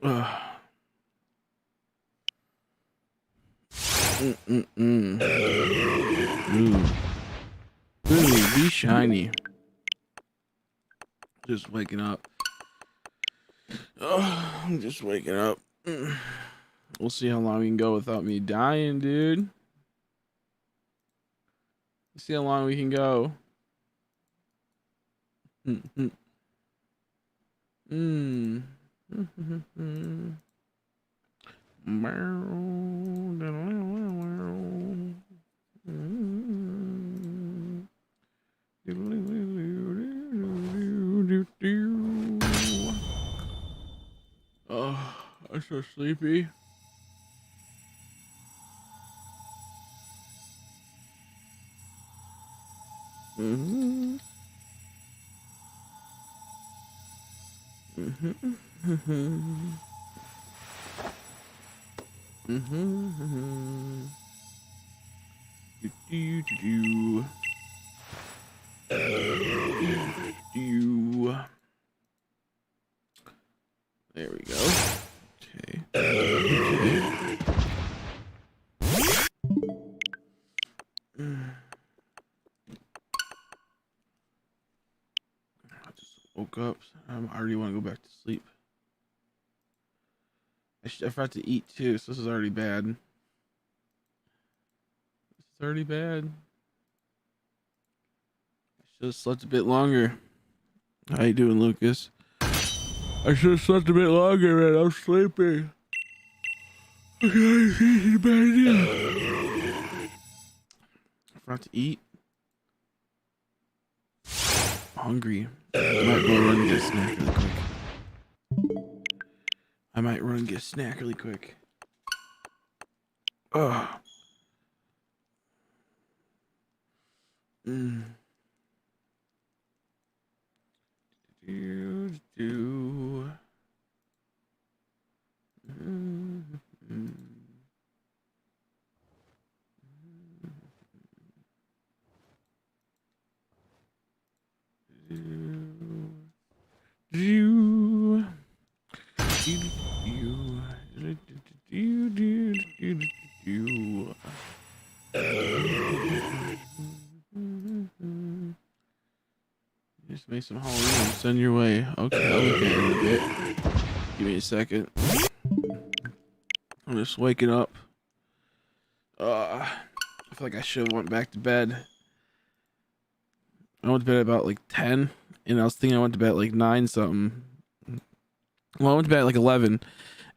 Ooh. Ooh, be shiny. Just waking up. Oh, I'm just waking up. We'll see how long we can go without me dying, dude. Let's see how long we can go. Oh, I'm so sleepy. There we go. Okay. I just woke up. I already want to go back to sleep. I forgot to eat too, so this is already bad. It's already bad. I should have slept a bit longer. How you doing, Lucas? I should have slept a bit longer, man. I'm sleepy. Okay, bad idea. I forgot to eat. I'm hungry. I might go run and get a snack really quick. I might run and get a snack really quick. Ugh. Just make some Halloween. Send your way. Okay, I'll look at it in a bit. Give me a second. I'm just waking up. I feel like I should have went back to bed. I went to bed about like 10, and I was thinking I went to bed at like 9 something. Well, I went to bed at like 11,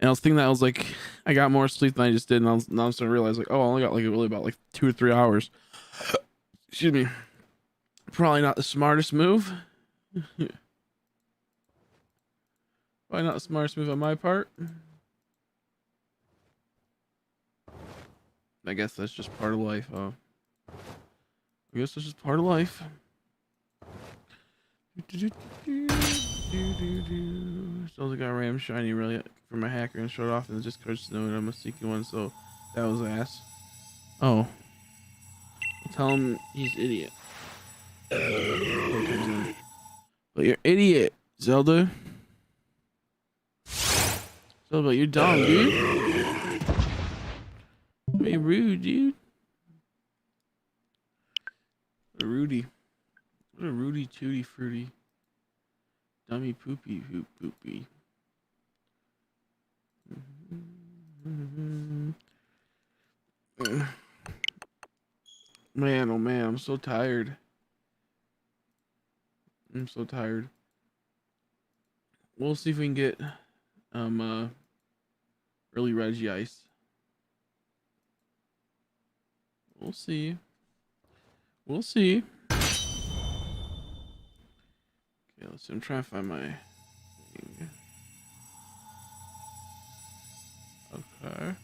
and I was thinking that I was like, I got more sleep than I just did, and now I'm starting to realize like, oh, I only got like really about like 2 or 3 hours. Excuse me. Probably not the smartest move. Probably not the smartest move on my part. I guess that's just part of life, huh? I guess that's just part of life. Still got Ram shiny really for my hacker and showed off and just cursed knowing I'm a sneaky one, so that was ass. Oh. Tell him he's an idiot. But you're idiot, Zelda. Zelda, you're dumb, dude. Very rude, dude. What a Rudy. What a Rudy Tooty Fruity. Dummy poopy hoop poopy. Man, oh man, I'm so tired. I'm so tired. We'll see if we can get early Regi ice. We'll see. We'll see. Okay, let's see. I'm trying to find my thing. Okay.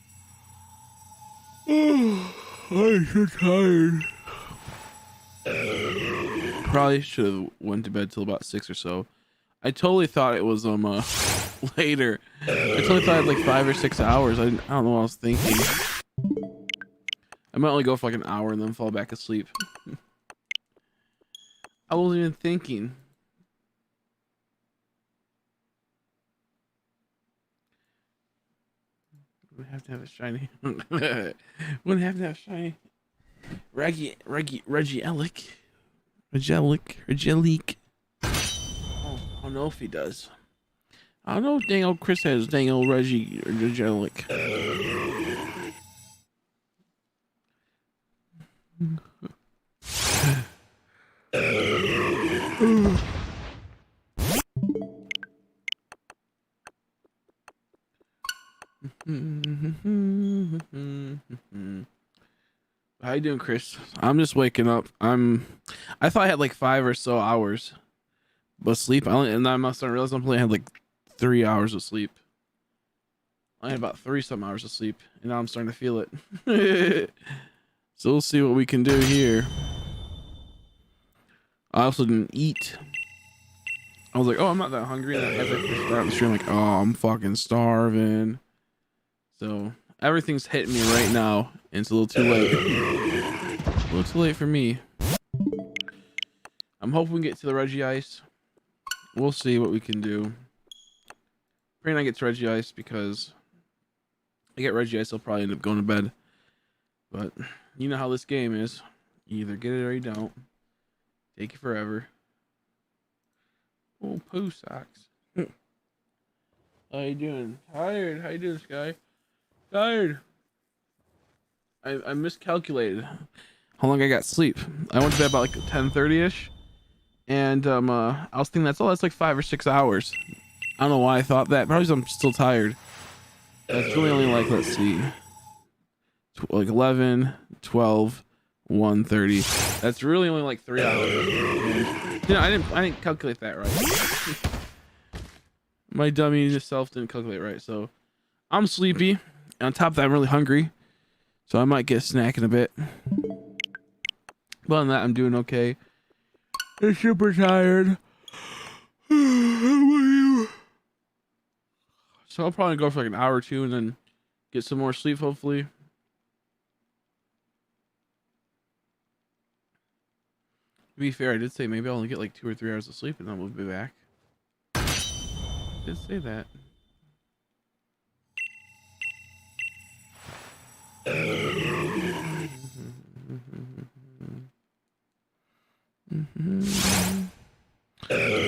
I'm so tired. Probably should have went to bed till about 6 or so. I totally thought it was later. I totally thought I had like 5 or 6 hours. I don't know what I was thinking. I might only go for like an hour and then fall back asleep. I wasn't even thinking. We have to have a shiny. Wouldn't have to have shiny. Regielic. Oh, I don't know if he does. I don't know if dang old Chris has dang old Regielic. How you doing, Chris? I'm just waking up. I thought I had like 5 or so hours, but sleep. And I'm starting to realize I had like 3 hours of sleep. I had about 3 some hours of sleep, and now I'm starting to feel it. So we'll see what we can do here. I also didn't eat. I was like, oh, I'm not that hungry. And as I start the stream, like, oh, I'm fucking starving. So everything's hitting me right now, and it's a little too late. A little too late for me. I'm hoping we get to the Regi Ice. We'll see what we can do. Pray not get to Regi Ice, because if I get Regi Ice, I'll probably end up going to bed. But you know how this game is. You either get it or you don't. Take you forever. Oh, poo socks. How you doing? Tired. How you doing, Sky? Tired. I miscalculated how long I got sleep. I went to bed about like 10:30ish, and I was thinking that's like 5 or 6 hours. I don't know why I thought that. Probably I'm still tired. That's really only like, let's see, like 11, 12, 1:30. That's really only like 3 hours. And, you know, I didn't calculate that right. My dummy self didn't calculate right. So I'm sleepy, and on top of that, I'm really hungry. So I might get a snack in a bit. But on that, I'm doing okay. I'm super tired. How about you? So I'll probably go for like an hour or two and then get some more sleep, hopefully. To be fair, I did say maybe I'll only get like 2 or 3 hours of sleep and then we'll be back. I did say that.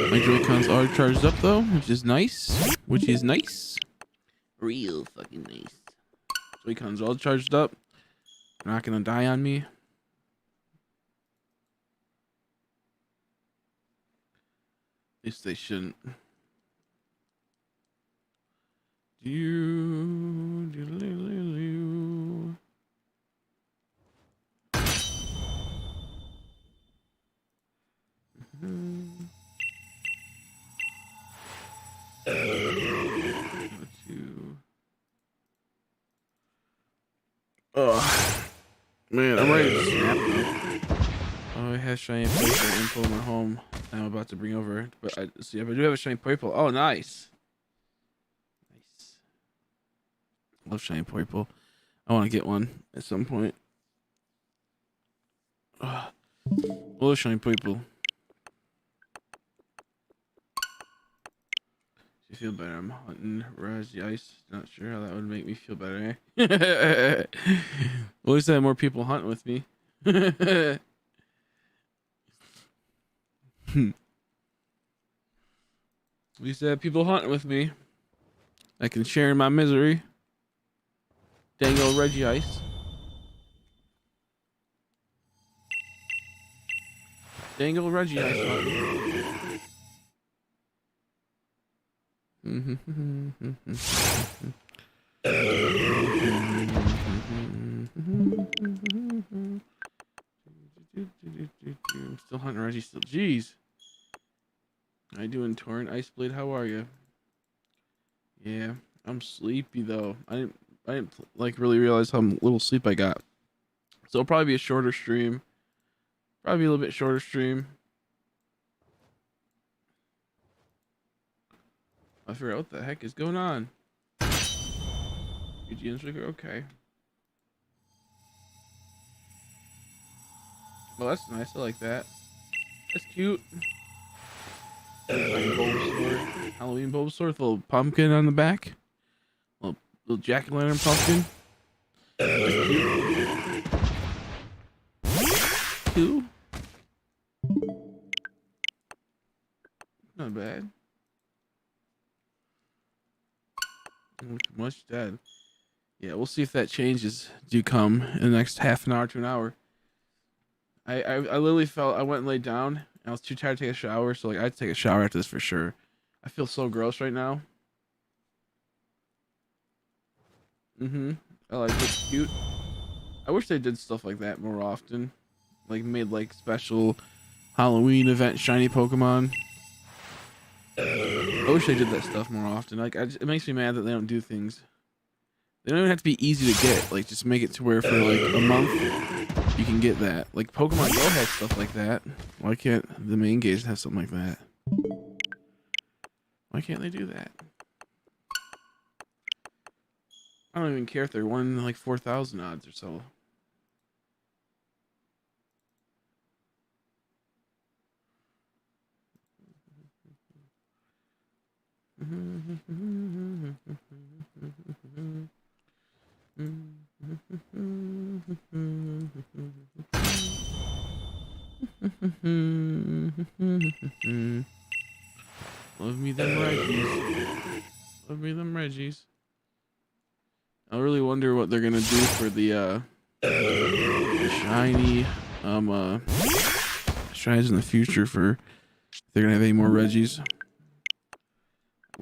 My Joy-Cons are charged up though, which is nice. Real fucking nice. Joy-Cons all charged up. They're not gonna die on me. At least they shouldn't. Oh man, I'm ready to snap though. Oh, I have shiny purple info in my home. I'm about to bring over, but I see if I do have a shiny purple. Oh, nice. Love shiny purple. I want to get one at some point. Love shiny purple. You feel better? I'm hunting Regi Ice. Not sure how that would make me feel better, eh? At least I have more people hunting with me. At least I have people hunting with me. I can share in my misery. Dang old Regi Ice. Dang old Regi Ice hunting. I'm still hunting Regi still. Jeez. How you doing, Torrent Iceblade? How are you? Yeah, I'm sleepy though. I didn't like really realize how little sleep I got. So it'll probably be a shorter stream. Probably a little bit shorter stream. I figure out what the heck is going on. UGN trigger, okay. Well, that's nice. I like that. That's cute. Halloween Bulbasaur with a little pumpkin on the back. Little Little jack-o'-lantern pumpkin. Two. Not bad. Much dead. Yeah, we'll see if that changes do come in the next half an hour to an hour. I literally felt I went and laid down. And I was too tired to take a shower, so like I'd take a shower after this for sure. I feel so gross right now. I like it. Cute. I wish they did stuff like that more often. Like made like special Halloween event shiny Pokemon. I wish they did that stuff more often. Like it makes me mad that they don't do things. They don't even have to be easy to get. Like just make it to where for like a month you can get that. Like Pokemon Go has stuff like that. Why can't the main gauge have something like that? Why can't they do that? I don't even care if they're one in like 4,000 odds or so. Love me them Regis. Love me them Regis. I really wonder what they're gonna do for the shiny shinies in the future for if they're gonna have any more Regis. I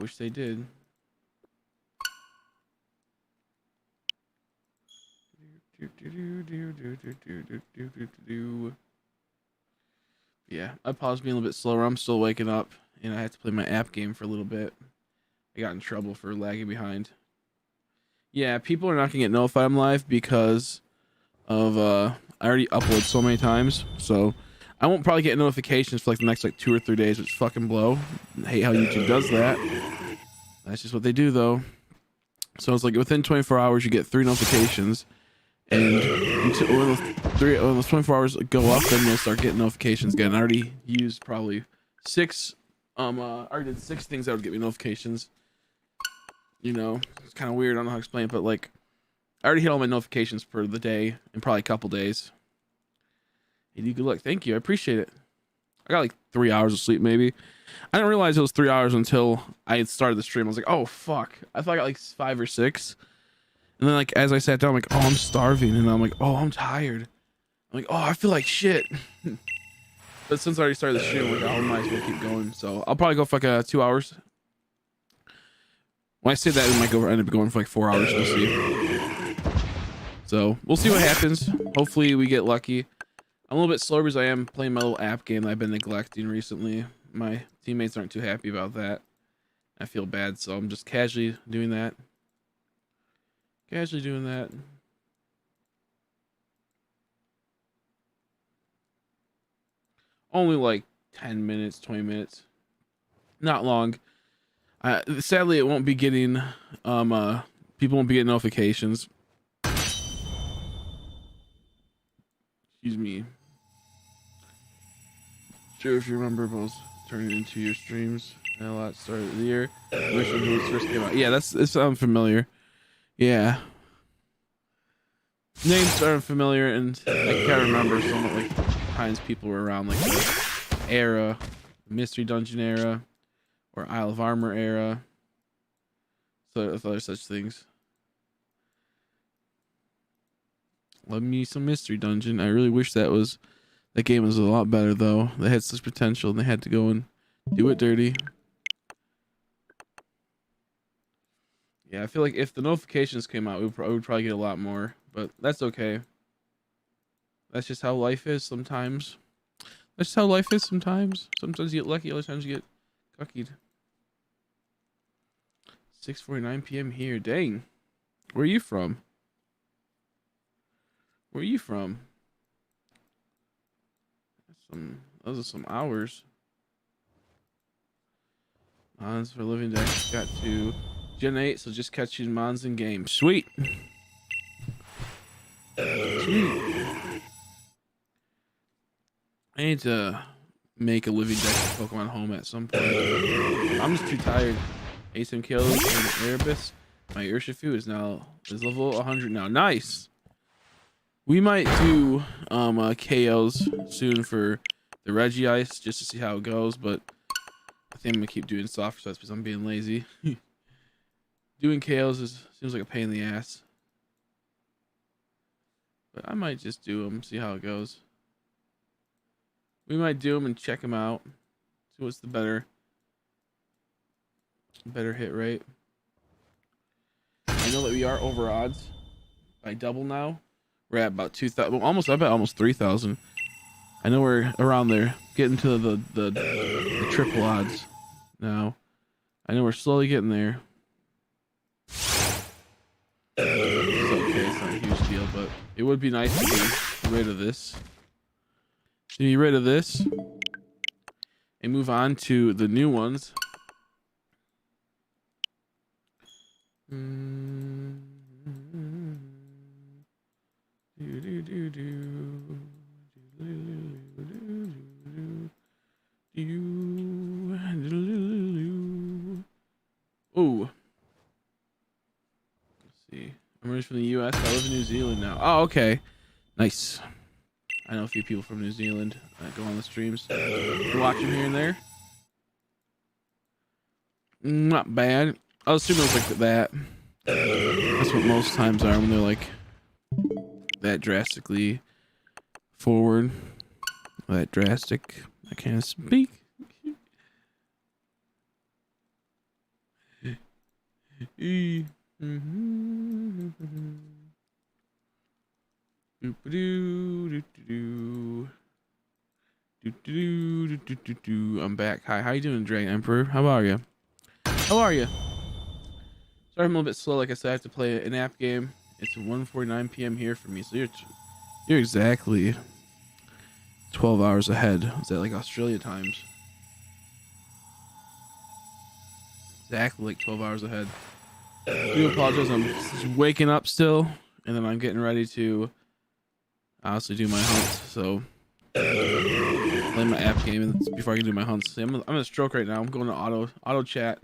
wish they did. Yeah, I paused being a little bit slower. I'm still waking up and I had to play my app game for a little bit. I got in trouble for lagging behind. Yeah, people are not gonna get notified I'm live because of I already upload so many times, so I won't probably get notifications for like the next like 2 or 3 days, which fucking blow. I hate how YouTube does that. That's just what they do though. So it's like within 24 hours you get 3 notifications, and until when those 24 hours go up, then you'll start getting notifications again. I already used probably 6 I already did 6 things that would get me notifications. You know, it's kind of weird. I don't know how to explain it, but like I already hit all my notifications for the day in probably a couple days. Hey, good luck. Thank you. I appreciate it. I got like 3 hours of sleep maybe. I didn't realize it was 3 hours until I had started the stream. I was like, oh fuck. I thought I got like 5 or 6. And then like as I sat down, I'm like, oh, I'm starving. And I'm like, oh, I'm tired. I'm like, oh, I feel like shit. But since I already started the stream, I'm like, oh, I might as well keep going. So I'll probably go for like 2 hours. When I say that, it might end up going for like 4 hours. We'll see. So we'll see what happens. Hopefully we get lucky. I'm a little bit slower because I am playing my little app game that I've been neglecting recently. My teammates aren't too happy about that. I feel bad, so I'm just casually doing that. Only like 10 minutes, 20 minutes. Not long. Sadly, it won't be getting, people won't be getting notifications. Excuse me. Sure, if you remember, both turning into your streams and a lot started of the year. Wish when those first came out. Yeah, it sounds familiar. Yeah. Names sound familiar, and I can't remember some of like times people were around, like the era, Mystery Dungeon era, or Isle of Armor era. So other such things. Love me some Mystery Dungeon. I really wish that game was a lot better though. They had such potential and they had to go and do it dirty. Yeah, I feel like if the notifications came out, we would probably get a lot more, but that's okay. That's just how life is sometimes. Sometimes you get lucky, other times you get cuckied. 6:49 p.m. here. Dang. Where are you from? Those are some hours. Mons for living deck got to Gen 8, so just catch you Mons in game. Sweet. I need to make a living deck of Pokemon Home at some point. I'm just too tired. Ace and kills and Erebus. My Urshifu is level 100 now. Nice. We might do KOs soon for the Regi ice just to see how it goes, but I think I'm gonna keep doing soft sets because I'm being lazy. Doing KOs seems like a pain in the ass, but I might just do them, see how it goes. We might do them and check them out, see what's the better hit rate. I know that we are over odds by double now. We're at about 2,000, well, almost. I bet almost 3,000. I know we're around there, getting to the triple odds now. I know we're slowly getting there. It's okay, it's not a huge deal, but it would be nice to be rid of this. Be rid of this and move on to the new ones. Oh, let's see. I'm originally from the U.S. I live in New Zealand now. Oh, okay, nice. I know a few people from New Zealand that go on the streams. You watch them here and there. Not bad. I assume it was like that. That's what most times are when they're like that drastically forward. That drastic. I can't speak. I'm back. Hi, how you doing, Dragon Emperor? How are you? How are you? Sorry, I'm a little bit slow. Like I said, I have to play an app game. It's 1:49 p.m. here for me, so you're exactly 12 hours ahead. Is that like Australia times? Exactly like 12 hours ahead. I do apologize. I'm just waking up still, and then I'm getting ready to honestly do my hunts. So play my app game before I can do my hunts. See, I'm in a stroke right now. I'm going to auto chat.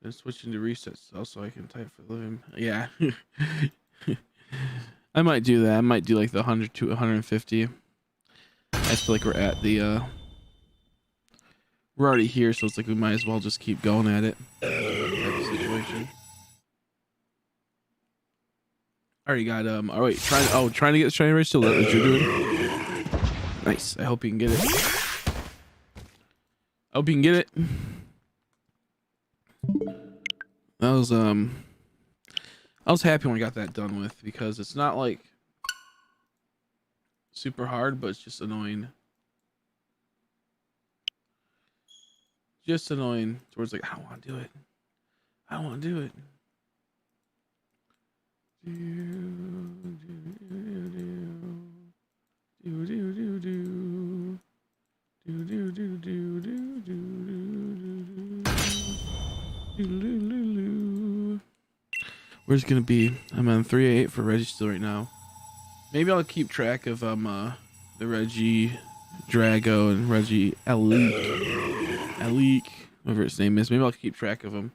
I'm switching to resets also I can type for the living. Yeah. I might do that. I might do like the 100 to 150. I just feel like we're at the we're already here, so it's like we might as well just keep going at it type of situation. I already got oh wait, trying to get shiny race still. That what you're doing? Nice. I hope you can get it. I hope you can get it. That was I was happy when I got that done with, because it's not like super hard, but it's just annoying. Just annoying towards like, I don't want to do it. I don't want to do it. Where's it gonna be? I'm on 388 for REGISTEEL right now. Maybe I'll keep track of the Regi Drago and Regi Elite, whatever its name is. Maybe I'll keep track of them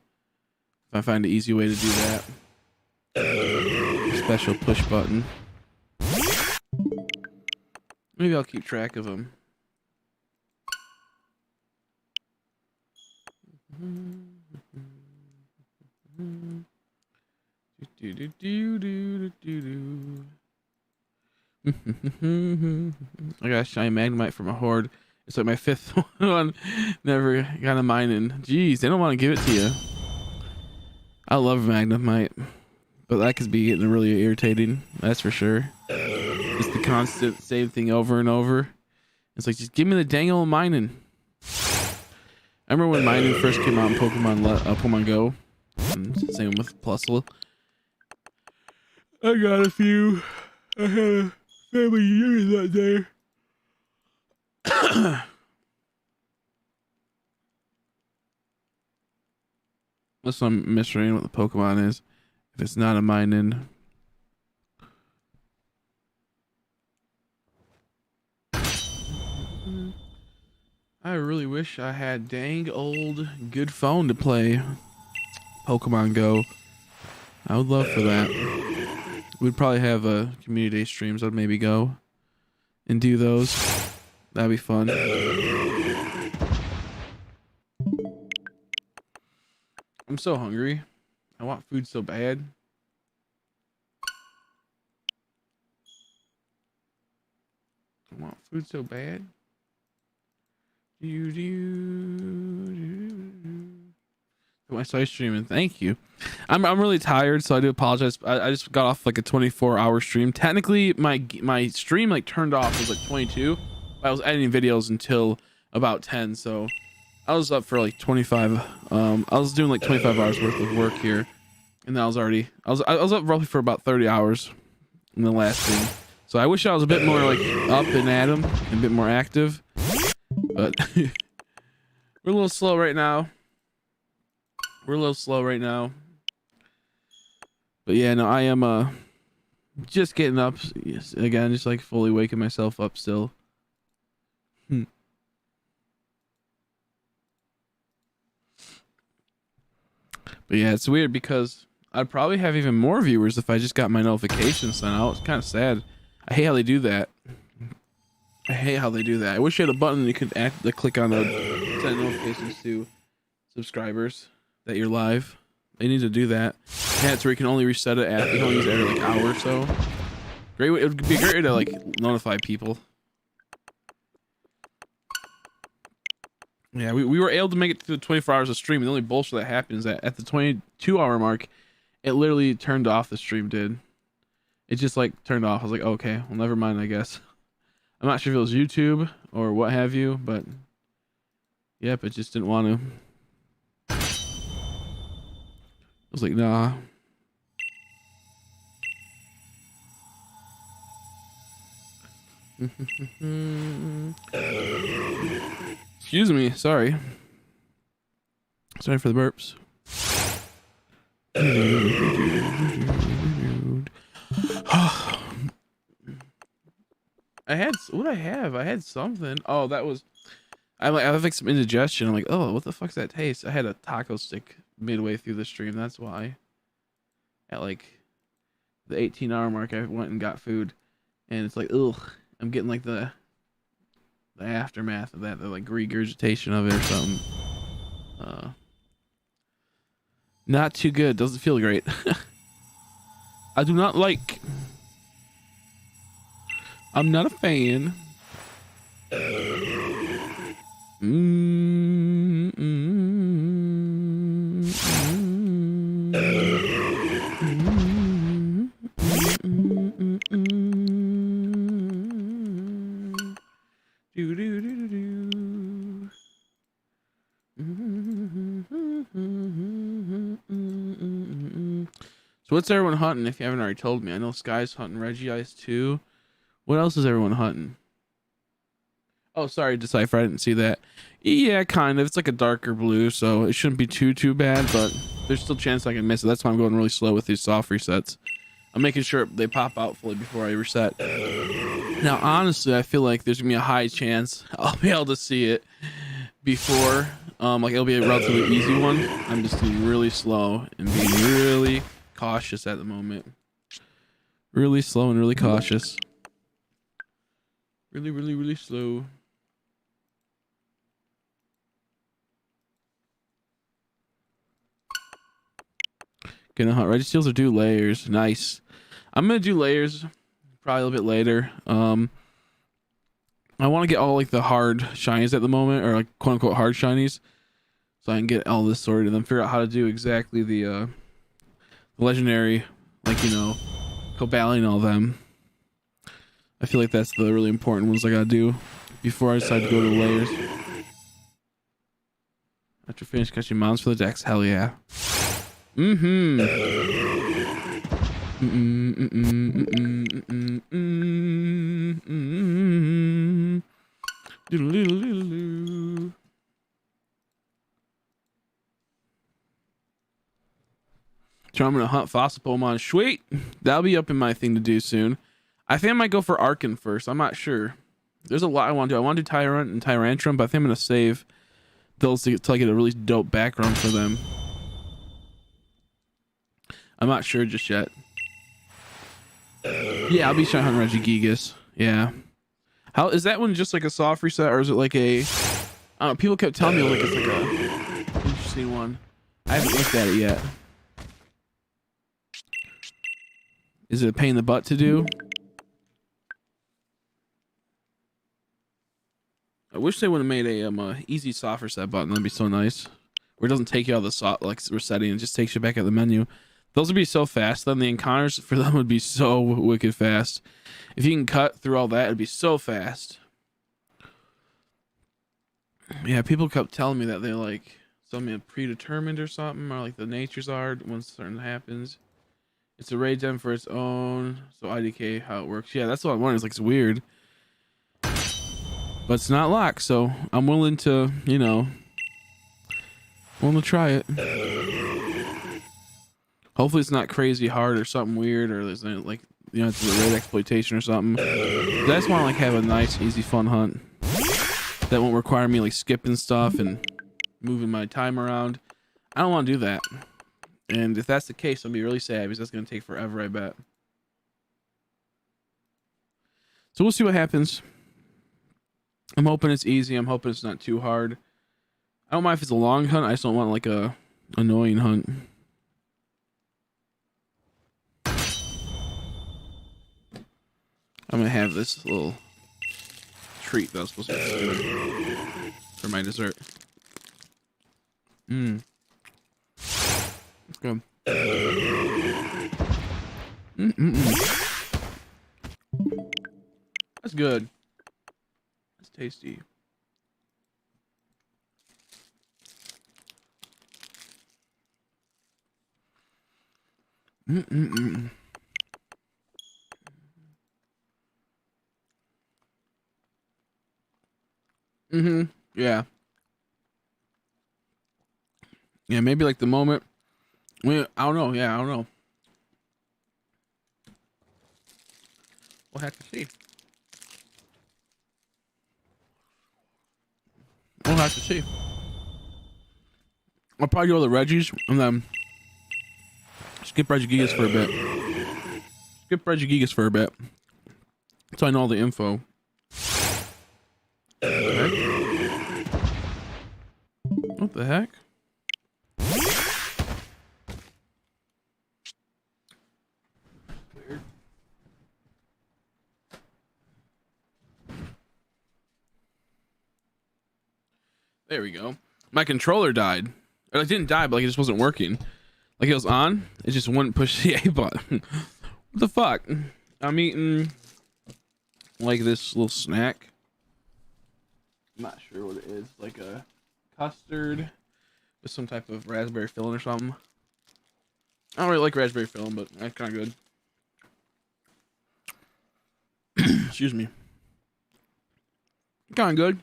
if I find an easy way to do that. Special push button. Maybe I'll keep track of them. I got a shiny Magnemite from a horde. It's like my 5th one. Never got a mine in. Jeez, they don't want to give it to you. I love Magnemite, but that could be getting really irritating. That's for sure. It's the constant same thing over and over. It's like, just give me the dang old mining. I remember when mining first came out in Pokemon Go. Same with Plusle. I got a few. I had a family reunion that day. Unless I'm misreading what the Pokemon is. If it's not a mine in. really wish I had dang old good phone to play Pokemon Go. I would love for that. We'd probably have a community day streams. I'd maybe go and do those. That'd be fun. I'm so hungry. I want food so bad. I want food so bad. My side streaming. Thank you. I'm really tired, so I do apologize. I just got off like a 24-hour stream. Technically, my stream like turned off. It was like 22. I was editing videos until about 10, so I was up for like 25. I was doing like 25 hours worth of work here, and then I was up roughly for about 30 hours in the last stream. So I wish I was a bit more like up and at 'em and a bit more active, but we're a little slow right now. But yeah, no, I am just getting up. Yes, again, just like fully waking myself up still. But yeah, it's weird because I'd probably have even more viewers if I just got my notifications sent out. It's kind of sad. I hate how they do that. I wish you had a button you could click on to send notifications to subscribers that you're live. They need to do that. Yeah, it's where you can only reset it you can only use it every like hour or so. Great way, it would be a great way to like notify people. Yeah, we were able to make it through the 24 hours of stream. The only bullshit that happened is that at the 22-hour mark, it literally turned off. The stream did. It just like turned off. I was like, okay, well, never mind, I guess. I'm not sure if it was YouTube or what have you, but yep, it just didn't want to. I was like, nah. Excuse me, sorry for the burps. I had something. Oh, that was I have like some indigestion. I'm like, oh, what the fuck's that taste? I had a taco stick midway through the stream. That's why. At like the 18-hour mark, I went and got food, and it's like, ugh, I'm getting like the aftermath of that, the like regurgitation of it or something. Not too good. Doesn't feel great. I do not like. I'm not a fan. So what's everyone hunting if you haven't already told me? I know Sky's hunting Regi Ice too. What else is everyone hunting? Oh, sorry, Decipher. I didn't see that. Yeah, kind of. It's like a darker blue, so it shouldn't be too bad, but there's still a chance I can miss it. That's why I'm going really slow with these soft resets. I'm making sure they pop out fully before I reset. Now, honestly, I feel like there's gonna be a high chance I'll be able to see it before. Like it'll be a relatively easy one. I'm just being really slow and being really cautious at the moment. Really slow and really cautious. Really slow. Gonna hunt Registeels or do layers. Nice. I'm gonna do layers probably a little bit later. I want to get all like the hard shinies at the moment, or like quote unquote hard shinies, so I can get all this sorted and then figure out how to do exactly the legendary, like, you know, Cobalion and all them. I feel like that's the really important ones I gotta do before I decide to go to the layers. After finish catching mounts for the decks, hell yeah. So I'm gonna hunt fossil Pokemon. Sweet, that'll be up in my thing to do soon. I think I might go for Arkin first. I'm not sure. There's a lot I want to do. I want to do Tyrant and Tyrantrum, but I think I'm gonna save those to get a really dope background for them. I'm not sure just yet. Yeah, I'll be trying to hunt Regigigas. Yeah. How is that one just like a soft reset, or is it like a? I don't know. People kept telling me like it's like a interesting one. I haven't looked at it yet. Is it a pain in the butt to do? I wish they would have made a easy soft reset button. That'd be so nice. Where it doesn't take you out of the soft like resetting, it just takes you back at the menu. Those would be so fast. Then the encounters for them would be so wicked fast. If you can cut through all that, it'd be so fast. Yeah, people kept telling me that they like something predetermined or something, or like the natures are when something happens. It's a raid gem for its own, so IDK how it works. Yeah, that's what I'm wondering. It's like it's weird, but it's not locked, so I'm willing to, you know, willing to try it. Hopefully it's not crazy hard or something weird, or there's like, you know, it's a raid exploitation or something. I just want to like have a nice, easy, fun hunt that won't require me like skipping stuff and moving my time around. I don't want to do that. And if that's the case, I'll be really sad because that's going to take forever, I bet. So we'll see what happens. I'm hoping it's easy. I'm hoping it's not too hard. I don't mind if it's a long hunt. I just don't want like a annoying hunt. I'm going to have this little treat that I was supposed to get for my dessert. It's good. That's good. That's tasty. Yeah. Yeah, maybe like the moment. I don't know. Yeah, I don't know. We'll have to see. We'll have to see. I'll probably go to the Regis and then skip Regigigas for a bit. Skip Regigigas for a bit. So I know all the info. Okay. What the heck? Weird. There we go. My controller died. Or it didn't die, but like it just wasn't working. Like it was on, it just wouldn't push the A button. What the fuck? I'm eating like this little snack. I'm not sure what it is. Like a custard with some type of raspberry filling or something. I don't really like raspberry filling, but that's kind of good. Excuse me. Kind of good.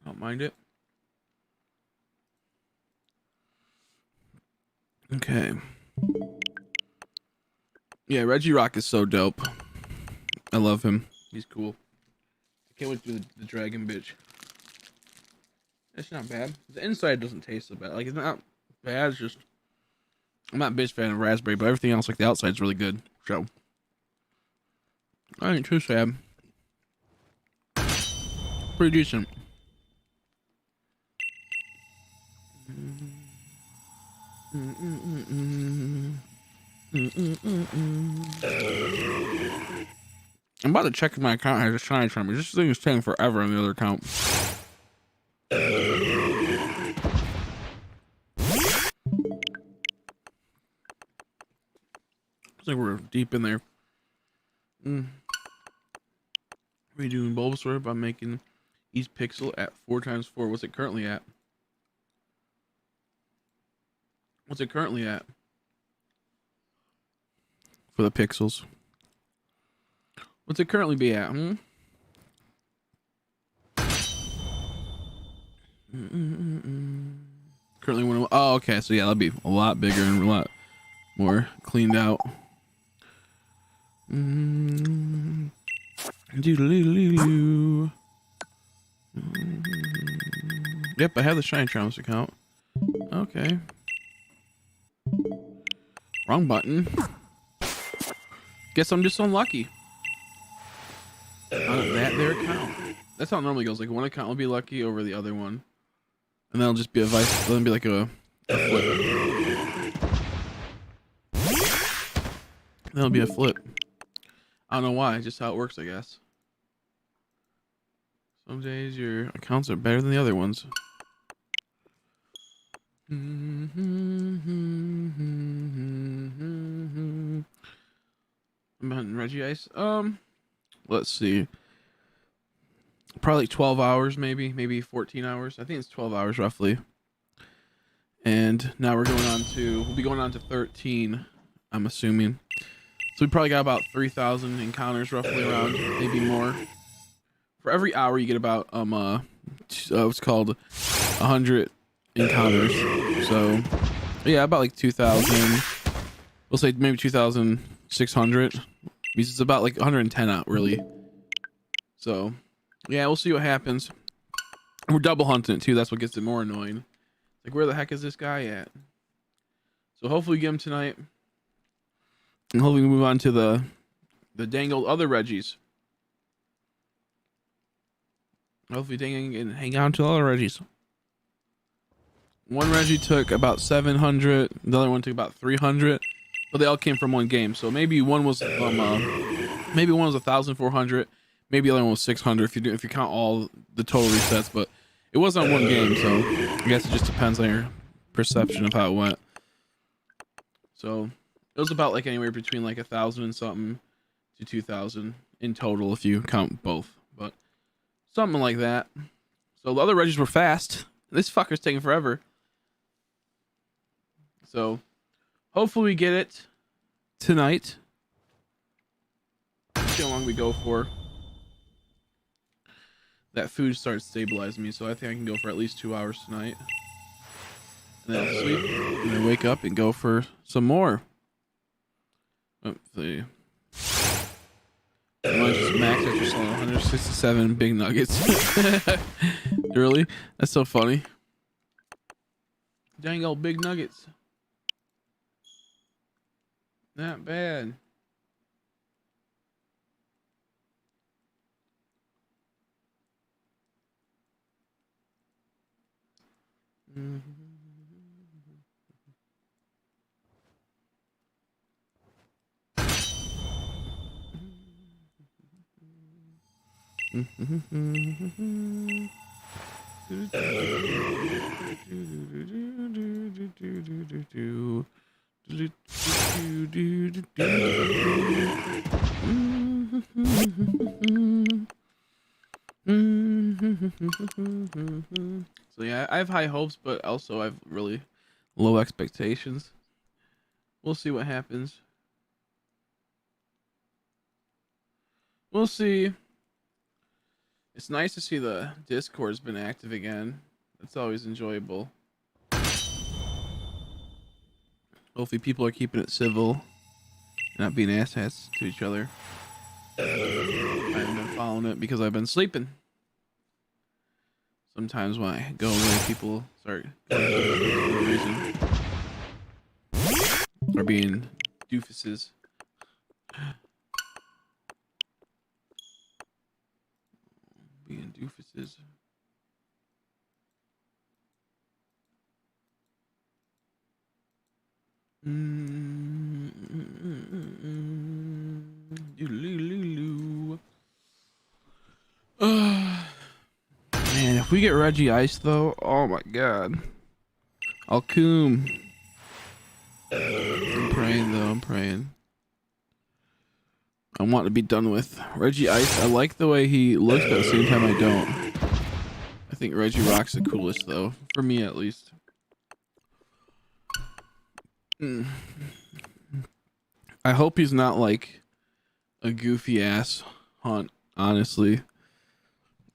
Don't mind it. Okay. Yeah, REGIROCK is so dope. I love him. He's cool. I can't wait to do the dragon bitch. It's not bad. The inside doesn't taste so bad. Like, it's not bad. It's just, I'm not a big fan of raspberry, but everything else, like the outside's really good. So, I ain't too sad. Pretty decent. I'm about to check if my account has a shiny charm. This thing is taking forever on the other account. I think we're deep in there. Redoing Bulbasaur by making each pixel at 4x4. What's it currently at? What's it currently at? For the pixels. What's it currently be at? Currently one. Oh, okay. So yeah, that'll be a lot bigger and a lot more cleaned out. Doodle-doo-doo-doo. Yep, I have the Shiny Traumers account. Okay. Wrong button. Guess I'm just unlucky. On that their account. That's how it normally goes. Like one account will be lucky over the other one, and then it'll just be a vice. Then be like a flip. That'll be a flip. I don't know why. Just how it works, I guess. Some days your accounts are better than the other ones. I'm hunting Regi Ice. Let's see. Probably 12 hours, maybe 14 hours. I think it's 12 hours roughly. And now we'll be going on to 13, I'm assuming. So we probably got about 3,000 encounters roughly around, maybe more. For every hour you get about what's called 100 encounters. So yeah, about like 2,000. We'll say maybe 2,600. Because it's about like 110 out really. So yeah, we'll see what happens. We're double hunting it too. That's what gets it more annoying. Like, where the heck is this guy at? So hopefully we get him tonight. And hopefully we move on to the dangled other Regis. Hopefully Dang and hang on to the other Regis. One Regi took about 700. The other one took about 300. But they all came from one game. So maybe one was 1,400. Maybe the other one was 600 if you count all the total resets. But it was on one game, so I guess it just depends on your perception of how it went. So it was about like anywhere between like 1,000 and something to 2,000 in total if you count both, but something like that. So the other Regis were fast. This fucker's taking forever. So hopefully we get it tonight. Let's see how long we go for. That food starts stabilizing me, so I think I can go for at least 2 hours tonight. And then I'll sleep, and then wake up and go for some more. Let's see. Just max after selling 167 big nuggets. Really? That's so funny. Dang old big nuggets. Not bad. So yeah, I have high hopes, but also I have really low expectations. We'll see what happens. We'll see. It's nice to see the Discord's been active again. That's always enjoyable. Hopefully people are keeping it civil, not being asshats to each other. I haven't been following it because I've been sleeping. Sometimes when I go away, people start going for no reason. Or being doofuses. Being doofuses. Man, if we get Regi Ice though, oh my god. I'll coom. I'm praying though, I'm praying. I want to be done with Regi Ice. I like the way he looks, but at the same time I don't. I think REGIROCK's the coolest though, for me at least. I hope he's not like a goofy ass hunt, honestly.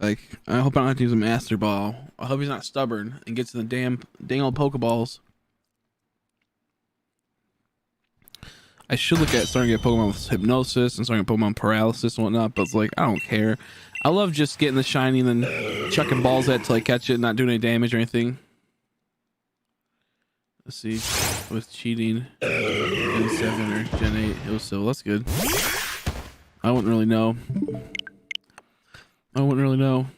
Like, I hope I don't have to use a Master Ball. I hope he's not stubborn and gets in the dang old Pokeballs. I should look at starting to get Pokemon with hypnosis and starting to get Pokemon paralysis and whatnot, but it's like, I don't care. I love just getting the shiny and then chucking balls at it till I catch it, not doing any damage or anything. Let's see, with cheating, Gen 7 or Gen 8, it was so, that's good. I wouldn't really know. I wouldn't really know.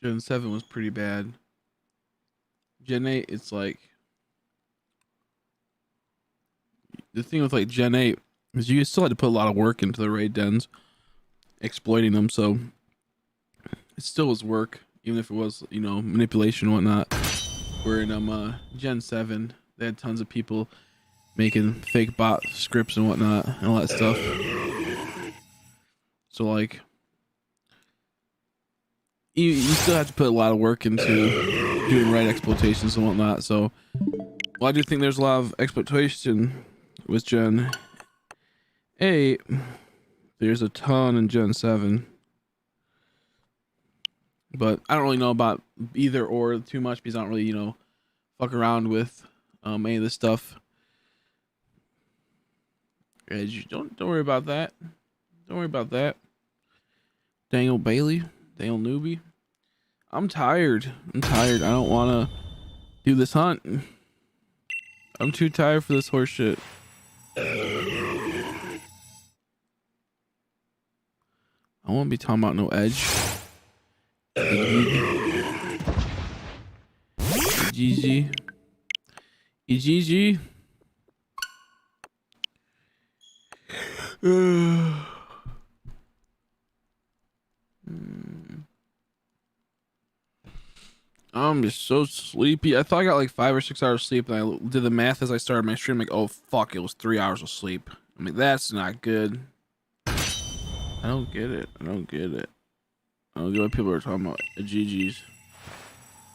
Gen 7 was pretty bad. Gen 8, it's like, the thing with like Gen 8 is you still had to put a lot of work into the raid dens, exploiting them, so it still was work, even if it was, you know, manipulation and whatnot. Where in Gen 7, they had tons of people making fake bot scripts and whatnot and all that stuff. So like, you still have to put a lot of work into doing right exploitations and whatnot. So, well, I do think there's a lot of exploitation with Gen 8. There's a ton in Gen 7. But I don't really know about either or too much because I don't really, you know, fuck around with any of this stuff. Don't worry about that. Don't worry about that. Daniel Bailey, Daniel Newbie. I'm tired. I don't want to do this hunt. I'm too tired for this horse shit. I won't be talking about no edge. GG. GG. I'm just so sleepy. I thought I got like 5 or 6 hours of sleep, and I did the math as I started my stream. Like, oh fuck, it was 3 hours of sleep. I mean, that's not good. I don't get it. I don't get what people are talking about. GG's.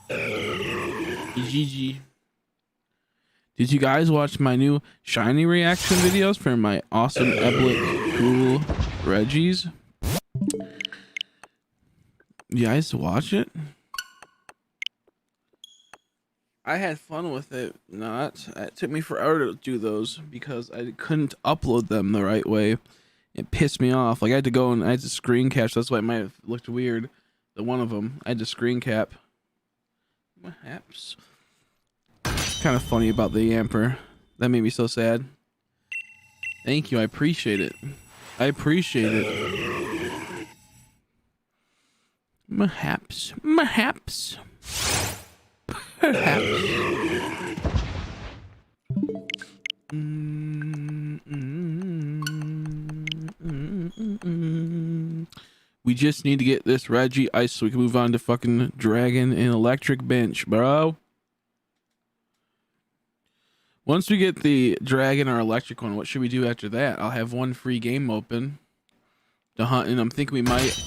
GG. Did you guys watch my new shiny reaction videos for my awesome Eblik cool Regis? You guys watch it? I had fun with it. It took me forever to do those because I couldn't upload them the right way. It pissed me off. Like I had to go and I had to screen cap. That's why it might have looked weird. The one of them I had to screen cap. Perhaps. Kind of funny about the Yamper. That made me so sad. Thank you. I appreciate it. I appreciate it. Perhaps. Perhaps. Perhaps. We just need to get this Regi ice so we can move on to fucking Dragon and Electric Bench, bro. Once we get the Dragon or Electric one, what should we do after that? I'll have one free game open to hunt, and I'm thinking we might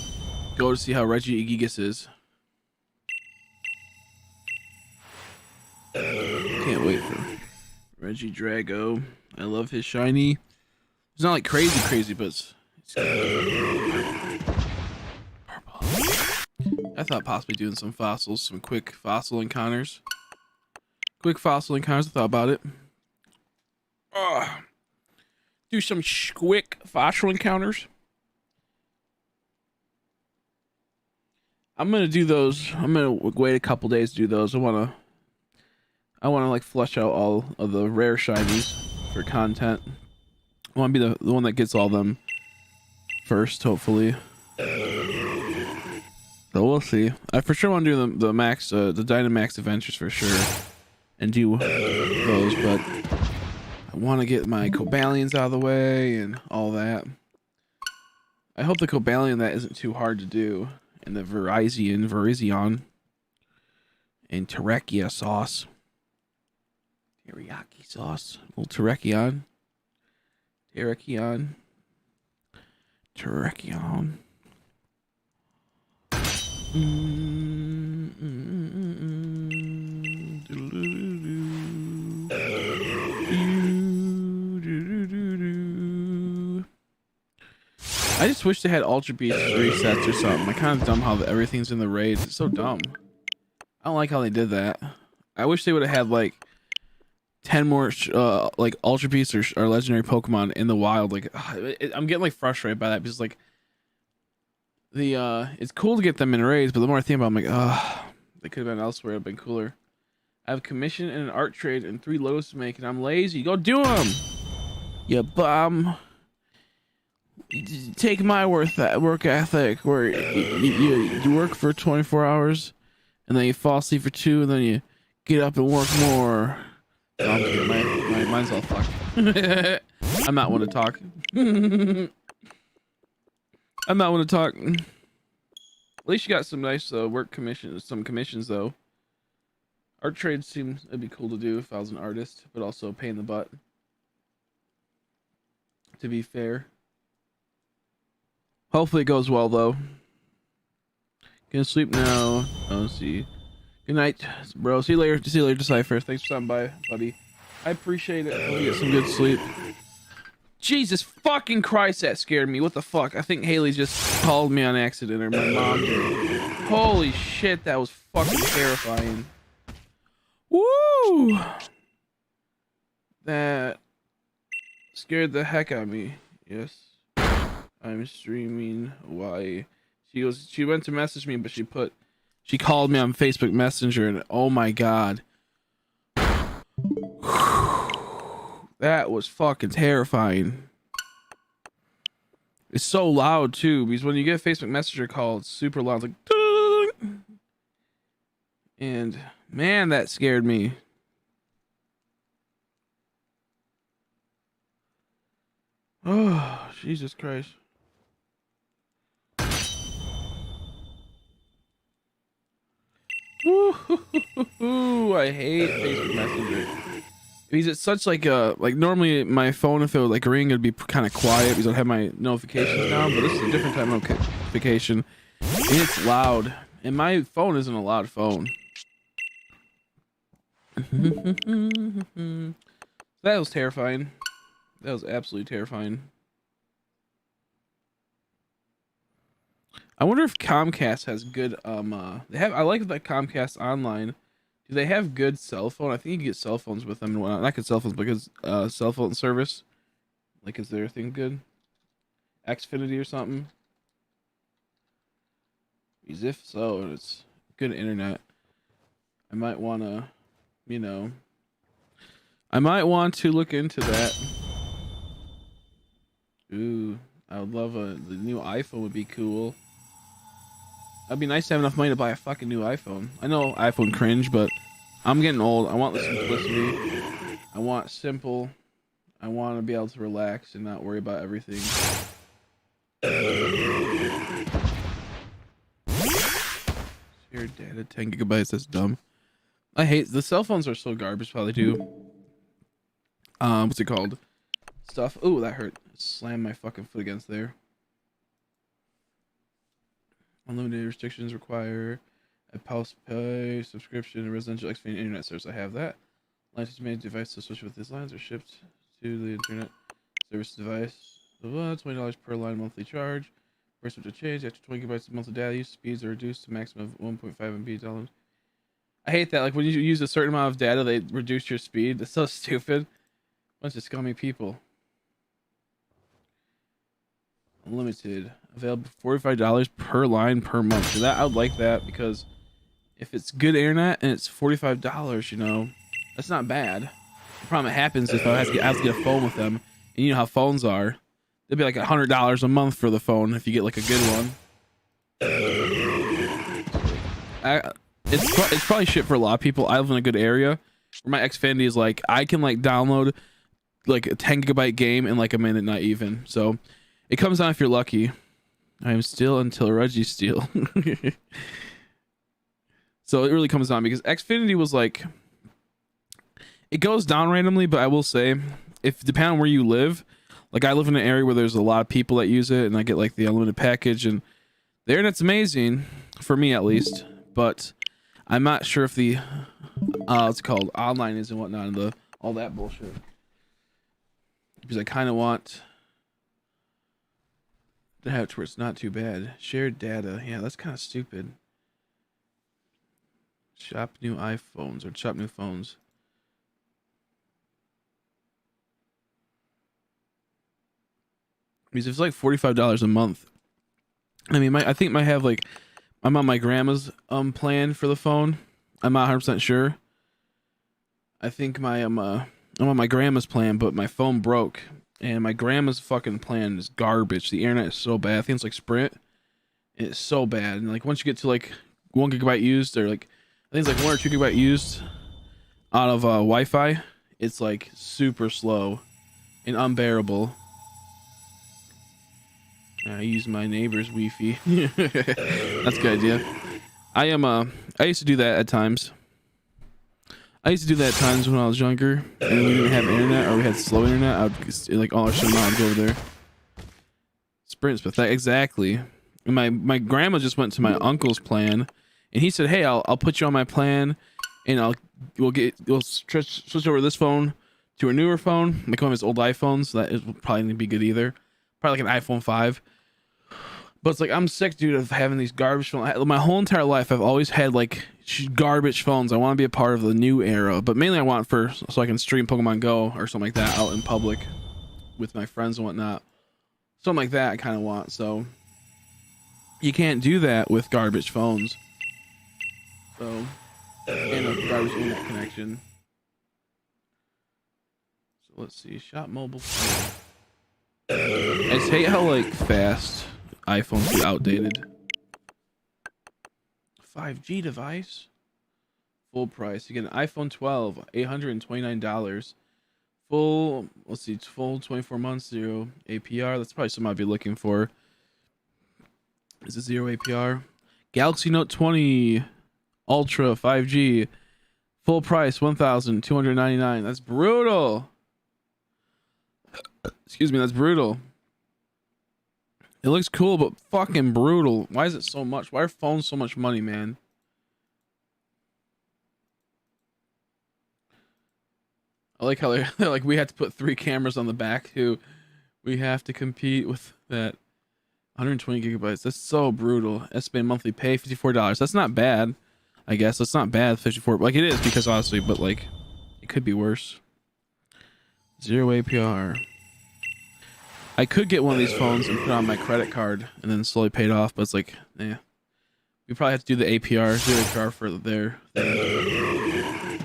go to see how Regigigas is. Can't wait for Regidrago. I love his shiny. It's not like crazy, but it's purple. I thought possibly doing some fossils, some quick fossil encounters. I thought about it. Do some quick fossil encounters. I'm gonna do those. I'm gonna wait a couple days to do those. I wanna like flush out all of the rare shinies for content. I want to be the one that gets all them first, hopefully. So we'll see. I for sure want to do the max, the Dynamax adventures for sure, and do those. But I want to get my Cobalions out of the way and all that. I hope the Cobalion that isn't too hard to do, and the Virizion, and Terrakia sauce. Teriyaki sauce. Little Terrakion. Terrakion. I just wish they had Ultra Beast resets or something. I kind of dumb how everything's in the raid. It's so dumb. I don't like how they did that. I wish they would have had like 10 more like ultra beasts or legendary Pokemon in the wild. Like I'm getting like frustrated by that because like the it's cool to get them in raids, but the more I think about it, I'm like, they could have been elsewhere. It'd been cooler. I have a commission and an art trade and 3 loads to make, and I'm lazy. Go do them. Yeah, bum. Take my work ethic, where you work for 24 hours, and then you fall asleep for 2, and then you get up and work more. No, I'm kidding. My mind's all fucked. I'm not one to talk. I'm not one to talk. At least you got some nice work commissions, some commissions though. Art trade seems it'd be cool to do if I was an artist, but also a pain in the butt. To be fair. Hopefully it goes well though. Gonna sleep now. Oh, see. Good night, bro. See you later. See you later, Decipher. Thanks for stopping by, buddy. I appreciate it. Hope you get some good sleep. Jesus fucking Christ, that scared me. What the fuck? I think Haley just called me on accident, or my mom did. Holy shit, that was fucking terrifying. Woo! That scared the heck out of me. Yes. I'm streaming. Why? She went to message me, but she called me on Facebook Messenger, and oh my god. That was fucking terrifying. It's so loud too, because when you get a Facebook Messenger call, it's super loud, like, and man, that scared me. Oh, Jesus Christ. Ooh, I hate Facebook Messenger. Because it's such like normally my phone, if it would like ring, it'd be kind of quiet because I'd have my notifications down, but this is a different type of notification. And it's loud. And my phone isn't a loud phone. That was terrifying. That was absolutely terrifying. I wonder if Comcast has good I like that Comcast online. Do they have good cell phone? I think you can get cell phones with them. Well, not good cell phones, because cell phone service. Like, is their thing good? Xfinity or something? Because if so, it's good internet. I might want to, you know, I might want to look into that. Ooh, I would love the new iPhone would be cool. It'd be nice to have enough money to buy a fucking new iPhone. I know iPhone cringe, but I'm getting old. I want the simplicity. I want simple. I want to be able to relax and not worry about everything. Shared data, 10 gigabytes. That's dumb. I hate the cell phones are so garbage. Probably do. What's it called? Stuff. Oh, that hurt. Slammed my fucking foot against there. Unlimited restrictions require a pulse pay subscription and residential Xfinity internet service. I have that. License made device associated with these lines are shipped to the internet service device. $20 per line monthly charge. First to change after 20 gigabytes of monthly data use. Speeds are reduced to maximum of 1.5 MB download. I hate that. Like when you use a certain amount of data, they reduce your speed. That's so stupid. Bunch of scummy people. Unlimited. Available $45 per line per month. So that I would like that, because if it's good internet and it's $45, you know, that's not bad. The problem that happens if I have to get a phone with them, and you know how phones are, they'll be like $100 a month for the phone if you get like a good one. It's probably shit for a lot of people. I live in a good area where my Xfinity is like, I can like download like a 10 gigabyte game in like a minute, not even. So it comes down if you're lucky. I am still until REGISTEEL. So it really comes down, because Xfinity was like, it goes down randomly, but I will say, if depending on where you live, like I live in an area where there's a lot of people that use it, and I get like the unlimited package, and the internet's amazing for me at least, but I'm not sure if the what's it called, online is and whatnot, and all that bullshit, because I kind of want to have it where it's not too bad. Shared data, yeah, that's kind of stupid. Shop new iPhones or shop new phones. Because it's like $45 a month. I mean, I think I have like, I'm on my grandma's plan for the phone. I'm not 100% sure. I think I'm on my grandma's plan, but my phone broke, and my grandma's fucking plan is garbage. The internet is so bad. I think it's like Sprint. It's so bad, and like once you get to like 1 GB used, or like I think it's like 1 or 2 GB used out of Wi-Fi, it's like super slow and unbearable. I use my neighbor's Wi-Fi. That's a good idea. I used to do that at times. I used to do that at times when I was younger and we didn't have internet or we had slow internet. I would like all our shit would go over there. Sprint's pathetic. Exactly. And my grandma just went to my uncle's plan, and he said, "Hey, I'll put you on my plan, and we'll switch over this phone to a newer phone, like one of his old iPhones. So that will probably not be good either. Probably like an iPhone 5. But it's like I'm sick, dude, of having these garbage phones. My whole entire life, I've always had like garbage phones. I want to be a part of the new era, but mainly I want so I can stream Pokemon Go or something like that out in public with my friends and whatnot. Something like that I kind of want. So you can't do that with garbage phones. So, and a garbage internet connection. So let's see, shop mobile phone. I just hate how like fast iPhones get outdated. 5G device, full price. You get an iPhone 12, $829. Full, let's see, full 24 months, 0 APR. That's probably something I'd be looking for. Is it 0 APR? Galaxy Note 20 Ultra 5G, full price, $1,299. That's brutal. Excuse me, that's brutal. It looks cool, but fucking brutal. Why is it so much? Why are phones so much money, man? I like how they're like, we have to put 3 cameras on the back too. We have to compete with that. 120 gigabytes. That's so brutal. Estimated monthly pay, $54. That's not bad. I guess that's not bad. 54, like it is, because honestly, but like it could be worse. 0 APR. I could get one of these phones and put it on my credit card and then slowly pay it off, but it's like, yeah. We probably have to do the APR, 0 APR for their thing.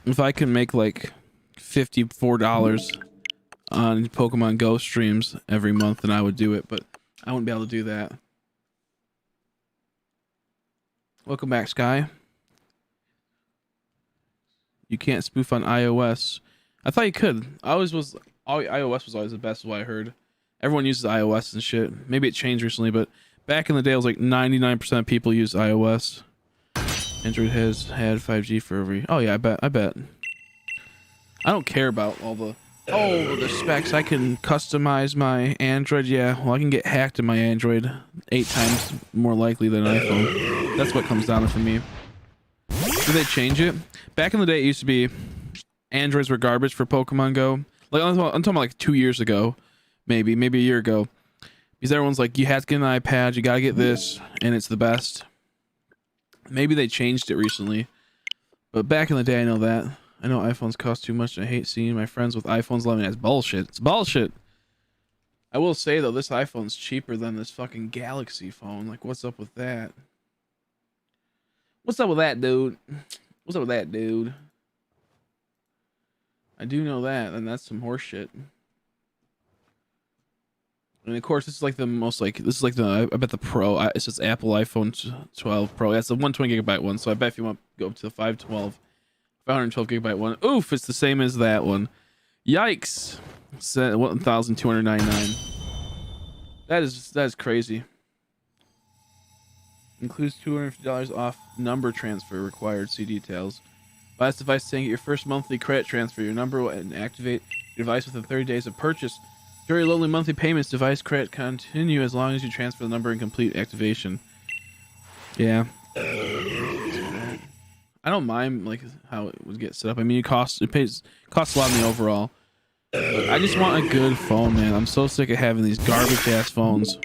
If I can make like $54 on Pokemon Go streams every month, then I would do it, but I wouldn't be able to do that. Welcome back, Sky. You can't spoof on iOS. I thought you could. iOS was always the best, what I heard. Everyone uses iOS and shit. Maybe it changed recently, but back in the day, it was like 99% of people use iOS. Android has had 5G for every... Oh yeah, I bet. I don't care about all the... Oh, the specs. I can customize my Android. Yeah, well, I can get hacked in my Android 8 times more likely than an iPhone. That's what comes down to for me. Did they change it? Back in the day, it used to be Androids were garbage for Pokemon Go. Like I'm talking about like 2 years ago, maybe a year ago. Because everyone's like, you have to get an iPad, you gotta get this, and it's the best. Maybe they changed it recently, but back in the day, I know that. I know iPhones cost too much, and I hate seeing my friends with iPhones loving it. That's bullshit. It's bullshit. I will say though, this iPhone's cheaper than this fucking Galaxy phone. Like, what's up with that? What's up with that, dude? What's up with that, dude? I do know that, and that's some horse shit. And of course, this is like the most like this is like the I bet the Pro. It says Apple iPhone 12 Pro. That's the 120 gigabyte one. So I bet if you want to go up to the 512 gigabyte one, oof, it's the same as that one. Yikes! It's 1,299. That is crazy. Includes $250 off number transfer required. See details. Buy this device saying get your first monthly credit transfer. Your number will activate your device within 30 days of purchase. Very lowly monthly payments. Device credit continue as long as you transfer the number and complete activation. Yeah. I don't mind like how it would get set up. I mean, it costs a lot in the overall. But I just want a good phone, man. I'm so sick of having these garbage ass phones,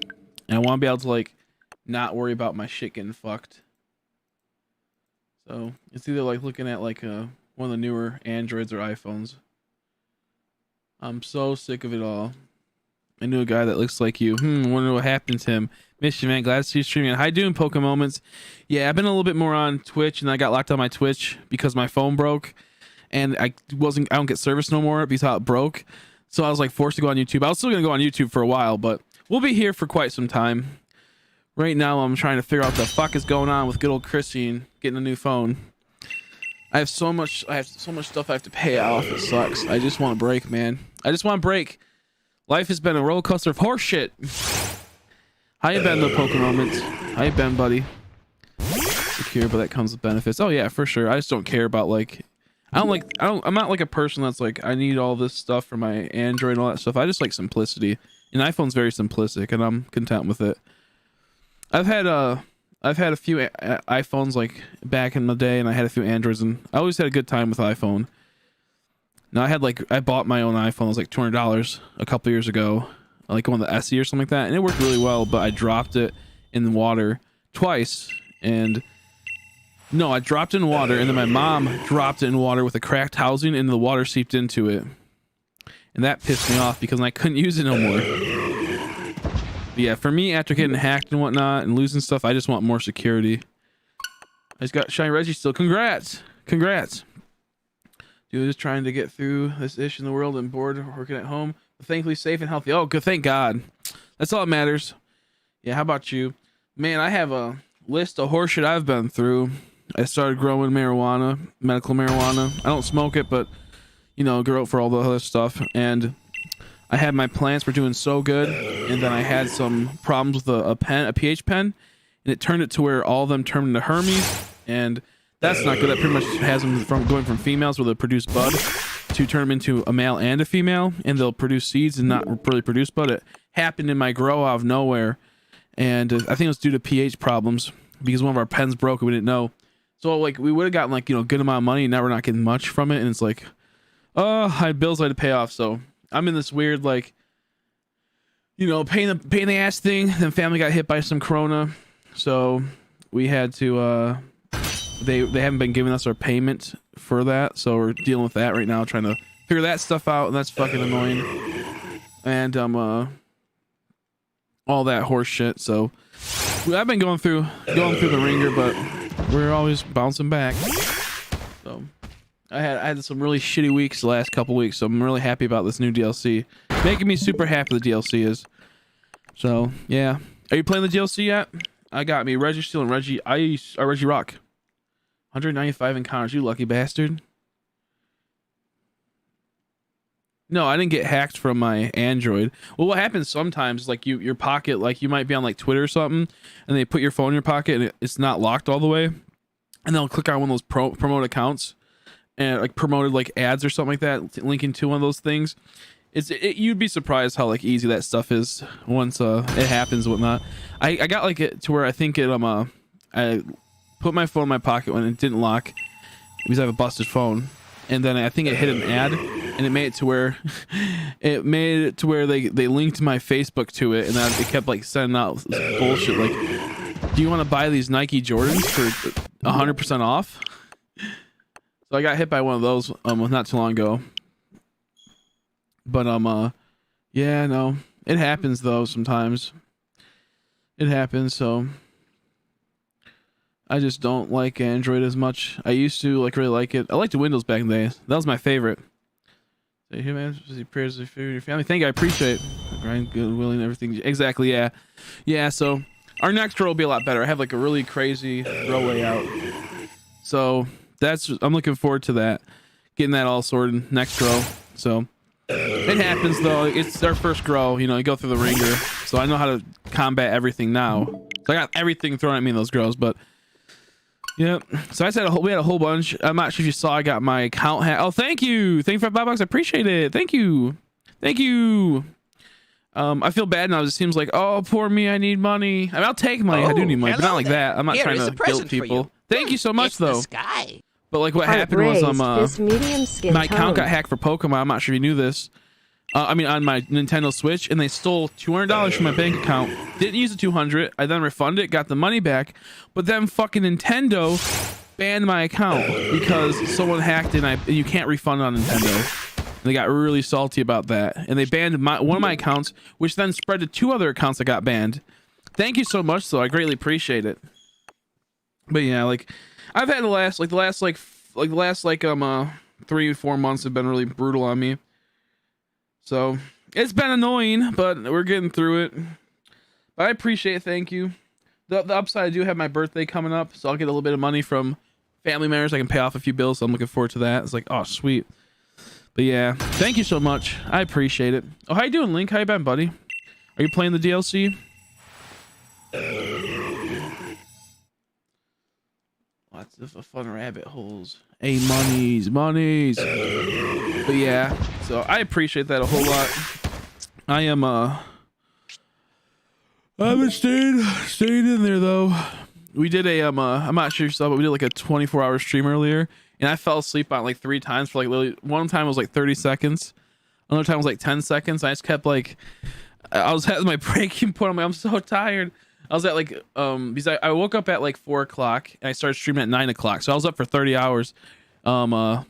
and I want to be able to like not worry about my shit getting fucked. So it's either like looking at like one of the newer Androids or iPhones. I'm so sick of it all. I knew a guy that looks like you. Wonder what happened to him. Miss you, man. Glad to see you streaming. How you doing, Pokemon Moments? Yeah, I've been a little bit more on Twitch, and I got locked on my Twitch because my phone broke, and I don't get service no more because how it broke. So I was like forced to go on YouTube. I was still gonna go on YouTube for a while, but we'll be here for quite some time. Right now, I'm trying to figure out what the fuck is going on with good old Christine getting a new phone. I have so much stuff I have to pay off. It sucks. I just want a break, man. I just want a break. Life has been a roller coaster of horse shit. How you been, though, Pokemon Moments? How you been, buddy? Secure, but that comes with benefits. Oh yeah, for sure. I just don't care about like, I'm not like a person that's like, I need all this stuff for my Android and all that stuff. I just like simplicity, and iPhone's very simplistic, and I'm content with it. I've had a few iPhones like back in the day, and I had a few Androids, and I always had a good time with iPhone. Now I bought my own iPhone. It was like $200 a couple years ago, like on the SE or something like that, and it worked really well. But I dropped it in the water twice, and no, I dropped it in water, and then my mom dropped it in water with a cracked housing, and the water seeped into it, and that pissed me off because I couldn't use it no more. But yeah, for me, after getting hacked and whatnot and losing stuff, I just want more security. I just got shiny REGISTEEL. Congrats. Dude, just trying to get through this ish in the world and bored working at home. But thankfully safe and healthy. Oh, good. Thank God. That's all that matters. Yeah, how about you? Man, I have a list of horseshit I've been through. I started growing marijuana, medical marijuana. I don't smoke it, but, you know, grow it for all the other stuff. And I had my plants were doing so good, and then I had some problems with a pH pen, and it turned it to where all of them turned into Hermes, and that's not good. That pretty much has them from going from females where they produce bud to turn them into a male and a female, and they'll produce seeds and not really produce bud. It happened in my grow out of nowhere, and I think it was due to pH problems because one of our pens broke and we didn't know. So like we would have gotten like, you know, good amount of money, and now we're not getting much from it, and it's like, oh, I had bills I had to pay off. So I'm in this weird like, you know, pain in the ass thing. Then family got hit by some corona, so we had to they haven't been giving us our payment for that, so we're dealing with that right now, trying to figure that stuff out, and that's fucking annoying. And all that horse shit. So I've been going through the ringer, but we're always bouncing back. So I had some really shitty weeks the last couple weeks, so I'm really happy about this new DLC. Making me super happy the DLC is. So yeah, are you playing the DLC yet? I got me REGISTEEL and REGIROCK. 195 encounters, you lucky bastard. No, I didn't get hacked from my Android. Well, what happens sometimes, like your pocket, like you might be on like Twitter or something, and they put your phone in your pocket and it's not locked all the way, and they'll click on one of those promote accounts and like promoted like ads or something like that, linking to one of those things. You'd be surprised how like easy that stuff is once it happens and whatnot. I got like it to where I think I put my phone in my pocket when it didn't lock because I have a busted phone, and then I think it hit an ad, and it made it to where they linked my Facebook to it, and then it kept like sending out this bullshit like, do you want to buy these Nike Jordans for 100% off? So I got hit by one of those not too long ago. But yeah, no, it happens though sometimes. It happens, so I just don't like Android as much. I used to like really like it. I liked the Windows back in the day. That was my favorite. Say, hey man, prayers for your family. Thank you, I appreciate it. Ryan, good, willing, everything. Exactly, yeah. Yeah, so our next row will be a lot better. I have like a really crazy row layout. So I'm looking forward to that. Getting that all sorted next row. So it happens though. It's our first grow, you know, you go through the ringer. So I know how to combat everything now. So I got everything thrown at me in those grows, but yeah. So we had a whole bunch. I'm not sure if you saw, I got my account hack. Oh, thank you. Thank you for $5. I appreciate it. Thank you. Thank you. I feel bad now. It seems like, oh, poor me, I need money. I mean, I'll take money. I do need money, but not like that. I'm not trying to guilt people. Thank you so much, though. But like what happened was my account got hacked for Pokemon. I'm not sure if you knew this. I mean, on my Nintendo Switch, and they stole $200 from my bank account. Didn't use the $200. I then refunded it, got the money back, but then fucking Nintendo banned my account because someone hacked it, and you can't refund on Nintendo. they got really salty about that, and they banned one of my accounts, which then spread to 2 other accounts that got banned. Thank you so much, though. I greatly appreciate it. But yeah, like I've had the last 3-4 months have been really brutal on me. So it's been annoying, but we're getting through it. But I appreciate it. Thank you. The upside, I do have my birthday coming up, so I'll get a little bit of money from family members. I can pay off a few bills, so I'm looking forward to that. It's like, oh, sweet. But yeah, thank you so much. I appreciate it. Oh, how you doing, Link? How you been, buddy? Are you playing the DLC? Lots of fun rabbit holes. Hey, monies. But yeah, so I appreciate that a whole lot. I am I haven't stayed in there though. We did a I'm not sure you saw, but we did like a 24-hour stream earlier, and I fell asleep on like 3 times for like literally. One time was like 30 seconds, another time was like 10 seconds. I just kept like, I was at my breaking point. I'm so tired. I was at like because I woke up at like 4 o'clock and I started streaming at 9 o'clock, so I was up for 30 hours. When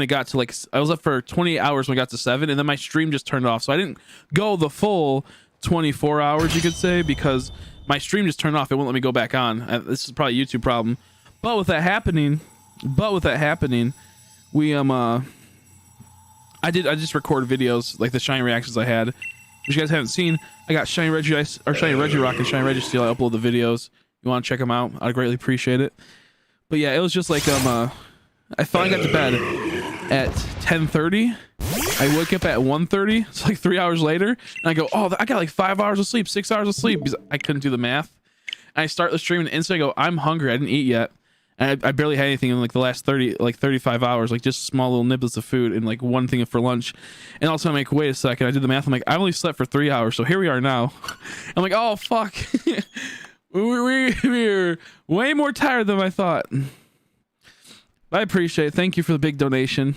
it got to like, I was up for 28 hours when it got to 7, and then my stream just turned off, so I didn't go the full 24 hours, you could say, because my stream just turned off. It won't let me go back on. This is probably a YouTube problem. But with that happening, we I just recorded videos like the shiny reactions I had, which you guys haven't seen. I got shiny Regi or shiny Regirock and shiny REGISTEEL. I upload the videos. You want to check them out? I'd greatly appreciate it. But yeah, it was just like I finally got to bed at 10:30. I woke up at 1:30. It's like 3 hours later, and I go, oh, I got like 5 hours of sleep, 6 hours of sleep, because I couldn't do the math. And I start the stream, and instantly I go, I'm hungry. I didn't eat yet, and I barely had anything in like the last 35 hours, like just small little niblets of food and like one thing for lunch. And also I'm like, wait a second. I did the math. I'm like, I only slept for 3 hours, so here we are now. I'm like, oh fuck, we're way more tired than I thought. I appreciate it. Thank you for the big donation.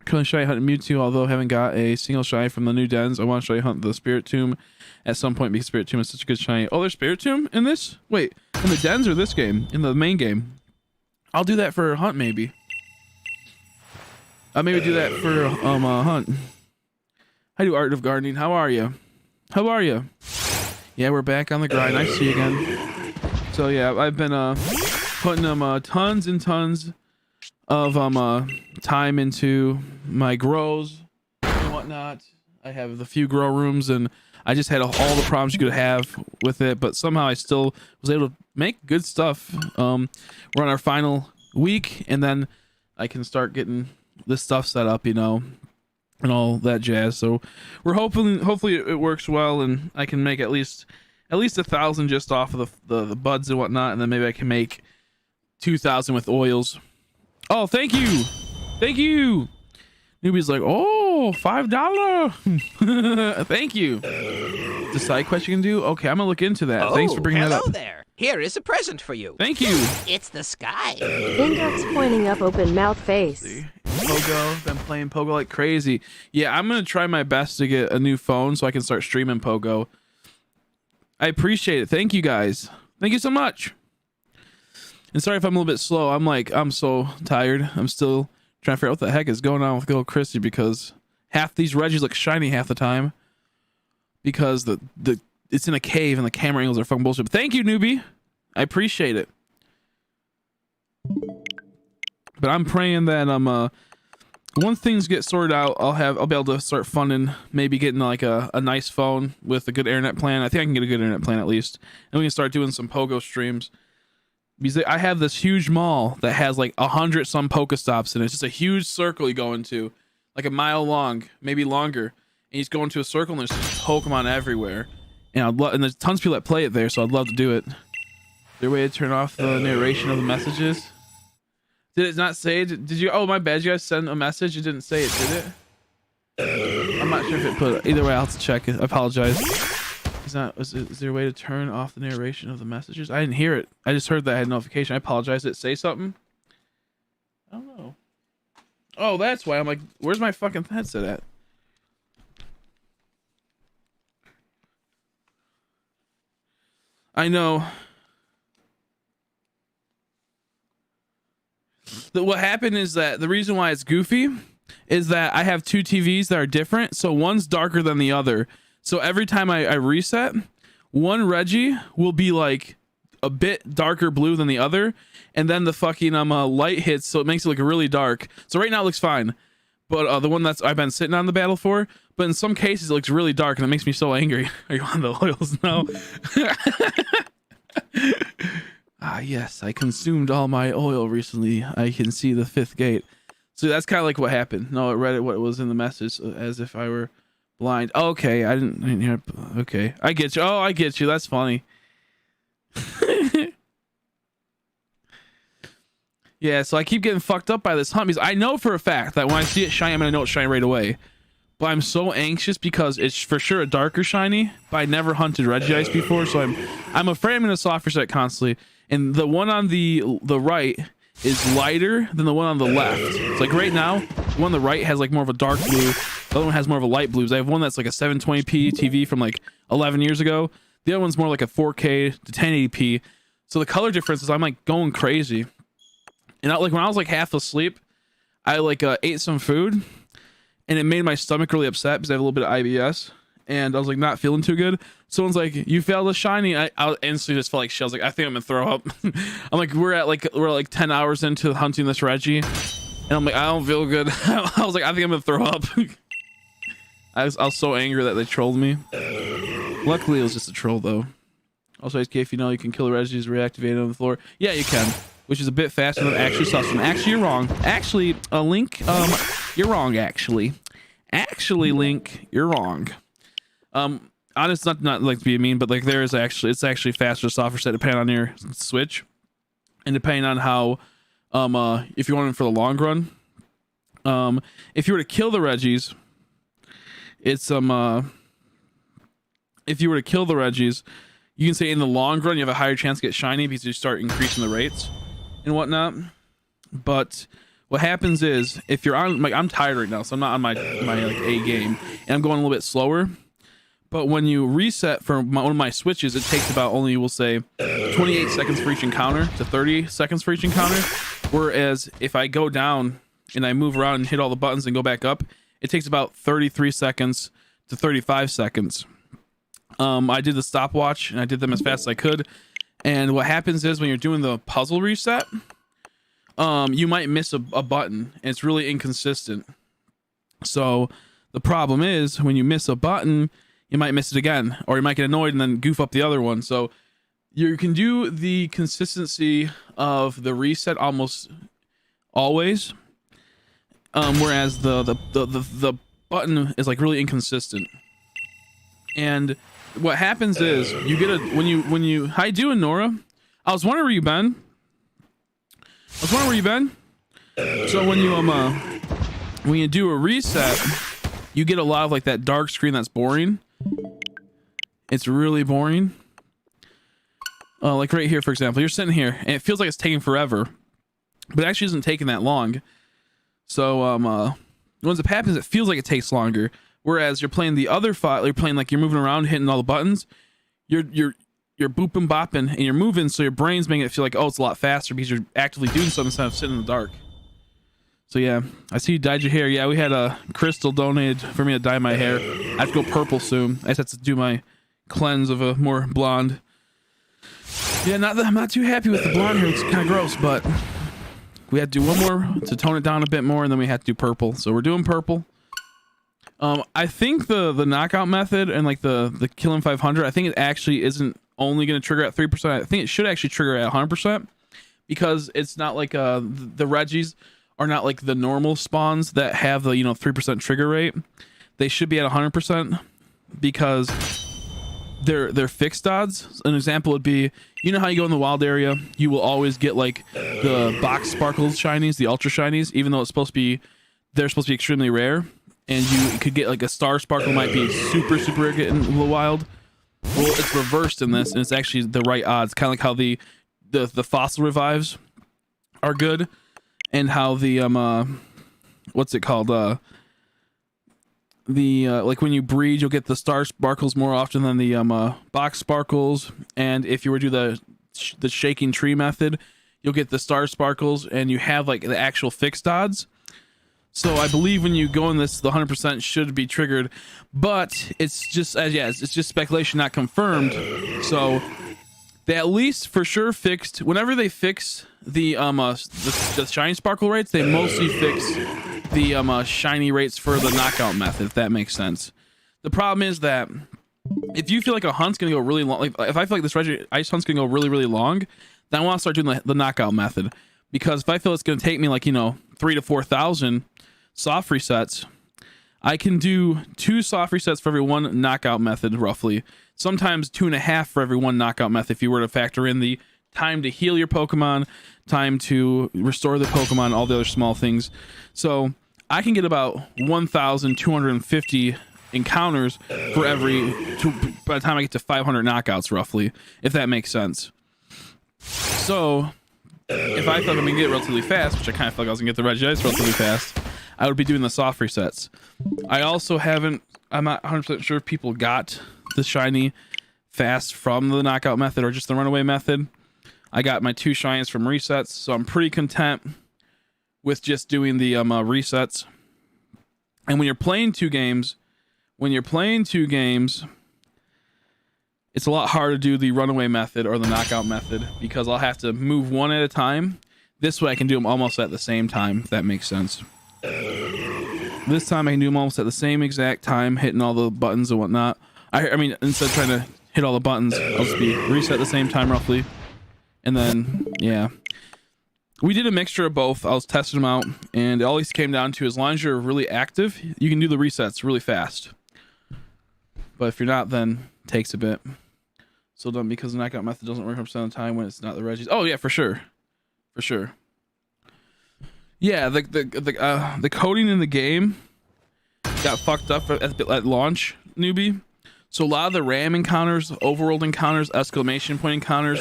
Currently shy hunting Mewtwo, although I haven't got a single shy from the new dens. I want to shy hunt the Spirit Tomb at some point because Spirit Tomb is such a good shiny. Oh, there's Spirit Tomb in this? Wait, in the dens or this game? In the main game? I'll do that for a hunt, maybe. I'll maybe do that for a hunt. I do Art of Gardening. How are you? How are you? Yeah, we're back on the grind. Nice to see you again. So yeah, I've been putting tons and tons of time into my grows and whatnot. I have the few grow rooms, and I just had all the problems you could have with it, but somehow I still was able to make good stuff. We're on our final week, and then I can start getting this stuff set up, you know, and all that jazz. So we're hopefully it works well, and I can make at least 1,000 just off of the buds and whatnot, and then maybe I can make 2,000 with oils. Oh, thank you. Newbie's like, oh, $5. Thank you. The side quest you can do? Okay, I'm gonna look into that. Thanks for bringing that up. Hello there. Here is a present for you. Thank you. It's the sky. Index pointing up, open mouth face. Pogo, been playing Pogo like crazy. Yeah, I'm gonna try my best to get a new phone so I can start streaming Pogo. I appreciate it. Thank you guys. Thank you so much. And sorry if I'm a little bit slow. I'm so tired. I'm still trying to figure out what the heck is going on with little Christy, because half these Regis look shiny half the time because it's in a cave and the camera angles are fucking bullshit. But thank you, newbie. I appreciate it. But I'm praying that once things get sorted out, I'll be able to start funding, maybe getting like a nice phone with a good internet plan. I think I can get a good internet plan at least, and we can start doing some Pogo streams. Because I have this huge mall that has like 100 some Pokestops in it. It's just a huge circle you go into, like a mile long, maybe longer. And you just go into a circle and there's just Pokemon everywhere. And and there's tons of people that play it there, so I'd love to do it. Is there a way to turn off the narration of the messages? Did it not say? Did you? Oh, my bad. You guys send a message? It didn't say it, did it? I'm not sure if it put it. Either way, I'll have to check it. I apologize. Is there a way to turn off the narration of the messages? I didn't hear it. I just heard that I had a notification. I apologize. Did it say something? I don't know. Oh, that's why. I'm like, where's my fucking headset at? I know. What happened is that the reason why it's goofy is that I have two TVs that are different. So one's darker than the other. So every time I reset, one Regi will be like a bit darker blue than the other. And then the fucking light hits, so it makes it look really dark. So right now it looks fine. But the one that's I've been sitting on the battle for, but in some cases it looks really dark and it makes me so angry. Are you on the oils now? Ah, yes, I consumed all my oil recently. I can see the fifth gate. So that's kind of like what happened. No, I read it what was in the message as if I were blind. Okay, I didn't hear. Okay, I get you. Oh, I get you. That's funny. Yeah, so I keep getting fucked up by this hunt because I know for a fact that when I see it shiny, I'm gonna know it's shiny right away. But I'm so anxious because it's for sure a darker shiny. But I never hunted Regice before, so I'm afraid I'm gonna soft reset constantly. And the one on the right is lighter than the one on the left. It's like right now, the one on the right has like more of a dark blue. The other one has more of a light blue. I have one that's like a 720p TV from like 11 years ago. The other one's more like a 4K to 1080p. So the color differences, I'm like going crazy. And like when I was like half asleep, I like ate some food, and it made my stomach really upset because I have a little bit of IBS, and I was like not feeling too good. Someone's like, "You failed a shiny." I instantly just felt like shit. I was like, I think I'm gonna throw up. I'm like, we're like 10 hours into hunting this Regi, and I'm like, I don't feel good. I was like, I think I'm gonna throw up. I was so angry that they trolled me. Luckily, it was just a troll though. Also, if you know, you can kill the Regis reactivated on the floor. Yeah, you can. Which is a bit faster than actually Sussum. Actually, you're wrong. Actually, Link, you're wrong, actually. Actually, Link, you're wrong. Honestly, not like to be mean, but like it's actually faster to soft reset depending on your Switch. And depending on how, if you want it for the long run. If you were to kill the Regis, it's, if you were to kill the Regis, you can say in the long run, you have a higher chance to get shiny because you start increasing the rates and whatnot. But what happens is if you're on, like, I'm tired right now, so I'm not on my like A game, and I'm going a little bit slower. But when you reset for one of my switches, it takes about only, we'll say, 28 seconds for each encounter to 30 seconds for each encounter. Whereas if I go down and I move around and hit all the buttons and go back up, it takes about 33 seconds to 35 seconds. I did the stopwatch and I did them as fast as I could. And what happens is when you're doing the puzzle reset, you might miss a button, and it's really inconsistent. So the problem is when you miss a button, you might miss it again, or you might get annoyed and then goof up the other one. So you can do the consistency of the reset almost always, whereas the button is like really inconsistent. And what happens is you get a when you how you doing, Nora? I was wondering where you been. So when you do a reset, you get a lot of like that dark screen that's boring. It's really boring. Like right here, for example, you're sitting here and it feels like it's taking forever, but it actually isn't taking that long. So once it happens, it feels like it takes longer. Whereas you're playing the other file, you're playing like you're moving around, hitting all the buttons. You're booping bopping and you're moving, so your brain's making it feel like, oh, it's a lot faster because you're actively doing something instead of sitting in the dark. So yeah, I see you dyed your hair. Yeah, we had a Crystal donated for me to dye my hair. I have to go purple soon. I just have to do my cleanse of a more blonde. Yeah, I'm not too happy with the blonde hair. It's kind of gross, but we had to do one more to tone it down a bit more, and then we had to do purple. So we're doing purple. I think the knockout method and like the killing 500, I think it actually isn't only going to trigger at 3%. I think it should actually trigger at 100% because it's not like the Regis are not like the normal spawns that have the 3% trigger rate. They should be at 100% because they're fixed odds. An example would be, how you go in the wild area, you will always get like the box sparkles shinies, the ultra shinies, even though they're supposed to be extremely rare. And you could get like a star sparkle might be super rare getting in the wild. Well, it's reversed in this, and it's actually the right odds. Kind of like how the fossil revives are good, and how the what's it called? Like when you breed, you'll get the star sparkles more often than the box sparkles. And if you were to do the shaking tree method, you'll get the star sparkles, and you have like the actual fixed odds. So I believe when you go in this, the 100% should be triggered, but it's just it's just speculation, not confirmed. So they at least for sure fixed, whenever they fix the shiny sparkle rates, they mostly fix the shiny rates for the knockout method, if that makes sense. The problem is that if you feel like a hunt's gonna go really long, like if I feel like this ice hunt's gonna go really, really long, then I want to start doing the knockout method. Because if I feel it's gonna take me like, you know, 3,000 to 4,000 soft resets, I can do 2 soft resets for every 1 knockout method, roughly. Sometimes 2.5 for every 1 knockout method, if you were to factor in the time to heal your Pokemon, time to restore the Pokemon, all the other small things. So I can get about 1,250 encounters for by the time I get to 500 knockouts, roughly, if that makes sense. So if I feel like I'm gonna get it relatively fast, which I kind of feel like I was gonna get the Regice relatively fast, I would be doing the soft resets. I also I'm not 100% sure if people got the shiny fast from the knockout method or just the runaway method. I got my 2 shinies from resets, so I'm pretty content with just doing the resets. And when you're playing two games, it's a lot harder to do the runaway method or the knockout method because I'll have to move one at a time. This way I can do them almost at the same time, if that makes sense. This time I can do them almost at the same exact time, hitting all the buttons and whatnot. I mean, instead of trying to hit all the buttons, I'll just be reset at the same time, roughly. And then, yeah. We did a mixture of both. I was testing them out, and it always came down to, as long as you're really active, you can do the resets really fast. But if you're not, then it takes a bit. So done, because the knockout method doesn't work 100% of the time when it's not the Regis. Oh yeah, for sure. Yeah, the coding in the game got fucked up at launch, newbie. So a lot of the ram encounters, overworld encounters, exclamation point encounters,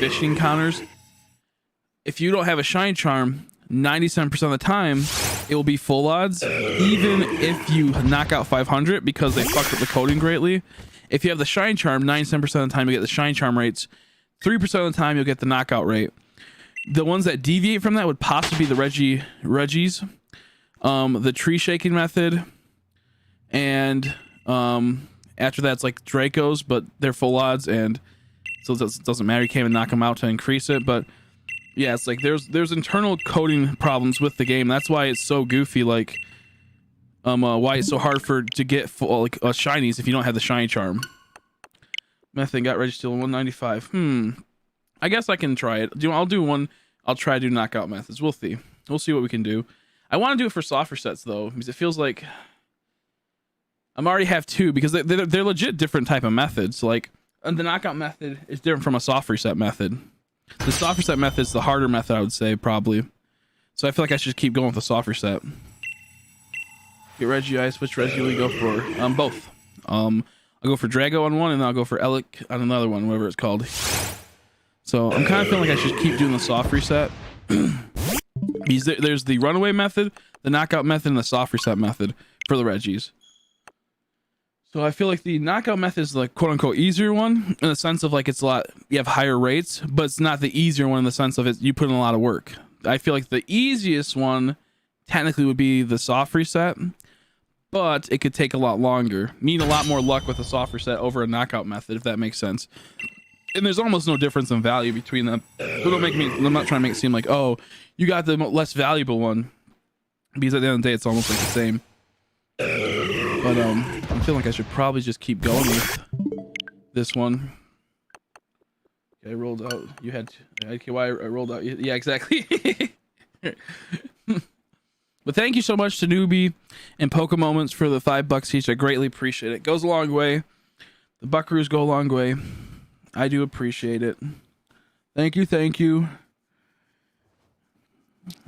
fishing encounters, if you don't have a shine charm, 97% of the time it will be full odds, even if you knock out 500, because they fucked up the coding greatly. If you have the shine charm, 97% of the time you get the shine charm rates. 3% of the time you'll get the knockout rate. The ones that deviate from that would possibly be the Regis, the tree shaking method, and after that it's like Dracos, but they're full odds, and so it doesn't matter. You can't even knock them out to increase it. But yeah, it's like there's internal coding problems with the game. That's why it's so goofy. Like why it's so hard to get full shinies if you don't have the shiny charm. Method got REGISTEEL 195. I guess I can try it. I'll do one. I'll try to do knockout methods. We'll see. We'll see what we can do. I want to do it for soft resets though, because it feels like I already have 2, because they're legit different type of methods. Like the knockout method is different from a soft reset method. The soft reset method is the harder method, I would say, probably. So I feel like I should keep going with the soft reset. Get Regice. Which Regi will you go for? Both. I'll go for Drago on one, and then I'll go for Elic on another one, whatever it's called. So I'm kind of feeling like I should keep doing the soft reset. Because there's the runaway method, the knockout method, and the soft reset method for the Regis. So I feel like the knockout method is the quote unquote easier one, in the sense of like it's a lot, you have higher rates, but it's not the easier one in the sense of you put in a lot of work. I feel like the easiest one technically would be the soft reset, but it could take a lot longer. Need a lot more luck with a soft reset over a knockout method, if that makes sense. And there's almost no difference in value between them. So don't make me, I'm not trying to make it seem like, oh, you got the less valuable one, because at the end of the day it's almost like the same. But I'm feeling like I should probably just keep going with this one. Okay, I rolled out. You had okay, why I rolled out? Yeah, exactly. But thank you so much to Newbie and Poke Moments for the $5 each. I greatly appreciate it. Goes a long way. The buckaroos go a long way. I do appreciate it. Thank you, thank you.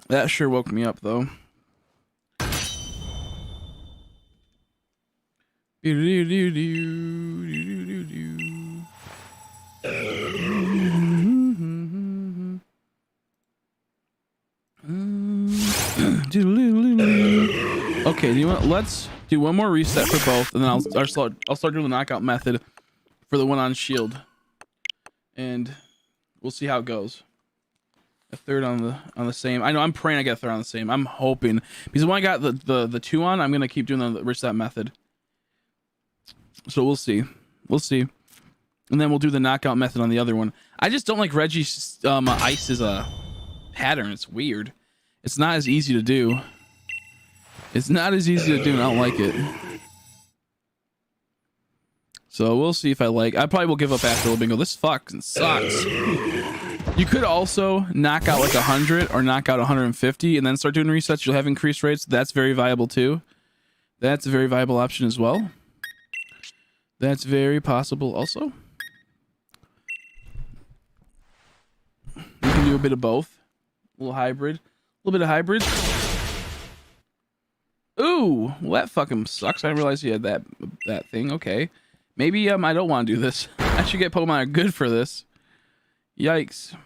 That sure woke me up though. Okay, let's do one more reset for both, and then I'll start doing the knockout method for the one on shield, and we'll see how it goes. A third on the same. I know. I'm praying I get a third on the same. I'm hoping because when I got the 2 on, I'm gonna keep doing the reset method. So we'll see. We'll see. And then we'll do the knockout method on the other one. I just don't like Regi's ice as a pattern. It's weird. It's not as easy to do. It's not as easy to do, and I don't like it. So we'll see if I like. I probably will give up after a little bit and go, this fucking sucks. You could also knock out like 100 or knock out 150 and then start doing resets. You'll have increased rates. That's very viable too. That's a very viable option as well. That's very possible also. You can do a bit of both. A little hybrid. A little bit of hybrid. Ooh, well, that fucking sucks. I didn't realize you had that thing. Okay. Maybe I don't want to do this. I should get Pokemon that are good for this. Yikes.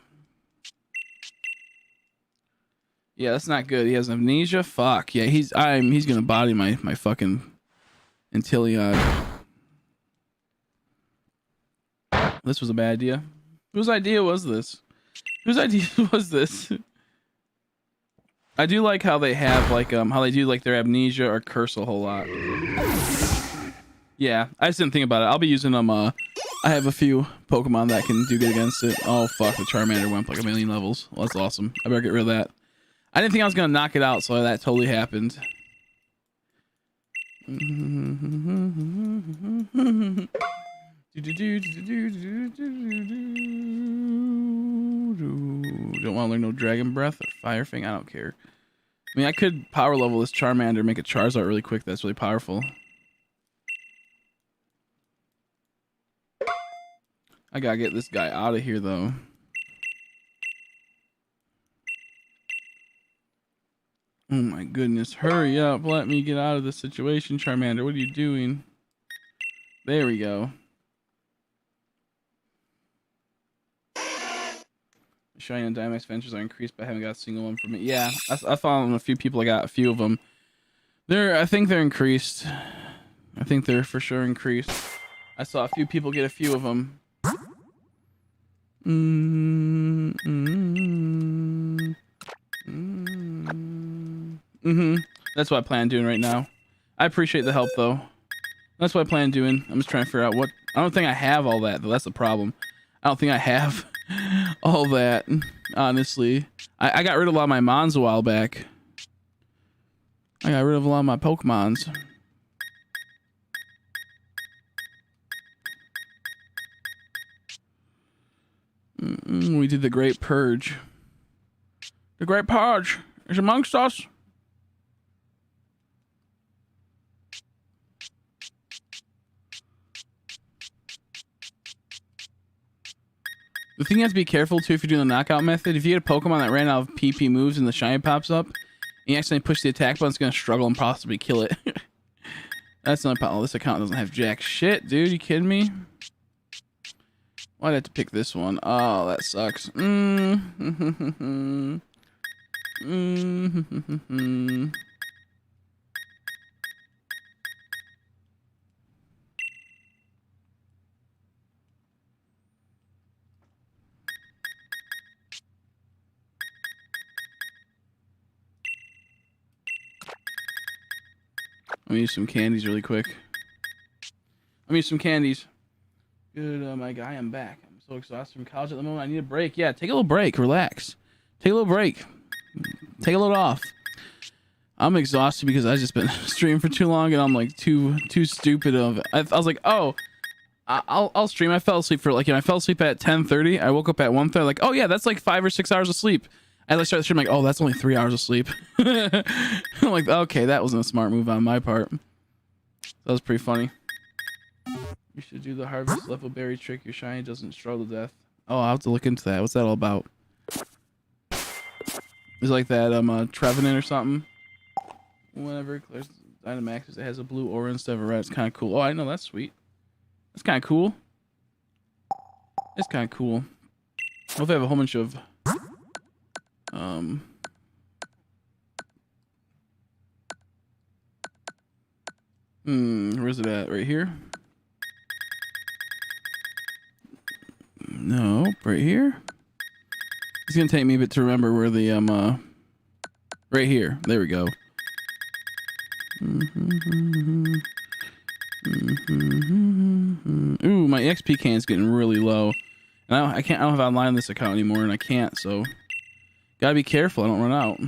Yeah, that's not good. He has amnesia. Fuck. Yeah, he's gonna body my fucking Inteleon. This was a bad idea. Whose idea was this? Whose idea was this? I do like how they have like how they do like their amnesia or curse a whole lot. Yeah, I just didn't think about it. I'll be using them. I have a few Pokemon that can do good against it. Oh fuck, the Charmander went up like 1,000,000 levels. Well, that's awesome. I better get rid of that. I didn't think I was gonna knock it out, so that totally happened. Don't want to learn no Dragon Breath or Fire Fang. I don't care. I mean, I could power level this Charmander, make a Charizard really quick. That's really powerful. I gotta get this guy out of here, though. Oh my goodness. Hurry up. Let me get out of this situation, Charmander. What are you doing? There we go. Shiny and Dynamax Ventures are increased, but I haven't got a single one from it. Yeah, I found a few people. I got a few of them. I think they're increased. I think they're for sure increased. I saw a few people get a few of them. That's what I plan on doing right now. I appreciate the help though. That's what I plan on doing. I'm just trying to figure out what. I don't think I have all that though. That's the problem. I don't think I have all that. Honestly, I got rid of a lot of my Mons a while back. I got rid of a lot of my Pokemons. We did the Great Purge. The Great Purge is amongst us. The thing you have to be careful too if you're doing the knockout method. If you get a Pokemon that ran out of PP moves and the shiny pops up, and you accidentally push the attack button, it's gonna struggle and possibly kill it. That's not a problem. This account doesn't have jack shit, dude. You kidding me? Why'd I have to pick this one? Oh, that sucks. Let me use some candies really quick. Let me use some candies. Good, my guy, I'm back. I'm so exhausted from college at the moment. I need a break. Yeah, take a little break. Relax. Take a little break. Take a little off. I'm exhausted because I've just been streaming for too long and I'm like too stupid of it. I was like, oh, I'll stream. I fell asleep for like, I fell asleep at 10:30. I woke up at 1:30. Like, oh yeah, that's like 5 or 6 hours of sleep. I started the stream like, oh, that's only 3 hours of sleep. I'm like, okay, that wasn't a smart move on my part. That was pretty funny. You should do the harvest level berry trick. Your shiny doesn't struggle to death. Oh, I'll have to look into that. What's that all about? It's like that Trevenant or something. Whenever it clears Dynamax, it has a blue aura instead of a red. It's kind of cool. Oh, I know, that's sweet. That's kind of cool. It's kind of cool. What if I have a whole bunch of where's it at? Right here? No, right here. It's gonna take me a bit to remember where the right here. There we go. Ooh, my XP can's getting really low. And I don't have online on this account anymore, and I can't, so gotta be careful I don't run out.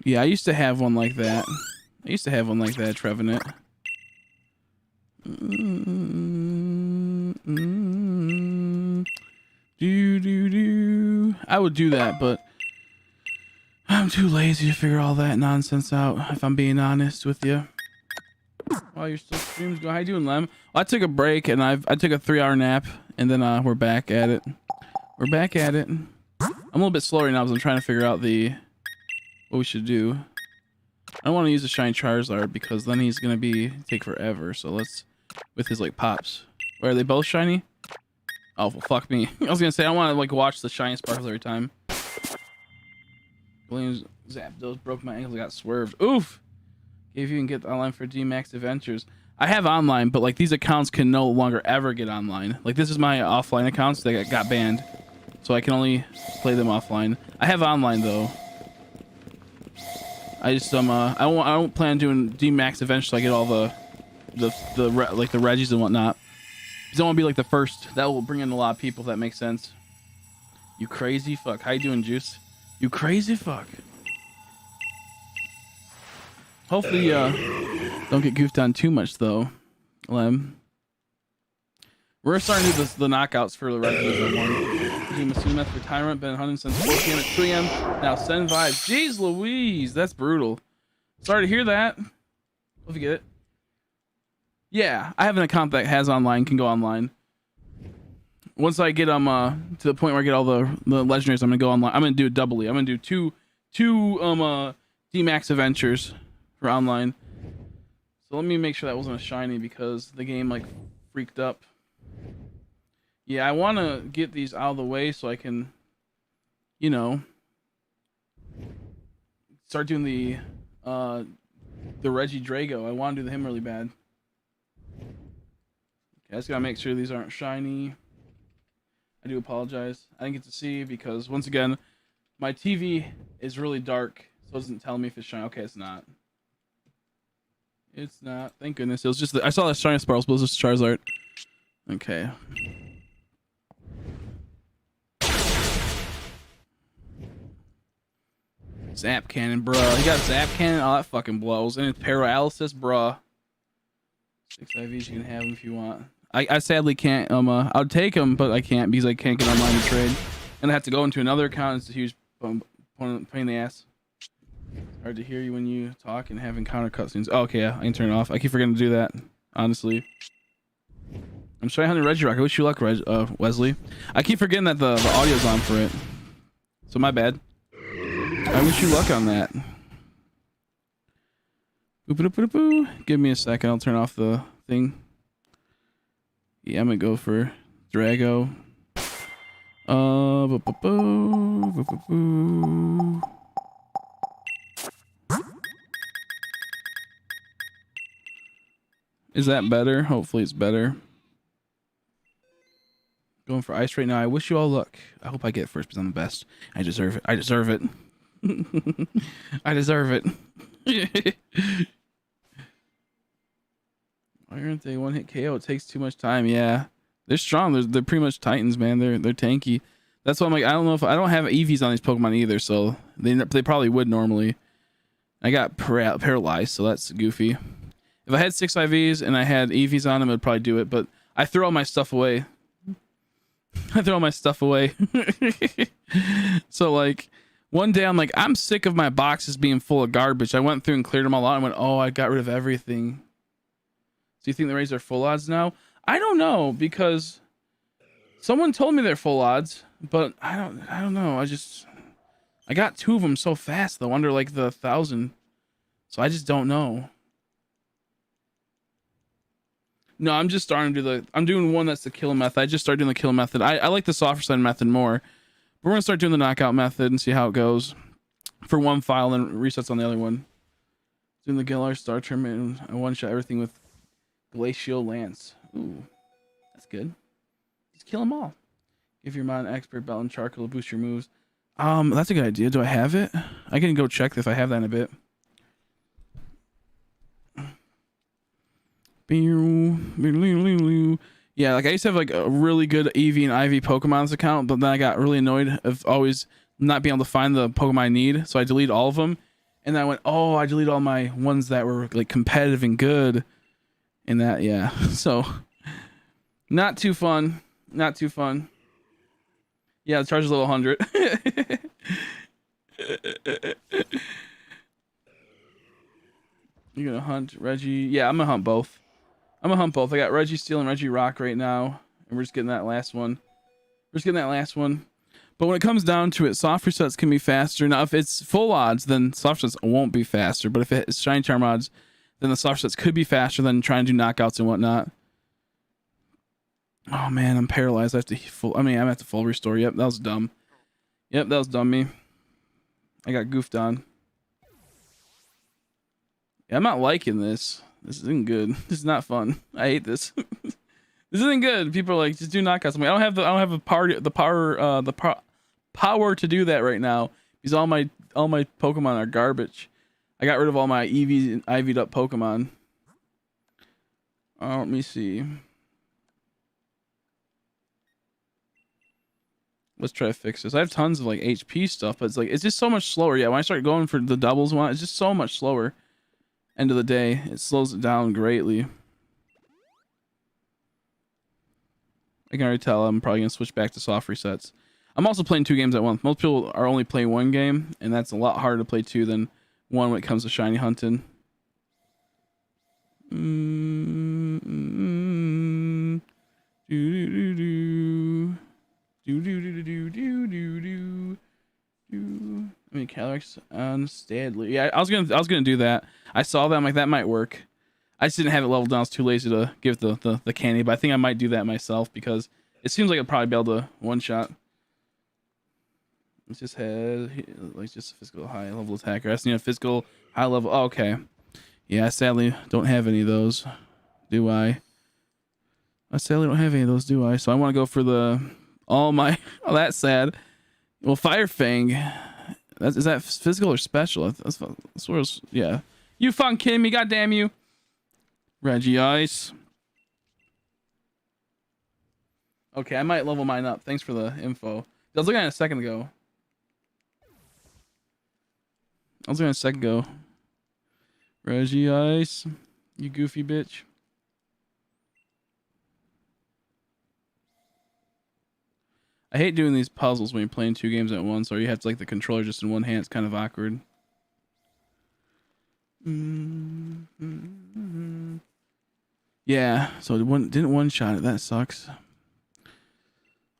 Yeah, I used to have one like that. Trevenant. I would do that, but I'm too lazy to figure all that nonsense out, if I'm being honest with you. While you're still streams going, how you doing, Lem? Well, I took a break and I took a 3-hour nap, and then we're back at it. I'm a little bit slower now because I'm trying to figure out what we should do. I don't want to use the shiny Charizard because then he's gonna take forever. So let's with his like pops. Where are they both shiny? Oh well, fuck me. I was gonna say I want to like watch the shiny sparkles every time. Williams Zapdos broke my ankle, got swerved. Oof. If you can get online for D-Max Adventures. I have online, but like these accounts can no longer ever get online. Like this is my offline accounts that got banned, so I can only play them offline. I have online though. I just I don't plan on doing D-Max Adventures so I get all the Regis and whatnot. Because I want to be like the first. That will bring in a lot of people if that makes sense. You crazy fuck. How you doing, Juice? You crazy fuck. Hopefully don't get goofed on too much though, Lem. We're starting to do the knockouts for the Regis one. Meth for Tyrant, been hunting since 4 p.m. at 2 a.m. Now send vibes. Jeez Louise, that's brutal. Sorry to hear that. Hope you get it. Yeah, I have an account that has online, can go online. Once I get to the point where I get all the legendaries, I'm gonna go online. I'm gonna do it doubly. I'm gonna do two D-Max Adventures for online. So let me make sure that wasn't a shiny because the game like freaked up. Yeah, I want to get these out of the way so I can, you know, start doing the Regi Drago. I want to do him really bad. Okay, I just gotta make sure these aren't shiny. I do apologize. I didn't get to see because once again, my TV is really dark, so it doesn't tell me if it's shiny. Okay, it's not. It's not. Thank goodness. It was just I saw that shiny sparkles, but it was just Charizard. Okay. Zap Cannon, bruh. He got Zap Cannon. Oh, that fucking blows. And it's Paralysis, bruh. 6 IVs, you can have them if you want. I sadly can't. I'll take them, but I can't because I can't get online to trade. And I have to go into another account. It's a huge pain in the ass. It's hard to hear you when you talk and have encounter cutscenes. Oh, okay, yeah, I can turn it off. I keep forgetting to do that, honestly. I'm trying hunting Regirock. I wish you luck, Wesley. I keep forgetting that the audio's on for it. So my bad. I wish you luck on that. Boop-a-doop-a-doop-boo. Give me a second. I'll turn off the thing. Yeah, I'm gonna go for Drago. Is that better? Hopefully it's better. Going for ice right now. I wish you all luck. I hope I get first because I'm the best. I deserve it. I deserve it. I deserve it. Why aren't they one hit KO? It takes too much time. Yeah, they're strong. They're pretty much Titans, man. They're tanky. That's why I'm like, I don't know if I don't have EVs on these Pokemon either, so they probably would normally. I got paralyzed, so that's goofy. If I had 6 IVs and I had EVs on them, I'd probably do it. But I threw all my stuff away. So like one day I'm like, I'm sick of my boxes being full of garbage. I went through and cleared them all out and went, oh, I got rid of everything. So you think the Rays are full odds now? I don't know because someone told me they're full odds, but I don't know. I got 2 of them so fast though, under like the 1,000. So I just don't know. No, I'm just starting to do I'm doing one that's the kill method. I just started doing the kill method. I like the softer side method more. But we're gonna start doing the knockout method and see how it goes. For one file and resets on the other one. Doing the Galar Star Tournament, I one-shot everything with Glacial Lance. Ooh. That's good. Just kill them all. Give your mod an expert belt and charcoal to boost your moves. That's a good idea. Do I have it? I can go check if I have that in a bit. Yeah, like I used to have like a really good Eevee and IV Pokemon's account, but then I got really annoyed of always not being able to find the Pokemon I need, so I deleted all of them. And then I went, oh, I deleted all my ones that were like competitive and good. And that, yeah. So not too fun. Not too fun. Yeah, the charge is level 100. You're gonna hunt Regi. Yeah, I'm gonna hunt both. I got REGISTEEL and REGIROCK right now, and we're just getting that last one. But when it comes down to it, soft resets can be faster. Now, if it's full odds, then soft resets won't be faster. But if it's shiny charm odds, then the soft resets could be faster than trying to do knockouts and whatnot. Oh man, I'm paralyzed. I'm at the full restore. Yep, that was dumb. Me. I got goofed on. Yeah, I'm not liking this. This isn't good. This is not fun. I hate this. This isn't good. People are like, just do knockouts. I'm like, I don't have the power to do that right now because all my Pokemon are garbage. I got rid of all my EVs and IV'd up Pokemon. Let me see. Let's try to fix this. I have tons of like HP stuff, but it's just so much slower. Yeah, when I start going for the doubles one, it's just so much slower. End of the day, it slows it down greatly. I can already tell I'm probably gonna switch back to soft resets. I'm also playing 2 games at once. Most people are only playing 1 game, and that's a lot harder to play 2 than 1 when it comes to shiny hunting. I mean, Calyrex unsteadily. Yeah, I was gonna do that. I saw that. I'm like, that might work. I just didn't have it leveled down. I was too lazy to give the candy, but I think I might do that myself because it seems like I'll probably be able to one shot. It's just just a physical high level attacker. I just need a physical high level. Oh, okay. Yeah, I sadly don't have any of those. Do I? I sadly don't have any of those, do I? So I want to go for oh, that's sad. Well, Fire Fang. Is that physical or special? That's yeah. You fucking kidding me? Goddamn you. Regi Ice. Okay, I might level mine up. Thanks for the info. I was looking at it a second ago. Regi Ice. You goofy bitch. I hate doing these puzzles when you're playing 2 games at once, or you have to like the controller just in one hand. It's kind of awkward. Yeah, so it didn't one shot it. That sucks. I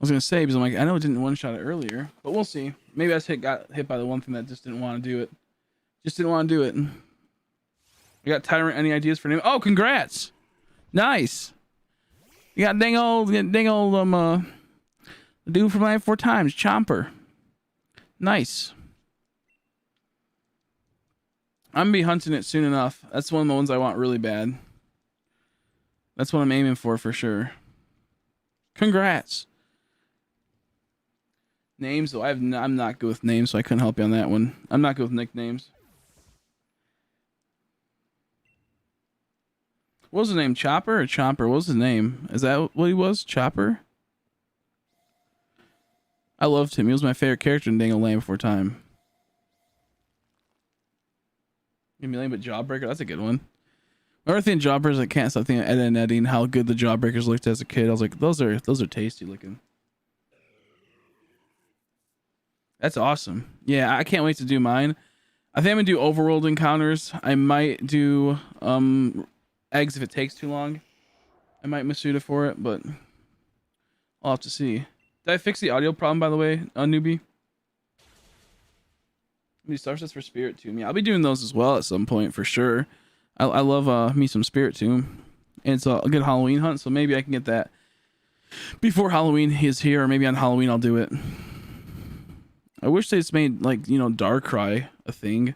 was gonna say because I'm like, I know it didn't one shot it earlier, but we'll see. Maybe I just got hit by the one thing that just didn't want to do it. I got Tyrant. Any ideas for name? Oh, congrats! Nice. You got dang old the dude from Life 4 Times, Chomper. Nice. I'm gonna be hunting it soon enough. That's one of the ones I want really bad. That's what I'm aiming for sure. Congrats. Names though, I'm not good with names, so I couldn't help you on that one. I'm not good with nicknames. What was his name? Chopper or Chomper? What was his name? Is that what he was? Chopper? I loved him. He was my favorite character in Dangle Land Before Time. Give me lame but Jawbreaker. That's a good one. Another thing, Jawbreakers, I can't stop thinking of Ed and Eddie and how good the Jawbreakers looked as a kid. I was like, those are tasty looking. That's awesome. Yeah, I can't wait to do mine. I think I'm gonna do overworld encounters. I might do eggs if it takes too long. I might Masuda for it, but I'll have to see. Did I fix the audio problem, by the way, newbie? These star sets for Spirit Tomb. Yeah, I'll be doing those as well at some point for sure. I love me some Spirit Tomb. And it's a good Halloween hunt, so maybe I can get that before Halloween is here, or maybe on Halloween I'll do it. I wish they just made, like, you know, Darkrai a thing.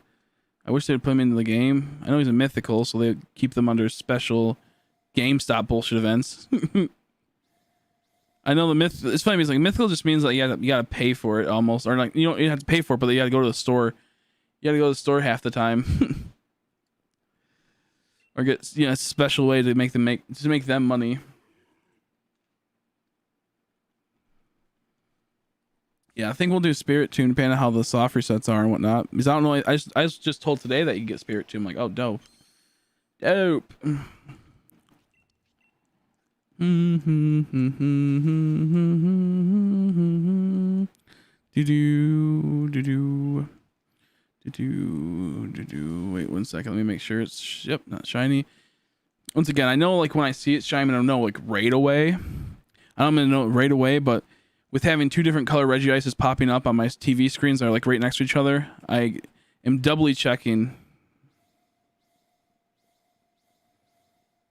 I wish they'd put him into the game. I know he's a mythical, so they keep them under special GameStop bullshit events. I know the myth. It's funny because like mythical just means like you gotta pay for it almost, or like you have to pay for it, but you gotta go to the store. You gotta go to the store half the time, or get a special way to make them money. Yeah, I think we'll do Spirit Tomb depending on how the soft resets are and whatnot. Because I don't know. I was just told today that you get Spirit Tomb. Like, oh, dope. Dope. Wait 1 second. Let me make sure it's not shiny. Once again, I know like when I see it shiny, I don't know like right away. I'm gonna know it right away, but with having two different color Regi Ices popping up on my TV screens that are like right next to each other, I am doubly checking.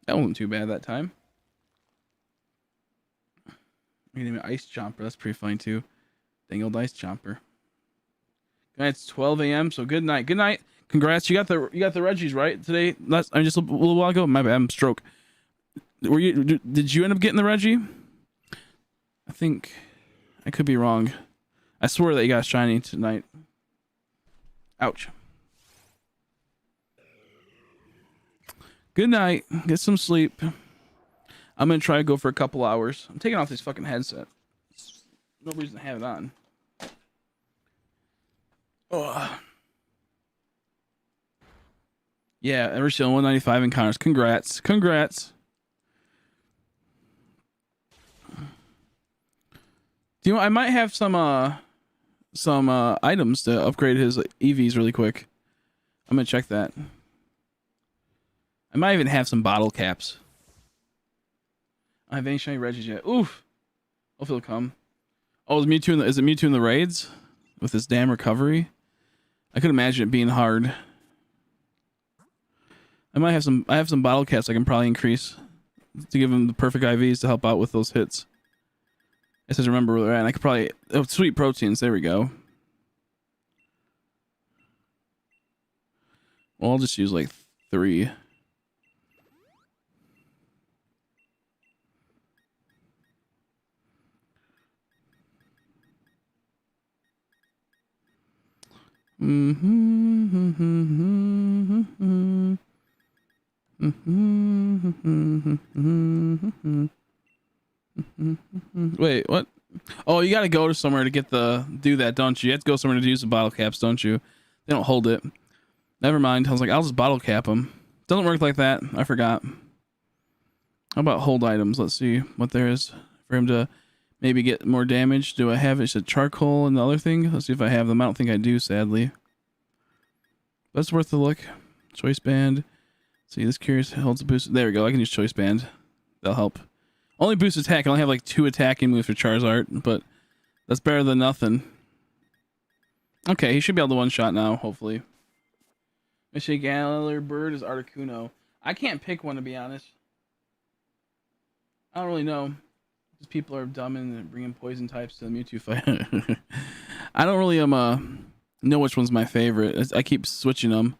That wasn't too bad that time. You name it Ice Chomper. That's pretty funny too. Dang old Ice Chomper. Good night. It's 12 a.m. So good night. Good night. Congrats. You got the Regis right today. I just a little while ago. My bad. I'm stroke. Did you end up getting the Regi? I think I could be wrong. I swear that you got shiny tonight. Ouch. Good night. Get some sleep. I'm gonna try to go for a couple hours. I'm taking off this fucking headset. No reason to have it on. Oh. Yeah, ever still 195 encounters. Congrats. Congrats. Do you know, I might have some items to upgrade his EVs really quick. I'm gonna check that. I might even have some bottle caps. I have any shiny Regis yet. Oof. Hopefully it'll come. Oh, is it Mewtwo in the raids? With this damn recovery? I could imagine it being hard. I have some bottle caps I can probably increase to give them the perfect IVs to help out with those hits. I just remember where they're at. And I could probably sweet proteins. There we go. Well, I'll just use like 3. Wait, what? Oh, you gotta go to somewhere to do that, don't you? You have to go somewhere to use the bottle caps, don't you? They don't hold it. Never mind. I was like, I'll just bottle cap them. Doesn't work like that. I forgot. How about hold items? Let's see what there is for him to maybe get more damage. Do I have it? It's a charcoal and the other thing. Let's see if I have them. I don't think I do, sadly. But it's worth a look. Choice band. See, this curious holds a boost. There we go. I can use choice band. That'll help. Only boost attack. I only have like 2 attacking moves for Charizard, but that's better than nothing. Okay, he should be able to one-shot now, hopefully. Michigan Galler Bird is Articuno. I can't pick one, to be honest. I don't really know. Because people are dumb and bringing poison types to the Mewtwo fight. I don't really know which one's my favorite. I keep switching them.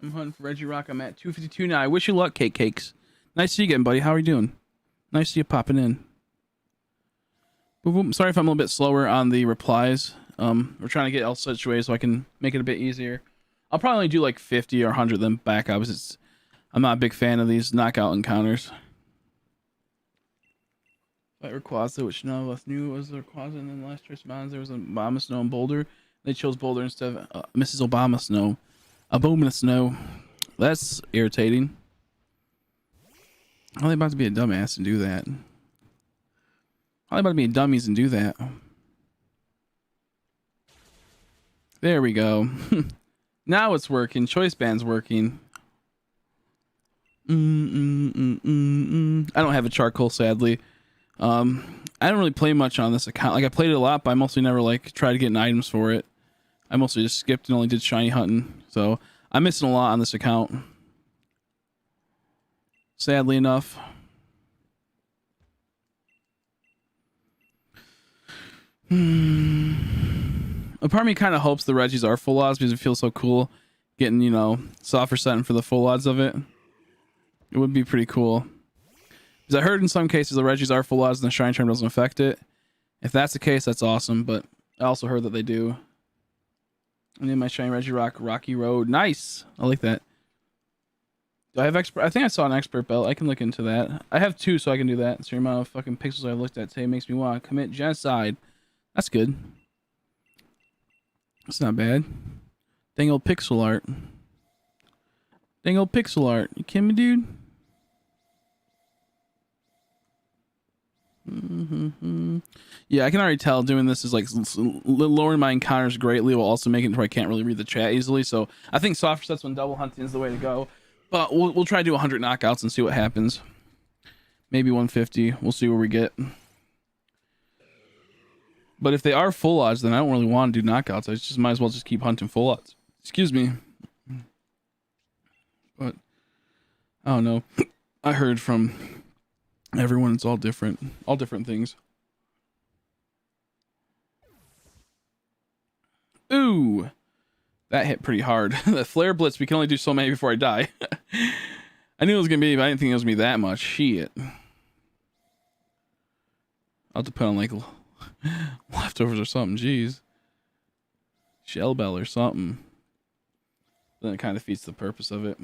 I'm hunting for Regirock. I'm at 252 now. I wish you luck, Cakes. Nice to see you again, buddy. How are you doing? Nice to see you popping in. Boop, boop. Sorry if I'm a little bit slower on the replies. We're trying to get all situated so I can make it a bit easier. I'll probably do like 50 or 100 of them back up. I'm not a big fan of these knockout encounters. Fight Rayquaza, which none of us knew was the Rayquaza, and then the last choice mods there was a Obama Snow and Boulder. They chose Boulder instead of Mrs. Obama Snow. Obama Snow. That's irritating. How are they about to be a dumbass and do that? How are they about to be dummies and do that? There we go. Now it's working. Choice band's working. I don't have a charcoal, sadly. I don't really play much on this account. Like I played it a lot, but I mostly never like tried to get items for it. I mostly just skipped and only did shiny hunting. So I'm missing a lot on this account. Sadly enough. A part of me kind of hopes the Regis are full odds because it feels so cool getting, you know, software setting for the full odds of it. It would be pretty cool. Because I heard in some cases the Regis are full odds and the shiny charm doesn't affect it. If that's the case, that's awesome. But I also heard that they do. I need my shiny Regirock Rocky Road. Nice. I like that. Do I have expert? I think I saw an expert belt. I can look into that. I have 2, so I can do that. So the amount of fucking pixels I looked at today makes me want to commit genocide. That's good. That's not bad. Dang old pixel art. Dang old pixel art. You kidding me, dude? Yeah, I can already tell doing this is like lowering my encounters greatly while also making it where I can't really read the chat easily. So I think soft resets when double hunting is the way to go. But we'll try to do 100 knockouts and see what happens. Maybe 150. We'll see where we get. But if they are full odds, then I don't really want to do knockouts. I just might as well just keep hunting full odds. Excuse me. But I don't know. I heard from everyone it's all different things. Ooh, that hit pretty hard. The flare blitz, we can only do so many before I die. I knew it was gonna be, but I didn't think it was gonna be that much. Shit. I'll have to put on like leftovers or something. Jeez, shell bell or something. Then it kind of defeats the purpose of it.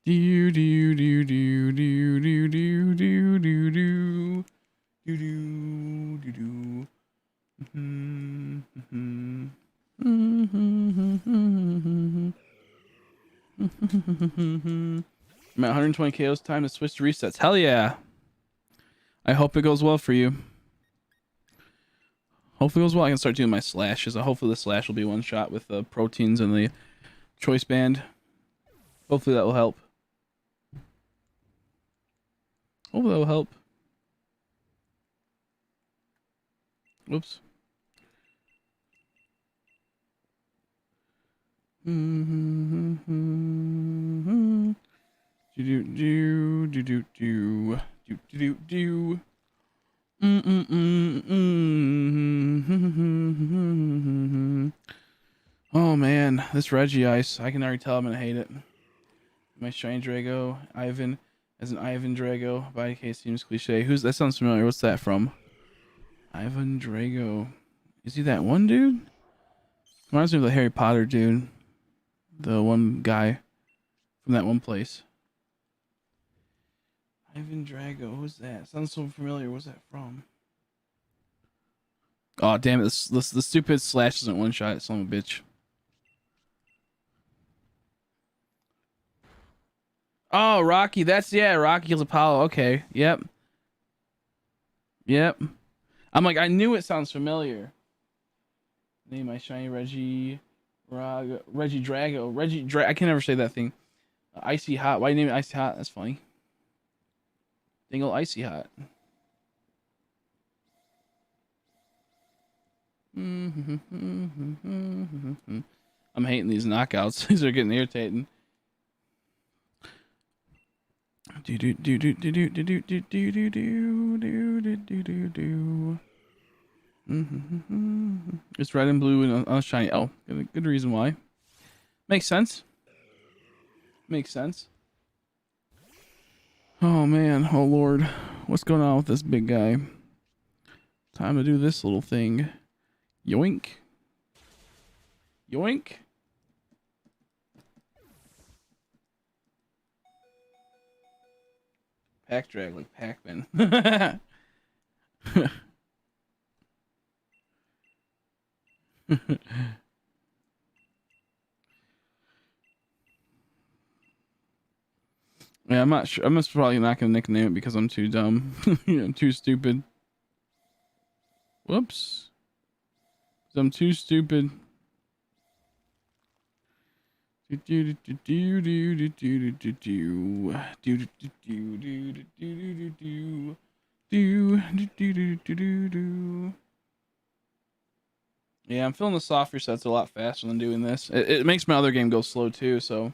Do do do do do do do do do do do do do. I'm at 120 KOs. Time to switch to resets. Hell yeah! I hope it goes well for you. Hopefully it goes well. I can start doing my slashes. Hopefully the slash will be one shot with the proteins and the choice band. Hopefully that will help. Hopefully that will help. Whoops. Do do do do do do do do. Oh man, this Regi ice. I can already tell I'm gonna hate it. My shiny Drago, Ivan, as an Ivan Drago. By case seems cliche. That sounds familiar. What's that from? Ivan Drago. Is he that one dude? Reminds me of the Harry Potter dude. The one guy from that one place. Ivan Drago. Who's that? Sounds so familiar. What's that from? Oh damn it! The stupid slash isn't one shot. Son of a bitch. Oh, Rocky. Rocky kills Apollo. Okay. Yep. I'm like, I knew it sounds familiar. Name my shiny Regi Drago. I can never say that thing. Icy Hot. Why you name it Icy Hot? That's funny. Dingle Icy Hot. I'm hating these knockouts. These are getting irritating. It's red and blue and shiny. Oh, good reason why. Makes sense. Oh man, oh lord, what's going on with this big guy? Time to do this little thing. Yoink. Pack drag like Pac-Man. Yeah, I'm not sure. I'm just probably not gonna nickname it because I'm too dumb. I'm too stupid. Whoops. I'm too stupid. Yeah, I'm feeling the soft resets a lot faster than doing this. It makes my other game go slow too, so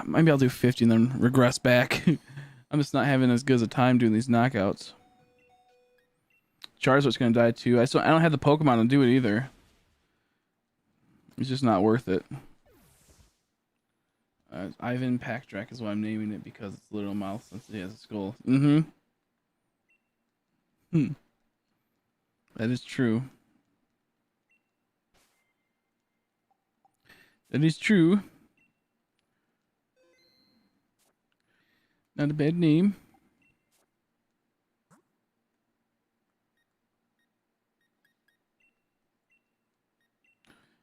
maybe I'll do 50 and then regress back. I'm just not having as good as a time doing these knockouts. Charizard's gonna die too. I don't have the Pokemon to do it either. It's just not worth it. Ivan Packdrack is why I'm naming it, because it's a little mouth since he has a skull. Mm-hmm. That is true. That is true. Not a bad name.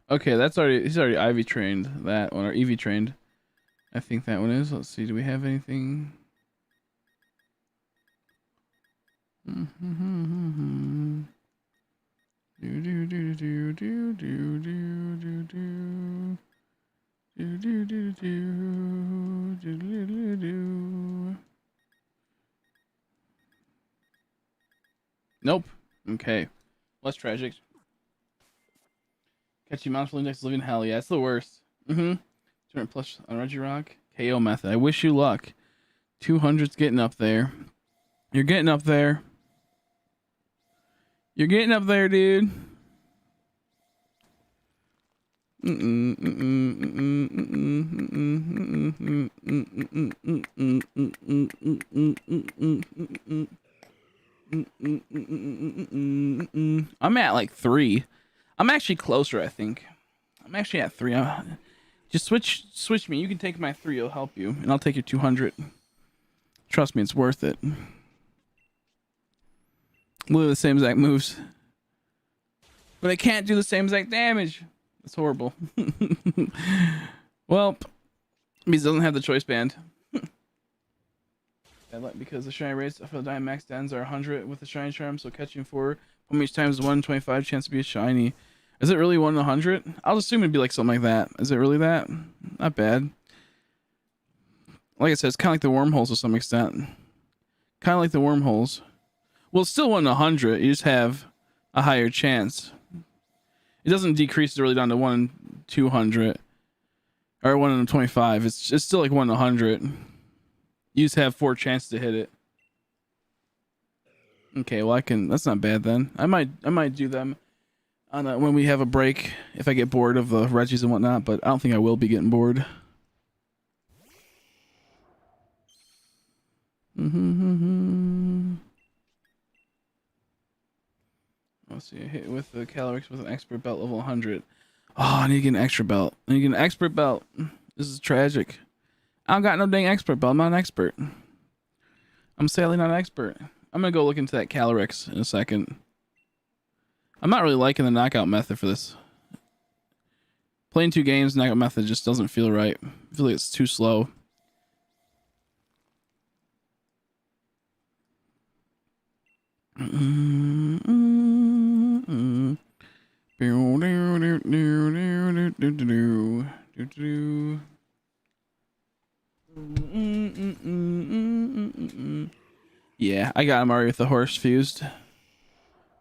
Okay, that's already, he's already Ivy trained, that one, or Eevee trained. I think that one is. Let's see, do we have anything? Nope. Okay. Less tragic. Catchy monster index living hell. Yeah, it's the worst. 200 plus on REGIROCK. KO method. I wish you luck. 200's getting up there. You're getting up there. You're getting up there, dude. I'm at like 3. I'm actually closer, I think. I'm actually at 3. Just switch me. You can take my 3. It'll help you, and I'll take your 200. Trust me, it's worth it. Literally the same exact moves, but I can't do the same exact damage. It's horrible. Well, because it doesn't have the choice band. Because the shiny rates for the Dynamax Dens are 100 with the shiny charm, so catching 4 each time is 125 chance to be a shiny. Is it really 1 in 100? I'll assume it'd be like something like that. Is it really that? Not bad. Like I said, it's kind of like the wormholes to some extent. Kind of like the wormholes. Well, it's still 1 in 100. You just have a higher chance. It doesn't decrease it really down to 1 in 200 or 1 in 25. It's still like 1 in 100. You just have 4 chances to hit it. Okay, well that's not bad then. I might do them on when we have a break if I get bored of the Regis and whatnot, but I don't think I will be getting bored. Let's see, I hit with the Calyrex with an expert belt level 100. Oh, I need to get an extra belt. I need to get an expert belt. This is tragic. I don't got no dang expert belt. I'm not an expert. I'm sadly not an expert. I'm gonna go look into that Calyrex in a second. I'm not really liking the knockout method for this. Playing 2 games, knockout method just doesn't feel right. I feel like it's too slow. Yeah, I got him already with the horse fused.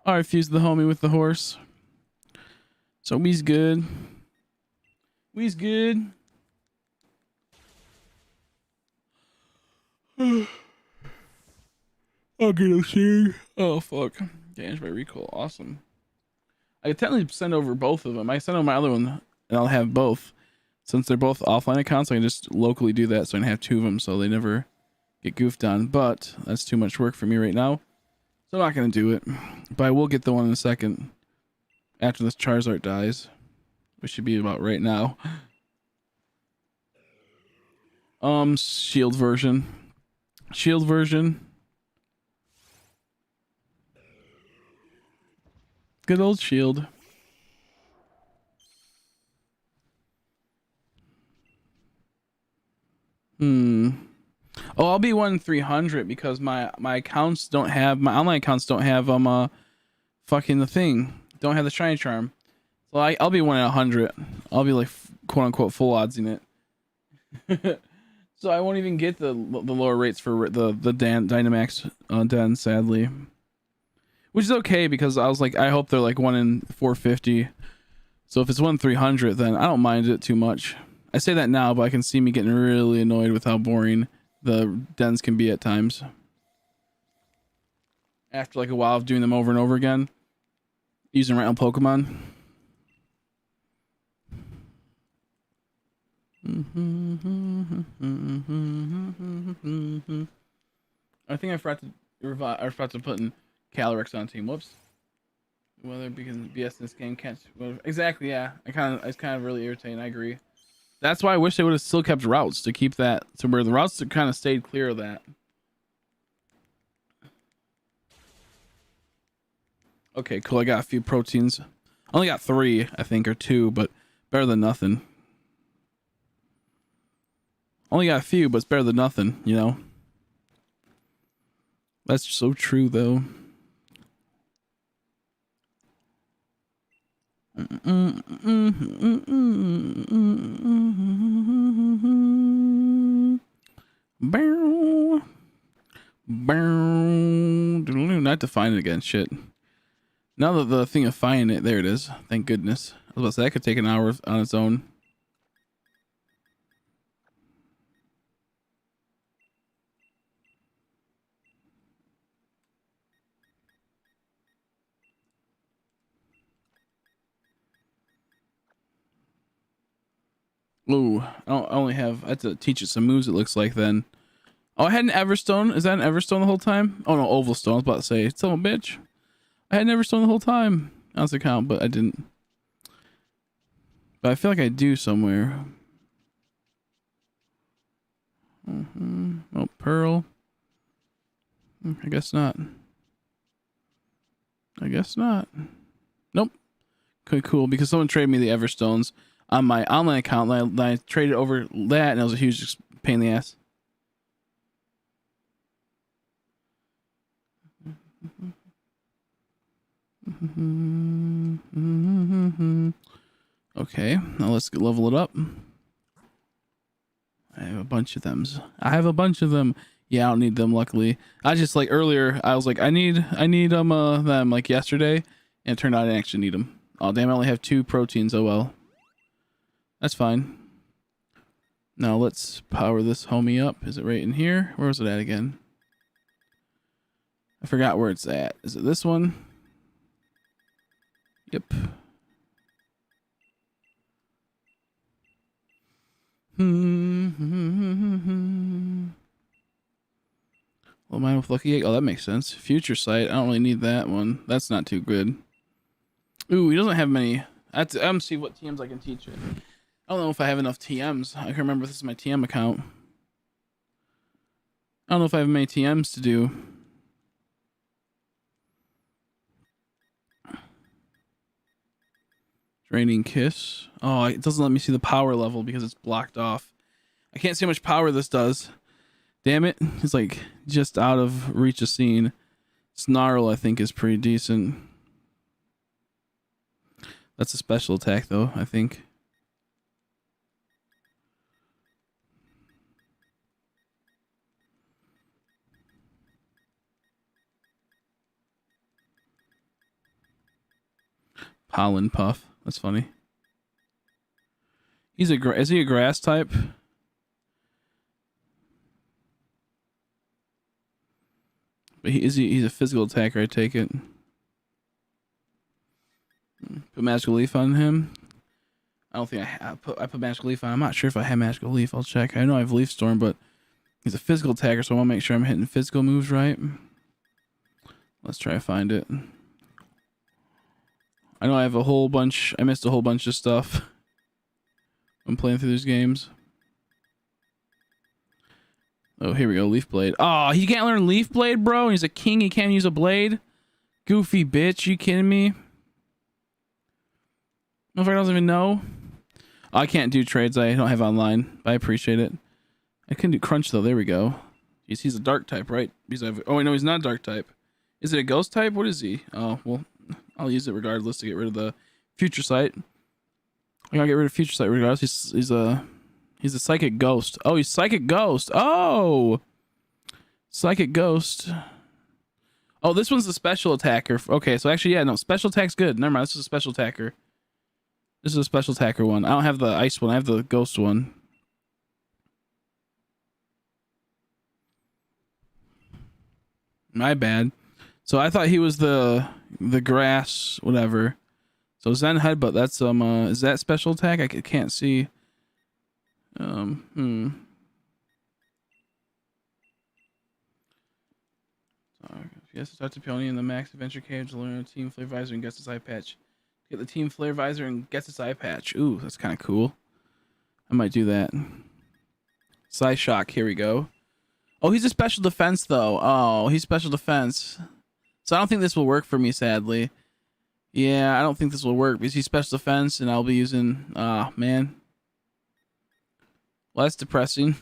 I fused the homie with the horse. So we's good. We's good. I'll get him soon. Oh, fuck. Damage by recall. Awesome. I could technically send over both of them. I send over my other one, and I'll have both. Since they're both offline accounts, I can just locally do that, so I can have 2 of them, so they never get goofed on. But that's too much work for me right now, so I'm not going to do it. But I will get the one in a second after this Charizard dies, which should be about right now. Shield version. Shield version. Good old shield. Oh, I'll be 1 in 300 because my accounts don't have, my online accounts don't have fucking the thing. Don't have the shiny charm. So I'll be 1 in 100. I'll be like quote unquote full oddsing it. So I won't even get the lower rates for the Dynamax Den, sadly. Which is okay because I was like, I hope they're like 1 in 450. So if it's 1 in 300, then I don't mind it too much. I say that now, but I can see me getting really annoyed with how boring the dens can be at times. After like a while of doing them over and over again. Using random Pokemon. I think I forgot to I forgot to put in Calyrex on team. Whoops. Whether because BS in this game can't. Exactly. Yeah. It's kind of really irritating. I agree. That's why I wish they would have still kept routes to keep that to where the routes kind of stayed clear of that. Okay, cool. I got a few proteins. I only got 3, I think, or 2, but better than nothing. Only got a few, but it's better than nothing, you know? That's so true, though. Not to find it again. Shit. Now that the thing of finding it, there it is. Thank goodness. I was about to say that could take an hour on its own. Ooh, I only have. I have to teach it some moves. It looks like then. Oh, I had an Everstone. Is that an Everstone the whole time? Oh no, Oval Stone. I was about to say, son of a bitch. I had an Everstone the whole time. That's the count, but I didn't. But I feel like I do somewhere. Oh, Pearl. I guess not. I guess not. Nope. Okay, cool. Because someone traded me the Everstones on my online account, and I traded over that, and it was a huge pain in the ass. Okay, now let's level it up. I have a bunch of them. Yeah, I don't need them, luckily. I just, like, earlier, I was like, I need them, like, yesterday, and it turned out I didn't actually need them. Oh, damn, I only have 2 proteins. Oh, well. That's fine. Now, let's power this homie up. Is it right in here? Where was it at again? I forgot where it's at. Is it this one? Yep. Well, mine with Lucky Egg. Oh, that makes sense. Future Sight. I don't really need that one. That's not too good. Ooh, he doesn't have many. I'm gonna see what TMs I can teach it. I don't know if I have enough TMs. I can remember this is my TM account. I don't know if I have many TMs to do. Draining Kiss. Oh, it doesn't let me see the power level because it's blocked off. I can't see how much power this does. Damn it. It's like just out of reach of scene. Snarl, I think, is pretty decent. That's a special attack, though, I think. Pollen Puff. That's funny. Is he a grass type? But he's a physical attacker, I take it. Put Magical Leaf on him. I don't think I put Magical Leaf on. I'm not sure if I have Magical Leaf. I'll check. I know I have Leaf Storm, but he's a physical attacker, so I want to make sure I'm hitting physical moves right. Let's try to find it. I know I have a whole bunch. I missed a whole bunch of stuff. I'm playing through these games. Oh, here we go. Leaf Blade. Oh, he can't learn Leaf Blade, bro. He's a king. He can't use a blade. Goofy bitch. You kidding me? If I doesn't even know. I can't do trades. I don't have online, but I appreciate it. I can do crunch though. There we go. He's a dark type, right? Oh, wait, no, he's not a dark type. Is it a ghost type? What is he? Oh, well, I'll use it regardless to get rid of the Future Sight. I gotta get rid of Future Sight regardless. He's a psychic ghost. Oh, he's psychic ghost. Oh, psychic ghost. Oh, this one's a special attacker. Okay, so actually, yeah, no, special attack's good. Never mind, this is a special attacker. This is a special attacker one. I don't have the ice one. I have the ghost one. My bad. So I thought he was the grass, whatever. So Zen Headbutt, that's is that special attack? I can't see. Yes, talk to Peony in the Max Adventure Cage to learn a Team Flare Visor and gets its eye patch. Get the Team Flare Visor and gets its eye patch. Ooh, that's kind of cool. I might do that. Psy Shock, here we go. Oh, he's a special defense, though. Oh, he's special defense. So I don't think this will work for me, sadly. Yeah, I don't think this will work because he's special defense and I'll be using... Ah, man. Well, that's depressing.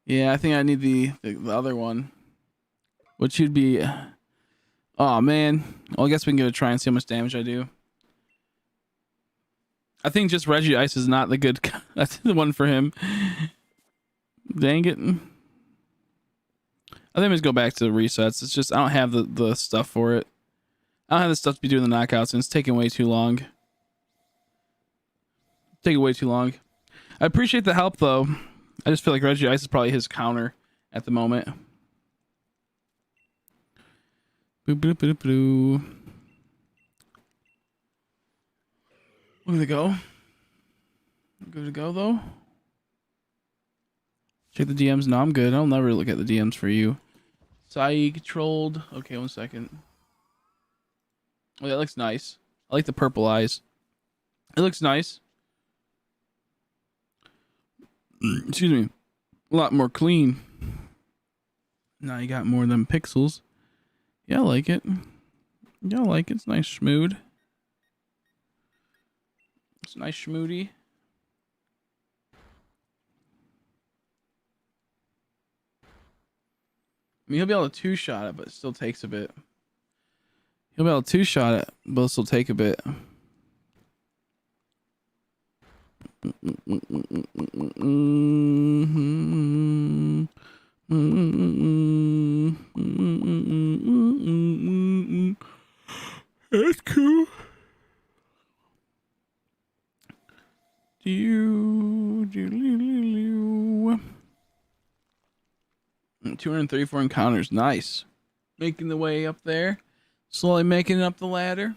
Yeah, I think I need the other one. Which should be... Oh, man. Well, I guess we can give it a try and see how much damage I do. I think just Regi Ice is not the good... That's the one for him. Dang it. I think I'm just go back to the resets. It's just I don't have the stuff for it. I don't have the stuff to be doing the knockouts, and it's taking way too long. Taking way too long. I appreciate the help, though. I just feel like Regi Ice is probably his counter at the moment. Boop, boop, boop, boop. Good to go. Good to go, though. Check the DMs. No, I'm good. I'll never look at the DMs for you. Psy controlled. Okay, 1 second. Oh, that looks nice. I like the purple eyes. It looks nice. Excuse me. A lot more clean. Now you got more of them pixels. Yeah, I like it. Yeah, I like it. It's nice schmood. It's nice schmoody. I mean, he'll be able to two-shot it, but it still takes a bit. He'll be able to two-shot it, but it'll still take a bit. That's cool. Do you 234 encounters. Nice. Making the way up there. Slowly making it up the ladder.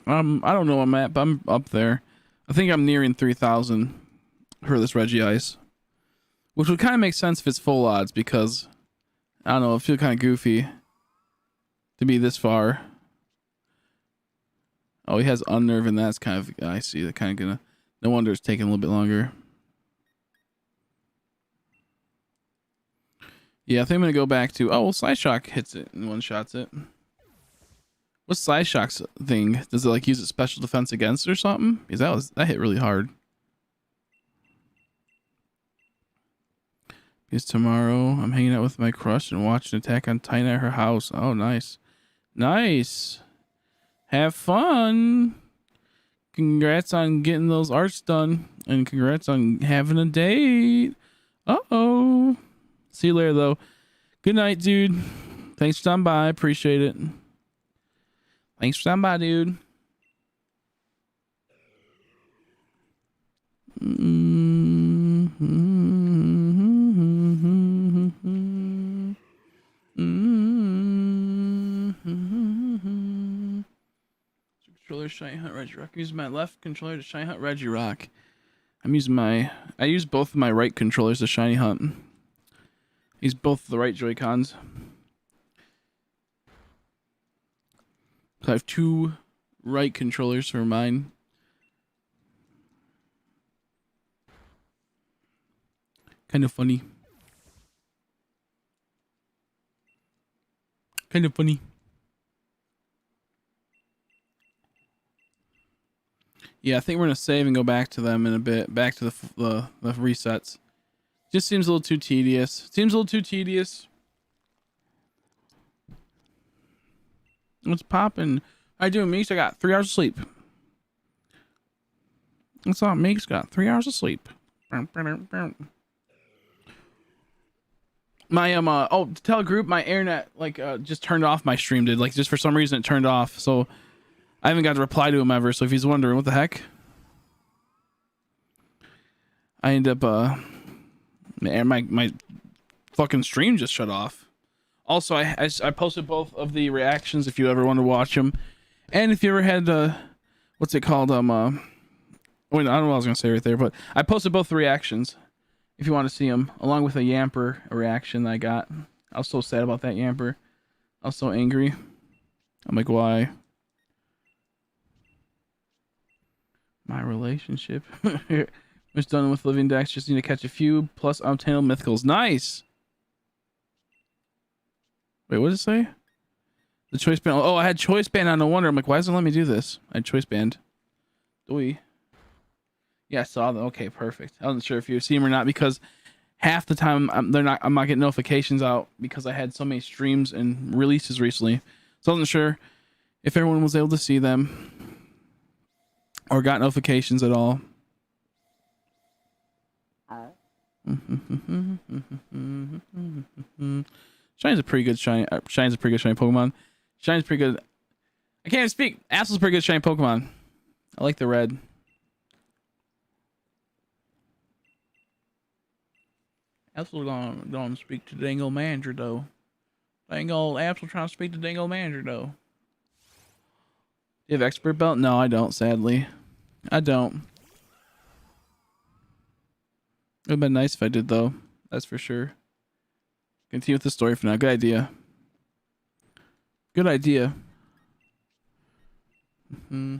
I don't know where I'm at, but I'm up there. I think I'm nearing 3,000 for this Regi Ice. Which would kind of make sense if it's full odds because, I don't know, it feels kind of goofy to be this far. Oh, he has Unnerve and that's kind of, I see, that kind of gonna, no wonder it's taking a little bit longer. Yeah, I think I'm going to go back to... Oh, well, Psyshock hits it and one-shots it. What's Psyshock's thing? Does it, like, use its special defense against it or something? Because that hit really hard. Because tomorrow I'm hanging out with my crush and watching Attack on Titan at her house. Oh, nice. Nice. Have fun. Congrats on getting those arts done. And congrats on having a date. Uh-oh. See you later, though. Good night, dude. Thanks for stopping by. Appreciate it. Thanks for stopping by, dude. Controller Shiny Hunt Regirock. I'm using my left controller to Shiny Hunt Regirock. I use both of my right controllers to Shiny Hunt. He's both the right Joy-Cons. So I have two right controllers for mine. Kind of funny. Kind of funny. Yeah, I think we're gonna save and go back to them in a bit. Back to the resets. Just seems a little too tedious. Seems a little too tedious. What's poppin'? How you doing, Meeks? I got 3 hours of sleep. What's up, Meeks? Got 3 hours of sleep. My oh, to tell a group, my internet just turned off. My stream did, like, just for some reason it turned off. So I haven't got to reply to him ever. So if he's wondering what the heck, I end up my fucking stream just shut off. Also, I posted both of the reactions if you ever want to watch them, and if you ever had what's it called Wait, I don't know what I was gonna say right there, but I posted both the reactions if you want to see them, along with a Yamper reaction that I got. I was so sad about that Yamper. I was so angry. I'm like, why? My relationship. It's done with living decks. Just need to catch a few plus obtainable mythicals. Nice. Wait, what did it say? The choice band. Oh, I had choice band on. No wonder. I'm like, why doesn't it let me do this? I had choice band. Doi. Yeah, I saw that. Okay, perfect. I wasn't sure if you see them or not because half the time I'm not getting notifications out because I had so many streams and releases recently. So I wasn't sure if everyone was able to see them or got notifications at all. Shiny's a pretty good shiny. Shiny's a pretty good shiny Pokemon. Shiny's pretty good. I can't even speak. Absol's a pretty good shiny Pokemon. I like the red. Absol's gonna speak to Dangle Manager though. Dangle Absol trying to speak to Dangle Manager though. Do you have expert belt? No, I don't. Sadly, I don't. It would have been nice if I did, though. That's for sure. Continue with the story for now. Good idea. Good idea. Do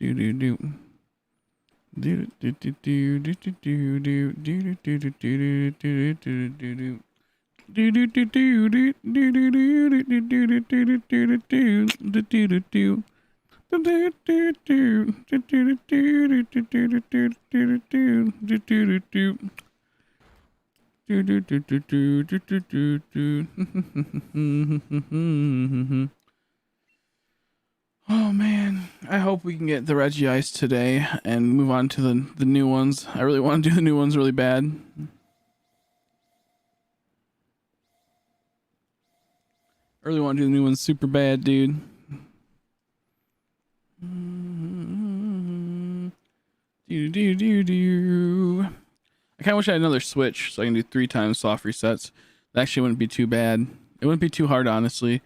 do do. Do do do do do do do do do do do do do do do do. Do do do do do do do do do do do do do do. Oh man, I hope we can get the Regi Ice today and move on to the new ones. I really want to do the new ones really bad. I really want to do the new ones super bad, dude. I kind of wish I had another switch so I can do 3 times soft resets. That actually wouldn't be too bad. It wouldn't be too hard, honestly.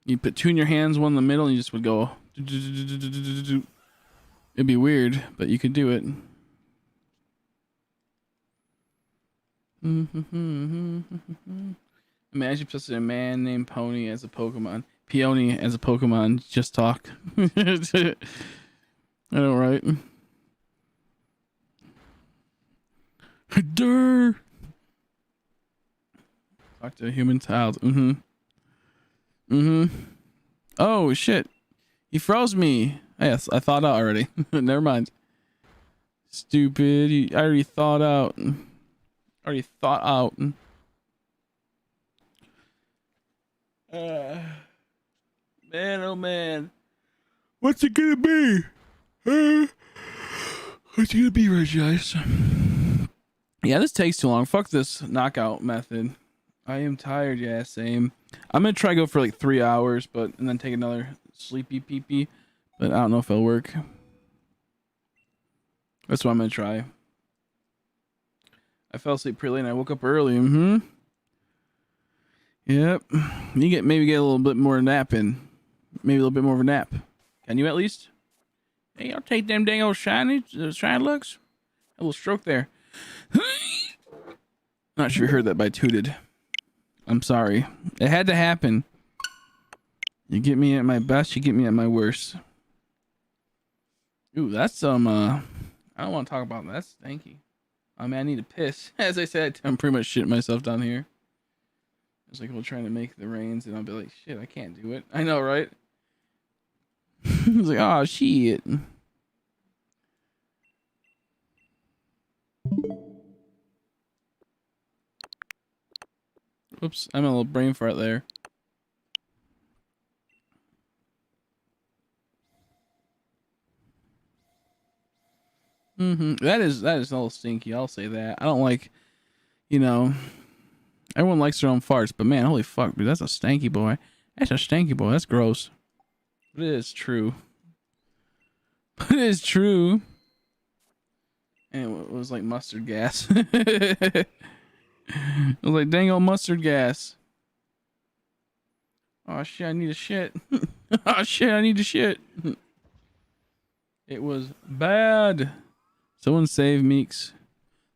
You put 2 in your hands, 1 in the middle, and you just would go. It'd be weird, but you could do it. Imagine just a man named Pony as a Pokemon. Peony as a Pokemon. Just talk. I know, right? Durr. Talk to a human child. Oh shit! He froze me. Yes, I thought out already. Never mind. Stupid. I already thought out. Already thought out. Man, oh man. What's it gonna be? What's it gonna be, Regi Ice? Yeah, this takes too long. Fuck this knockout method. I am tired, yeah, same. I'm gonna try to go for like 3 hours, and then take another sleepy pee-pee. But I don't know if it'll work. That's what I'm gonna try. I fell asleep pretty late and I woke up early. Yep. You maybe get a little bit more nap in. Maybe a little bit more of a nap. Can you at least? Hey, I'll take them dang old shiny looks. A little stroke there. Not sure you heard that, but I tooted. I'm sorry. It had to happen. You get me at my best, you get me at my worst. Ooh, that's some, I don't want to talk about that. That's stanky. I mean, I need to piss. As I said, I'm pretty much shitting myself down here. It's like we're trying to make the rains, and I'll be like, shit, I can't do it. I know, right? It's like, oh, shit. Oops, I'm a little brain fart there. That is a little stinky. I'll say that. I don't like, everyone likes their own farts, but man, holy fuck, dude, that's a stanky boy. That's a stanky boy. That's gross. But it is true. But it is true. And it was like mustard gas. It was like dang old mustard gas. Oh shit, I need a shit. Oh shit, I need a shit. It was bad. Someone save Meeks.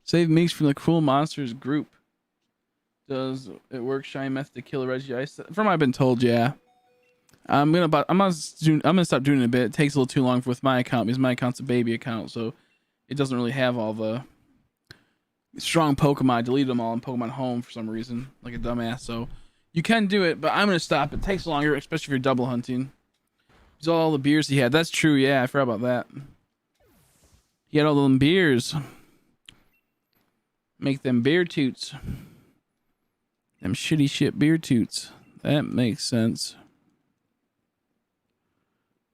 Save Meeks from the Cruel Monsters group. Does it work? Shiny method to kill Regi Ice? From what I've been told, yeah. I'm gonna stop doing it a bit. It takes a little too long with my account because my account's a baby account, so it doesn't really have all the strong Pokemon. I deleted them all in Pokemon Home for some reason, like a dumbass. So you can do it, but I'm gonna stop. It takes longer, especially if you're double hunting. There's all the beers he had. That's true. Yeah, I forgot about that. He had all them beers. Make them beer toots. Them shitty shit beer toots. That makes sense.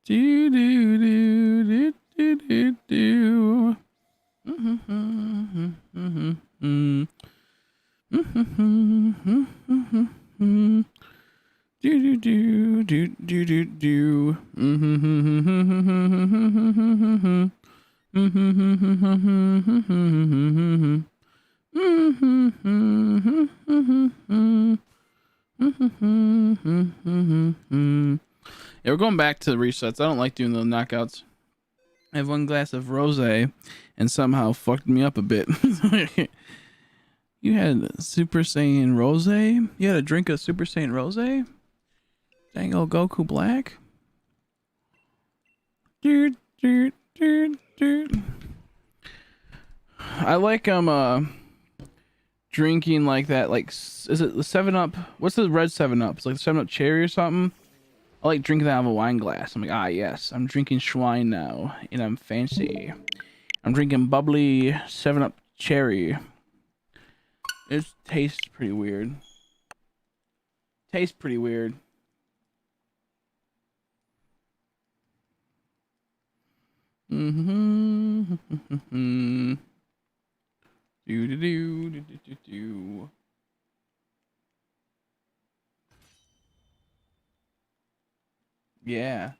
Do do do do do do. Do do do do do do. Yeah, we're going back to the resets. I don't like doing the knockouts. I have one glass of rosé and somehow fucked me up a bit. You had Super Saiyan rosé? You had a drink of Super Saiyan rosé? Dang old Goku Black? Dude, dude, dude, dude. I like drinking like that, like, is it the 7-Up? What's the red 7-Up? It's like the 7-Up cherry or something. I like drinking that out of a wine glass. I'm like, ah, yes, I'm drinking Schwein now, and I'm fancy. I'm drinking bubbly 7-Up cherry. It tastes pretty weird. Tastes pretty weird. Do do do do do do. Yeah.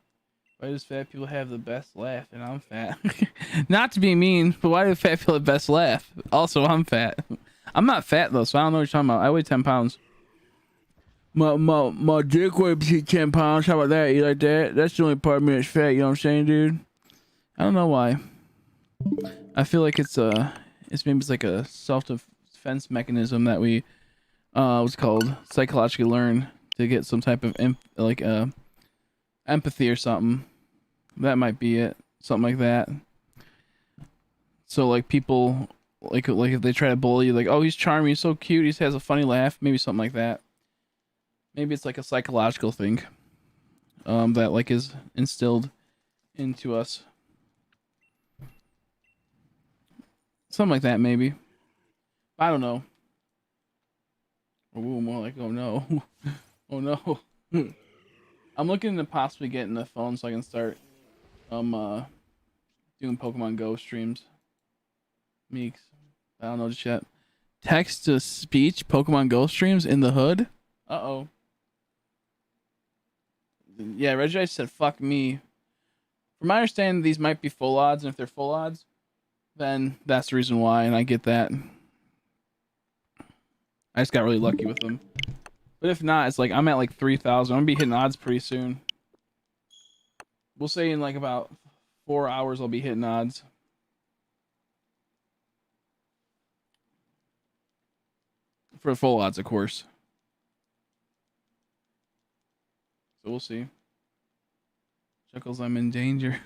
Why does fat people have the best laugh and I'm fat? Not to be mean, but why do fat people have the best laugh? Also, I'm fat. I'm not fat though, so I don't know what you're talking about. I weigh 10 pounds. My dick weighs 10 pounds. How about that? You like that? That's the only part of me that's fat, you know what I'm saying, dude? I don't know why. I feel like it's maybe like a self-defense mechanism that we what's it called, psychologically learn to get some type of empathy or something. That might be it. Something like that. So like people like if they try to bully you, like, oh, he's charming, he's so cute, he has a funny laugh, maybe something like that. Maybe it's like a psychological thing that like is instilled into us. Something like that, maybe. I don't know. Or more like, oh no. Oh no. I'm looking to possibly getting a phone so I can start doing Pokemon Go streams. Meeks. I don't know just yet. Text to speech Pokemon Go streams in the hood? Uh-oh. Yeah, Regi said fuck me. From my understanding, these might be full odds, and if they're full odds, then that's the reason why, and I get that. I just got really lucky with them. But if not, it's like I'm at like 3,000. I'm gonna be hitting odds pretty soon. We'll say in like about 4 hours I'll be hitting odds. For full odds, of course. So we'll see. Chuckles, I'm in danger.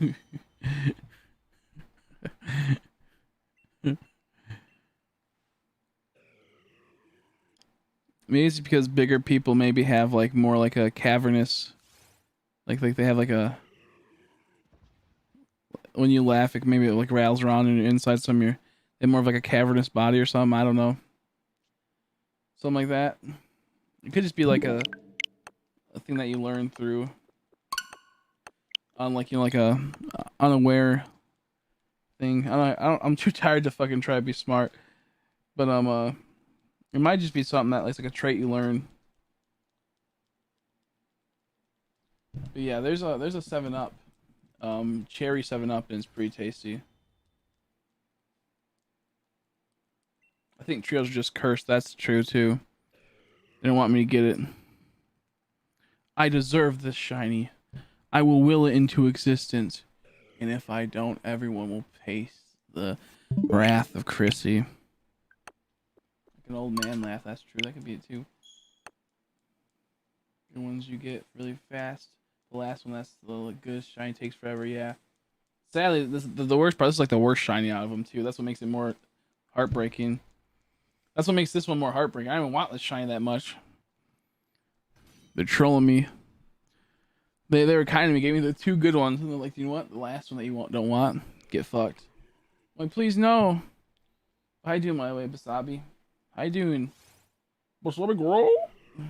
Maybe it's because bigger people maybe have like more like a cavernous, like they have like a, when you laugh, maybe it like rattles around in your inside some of your, they have more of like a cavernous body or something. I don't know. Something like that. It could just be like a thing that you learn through on like, you know, like a unaware thing. I'm too tired to fucking try to be smart, but it might just be something that like a trait you learn. But yeah, there's a 7-Up, cherry 7-Up, and it's pretty tasty. I think trios are just cursed. That's true too. They don't want me to get it. I deserve this shiny. I will will it into existence. And if I don't, everyone will face the wrath of Chrissy. Like an old man laugh, that's true. That could be it too. The ones you get really fast. The last one, that's the good shiny, takes forever, yeah. Sadly, the worst part, this is like the worst shiny out of them too. That's what makes it more heartbreaking. That's what makes this one more heartbreaking. I don't even want this shiny that much. They're trolling me. They were kind of me, gave me the two good ones, and they're like, you know what? The last one that you don't want, get fucked. I'm like, please no. How you doing, my way, Basabi? How you doing? Basabi, grow? How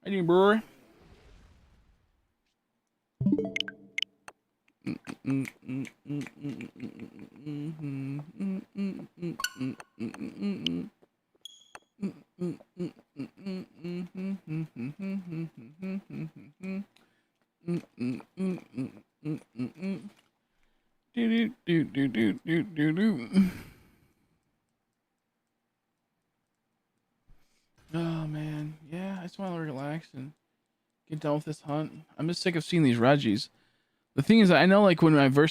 you doing, bro? Oh man, yeah, I just want to relax and get done with this hunt. I'm just sick of seeing these Regis. The thing is, I know like when I go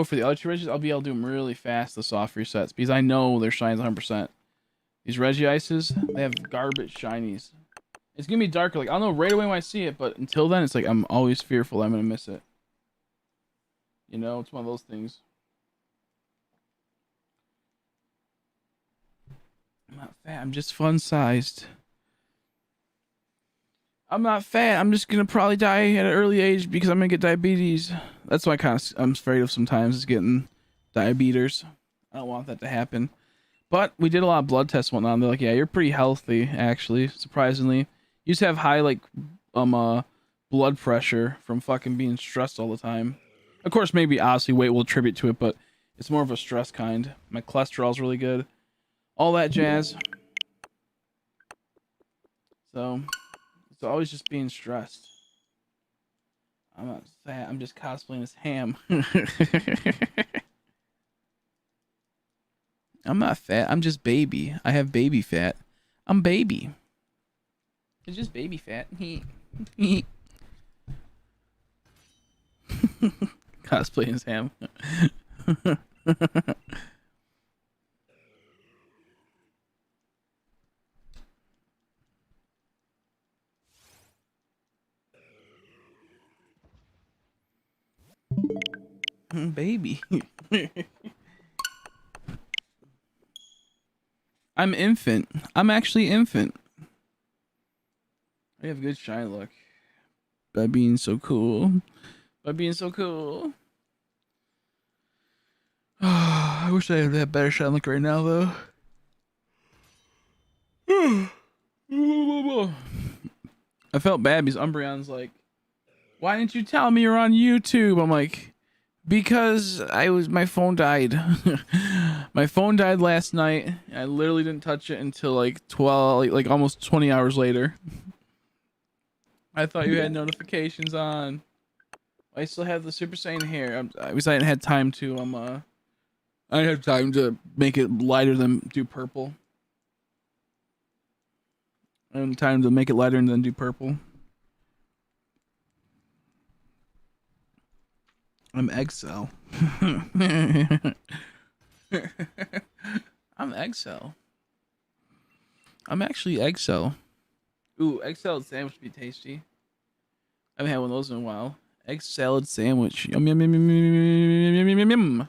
for the other two Regis, I'll be able to do them really fast, the soft resets, because I know their shines 100%. These Regi Ices, they have garbage shinies. It's gonna be darker, like I'll know right away when I see it, but until then, it's like I'm always fearful I'm gonna miss it. You know, it's one of those things. I'm not fat, I'm just fun sized. I'm not fat, I'm just gonna probably die at an early age because I'm gonna get diabetes. That's why I'm afraid of sometimes, is getting diabetes. I don't want that to happen. But we did a lot of blood tests and whatnot, and they're like, yeah, you're pretty healthy, actually, surprisingly. You used to have high, like, blood pressure from fucking being stressed all the time. Of course, maybe, obviously, weight will attribute to it, but it's more of a stress kind. My cholesterol's really good. All that jazz. So, it's always just being stressed. I'm not fat, I'm just cosplaying as Ham. I'm not fat, I'm just baby. I have baby fat. I'm baby. It's just baby fat. Cosplaying as Ham. Baby. I'm infant. I'm actually infant. I have good shine luck. By being so cool. By being so cool. I wish I had that better shine luck right now, though. I felt bad because Umbreon's like, why didn't you tell me you're on YouTube? I'm like, because my phone died. My phone died last night. I literally didn't touch it until like 12, like almost 20 hours later. I thought you had notifications on. I still have the Super Saiyan hair. Because I hadn't had time to I didn't have time to make it lighter than do purple. I didn't have time to make it lighter and then do purple. I'm Eggcell. I'm Eggcell. I'm actually Eggcell. Ooh, egg salad sandwich would be tasty. I haven't had one of those in a while. Egg salad sandwich. Yum yum yum yum yum yum yum yum yum.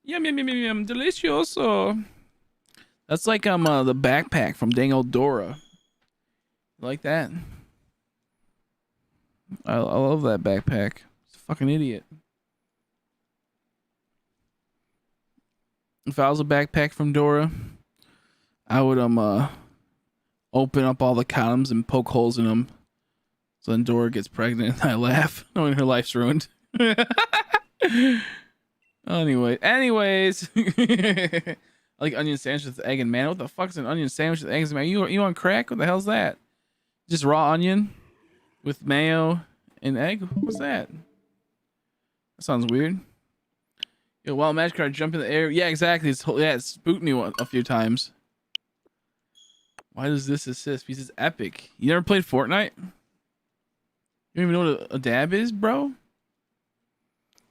Yum yum yum yum yum. Delicioso. That's like the backpack from dang old Dora. You like that? I love that backpack. It's a fucking idiot. If I was a backpack from Dora, I would open up all the condoms and poke holes in them. So then Dora gets pregnant and I laugh knowing her life's ruined. Anyways. I like onion sandwich with egg and man. What the fuck's an onion sandwich with eggs and mayo? You on crack? What the hell's that? Just raw onion with mayo and egg? What's that? That sounds weird. Yo, wild magic card jump in the air. Yeah, exactly. It's spooked me a few times. Why does this assist? Because it's epic. You never played Fortnite? You don't even know what a dab is, bro?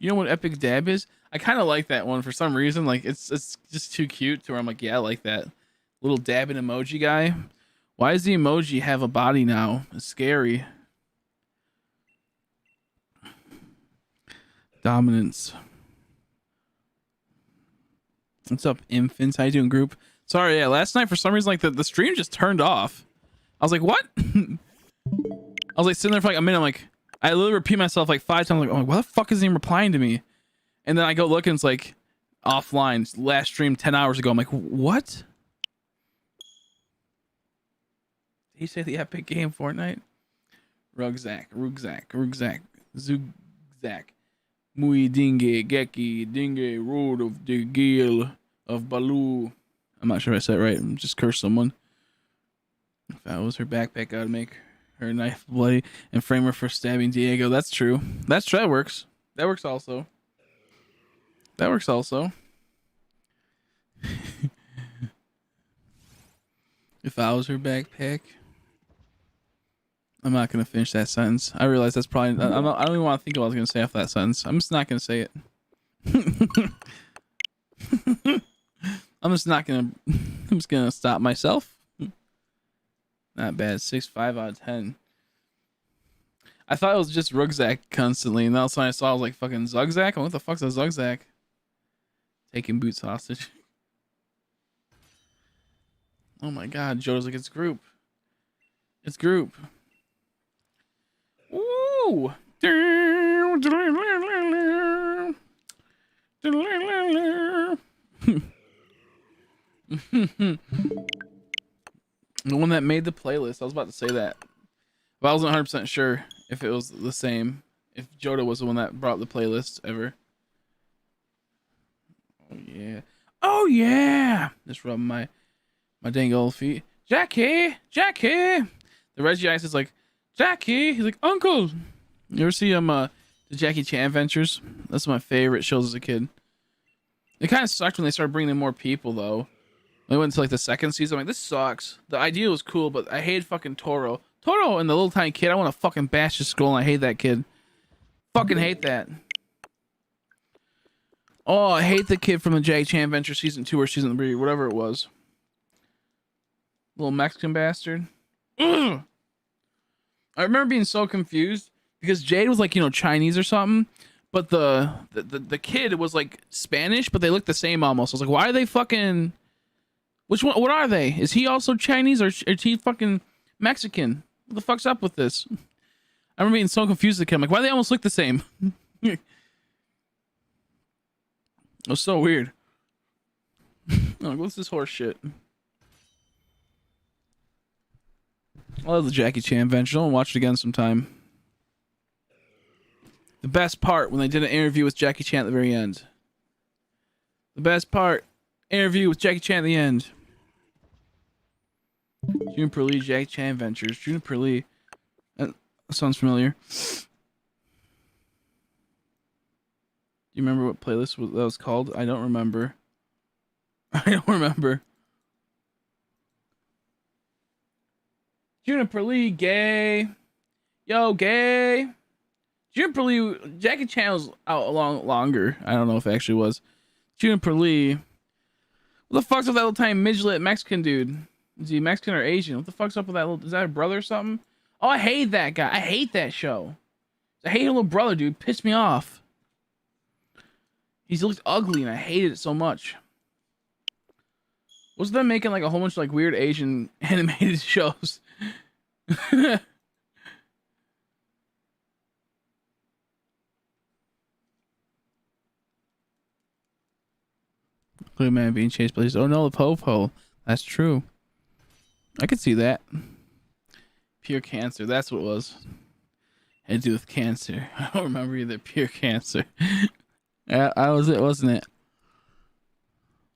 You know what Epic Dab is? I kind of like that one for some reason. Like it's just too cute to where I'm like, yeah, I like that little dabbing emoji guy. Why does the emoji have a body now? It's scary. Dominance. What's up, infants? How you doing, group? Sorry, yeah, last night for some reason, like the stream just turned off. I was like, what? I was like sitting there for like a minute. I'm like, I literally repeat myself like 5 times. I'm like, oh, why the fuck isn't he replying to me? And then I go look and it's like offline. It's last stream 10 hours ago. I'm like, what? Did he say the epic game Fortnite? Rucksack, Zugzak. Muy dinge, geki, dinge, road of the gale of Baloo. I'm not sure if I said it right. I'm just cursed someone. If that was her backpack, I would make her knife bloody and frame her for stabbing Diego. That's true. That's true. That works. That works also. That works also. If I was her backpack. I'm not gonna finish that sentence. I realize that's probably. I don't even want to think of what I was gonna say after that sentence. I'm just not gonna say it. I'm just not gonna. I'm just gonna stop myself. Not bad. 6.5 out of 10. I thought it was just Rucksack constantly, and that's when I saw I was like fucking Zugzak. What the fuck's a Zugzak? Taking boots hostage. Oh my god, Joe's like, it's group. It's group. Ooh. The one that made the playlist. I was about to say that, but I wasn't 100% sure if it was the same. If Joda was the one that brought the playlist ever. Oh yeah. Oh yeah. Just rubbing my dang old feet. Jackie. The Regi Ice is like, Jackie. He's like, Uncle. You ever see the Jackie Chan Adventures? That's my favorite shows as a kid. It kind of sucked when they started bringing in more people though. When I went to like the second season, I'm like, this sucks. The idea was cool, but I hated fucking Toro. Toro and the little tiny kid, I want to fucking bash his skull, and I hate that kid. Fucking hate that. Oh, I hate the kid from the Jackie Chan Adventure season 2 or season 3, whatever it was. Little Mexican bastard. Ugh. I remember being so confused because Jade was like, you know, Chinese or something, but the kid was like Spanish, but they looked the same almost. I was like, why are they fucking? Which one? What are they? Is he also Chinese or is he fucking Mexican? What the fuck's up with this? I remember being so confused as a kid. I'm like, why do they almost look the same? It was so weird. I'm like, what's this horse shit? I love the Jackie Chan Adventure. I'll watch it again sometime. The best part when they did an interview with Jackie Chan at the very end. The best part, interview with Jackie Chan at the end. Juniper Lee, Jackie Chan Adventures. Juniper Lee. That sounds familiar. Do you remember what playlist that was called? I don't remember. I don't remember. Juniper Lee, gay. Yo, gay. Juniper Lee, Jackie Chan was out a longer. I don't know if it actually was. Juniper Lee. What the fuck's up with that little tiny midget Mexican dude? Is he Mexican or Asian? What the fuck's up with that little, is that a brother or something? Oh, I hate that guy. I hate that show. I hate a little brother, dude. Pissed me off. He looked ugly and I hated it so much. Wasn't them making like a whole bunch of like weird Asian animated shows? Blue man being chased by oh no, the po-po. That's true. I could see that. Pure cancer. That's what it was. Had to do with cancer. I don't remember either. Pure cancer. Yeah, I was it, wasn't it?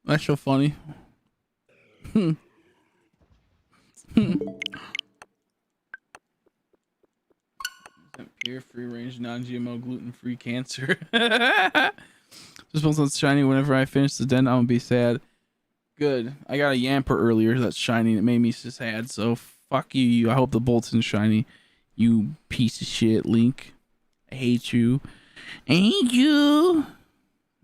That's so funny. Pure free range non-GMO gluten-free cancer. Just on shiny. Whenever I finish the den, I'm gonna be sad. Good. I got a Yamper earlier that's shiny and it made me sad, so fuck you. I hope the Bolton's shiny. You piece of shit, Link. I hate you. Thank you.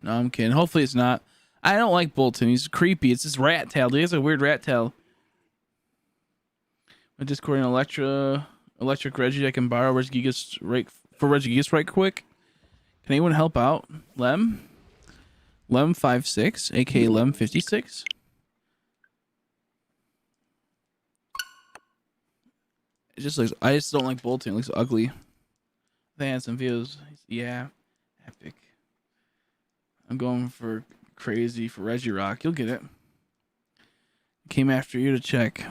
No, I'm kidding. Hopefully it's not. I don't like Bolton. He's creepy. It's this rat tail. He has a weird rat tail. My Discord and electric Regi I can borrow Regigigas right quick. Can anyone help out? Lem56, aka Lem56. It just looks. I just don't like Bolton. It looks ugly. They had some views. Yeah, epic. I'm going for crazy for REGIROCK. You'll get it. Came after you to check.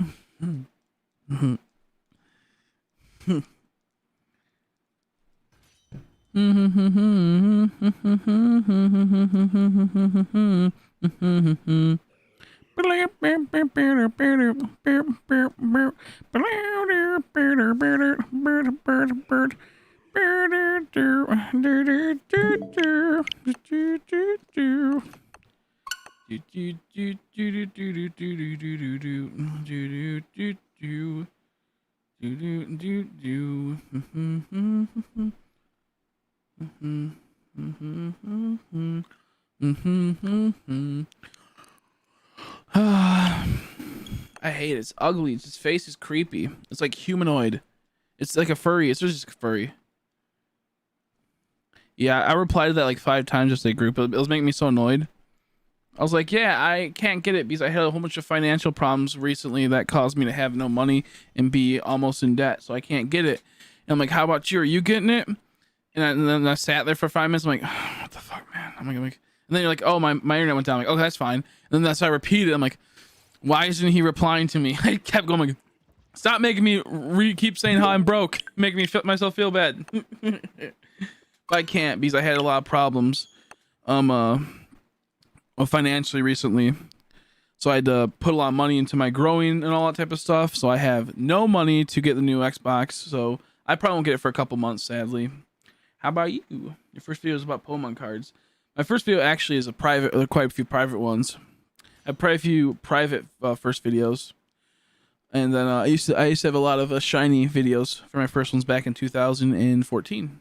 I hate it. It's ugly. His face is creepy. It's like humanoid. It's like a furry. It's just a furry. Yeah, I replied to that like 5 times just a group. It was making me so annoyed. I was like, yeah, I can't get it because I had a whole bunch of financial problems recently that caused me to have no money and be almost in debt. So I can't get it. And I'm like, how about you? Are you getting it? And then I sat there for 5 minutes. I'm like, oh, what the fuck, man? I'm like, and then you're like, oh, my internet went down. I'm like, okay, that's fine. And then so I repeated. I'm like, why isn't he replying to me? I kept going, like, stop making me keep saying how I'm broke. Make me myself feel bad. I can't because I had a lot of problems financially recently. So I had to put a lot of money into my growing and all that type of stuff. So I have no money to get the new Xbox. So I probably won't get it for a couple months, sadly. How about you? Your first video is about Pokemon cards. My first video actually is a private, quite a few private ones. I have quite a few private first videos. And then I used to have a lot of shiny videos for my first ones back in 2014.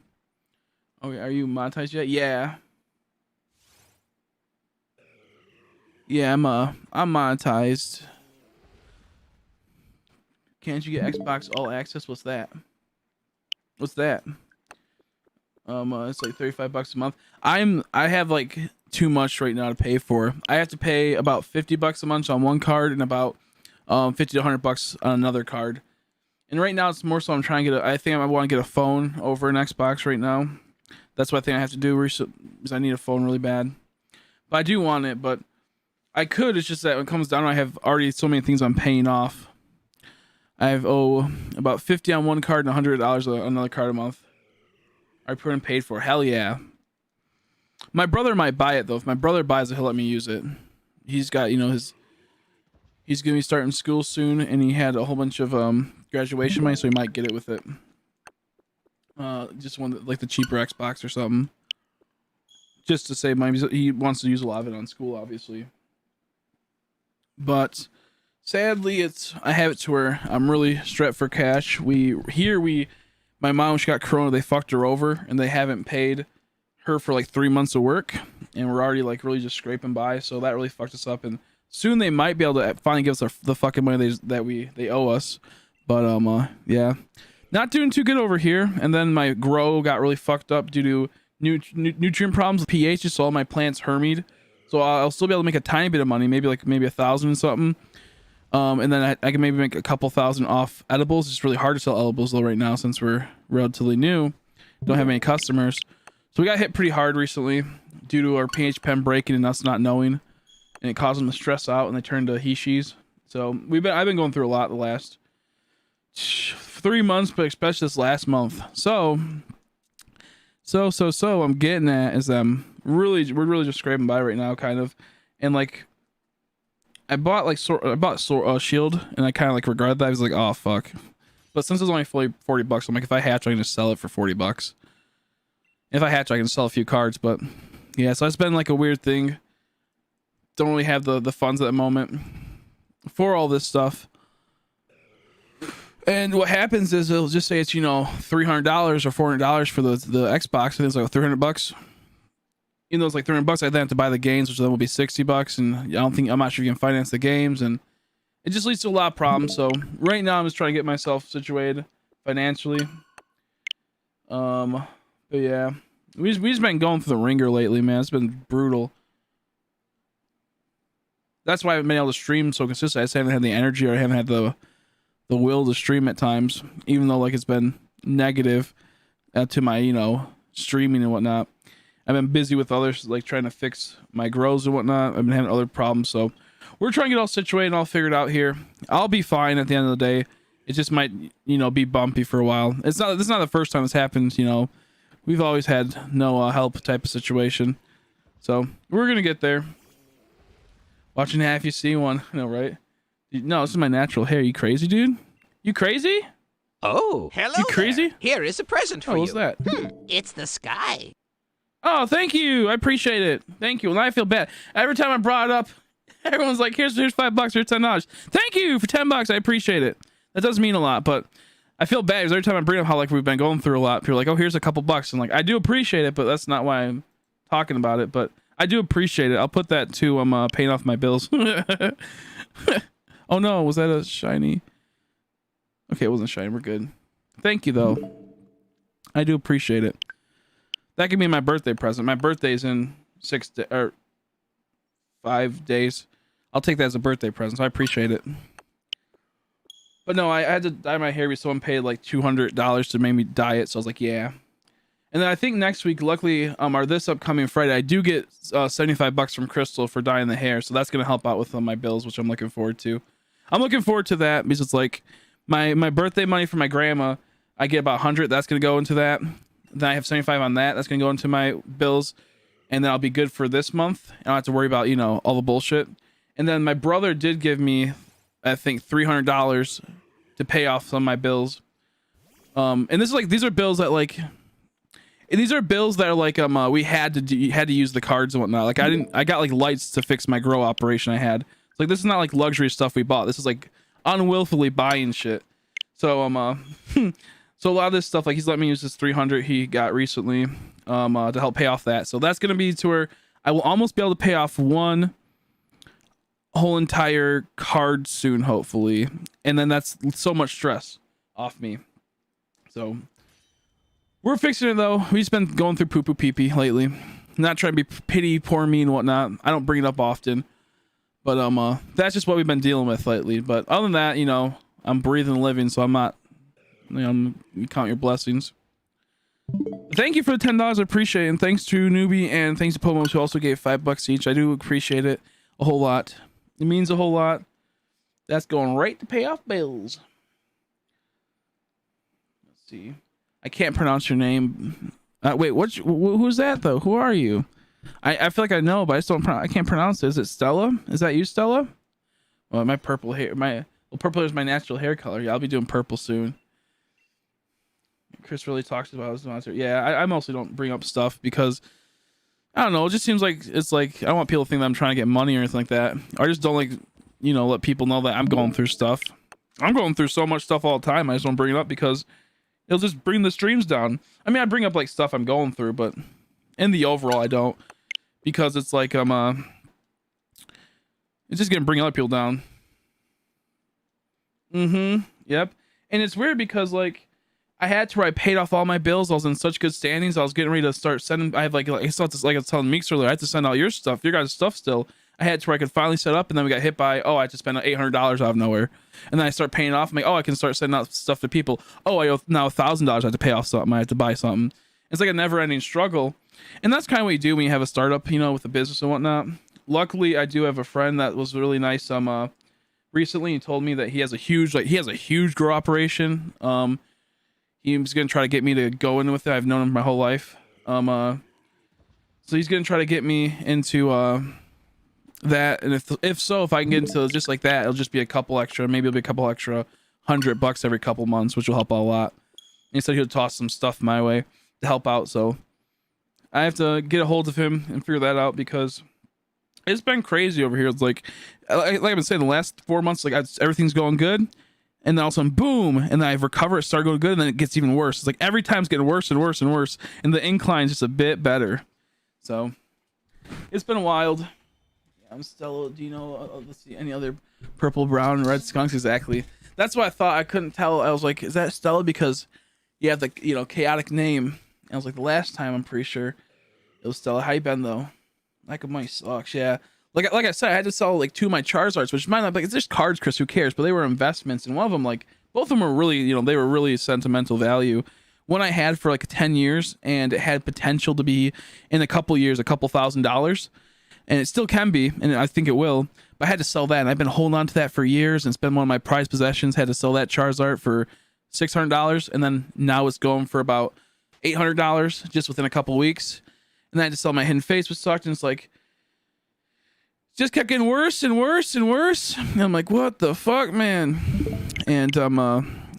Okay, are you monetized yet? Yeah. Yeah, I'm monetized. Can't you get Xbox All Access? What's that? What's that? It's like $35 a month. I have like too much right now to pay for. I have to pay about $50 a month on one card and about $50 to $100 on another card. And right now it's more so I'm trying to get I think I want to get a phone over an Xbox right now. That's what I think I have to do because I need a phone really bad. But I do want it, but I could. It's just that when it comes down, I have already so many things I'm paying off. I have about $50 on one card and $100 on another card a month. I put and paid for. Hell yeah. My brother might buy it though. If my brother buys it, he'll let me use it. He's got, he's gonna be starting school soon, and he had a whole bunch of graduation money, so he might get it with it. Just one like the cheaper Xbox or something. Just to save money. He wants to use a lot of it on school, obviously. But sadly, I have it to where I'm really strapped for cash. My mom, she got corona. They fucked her over, and they haven't paid her for like 3 months of work, and we're already like really just scraping by. So that really fucked us up. And soon they might be able to finally give us the fucking money they owe us. But yeah, not doing too good over here. And then my grow got really fucked up due to nutrient problems. pH, so all my plants hermied. So I'll still be able to make a tiny bit of money, maybe 1,000 and something. And then I can maybe make a couple thousand off edibles. It's really hard to sell edibles though right now since we're relatively new. Don't have any customers. So we got hit pretty hard recently due to our pH pen breaking and us not knowing. And it caused them to stress out and they turned to Hishis. So I've been going through a lot the last 3 months, but especially this last month. So I'm getting at is we're really just scraping by right now, kind of. And like I bought Shield, and I kind of like regretted that. I was like, oh fuck. But since it's only fully $40, I'm like, if I hatch, I can just sell it for $40. If I hatch, I can sell a few cards. But yeah, so it's been like a weird thing. Don't really have the funds at the moment for all this stuff. And what happens is it'll just say it's, you know, $300 or $400 for the Xbox. I think it's like $300. Even though it's like $300, I then have to buy the games, which then will be $60. And I'm not sure you can finance the games, and it just leads to a lot of problems. So right now I'm just trying to get myself situated financially. But yeah, we just been going through the ringer lately, man. It's been brutal. That's why I haven't been able to stream so consistently. I just haven't had the energy, or I haven't had the will to stream at times, even though like it's been negative to my, you know, streaming and whatnot. I've been busy with others, like trying to fix my grows and whatnot. I've been having other problems, so we're trying to get all situated and all figured out here. I'll be fine at the end of the day. It just might, you know, be bumpy for a while. This is not the first time this happens, you know. We've always had no help type of situation, so we're gonna get there. Watching half, you see one. No, right? No, this is my natural hair. You crazy, dude? You crazy? Oh, hello. You crazy? There. Here is a present for you. What's that? It's the sky. Oh, thank you. I appreciate it. Thank you. Well, now I feel bad. Every time I brought it up, everyone's like, here's $5, here's $10. Thank you for $10. I appreciate it. That does mean a lot, but I feel bad because every time I bring up how like we've been going through a lot, people are like, oh, here's a couple bucks. And like, I do appreciate it, but that's not why I'm talking about it. But I do appreciate it. I'll put that to paying off my bills. Oh no, was that a shiny? Okay, it wasn't shiny. We're good. Thank you though. I do appreciate it. That could be my birthday present. My birthday's in 5 days. I'll take that as a birthday present. So I appreciate it. But no, I had to dye my hair because someone paid like $200 to make me dye it. So I was like, yeah. And then I think next week, luckily, or this upcoming Friday, I do get $75 from Crystal for dyeing the hair. So that's going to help out with my bills, which I'm looking forward to. I'm looking forward to that because it's like my birthday money for my grandma. I get about 100. That's going to go into that. Then I have 75 on that. That's going to go into my bills. And then I'll be good for this month. I don't have to worry about, you know, all the bullshit. And then my brother did give me, I think, $300 to pay off some of my bills. And this is like, these are bills that like, these are bills that are like, we had to use the cards and whatnot. Like I got like lights to fix my grow operation I had. It's like, this is not like luxury stuff we bought. This is like unwillfully buying shit. So, so a lot of this stuff, like he's let me use this 300 he got recently, to help pay off that. So that's going to be to where I will almost be able to pay off one whole entire card soon, hopefully. And then that's so much stress off me. So we're fixing it though. We've just been going through poo poo pee pee lately. Not trying to be pity, poor me and whatnot. I don't bring it up often, but that's just what we've been dealing with lately. But other than that, you know, I'm breathing and living, so I'm not, you know, you count your blessings. Thank you for the $10. I appreciate it. And thanks to Newbie and thanks to Pomos who also gave $5 each. I do appreciate it a whole lot. It means a whole lot. That's going right to pay off bills. Let's see. I can't pronounce your name. Wait, who's that though? Who are you? I feel like I know, but I just don't. I can't pronounce it. Is it Stella? Is that you, Stella? Well, my purple hair. Purple is my natural hair color. Yeah, I'll be doing purple soon. Chris really talks about his monster. Yeah, I mostly don't bring up stuff because I don't know. It just seems like it's like I don't want people to think that I'm trying to get money or anything like that. I just don't like, you know, let people know that I'm going through stuff. I'm going through so much stuff all the time. I just don't bring it up because it'll just bring the streams down. I mean, I bring up like stuff I'm going through, but in the overall, I don't, because it's like it's just gonna bring other people down. Yep. And it's weird because like I had to where I paid off all my bills. I was in such good standings. I was getting ready to start sending. I have like I saw this, like I was telling Meeks earlier. I had to send out your stuff, your guys' stuff still. I had to where I could finally set up, and then we got hit by, oh, I had to spend $800 out of nowhere. And then I start paying off. I'm like, oh, I can start sending out stuff to people. Oh, I owe now $1,000. I have to pay off something. I have to buy something. It's like a never-ending struggle. And that's kind of what you do when you have a startup, you know, with a business and whatnot. Luckily, I do have a friend that was really nice. Recently, he told me that he has a huge grow operation. He was gonna try to get me to go in with it. I've known him my whole life. So he's gonna try to get me into that, and if I can get into just like that, it'll just be a couple extra, maybe it'll be a couple extra $100 every couple months, which will help out a lot. And he said he'll toss some stuff my way to help out, so I have to get a hold of him and figure that out because it's been crazy over here. It's like I've been saying, the last 4 months, like everything's going good, and then all of a sudden, boom, and then I recover, it started going good, and then it gets even worse. It's like every time it's getting worse and worse and worse, and the incline's just a bit better. So it's been wild. I'm Stella. Do you know, let's see, any other purple, brown, red skunks? Exactly. That's what I thought. I couldn't tell. I was like, is that Stella? Because you have the, chaotic name. And I was like, the last time, I'm pretty sure it was Stella. How you been, though? Like a money sucks, yeah. Like I said, I had to sell like 2 of my Charizards, which might not be, it's just cards, Chris, who cares? But they were investments, and one of them, like, both of them were really, they were really sentimental value. One I had for like 10 years, and it had potential to be in a couple years, a couple $1,000s. And it still can be, and I think it will. But I had to sell that, and I've been holding on to that for years, and it's been one of my prized possessions. Had to sell that Charizard for $600, and then now it's going for about $800 just within a couple weeks. And then I had to sell my Hidden Face, which sucked, and it's like, just kept getting worse and worse and worse. And I'm like, what the fuck, man? And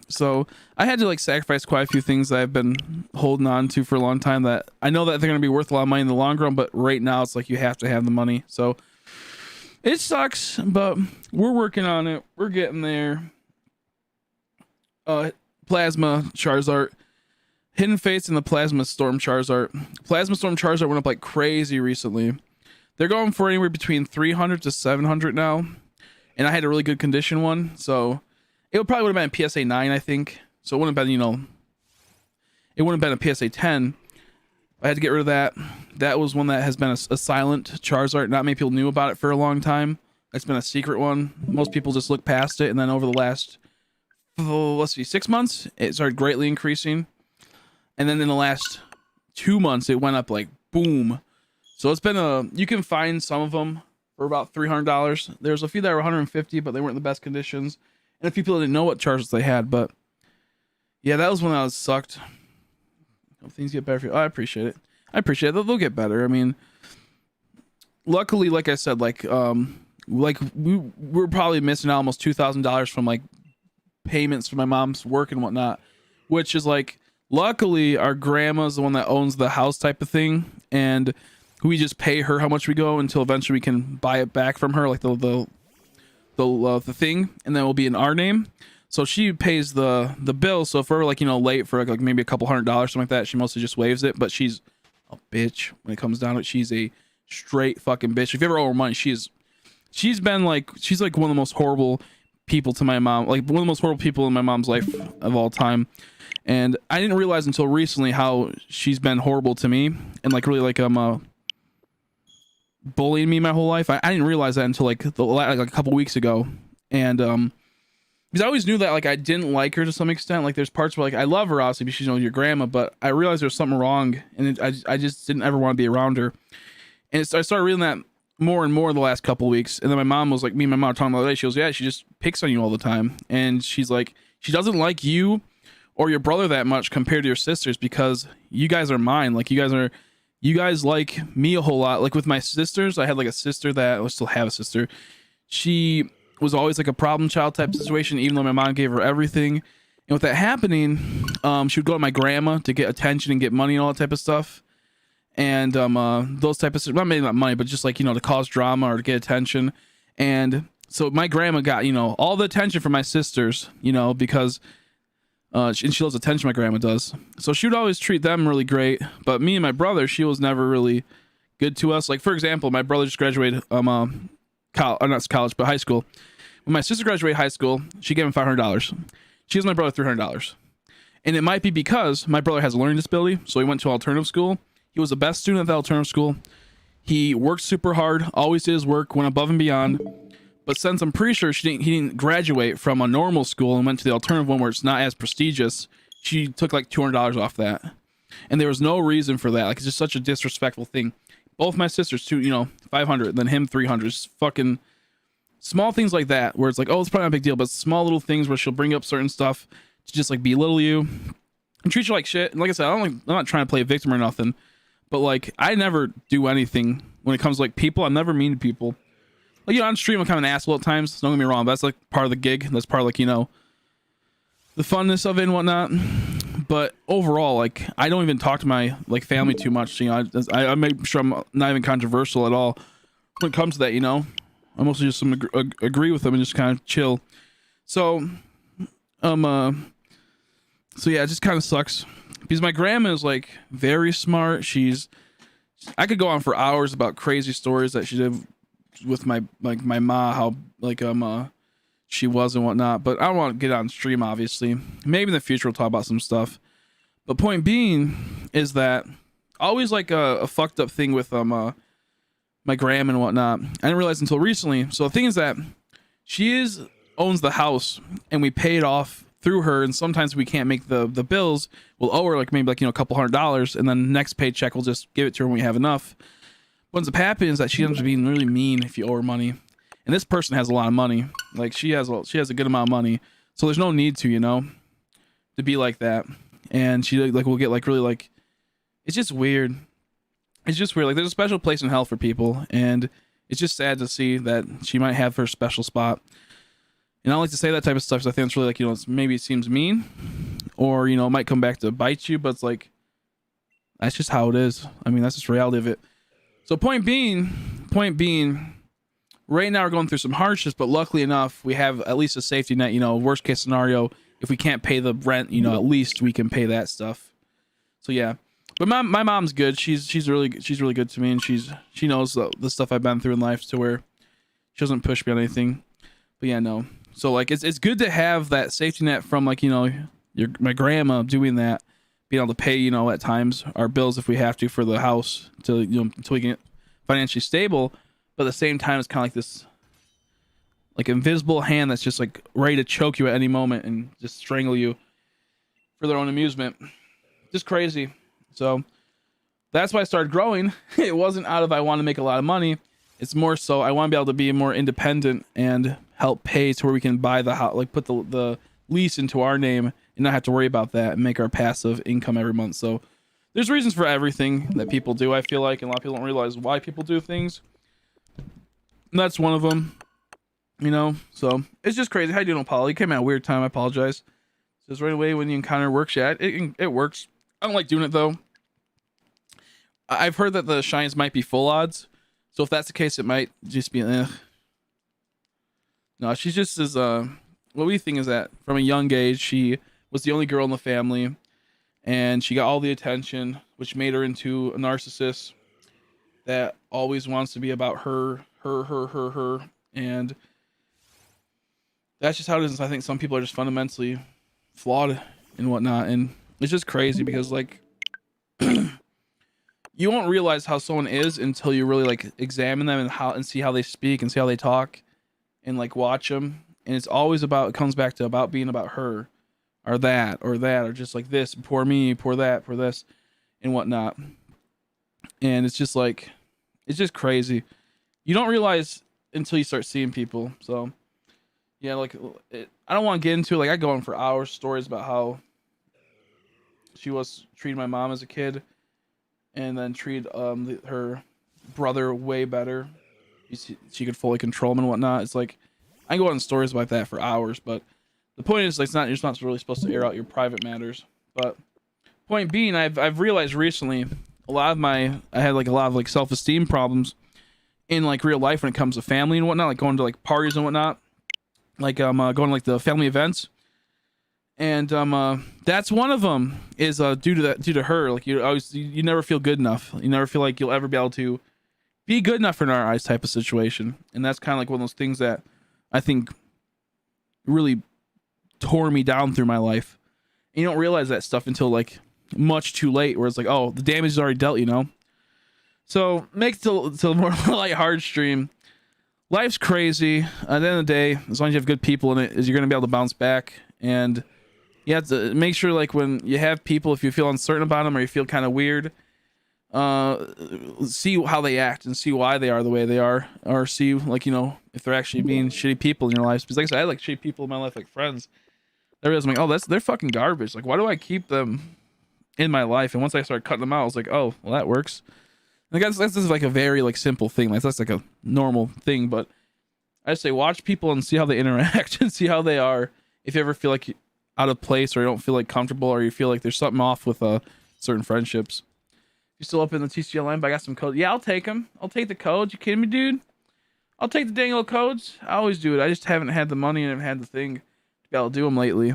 so I had to like sacrifice quite a few things that I've been holding on to for a long time that I know that they're going to be worth a lot of money in the long run, but right now it's like you have to have the money. So it sucks, but we're working on it. We're getting there. Plasma Charizard, Hidden Face, and the Plasma Storm Charizard. Plasma Storm Charizard went up like crazy recently. They're going for anywhere between 300 to 700 now, and I had a really good condition one, so it probably would have been a PSA 9, I think. So it wouldn't have been, it wouldn't have been a PSA 10. I had to get rid of that. That was one that has been a silent Charizard. Not many people knew about it for a long time. It's been a secret one. Most people just look past it, and then over the last, 6 months, it started greatly increasing. And then in the last 2 months, it went up like boom. So it's been you can find some of them for about $300. There's a few that were $150, but they weren't in the best conditions. And a few people didn't know what Charizards they had, but yeah, that was when I was sucked. Hope things get better for you. Oh, I appreciate it. They'll get better. I mean, luckily, like I said, we're probably missing out almost $2,000 from like payments for my mom's work and whatnot, which is like, luckily our grandma's the one that owns the house type of thing, and we just pay her how much we go until eventually we can buy it back from her, like the thing, and then it will be in our name. So she pays the bill. So if we're like, late for like maybe a couple $100, something like that, she mostly just waives it. But she's a bitch when it comes down to it. She's a straight fucking bitch. If you ever owe her money, she's like one of the most horrible people to my mom, like one of the most horrible people in my mom's life of all time. And I didn't realize until recently how she's been horrible to me, and like really like bullying me my whole life. I didn't realize that until like a couple weeks ago. And because I always knew that like I didn't like her to some extent. Like there's parts where like I love her obviously because she's your grandma, but I realized there's something wrong, and I just didn't ever want to be around her. And I started reading that more and more the last couple weeks. And then my mom was like, me and my mom were talking the other day, she goes, yeah, she just picks on you all the time. And she's like, she doesn't like you or your brother that much compared to your sisters, because you guys are mine. Like you guys like me a whole lot. Like with my sisters, I had like a sister that I still have a sister. She was always like a problem child type situation, even though my mom gave her everything. And with that happening, she would go to my grandma to get attention and get money and all that type of stuff. And those type of, not maybe not money, but just like, to cause drama or to get attention. And so my grandma got, all the attention from my sisters, because and she loves attention, my grandma does. So she would always treat them really great. But me and my brother, she was never really good to us. Like, for example, my brother just graduated not college, but high school. When my sister graduated high school, she gave him $500. She gives my brother $300. And it might be because my brother has a learning disability, so he went to an alternative school. He was the best student at the alternative school. He worked super hard, always did his work, went above and beyond. But since I'm pretty sure he didn't graduate from a normal school and went to the alternative one where it's not as prestigious, she took like $200 off that. And there was no reason for that. Like, it's just such a disrespectful thing. Both my sisters, too, 500, then him 300. Just fucking small things like that where it's like, oh, it's probably not a big deal, but small little things where she'll bring up certain stuff to just like belittle you and treat you like shit. And like I said, I'm not trying to play a victim or nothing, but like I never do anything when it comes to like people. I'm never mean to people. Like, on stream I'm kind of an asshole at times, don't get me wrong, but that's like part of the gig. That's part of like, the funness of it and whatnot. But overall, like, I don't even talk to my like family too much. I make sure I'm not even controversial at all when it comes to that. I mostly just agree with them and just kind of chill. So So yeah, it just kind of sucks because my grandma is like very smart. I could go on for hours about crazy stories that she did with my ma, how like she was and whatnot. But I don't want to get on stream, obviously. Maybe in the future we'll talk about some stuff. But point being is that always like a fucked up thing with my grandma and whatnot. I didn't realize until recently. So the thing is that owns the house and we pay it off through her, and sometimes we can't make the bills. We'll owe her like maybe like a couple $100, and then the next paycheck we'll just give it to her when we have enough. What ends up happening is that she ends up being really mean if you owe her money. And this person has a lot of money. Like she has a good amount of money. So there's no need to be like that. And she like will get like really like, it's just weird. It's just weird. Like there's a special place in hell for people, and it's just sad to see that she might have her special spot. And I don't like to say that type of stuff because I think it's really like, maybe it seems mean, or, it might come back to bite you, but it's like, that's just how it is. I mean, that's just the reality of it. So point being, right now we're going through some hardships, but luckily enough, we have at least a safety net, worst case scenario. If we can't pay the rent, at least we can pay that stuff. So yeah, but my mom's good. She's really good to me, and she knows the stuff I've been through in life to where she doesn't push me on anything. But yeah, no. So like it's good to have that safety net from like my grandma doing that, being able to pay at times our bills if we have to for the house to until we get financially stable. But at the same time, it's kind of like this like invisible hand that's just like ready to choke you at any moment and just strangle you for their own amusement. Just crazy. So that's why I started growing. It wasn't out of I want to make a lot of money. It's more so I want to be able to be more independent and help pay to where we can buy the house, like put the lease into our name and not have to worry about that and make our passive income every month. So there's reasons for everything that people do, I feel like, and a lot of people don't realize why people do things. And that's one of them, so it's just crazy. How you doing, Paul? You came at a weird time. I apologize. Just right away when you encounter works, yeah, it works. I don't like doing it though. I've heard that the shines might be full odds. So if that's the case, it might just be, No, she's just as, what we think is that from a young age, she was the only girl in the family and she got all the attention, which made her into a narcissist that always wants to be about her. And that's just how it is. I think some people are just fundamentally flawed and whatnot. And it's just crazy because like, you won't realize how someone is until you really like examine them and see how they speak and see how they talk and like watch them. And it's always it comes back to about being about her or that or just like this, poor me, poor that, poor this and whatnot. And it's just like, it's just crazy. You don't realize until you start seeing people. So yeah, like I don't want to get into it. Like I go on for hours, stories about how she was treating my mom as a kid. And then treat her brother way better. She could fully control him and whatnot. It's like I can go on stories about that for hours, but the point is like you're not really supposed to air out your private matters. But point being, I've realized recently I had like a lot of like self-esteem problems in like real life when it comes to family and whatnot, like going to like parties and whatnot, like going to like the family events. And that's one of them is due to her. Like you never feel good enough. You never feel like you'll ever be able to be good enough in our eyes type of situation. And that's kind of like one of those things that I think really tore me down through my life. And you don't realize that stuff until like much too late, where it's like, oh, the damage is already dealt, So make it to more lighthearted stream. Life's crazy. At the end of the day, as long as you have good people in it, you're gonna be able to bounce back. And you have to make sure, like, when you have people, if you feel uncertain about them or you feel kind of weird, see how they act and see why they are the way they are, or see, like, if they're actually being shitty people in your lives. Because, like I said, I had, like, shitty people in my life, like friends. I realized, I'm like, oh, they're fucking garbage. Like, why do I keep them in my life? And once I started cutting them out, I was like, oh, well, that works. And I guess that's just, like, a very, like, simple thing. Like, that's, like, a normal thing. But I just say, watch people and see how they interact and see how they are. If you ever feel like out of place or you don't feel like comfortable or you feel like there's something off with certain friendships. You still up in the TCL line, but I got some codes. Yeah, I'll take them. I'll take the codes. You kidding me, dude? I'll take the dang old codes. I always do it. I just haven't had the money and haven't had the thing to be able to do them lately.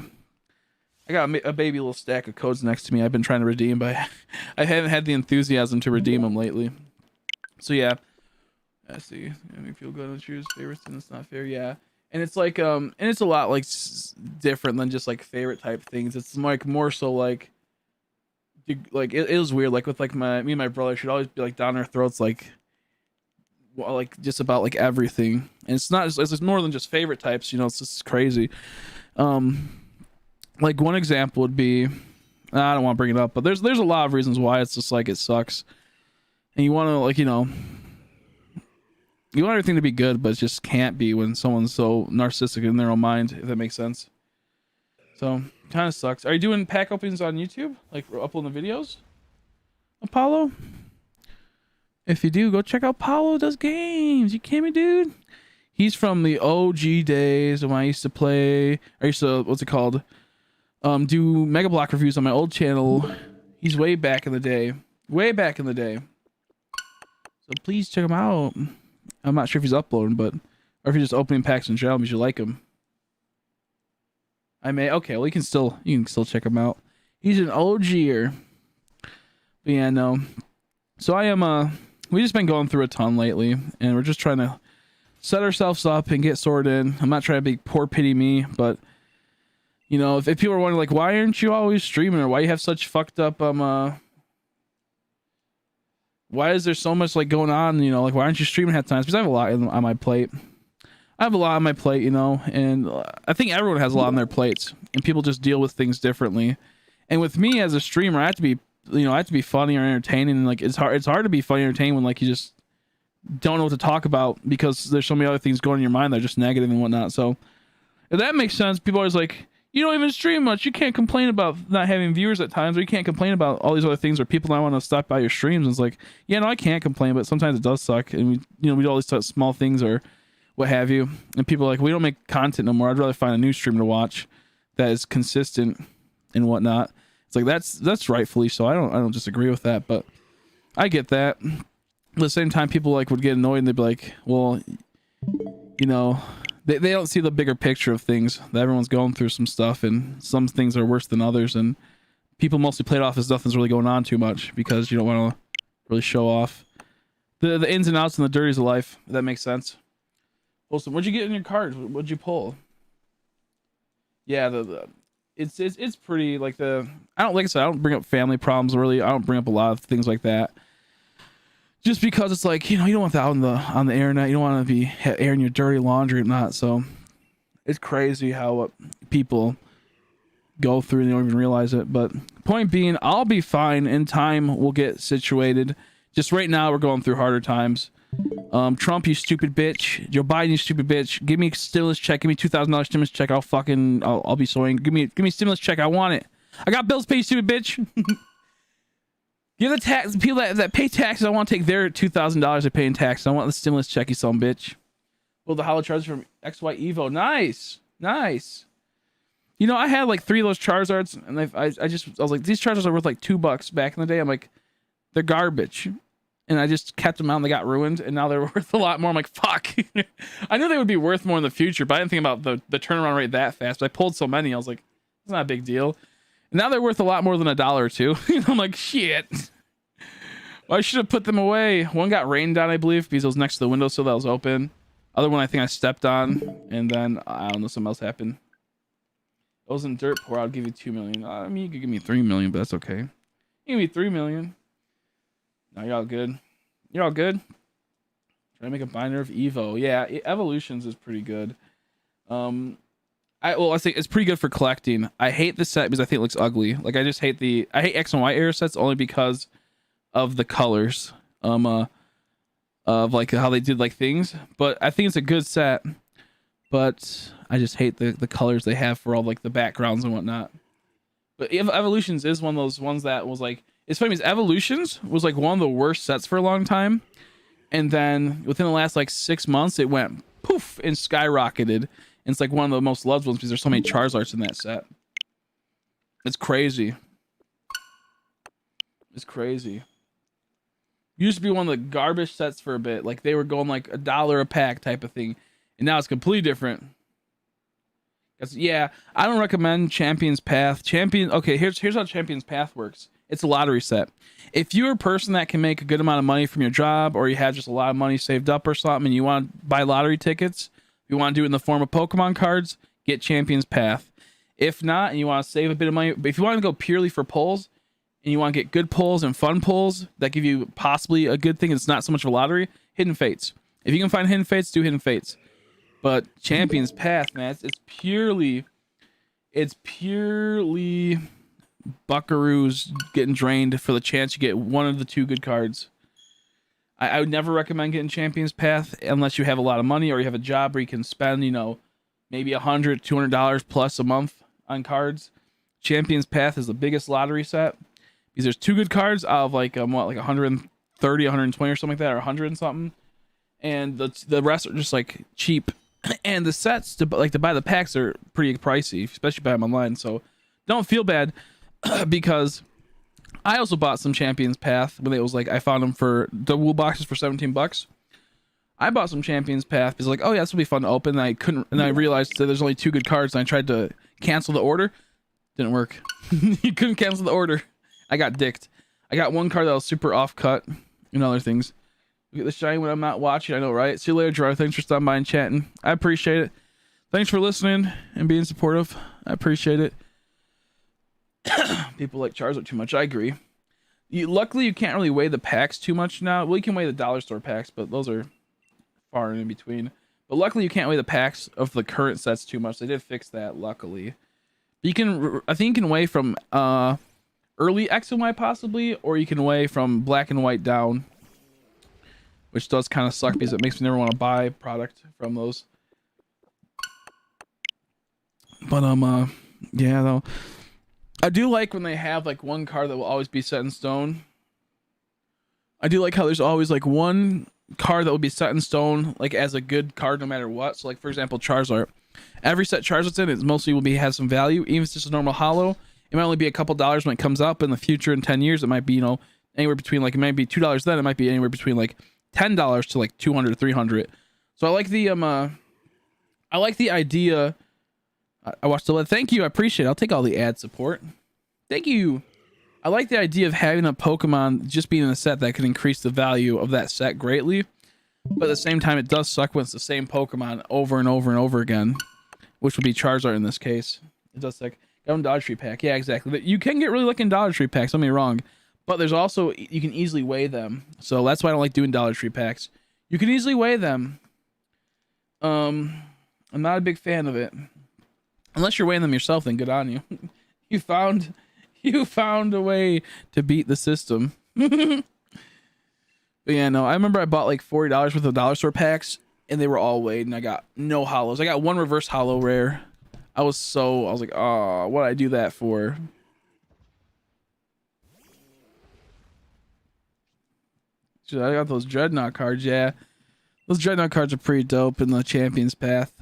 I got a baby little stack of codes next to me. I've been trying to redeem, but I haven't had the enthusiasm to redeem them lately. So yeah, I see. Make me feel good and choose favorites, and it's not fair. Yeah, and it's like and it's a lot like different than just like favorite type things. It's like more so like it was weird. Like with like me and my brother should always be like down our throats like just about like everything, and it's not it's more than just favorite types. You know, it's just crazy. Like one example would be, I don't want to bring it up, but there's a lot of reasons why it's just like it sucks, and you want to like you want everything to be good, but it just can't be when someone's so narcissistic in their own mind, if that makes sense. So kind of sucks. Are you doing pack openings on YouTube, like uploading the videos, Apollo? If you do, go check out Paulo Does Games. You kidding me, dude? He's from the OG days when I used to play. I used to, what's it called? Do Mega Block reviews on my old channel. He's way back in the day. Way back in the day. So please check him out. I'm not sure if he's uploading, but or if he's just opening packs in general because you like him. Okay, well you can still check him out. He's an OGer. But yeah, no. So I am we just been going through a ton lately, and we're just trying to set ourselves up and get sorted. I'm not trying to be poor pity me, but you know, if people are wondering like why aren't you always streaming or why you have such fucked up why is there so much like going on, you know, like why aren't you streaming at times? Because I have a lot on my plate. You know, and I think everyone has a lot on their plates, and people just deal with things differently. And with me as a streamer, I have to be funny or entertaining, and like it's hard to be funny or entertaining when like you just don't know what to talk about because there's so many other things going in your mind that are just negative and whatnot. So if that makes sense, people are always like, you don't even stream much, you can't complain about not having viewers at times, or you can't complain about all these other things, or people not want to stop by your streams. And it's like, yeah, no, I can't complain, but sometimes it does suck, and we do all these small things or what have you, and people are like, we don't make content no more, I'd rather find a new stream to watch that is consistent and whatnot. It's like that's rightfully so. I don't disagree with that, but I get that. At the same time, people like would get annoyed and they'd be like, well, you know, they don't see the bigger picture of things, that everyone's going through some stuff, and some things are worse than others, and people mostly play it off as nothing's really going on too much because you don't want to really show off the ins and outs and the dirties of life, if that makes sense. Awesome. What'd you get in your cards? What'd you pull? Yeah, it's pretty like I don't bring up family problems really. I don't bring up a lot of things like that. Just because it's like, you know, you don't want that on the internet. You don't want to be airing your dirty laundry and not. So it's crazy how people go through and they don't even realize it. But point being, I'll be fine. In time, we'll get situated. Just right now, we're going through harder times. Trump, you stupid bitch. Joe Biden, you stupid bitch. Give me a stimulus check. Give me $2,000 stimulus check. I'll be so angry. Give me a stimulus check. I want it. I got bills to pay, you stupid bitch. Give the tax people that pay taxes. I want to take their $2,000 they pay in taxes. I want the stimulus check, you son bitch. Well, the hollow charge from XY Evo. Nice. You know, I had like 3 of those Charizards, and I was like, these Charizards are worth like $2 back in the day. I'm like, they're garbage. And I just kept them out and they got ruined, and now they're worth a lot more. I'm like, fuck. I knew they would be worth more in the future, but I didn't think about the turnaround rate that fast. But I pulled so many, I was like, it's not a big deal. And now they're worth a lot more than $1 or $2. I'm like, shit. Well, I should have put them away. One got rained on, I believe, because it was next to the windowsill that was open. Other one I think I stepped on, and then I don't know, something else happened. It wasn't dirt poor. I'll give you 2 million. I mean, you could give me 3 million, but that's okay. You give me 3 million. No, you're all good. You're all good. Try to make a binder of Evo. Yeah, Evolutions is pretty good. I think it's pretty good for collecting. I hate the set because I think it looks ugly. Like I hate X and Y era sets only because of the colors. Of like how they did like things. But I think it's a good set. But I just hate the colors they have for all like the backgrounds and whatnot. But Evolutions is one of those ones that was like, it's funny because Evolutions was like one of the worst sets for a long time. And then within the last like 6 months, it went poof and skyrocketed. And it's like one of the most loved ones because there's so many Charizards in that set. It's crazy. It's crazy. Used to be one of the garbage sets for a bit. Like they were going like $1 a pack type of thing. And now it's completely different. Yeah, I don't recommend Champion's Path. Okay, here's how Champion's Path works. It's a lottery set. If you're a person that can make a good amount of money from your job, or you have just a lot of money saved up or something, and you want to buy lottery tickets, you want to do it in the form of Pokemon cards, get Champion's Path. If not, and you want to save a bit of money, but if you want to go purely for pulls, and you want to get good pulls and fun pulls that give you possibly a good thing, it's not so much of a lottery, Hidden Fates. If you can find Hidden Fates, do Hidden Fates. But Champion's Path, man, it's purely buckaroos getting drained for the chance you get one of the two good cards. I would never recommend getting Champion's Path unless you have a lot of money or you have a job where you can spend, maybe $100, $200 plus a month on cards. Champion's Path is the biggest lottery set because there's two good cards out of like 130, 120 or something like that, or 100 and something, and the rest are just like cheap. And the sets to buy the packs are pretty pricey, especially buy them online. So don't feel bad because I also bought some Champion's Path when it was like I found them for the wool boxes for $17. I bought some Champion's Path because oh yeah, this will be fun to open. And I realized that there's only two good cards, and I tried to cancel the order. Didn't work. You couldn't cancel the order. I got dicked. I got one card that was super off cut and other things. Get the shine when I'm not watching. I know, right? See you later, Gerard. Thanks for stopping by and chatting. I appreciate it. Thanks for listening and being supportive. I appreciate it. People like Charizard too much. I agree. Luckily, you can't really weigh the packs too much now. Well, you can weigh the dollar store packs, but those are far and in between. But luckily, you can't weigh the packs of the current sets too much. They did fix that, luckily. But I think you can weigh from early X and Y possibly, or you can weigh from black and white down, which does kind of suck because it makes me never want to buy product from those. But yeah, though, I do like when they have like one card that will always be set in stone. I do like how there's always like one card that will be set in stone, like as a good card no matter what. So like for example, Charizard. Every set Charizard's in, it mostly will has some value, even if it's just a normal holo. It might only be a couple dollars when it comes up. In the future, in 10 years, it might be anywhere between like it might be $2 then. It might be anywhere between like $10 to like $200 or $300. So I like the idea. I watched the lead. Thank you. I appreciate it. I'll take all the ad support. Thank you. I like the idea of having a Pokemon just being in a set that can increase the value of that set greatly. But at the same time, it does suck when it's the same Pokemon over and over and over again, which would be Charizard in this case. It does suck. Got him Dollar Tree pack. Yeah, exactly. But you can get really lucky in Dollar Tree packs. Don't get me wrong. But there's also, you can easily weigh them. So that's why I don't like doing Dollar Tree packs. You can easily weigh them. I'm not a big fan of it. Unless you're weighing them yourself, then good on you. You found a way to beat the system. But yeah, no, I remember I bought like $40 worth of dollar store packs, and they were all weighed, and I got no holos. I got one reverse holo rare. I was like, oh, what did I do that for? So I got those Dreadnought cards, yeah. Those Dreadnought cards are pretty dope in the Champion's Path.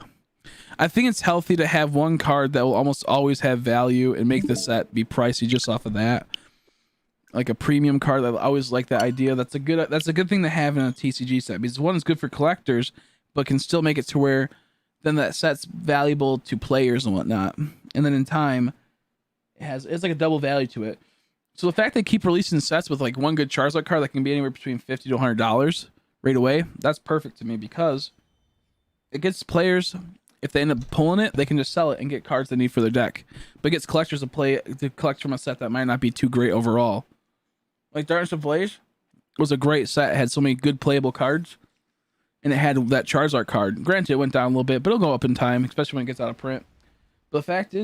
I think it's healthy to have one card that will almost always have value and make the set be pricey just off of that. Like a premium card. I always like that idea. That's a good thing to have in a TCG set, because one is good for collectors, but can still make it to where then that set's valuable to players and whatnot. And then in time, it's like a double value to it. So the fact they keep releasing sets with like one good Charizard card that can be anywhere between $50 to $100 right away, that's perfect to me, because it gets players, if they end up pulling it, they can just sell it and get cards they need for their deck. But it gets collectors to collect from a set that might not be too great overall. Like Darkness Ablaze was a great set. It had so many good playable cards, and it had that Charizard card. Granted, it went down a little bit, but it'll go up in time, especially when it gets out of print. But the fact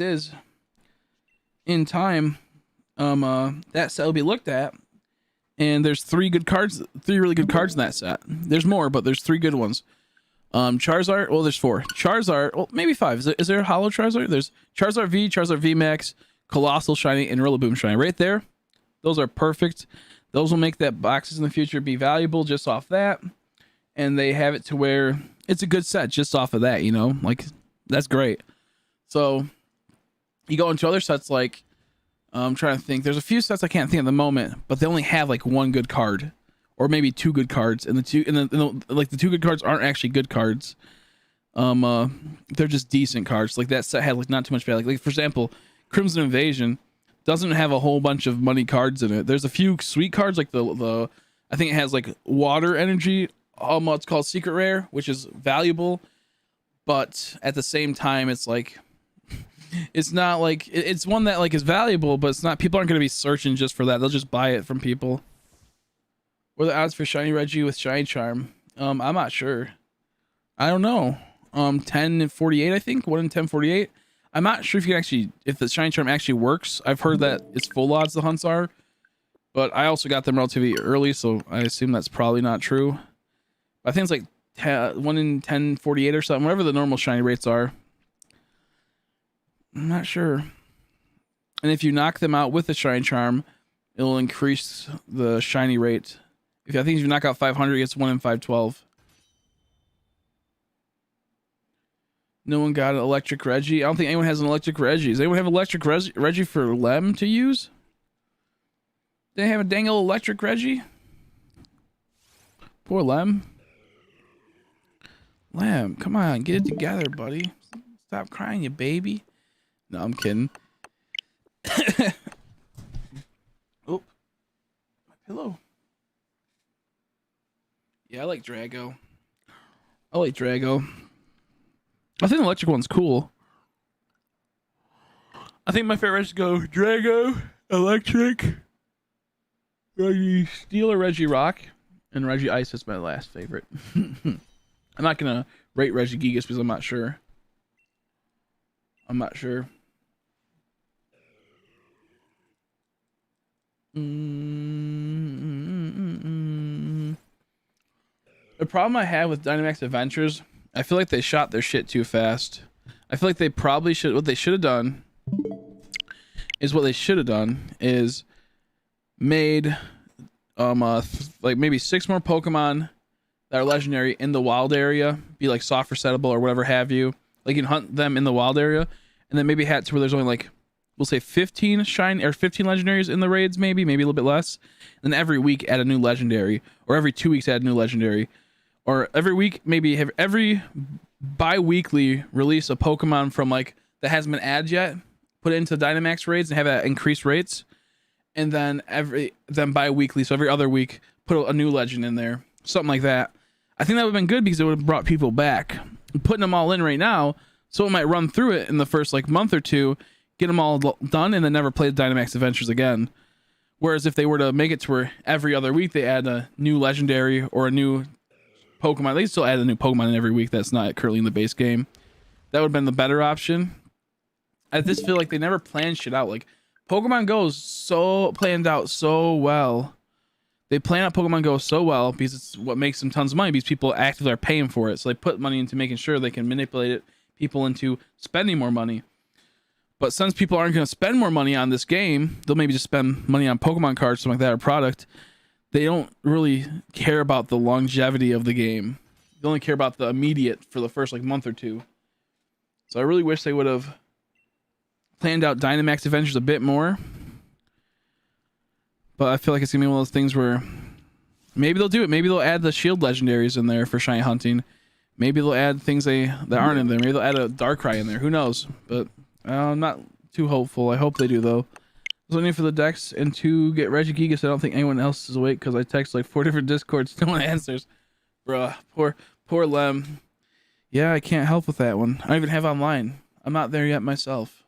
is, in time, that set will be looked at, and there's three really good cards in that set. There's more, but there's three good ones. Charizard, well, there's four. Charizard, well, maybe five. Is there a holo Charizard? There's Charizard V, Charizard V Max, Colossal Shiny, and Rillaboom Shiny. Right there, those are perfect. Those will make that boxes in the future be valuable just off that. And they have it to where it's a good set just off of that, like that's great. So you go into other sets like, I'm trying to think. There's a few sets I can't think at the moment, but they only have like one good card, or maybe two good cards, and the two good cards aren't actually good cards. They're just decent cards. Like that set had like not too much value. Like for example, Crimson Invasion doesn't have a whole bunch of money cards in it. There's a few sweet cards like the I think it has like water energy. It's called Secret Rare, which is valuable, but at the same time, it's like it's not like it's one that like is valuable, but it's not. People aren't going to be searching just for that. They'll just buy it from people. What are the odds for shiny Regi with shiny charm? I'm not sure. I don't know. 10 and 48, I think. 1 in 10, 48. I'm not sure if you can actually, if the shiny charm actually works. I've heard that it's full odds the hunts are, but I also got them relatively early, so I assume that's probably not true. I think it's like 1 in 10, 48 or something, whatever the normal shiny rates are. I'm not sure. And if you knock them out with the shiny charm, it'll increase the shiny rate. I think if you knock out 500, it's 1 in 512. No one got an electric Regi. I don't think anyone has an electric Regi. Does anyone have electric Regi for Lem to use? They have a dang old electric Regi. Poor Lem. Lem, come on, get it together, buddy. Stop crying, you baby. No, I'm kidding. Oh, my pillow. Yeah, I like Drago. I think the electric one's cool. I think my favorites go Drago, electric, REGISTEEL or REGIROCK, and Regi Ice is my last favorite. I'm not gonna rate Regigigas because I'm not sure. The problem I have with Dynamax Adventures, I feel like they shot their shit too fast. I feel like they probably should. What they should have done is made like maybe 6 more Pokemon that are legendary in the wild area, be like soft resettable or whatever have you. Like you can hunt them in the wild area, and then maybe hat to where there's only like, we'll say 15 shiny or 15 legendaries in the raids, maybe a little bit less. And then every week add a new legendary, or every 2 weeks add a new legendary, or every week maybe have every bi-weekly release a Pokemon from like that hasn't been added yet, put it into Dynamax raids and have that increased rates, and then bi-weekly, so every other week put a new legend in there, something like that. I think that would have been good because it would have brought people back. Putting them all in right now, so it might run through it in the first like month or two, get them all done, and then never play the Dynamax Adventures again. Whereas if they were to make it to where every other week they add a new legendary or a new Pokemon, they still add a new Pokemon in every week that's not currently in the base game. That would have been the better option. I just feel like they never planned shit out. Like Pokemon Go is so planned out so well. They plan out Pokemon Go so well because it's what makes them tons of money, because people actively are paying for it. So they put money into making sure they can manipulate people into spending more money. But since people aren't going to spend more money on this game, they'll maybe just spend money on Pokemon cards, something like that, or product. They don't really care about the longevity of the game. They only care about the immediate for the first like month or two. So I really wish they would have planned out Dynamax Adventures a bit more. But I feel like it's going to be one of those things where maybe they'll do it. Maybe they'll add the shield legendaries in there for shiny hunting. Maybe they'll add things that aren't in there. Maybe they'll add a Darkrai in there. Who knows? But I'm not too hopeful. I hope they do, though. I was waiting for the decks and to get Regigigas. I don't think anyone else is awake because I text like 4 different Discords. No one answers. Bruh. Poor Lem. Yeah, I can't help with that one. I don't even have online. I'm not there yet myself.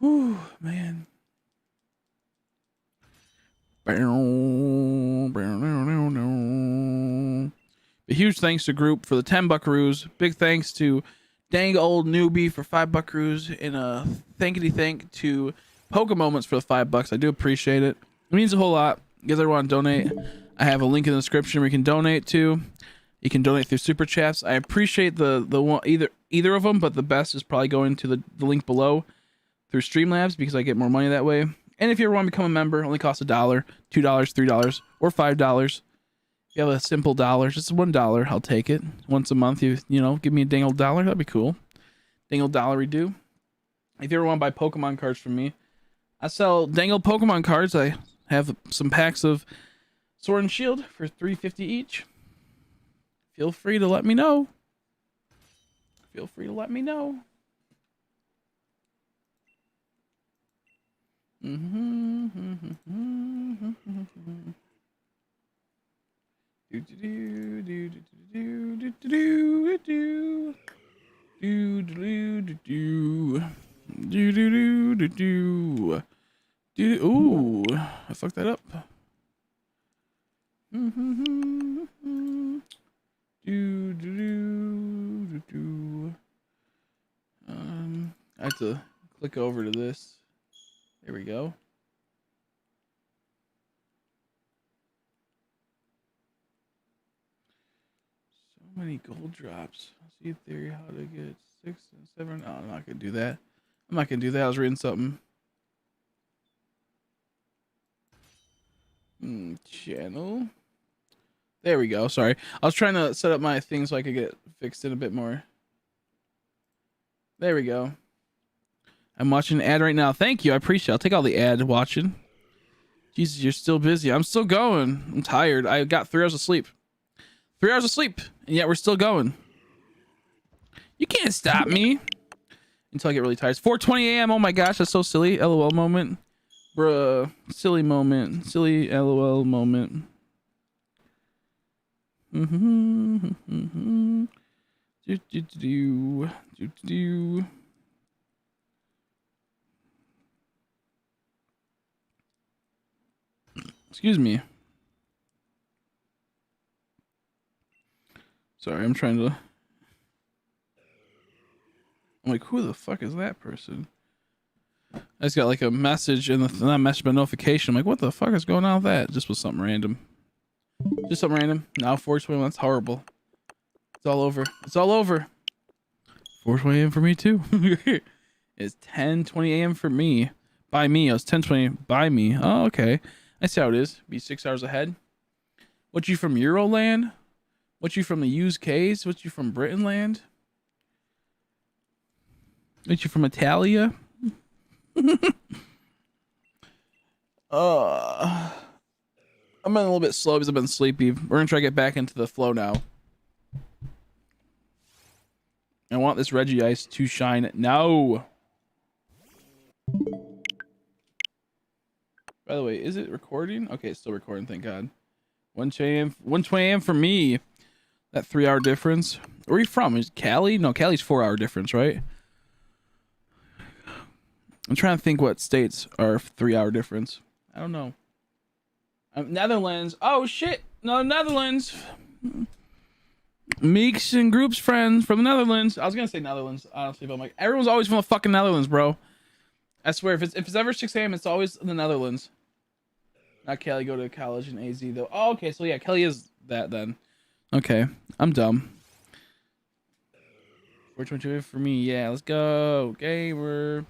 Whew, man. A huge thanks to Group for the 10 buckaroos. Big thanks to Dang Old Newbie for 5 buckaroos, and a thankity thank to Pokemoments for the $5. I do appreciate it. It means a whole lot. You guys ever want to donate? I have a link in the description where you can donate to. You can donate through super chats. I appreciate the one either of them, but the best is probably going to the link below through Streamlabs because I get more money that way. And if you ever want to become a member, it only costs $1, $2, $3, or $5. If you have a simple dollar, just $1, I'll take it. Once a month, you know, give me a dang old dollar. That'd be cool. Dang old dollary do. If you ever want to buy Pokemon cards from me, I sell dang old Pokemon cards. I have some packs of Sword and Shield for $3.50 each. Feel free to let me know. feel free to let me know. Ooh, I fucked that up. I have to click over to this. There we go. So many gold drops. See theory how to get 6 and 7. Oh, I'm not gonna do that. I'm not gonna do that. I was reading something. Channel. There we go. Sorry. I was trying to set up my thing so I could get fixed in a bit more. There we go. I'm watching an ad right now. Thank you. I appreciate it. I'll take all the ad watching. Jesus, you're still busy. I'm still going. I'm tired. I got 3 hours of sleep. 3 hours of sleep. And yet we're still going. You can't stop me. Until I get really tired. It's 4:20 a.m. Oh my gosh, that's so silly. LOL moment. Bruh. Silly moment. Silly LOL moment. Excuse me. Sorry, I'm trying to. I'm like, who the fuck is that person? I just got like a message in the not message but notification. I'm like, what the fuck is going on with that? Just was something random. Just something random. Now 4:21. That's horrible. It's all over. It's all over. 4:20 a.m. for me too. It's 10:20 a.m. for me. By me. It was 10:20 by me. Oh, okay. I see how it is. Be 6 hours ahead. What you from Euroland? What you from the UKs? What you from Britainland? What you from Italia? I'm been a little bit slow because I've been sleepy. We're gonna try to get back into the flow now. I want this Regi ice to shine now. By the way, is it recording? Okay, it's still recording, thank God. 1:20 a.m. for me. That 3 hour difference. Where are you from? Is Cali? No, Cali's 4 hour difference, right? I'm trying to think what states are 3 hour difference. I don't know. Netherlands. Oh shit! No, Netherlands. Meeks and Groups friends from the Netherlands. I was gonna say Netherlands, honestly, but I'm like, everyone's always from the fucking Netherlands, bro. I swear, if it's ever 6 a.m., it's always in the Netherlands. Not Kelly. Go to college in AZ though. Oh, okay. So yeah, Kelly is that then. Okay, I'm dumb. 4:22 for me. Yeah, let's go, gamer.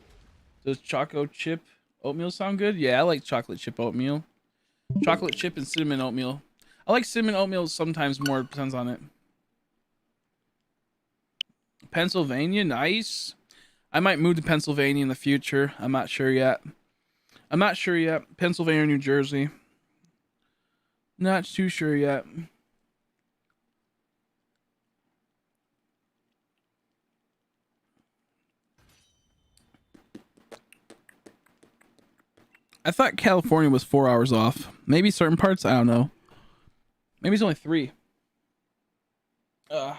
Does choco chip oatmeal sound good? Yeah, I like chocolate chip oatmeal. Chocolate chip and cinnamon oatmeal. I like cinnamon oatmeal sometimes more. Depends on it. Pennsylvania, nice. I might move to Pennsylvania in the future. I'm not sure yet. Pennsylvania, New Jersey. Not too sure yet. I thought California was 4 hours off. Maybe certain parts. I don't know. Maybe it's only 3. Oh,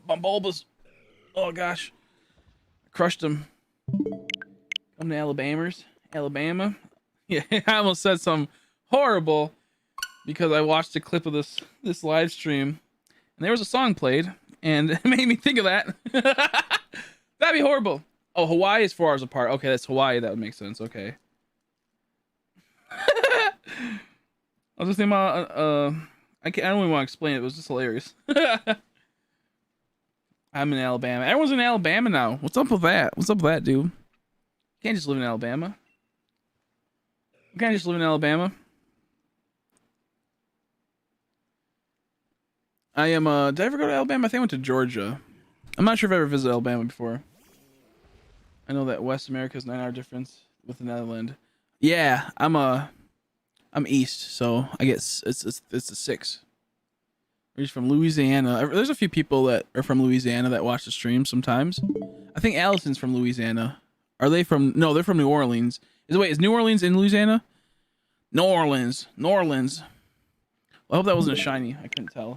my bulbous. Oh gosh, I crushed them. Come to Alabama. Yeah, I almost said something horrible because I watched a clip of this live stream, and there was a song played, and it made me think of that. That'd be horrible. Oh, Hawaii is 4 hours apart. Okay, that's Hawaii. That would make sense. Okay. I was just thinking about I don't even want to explain it. It was just hilarious. I'm in Alabama. Everyone's in Alabama now. What's up with that? What's up with that, dude? You can't just live in Alabama. You can't just live in Alabama. I am did I ever go to Alabama? I think I went to Georgia. I'm not sure if I ever visited Alabama before. I know that West America's 9 hour difference with the Netherlands. Yeah, I'm east, so I guess it's a 6. He's from Louisiana. There's a few people that are from Louisiana that watch the stream sometimes. I think Allison's from Louisiana. Are they from? No, they're from New Orleans. Is New Orleans in Louisiana? New Orleans. Well, I hope that wasn't a shiny. I couldn't tell.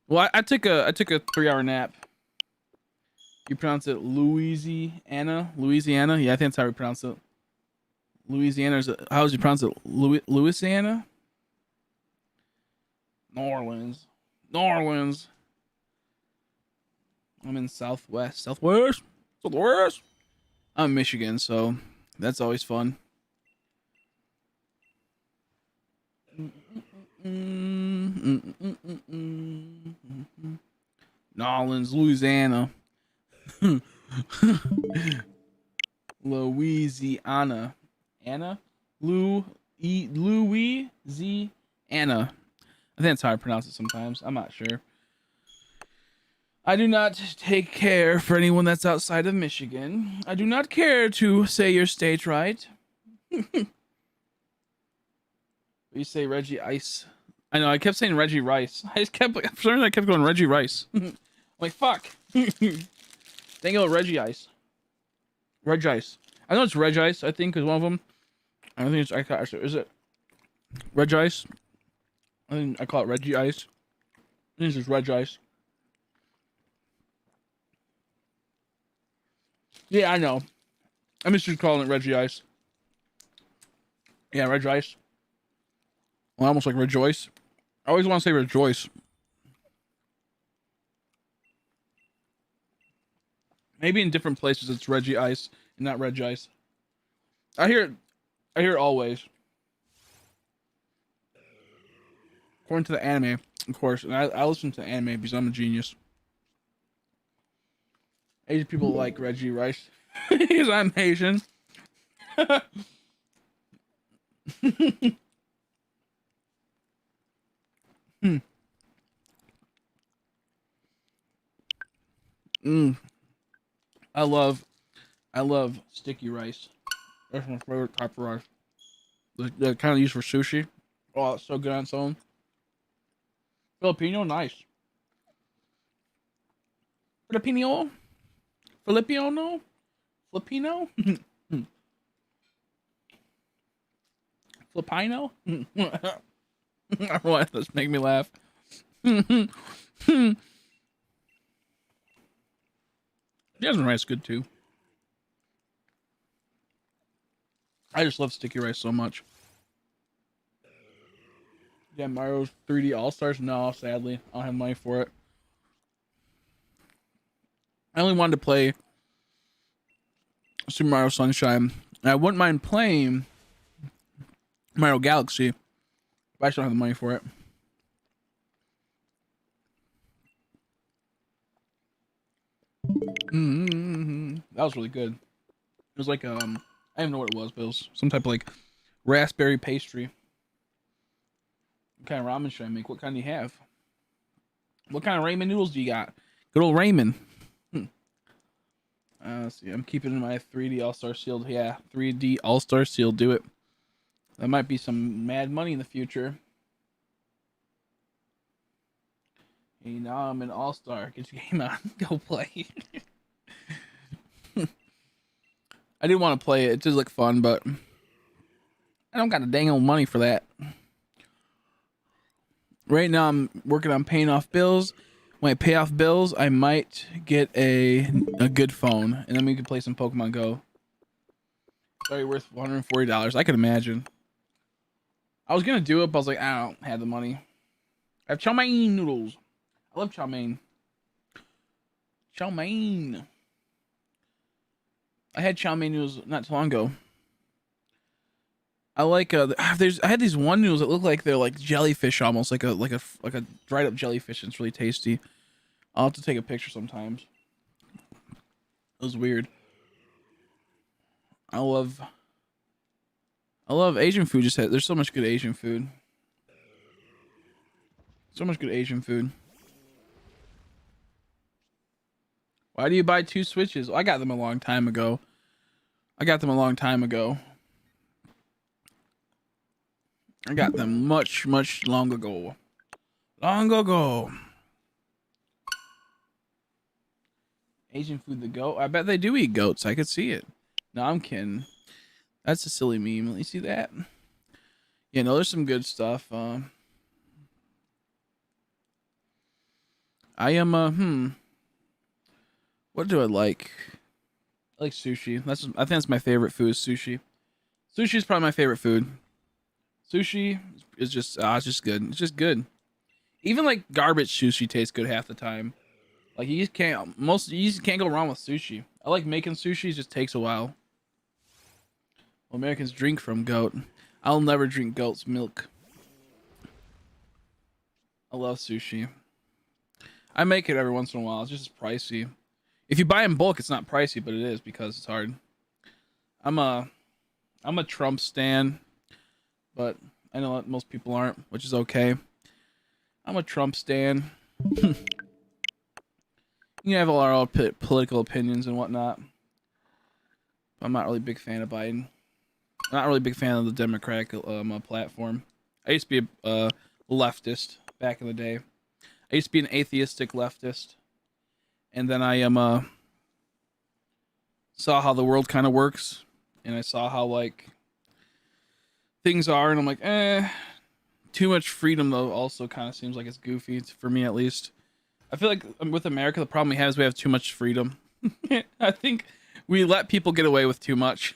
Well, I took a 3-hour nap. You pronounce it Louisiana? Louisiana? Yeah, I think that's how we pronounce it. Louisiana. How would you pronounce it? Louisiana? New Orleans. I'm in Southwest. I'm in Michigan, so that's always fun. Nolans, Louisiana. Louisiana. Louisiana. I think that's how I pronounce it sometimes. I'm not sure. I do not take care for anyone that's outside of Michigan. I do not care to say your state right. You say Reggie Ice. I know, I kept saying Reggie Rice. For some reason I kept going Reggie Rice. I'm like, fuck. Dang it, Reggie Ice. Reg Ice. I know it's Reg Ice, I think, is one of them. I don't think it's, is it Reg Ice? I think I call it Reggie Ice. I think it's just Reg Ice. Yeah, I know. I'm just calling it Reggie Ice. Yeah, Reg Ice. Well, almost like rejoice. I always want to say rejoice. Maybe in different places it's Reggie Ice and not Reg Ice. I hear it always. According to the anime, of course. And I listen to anime because I'm a genius. Asian people like Reggie Rice because I'm Asian. I love sticky rice. That's my favorite type of rice. The kind of used for sushi. Oh, it's so good on its own. Filipino, nice. Filipino? Filipino? Filipino? Filipino? I don't know why this make me laugh. Jasmine rice is good too. I just love sticky rice so much. Yeah, Mario's 3D All-Stars? No, sadly. I don't have money for it. I only wanted to play Super Mario Sunshine. And I wouldn't mind playing Mario Galaxy, but I just don't have the money for it. That was really good. It was like I don't even know what it was, but it was some type of like raspberry pastry. What kind of ramen should I make? What kind do you have? What kind of ramen noodles do you got? Good old ramen. Let's see. I'm keeping in my 3D All-Star sealed. Yeah, 3D All-Star sealed. Do it. That might be some mad money in the future. Hey, now I'm an All-Star. Get your game on. Go play. I didn't want to play it. It just looked fun, but I don't got the dang old money for that. Right now, I'm working on paying off bills. When I pay off bills, I might get a good phone, and then we can play some Pokemon Go. It's already worth $140. I can imagine. I was gonna do it, but I was like, I don't have the money. I have chow mein noodles. I love chow mein. Chow mein. I had chow mein noodles not too long ago. I like I had these one noodles that look like they're like jellyfish, almost like a dried up jellyfish. And it's really tasty. I'll have to take a picture sometimes. It was weird. I love Asian food. There's so much good Asian food. So much good Asian food. Why do you buy 2 Switches? Well, I got them a long time ago. I got them much long ago. Long ago. Asian food, the goat. I bet they do eat goats. I could see it. No, I'm kidding. That's a silly meme. You see that? Yeah, no, there's some good stuff. I am what do I like? I like sushi. I think that's my favorite food is sushi. Sushi is probably my favorite food. Sushi is just it's just good. It's just good. Even like garbage sushi tastes good half the time. Like you just can't go wrong with sushi. I like making sushi, it just takes a while. Well, Americans drink from goat. I'll never drink goat's milk. I love sushi. I make it every once in a while. It's just pricey. If you buy in bulk, it's not pricey, but it is because it's hard. I'm a Trump stan, but I know that most people aren't, which is okay. I'm a Trump stan. You have all our political opinions and whatnot. I'm not really a big fan of Biden. I'm not really a big fan of the Democratic platform. I used to be a leftist back in the day. I used to be an atheistic leftist. And then I saw how the world kind of works. And I saw how, like, things are. And I'm like, too much freedom, though, also kind of seems like it's goofy, for me at least. I feel like with America, the problem we have is we have too much freedom. I think we let people get away with too much.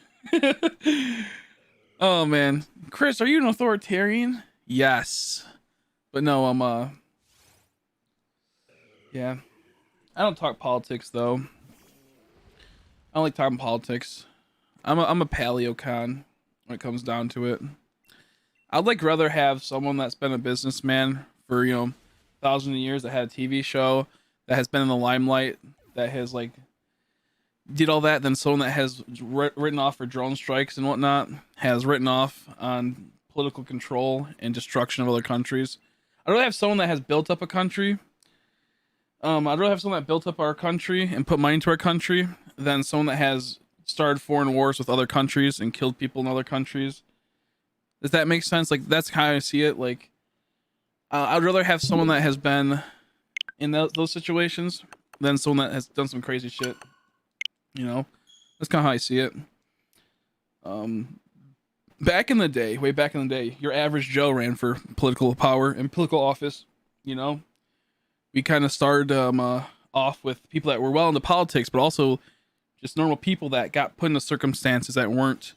Oh, man. Chris, are you an authoritarian? Yes. But no, yeah. I don't talk politics, though. I don't like talking politics. I'm a paleocon when it comes down to it. I'd like rather have someone that's been a businessman for, 1,000 years, that had a TV show, that has been in the limelight, that has, like, did all that, than someone that has written off for drone strikes and whatnot, has written off on political control and destruction of other countries. I'd rather have someone that has built up a country. I'd rather have someone that built up our country and put money into our country than someone that has started foreign wars with other countries and killed people in other countries. Does that make sense? Like, that's how I see it. Like, I'd rather have someone that has been in those situations than someone that has done some crazy shit. That's kind of how I see it. Back in the day, way back in the day, your average Joe ran for political power and political office. We kind of started off with people that were well into politics, but also just normal people that got put into circumstances that weren't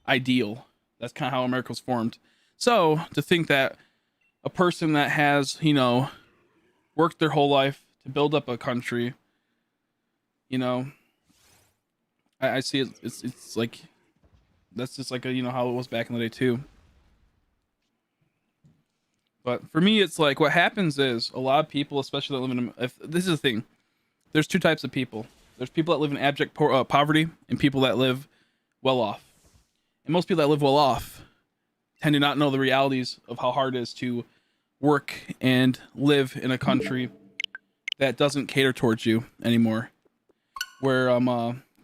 ideal. That's kind of how America was formed. So to think that a person that has, worked their whole life to build up a country, I see it. It's like, that's just like how it was back in the day too. But for me, it's like what happens is a lot of people, especially that live in, if this is the thing, there's two types of people. There's people that live in abject poverty and people that live well off. And most people that live well off tend to not know the realities of how hard it is to work and live in a country that doesn't cater towards you anymore. Where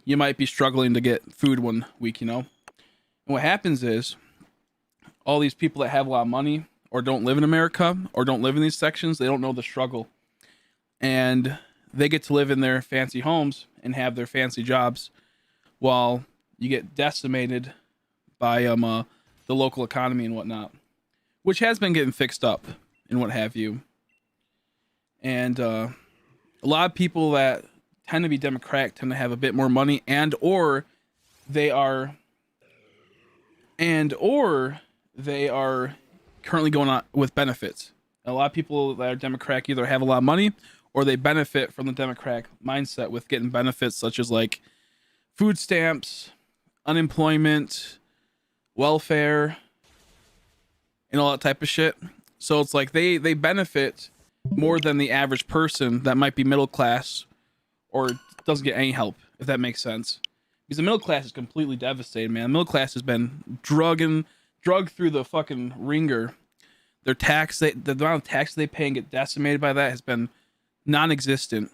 you might be struggling to get food one week, And what happens is all these people that have a lot of money or don't live in America or don't live in these sections, they don't know the struggle. And they get to live in their fancy homes and have their fancy jobs while you get decimated by the local economy and whatnot, which has been getting fixed up and what have you. And a lot of people that tend to be Democratic tend to have a bit more money or they are currently going on with benefits. A lot of people that are Democratic either have a lot of money or they benefit from the Democratic mindset with getting benefits such as like food stamps, unemployment, welfare, and all that type of shit. So it's like they benefit more than the average person that might be middle class or doesn't get any help, if that makes sense. Because the middle class is completely devastated, man. The middle class has been drugged through the fucking ringer. The amount of tax they pay and get decimated by that has been non-existent.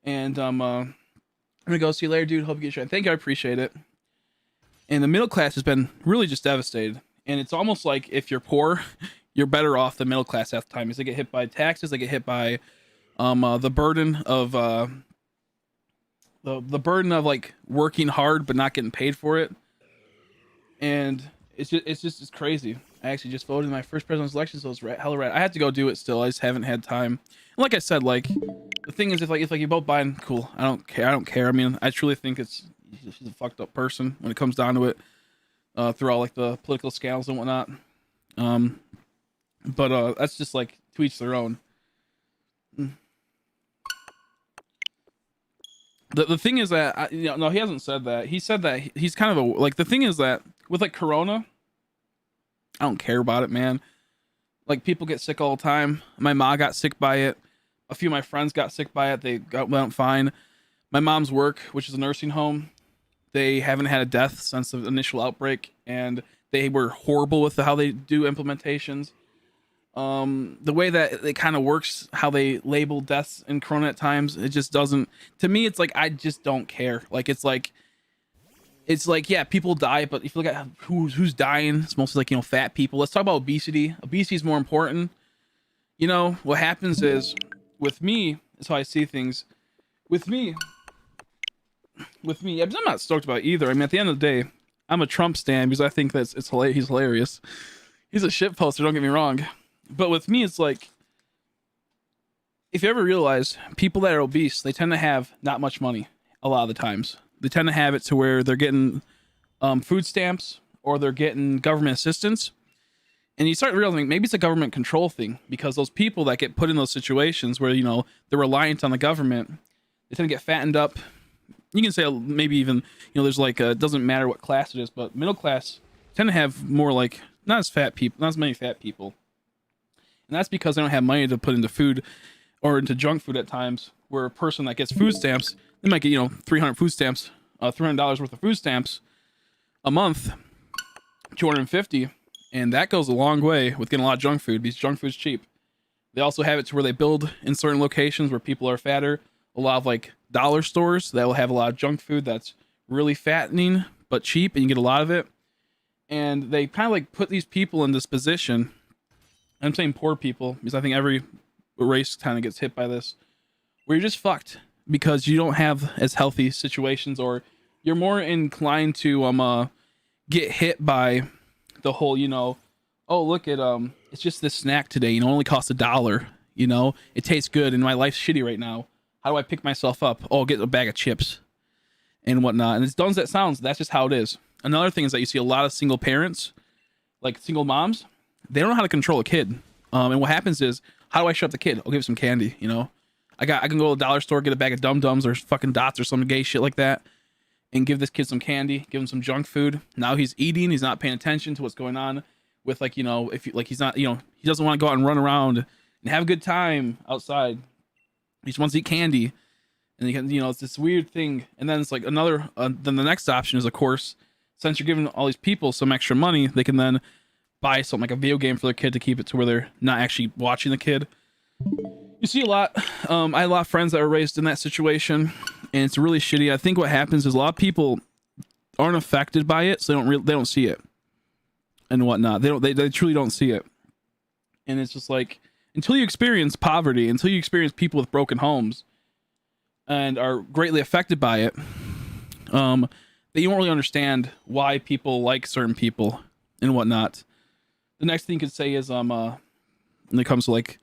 And I'm gonna go see you later, dude. Hope you get shot. Thank you, I appreciate it. And the middle class has been really just devastated. And it's almost like if you're poor, you're better off than middle class half the time. Is they get hit by taxes, they get hit by the burden of the burden of like working hard but not getting paid for it. And it's crazy. I actually just voted in my first president's election, so it's hella rad. I have to go do it still. I just haven't had time. And like I said, like the thing is, if you vote Biden, cool. I don't care. I mean, I truly think she's a fucked up person when it comes down to it. Through all like the political scandals and whatnot. But that's just like to each their own. The thing is that no, he hasn't said that. He said that he's kind of like, the thing is that with like Corona, I don't care about it, man. Like, people get sick all the time. My mom got sick by it. A few of my friends got sick by it. They went fine. My mom's work, which is a nursing home, they haven't had a death since the initial outbreak, and they were horrible with how they do implementations. The way that it kind of works, how they label deaths in Corona at times, it just doesn't, to me, it's like, I just don't care. Like, it's like, yeah, people die, but if you look at who's dying, it's mostly like, fat people. Let's talk about obesity. Obesity is more important. What happens is, with me, is how I see things. With me, I'm not stoked about either. I mean, at the end of the day, I'm a Trump stan because I think that he's hilarious. He's a shit poster, don't get me wrong. But with me, it's like, if you ever realize, people that are obese, they tend to have not much money a lot of the times. They tend to have it to where they're getting food stamps or they're getting government assistance. And you start realizing maybe it's a government control thing, because those people that get put in those situations where, they're reliant on the government, they tend to get fattened up. You can say maybe even, there's like, it doesn't matter what class it is, but middle class tend to have more like, not as many fat people. And that's because they don't have money to put into food or into junk food at times, where a person that gets food stamps, they might get, 300 food stamps, $300 worth of food stamps a month, 250. And that goes a long way with getting a lot of junk food, because junk food's cheap. They also have it to where they build in certain locations where people are fatter. A lot of like dollar stores that will have a lot of junk food that's really fattening but cheap, and you get a lot of it. And they kind of like put these people in this position. I'm saying poor people because I think every race kind of gets hit by this, where you're just fucked because you don't have as healthy situations, or you're more inclined to get hit by the whole, oh, look at it's just this snack today, only costs $1. It tastes good and my life's shitty right now. How do I pick myself up? Oh, I'll get a bag of chips and whatnot. And as dumb as that sounds, that's just how it is. Another thing is that you see a lot of single parents, like single moms, they don't know how to control a kid. And what happens is, how do I shut up the kid? I'll give him some candy, I can go to the dollar store, get a bag of Dum-Dums or fucking Dots or some gay shit like that, and give this kid some candy, give him some junk food. Now he's eating, he's not paying attention to what's going on with, like, if you, like, he's not, he doesn't want to go out and run around and have a good time outside. He just wants to eat candy. And you can, it's this weird thing. And then it's like another, then the next option is, of course, since you're giving all these people some extra money, they can then buy something like a video game for their kid to keep it to where they're not actually watching the kid. You see a lot. I had a lot of friends that were raised in that situation, and it's really shitty. I think what happens is a lot of people aren't affected by it, so they don't see it and whatnot. They truly don't see it. And it's just like, until you experience poverty, until you experience people with broken homes and are greatly affected by it, that you won't really understand why people like certain people and whatnot. The next thing you could say is, when it comes to like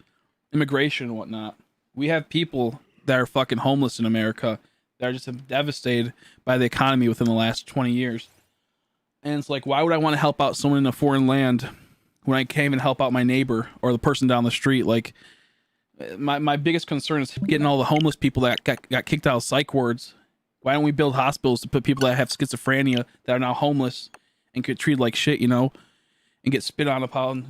immigration and whatnot, we have people that are fucking homeless in America that are just devastated by the economy within the last 20 years. And it's like, why would I want to help out someone in a foreign land when I can't even help out my neighbor or the person down the street? Like, my biggest concern is getting all the homeless people that got kicked out of psych wards. Why don't we build hospitals to put people that have schizophrenia that are now homeless and get treated like shit, and get spit on upon,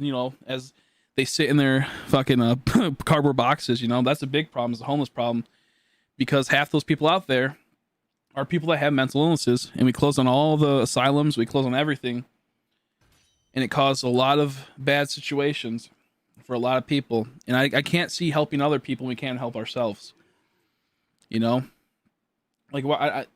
as they sit in their fucking cardboard boxes, That's a big problem, is the homeless problem, because half those people out there are people that have mental illnesses, and we close on all the asylums, we close on everything, and it caused a lot of bad situations for a lot of people. And I can't see helping other people when we can't help ourselves, Like,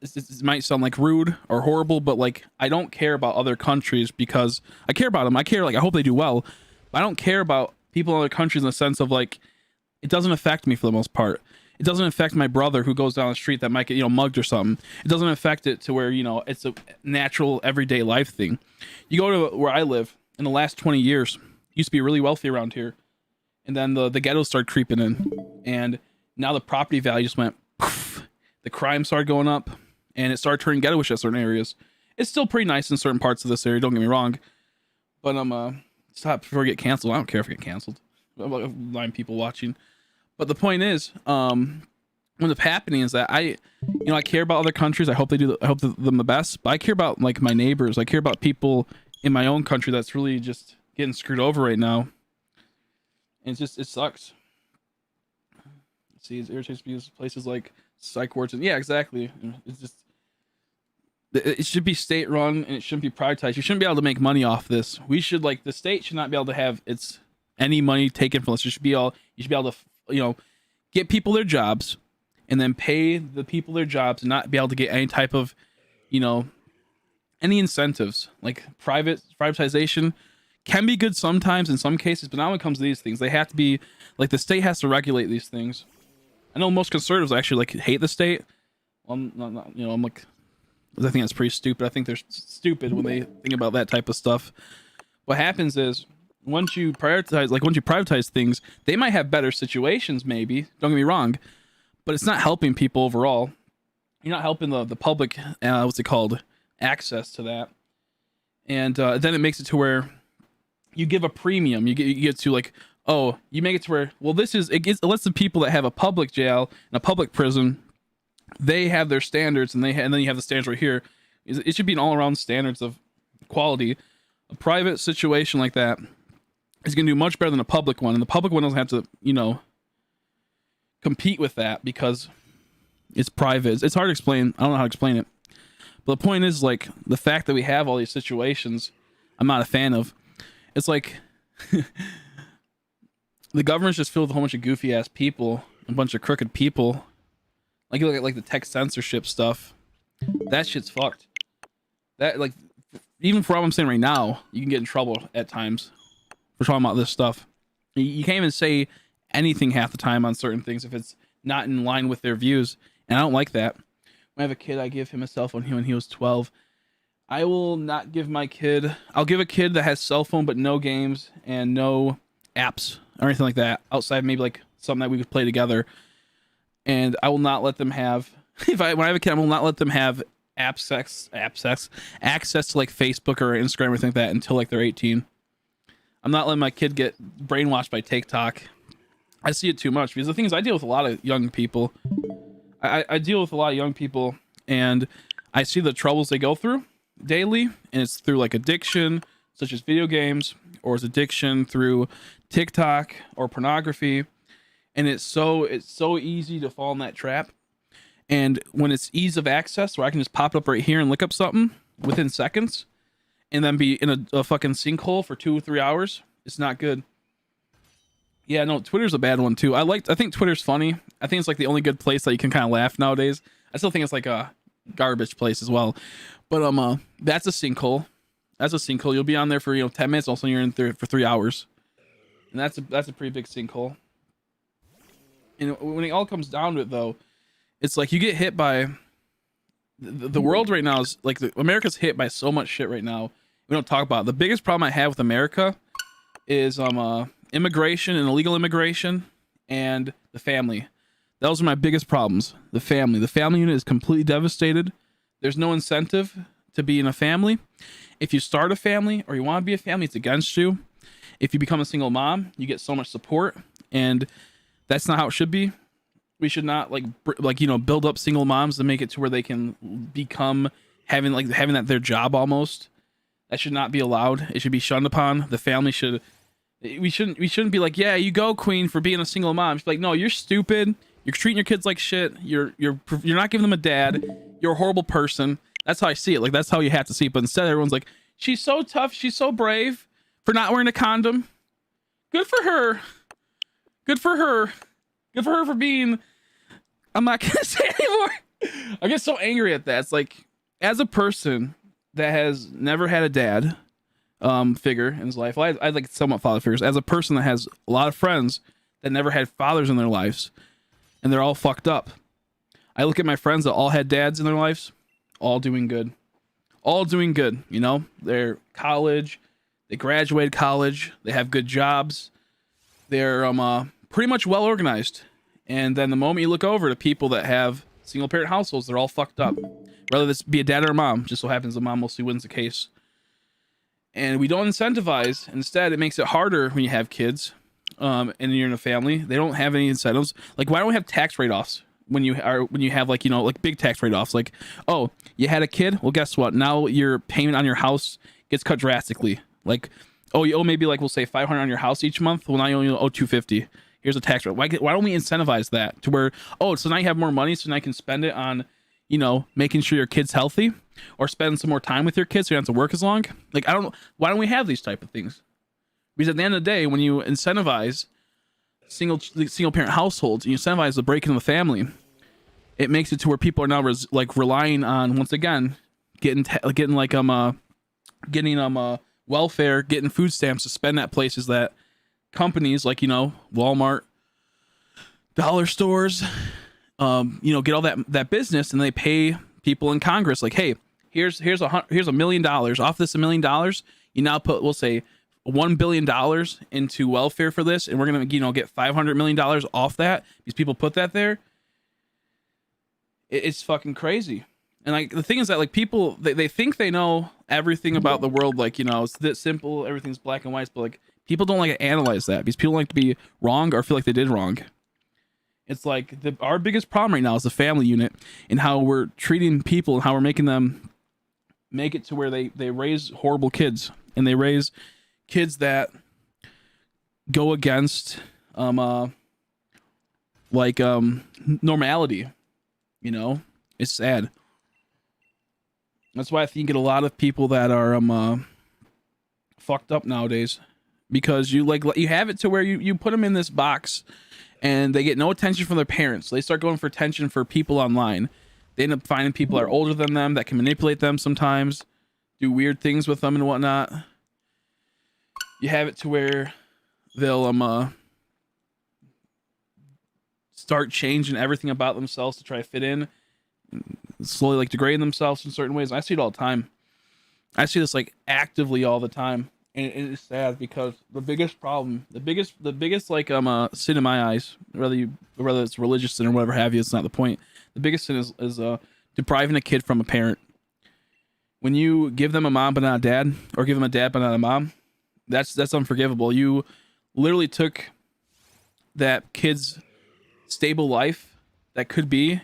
this might sound like rude or horrible, but like, I don't care about other countries because I care about them. I care, like, I hope they do well, But I don't care about people in other countries in the sense of like, it doesn't affect me for the most part. It doesn't affect my brother who goes down the street that might get, mugged or something. It doesn't affect it to where, it's a natural everyday life thing. You go to where I live in the last 20 years, used to be really wealthy around here. And then the ghettos started creeping in. And now the property value just went poof. The crime started going up and it started turning ghettoish at certain areas. It's still pretty nice in certain parts of this area, don't get me wrong. But stop before I get canceled. I don't care if I get canceled. I'm like 9 people watching. But the point is, what's happening is that I care about other countries. I hope them the best. But I care about like my neighbors. I care about people in my own country that's really just getting screwed over right now. And it sucks. See, it irritates me because places like psych wards and yeah, exactly. It's just it should be state run and it shouldn't be privatized. You shouldn't be able to make money off this. We should the state should not be able to have any money taken from us. You should be able to get people their jobs and then pay the people their jobs and not be able to get any type of any incentives. Like privatization can be good sometimes in some cases, but now when it comes to these things, they have to be like the state has to regulate these things. I know most conservatives actually hate the state. Well, I'm like, I think that's pretty stupid. I think they're stupid when they think about that type of stuff. What happens is once you privatize things, they might have better situations, maybe. Don't get me wrong, but it's not helping people overall. You're not helping the public. What's it called? Access to that, and then it makes it to where you give a premium. You get to you make it to where it lets the people that have a public jail and a public prison, they have their standards, and then you have the standards right here. It should be an all-around standards of quality. A private situation like that is going to do much better than a public one, and the public one doesn't have to compete with that because it's private. It's hard to explain. I don't know how to explain it, but the point is the fact that we have all these situations, I'm not a fan of. It's like the government's just filled with a whole bunch of goofy ass people, a bunch of crooked people. Like you look at the tech censorship stuff, that shit's fucked. That even for what I'm saying right now, you can get in trouble at times for talking about this stuff. You can't even say anything half the time on certain things if it's not in line with their views, and I don't like that. When I have a kid, I give him a cell phone when he was 12. I will not give my kid. I'll give a kid that has cell phone but no games and no apps or anything like that outside maybe something that we could play together. And I will not let them have. When I have a kid, I will not let them have access to Facebook or Instagram or anything like that until they're 18. I'm not letting my kid get brainwashed by TikTok. I see it too much because the thing is, I deal with a lot of young people. I deal with a lot of young people, and I see the troubles they go through daily, and it's through addiction, such as video games, or it's addiction through TikTok or pornography. And it's so easy to fall in that trap. And when it's ease of access, where I can just pop it up right here and look up something within seconds, and then be in a fucking sinkhole for 2 or 3 hours, it's not good. Yeah, no, Twitter's a bad one too. I think Twitter's funny. I think it's the only good place that you can kind of laugh nowadays. I still think it's a garbage place as well. But that's a sinkhole. That's a sinkhole. You'll be on there for 10 minutes, also you're in there for 3 hours. And that's a pretty big sinkhole. And when it all comes down to it, though, it's you get hit by the world right now is America's hit by so much shit right now. We don't talk about it. The biggest problem I have with America is immigration and illegal immigration and the family. Those are my biggest problems. The family unit is completely devastated. There's no incentive to be in a family. If you start a family or you want to be a family, it's against you. If you become a single mom, you get so much support, and that's not how it should be. We should not build up single moms to make it to where they can become having that their job almost. That should not be allowed. It should be shunned upon. The family should. We shouldn't be yeah, you go queen for being a single mom. It's no, you're stupid. You're treating your kids like shit. You're not giving them a dad. You're a horrible person. That's how I see it. That's how you have to see it. But instead, everyone's she's so tough. She's so brave for not wearing a condom. Good for her. Good for her. Good for her for being. I'm not gonna say anymore. I get so angry at that. It's as a person that has never had a dad, figure in his life. Well, I like somewhat father figures. As a person that has a lot of friends that never had fathers in their lives, and they're all fucked up. I look at my friends that all had dads in their lives, all doing good. All doing good, you know? They're college, they graduated college, they have good jobs, they're pretty much well organized. And then the moment you look over to people that have single parent households, they're all fucked up. Whether this be a dad or a mom, just so happens the mom mostly wins the case. And we don't incentivize. Instead, it makes it harder when you have kids and you're in a family. They don't have any incentives. Like, why don't we have tax write-offs when you have, like, you know, like big tax write-offs? Like, oh, you had a kid? Well, guess what? Now your payment on your house gets cut drastically. Like, oh, you owe maybe, like, we'll say $500 on your house each month. Well, now you only owe $250. Here's a tax rate. Why don't we incentivize that to where, oh, so now you have more money, so now you can spend it on, you know, making sure your kid's healthy, or spend some more time with your kids so you don't have to work as long. Like, why don't we have these type of things? Because at the end of the day, when you incentivize single parent households, and you incentivize the breaking of the family, it makes it to where people are now relying on, once again, getting welfare, getting food stamps to spend at places that companies like, you know, Walmart, dollar stores, you know, get all that business, and they pay people in Congress like, hey, here's $1 million. Off this $1 million, you now put, we'll say, $1 billion into welfare for this, and we're gonna, you know, get $500 million off that. These people put that there. It's fucking crazy. And like, the thing is that, like, people, they think they know everything about the world, like, you know, it's that simple, everything's black and white, but like, people don't like to analyze that, because people like to be wrong or feel like they did wrong. It's like our biggest problem right now is the family unit, and how we're treating people, and how we're making them make it to where they raise horrible kids, and they raise kids that go against normality. You know, it's sad. That's why I think you get a lot of people that are fucked up nowadays, because you have it to where you put them in this box, and they get no attention from their parents. They start going for attention for people online. They end up finding people that are older than them that can manipulate them sometimes, do weird things with them and whatnot. You have it to where they'll start changing everything about themselves to try to fit in, slowly like degrading themselves in certain ways. I see it all the time. I see this like actively all the time, and it is sad, because the biggest problem, the biggest like sin in my eyes, whether it's religious sin or whatever have you, it's not the point. The biggest sin is depriving a kid from a parent. When you give them a mom but not a dad, or give them a dad but not a mom, that's unforgivable. You literally took that kid's stable life that could be,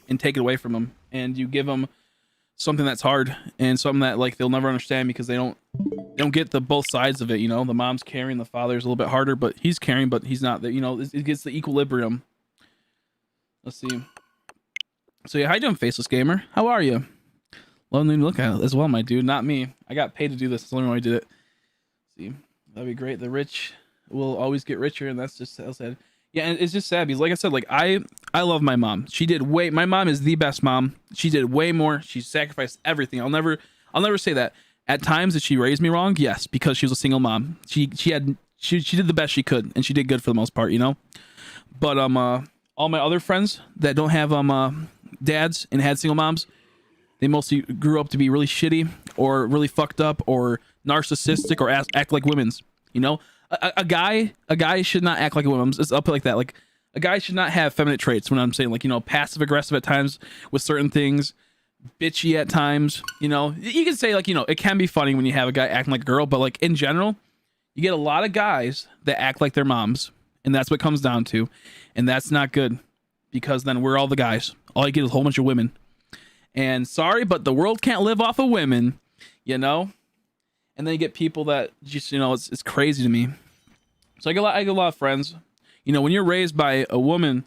and take it away from them, and you give them something that's hard, and something that like they'll never understand, because they don't get the both sides of it. You know, the mom's caring, the father's a little bit harder, but he's caring, but he's not. That, you know, it gets the equilibrium. Let's see. So yeah, how you doing, Faceless Gamer? How are you? Lovely to look at it as well, my dude. Not me. I got paid to do this. That's the only way I did it. See, that'd be great. The rich will always get richer, and that's just sad. Yeah, and it's just sad, because like I said, like I love my mom. My mom is the best mom. She did way more. She sacrificed everything. I'll never say that. At times, did she raise me wrong? Yes, because she was a single mom. She did the best she could, and she did good for the most part, you know. But all my other friends that don't have dads and had single moms, they mostly grew up to be really shitty, or really fucked up, or narcissistic, or act like women's. You know, a guy should not act like a woman. I'll put it like that. Like, a guy should not have feminine traits. When I'm saying, like, you know, passive aggressive at times with certain things, bitchy at times. You know, you can say, like, you know, it can be funny when you have a guy acting like a girl, but like in general, you get a lot of guys that act like their moms, and that's what it comes down to, and that's not good, because then we're all the guys. All you get is a whole bunch of women. And sorry, but the world can't live off of women, you know? And then you get people that just, you know, it's crazy to me. So I get a lot of friends. You know, when you're raised by a woman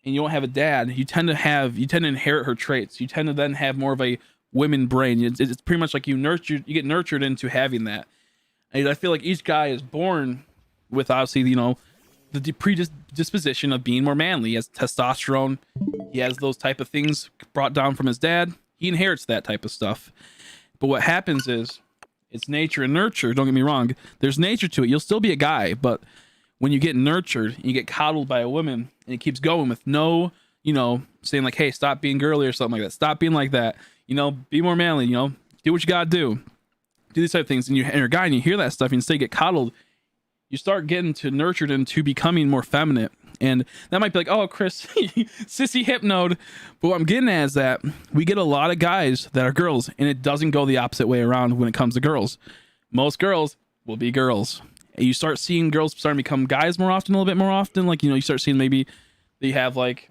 and you don't have a dad, you tend to inherit her traits. You tend to then have more of a women brain. It's pretty much like you get nurtured into having that. And I feel like each guy is born with, obviously, you know, the predisposition of being more manly. He has testosterone. He has those type of things brought down from his dad. He inherits that type of stuff. But what happens is, It's nature and nurture. Don't get me wrong. There's nature to it. You'll still be a guy, but when you get nurtured and you get coddled by a woman and it keeps going with no, saying like, hey, stop being girly or something like that. Stop being like that. Be more manly, do what you got to do. Do these type of things. And you're a guy and you hear that stuff and instead you get coddled. You start getting to nurtured into becoming more feminine. And that might be like, oh, Chris, sissy hypnode. But what I'm getting at is that we get a lot of guys that are girls, and it doesn't go the opposite way around when it comes to girls. Most girls will be girls. And you start seeing girls starting to become guys more often, a little bit more often. Like, you start seeing maybe they have like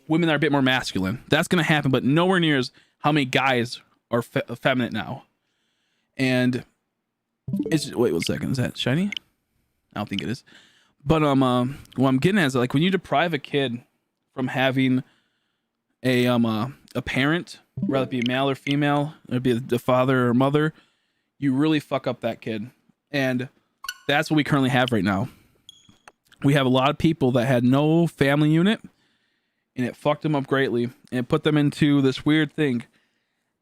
women that are a bit more masculine. That's going to happen, but nowhere near as how many guys are feminine now. And it's, wait 1 second. Is that shiny? I don't think it is. But what I'm getting at is like when you deprive a kid from having a parent, whether it be male or female, it'd be the father or mother, you really fuck up that kid. And that's what we currently have right now. We have a lot of people that had no family unit, and it fucked them up greatly, and it put them into this weird thing.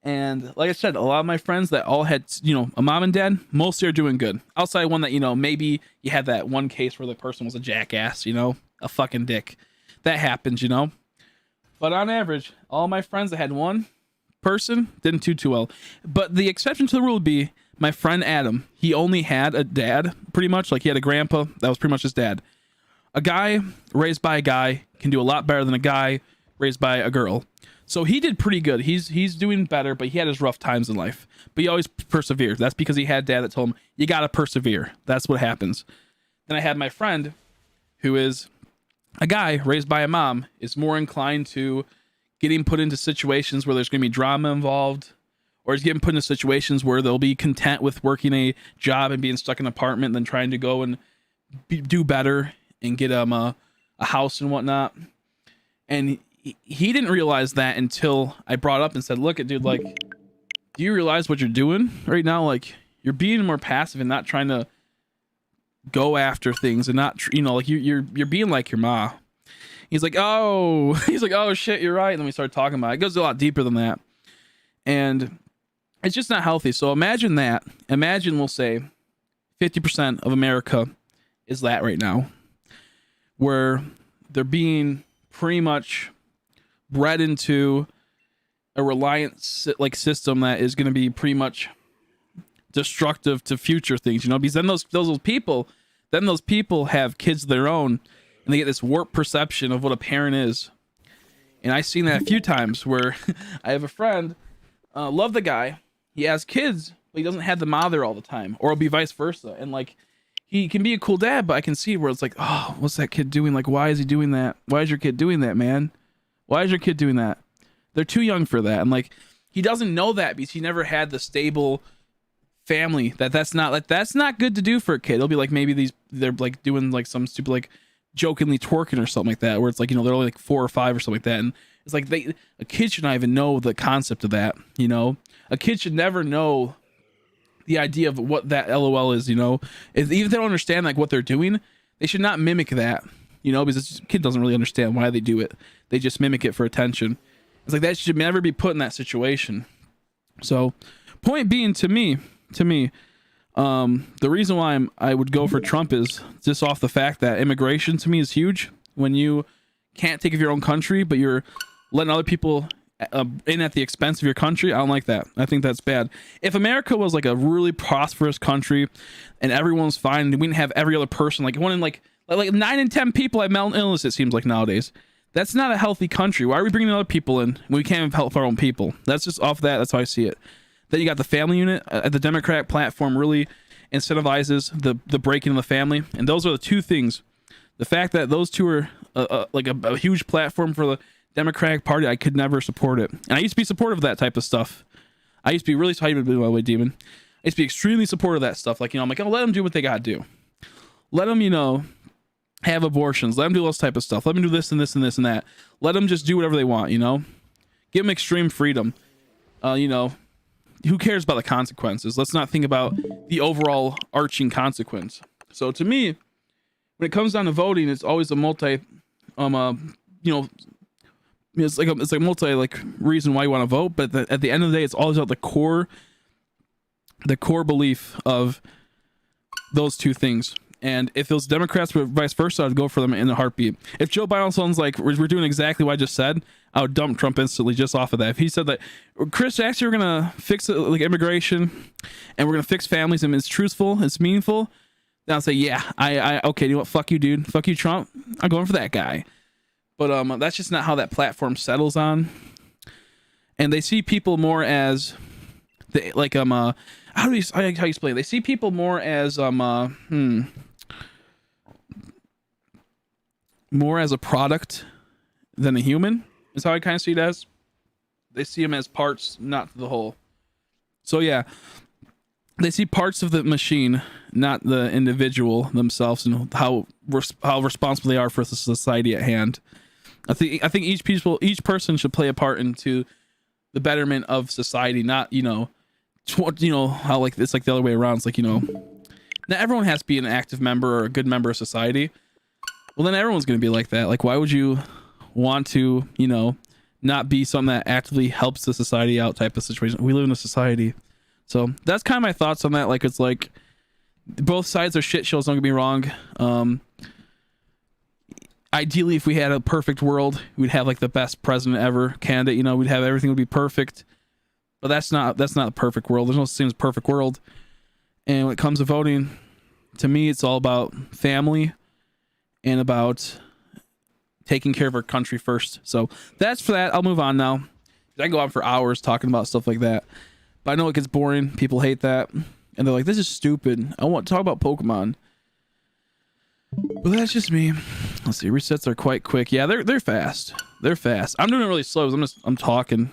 And like I said, a lot of my friends that all had, a mom and dad, mostly are doing good. Outside one that, maybe you had that one case where the person was a jackass, a fucking dick. That happens, But on average, all my friends that had one person didn't do too well. But the exception to the rule would be my friend Adam. He only had a dad, pretty much. Like he had a grandpa. That was pretty much his dad. A guy raised by a guy can do a lot better than a guy raised by a girl. So he did pretty good. He's doing better, but he had his rough times in life. But he always persevered. That's because he had dad that told him, you got to persevere. That's what happens. Then I had my friend who is a guy raised by a mom, is more inclined to getting put into situations where there's going to be drama involved, or is getting put into situations where they'll be content with working a job and being stuck in an apartment than trying to go and do better and get a house and whatnot. And he didn't realize that until I brought up and said, look, dude, like, do you realize what you're doing right now? Like, you're being more passive and not trying to go after things and not, like you're being like your ma. He's like, oh shit, you're right. And then we started talking about it. It goes a lot deeper than that. And it's just not healthy. So imagine that. Imagine, we'll say 50% of America is that right now, where they're being pretty much bred into a reliant system that is going to be pretty much destructive to future things, because then those people have kids of their own, and they get this warped perception of what a parent is. And I've seen that a few times where I have a friend, love the guy, he has kids, but he doesn't have the mother all the time, or it'll be vice versa. And like, he can be a cool dad, but I can see where it's like, oh, what's that kid doing? Like, why is he doing that? Why is your kid doing that, man? Why is your kid doing that? They're too young for that. And like, he doesn't know that because he never had the stable family that's not good to do for a kid. It'll be like, maybe they're like doing like some stupid, like jokingly twerking or something like that, where it's like, they're only like 4 or 5 or something like that. And it's like a kid should not even know the concept of that. A kid should never know the idea of what that LOL is, even if they don't understand like what they're doing, they should not mimic that, because this kid doesn't really understand why they do it. They just mimic it for attention. It's like that should never be put in that situation. So point being, to me, the reason why I would go for Trump is just off the fact that immigration to me is huge. When you can't take care of your own country, but you're letting other people in at the expense of your country, I don't like that. I think that's bad. If America was like a really prosperous country and everyone's fine, we didn't have every other person, like one in like 9 in 10 people have mental illness, it seems like nowadays. That's not a healthy country. Why are we bringing other people in when we can't even help our own people? That's just off that. That's how I see it. Then you got the family unit. The Democratic platform really incentivizes the breaking of the family. And those are the two things. The fact that those two are like a huge platform for the Democratic Party, I could never support it. And I used to be supportive of that type of stuff. I used to be really, by the way, Demon. I used to be extremely supportive of that stuff. Like, I'm like, oh, let them do what they got to do. Let them, have abortions. Let them do all this type of stuff. Let them do this and this and this and that. Let them just do whatever they want, Give them extreme freedom. Who cares about the consequences? Let's not think about the overall arching consequence. So to me, when it comes down to voting, it's always a multi, it's like multi reason why you want to vote. But at the end of the day, it's always about the core the core belief of those two things. And if those Democrats were vice versa, I'd go for them in a heartbeat. If Joe Biden sounds like we're doing exactly what I just said, I would dump Trump instantly just off of that. If he said that, Chris, actually, we're going to fix it, like immigration, and we're going to fix families, and it's truthful, it's meaningful, then I'll say, yeah, okay, you know what? Fuck you, dude. Fuck you, Trump. I'm going for that guy. But that's just not how that platform settles on. And they see people more as, how do you explain it? They see people more as, more as a product than a human is how I kind of see it as. They see them as parts, not the whole. So yeah, they see parts of the machine, not the individual themselves, and how responsible they are for the society at hand. I think each person should play a part into the betterment of society, not how like it's like the other way around. It's like, not everyone has to be an active member or a good member of society. Well, then everyone's going to be like that. Like, why would you want to, not be something that actively helps the society out type of situation? We live in a society. So that's kind of my thoughts on that. Like, it's like both sides are shit shows, don't get me wrong. Ideally, if we had a perfect world, we'd have like the best president ever candidate, we'd have everything would be perfect. But that's not the perfect world. There's no such thing as perfect world. And when it comes to voting, to me, it's all about family and about taking care of our country first. So that's for that. I'll move on now. I can go on for hours talking about stuff like that, but I know it gets boring. People hate that, and they're like, this is stupid. I want to talk about Pokemon. But that's just me. Let's see. Resets are quite quick. Yeah, they're fast. They're fast. I'm doing it really slow. I'm talking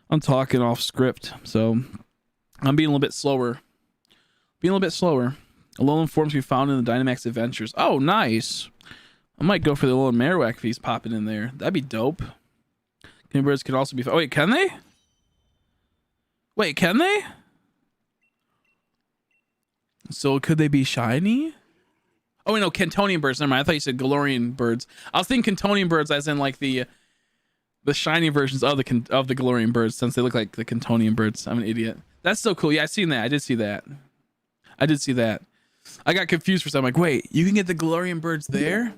off script. So I'm being a little bit slower. Alolan forms we found in the Dynamax Adventures. Oh, nice. I might go for the Alolan Marowak if he's popping in there. That'd be dope. Birds can also be... Oh, wait, can they? So could they be shiny? Oh, wait, no, Cantonian birds. Never mind. I thought you said Galarian birds. I was thinking Cantonian birds as in like the shiny versions of the Galarian birds, since they look like the Cantonian birds. I'm an idiot. That's so cool. Yeah, I've seen that. I did see that. I got confused for a second. I'm like, wait, you can get the Galarian birds there?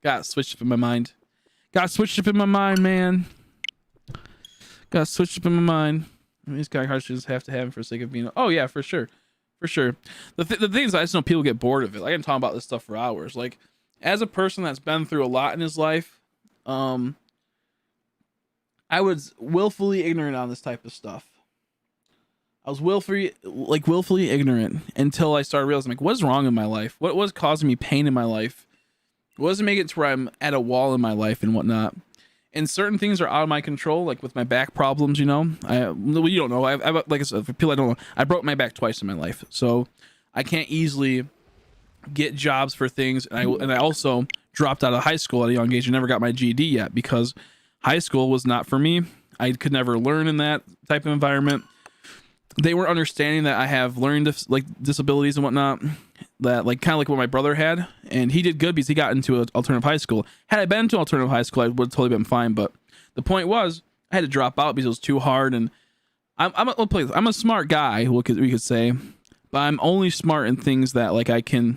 Got switched up in my mind. Man. These guy cards just have to have him for the sake of being... Oh, yeah, for sure. The thing is, I just know people get bored of it. Like, I can talk about this stuff for hours. Like, as a person that's been through a lot in his life, I was willfully ignorant on this type of stuff. I was willfully ignorant until I started realizing, like, what's wrong in my life? What was causing me pain in my life? What doesn't make it to where I'm at a wall in my life and whatnot? And certain things are out of my control, like with my back problems, you don't know. I like I said, for people I don't know, I broke my back twice in my life. So I can't easily get jobs for things. And I also dropped out of high school at a young age and never got my GED yet because high school was not for me. I could never learn in that type of environment. They were understanding that I have learning disabilities and whatnot, that like kind of like what my brother had, and he did good because he got into an alternative high school. Had I been to alternative high school, I would have totally been fine. But the point was, I had to drop out because it was too hard. And I'm a smart guy, we could say, but I'm only smart in things that like I feel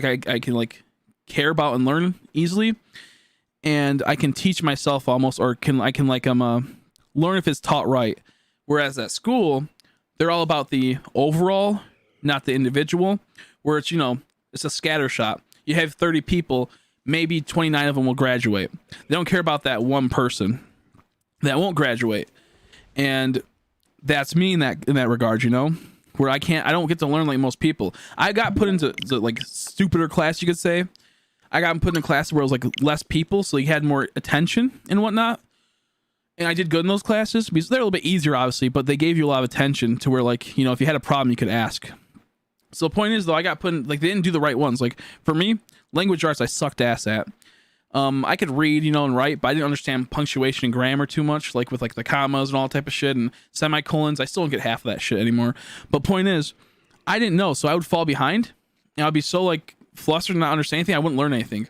like I can like care about and learn easily, and I can teach myself almost, or I can learn if it's taught right. Whereas at school, they're all about the overall, not the individual, where it's, it's a scatter shot. You have 30 people, maybe 29 of them will graduate. They don't care about that one person that won't graduate. And that's me in that regard, where I don't get to learn like most people. I got put into like stupider class, you could say. I got put in a class where it was like less people, so you had more attention and whatnot. And I did good in those classes because they're a little bit easier, obviously, but they gave you a lot of attention to where, like, if you had a problem, you could ask. So the point is, though, I got put in, like, they didn't do the right ones. Like, for me, language arts, I sucked ass at. I could read, and write, but I didn't understand punctuation and grammar too much, like with like the commas and all type of shit and semicolons. I still don't get half of that shit anymore. But point is, I didn't know, so I would fall behind, and I'd be so like flustered and not understand anything, I wouldn't learn anything.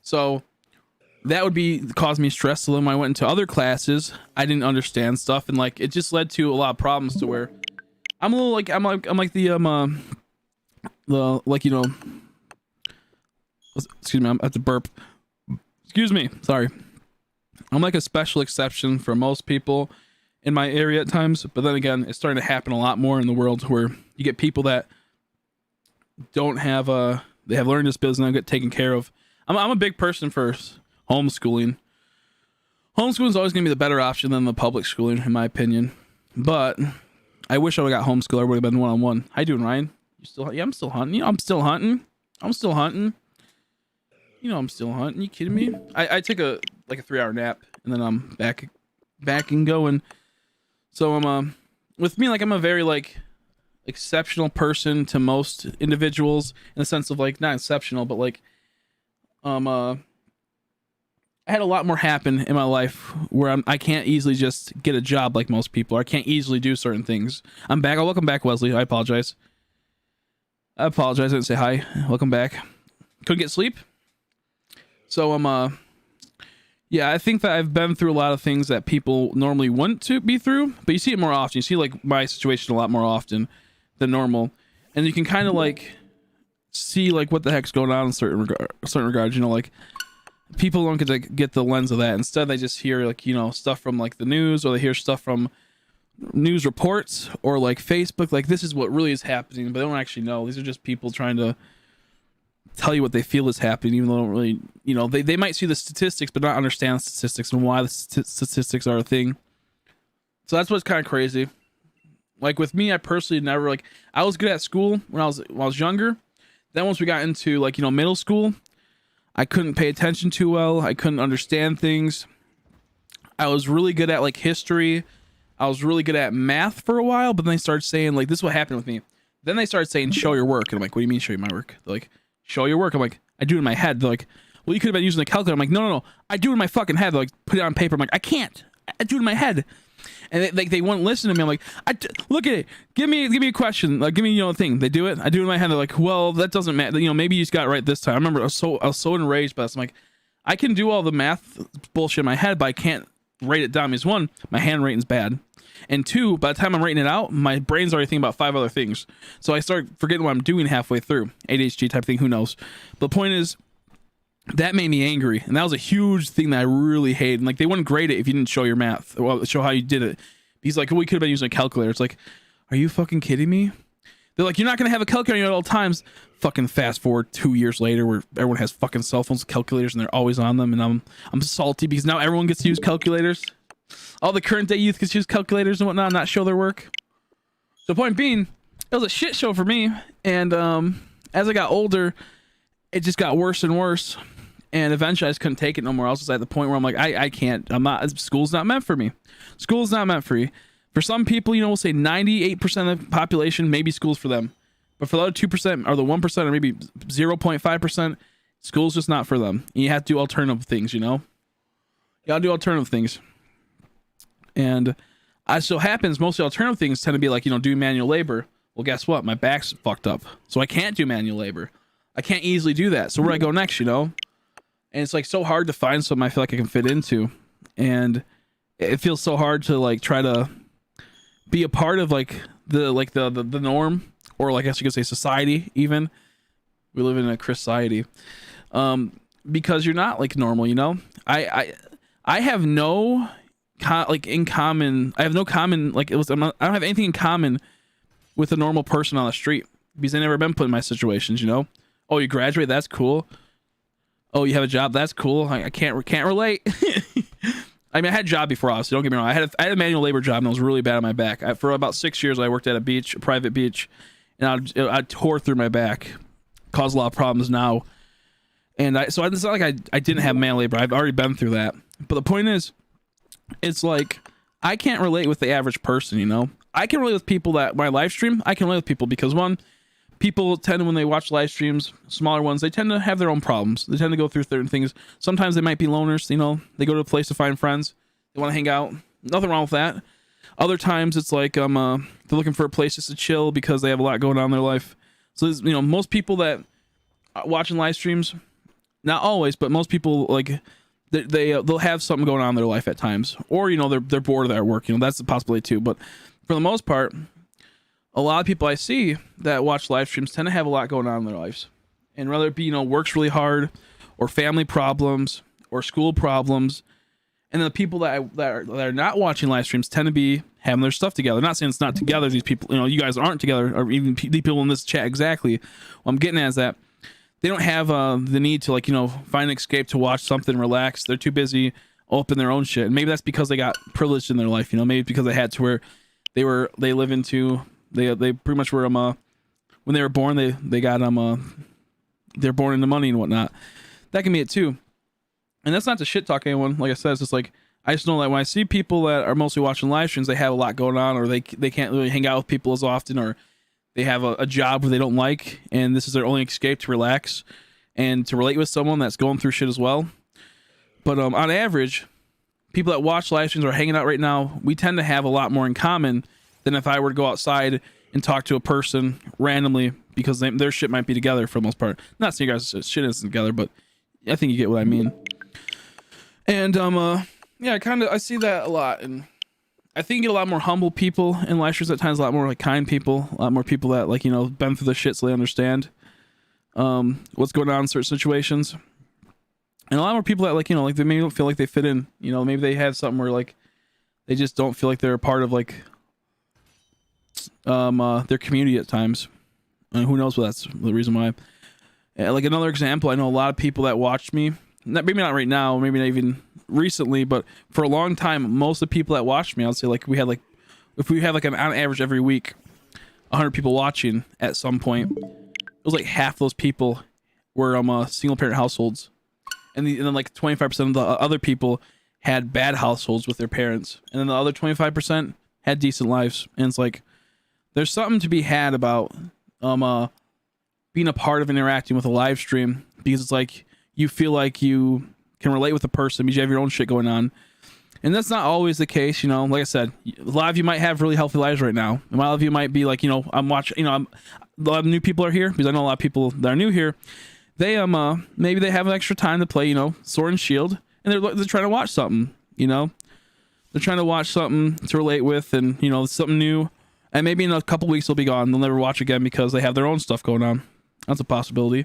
So that would be cause me stress. So then when I went into other classes, I didn't understand stuff, and like it just led to a lot of problems to where I'm a little like I'm like the like, you know, excuse me, I have to burp. Excuse me, sorry. I'm like a special exception for most people in my area at times, but then again, it's starting to happen a lot more in the world where you get people that don't have they have learned disabilities and don't get taken care of. I'm a big person for homeschooling. Homeschooling is always going to be the better option than the public schooling, in my opinion. But I wish I would have got homeschooled. I would have been one-on-one. How you doing, Ryan? You still? Yeah, I'm still hunting. You know, I'm still hunting. You know, I'm still hunting. You kidding me? I took a 3-hour nap and then I'm back and going. So I'm with me, like, I'm a very like exceptional person to most individuals in the sense of like not exceptional, but like I had a lot more happen in my life where I can't easily just get a job like most people. Or I can't easily do certain things. I'm back. Oh, welcome back, Wesley. I apologize. I didn't say hi. Welcome back. Couldn't get sleep. So yeah, I think that I've been through a lot of things that people normally wouldn't to be through, but you see it more often. You see like my situation a lot more often than normal, and you can kind of like see like what the heck's going on in certain regards. You know, like people don't get to get the lens of that. Instead, they just hear like, you know, stuff from like the news, or they hear stuff from news reports or like Facebook. Like, this is what really is happening, but they don't actually know. These are just people trying to tell you what they feel is happening, even though they don't really, you know, they might see the statistics but not understand the statistics and why the statistics are a thing. So that's what's kind of crazy. Like with me, I personally never, like, I was good at school when I was younger. Then once we got into like, you know, middle school, I couldn't pay attention too well. I couldn't understand things. I was really good at like history. I was really good at math for a while, but then they started saying, like, this is what happened with me. Then they started saying, show your work. And I'm like, what do you mean show you my work? They're like, show your work. I'm like, I do it in my head. They're like, well, you could have been using a calculator. I'm like, no, I do it in my fucking head. They're like, put it on paper. I'm like, I can't. I do it in my head. And they wouldn't listen to me. I'm like, look at it. Give me a question. Like, give me, you know, a thing. They do it. I do it in my head. They're like, well, that doesn't matter. You know, maybe you just got it right this time. I remember I was so enraged by this. I'm like, I can do all the math bullshit in my head, but I can't write it down. Because one, my handwriting's bad. And two, by the time I'm writing it out, my brain's already thinking about 5 other things. So I start forgetting what I'm doing halfway through. ADHD type thing, who knows? But the point is, that made me angry. And that was a huge thing that I really hated. And like, they wouldn't grade it if you didn't show your math, or show how you did it. He's like, well, we could have been using a calculator. It's like, are you fucking kidding me? They're like, you're not going to have a calculator at all times. Fucking fast forward 2 years later where everyone has fucking cell phones with calculators and they're always on them. And I'm salty because now everyone gets to use calculators. All the current day youth can use calculators and whatnot and not show their work. So point being, it was a shit show for me. And as I got older, it just got worse and worse. And eventually I just couldn't take it no more. I was just at the point where I'm like, I can't. School's not meant for me. School's not meant for you. For some people, you know, we'll say 98% of the population, maybe school's for them. But for the other 2% or the 1% or maybe 0.5%, school's just not for them. And you have to do alternative things, you know? You gotta do alternative things. And as so happens, most of the alternative things tend to be like, you know, doing manual labor. Well, guess what? My back's fucked up. So I can't do manual labor. I can't easily do that. So where do I go next, you know? And it's like so hard to find something I feel like I can fit into. And it feels so hard to like try to be a part of like the norm, or like I guess you could say society even. We live in a society. Because you're not like normal, you know? I have no I have no common, like, I don't have anything in common with a normal person on the street because I've never been put in my situations, you know? Oh, you graduate? That's cool. Oh, you have a job? That's cool. I can't relate. I mean, I had a job before, obviously. Don't get me wrong. I had a manual labor job and I was really bad on my back. For about 6 years, I worked at a private beach, and I tore through my back, caused a lot of problems now. And so it's not like I didn't have manual labor. I've already been through that. But the point is, it's like, I can't relate with the average person, you know? I can relate with people that, when I live stream, I can relate with people because, one, people tend to, when they watch live streams, smaller ones, they tend to have their own problems. They tend to go through certain things. Sometimes they might be loners, you know? They go to a place to find friends. They want to hang out. Nothing wrong with that. Other times, it's like, they're looking for a place just to chill because they have a lot going on in their life. So, you know, most people that are watching live streams, not always, but most people, like, they'll have something going on in their life at times, or they're bored of their work. That's a possibility too. But for the most part, a lot of people I see that watch live streams tend to have a lot going on in their lives, and whether it be works really hard, or family problems, or school problems. And then the people that are not watching live streams tend to be having their stuff together. Not saying it's not together. These people, you guys aren't together, or even the people in this chat exactly. What I'm getting at is that they don't have the need to find an escape to watch something, relax. They're too busy open their own shit. And maybe that's because they got privileged in their life. Maybe because they had to where they pretty much were when they were born they got they're born into money and whatnot. That can be it too. And that's not to shit talk anyone. Like I said, it's just like, I just know that when I see people that are mostly watching live streams, they have a lot going on, or they can't really hang out with people as often, or they have a job where they don't like, and this is their only escape to relax and to relate with someone that's going through shit as well. But on average, people that watch live streams or hanging out right now, we tend to have a lot more in common than if I were to go outside and talk to a person randomly, because their shit might be together for the most part. Not saying you guys shit isn't together, but I think you get what I mean. And yeah, I see that a lot, and I think you get a lot more humble people in live streams at times, a lot more kind people, a lot more people that been through the shit so they understand what's going on in certain situations, and a lot more people that they maybe don't feel like they fit in. Maybe they have something where they just don't feel like they're a part of their community at times, and who knows what that's the reason why. Another example, I know a lot of people that watch me. Maybe not right now, maybe not even recently, but for a long time, most of the people that watched me, I'd say if we had on average every week 100 people watching at some point, it was half those people were single parent households, and then 25% of the other people had bad households with their parents, and then the other 25% had decent lives. And it's there's something to be had about being a part of interacting with a live stream, because it's you feel like you can relate with a person because you have your own shit going on. And that's not always the case. Like I said, a lot of you might have really healthy lives right now. And a lot of you might be I'm watching, a lot of new people are here, because I know a lot of people that are new here. They, maybe they have an extra time to play, Sword and Shield, and they're trying to watch something, they're trying to watch something to relate with, and, something new. And maybe in a couple weeks they'll be gone. They'll never watch again because they have their own stuff going on. That's a possibility.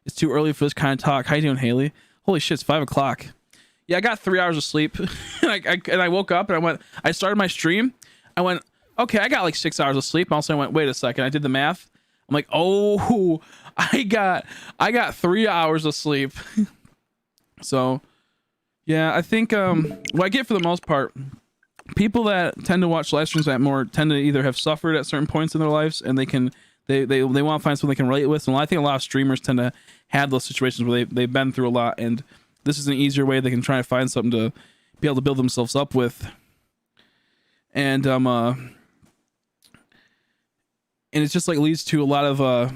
It's too early for this kind of talk. How you doing, Haley? Holy shit, it's 5 o'clock. Yeah, I got 3 hours of sleep. and I woke up and I started my stream. I went, okay, I got 6 hours of sleep. And also I went, wait a second. I did the math. I'm like, oh, I got 3 hours of sleep. So yeah, I think what I get for the most part, people that tend to watch live streams that more tend to either have suffered at certain points in their lives, and they want to find something they can relate with. And I think a lot of streamers tend to have those situations where they've been through a lot, and this is an easier way they can try to find something to be able to build themselves up with. And and it's just leads to a lot of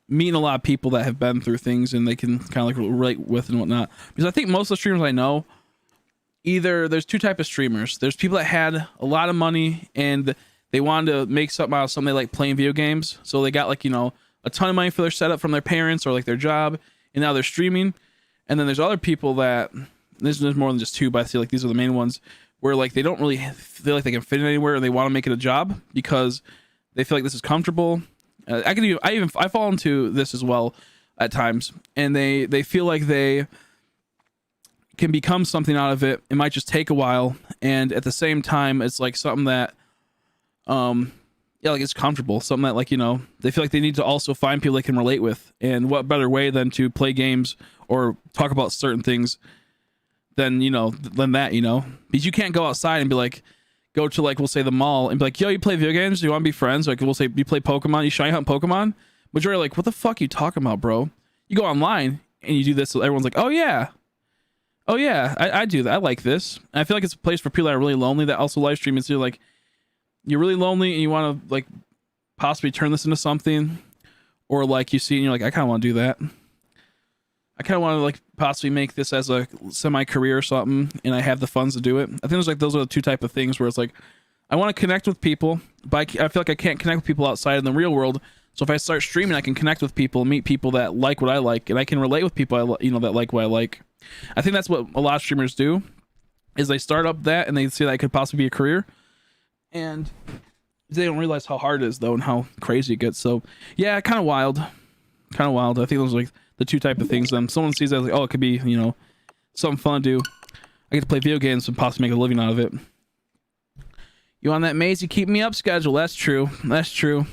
meeting a lot of people that have been through things, and they can kind of relate with and whatnot. Because I think most of the streamers I know, either there's two types of streamers. There's people that had a lot of money and they wanted to make something out of something. They like playing video games, so they got a ton of money for their setup from their parents or their job, and now they're streaming. And then there's other people that there's more than just two, but I feel these are the main ones where they don't really feel like they can fit in anywhere, and they want to make it a job because they feel like this is comfortable. I fall into this as well at times, and they feel like they can become something out of it. It might just take a while, and at the same time, it's something that it's comfortable, something that they feel like they need to also find people they can relate with. And what better way than to play games or talk about certain things than that, because you can't go outside and be go to we'll say the mall and be yo, you play video games, do you want to be friends? We'll say you play Pokemon, you shiny hunt Pokemon. Majority are what the fuck are you talking about, bro? You go online and you do this, so everyone's oh yeah, I do that, I like this. And I feel like it's a place for people that are really lonely that also live stream. It's you're really lonely and you want to possibly turn this into something, or you see and you're I kind of want to do that. I kind of want to possibly make this as a semi-career or something, and I have the funds to do it. I think there's those are the two type of things where it's I want to connect with people, but I feel like I can't connect with people outside in the real world. So if I start streaming, I can connect with people, meet people that like what I like, and I can relate with people that like what I like. I think that's what a lot of streamers do, is they start up that and they see that could possibly be a career, and they don't realize how hard it is though and how crazy it gets. So yeah, kind of wild. I think those are like the two type of things. Someone sees that like, oh, it could be, you know, something fun to do. I get to play video games and possibly make a living out of it. You on that Maisie keep me up schedule? That's true. I'm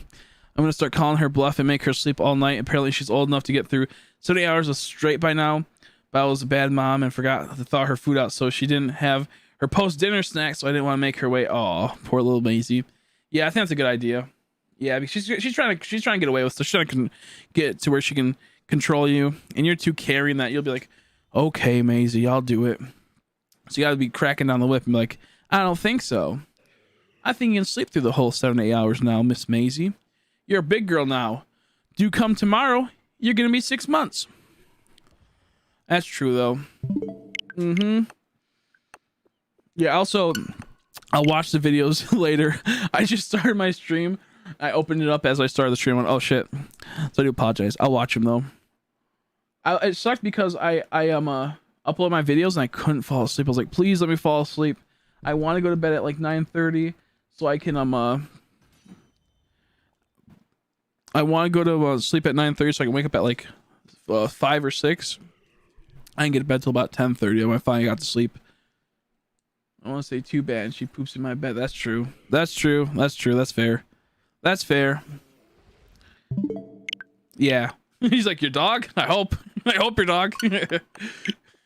gonna start calling her bluff and make her sleep all night. Apparently she's old enough to get through 70 hours of straight by now, but I was a bad mom and forgot to thaw her food out, so she didn't have her post dinner snack, so I didn't want to make her wait. Oh, poor little Maisie. Yeah, I think that's a good idea. Yeah, because she's trying to get away with stuff. She's trying to get to where she can control you, and you're too carrying that. You'll be like, okay, Maisie, I'll do it. So you got to be cracking down the whip and be like, I don't think so. I think you can sleep through the whole 7 to 8 hours now, Miss Maisie. You're a big girl now. Do come tomorrow, you're going to be 6 months. That's true, though. Yeah, also, I'll watch the videos later. I just started my stream. I opened it up as I started the stream. I went, oh, shit. So I do apologize. I'll watch them, though. It sucked because I upload my videos and I couldn't fall asleep. I was like, please let me fall asleep. I want to go to bed at like 9:30 so I can I want to go to sleep at 9:30 so I can wake up at like 5 or 6. I didn't get to bed till about 10:30 when I finally got to sleep. I want to say too bad she poops in my bed. That's true. That's fair. Yeah. He's like, your dog? I hope your dog.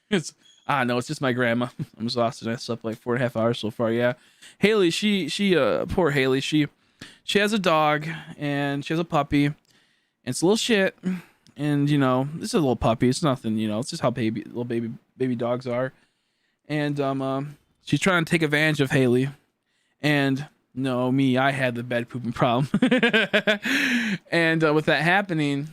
It's no, it's just my grandma. I'm exhausted. I slept like 4.5 hours so far. Yeah. Haley, she poor Haley. She has a dog and she has a puppy. And it's a little shit. And you know, this is a little puppy. It's nothing, you know, it's just how little baby dogs are. And she's trying to take advantage of Haley. And no, I had the bed pooping problem. And with that happening,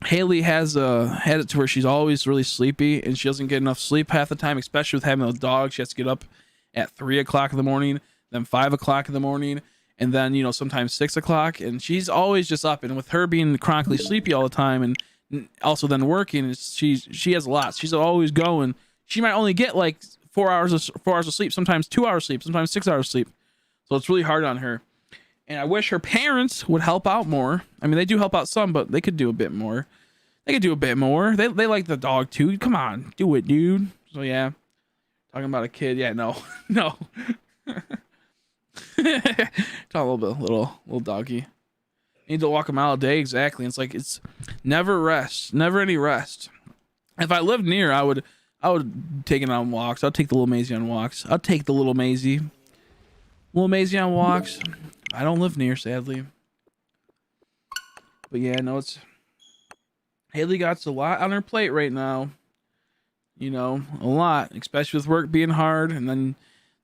Haley has had it to where she's always really sleepy and she doesn't get enough sleep half the time, especially with having a dog. She has to get up at 3 o'clock in the morning, then 5 o'clock in the morning, and then, you know, sometimes 6 o'clock, and she's always just up. And with her being chronically sleepy all the time and also then working, she has a lot. She's always going. She might only get like 4 hours of sleep, sometimes 2 hours sleep, sometimes 6 hours sleep. So it's really hard on her. And I wish her parents would help out more. I mean, they do help out some, but they could do a bit more. They like the dog too. Come on, do it, dude. So yeah, talking about a kid. Yeah, no. Talking a little doggy. Need to walk him out a day. Exactly. It's like, it's never any rest. If I lived near, I would take it on walks. I'd take the little Maisie on walks. On walks. I don't live near, sadly. But yeah, no, Haley got a lot on her plate right now. You know, a lot, especially with work being hard. And then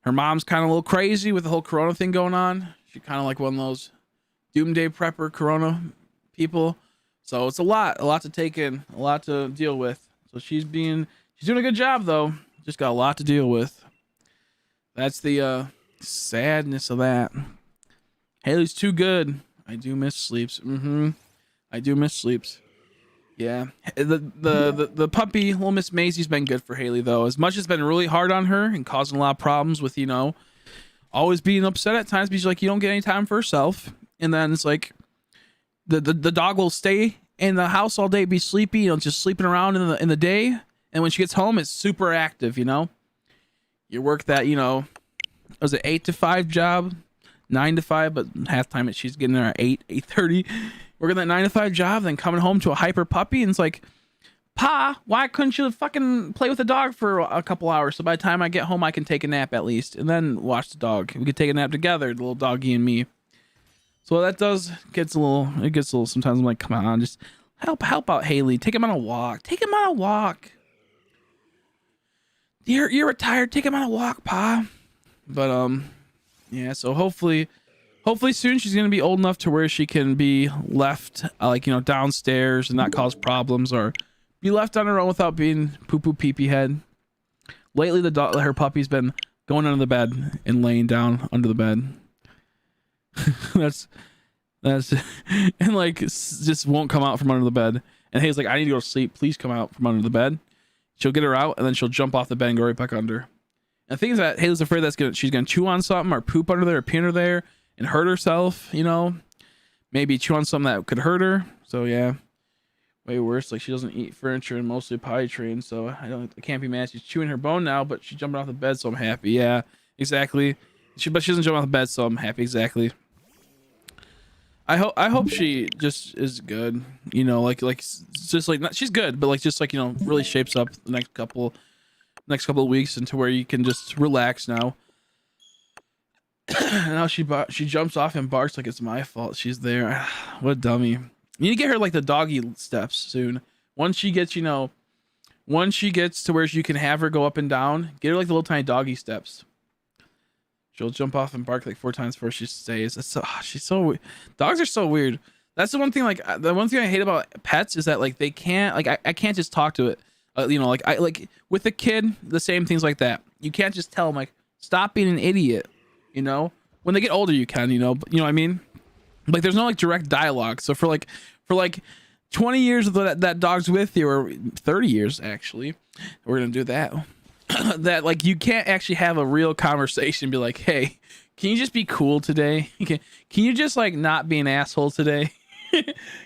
her mom's kind of a little crazy with the whole Corona thing going on. She's kind of like one of those doomsday prepper Corona people. So it's a lot to take in, a lot to deal with. So she's doing a good job though. Just got a lot to deal with. That's the sadness of that. Haley's too good. I do miss sleeps. I do miss sleeps. Yeah. The puppy, little Miss Maisie's been good for Haley though. As much as it's been really hard on her and causing a lot of problems with, you know, always being upset at times because like you don't get any time for herself. And then it's like the dog will stay in the house all day, be sleepy, you know, just sleeping around in the day. And when she gets home, it's super active, you know. You work that, you know, was it 8 to 5 job? 9 to 5, but half time she's getting there at 8:30. Working that 9 to 5 job, then coming home to a hyper puppy, and it's like, Pa, why couldn't you fucking play with the dog for a couple hours? So by the time I get home, I can take a nap at least, and then watch the dog. We could take a nap together, the little doggy and me. So that gets a little. Sometimes I'm like, come on, just help out Haley. Take him on a walk. You're retired. Take him on a walk, Pa. But yeah. So hopefully soon she's gonna be old enough to where she can be left like, you know, downstairs and not cause problems or be left on her own without being poo pee pee head. Lately, her puppy's been going under the bed and laying down under the bed. that's and like just won't come out from under the bed. and Haley's like, I need to go to sleep. Please come out from under the bed. She'll get her out, and then she'll jump off the bed and go right back under. And the thing is that Haley's afraid she's gonna chew on something or poop under there or pee under there and hurt herself. You know, maybe chew on something that could hurt her. So yeah, way worse. Like she doesn't eat furniture and mostly potty trained, so I can't be mad. She's chewing her bone now, but she's jumping off the bed, so I'm happy. Yeah, exactly. But she doesn't jump off the bed, so I'm happy. Exactly. I hope she just is good. You know, like just like she's good, but like just like, you know, really shapes up the next couple of weeks into where you can just relax now. Now she jumps off and barks like it's my fault. She's there. What a dummy. You need to get her like the doggy steps soon. Once she gets to where you can have her go up and down, get her like the little tiny doggy steps. She'll jump off and bark like 4 times before she stays. Dogs are so weird. That's the one thing, like the one thing I hate about pets is that like they can't, like I can't just talk to it. You know, like with a kid, the same things like that. You can't just tell them like, stop being an idiot. You know, when they get older, you can, you know what I mean? Like there's no like direct dialogue. So for like 20 years of that dog's with you, or 30 years actually, we're gonna do that. That like you can't actually have a real conversation and be like, hey, can you just be cool today? Can you just like not be an asshole today? You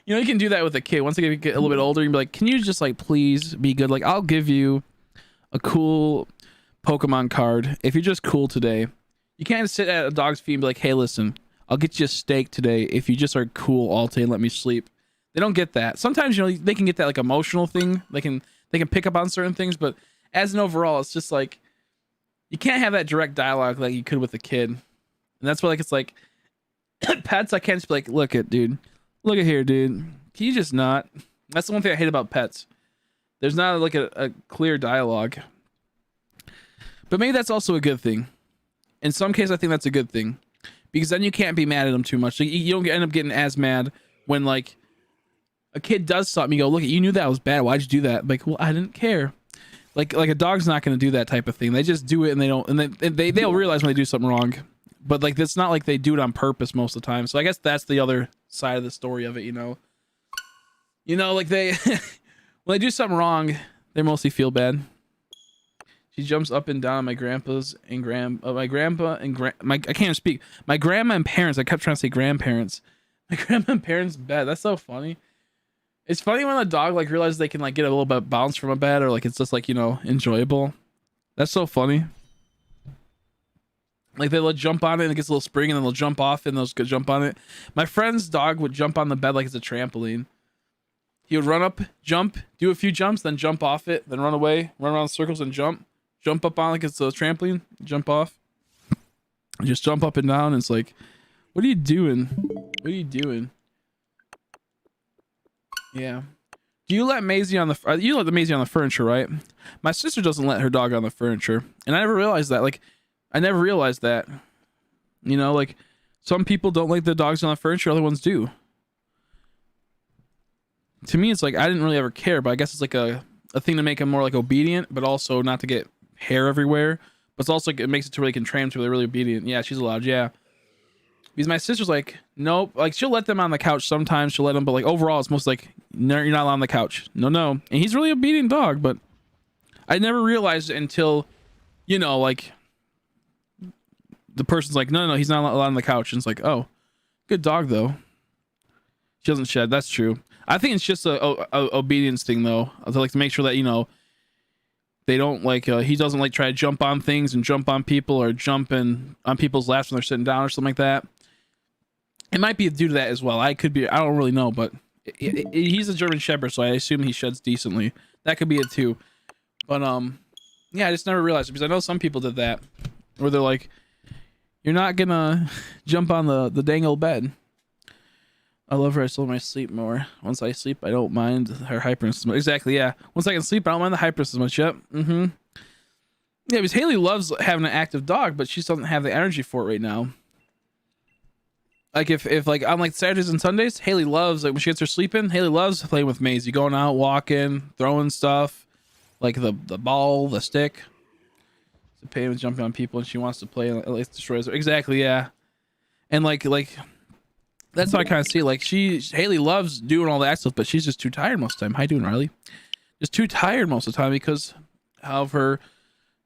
know, you can do that with a kid. Once they get a little bit older, you can be like, can you just like please be good? Like I'll give you a cool Pokemon card if you're just cool today. You can't sit at a dog's feet and be like, hey, listen, I'll get you a steak today if you just are cool all day and let me sleep. They don't get that. Sometimes, you know, they can get that like emotional thing. They can pick up on certain things, but as an overall, it's just like you can't have that direct dialogue like you could with a kid. And that's why like it's like pets, I can't just be like, look at here, dude. Can you just not? That's the one thing I hate about pets. There's not like a clear dialogue. But maybe that's also a good thing. In some cases, I think that's a good thing. Because then you can't be mad at them too much. Like, you don't end up getting as mad when like a kid does something. You go, look, you knew that was bad. Why'd you do that? Like, well, I didn't care. Like a dog's not going to do that type of thing. They just do it, and they'll realize when they do something wrong. But like it's not like they do it on purpose most of the time. So I guess that's the other side of the story of it, you know. You know, like they when they do something wrong, they mostly feel bad. She jumps up and down my grandpa's and my grandpa and I can't even speak. My grandma and parents. I kept trying to say grandparents. My grandma and parents' bed. That's so funny. It's funny when a dog like realizes they can like get a little bit bounce from a bed, or like it's just like, you know, enjoyable. That's so funny. Like they'll jump on it and it gets a little spring, and then they'll jump off and they'll just jump on it. My friend's dog would jump on the bed like it's a trampoline. He would run up, jump, do a few jumps, then jump off it, then run away, run around in circles and jump up on like it's a trampoline, jump off, just jump up and down. And it's like, what are you doing? What are you doing? Yeah. Do you let Maisie on the Maisie on the furniture, right? My sister doesn't let her dog on the furniture, and I never realized that. Like, I never realized that. You know, like some people don't like the dogs on the furniture, other ones do. To me, it's like I didn't really ever care, but I guess it's like a thing to make them more like obedient, but also not to get hair everywhere. But it's also like it makes it to where they can train them to where they're really obedient. Yeah, she's allowed. Yeah. Because my sister's like, nope. Like she'll let them on the couch sometimes. She'll let them, but like overall, it's most like, no, you're not allowed on the couch. No. And he's really obedient dog, but I never realized it until, you know, like the person's like, no, he's not allowed on the couch. And it's like, oh, good dog though. She doesn't shed. That's true. I think it's just a obedience thing though. I like to make sure that, you know, they don't like, he doesn't like try to jump on things and jump on people or jump on people's laps when they're sitting down or something like that. It might be due to that as well. I don't really know, but he's a German Shepherd, so I assume he sheds decently. That could be it too. But yeah, I just never realized it because I know some people did that, where they're like, "You're not gonna jump on the dang old bed." I love her. I still want to sleep more. Once I sleep, I don't mind her hyperness. Exactly. Yeah. Once I can sleep, I don't mind the hyperness as much. Yep. Yeah, because Haley loves having an active dog, but she doesn't have the energy for it right now. Like if like on like Saturdays and Sundays, Haley loves, like when she gets her sleep in, Haley loves playing with Maisie, going out, walking, throwing stuff, like the ball, the stick. The pain with jumping on people, and she wants to play and it destroys her. Exactly, yeah. And like That's what I kind of see. Like Haley loves doing all that stuff, but she's just too tired most of the time. How you doing, Riley? Just too tired most of the time because of how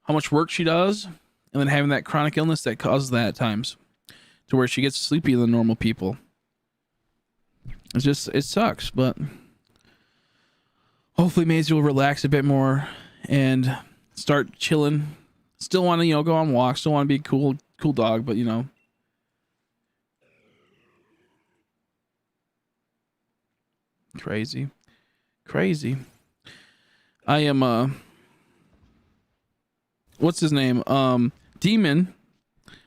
much work she does, and then having that chronic illness that causes that at times, to where she gets sleepier than normal people. It sucks, but hopefully Maisie will relax a bit more and start chilling. Still want to, go on walks. Still want to be a cool dog, but crazy. I am what's his name? Demon.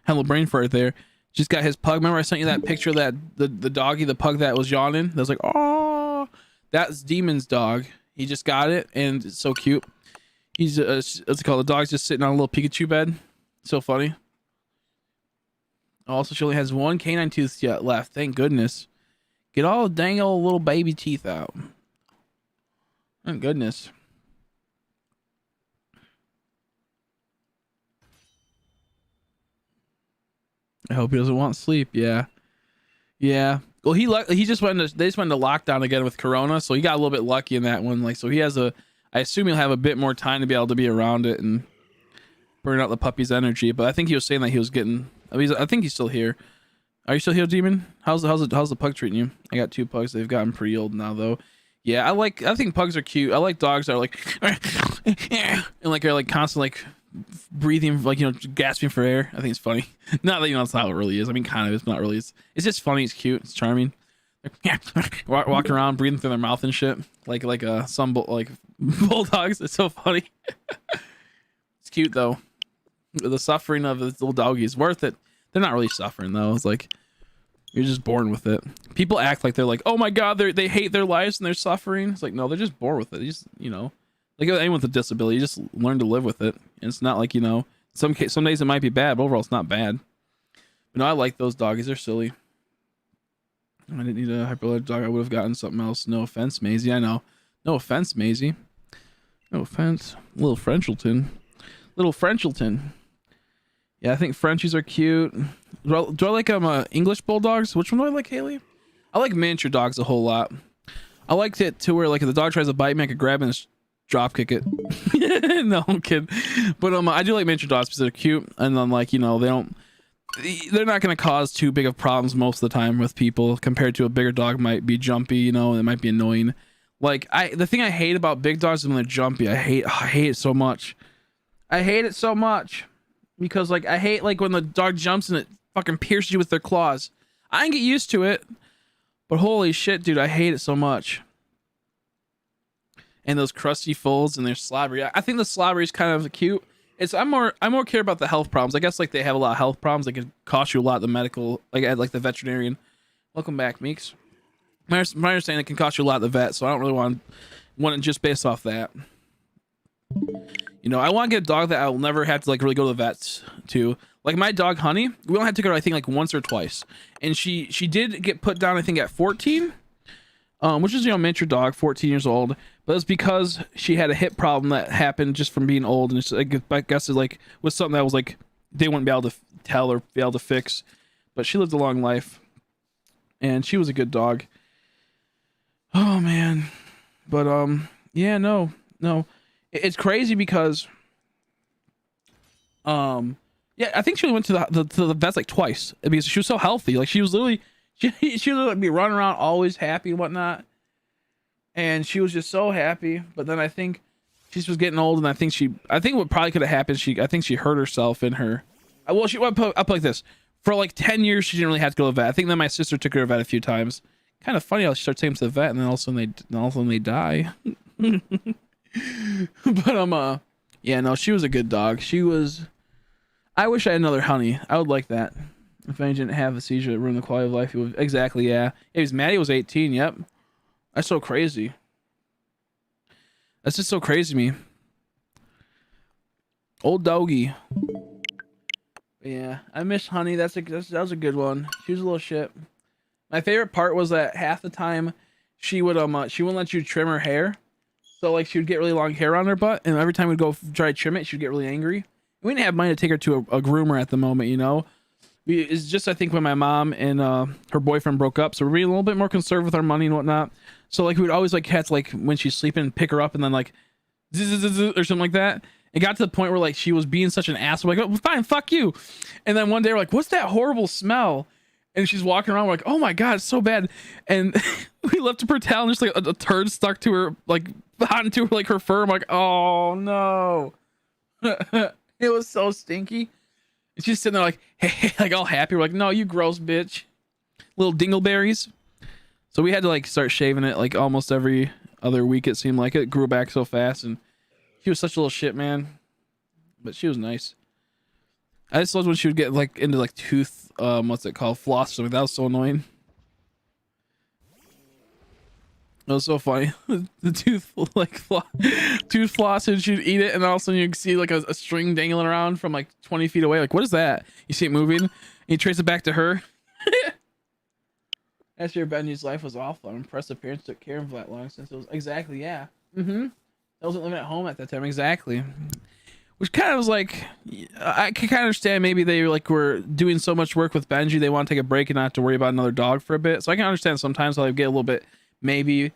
Hello, brain fart there. Just got his pug. Remember I sent you that picture of that the doggy, the pug that was yawning? That was like, oh, that's Demon's dog. He just got it, and it's so cute. He's what's it called? The dog's just sitting on a little Pikachu bed. So funny. Also, she only has one canine tooth yet left. Thank goodness. Get all the dang old little baby teeth out. Thank goodness. I hope he doesn't want sleep. Yeah. Well, they just went into lockdown again with Corona, so he got a little bit lucky in that one. Like, so he has I assume he'll have a bit more time to be able to be around it and burn out the puppy's energy. But I think he was saying that he was getting. I think he's still here. Are you still here, Demon? How's the pug treating you? I got 2 pugs. They've gotten pretty old now, though. Yeah, I think pugs are cute. I like dogs that are like, and like are like constantly like breathing, like gasping for air. I think it's funny. Not that that's not how it really is. I mean, kind of. It's not really. It's just funny. It's cute. It's charming. Walking around, breathing through their mouth and shit, like some bulldogs. It's so funny. It's cute though. The suffering of this little doggy is worth it. They're not really suffering though. It's like you're just born with it. People act like they're like, oh my god, they hate their lives and they're suffering. It's like, no, they're just born with it. You just, like anyone with a disability, you just learn to live with it. And it's not like, some days it might be bad, but overall it's not bad. But no, I like those doggies. They're silly. I didn't need a hyperallergic dog. I would have gotten something else. No offense, Maisie. I know. No offense, Maisie. No offense. Little Frenchelton. Yeah, I think Frenchies are cute. Do I like English bulldogs? Which one do I like, Haley? I like miniature dogs a whole lot. I liked it to where like if the dog tries to bite me, I could grab it and just drop kick it. No, I'm kidding. But I do like miniature dogs because they're cute, and then like they're not going to cause too big of problems most of the time with people compared to a bigger dog might be jumpy, and it might be annoying. Like the thing I hate about big dogs is when they're jumpy. I hate it so much. Because like I hate like when the dog jumps and it fucking pierces you with their claws. I can get used to it, but holy shit, dude, I hate it so much. And those crusty folds and their slobbery. I think the slobbery is kind of cute. I'm more care about the health problems. I guess like they have a lot of health problems. They could cost you a lot. The medical, like the veterinarian. Welcome back, Meeks. My understanding, it can cost you a lot at the vet, so I don't really want it just based off that. I want to get a dog that I'll never have to like really go to the vets to. Like my dog Honey, we only had to go I think like once or twice, and she did get put down I think at 14, which is miniature dog, 14 years old. But it's because she had a hip problem that happened just from being old, and it's, I guess it like was something that was like they wouldn't be able to tell or be able to fix. But she lived a long life, and she was a good dog. Oh man, but yeah, no. It's crazy because, yeah, I think she only went to the vets like twice because she was so healthy. Like she was literally, she would like be running around always happy and whatnot, and she was just so happy. But then I think she was getting old, and I think what probably could have happened. I think she hurt herself in her. Well, I'll put like this: for like 10 years, she didn't really have to go to the vet. I think then my sister took her to the vet a few times. Kind of funny how she started taking them to the vet, and then all of a sudden they die. But yeah, no, she was a good dog. I wish I had another Honey. I would like that. If I didn't have a seizure that ruined the quality of life, it would exactly, yeah. It was Maddie was 18, yep. That's so crazy. That's just so crazy to me. Old doggy. Yeah, I miss Honey. That was a good one. She was a little shit. My favorite part was that half the time she wouldn't let you trim her hair. So like she would get really long hair on her butt, and every time we'd go try to trim it, she'd get really angry. We didn't have money to take her to a groomer at the moment, We it's just I think when my mom and her boyfriend broke up, so we're being a little bit more conservative with our money and whatnot. So like we would always like have to like when she's sleeping pick her up and then like or something like that. It got to the point where like she was being such an asshole. Like, oh, fine, fuck you. And then one day we're like, what's that horrible smell? And she's walking around, we're like, oh my god, it's so bad. And we lifted her tail and just like a turd stuck to her, like onto her, like her fur. I'm like, oh no. It was so stinky. And she's sitting there like, hey, like all happy. We're like, no, you gross bitch. Little dingleberries. So we had to like start shaving it like almost every other week. It seemed like it grew back so fast, and she was such a little shit, man. But she was nice. I just loved when she would get like into like tooth, what's it called, floss or something. That was so annoying. It was so funny. The tooth like tooth floss, and she'd eat it, and all of a sudden you see like a string dangling around from like 20 feet away. Like, what is that? You see it moving, and you trace it back to her. Last year, Benji's life was awful. I'm impressed the parents took care of him for that long since it was exactly, yeah. I wasn't living at home at that time, exactly. Which kind of was like, I can kind of understand maybe they were doing so much work with Benji, they want to take a break and not have to worry about another dog for a bit. So I can understand sometimes how they get a little bit, maybe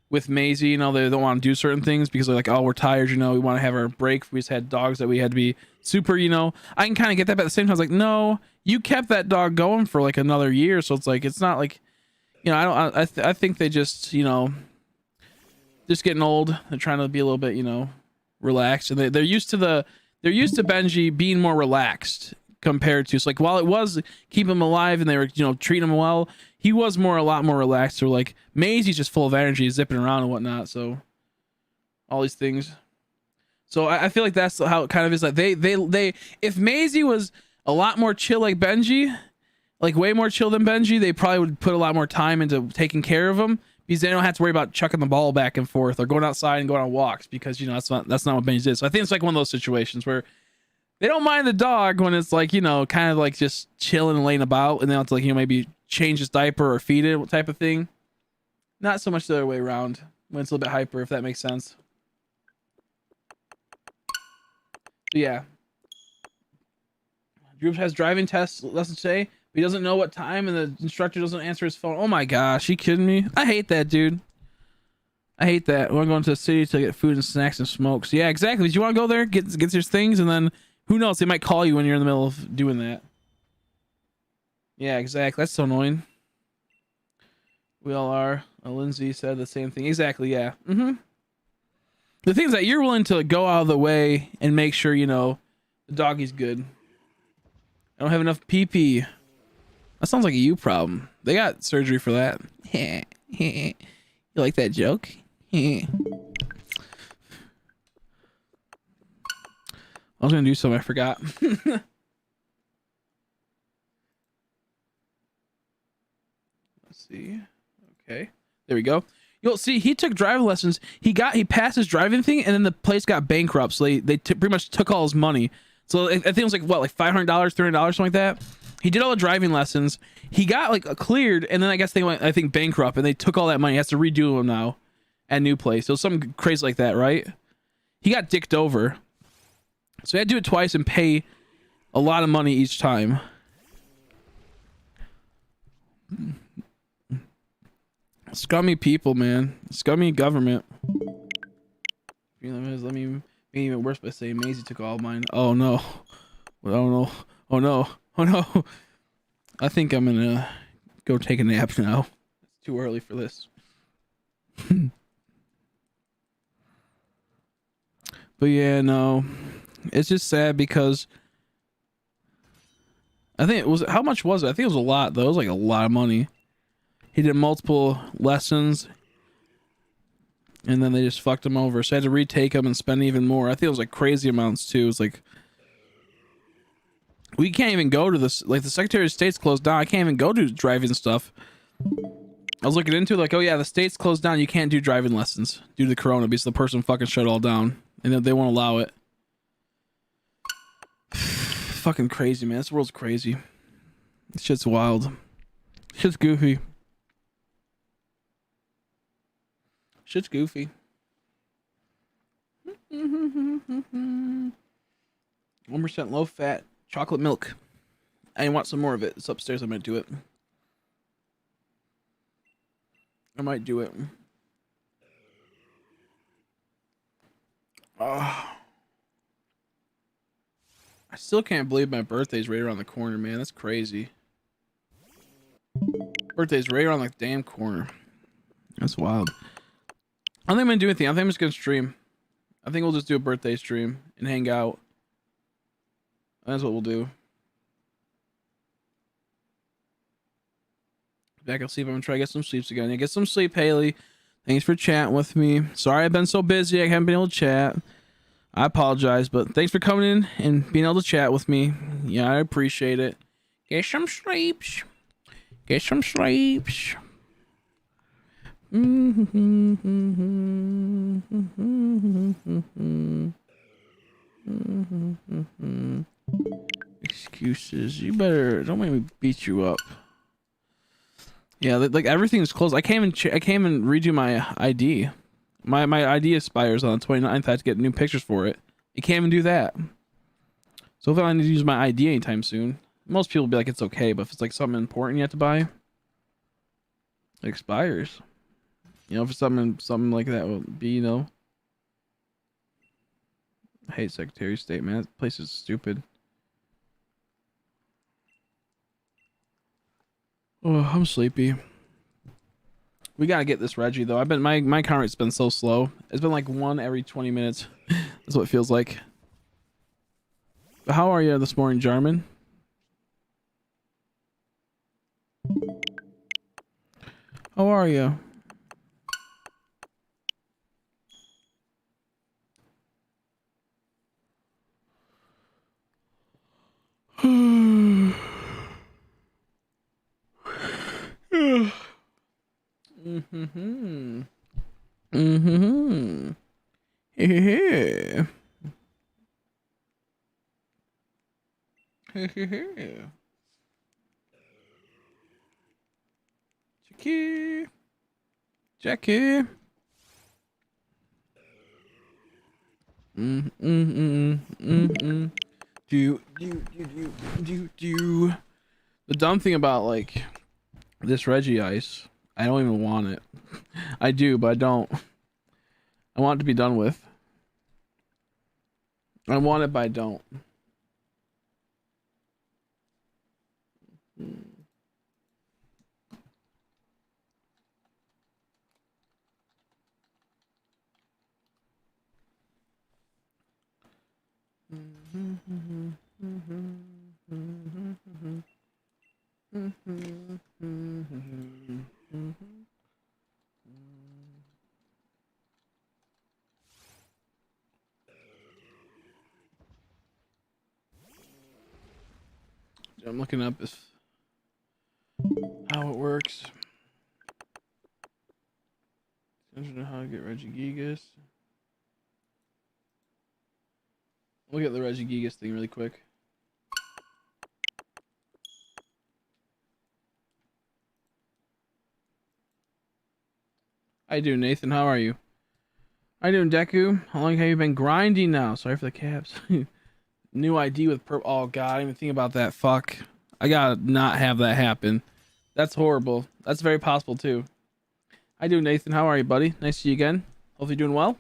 with Maisie, you know, they don't want to do certain things because they're like, oh, we're tired, you know, we want to have our break. We just had dogs that we had to be super, you know. I can kind of get that, but at the same time, I was like, no, you kept that dog going for like another year, so it's like, it's not like, you know, I think they just, you know, just getting old. They're trying to be a little bit, you know, relaxed, and they're used to Benji being more relaxed compared to. So like while it was keep him alive and they were, you know, treating him well, he was a lot more relaxed. So like Maisie's just full of energy, zipping around and whatnot. So all these things. So I feel like that's how it kind of is. Like they if Maisie was a lot more chill like Benji, like way more chill than Benji, they probably would put a lot more time into taking care of him, because they don't have to worry about chucking the ball back and forth or going outside and going on walks, because, you know, that's not what Benji did. So I think it's like one of those situations where they don't mind the dog when it's like, you know, kind of like just chilling and laying about, and they have to, like, you know, maybe change his diaper or feed it type of thing. Not so much the other way around when it's a little bit hyper, if that makes sense. But yeah. Drew has driving test lessons today. He doesn't know what time, and the instructor doesn't answer his phone. Oh my gosh, you kidding me? I hate that, dude. I hate that. We're going to the city to get food and snacks and smokes. Yeah, exactly. Do you want to go there, get your things, and then who knows? They might call you when you're in the middle of doing that. Yeah, exactly. That's so annoying. We all are. Lindsay said the same thing. Exactly. Yeah. The thing is that you're willing to go out of the way and make sure, you know, the doggy's good. I don't have enough pee-pee. That sounds like a you problem. They got surgery for that. You like that joke? I was gonna do something, I forgot. Let's see. Okay, there we go. You'll see he took driving lessons. He passed his driving thing, and then the place got bankrupt. So they pretty much took all his money. So I think it was like what, like $500, $300, something like that. He did all the driving lessons. He got like cleared, and then I guess they went, I think, bankrupt, and they took all that money. He has to redo them now at new place. So something crazy like that, right? He got dicked over, so he had to do it twice and pay a lot of money each time. Scummy people, man. Scummy government. Let me make it even worse by saying Maisie took all mine. Oh no. Oh no. Oh no. Oh no. I think I'm gonna go take a nap now. It's too early for this. But yeah, no. It's just sad because I think it was, how much was it? I think it was a lot though. It was like a lot of money. He did multiple lessons, and then they just fucked him over. So I had to retake him and spend even more. I think it was like crazy amounts too. It was like, we can't even go to this, like the Secretary of State's closed down. I can't even go do driving stuff. I was looking into it, like, oh yeah, the state's closed down. You can't do driving lessons due to the corona because the person fucking shut it all down, and they won't allow it. Fucking crazy, man. This world's crazy. This shit's wild. Shit's goofy. Shit's goofy. 1% low fat chocolate milk. I want some more of it. It's upstairs. I'm gonna do it. I might do it. Oh. I still can't believe my birthday's right around the corner, man. That's crazy. Birthday's right around the damn corner. That's wild. I don't think I'm gonna do anything. I think I'm just gonna stream. I think we'll just do a birthday stream and hang out. That's what we'll do. Back I'll sleep. I'm gonna try to get some sleeps again. Yeah, get some sleep, Haley. Thanks for chatting with me. Sorry I've been so busy. I haven't been able to chat. I apologize, but thanks for coming in and being able to chat with me. Yeah, I appreciate it. Get some sleeps. Get some sleeps. Excuses. You better don't make me beat you up. Yeah, like everything's closed. I can't even redo my ID. My ID expires on the 29th. I have to get new pictures for it. You can't even do that. So if I need to use my ID anytime soon, most people will be like, it's okay. But if it's like something important you have to buy, it expires. You know, if it's something like that would be, you know. I hate Secretary of State, man. That place is stupid. Oh, I'm sleepy. We gotta get this Regi though. My count rate's been so slow. It's been like 1 every 20 minutes. That's what it feels like. How are you this morning, Jarman? How are you? Yeah. Jackie. Do. The dumb thing about like this Regi ice, I don't even want it. I do, but I don't. I want it to be done with. I want it, but I don't. I'm looking up how it works. I don't know how to get Regigigas. Look at the Regigigas thing really quick. How you doing, Nathan? How are you? How you doing, Deku? How long have you been grinding now? Sorry for the caps. New ID with purple. Oh god, I didn't even think about that. Fuck. I gotta not have that happen. That's horrible. That's very possible too. How you doing, Nathan? How are you, buddy? Nice to see you again. Hope you're doing well.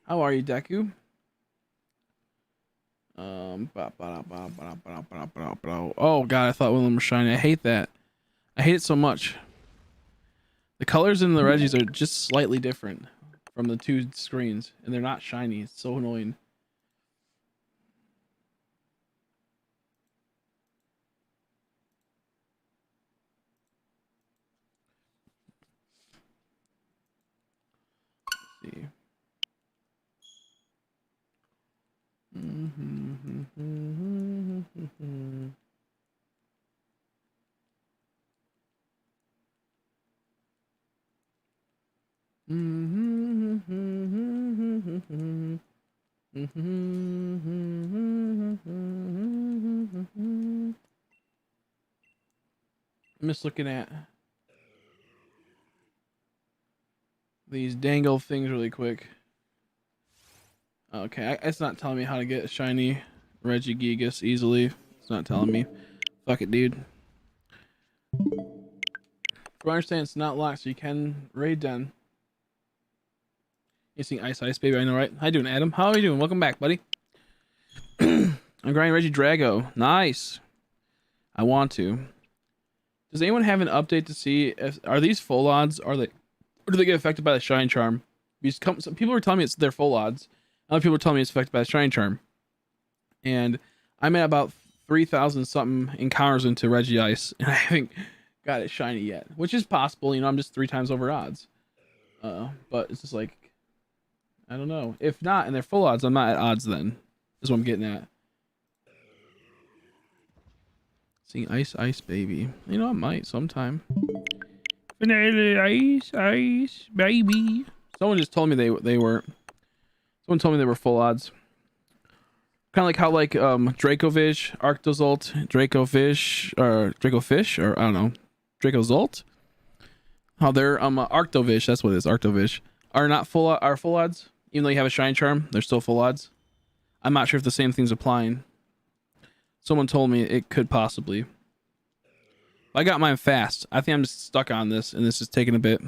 How are you, Deku? Oh god, I thought one of them were shiny. I hate that. I hate it so much. The colors in the Regis are just slightly different from the two screens, and they're not shiny. It's so annoying. Let's see. I'm just looking at these dangle things really quick. Okay, it's not telling me how to get a shiny Regigigas easily. It's not telling me. Fuck it, dude. From what I understand, it's not locked, so you can raid den. You seeing Ice Baby? I know, right? How you doing, Adam? How are you doing? Welcome back, buddy. I'm grinding Regi Drago. Nice. I want to. Does anyone have an update to see if are these full odds? Or do they get affected by the Shine Charm? Because some people are telling me it's their full odds. Other people are telling me it's affected by the Shine Charm. And I'm at about 3,000 something encounters into Regi Ice, and I haven't got it shiny yet, which is possible. You know, I'm just 3 times over odds. But it's just like, I don't know. If not, and they're full odds, I'm not at odds then. Is what I'm getting at. Seeing Ice Baby. You know, I might sometime. Vanilla Ice Baby. Someone just told me they were. Someone told me they were full odds. Kind of like how Dracovish, Arctozolt, Dracofish, or I don't know, Dracozolt. How they're Arctovish, that's what it is, Arctovish, are full odds, even though you have a Shine Charm, they're still full odds. I'm not sure if the same thing's applying. Someone told me it could possibly. I got mine fast. I think I'm just stuck on this, and this is taking a bit.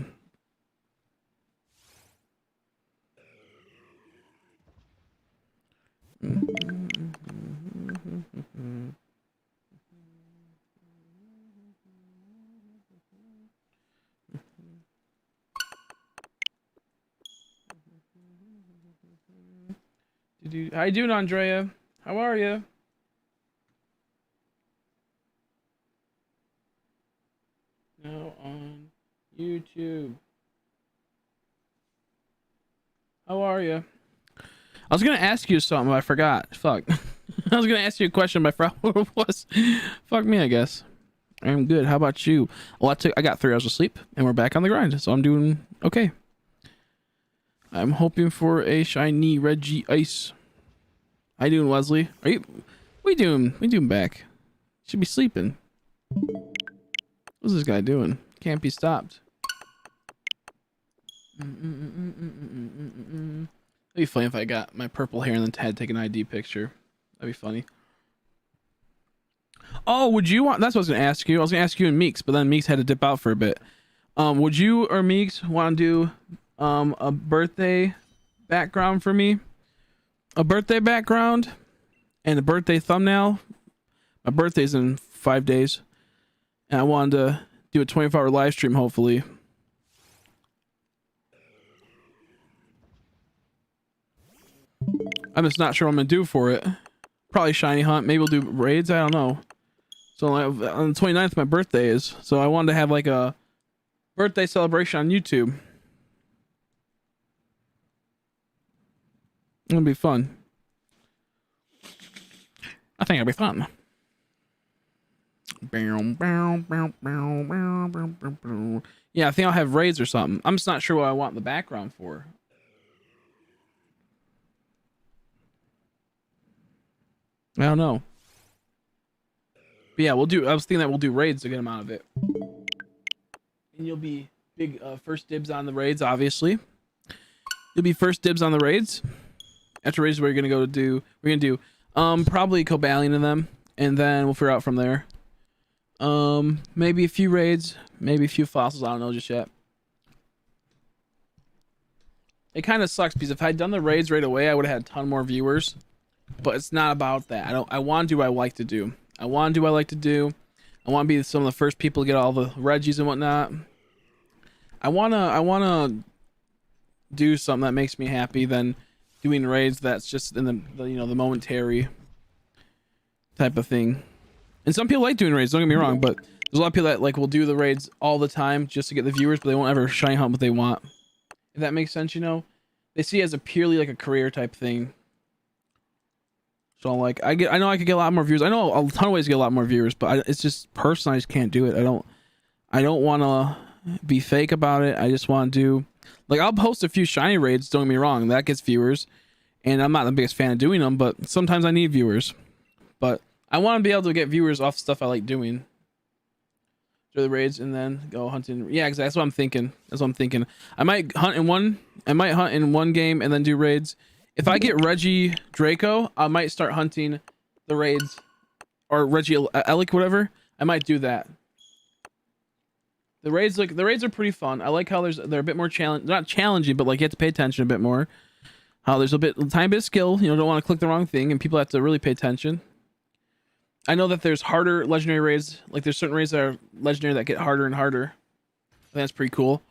How you doing, Andrea? How are you? Now on YouTube. How are you? I was gonna ask you something, but I forgot. Fuck. I was gonna ask you a question, but I forgot what it was. Fuck me, I guess. I'm good. How about you? Well, I got 3 hours of sleep, and we're back on the grind, so I'm doing okay. I'm hoping for a shiny Regi Ice. How you doing, Wesley? Are you? We doing back? Should be sleeping. What's this guy doing? Can't be stopped. It'd be funny if I got my purple hair and then had to take an ID picture. That'd be funny. Oh, would you want? That's what I was gonna ask you. I was gonna ask you and Meeks, but then Meeks had to dip out for a bit. Would you or Meeks want to do a birthday background for me? A birthday background and a birthday thumbnail. My birthday's in 5 days, and I wanted to do a 24-hour live stream, hopefully. I'm just not sure what I'm gonna do for it. Probably shiny hunt. Maybe we'll do raids. I don't know. So on the 29th, my birthday is. So I wanted to have like a birthday celebration on YouTube. It'll be fun. I think it'll be fun. Yeah, I think I'll have raids or something. I'm just not sure what I want the background for. I don't know. But yeah, I was thinking that we'll do raids to get them out of it. And you'll be big first dibs on the raids, obviously. You'll be first dibs on the raids. After raids, we're gonna do probably Cobalion in them, and then we'll figure out from there. Maybe a few raids, maybe a few fossils. I don't know just yet. It kind of sucks because if I'd done the raids right away, I would have had a ton more viewers. But it's not about that. I want to do what I like to do. I want to do what I like to do. I want to be some of the first people to get all the Regis and whatnot. I wanna do something that makes me happy than doing raids that's just in the the momentary type of thing. And some people like doing raids, don't get me wrong, but there's a lot of people that will do the raids all the time just to get the viewers, but they won't ever shiny hunt what they want. If that makes sense, they see it as a purely a career type thing. So I know I could get a lot more viewers. I know a ton of ways to get a lot more viewers, but it's just personal. I just can't do it. I don't want to be fake about it. I just want to do I'll post a few shiny raids. Don't get me wrong, that gets viewers, and I'm not the biggest fan of doing them, but sometimes I need viewers. But I want to be able to get viewers off stuff I like doing. Do the raids and then go hunting. Yeah, exactly. That's what I'm thinking. I might hunt in one game and then do raids. If I get Regi Draco, I might start hunting the raids or Regielek, whatever, I might do that. The raids are pretty fun. I like how they're a bit more not challenging, but like you have to pay attention a bit more. How there's a tiny bit of skill. You know, don't want to click the wrong thing, and people have to really pay attention. I know that there's harder legendary raids. Like there's certain raids that are legendary that get harder and harder. I think that's pretty cool.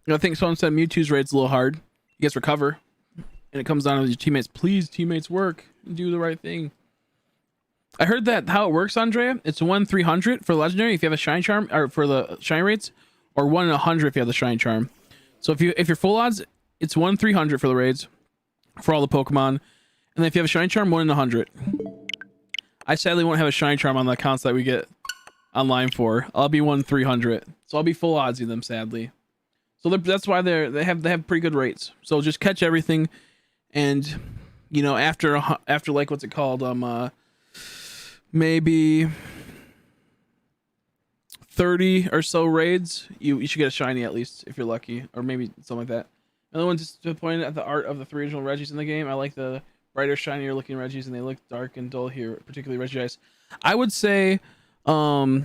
I think someone said Mewtwo's raid's a little hard. He gets recover, and it comes down to your teammates. Please, teammates, work and do the right thing. I heard that how it works, Andrea. It's 1/300 for legendary if you have a shine charm, or for the shine rates, or 1/100 if you have the shine charm. So if you're full odds, it's 1/300 for the raids for all the Pokemon, and then if you have a shine charm, 1/100. I sadly won't have a shine charm on the accounts that we get online for. I'll be 1/300, so I'll be full oddsing them sadly. So that's why they have pretty good rates. So just catch everything, and you know after like what's it called maybe 30 or so raids, you should get a shiny at least if you're lucky, or maybe something like that. Another one just to point at the art of the 3 original Regis in the game. I like the brighter, shinier looking Regis, and they look dark and dull here, particularly Regice. I would say, I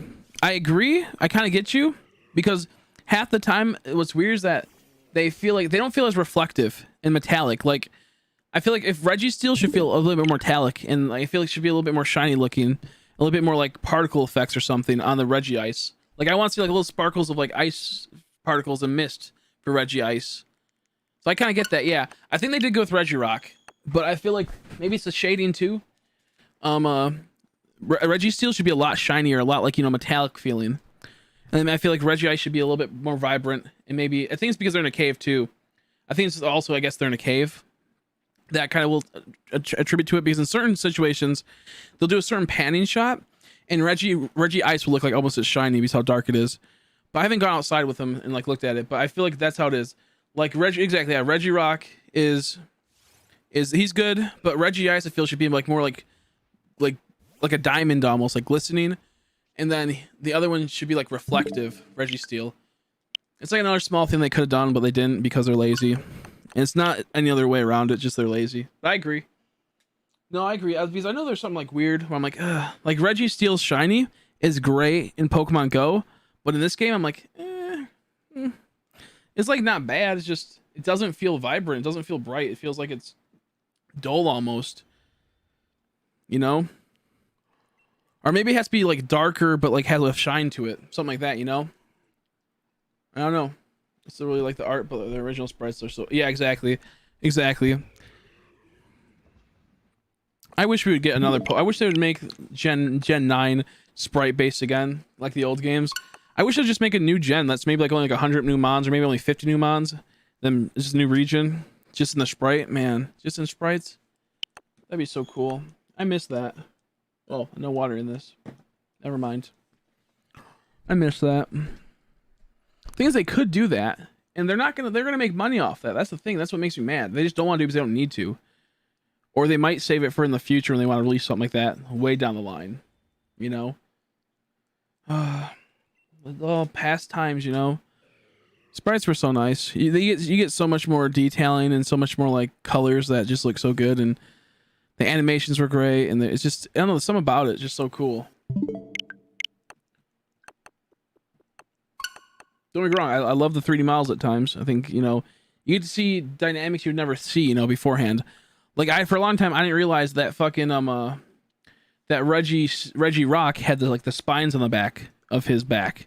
agree. I kind of get you, because half the time what's weird is that they don't feel as reflective and metallic. Like I feel like if Registeel should feel a little bit more metallic, and I feel like it should be a little bit more shiny looking, a little bit more like particle effects or something on the Regice. Like I want to see like little sparkles of like ice particles and mist for Regice. So I kind of get that. Yeah, I think they did go with Regirock, but I feel like maybe it's the shading too. Registeel should be a lot shinier, a lot like, you know, metallic feeling. And I feel like Regice should be a little bit more vibrant, and maybe I think it's because they're in a cave too. I think it's also, I guess, they're in a cave. That kind of will attribute to it, because in certain situations they'll do a certain panning shot, and Regi Ice will look like almost as shiny because how dark it is. But I haven't gone outside with them and like looked at it, but I feel like that's how it is. Like exactly, yeah, Regirock is he's good, but Regi Ice I feel should be like more like a diamond, almost like glistening, and then the other one should be like reflective, Registeel. It's like another small thing they could have done, but they didn't because they're lazy. And it's not any other way around it, just they're lazy. But I agree. No, I agree. Because I know there's something like weird where I'm like, ugh. Like Registeel's shiny is great in Pokemon Go, but in this game I'm like, it's like not bad. It's just it doesn't feel vibrant. It doesn't feel bright. It feels like it's dull almost. You know? Or maybe it has to be like darker, but like has a shine to it, something like that. You know? I don't know. I still really like the art, but the original sprites are so... Yeah, exactly. I wish we would get another... I wish they would make Gen 9 sprite base again, like the old games. I wish they'd just make a new gen that's maybe like only like 100 new mons, or maybe only 50 new mons. Then just a new region, just in the sprite. Man, just in sprites. That'd be so cool. I miss that. Oh, no water in this. Never mind. I miss that. Thing is, they could do that, and they're gonna make money off that. That's the thing. That's what makes me mad. They just don't want to do it because they don't need to, or they might save it for in the future when they want to release something like that way down the line. You know, past times. You know, sprites were so nice. You get so much more detailing and so much more like colors that just look so good, and the animations were great, and it's just, I don't know, there's something about it just so cool. Don't get me wrong, I love the 3D models at times. I think, you know, you get to see dynamics you'd never see, you know, beforehand. Like for a long time I didn't realize that fucking that Regirock had the spines on the back of his back.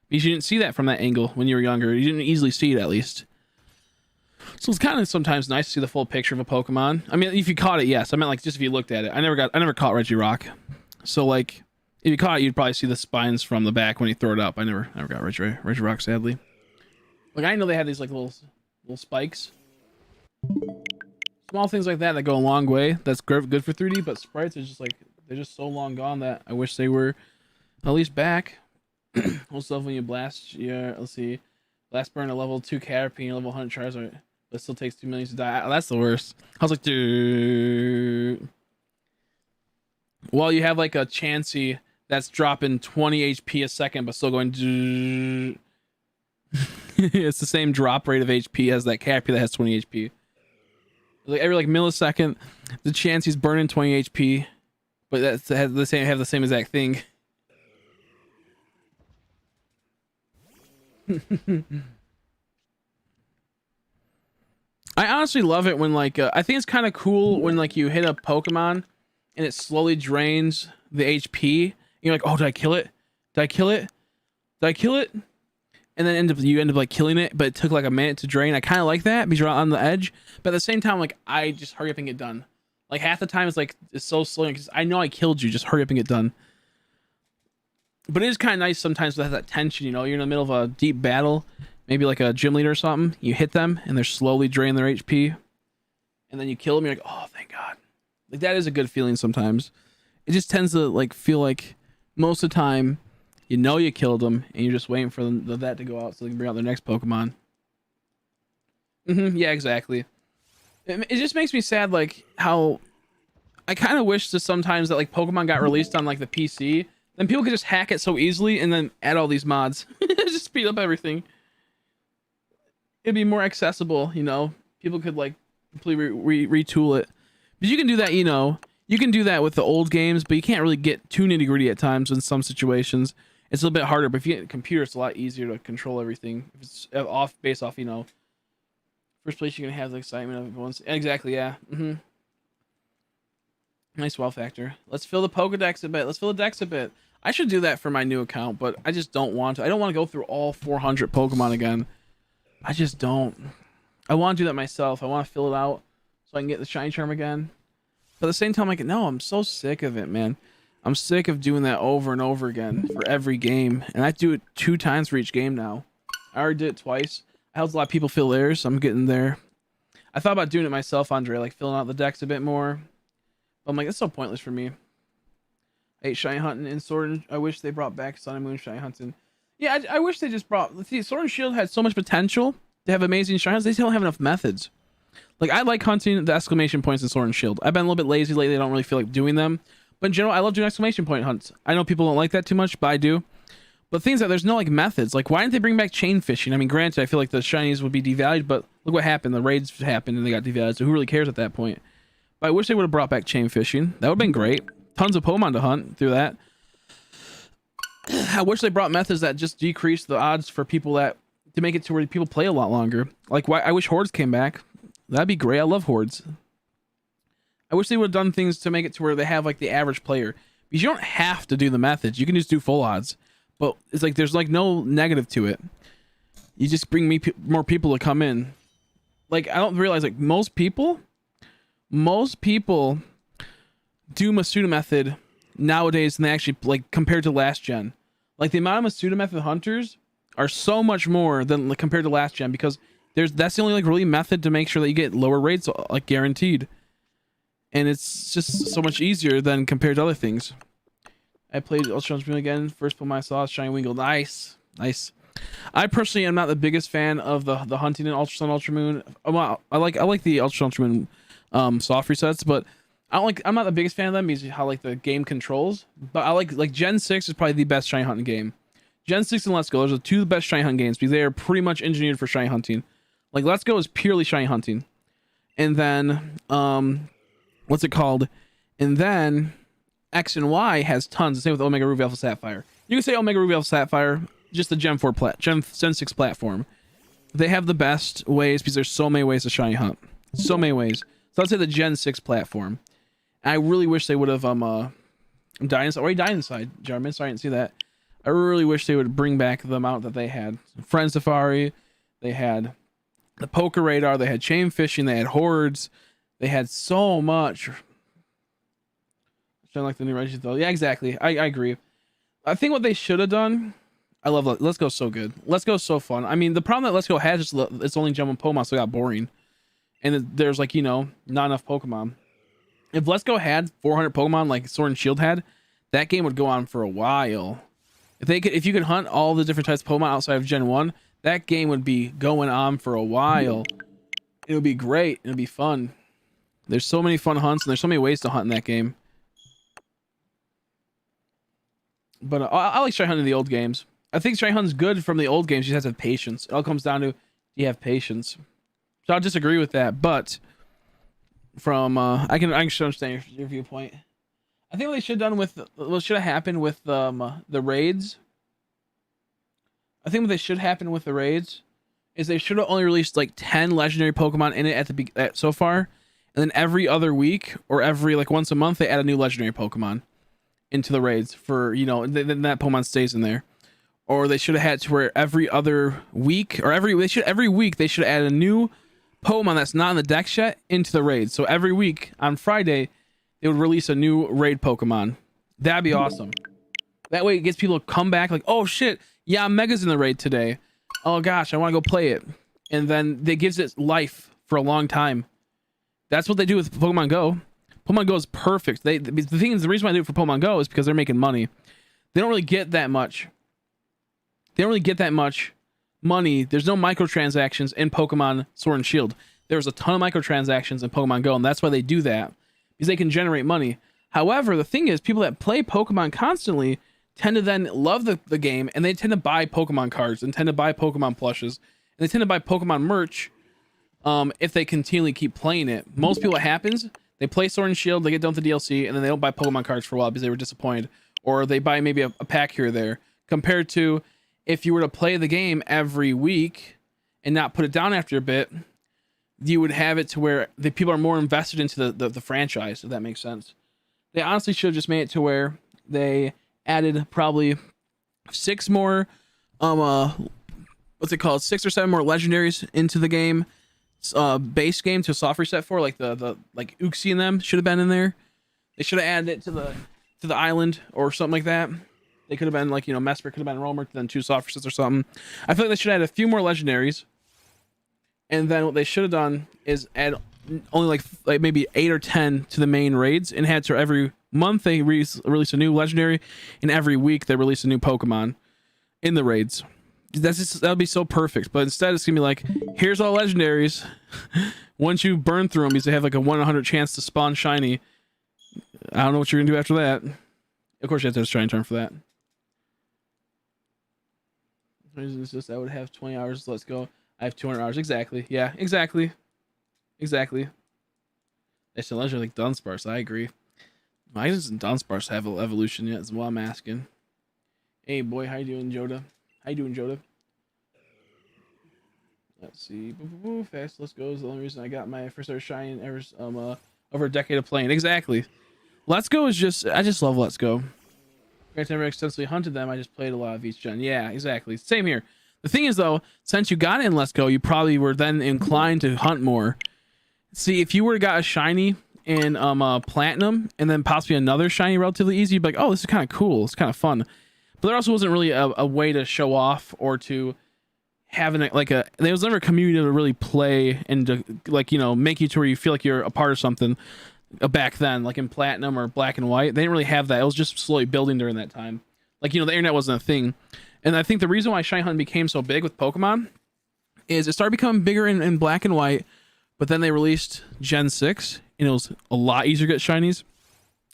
Because you didn't see that from that angle when you were younger. You didn't easily see it, at least. So it's kind of sometimes nice to see the full picture of a Pokemon. I mean, if you caught it, yes. I meant like just if you looked at it. I never caught Regirock. So like if you caught it, you'd probably see the spines from the back when you throw it up. I never got Regirock, sadly. Like I know they had these like little spikes. Small things like that go a long way. That's good for 3D, but sprites are just like, they're just so long gone that I wish they were at least back. Also, when you blast your, let's see, blast burn a level 2 Caterpie and level 100 Charizard, but it still takes 2 million to die. That's the worst. I was like, dude. While you have like a Chansey that's dropping 20 HP a second, but still going. It's the same drop rate of HP as that Caterpie that has 20 HP. Like every like millisecond, the Chansey's burning 20 HP, but that's have the same exact thing. I honestly love it when like I think it's kind of cool when like you hit a Pokemon and it slowly drains the HP. You're like, oh, did I kill it? Did I kill it? Did I kill it? And then you end up like killing it, but it took like a minute to drain. I kind of like that because you're on the edge, but at the same time, like I just hurry up and get done. Like half the time it's so slow because I know I killed you. Just hurry up and get done. But it is kind of nice sometimes to have that tension. You know, you're in the middle of a deep battle. Maybe like a gym leader or something, you hit them and they're slowly draining their HP, and then you kill them. You're like, oh, thank God. Like that is a good feeling sometimes. It just tends to like feel like most of the time, you know, you killed them and you're just waiting for that to go out so they can bring out their next Pokemon. Yeah, exactly. It just makes me sad, like how I kind of wish that sometimes that like Pokemon got released on like the PC, then people could just hack it so easily and then add all these mods, just speed up everything. It'd be more accessible, you know. People could like completely retool it. But you can do that, you know. You can do that with the old games, but you can't really get too nitty gritty at times in some situations. It's a little bit harder, but if you get a computer, it's a lot easier to control everything. If it's based off, you know, first place, you're gonna have the excitement of it once. Exactly, yeah. Nice wow factor. Let's fill the Pokedex a bit. Let's fill the Dex a bit. I should do that for my new account, but I just don't want to. I don't want to go through all 400 Pokemon again. I just don't. I want to do that myself. I want to fill it out so I can get the shiny charm again. But at the same time, like, no, I'm so sick of it, man. I'm sick of doing that over and over again for every game. And I do it 2 times for each game now. I already did it twice. I helped a lot of people fill theirs, so I'm getting there. I thought about doing it myself, Andre, like filling out the decks a bit more. But I'm like, that's so pointless for me. I hate shiny hunting and Sword and I wish they brought back Sun and Moon shiny hunting. Yeah, I wish they just brought... See, Sword and Shield had so much potential to have amazing shiny hunts. They still don't have enough methods. Like, I like hunting the exclamation points in Sword and Shield. I've been a little bit lazy lately. I don't really feel like doing them. But in general, I love doing exclamation point hunts. I know people don't like that too much, but I do. But things that there's no, like, methods. Like, why didn't they bring back chain fishing? I mean, granted, I feel like the shinies would be devalued, but look what happened. The raids happened and they got devalued, so who really cares at that point? But I wish they would have brought back chain fishing. That would have been great. Tons of Pokemon to hunt through that. I wish they brought methods that just decrease the odds for people to make it to where people play a lot longer. Like, I wish Hordes came back. That'd be great. I love Hordes. I wish they would have done things to make it to where they have like the average player. Because you don't have to do the methods. You can just do full odds. But it's like there's like no negative to it. You just bring more people to come in. Like, I don't realize like most people do Masuda method nowadays than they actually like compared to last gen. Like the amount of Masuda method hunters are so much more than like, compared to last gen because that's the only like really method to make sure that you get lower rates like guaranteed. And it's just so much easier than compared to other things. I played Ultra Moon again. First Pokemon I saw is Shiny Wingull. Nice. I personally am not the biggest fan of the hunting in Ultra Sun Ultra Moon. Well, I like the Ultra Ultra Moon soft resets, but I'm not the biggest fan of them because how like the game controls. But I like Gen 6 is probably the best shiny hunting game. Gen 6 and Let's Go, those are the 2 best shiny hunting games because they are pretty much engineered for shiny hunting. Like Let's Go is purely shiny hunting. And then what's it called? And then X and Y has tons. The same with Omega Ruby Alpha Sapphire. You can say Omega Ruby Alpha Sapphire, just the Gen 6 platform. They have the best ways because there's so many ways to shiny hunt. So many ways. So I'd say the Gen 6 platform. And I really wish they would have I'm dying inside, Jarman, sorry I didn't see that. I really wish they would bring back the amount that they had. Friend Safari, they had the Poker Radar, they had chain fishing, they had hordes, they had so much. I like the new Regi though. Yeah, exactly. I agree. I think what they should have done. I love Let's Go so good. Let's Go so fun. I mean, the problem that Let's Go has is it's only Gen 1 Pokemon, so it got boring. And there's like, you know, not enough Pokemon. If Let's Go had 400 Pokemon like Sword and Shield had, that game would go on for a while. If you could hunt all the different types of Pokemon outside of Gen 1, that game would be going on for a while. It would be great. It would be fun. There's so many fun hunts and there's so many ways to hunt in that game. But I like shiny hunting the old games. I think shiny hunting's good from the old games. You just have to have patience. It all comes down to, do you have patience? So I'll disagree with that, but from I can understand your viewpoint. I think what they should have done with what should have happened with the raids. I think what they should happen with the raids is they should have only released like 10 legendary Pokemon in it so far, and then every other week or every like once a month they add a new legendary Pokemon into the raids for, you know, then that Pokemon stays in there. Or they should have had to where every other week or every week they should add a new Pokemon that's not in the deck yet into the raid. So every week on Friday they would release a new raid Pokemon. That'd be awesome. That way it gets people to come back like, oh shit, yeah, Mega's in the raid today. Oh gosh, I want to go play it. And then it gives it life for a long time. That's what they do with Pokemon Go. Pokemon Go is perfect. The thing is, the reason why I do it for Pokemon Go is because they're making money. They don't really get that much. They don't really get that much money. There's no microtransactions in Pokemon Sword and Shield. There's a ton of microtransactions in Pokemon Go, and that's why they do that, because they can generate money. However, the thing is, people that play Pokemon constantly tend to then love the game, and they tend to buy Pokemon cards and tend to buy Pokemon plushes, and they tend to buy Pokemon merch if they continually keep playing it. Most people, what happens, they play Sword and Shield, they get done with the DLC, and then they don't buy Pokemon cards for a while because they were disappointed, or they buy maybe a pack here or there, compared to if you were to play the game every week and not put it down after a bit, you would have it to where the people are more invested into the franchise, if that makes sense. They honestly should have just made it to where they added probably 6 more, what's it called? 6 or 7 more legendaries into the game, base game to soft reset for, like the like Uxie and them should have been in there. They should have added it to the island or something like that. They could have been like, you know, Mesper could have been Roamer, then 2 soft resets or something. I feel like they should add a few more legendaries. And then what they should have done is add only like maybe 8 or 10 to the main raids, and had to every month they release a new legendary, and every week they release a new Pokemon in the raids. That would be so perfect. But instead it's gonna be like, here's all legendaries. Once you burn through them, because they have like a 1 in 100 chance to spawn shiny. I don't know what you're gonna do after that. Of course you have to try and turn for that. It's just I would have 20 hours. Let's go. I have 200 hours. Exactly. Yeah, exactly. Exactly. It's a legend like Dunsparce. I agree. Why doesn't Dunsparce have an evolution yet? Is what I'm asking. Hey, boy. How you doing, Joda? How you doing, Joda? Let's see. Fast. Let's go is the only reason I got my first ever shine ever over a decade of playing. Exactly. Let's Go is just... I just love Let's Go. I've never extensively hunted them. I just played a lot of each gen. Yeah, exactly. Same here. The thing is, though, since you got in Let's Go, you probably were then inclined to hunt more. See, if you were to got a shiny in Platinum and then possibly another shiny relatively easy, you'd be like, oh, this is kind of cool. It's kind of fun. But there also wasn't really a way to show off or to have there was never a community to really play and to, like, you know, make you to where you feel like you're a part of something. Back then, like in Platinum or Black and White, they didn't really have that. It was just slowly building during that time. Like, you know, the internet wasn't a thing. And I think the reason why shiny hunting became so big with Pokemon is it started becoming bigger in Black and White, but then they released Gen 6, and it was a lot easier to get shinies,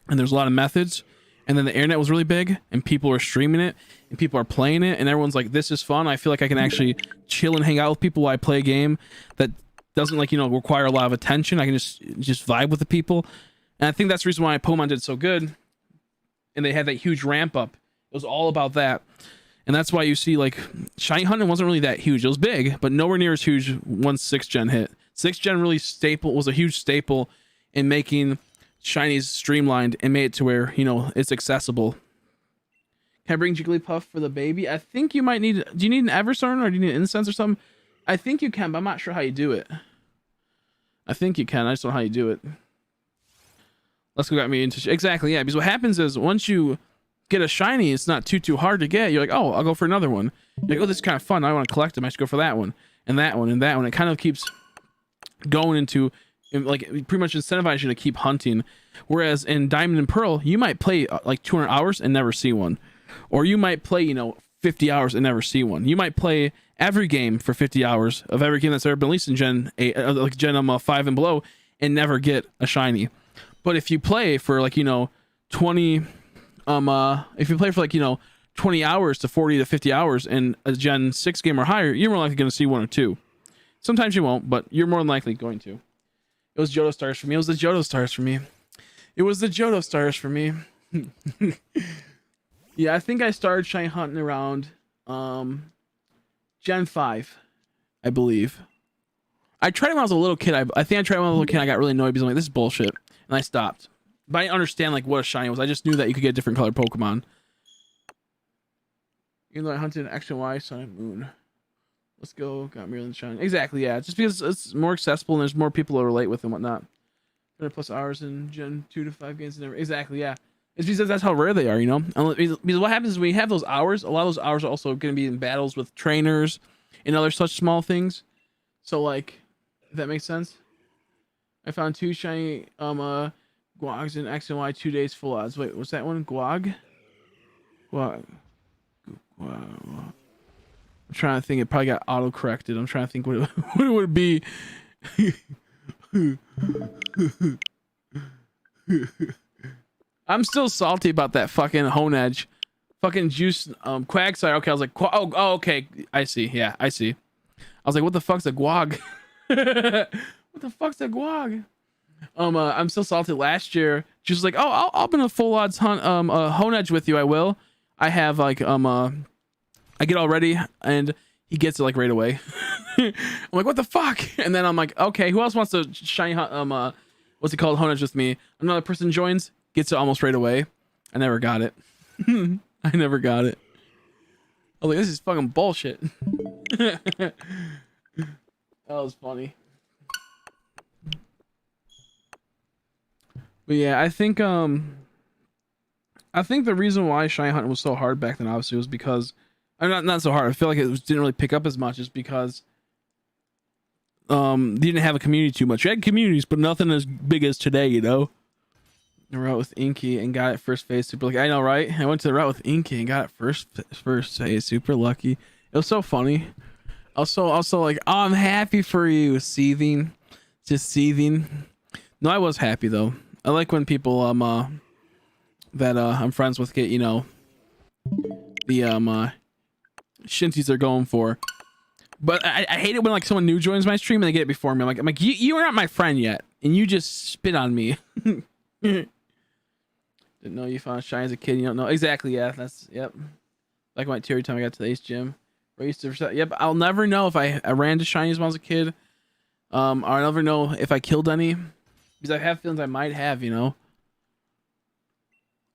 and there's a lot of methods, and then the internet was really big, and people were streaming it, and people are playing it, and everyone's like, this is fun. I feel like I can actually chill and hang out with people while I play a game that doesn't, like, you know, require a lot of attention. I can just vibe with the people. And I think that's the reason why Pokemon did so good, and they had that huge ramp up. It was all about that. And that's why you see, like, shiny hunting wasn't really that huge. It was big, but nowhere near as huge once 6th gen hit. 6th gen really was a huge staple in making shinies streamlined and made it to where, you know, it's accessible. Can I bring Jigglypuff for the baby? I think you might need... Do you need an Everstone or do you need an Incense or something? I think you can, but I'm not sure how you do it. I think you can. I just don't know how you do it. Let's go got me into... Exactly, yeah. Because what happens is once you get a shiny, it's not too hard to get. You're like, oh, I'll go for another one. You're like, oh, this is kind of fun. I want to collect them. I should go for that one. And that one. And that one. It kind of keeps going into... Like, pretty much incentivize you to keep hunting. Whereas in Diamond and Pearl, you might play like 200 hours and never see one. Or you might play, you know, 50 hours and never see one. You might play every game for 50 hours of every game that's ever been released in Gen 8, like Gen 5 and below, and never get a shiny. But if you play for, like, you know, 20 if you play for, like, you know, 20 hours to 40 to 50 hours in a Gen 6 game or higher, you're more likely going to see 1 or 2. Sometimes you won't, but you're more than likely going to. It was Johto Stars for me. It was the Johto Stars for me. It was the Johto stars for me. Yeah, I think I started shiny hunting around Gen 5, I believe. I tried it when I was a little kid. I think I tried it when I was a little kid. I got really annoyed because I'm like, this is bullshit. And I stopped. But I didn't understand like what a shiny was. I just knew that you could get different colored Pokemon. Even though I hunted X and Y, Sun and Moon. Let's go. Got Maryland shiny. Exactly, yeah. Just because it's more accessible and there's more people to relate with and whatnot. 100 plus hours in Gen 2 to 5 games. And exactly, yeah. It's because that's how rare they are, you know? Because what happens is when you have those hours, a lot of those hours are also going to be in battles with trainers and other such small things. So, like, if that makes sense. I found 2 shiny Guags in X and Y 2 days full odds. Wait, what's that one? Guag? Guag. I'm trying to think. It probably got auto-corrected. I'm trying to think what it would be. I'm still salty about that fucking Honedge. Fucking juice Quagsire. Okay, I was like, oh, okay. I see. Yeah, I see. I was like, what the fuck's a Guag? What the fuck's a Guag? I'm still salty. Last year, she was like, oh, I'll be in a full odds hunt Honedge with you. I will. I have like I get all ready and he gets it like right away. I'm like, what the fuck? And then I'm like, okay, who else wants to shiny hunt what's it called, Honedge with me? Another person joins, gets it almost right away. I never got it. I never got it. I was like, this is fucking bullshit. That was funny. But yeah, I think the reason why shiny hunting was so hard back then obviously was because not so hard. I feel like didn't really pick up as much is because you didn't have a community too much. You had communities, but nothing as big as today, you know. The route with Inky and got it first phase. Super lucky. I know, right? I went to the route with Inky and got it first phase. Super lucky. It was so funny. Also like, oh, I'm happy for you. Seething, just seething. No, I was happy though. I like when people that I'm friends with get, you know, the shinties they're going for. But I hate it when like someone new joins my stream and they get it before me. I'm like you are not my friend yet, and you just spit on me. Didn't know you found shiny as a kid. You don't know exactly. Yeah, that's yep. Like my theory time I got to the Ace Gym. Yep. I'll never know if I ran to shinies when I was a kid. Or I'll never know if I killed any, because I have feelings I might have, you know.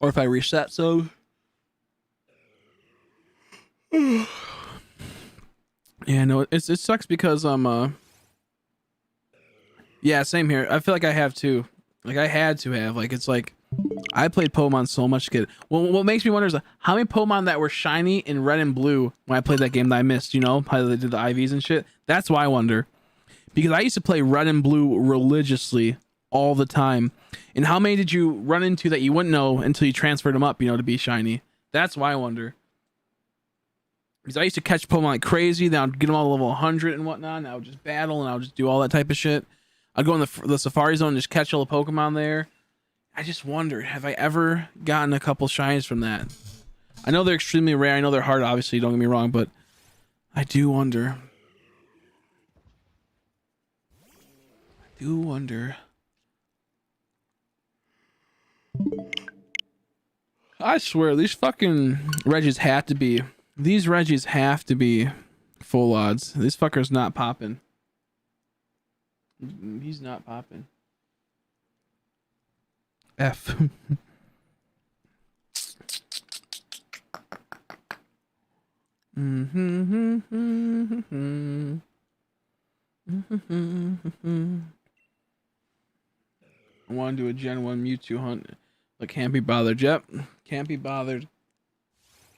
Or if I reset. So. Yeah, no, it sucks because yeah, same here. I feel like I have too. Like I had to have. Like it's like I played Pokemon so much kid. Well, what makes me wonder is how many Pokemon that were shiny in red and blue when I played that game that I missed, you know, how they did the IVs and shit. That's why I wonder. Because I used to play red and blue religiously all the time. And how many did you run into that you wouldn't know until you transferred them up, you know, to be shiny? That's why I wonder. Because I used to catch Pokemon like crazy, then I'd get them all to level 100 and whatnot, and I would just battle and I would just do all that type of shit. I'd go in the Safari Zone and just catch all the Pokemon there. I just wondered, have I ever gotten a couple shinies from that? I know they're extremely rare. I know they're hard, obviously, don't get me wrong, but I do wonder. I swear, these fucking Regis have to be... These Regis have to be full odds. This fucker's not popping. He's not popping. F. I want to do a Gen 1 Mewtwo hunt. But can't be bothered. Yep. Can't be bothered.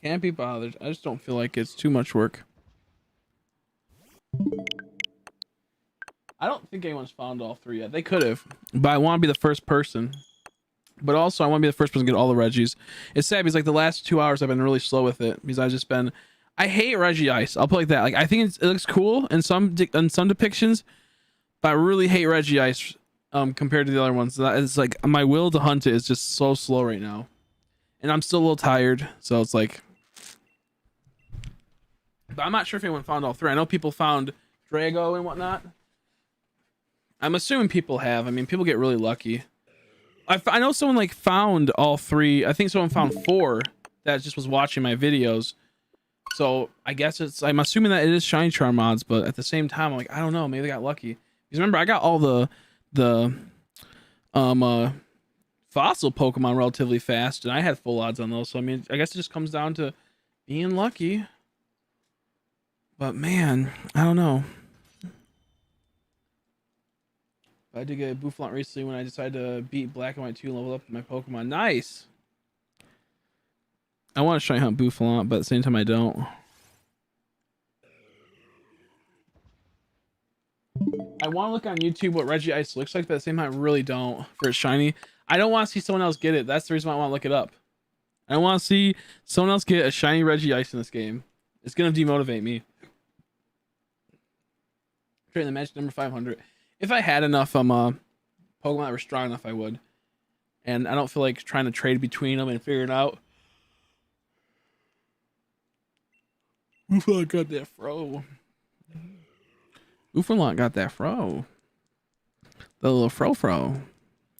Can't be bothered. I just don't feel like it's too much work. I don't think anyone's found all 3 yet. They could have. But I want to be the first person. But also, I want to be the first person to get all the Regis. It's sad because like the last 2 hours I've been really slow with it. Because I've just been... I hate Regi Ice. I'll put it like that. Like I think it looks cool in some depictions. But I really hate Regi Ice compared to the other ones. It's like my will to hunt it is just so slow right now. And I'm still a little tired. So it's like... But I'm not sure if anyone found all 3. I know people found Drago and whatnot. I'm assuming people have. I mean, people get really lucky. I know someone like found all 3. I think someone found 4 that just was watching my videos. So I guess I'm assuming that it is shiny charm mods, but at the same time, I'm like, I don't know, maybe they got lucky. Because remember, I got all the fossil Pokemon relatively fast, and I had full odds on those. So I mean, I guess it just comes down to being lucky. But man, I don't know. I did get a Boufflant recently when I decided to beat Black and White 2 and level up my Pokemon. Nice. I want to shiny hunt Boufflant, but at the same time I don't. I want to look on YouTube what Regice looks like, but at the same time I really don't for its shiny. I don't want to see someone else get it. That's the reason why I want to look it up. I don't want to see someone else get a shiny Regice in this game. It's going to demotivate me. Train the match number 500. If I had enough Pokemon that were strong enough, I would. And I don't feel like trying to trade between them and figure it out. Boufflant got that fro. Boufflant got that fro. The little fro.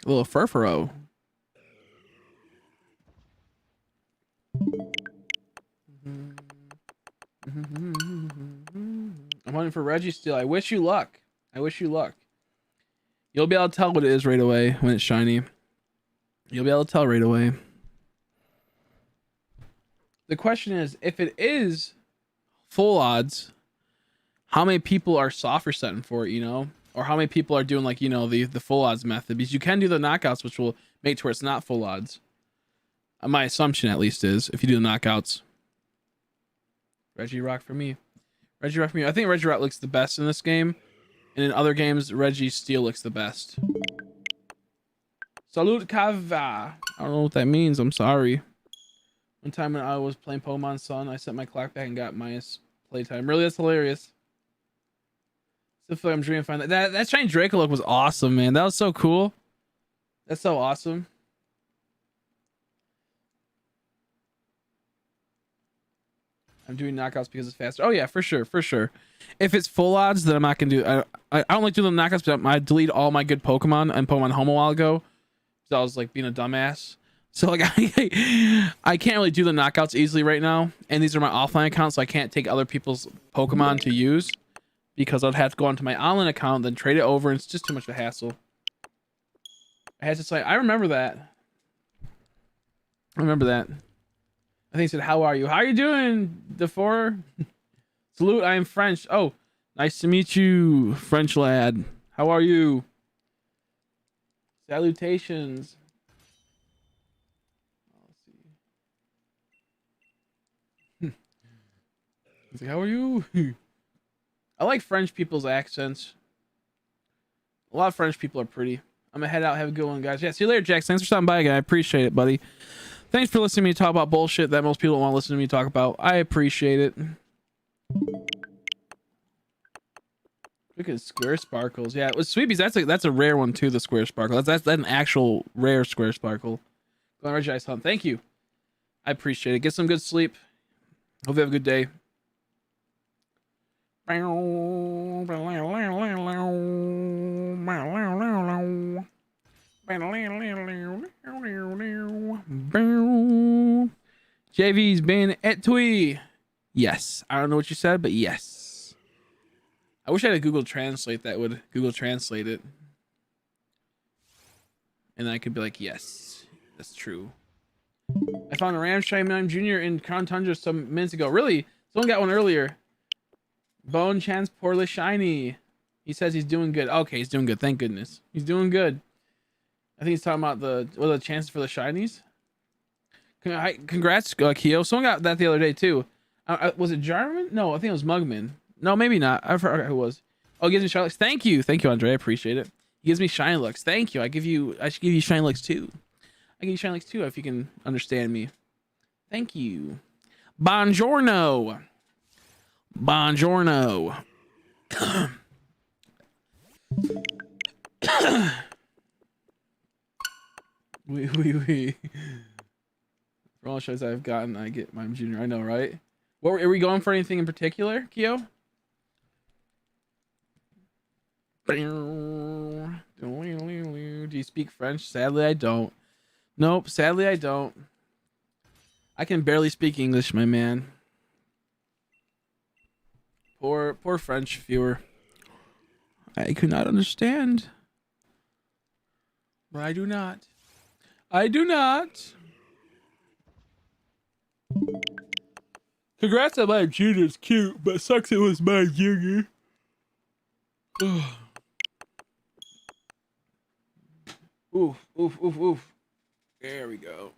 The little fur. I'm hunting for Registeel. I wish you luck. You'll be able to tell what it is right away when it's shiny. You'll be able to tell right away. The question is, if it is full odds, how many people are soft setting for it, you know? Or how many people are doing like, you know, the full odds method? Because you can do the knockouts, which will make to where it's not full odds. My assumption at least is, if you do the knockouts. Regirock for me. I think Regirock looks the best in this game. And in other games, REGISTEEL looks the best. Salute Kava. I don't know what that means. I'm sorry. One time when I was playing Pokemon Sun, I set my clock back and got minus playtime. Really, that's hilarious. Still feel like I'm dreaming. Find that shiny Draco look was awesome, man. That was so cool. That's so awesome. I'm doing knockouts because it's faster. Oh yeah, for sure. If it's full odds, then I'm not gonna do. I don't like doing the knockouts, but I deleted all my good Pokemon and Pokemon Home a while ago, so I was like being a dumbass. So like I can't really do the knockouts easily right now, and these are my offline accounts, so I can't take other people's Pokemon to use because I'd have to go onto my online account, then trade it over, and it's just too much of a hassle. I had to say, I remember that. I think he said, "How are you? How are you doing, Defor?" Salute, I am French. Oh, nice to meet you, French lad. How are you? Salutations. Let's see. He's like, how are you? I like French people's accents. A lot of French people are pretty. I'm gonna head out. Have a good one, guys. Yeah, see you later, Jax. Thanks for stopping by again. I appreciate it, buddy. Thanks for listening to me talk about bullshit that most people don't want to listen to me talk about. I appreciate it. Look at square sparkles. Yeah, with Sweepies, that's a rare one too, the square sparkle. That's an actual rare square sparkle. Go on, Regi Ice Hunt. Thank you. I appreciate it. Get some good sleep. Hope you have a good day. JV's been et toi. Yes. I don't know what you said, but yes. I wish I had a Google Translate that would Google Translate it. And then I could be like, yes, that's true. I found a Ramshine Mime Jr. in Crown Tundra some minutes ago. Really? Someone got one earlier. Bone Chance Poorly Shiny. He says he's doing good. Okay, he's doing good. Thank goodness. He's doing good. I think he's talking about what are the chances for the shinies. Congrats, Keo. Someone got that the other day too. Was it Jarman? No, I think it was Mugman. No, maybe not. I forgot who it was. Oh, he gives me shiny looks. Thank you, Andre. I appreciate it. He gives me shiny looks. Thank you. I should give you shiny looks too. I give you shiny looks too if you can understand me. Thank you. Buongiorno. Buongiorno. We. For all the shows I've gotten, I get Mime Junior. I know, right? What are we going for? Anything in particular, Keo? Do you speak French? Sadly, I don't. Nope, sadly, I don't. I can barely speak English, my man. Poor French viewer. I could not understand. But I do not. I do not. Congrats on my junior. It's cute, but sucks it was my junior. Oof, oof, oof, oof. There we go.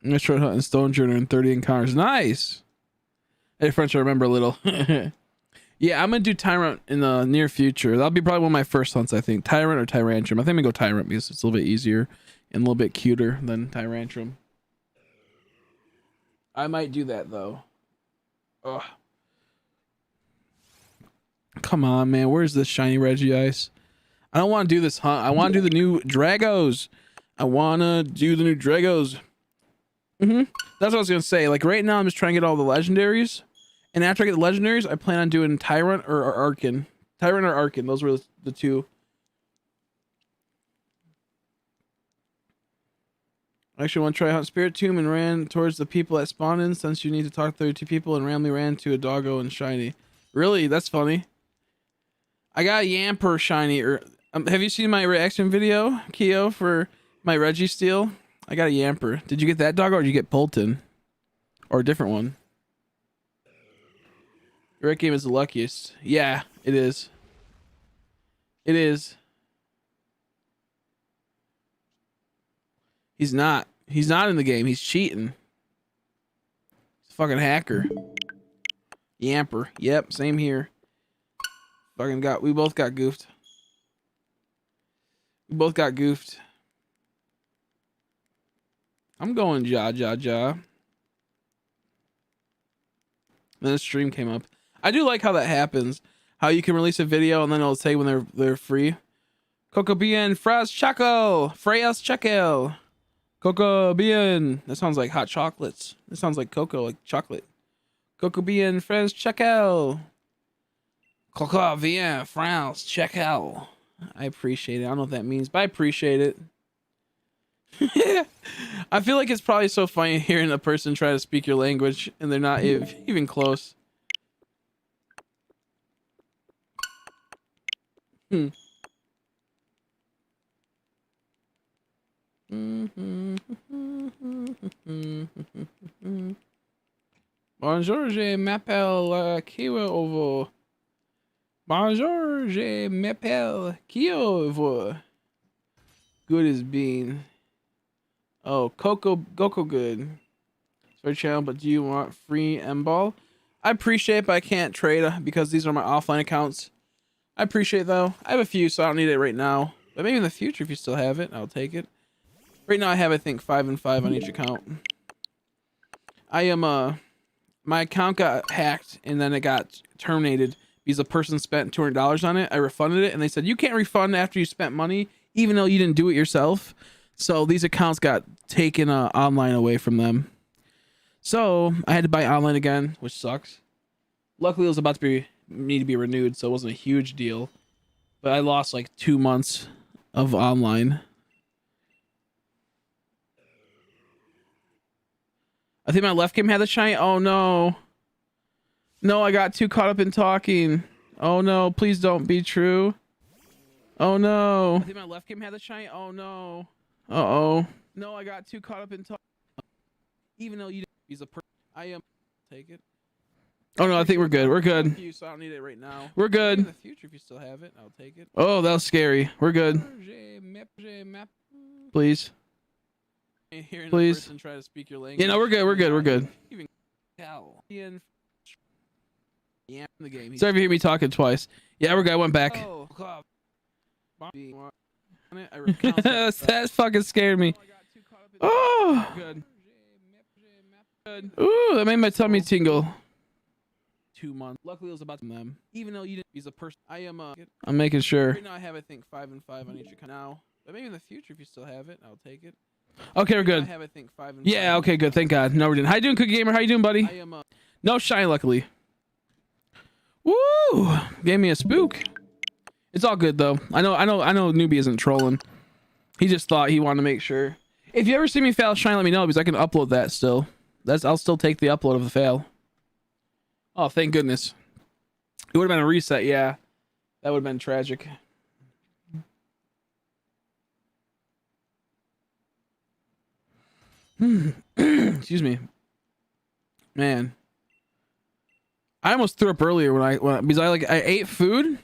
I'm gonna try hunting stone journey in 30 encounters. Nice. Hey, French, I remember a little. Yeah, I'm gonna do Tyrant in the near future. That'll be probably one of my first hunts, I think. Tyrant or Tyrantrum. I think I'm gonna go Tyrant because it's a little bit easier and a little bit cuter than Tyrantrum. I might do that though. Ugh. Come on, man. Where's this shiny Regi ice? I don't want to do this hunt. I want to do the new Dragos. I want to do the new Dragos. That's what I was going to say. Like right now, I'm just trying to get all the legendaries. And after I get the legendaries, I plan on doing Tyrant or Arkin. Tyrant or Arkin. Those were the two. I actually want to try Hunt Spirit Tomb and ran towards the people that spawned in since you need to talk to 32 people and randomly ran to a doggo and shiny. Really? That's funny. I got a Yamper shiny. Have you seen my reaction video, Keo, for my REGISTEEL? I got a Yamper. Did you get that doggo or did you get Polton? Or a different one? Your red game is the luckiest. Yeah, it is. It is. He's not. He's not in the game. He's cheating. He's a fucking hacker. Yamper. Yep, same here. We both got goofed. We both got goofed. I'm going ja. Then the stream came up. I do like how that happens. How you can release a video and then it'll say when they're free. Coco bien, fras chaco, freyas chacal. Coco bien. That sounds like hot chocolates. That sounds like cocoa, like chocolate. Coco bien, fras chacal. Coco bien, fras chacal. I appreciate it. I don't know what that means, but I appreciate it. I feel like it's probably so funny hearing a person try to speak your language and they're not even close. Bonjour, je m'appelle Kievo. Bonjour, je m'appelle Kievo. Good as bean. Oh, Coco good. It's our channel, but do you want free M-Ball? I appreciate it, but I can't trade because these are my offline accounts. I appreciate it, though. I have a few, so I don't need it right now. But maybe in the future, if you still have it, I'll take it. Right now, I have, I think, 5 and 5 on each account. I am, my account got hacked, and then it got terminated because a person spent $200 on it. I refunded it, and they said, you can't refund after you spent money, even though you didn't do it yourself. So these accounts got taken online away from them. So I had to buy online again, which sucks. Luckily, it was about to need to be renewed, so it wasn't a huge deal. But I lost like 2 months of online. I think my left game had the shiny. Oh no. No, I got too caught up in talking. Oh no, please don't be true. Oh no. I think my left game had the shiny. Oh no. Uh-oh. No, I got too caught up in talking. Even though you he's a I am take it. Oh no, I think we're good. We're good. So I don't need it right now. We're good. In the future, if you still have it, I'll take it. Oh, that was scary. We're good. Please. Please. Try to speak your language. Yeah, no, we're good. We're good. We're good. Even yeah, the game. Sorry if you hear me talking twice. Yeah, we're good. I went back. Oh, that fucking scared me. Oh. Good. Ooh, that made my tummy tingle. 2 months. Luckily, it was about them. Even though you didn't use a person, I am. I'm making sure. Right now, I have I think 5 and 5 on each account now. But maybe in the future, if you still have it, I'll take it. Okay, we're good. I have I think 5 and 5. Yeah. Okay. Good. Thank God. No, we're didn't. How you doing, Cookie Gamer? How you doing, buddy? I am. No shine, luckily. Woo! Gave me a spook. It's all good though. I know newbie isn't trolling. He just thought he wanted to make sure. If you ever see me fail shine, let me know because I can upload that still. I'll still take the upload of the fail. Oh, thank goodness. It would have been a reset, yeah. That would have been tragic. Excuse me. Man. I almost threw up earlier because I ate food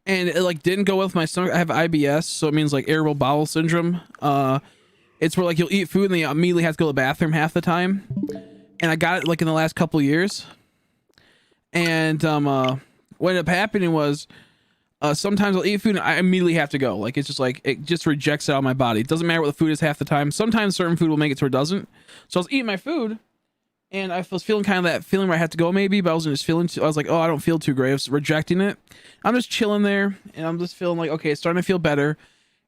and it like didn't go with my stomach. I have IBS, so it means like irritable bowel syndrome. It's where like you'll eat food and then you immediately have to go to the bathroom half the time. And I got it like in the last couple years. And what ended up happening was sometimes I'll eat food and I immediately have to go. Like it's just like it just rejects it out of my body. It doesn't matter what the food is half the time. Sometimes certain food will make it to where it doesn't. So I was eating my food and I was feeling kind of that feeling where I had to go maybe, but I wasn't just feeling I was like, oh, I don't feel too great. I was rejecting it. I'm just chilling there and I'm just feeling like, okay, it's starting to feel better.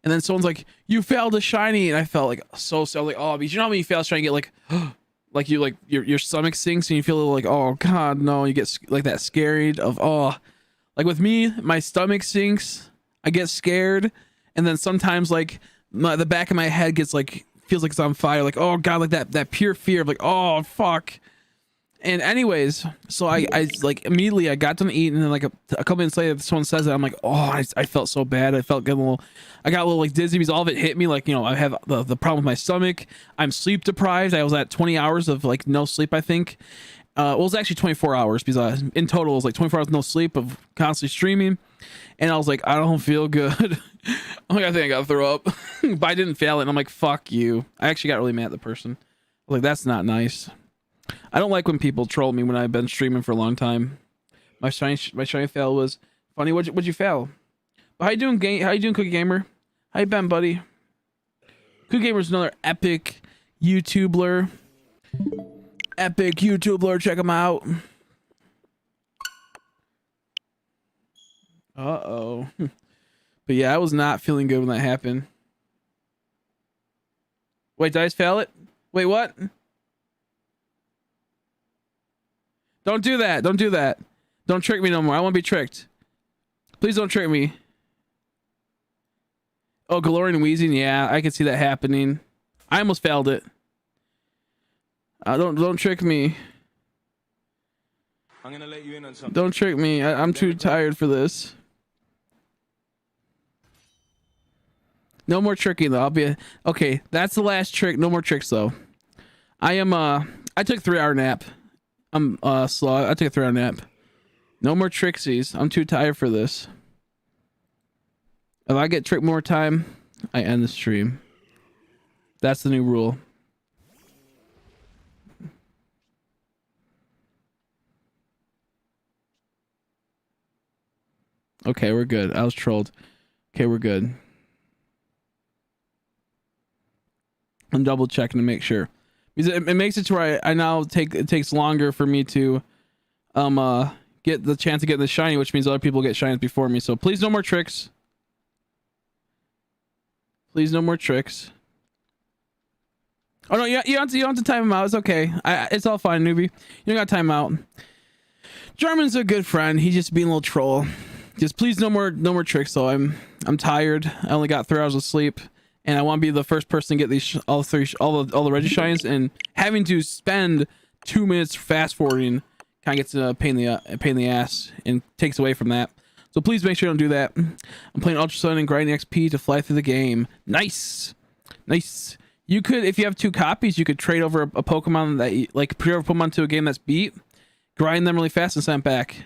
And then someone's like, you failed a shiny. And I felt like so I was like, oh, because you know how when you fail shiny, you get like, like you like your stomach sinks and you feel a little like, oh God, no, you get like that scared of, oh, like with me, my stomach sinks. I get scared. And then sometimes like the back of my head gets like, feels like it's on fire. Like, oh God, like that pure fear of like, oh fuck. And anyways, so I like immediately I got done eating and then like a couple minutes later someone says that I'm like, oh, I felt so bad. I got a little like dizzy because all of it hit me. Like, you know, I have the problem with my stomach. I'm sleep deprived. I was at 20 hours of like no sleep, I think. Well, it was actually 24 hours because in total it was like 24 hours no sleep of constantly streaming. And I was like, I don't feel good. I'm like, I think I gotta throw up. But I didn't fail it. And I'm like, fuck you. I actually got really mad at the person. I was like, that's not nice. I don't like when people troll me when I've been streaming for a long time. My shiny fail was funny. What'd you fail? But how you doing, how you doing, Cookie Gamer? How you been, buddy? Cookie Gamer's another epic YouTuber. Epic YouTuber, check him out. Uh-oh. But yeah, I was not feeling good when that happened. Wait, did I just fail it? Wait, what? Don't do that. Don't do that. Don't trick me no more. I won't be tricked. Please don't trick me. Oh, glory and wheezing. Yeah, I can see that happening. I almost failed it. Don't trick me. I'm gonna let you in on something. Don't trick me. I'm too tired for this. No more tricking though. I'll be okay. That's the last trick. No more tricks though. I took a 3-hour nap. I'm slow. I took a 3-hour nap. No more tricksies. I'm too tired for this. If I get tricked more time, I end the stream. That's the new rule. Okay, we're good. I was trolled. Okay, we're good. I'm double checking to make sure. Because it makes it to where I now it takes longer for me to get the chance to get the shiny, which means other people get shinies before me. So please no more tricks. Please no more tricks. Oh no, you don't have to time him out. It's okay. It's all fine, newbie. You don't got to time out. German's a good friend. He's just being a little troll. Just please no more tricks though. I'm tired. I only got 3 hours of sleep. And I want to be the first person to get these all the Regi shines, and having to spend 2 minutes fast forwarding kind of gets a pain in the ass and takes away from that. So please make sure you don't do that. I'm playing Ultra Sun and grinding XP to fly through the game. Nice. You could, if you have 2 copies, you could trade over a Pokemon that like pre-order Pokemon to a game that's beat, grind them really fast and send back.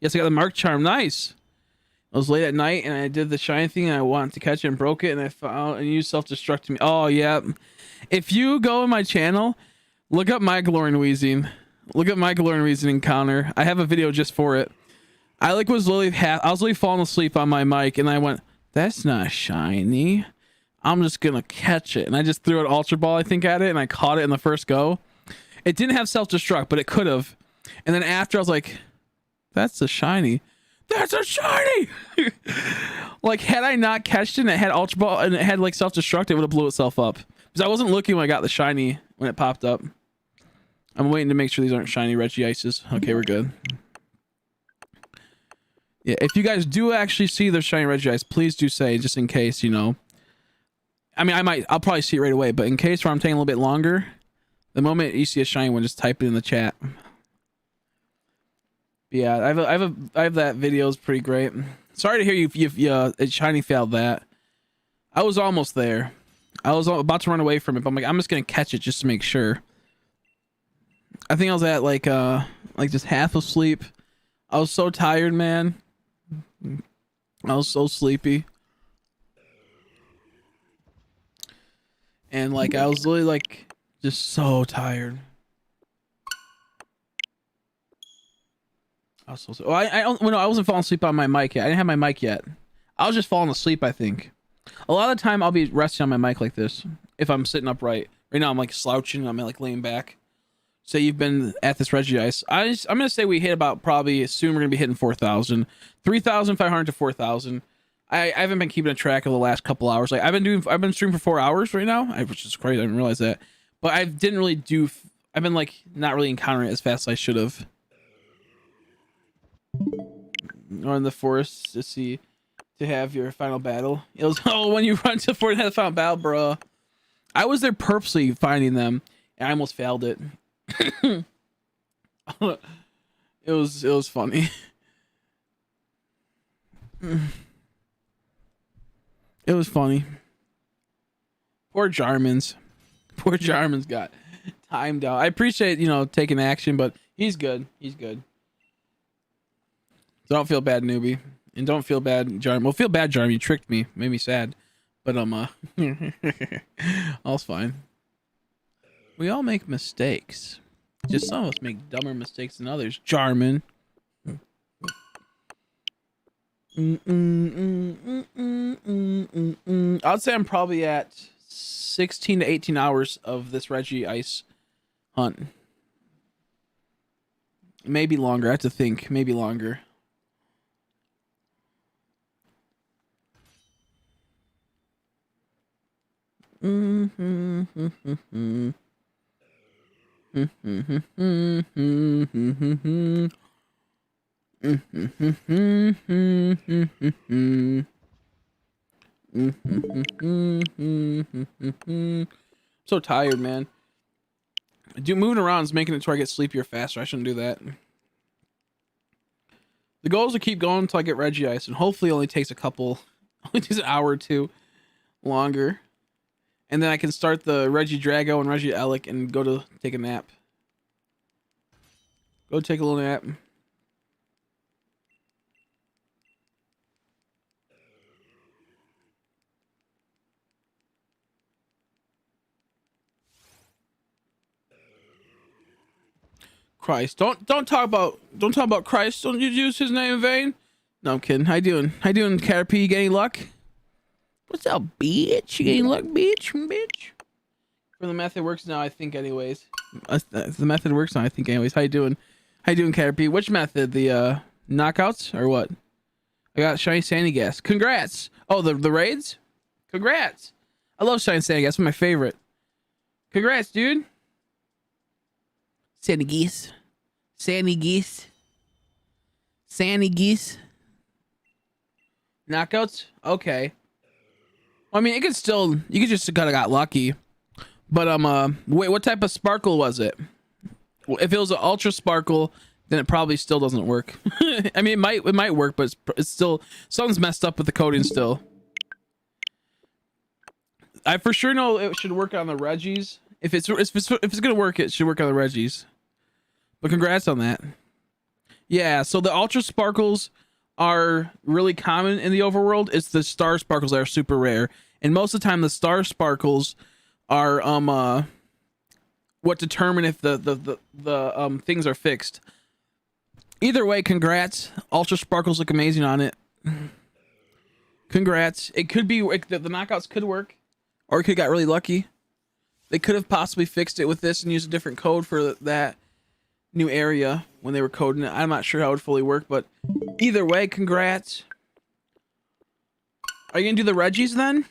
Yes, I got the Mark Charm. Nice. I was late at night and I did the shiny thing and I wanted to catch it and broke it and I found and you self-destructed me. Oh yeah. If you go in my channel, look up my Glory and Wheezing. Look at my Glory and Wheezing encounter. I have a video just for it. I was literally falling asleep on my mic and I went, that's not shiny. I'm just gonna catch it. And I just threw an Ultra Ball, I think, at it and I caught it in the first go. It didn't have self-destruct, but it could have. And then after I was like, that's a shiny. That's a shiny. Like, had I not catched it and it had Ultra Ball and it had like self-destruct, it would have blew itself up. Because I wasn't looking when I got the shiny when it popped up. I'm waiting to make sure these aren't shiny Regi Ices. Okay, we're good. Yeah, if you guys do actually see the shiny Regice, please do say, just in case, you know. I mean, I'll probably see it right away, but in case where I'm taking a little bit longer, the moment you see a shiny one, just type it in the chat. Yeah, I have that video. Is pretty great. Sorry to hear you shiny failed that. I was almost there. I was about to run away from it, but I'm like, I'm just gonna catch it just to make sure. I think I was at like just half asleep. I was so tired, man. I was so sleepy. And like I was literally like just so tired. I was so well, I wasn't falling asleep on my mic yet. I didn't have my mic yet. I was just falling asleep, I think. A lot of the time I'll be resting on my mic like this if I'm sitting upright. Right now I'm like slouching, I'm like laying back. Say you've been at this Regice. I'm gonna say we hit about probably soon we're gonna be hitting 4,000. 3,500 to 4,000. I haven't been keeping a track of the last couple hours. Like I've been streaming for 4 hours right now, which is crazy. I didn't realize that. But I didn't really do. I've been like not really encountering it as fast as I should have. Or in the forest to see to have your final battle. It was when you run to Fort and have the final battle, bro. I was there purposely finding them, and I almost failed it. It was funny. It was funny. Poor Jarman's. Poor Jarman's got timed out. I appreciate, taking action, but he's good. He's good. So don't feel bad, newbie. And don't feel bad, Jarman. Well, feel bad, Jarman. You tricked me. Made me sad. But, all's fine. We all make mistakes. Just some of us make dumber mistakes than others. Jarman. I'd say I'm probably at 16 to 18 hours of this Regi ice hunt. Maybe longer. I have to think. Maybe longer. So tired, man. Moving around is making it so I get sleepier faster. I shouldn't do that. The goal is to keep going until I get Regi Ice, and hopefully it only takes only takes an hour or two longer. And then I can start the Regi Drago and Regi Elec and go to take a nap. Go take a little nap. Christ. Don't talk about Christ. Don't you use his name in vain. No, I'm kidding. How you doing? Caterpie? You getting luck? What's up, bitch? You getting luck, bitch? For the method works now, I think, anyways. The method works now, I think, anyways. How you doing? Caterpie? Which method? The knockouts or what? I got shiny sandy gas. Congrats! Oh, the raids? Congrats! I love shiny sandy gas. It's my favorite. Congrats, dude. Sandy geese. Knockouts? Okay. I mean, you could just kind of got lucky. But wait, what type of sparkle was it? If it was an ultra sparkle, then it probably still doesn't work. I mean, it might work, but it's still something's messed up with the coding still. I for sure know it should work on the Regis. If it's gonna work, it should work on the Regis. But congrats on that. Yeah, so the ultra sparkles are really common in the overworld. It's the star sparkles that are super rare, and most of the time the star sparkles are what determine if the things are fixed. Either way, congrats. Ultra sparkles look amazing on it. Congrats. It could be the knockouts could work, or it could got really lucky. They could have possibly fixed it with this and used a different code for that new area when they were coding it. I'm not sure how it would fully work, but either way, congrats. Are you gonna do the Regis then?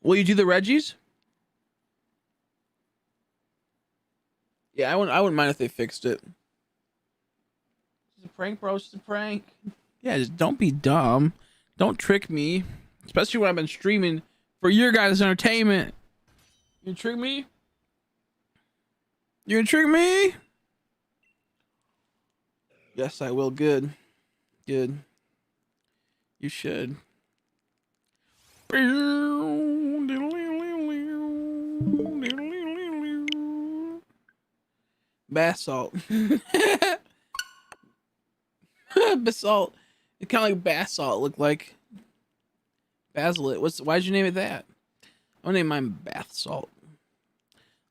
Will you do the Regis? Yeah, I wouldn't mind if they fixed it. It's a prank, bro. It's a prank. Yeah, just don't be dumb. Don't trick me, especially when I've been streaming for your guys' entertainment. You gonna trick me? You gonna trick me? Yes, I will. Good. Good. You should. Bath salt. Basalt. It's kind of like bath salt. Look like basilite. Why'd you name it that? I'm gonna name mine bath salt.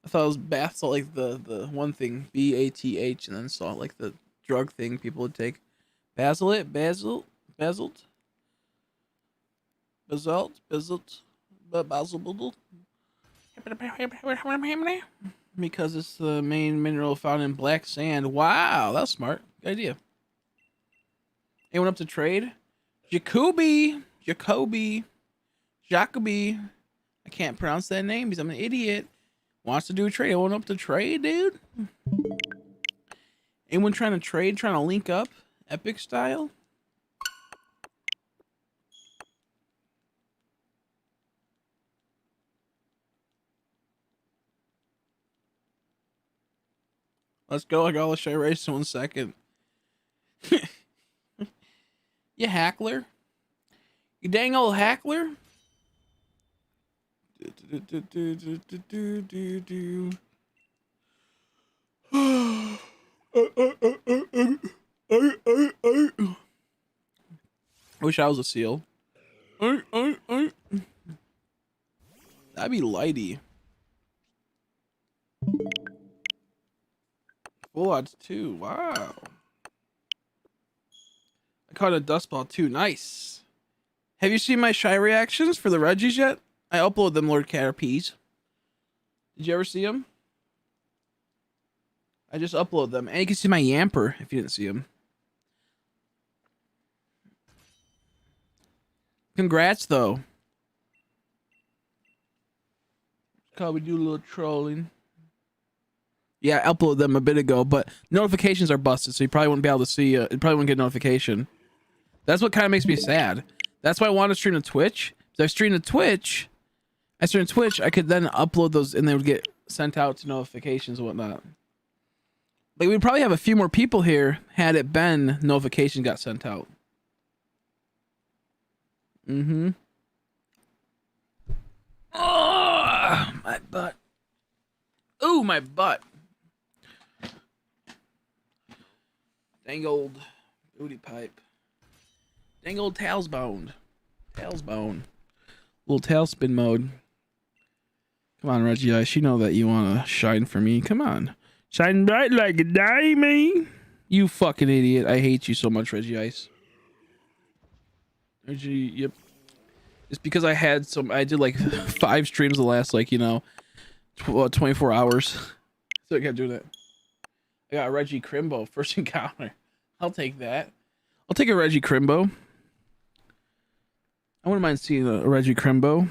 I thought it was bath salt, like the one thing, BATH, and then salt, like the drug thing people would take. Basalt, basalt. Because it's the main mineral found in black sand. Wow, that's smart. Good idea. Anyone up to trade? Jacoby. I can't pronounce that name because I'm an idiot. Wants to do a trade. Anyone up to trade, dude? Anyone trying to trade? Trying to link up? Epic style? Let's go. I got all the race in 1 second. You hackler. You dang old hackler. Wish I was a seal. That'd be lighty. Full odds too. Wow. I caught a dust ball too. Nice. Have you seen my shy reactions for the Regis yet? I upload them, Lord Caterpies. Did you ever see them? I just upload them. And you can see my Yamper if you didn't see them. Congrats, though. Probably do a little trolling. Yeah, I uploaded them a bit ago, but notifications are busted, so you probably wouldn't be able to see. You probably wouldn't get a notification. That's what kind of makes me sad. That's why I want to stream to Twitch. If I stream to Twitch, I could then upload those, and they would get sent out to notifications and whatnot. Like, we'd probably have a few more people here had it been notification got sent out. Mm-hmm. Oh, my butt. Ooh, my butt. Dang old booty pipe. Dang old tails boned. Little tailspin mode. Come on, Regi Ice. You know that you want to shine for me. Come on. Shine bright like a diamond. You fucking idiot. I hate you so much, Regi Ice. Regi, yep. It's because I did like 5 streams the last, 24 hours. So I kept doing that. I got a Regi Crimbo, first encounter. I'll take that. I'll take a Regi Crimbo. I wouldn't mind seeing a Regi Crimbo.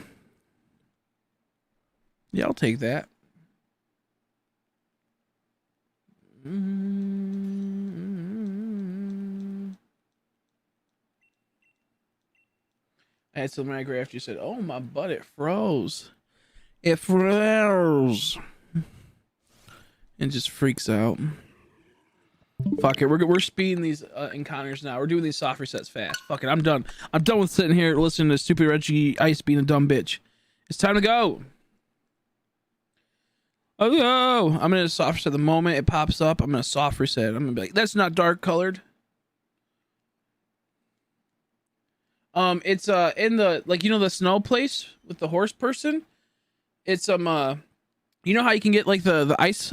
Yeah, I'll take that. I had some micro after you said, "Oh my butt, it froze. It froze." And just freaks out. Fuck it, we're speeding these encounters now. We're doing these soft resets fast. Fuck it, I'm done. I'm done with sitting here listening to stupid Regi Ice being a dumb bitch. It's time to go. Oh no! I'm gonna soft reset the moment it pops up. I'm gonna soft reset. I'm gonna be like, "That's not dark colored." It's in the the snow place with the horse person. It's you know how you can get like the ice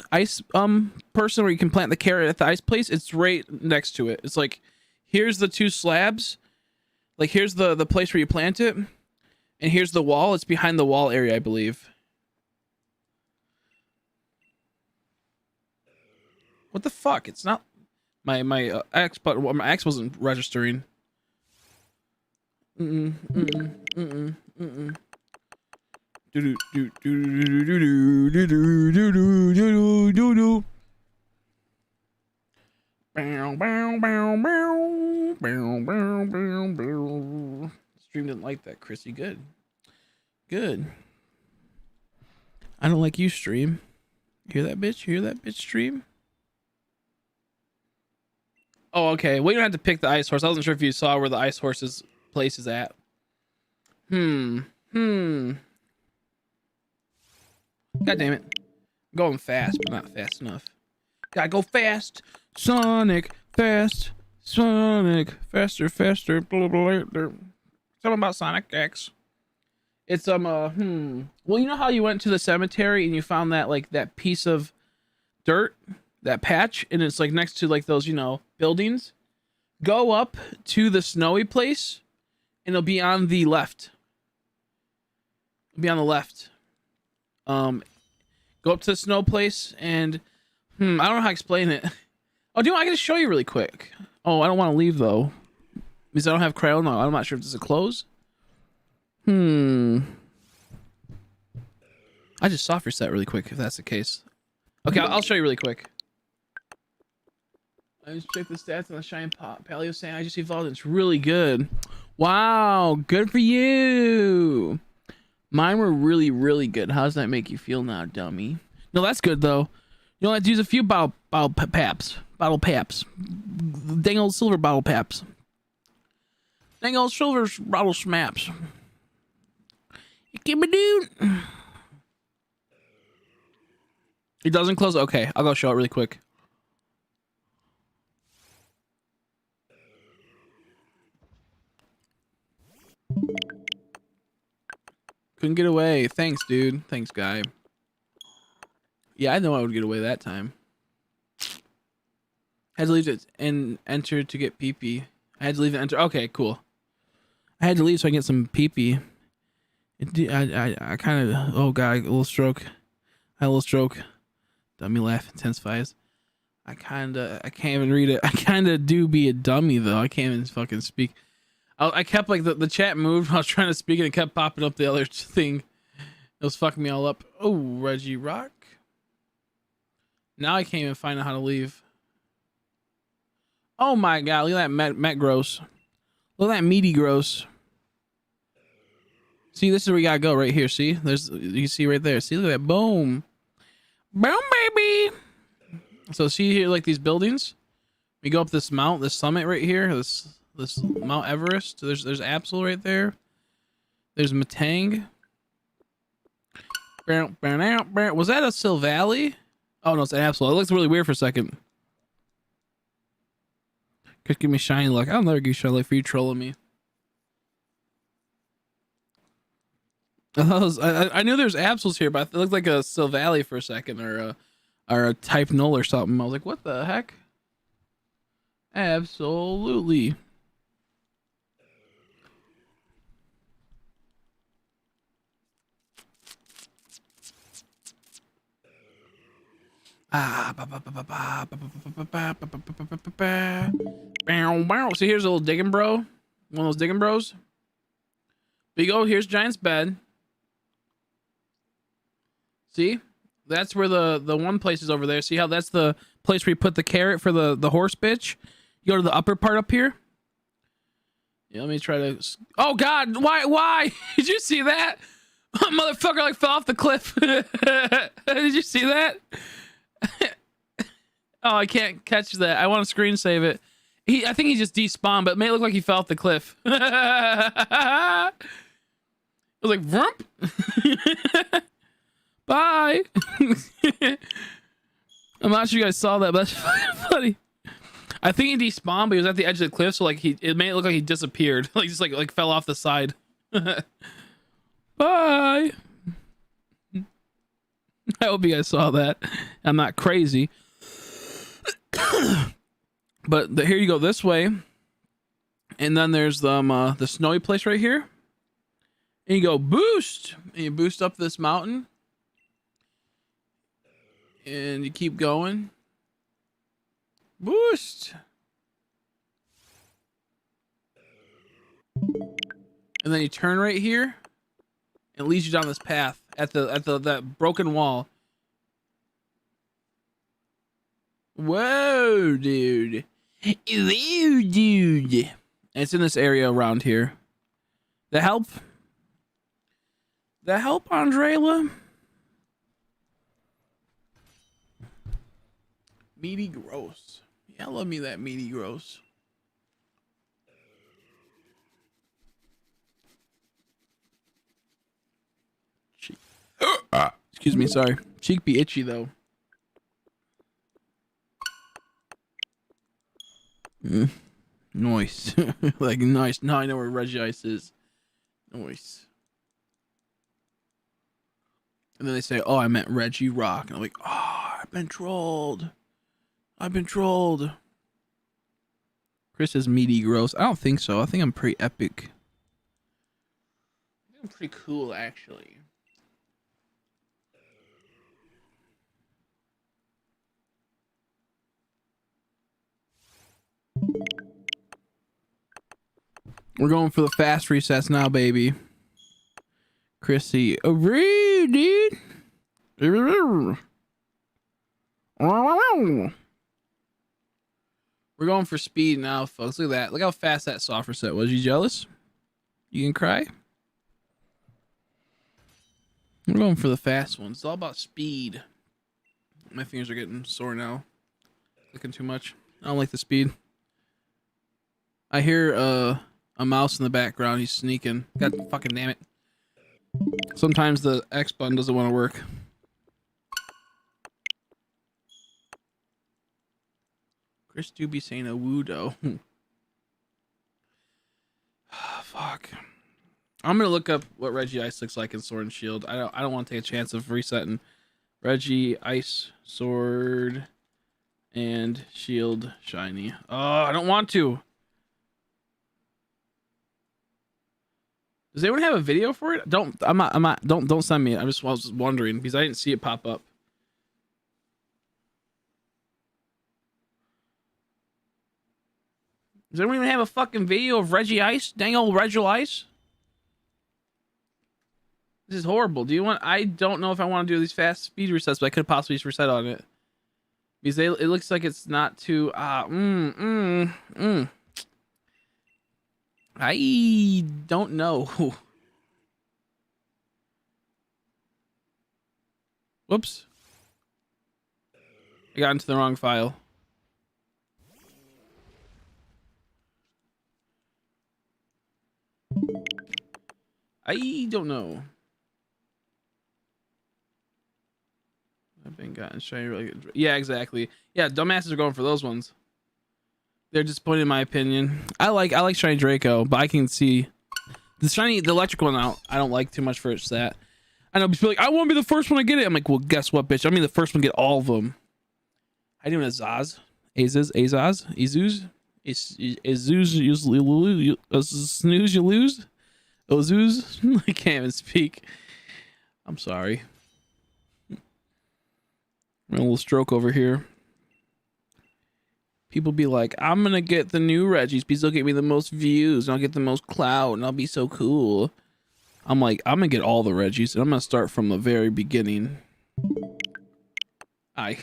person where you can plant the carrot at the ice place? It's right next to it. It's like, here's the 2 slabs. Like, here's the place where you plant it, and here's the wall. It's behind the wall area, I believe. What the fuck? It's not my X, but my X wasn't registering. Do do do do do do do do do do do. Bow bow bow bow Stream didn't like that, Chrissy. Good. Good. I don't like you, stream. Hear that bitch? Hear that bitch, stream? Oh, okay. Well, you don't have to pick the ice horse. I wasn't sure if you saw where the ice horse's place is at. God damn it. I'm going fast, but not fast enough. Gotta go fast. Sonic, fast. Sonic, faster, faster. Blah, blah, blah. Something about Sonic X. It's well, you know how you went to the cemetery and you found that like that piece of dirt, that patch, and it's like next to like those, you know, buildings? Go up to the snowy place and it'll be on the left. It'll be on the left. Go up to the snow place and I don't know how to explain it. Oh, I gotta show you really quick. Oh, I don't want to leave though. Because I don't have crayon. No, I'm not sure if this is close. I just soft reset really quick if that's the case. Okay, I'll show you really quick. I just checked the stats on the Shine Paleo saying I just evolved and it's really good. Wow, good for you. Mine were really, really good. How does that make you feel now, dummy? No, that's good though. You only have to use a few bottle paps. Dang old silver bottle paps. Dang old silver bottle smaps. Give me, dude. It doesn't close. Okay, I'll go show it really quick. Couldn't get away. Thanks, dude. Thanks, guy. Yeah, I know I would get away that time. Had to leave it and enter to get pee-pee. I had to leave and enter. Okay, cool. I had to leave so I can get some pee-pee. I kind of, oh god, a little stroke. I had a little stroke. Dummy laugh intensifies. I can't even read it. I kind of do be a dummy though. I can't even fucking speak. I kept like the chat moved when I was trying to speak and it kept popping up the other thing. It was fucking me all up. Oh, REGIROCK. Now I can't even find out how to leave. Oh my god, look at that Met Gross. Look at that meaty gross. See, this is where you gotta go right here. See, you can see right there. See, look at that. Boom. Boom, baby. So see here, like these buildings. We go up this summit right here. This Mount Everest. There's Absol right there. There's Matang. Was that a Sil Valley? Oh no, it's an Absol. It looks really weird for a second. Could give me shiny luck. I'll never give you shiny luck for you trolling me. I knew there's Absols here, but it looked like a Sil Valley for a second, or a Type Null or something. I was like, what the heck? Absolutely. So here's a little digging bro. One of those digging bros. There you go. Here's Giant's bed. See? That's where the one place is over there. See how that's the place where you put the carrot for the horse bitch? You go to the upper part up here. Yeah, let me try to... Oh, God! Why? Did you see that? Motherfucker like fell off the cliff. Did you see that? Oh, I can't catch that. I want to screen save it. I think he just despawned, but it may look like he fell off the cliff. It was like, vroom. Bye. I'm not sure you guys saw that, but that's funny. I think he despawned, but he was at the edge of the cliff, so like it made it look like he disappeared. Like just like fell off the side. Bye. I hope you guys saw that. I'm not crazy. But here you go this way. And then there's the snowy place right here. And you go boost. And you boost up this mountain. And you keep going. Boost. And then you turn right here. And it leads you down this path at that broken wall. Whoa, dude. Ew, dude. And it's in this area around here. The help? The help, Andrela? Meaty gross. Yeah, I love me that meaty gross. Cheek. Excuse me, sorry. Cheek be itchy though. Nice. Like nice. Now I know where Regi Ice is. Nice. And then they say, oh, I meant REGIROCK. And I'm like, oh, I've been trolled. I've been trolled. Chris is meaty gross. I don't think so. I think I'm pretty epic. I think I'm pretty cool, actually. We're going for the fast resets now, baby. Chrissy, oh, rude, dude. We're going for speed now, folks. Look at that. Look how fast that soft reset was. You jealous? You can cry? We're going for the fast ones. It's all about speed. My fingers are getting sore now. Looking too much. I don't like the speed. I hear a mouse in the background. He's sneaking. God fucking damn it. Sometimes the X button doesn't want to work. Chris do be saying a woo-do. Fuck. I'm gonna look up what Regi Ice looks like in Sword and Shield. I don't want to take a chance of resetting Regi Ice, Sword, and Shield shiny. Oh, I don't want to. Does anyone have a video for it? Don't send me it. I was wondering because I didn't see it pop up. Does anyone even have a fucking video of Regi Ice? Dang old Regi Ice. This is horrible. Do you want? I don't know if I want to do these fast speed resets, but I could possibly just reset on it because it looks like it's not too. I don't know. Whoops. I got into the wrong file. I don't know. I've been gotten shiny really good. Yeah, exactly. Yeah, dumbasses are going for those ones. They're disappointed in my opinion. I like shiny Draco, but I can see the electric one out. I don't like too much for its that. I know people are like, I want to be the first one to get it. I'm like, well, guess what, bitch? I'm the first one to get all of them. I do Azaz, Azuz, you snooze, you lose. Ozuz, I can't even speak. I'm sorry. I'm a little stroke over here. People be like, I'm gonna get the new Regis because they'll get me the most views and I'll get the most clout and I'll be so cool. I'm like, I'm gonna get all the Regis and I'm gonna start from the very beginning. Aye.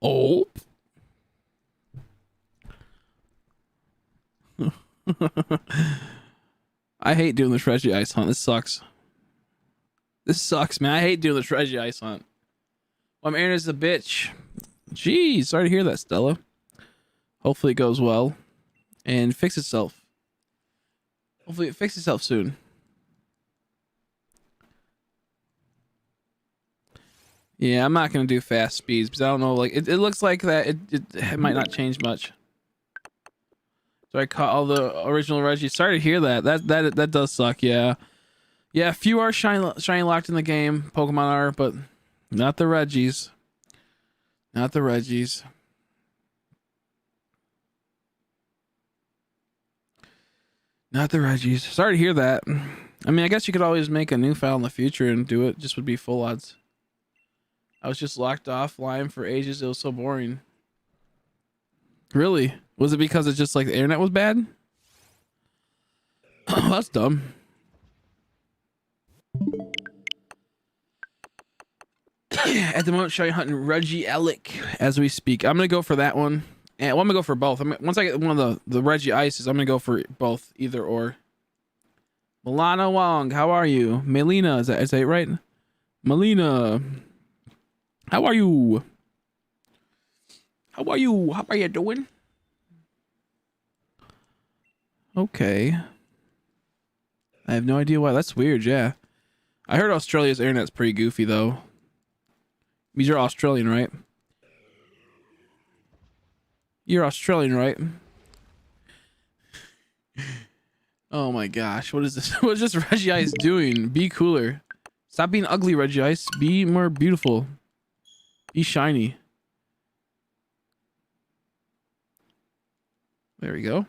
Oh. I hate doing this Regi Ice hunt. This sucks. This sucks, man. I hate doing this Regi Ice hunt. Well, I'm Aaron is a bitch. Jeez, sorry to hear that, Stella. Hopefully it goes well and fix itself. Hopefully it fixes itself soon. Yeah, I'm not gonna do fast speeds because I don't know. Like it looks like that it might not change much. So I caught all the original Regis. Sorry to hear that. That does suck. Yeah, yeah. Few are shiny locked in the game. Pokemon are, but not the Regis. Not the Regis. Not the Regis. Sorry to hear that. I mean, I guess you could always make a new file in the future and do it. Just would be full odds. I was just locked offline for ages. It was so boring. Really? Was it because it's just like the internet was bad? That's dumb. At the moment, shiny hunting Regirock as we speak. I'm gonna go for that one, and well, I'm gonna go for both. Once I get one of the Regi ices, I'm gonna go for both, either or. Milana Wong, how are you? Melina, is that right? Melina, how are you? How are you? How are you doing? Okay. I have no idea why. That's weird, yeah. I heard Australia's internet's pretty goofy, though. Means you're Australian, right? You're Australian, right? Oh my gosh, what is this? What is this Regi Ice doing? Be cooler. Stop being ugly, Regi Ice. Be more beautiful. Be shiny. There we go.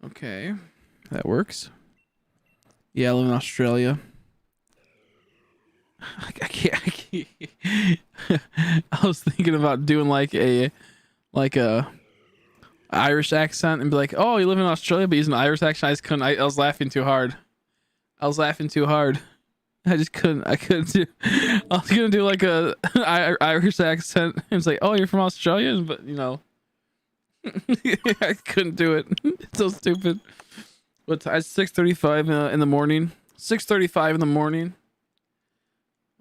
Okay, that works. Yeah, I live in Australia. I can't. I was thinking about doing like a Irish accent and be like, "Oh, you live in Australia, but using an Irish accent." I just couldn't. I was laughing too hard. I just couldn't. I couldn't do. I was gonna do like a Irish accent. It's like, "Oh, you're from Australia," but you know, I couldn't do it. It's so stupid. But it's 6:35 in the morning. 6:35 in the morning.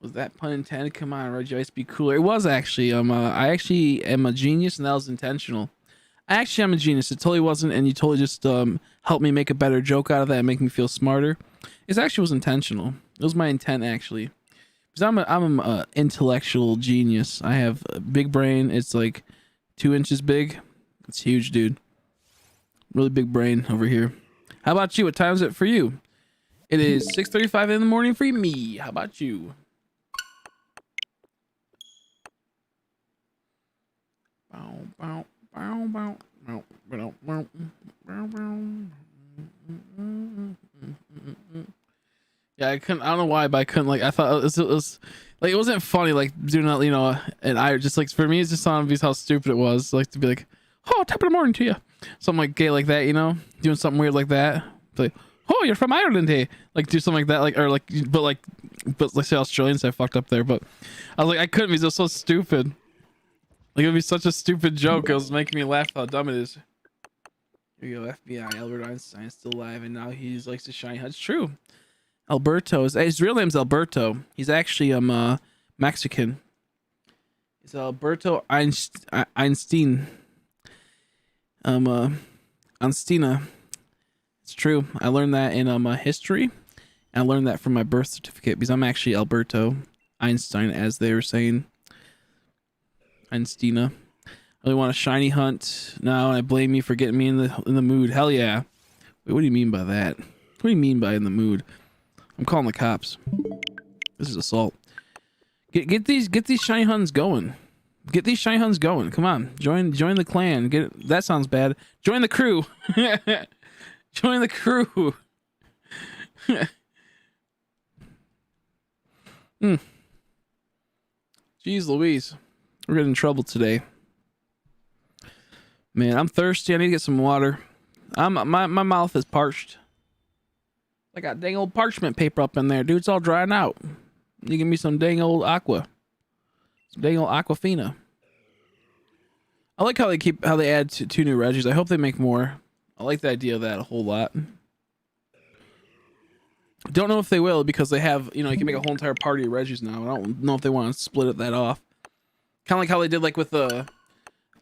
Was that pun intended? Come on, Regi Ice, be cooler. It was actually. I actually am a genius, and that was intentional. I actually am a genius. It totally wasn't, and you totally just helped me make a better joke out of that and make me feel smarter. It actually was intentional. It was my intent, actually, because I'm a intellectual genius. I have a big brain. It's like 2 inches big. It's huge, dude. Really big brain over here. How about you? What time is it for you? It is 6:35 in the morning for me. How about you? Yeah, I couldn't. I don't know why, but I couldn't. Like, I thought it was like, it wasn't funny. Like doing that, you know. And I just like, for me, it's just sounded because how stupid it was. Like to be like, "Oh, top of the morning to you," something like gay like that, you know, doing something weird like that. Like, "Oh, you're from Ireland, hey?" Like do something like that, like, or like, but let's say Australians, I fucked up there. But I was like, I couldn't because it was so stupid. Like, it would be such a stupid joke. It was making me laugh how dumb it is. Here you go, FBI. Albert Einstein is still alive, and now he likes to shine. That's true. Alberto, his real name's Alberto. He's actually Mexican. It's Alberto Einstein. Anstina. It's true. I learned that in history. I learned that from my birth certificate because I'm actually Alberto Einstein, as they were saying. Einstina. I really want a shiny hunt now, and I blame you for getting me in the mood. Hell yeah. Wait, what do you mean by that? What do you mean by in the mood? I'm calling the cops. This is assault. Get these shiny huns going. Get these shiny huns going. Come on, join the clan. That sounds bad. Join the crew. Join the crew. Jeez Louise, we're getting in trouble today. Man, I'm thirsty. I need to get some water. My mouth is parched. I got dang old parchment paper up in there, dude. It's all drying out. You give me some dang old aqua. Some dang old Aquafina. I like how they add two new Regis. I hope they make more. I like the idea of that a whole lot. Don't know if they will, because they have, you can make a whole entire party of Regis now. I don't know if they want to split that off. Kind of like how they did like with the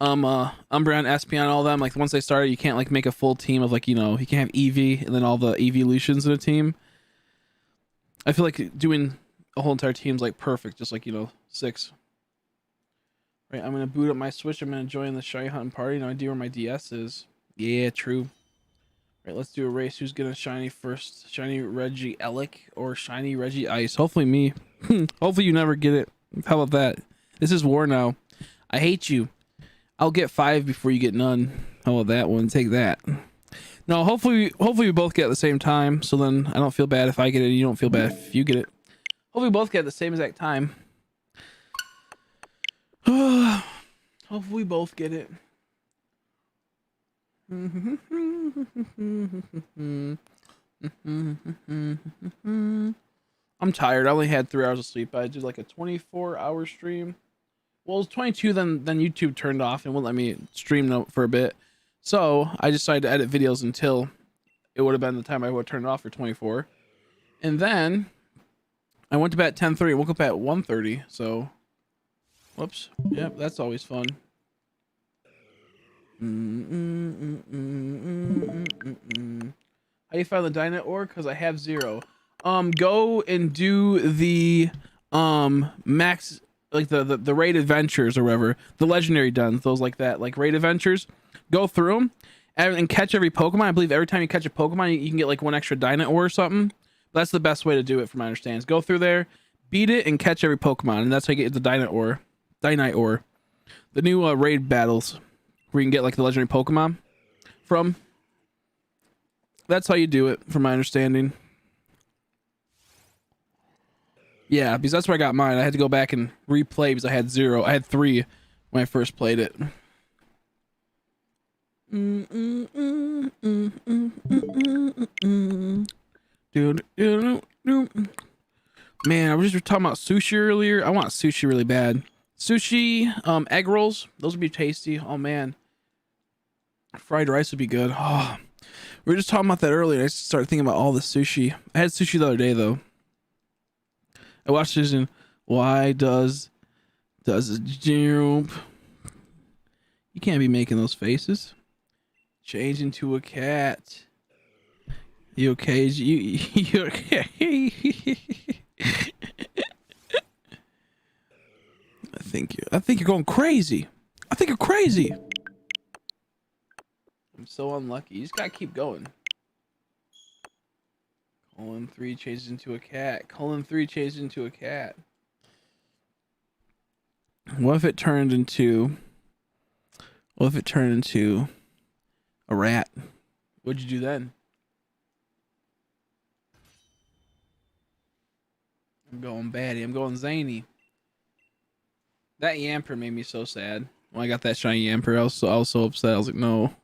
Umbreon, Espeon, and all them. Like once they started, you can't like make a full team of like, you can't have Eevee and then all the evolutions in a team. I feel like doing a whole entire team's like perfect, just like 6. Right, I'm gonna boot up my Switch. I'm gonna join the shiny hunting party. No idea where my DS is. Yeah, true. Right, let's do a race. Who's gonna shiny first? Shiny Regirock or shiny Regi Ice? Hopefully me. Hopefully you never get it. How about that? This is war now. I hate you. I'll get 5 before you get none. How about that one? Take that. No, hopefully we both get it at the same time. So then I don't feel bad if I get it. You don't feel bad if you get it. Hopefully we both get it at the same exact time. Hold Hopefully we both get it. I'm tired. I only had 3 hours of sleep. I did like a 24-hour stream. Well, it was 22, then YouTube turned off and wouldn't let me stream for a bit. So I decided to edit videos until it would have been the time I would have turned it off for 24. And then I went to bed at 10:30 and woke up at 1:30. So, whoops. Yep, that's always fun. How do you find the Dynet ore? Because I have 0. Go and do the max, like the raid adventures or whatever, the legendary duns, those like that, like raid adventures. Go through them and catch every Pokemon. I believe every time you catch a Pokemon, you can get like 1 extra Dynet ore or something. That's the best way to do it, from my understanding. Go through there, beat it, and catch every Pokemon, and that's how you get the Dynet ore. The new raid battles, where you can get like the legendary Pokemon from. That's how you do it, from my understanding. Yeah, because that's where I got mine. I had to go back and replay because I had 0. I had 3 when I first played it. Dude, man, I was just talking about sushi earlier. I want sushi really bad. Sushi, egg rolls, those would be tasty. Oh man, fried rice would be good. Oh, we were just talking about that earlier. I started thinking about all the sushi. I had sushi the other day though. I watched this and why does it jump? You can't be making those faces. Change into a cat. You okay? You okay? I think you're going crazy. I think you're crazy. I'm so unlucky. You just gotta keep going. Colon 3 changes into a cat. Colon 3 changes into a cat. What if it turned into a rat? What'd you do then? I'm going baddie. I'm going zany. That Yamper made me so sad. When I got that shiny Yamper, I was so upset. I was like, no.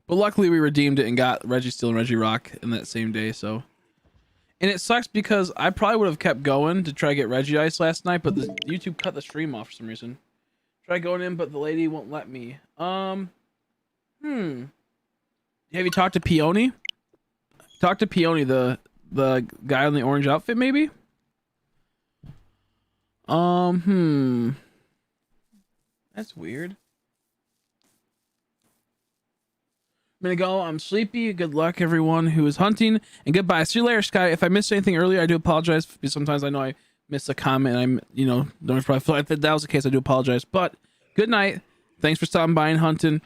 But luckily we redeemed it and got REGISTEEL and REGIROCK in that same day, so. And it sucks because I probably would have kept going to try to get Regice last night, but the YouTube cut the stream off for some reason. Try going in, but the lady won't let me. Have you talked to Peony? Talk to Peony, the guy on the orange outfit, maybe? That's weird. I'm gonna go. I'm sleepy. Good luck, everyone who is hunting, and goodbye. See you later, Sky. If I missed anything earlier, I do apologize. Because sometimes I know I missed a comment, and don't probably feel like that was the case. I do apologize. But good night. Thanks for stopping by and hunting.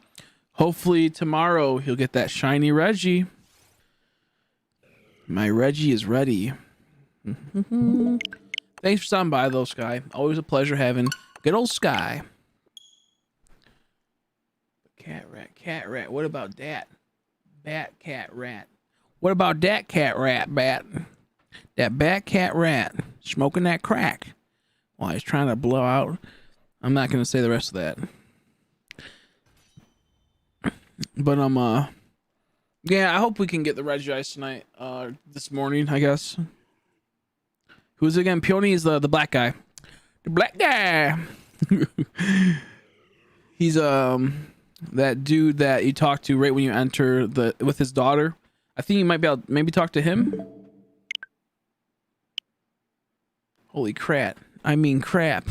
Hopefully tomorrow he'll get that shiny Regi. My Regi is ready. Thanks for stopping by, though, Sky. Always a pleasure having good old Sky. Cat rat. What about that? Bat, cat, rat. What about that cat, rat, bat? That bat, cat, rat. Smoking that crack. While he's trying to blow out. I'm not going to say the rest of that. But yeah, I hope we can get the Regice tonight. This morning, I guess. Who's it again? Peony is the black guy. The black guy. He's that dude that you talk to right when you enter with his daughter. I think you might be able to maybe talk to him. Holy crap. I mean crap.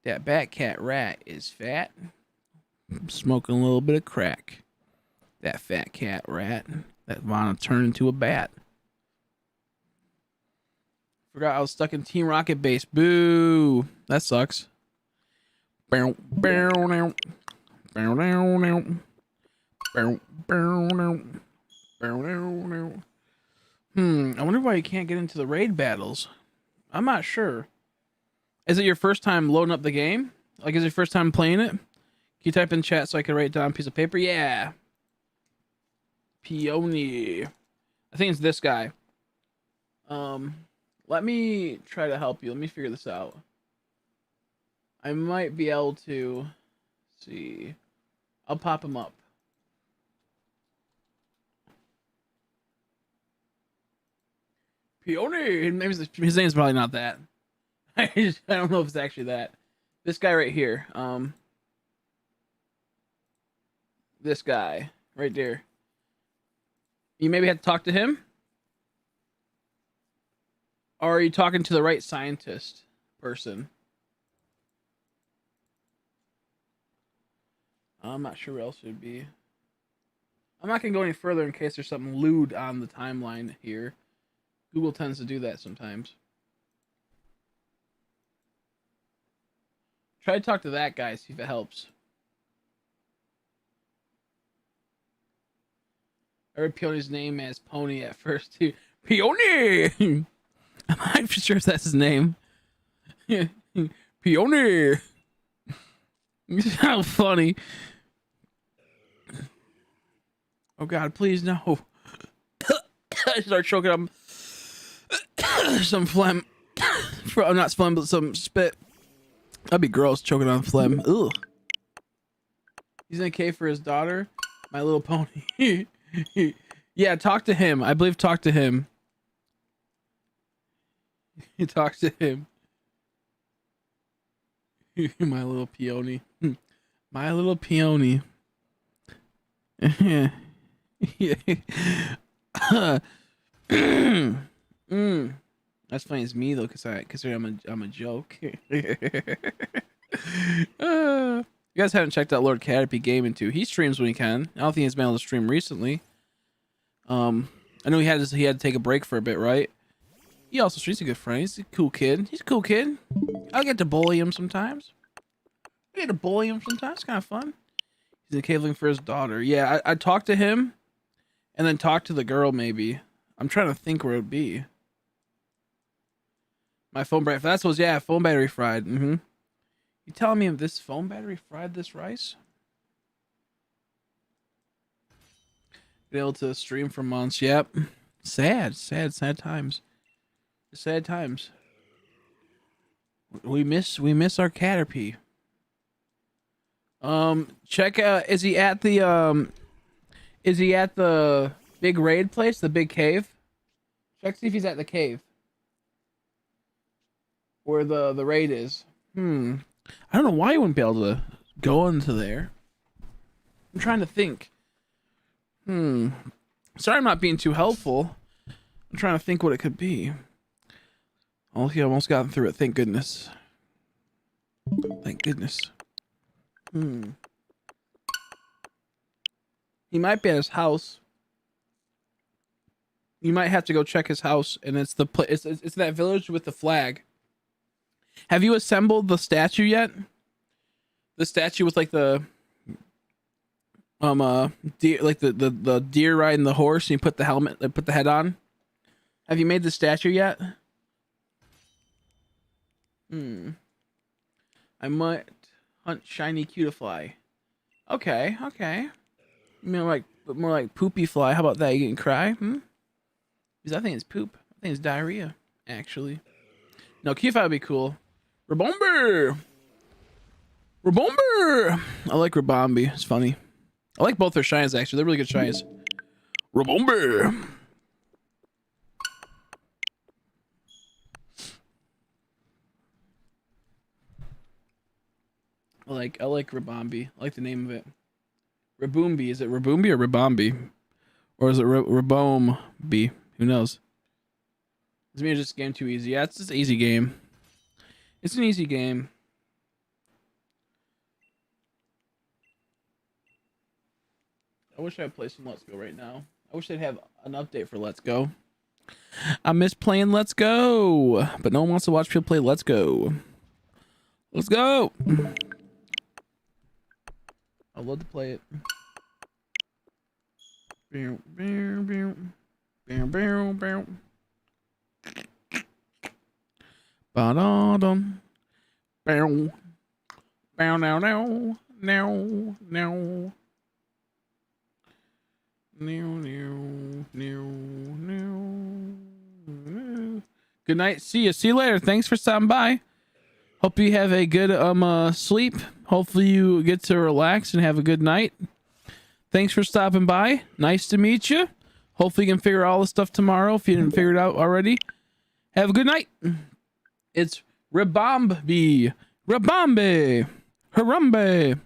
That bat cat rat is fat. Smoking a little bit of crack. That fat cat rat that wanna turn into a bat. Forgot I was stuck in Team Rocket base. Boo. That sucks. I wonder why you can't get into the raid battles. I'm not sure. Is it your first time loading up the game? Like, is it your first time playing it? Can you type in chat so I can write down a piece of paper? Yeah. Peony. I think it's this guy. Let me try to help you. Let me figure this out. I might be able to see. I'll pop him up. Peony. His name's probably not that. I don't know if it's actually that. This guy right here. This guy right there. You maybe have to talk to him? Or are you talking to the right scientist person? I'm not sure where else it would be. I'm not going to go any further in case there's something lewd on the timeline here. Google tends to do that sometimes. Try to talk to that guy, see if it helps. I heard Peony's name as Pony at first too. Peony! I'm not sure if that's his name. Peony! How funny. Oh god, please no. I start choking on some phlegm. Not phlegm, but some spit. That'd be gross, choking on phlegm. Ugh. He's in a cave for his daughter. My Little Pony. Yeah, talk to him. I believe talk to him. You talk to him. My Little Peony. My Little Peony. Yeah. That's funny as me though, cause I'm a joke. You guys haven't checked out Lord Caterpie Gaming too. He streams when he can. I don't think he's been able to stream recently. I know he had to take a break for a bit, right? He also streams. A good friend. He's a cool kid. I get to bully him sometimes. It's kind of fun. He's in a cave looking for his daughter. Yeah, I talked to him, and then talk to the girl maybe. I'm trying to think where it would be. My phone battery. That's what. Yeah, phone battery fried. Mm-hmm. You telling me if this phone battery fried this rice? Been able to stream for months. Yep. Sad times. Sad times. We miss our Caterpie. Check out. Is he at the big raid place, the big cave? Check see if he's at the cave. Where the raid is. I don't know why you wouldn't be able to go into there. I'm trying to think. Sorry I'm not being too helpful. I'm trying to think what it could be. Oh, he almost gotten through it. Thank goodness. Thank goodness. He might be at his house. You might have to go check his house, and it's it's that village with the flag. Have you assembled the statue yet? The statue with like the deer, like the deer riding the horse, and you put the helmet, put the head on. Have you made the statue yet? I might hunt shiny cutifly. Okay. You mean more like poopy fly? How about that? You getting cry? Because I think it's poop. I think it's diarrhea. Actually, no, cutifly would be cool. Rabomber. I like Rabombi. It's funny. I like both their shines actually. They're really good shines. Rabomber. I like Rabombi. I like the name of it. Raboombi. Is it Raboombi or Rabombi? Or is it Rabombi? Who knows? This means just game too easy. Yeah, it's just an easy game. It's an easy game. I wish I'd play some Let's Go right now. I wish they'd have an update for Let's Go. I miss playing Let's Go, but no one wants to watch people play Let's Go. Let's go. I'd love to play it. Ba-da-dum. Bow. Bow now. Good night. See you later. Thanks for stopping by. Hope you have a good sleep. Hopefully you get to relax and have a good night. Thanks for stopping by. Nice to meet you. Hopefully you can figure all this stuff tomorrow if you didn't figure it out already. Have a good night. It's Ribombe. Ribombe. Harambe.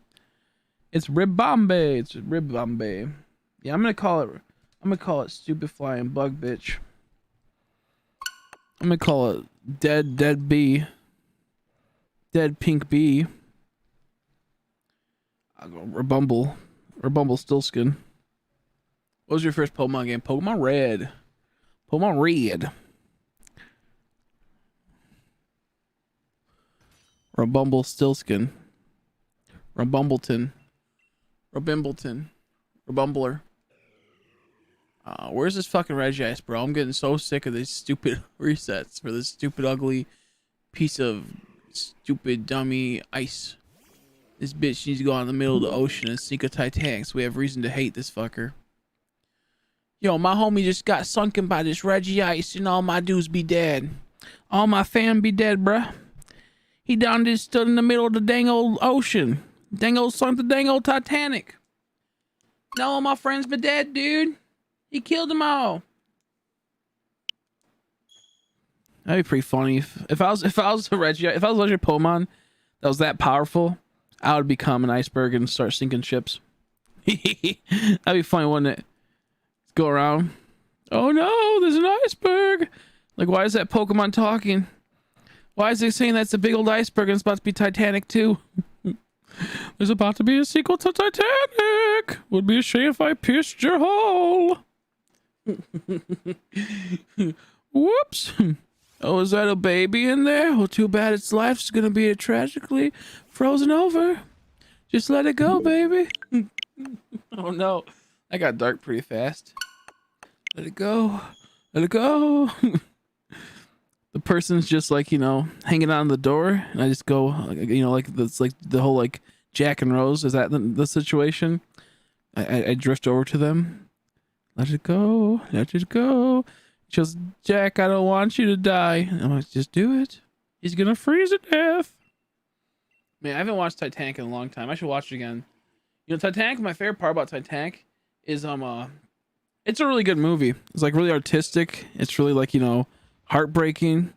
It's Ribombe. It's Ribombe. Yeah, I'm gonna call it stupid flying bug bitch. I'm gonna call it dead bee. Dead pink bee. I'll go Rabumble. Rabumble Stillskin. What was your first Pokemon game? Pokemon Red. Pokemon Red. Rabumble Stillskin. Rabumbleton. Rabimbleton. Rabumbler. Where's this fucking Regice, bro? I'm getting so sick of these stupid resets for this stupid, ugly piece of stupid, dummy ice. This bitch needs to go out in the middle of the ocean and sink a Titanic, so we have reason to hate this fucker. Yo, my homie just got sunken by this Regice, and all my dudes be dead. All my fam be dead, bruh. He down there stood in the middle of the dang old ocean. Dang old sunk the dang old Titanic. Now all my friends be dead, dude. He killed them all. That'd be pretty funny if I was a Regi, if I was a legendary Pokemon that was that powerful, I would become an iceberg and start sinking ships. That'd be funny, wouldn't it? Go around. Oh no, there's an iceberg. Like, why is that Pokemon talking? Why is it saying that's a big old iceberg and it's about to be Titanic too? There's about to be a sequel to Titanic. Would be a shame if I pierced your hole. Whoops. Oh, is that a baby in there? Well, too bad its life's gonna be tragically frozen over. Just let it go, baby. Oh no. I got dark pretty fast. Let it go. Let it go. The person's just like, you know, hanging on the door, and I just go, you know, like that's like the whole like Jack and Rose. Is that the situation? I drift over to them. Let it go. Let it go. She goes, Jack, I don't want you to die. I'm like, just do it. He's gonna freeze to death. Man, I haven't watched Titanic in a long time. I should watch it again. You know, Titanic. My favorite part about Titanic is it's a really good movie. It's like really artistic. It's really like, you know, heartbreaking.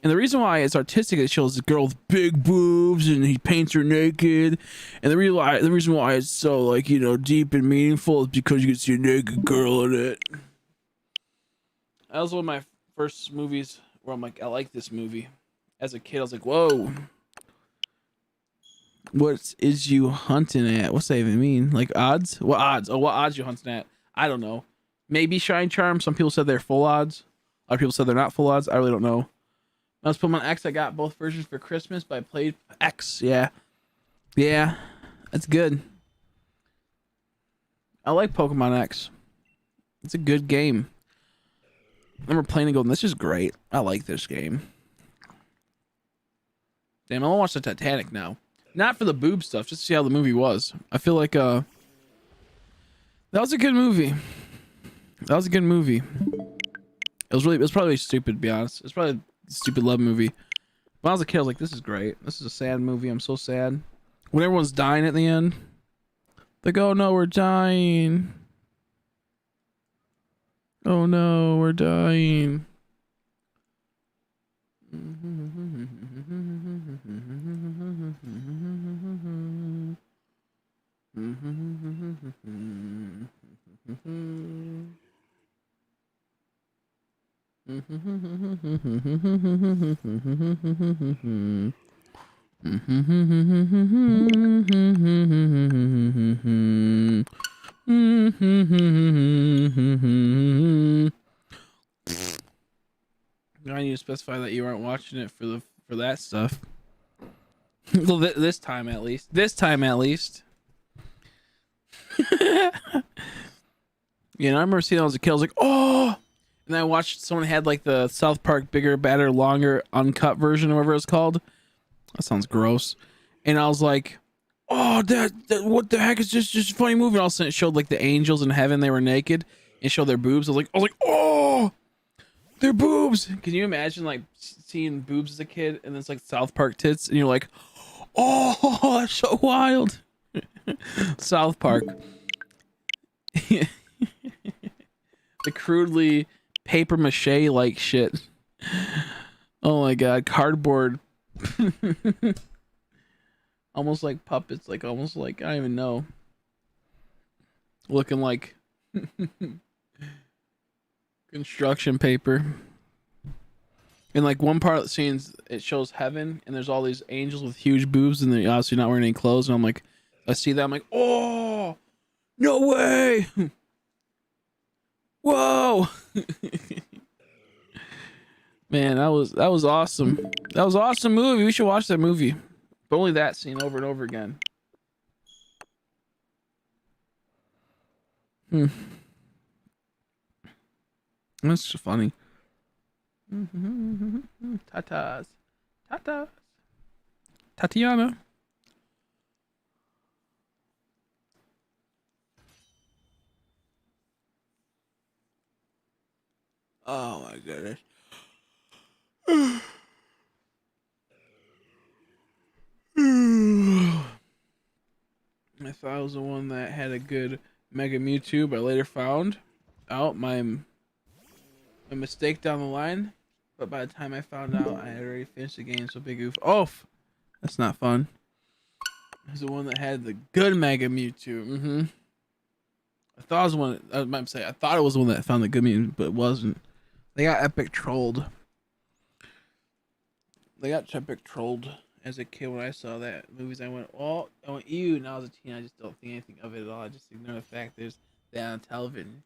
And the reason why it's artistic, it shows the girl with big boobs and he paints her naked. And the reason why it's so like, you know, deep and meaningful is because you can see a naked girl in it. That was one of my first movies where I'm like, I like this movie. As a kid, I was like, whoa. What is you hunting at? What's that even mean? Like odds? What odds? Oh, what odds you hunting at? I don't know. Maybe Shine Charm. Some people said they're full odds. Other people said they're not full odds. I really don't know. I was Pokemon X. I got both versions for Christmas, but I played X. Yeah. Yeah. That's good. I like Pokemon X. It's a good game. I remember playing and going, this is great. I like this game. Damn, I want to watch the Titanic now. Not for the boob stuff, just to see how the movie was. I feel like that was a good movie. That was a good movie. It was probably stupid, to be honest. It was probably a stupid love movie. When I was a kid, I was like, this is great. This is a sad movie. I'm so sad. When everyone's dying at the end, they go, oh no, we're dying. Oh no, we're dying. I need to specify that you aren't watching it for that stuff. Well, this time at least. This time at least. You know, I remember seeing that as a kid. I was like, oh. And then I watched someone had like the South Park Bigger, Badder, Longer, Uncut version, or whatever it's called. That sounds gross. And I was like, oh, that what the heck is just a funny movie? And all of a sudden it showed like the angels in heaven, they were naked and showed their boobs. I was like, oh, their boobs. Can you imagine like seeing boobs as a kid and it's like South Park tits and you're like, Oh, that's so wild. South Park. The crudely paper mache like shit. Oh my god, cardboard. Almost like puppets, like almost like I don't even know. Looking like construction paper. In like one part of the scenes, it shows heaven, and there's all these angels with huge boobs, and they're obviously not wearing any clothes. And I'm like, I see that, I'm like, oh, no way, whoa, man, that was awesome. That was an awesome movie. We should watch that movie, but only that scene over and over again. That's funny. Tatas. Tatas. Tatiana. Oh my goodness. I thought I was the one that had a good Mega Mewtwo, but I later found out my mistake down the line. But by the time I found out, I had already finished the game, so big oof. Oh, that's not fun. I was the one that had the good Mega Mewtwo. I thought I was the one. I might say I thought it was the one that found the good Mewtwo, but it wasn't. They got epic trolled. They got epic trolled as a kid when I saw that movies. I went, oh, I went, ew. Now as a teen, I just don't think anything of it at all. I just ignore the fact there's that on television.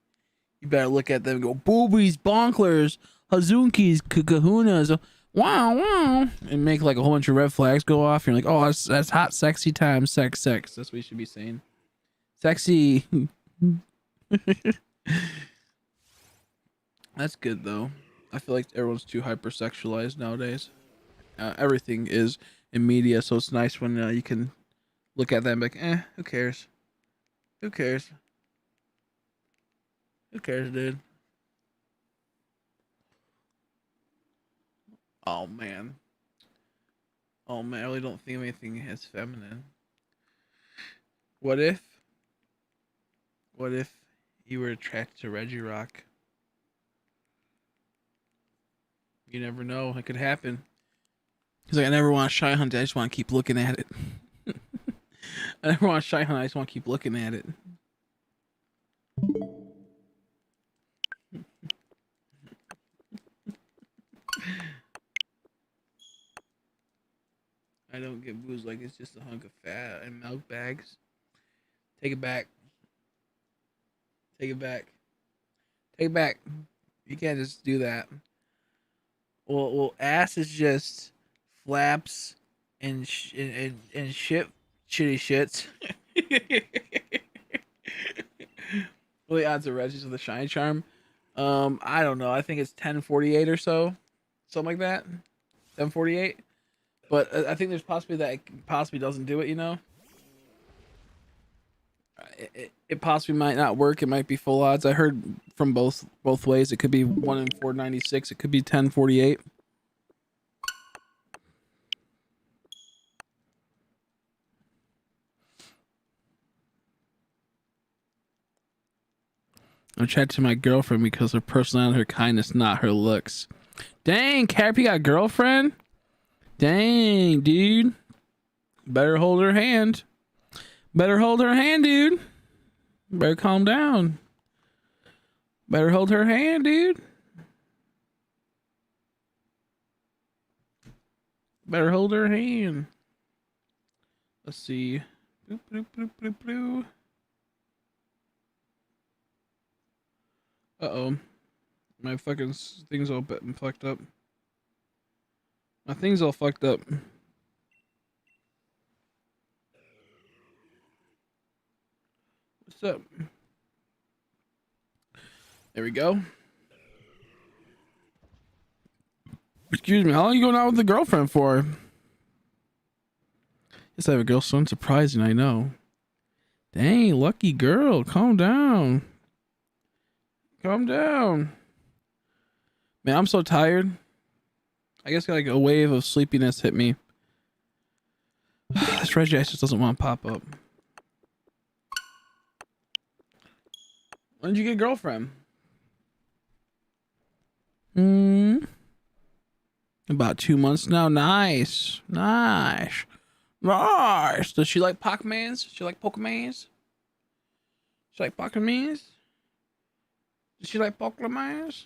You better look at them and go, boobies, bonklers, hazunkis, kahunas, wow, wow, and make like a whole bunch of red flags go off. You're like, oh, that's hot, sexy time, sex. That's what you should be saying. Sexy. That's good though. I feel like everyone's too hypersexualized nowadays. Everything is in media, so it's nice when you can look at that and be like, who cares? Who cares? Who cares, dude? Oh man. Oh man, I really don't think of anything as feminine. What if you were attracted to Regirock? You never know. It could happen. He's like, I never want to shy hunt it. I just want to keep looking at it. I never want to shy hunt. I just want to keep looking at it. I don't get booze like it's just a hunk of fat and milk bags. Take it back. Take it back. Take it back. You can't just do that. Well, ass is just flaps and shit, shitty shits. What are the odds of Regis with a shiny charm? I don't know. I think it's 1048 or so, something like that. 1048. But I think there's possibly that it possibly doesn't do it. You know, it possibly might not work. It might be full odds. I heard from both ways. It could be 1 in 496. It could be 1048. I'm chatting to my girlfriend because her personality, her kindness, not her looks. Dang, Cappy got a girlfriend? Dang, dude. Better hold her hand. Better hold her hand, dude. Better calm down. Better hold her hand, dude. Better hold her hand. Let's see. Boop, boop, boop, boop, boop. Uh-oh. My fucking thing's all fucked up. My thing's all fucked up. What's up? There we go. Excuse me, how long are you going out with the girlfriend for? Yes, I have a girlfriend. Surprising, I know. Dang, lucky girl. Calm down. Calm down. Man, I'm so tired. I guess like a wave of sleepiness hit me. This Regi just doesn't want to pop up. When did you get a girlfriend? About 2 months now. Nice. Nice. Nice. Does she like Pokemans? She like Pokemans? She like Pokemans? Does she like Pokemans?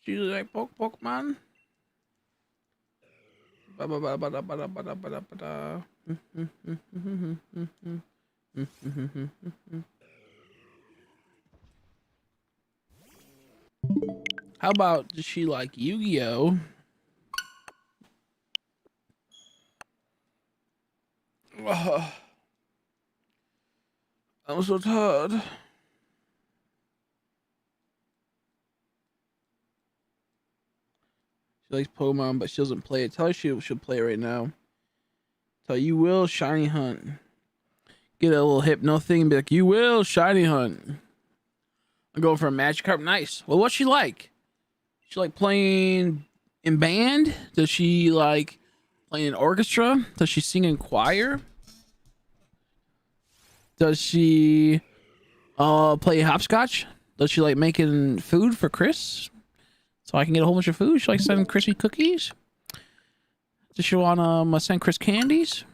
She like Pokemon? How about does she like Yu-Gi-Oh? I'm so tired. She likes Pokemon, but she doesn't play it. Tell her she should play it right now. Tell her, you will shiny hunt. Get a little hypno thing and be like, you will shiny hunt. I'm going for a Magikarp. Nice. Well, what's she like? She like playing in band? Does she like playing in orchestra? Does she sing in choir? Does she play hopscotch? Does she like making food for Chris? So I can get a whole bunch of food? She like sending Chrissy cookies? Does she want to send Chris candies?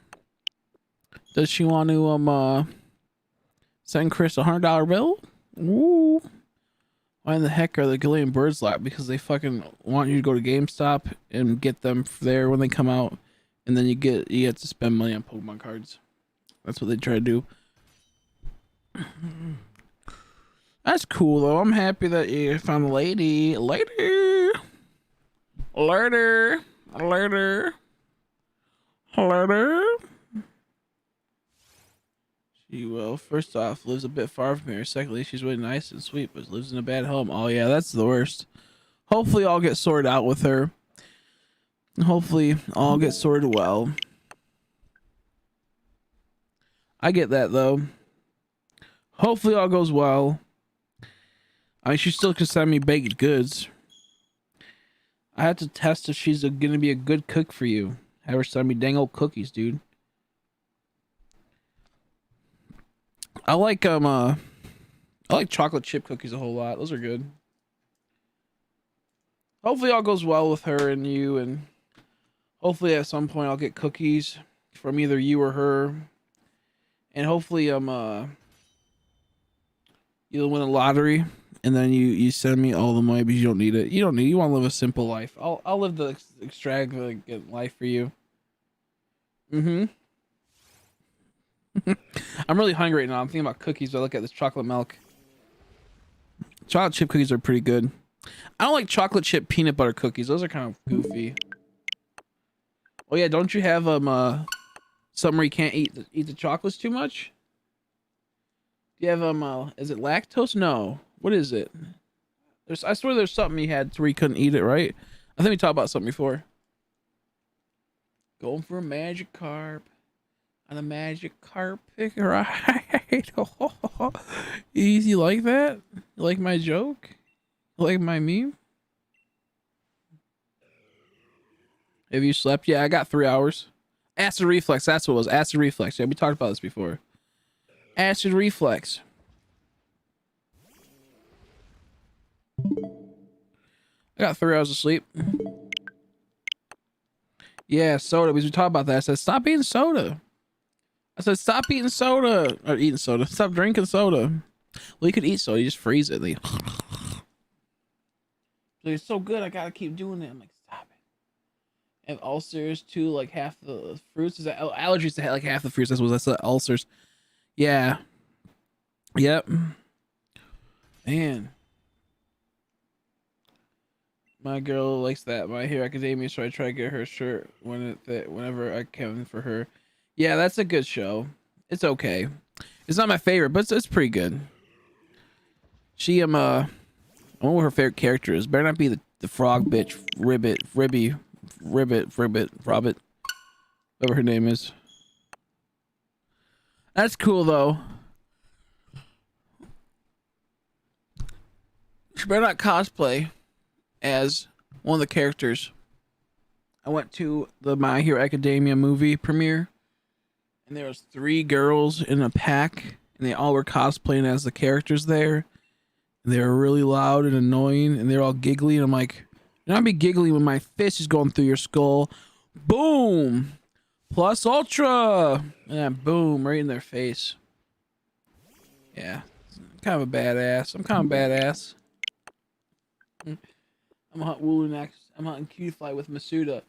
Does she want to send Chris $100 bill? Ooh. Why in the heck are the Gillian birds locked? Because they fucking want you to go to GameStop and get them there when they come out, and then you get to spend money on Pokemon cards. That's what they try to do. That's cool though. I'm happy that you found a lady. Later. She will. First off, lives a bit far from here. Secondly, she's really nice and sweet, but lives in a bad home. Oh yeah, that's the worst. Hopefully I'll get sorted out with her. Hopefully I'll get sorted well. I get that though. Hopefully all goes well. I mean, she still could send me baked goods. I have to test if she's gonna be a good cook for you. Have her send me dang old cookies, dude. I like chocolate chip cookies a whole lot. Those are good. Hopefully all goes well with her and you, and hopefully at some point I'll get cookies from either you or her. And hopefully you'll win a lottery, and then you send me all the money because you don't need it. You want to live a simple life. I'll live the extravagant life for you. I'm really hungry right now. I'm thinking about cookies. I look at this chocolate milk. Chocolate chip cookies are pretty good. I don't like chocolate chip peanut butter cookies. Those are kind of goofy. Oh yeah, don't you have something where you can't eat the chocolates too much? Do you have is it lactose? No. What is it? I swear there's something you had where you couldn't eat it, right? I think we talked about something before. Going for a Magikarp. On a Magikarp pick, right? Easy, like that? You like my joke? You like my meme? Have you slept? Yeah, I got 3 hours. Acid reflex, that's what it was. Acid reflex. Yeah, we talked about this before. Acid reflex. I got 3 hours of sleep. Yeah, soda. Because we talked about that. I said, stop eating soda. I said, stop eating soda. Or eating soda. Stop drinking soda. Well, you could eat soda. You just freeze it. Like, it's so good. I gotta keep doing it. I'm like, stop it. And ulcers too. Like half the fruits. Is that allergies to like half the fruits? That's what I said. Ulcers. Yeah. Yep. Man. My girl likes that My Hero Academia, so I try to get her a shirt whenever I can for her. Yeah, that's a good show. It's okay. It's not my favorite, but it's pretty good. She I wonder what her favorite character is. Better not be the frog bitch, Ribbit, Robert, whatever her name is. That's cool though. She better not cosplay as one of the characters. I went to the My Hero Academia movie premiere, and there was 3 girls in a pack, and they all were cosplaying as the characters there. And they were really loud and annoying, and they're all giggly. And I'm like, you're not be giggling when my fist is going through your skull. Boom! Plus Ultra! And then boom, right in their face. Yeah. Kind of a badass. I'm kind of badass. I'm gonna hunt Wooloo next. I'm hunting Cutie with Masuda.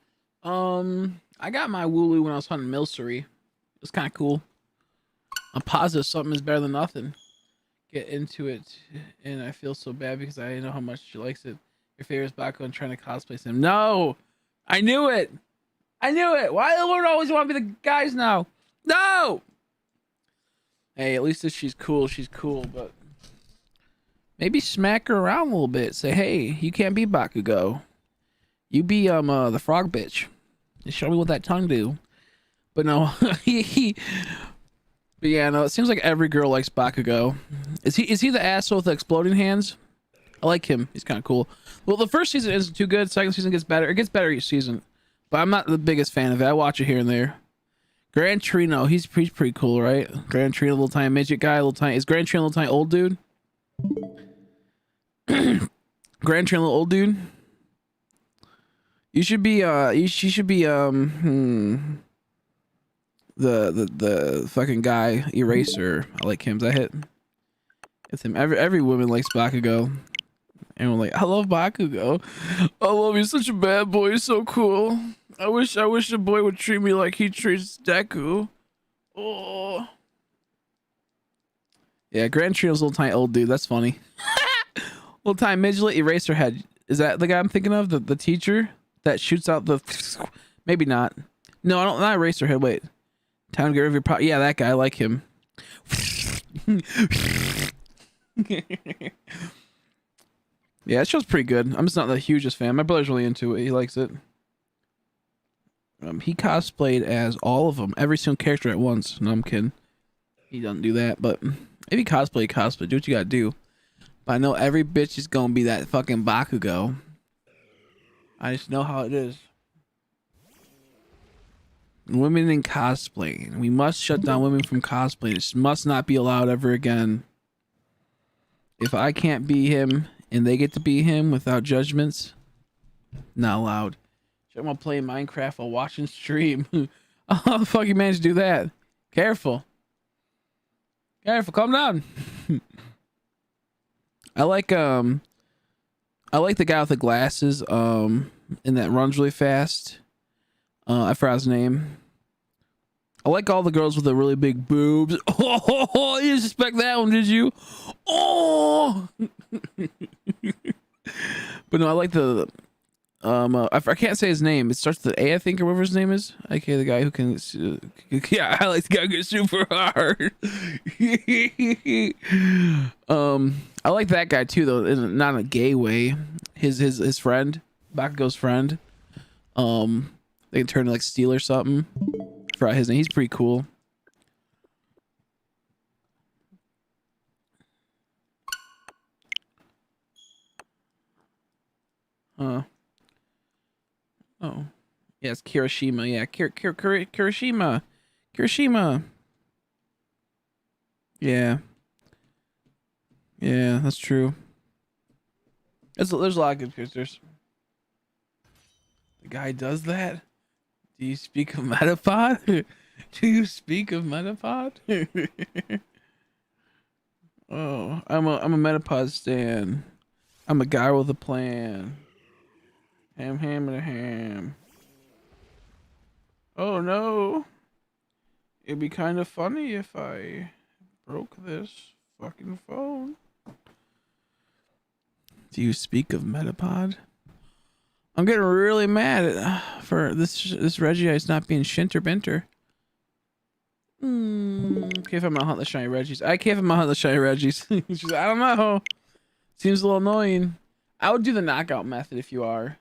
I got my Wooloo when I was hunting Milcery. It's kind of cool. I'm positive something is better than nothing. Get into it, and I feel so bad because I know how much she likes it. Your favorite is Bakugo and trying to cosplay him. No! I knew it! I knew it! Why do the Lord always want to be the guys now? No! Hey, at least if she's cool, but maybe smack her around a little bit. Say, hey, you can't be Bakugo. You be the frog bitch. Just show me what that tongue do. But no, but yeah, no, it seems like every girl likes Bakugo. Is he the asshole with the exploding hands? I like him. He's kind of cool. Well, the first season isn't too good. Second season gets better. It gets better each season. But I'm not the biggest fan of it. I watch it here and there. Gran Torino, he's pretty cool, right? Gran Torino, little tiny midget guy, little tiny. Is Gran Torino little tiny old dude? Gran Torino little old dude. You should be she should be the fucking guy Eraser. I like him. Does that hit? It's him. Every woman likes Bakugo. And we're like, I love Bakugo. I love you, such a bad boy. You're so cool. I wish a boy would treat me like he treats Deku. Oh. Yeah, Gran Torino's little tiny old dude. That's funny. Little tiny midget eraser head. Is that the guy I'm thinking of? The teacher that shoots out the... Maybe not. No, I don't. Not eraser head. Wait. Time to get rid of your pot. Yeah, that guy. I like him. Yeah, that show's pretty good. I'm just not the hugest fan. My brother's really into it. He likes it. He cosplayed as all of them, every single character at once. No, I'm kidding. He doesn't do that, but if you cosplay, do what you gotta do. But I know every bitch is gonna be that fucking Bakugo. I just know how it is. Women in cosplay. We must shut down women from cosplaying. This must not be allowed ever again. If I can't be him and they get to be him without judgments, not allowed. I'm gonna play Minecraft while watching stream. Oh, the fuck you managed to do that? Careful. Calm down. I like the guy with the glasses and that runs really fast. I forgot his name. I like all the girls with the really big boobs. Oh, you didn't suspect that one, did you? Oh. But no, I like the I can't say his name. It starts with A, I think, or whatever his name is. Okay, the guy who can yeah, I like the guy who can super hard. I like that guy too, though, not in a gay way. His friend, Bakugo's friend. They can turn to like steel or something. I forgot his name. He's pretty cool. Oh, yeah, it's Kirishima. Yeah, Kirishima. Yeah, that's true. There's a lot of good characters. The guy does that. Do you speak of Metapod? Do you speak of Metapod? Oh, I'm a Metapod stan. I'm a guy with a plan. Ham. Oh no. It'd be kind of funny if I broke this fucking phone. Do you speak of Metapod? I'm getting really mad at, for this Regi is not being shinter benter. Okay, if I'm gonna hunt the shiny Regis. I can't if I'm gonna hunt the shiny Regis. She's like, I don't know. Seems a little annoying. I would do the knockout method if you are.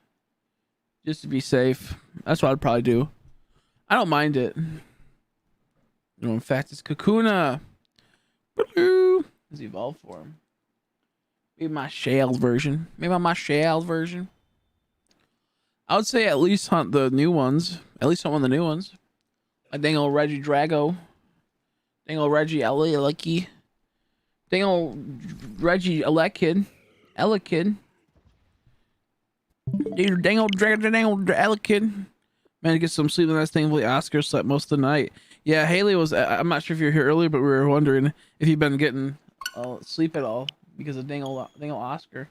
Just to be safe. That's what I'd probably do. I don't mind it. No, in fact, it's Kakuna. His evolved form. Maybe my shelled version. I would say at least hunt the new ones. At least hunt one of the new ones. Like dang old Reggie Drago. Dang old Reggie Lucky. Dang old Reggie Elekid. Elekid. Dang old Elekid. Man, get some sleep. The nice thing, Oscar slept most of the night. Yeah, Haley was. I'm not sure if you were here earlier, but we were wondering if you've been getting sleep at all because of dang old Oscar.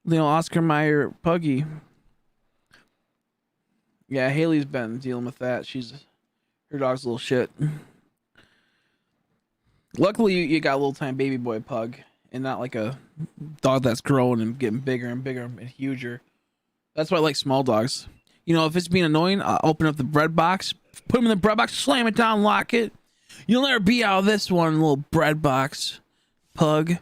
Dang old Oscar Mayer Puggy. Yeah, Haley's been dealing with that. Her dog's a little shit. Luckily, you got a little tiny baby boy pug, and not like a dog that's growing and getting bigger and bigger and huger. That's why I like small dogs. You know, if it's being annoying, I'll open up the bread box, put him in the bread box, slam it down, lock it. You'll never be out of this one, little bread box pug.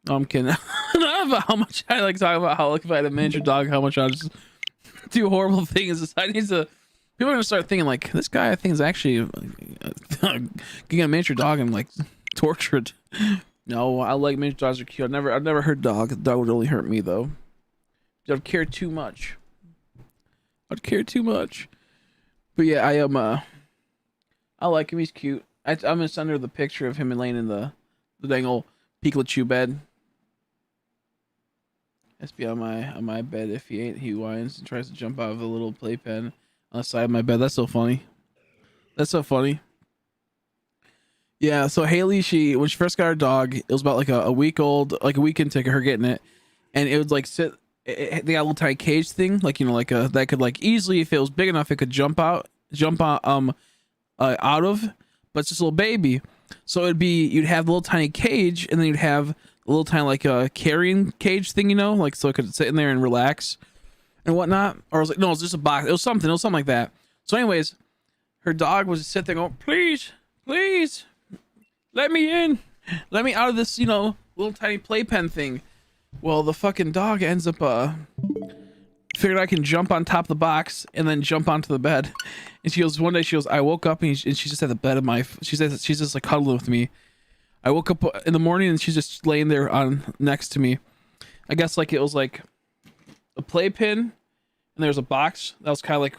No, I'm kidding. I don't know about how much I like talking about how, like, if I had a miniature dog, how much I'll just do horrible things. I need to. People are gonna start thinking like, this guy I think is actually getting a miniature dog and like tortured. No, I like miniature dogs are cute. I've never hurt dog. The dog would only hurt me though. I'd care too much. I'd care too much. But yeah, I like him. He's cute. I'm gonna send her the picture of him laying in the dang old Pikachu bed. Has to be on my bed. If he ain't, he whines and tries to jump out of the little playpen on the side of my bed. That's so funny. That's so funny. Yeah, so Haley, when she first got her dog, it was about like a week old, like a weekend to her getting it, and it would like sit. They got a little tiny cage thing, like, you know, like that could like easily, if it was big enough, it could jump out of, but it's just a little baby. So you'd have the little tiny cage, and then you'd have a little tiny like a carrying cage thing, you know, like so it could sit in there and relax and whatnot. Or it was like, no, it was just a box. It was something like that. So anyways, her dog was just sitting there going, please, let me in, let me out of this, you know, little tiny playpen thing. Well, the fucking dog ends up figured I can jump on top of the box and then jump onto the bed. And one day she goes, I woke up and she's just at the bed of she says she's just like cuddling with me. I woke up in the morning and she's just laying there next to me. I guess like it was like a playpen and there's a box that was kind of like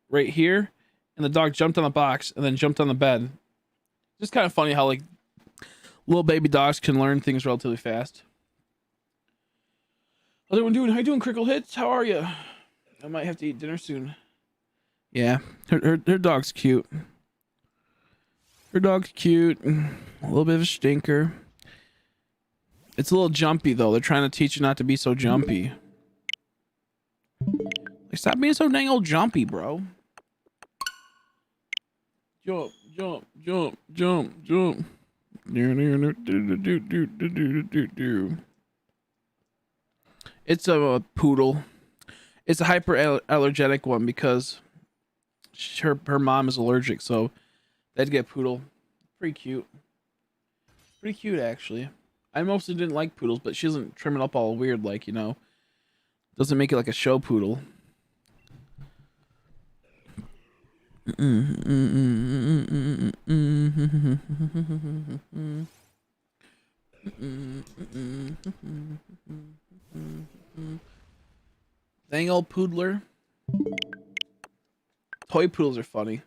right here, and the dog jumped on the box and then jumped on the bed. Just kind of funny how like little baby dogs can learn things relatively fast. How's everyone doing? How you doing, Crickle Hits? How are you? I might have to eat dinner soon. Yeah, her dog's cute. Her dog's cute. A little bit of a stinker. It's a little jumpy though. They're trying to teach you not to be so jumpy. Like, stop being so dang old jumpy, bro. Jump, jump, jump, jump, jump. It's a poodle. It's a hyperallergenic one because her mom is allergic, so they'd get poodle. Pretty cute. Pretty cute, actually. I mostly didn't like poodles, but she doesn't trim it up all weird, like, you know. Doesn't make it like a show poodle. Dang old poodler. Toy poodles are funny.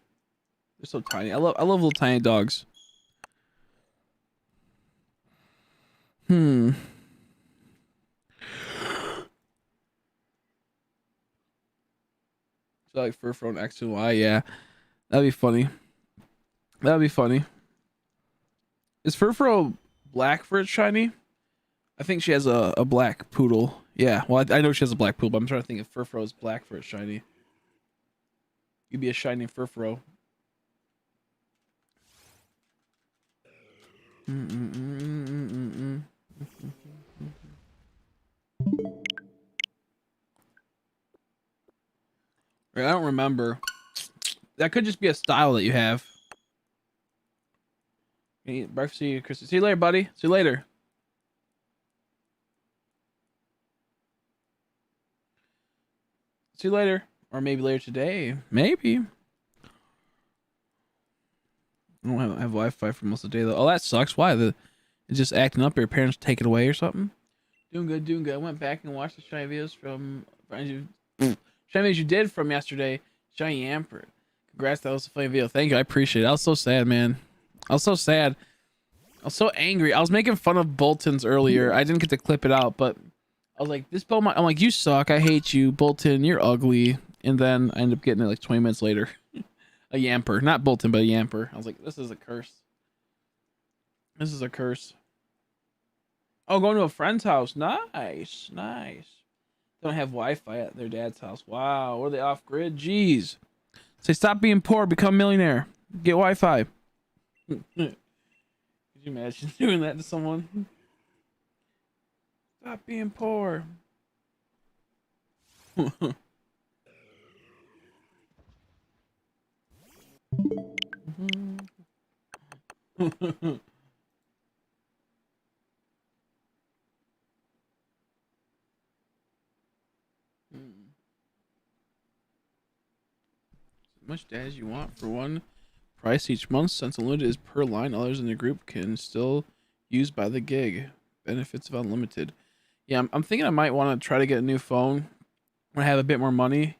They're so tiny. I love little tiny dogs. So like fur from X and Y, yeah. That'd be funny. That'd be funny. Is Furfro black for its shiny? I think she has a black poodle. Yeah, well, I know she has a black poodle, but I'm trying to think if Furfro is black for its shiny. You'd be a shiny Furfro. I don't remember. That could just be a style that you have. Breakfast, see you, Chris. See you later, buddy. See you later. See you later. Or maybe later today. Maybe. I don't have Wi-Fi for most of the day, though. Oh, that sucks. Why? It's just acting up. Your parents take it away or something? Doing good, doing good. I went back and watched the shiny videos from Shiny you did from yesterday. Shiny Amper. Congrats, that was a funny video. Thank you, I appreciate it. I was so sad, man. I was so sad. I was so angry. I was making fun of Bolton's earlier. I didn't get to clip it out, but I was like, this Bolton, I'm like, you suck. I hate you, Bolton. You're ugly. And then I ended up getting it like 20 minutes later. A Yamper. Not Bolton, but a Yamper. I was like, this is a curse. This is a curse. Oh, going to a friend's house. Nice. Nice. Don't have Wi-Fi at their dad's house. Wow. Were they off grid? Jeez. Say, stop being poor. Become a millionaire. Get Wi-Fi. Could you imagine doing that to someone? Stop being poor. Much data as you want for one price each month, since unlimited is per line. Others in the group can still use by the gig. Benefits of unlimited. Yeah, I'm thinking I might want to try to get a new phone when I have a bit more money.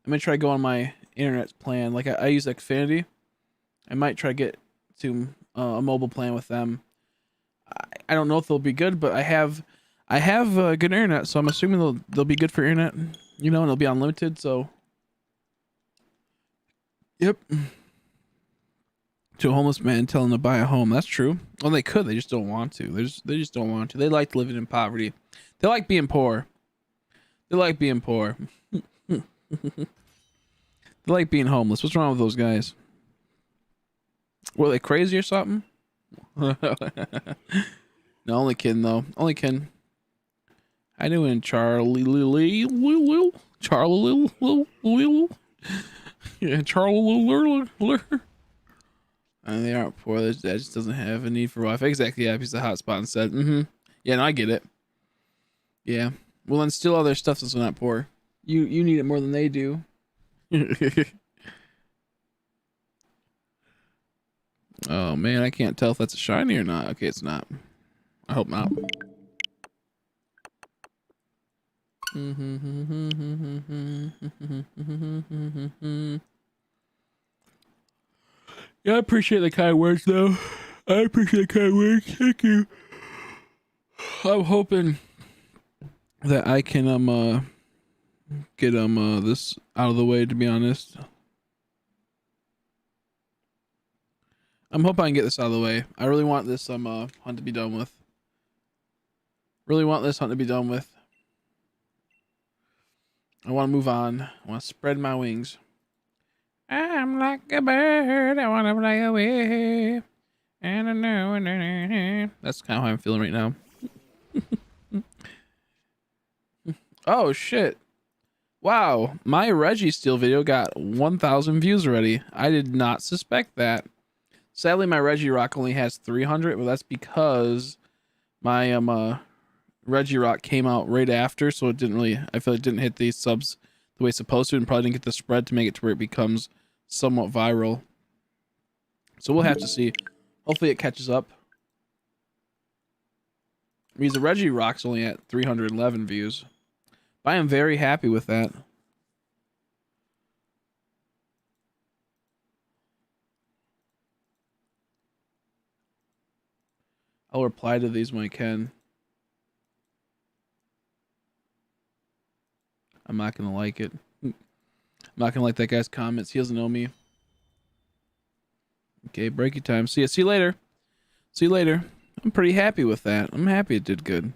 I'm gonna try to go on my internet plan. Like I use Xfinity. I might try to get to a mobile plan with them. I don't know if they'll be good, but I have good internet, so I'm assuming they'll be good for internet. You know, and it'll be unlimited. So, yep. To a homeless man, tell him to buy a home. That's true. Well, they could. They just don't want to. They just don't want to. They like living in poverty. They like being poor. They like being poor. They like being homeless. What's wrong with those guys? Were they crazy or something? No, only kidding though. Only kidding. I doing Charlie Lil Charlie Lil yeah, Charlie Lil. They aren't poor. That just doesn't have a need for Wi-Fi. Exactly. Yeah, he's a hotspot and said, yeah, no, I get it. Yeah. Well, then still other stuff that's not poor. You need it more than they do. Oh man, I can't tell if that's a shiny or not. Okay, it's not. I hope not. Yeah, I appreciate the kind words though. I appreciate the kind words. Thank you. I'm hoping that I can get this out of the way, to be honest. I'm hoping I can get this out of the way. I really want this hunt to be done with. Really want this hunt to be done with. I want to move on. I want to spread my wings. I'm like a bird. I want to fly away. And I know. That's kind of how I'm feeling right now. Oh shit! Wow, my REGISTEEL video got 1,000 views already. I did not suspect that. Sadly, my REGIROCK only has 300, but that's because my REGIROCK came out right after, so it didn't really. I feel it didn't hit these subs the way it's supposed to, and probably didn't get the spread to make it to where it becomes somewhat viral. So we'll have to see. Hopefully, it catches up. Because the REGIROCK's only at 311 views. But I am very happy with that. I'll reply to these when I can. I'm not gonna like it. I'm not gonna like that guy's comments. He doesn't know me. Okay, breaky time. See ya. See you later. See you later. I'm pretty happy with that. I'm happy it did good.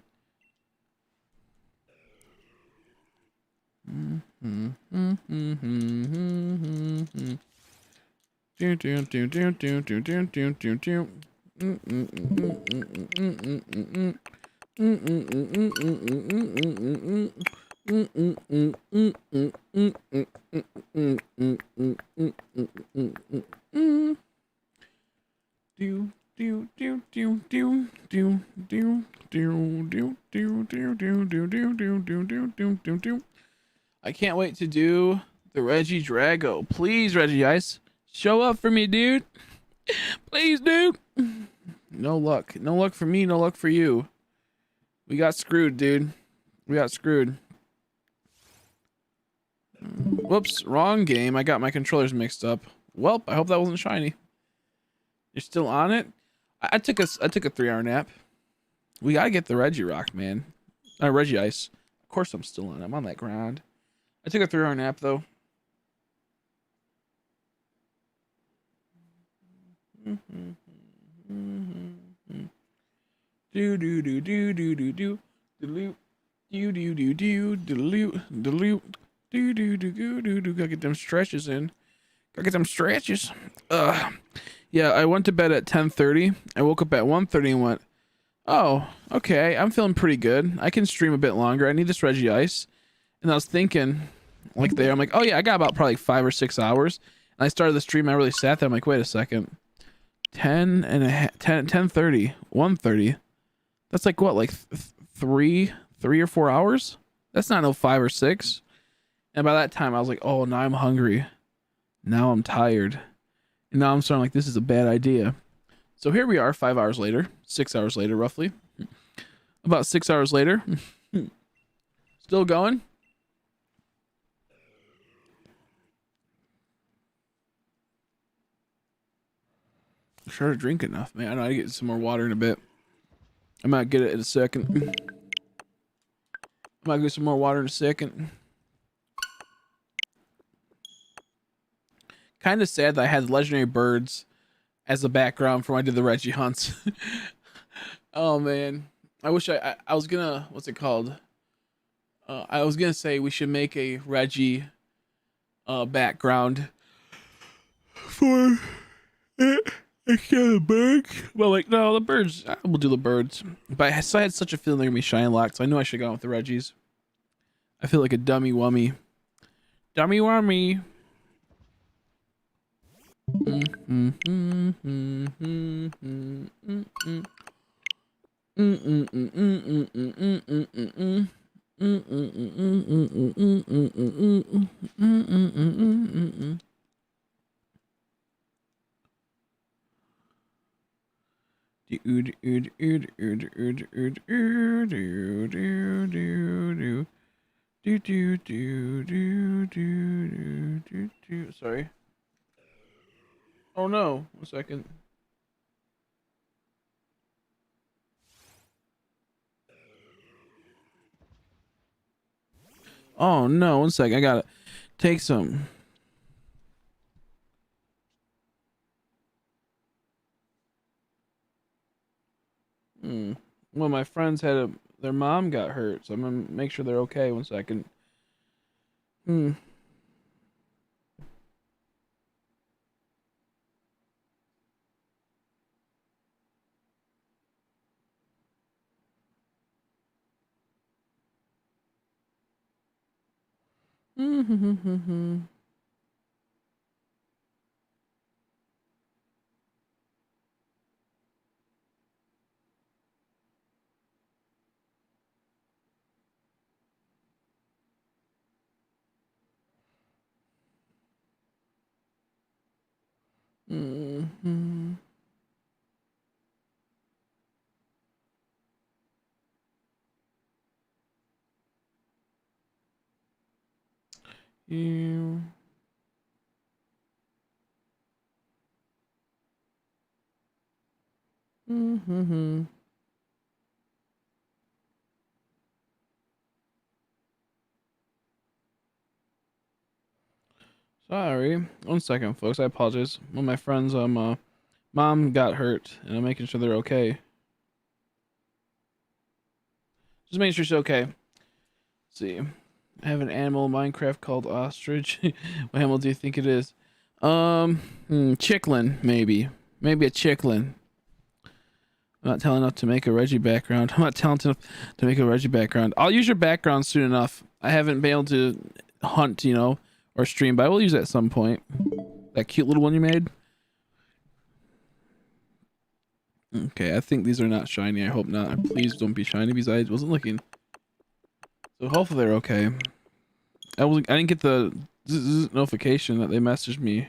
I can't wait to do the Regi Drago. Please, Regi Ice, show up for me, dude. Please, dude. No luck. No luck for me, no luck for you. We got screwed, dude. We got screwed. Whoops, wrong game. I got my controllers mixed up. Welp, I hope that wasn't shiny. You're still on it? I took a 3-hour nap. We gotta get the Regirock, man. Regi Ice. Of course I'm still on it. I'm on that grind. I took a 3-hour nap though. Do do do do do do do do do do do do do do do do do. Gotta get them stretches in. Gotta get them stretches. Yeah, I went to bed at 10:30. I woke up at 1:30 and went, oh, okay, I'm feeling pretty good. I can stream a bit longer. I need this Regi Ice. And I was thinking, like I'm like, oh yeah, I got about probably like 5 or 6 hours. And I started the stream. I really sat there. I'm like, wait a second. 10:30, 1:30. That's like what, like 3 or 4 hours? That's not no 5 or 6. And by that time I was like, oh, now I'm hungry. Now I'm tired. And now I'm starting like, this is a bad idea. So here we are 5 hours later, 6 hours later, roughly. About 6 hours later. Still going. Sure to drink enough, man. I know I get some more water in a bit. I might get it in a second. I might get some more water in a second. Kind of sad that I had legendary birds as the background for when I did the Regi hunts. Oh man, I wish I was gonna, what's it called? I was gonna say we should make a Regi background for the birds. Well, like no, the birds. We'll do the birds. But I had such a feeling they're gonna be shiny locked, so I knew I should go with the Regis. I feel like a dummy wummy. Dummy wummy. Sorry. Oh no, 1 second. Oh no, 1 second. I gotta take some. Well, my friends had their mom got hurt, so I'm gonna make sure they're okay. 1 second. You. Sorry. 1 second, folks. I apologize. One of my friends, mom got hurt, and I'm making sure they're okay. Just making sure she's okay. Let's see. I have an animal in Minecraft called ostrich. What animal do you think it is? Chicklin, maybe. Maybe a chicklin. I'm not talented enough to make a Regi background. I'm not talented enough to make a Regi background. I'll use your background soon enough. I haven't been able to hunt, or stream, but I will use it at some point. That cute little one you made. Okay, I think these are not shiny. I hope not. Please don't be shiny because I wasn't looking. So hopefully they're okay. I didn't get the notification that they messaged me.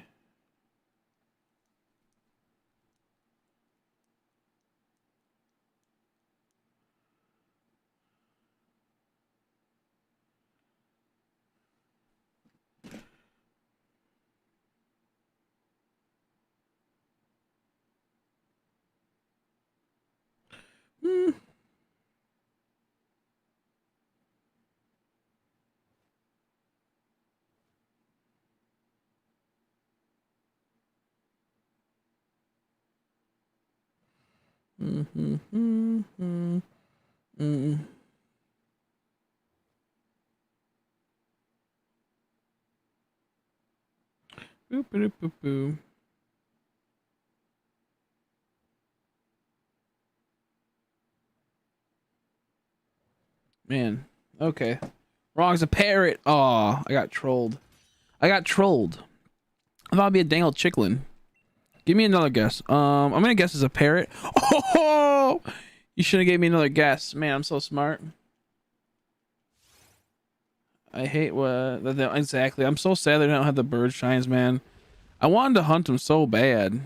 Boop, boop, boop, boop. Man, okay. Wrong's a parrot. Oh, I got trolled. I got trolled. I thought it'd be a dangled chicklin. Give me another guess. I'm gonna guess it's a parrot. Oh, you should have gave me another guess. Man, I'm so smart. I hate what exactly. I'm so sad they don't have the bird shines, man. I wanted to hunt them so bad.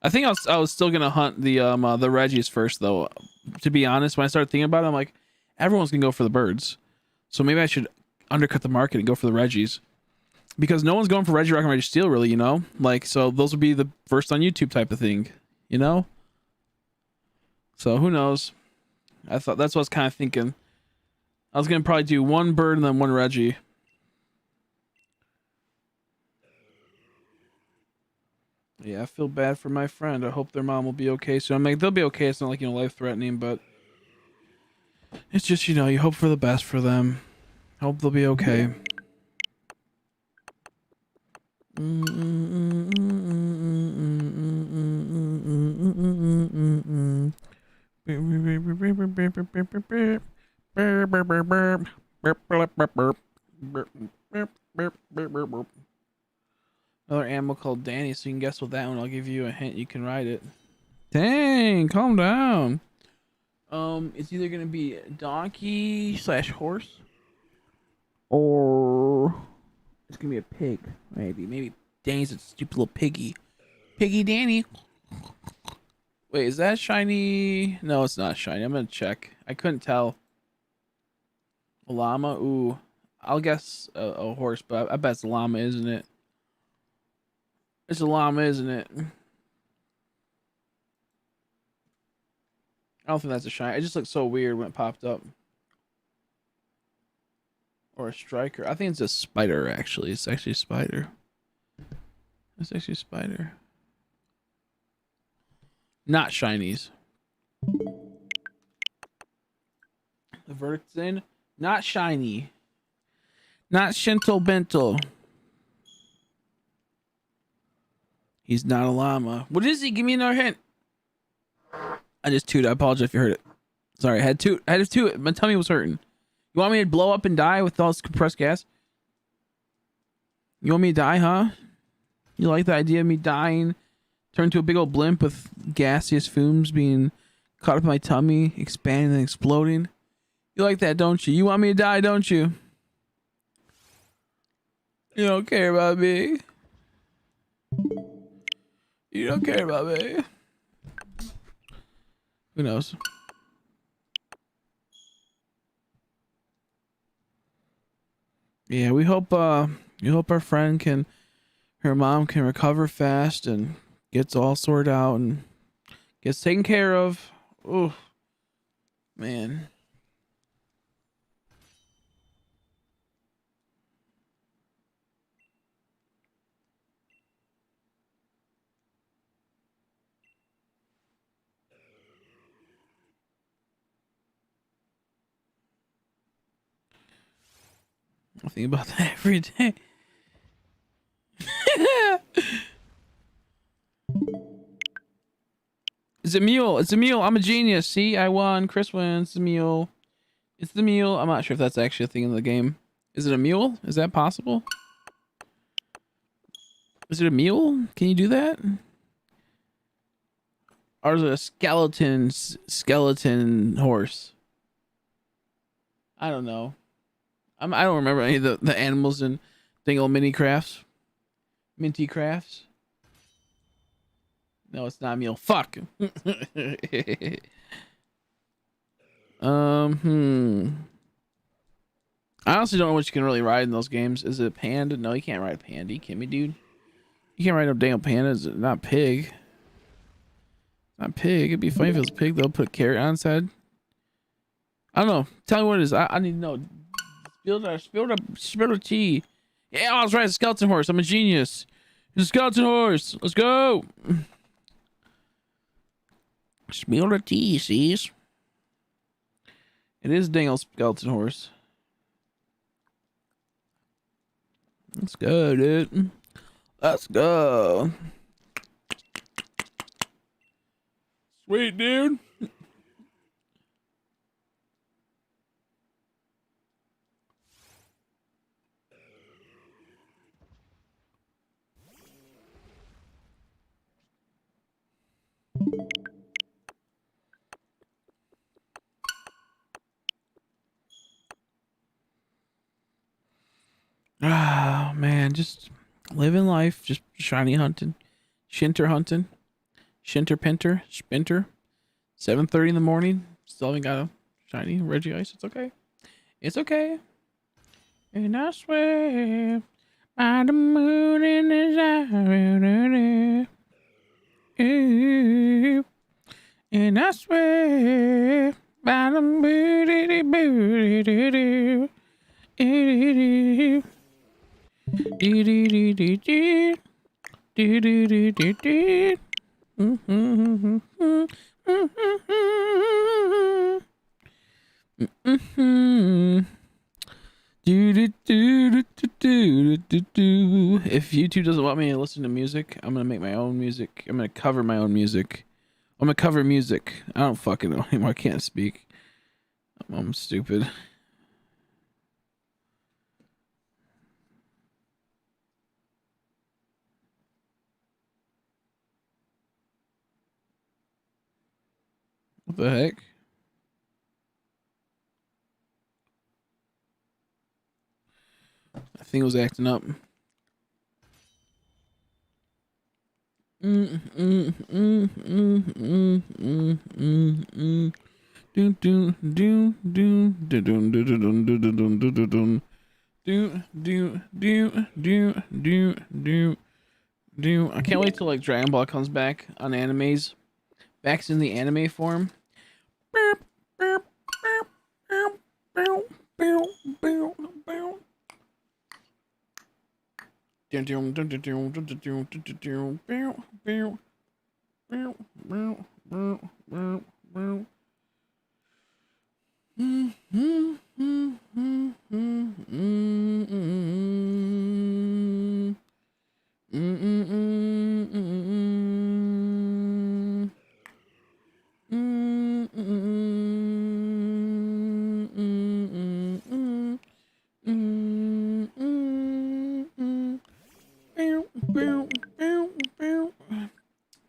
I think I was still gonna hunt the Regis first though. To be honest, when I started thinking about it, I'm like, everyone's gonna go for the birds, so maybe I should undercut the market and go for the Regis, because no one's going for REGIROCK and REGISTEEL really, you know. Like, so those would be the first on YouTube type of thing, you know. So who knows? I thought that's what I was kind of thinking. I was gonna probably do one bird and then one Regi. Yeah, I feel bad for my friend. I hope their mom will be okay. So I'm like, they'll be okay. It's not like, you know, life threatening, but it's just, you know, you hope for the best for them. Hope they'll be okay. Another animal called Danny, so you can guess what that one. I'll give you a hint. You can ride it. Dang, calm down. It's either gonna be donkey / horse, or it's gonna be a pig. Maybe Danny's a stupid little piggy. Piggy Danny. Wait, is that shiny? No, it's not shiny. I'm gonna check. I couldn't tell. A llama? Ooh, I'll guess a horse, but I bet it's a llama, isn't it? It's a llama, isn't it? I don't think that's a shiny. It just looks so weird when it popped up. Or a striker. I think it's a spider, actually. It's actually a spider. It's actually a spider. Not shinies. The verdict's in. Not shiny. Not Shinto Bento. He's not a llama. What is he? Give me another hint. I just tooted. I apologize if you heard it. Sorry, I had to toot. My tummy was hurting. You want me to blow up and die with all this compressed gas? You want me to die, huh? You like the idea of me dying? Turn into a big old blimp with gaseous fumes being caught up in my tummy, expanding and exploding? You like that, don't you? You want me to die, don't you? You don't care about me. You don't care about me. Who knows? Yeah, we hope our friend her mom can recover fast and gets all sorted out and gets taken care of. Oh, man. I think about that every day. It's a mule. It's a mule. I'm a genius. See, I won. Chris wins. It's a mule. It's the mule. I'm not sure if that's actually a thing in the game. Is it a mule? Is that possible? Is it a mule? Can you do that? Or is it a skeleton horse? I don't know. I don't remember any of the animals in Dingle Minty Crafts. Minty Crafts. No, it's not a mule. Fuck. I honestly don't know what you can really ride in those games. Is it a panda? No, you can't ride a panda. You kidding me, dude? You can't ride no damn panda. Is it not pig? Not pig. It'd be funny if it was pig. They'll put a carrot on its head. I don't know. Tell me what it is. I need to know. Spill the tea. Yeah, I was right. It's a skeleton horse. I'm a genius. It's a skeleton horse. Let's go. Spill the tea, sees. It is Dingle Skeleton Horse. Let's go, dude. Let's go. Sweet, dude. Ah, man, just living life, just shiny hunting, shinter hunting, shinter pinter, spinter. 7:30 in the morning, still haven't got a shiny Regi ice. It's okay. It's okay. And I swear by the moon in the sky. And I swear by the booty booty. If YouTube doesn't want me to listen to music, I'm gonna make my own music. I'm gonna cover my own music. I'm gonna cover music. I don't fucking know anymore. I can't speak. I'm stupid. What the heck? I think it was acting up. I can't wait till like Dragon Ball comes back on animes. Back's in the anime form.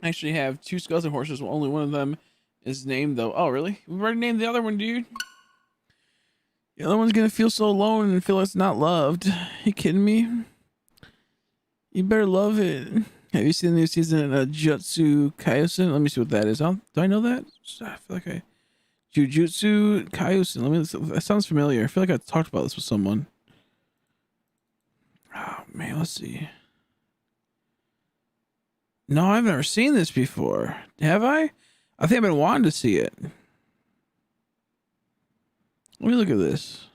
I actually have two skeleton horses. Only one of them is named though. Oh, really? We've already named the other one, dude. The other one's gonna feel so alone and feel it's not loved. You kidding me? You better love it. Have you seen the new season of Jujutsu Kaisen? Let me see what that is. Do I know that? I feel like I... Jujutsu Kaisen. That sounds familiar. I feel like I talked about this with someone. Oh, man. Let's see. No, I've never seen this before. Have I? I think I've been wanting to see it. Let me look at this.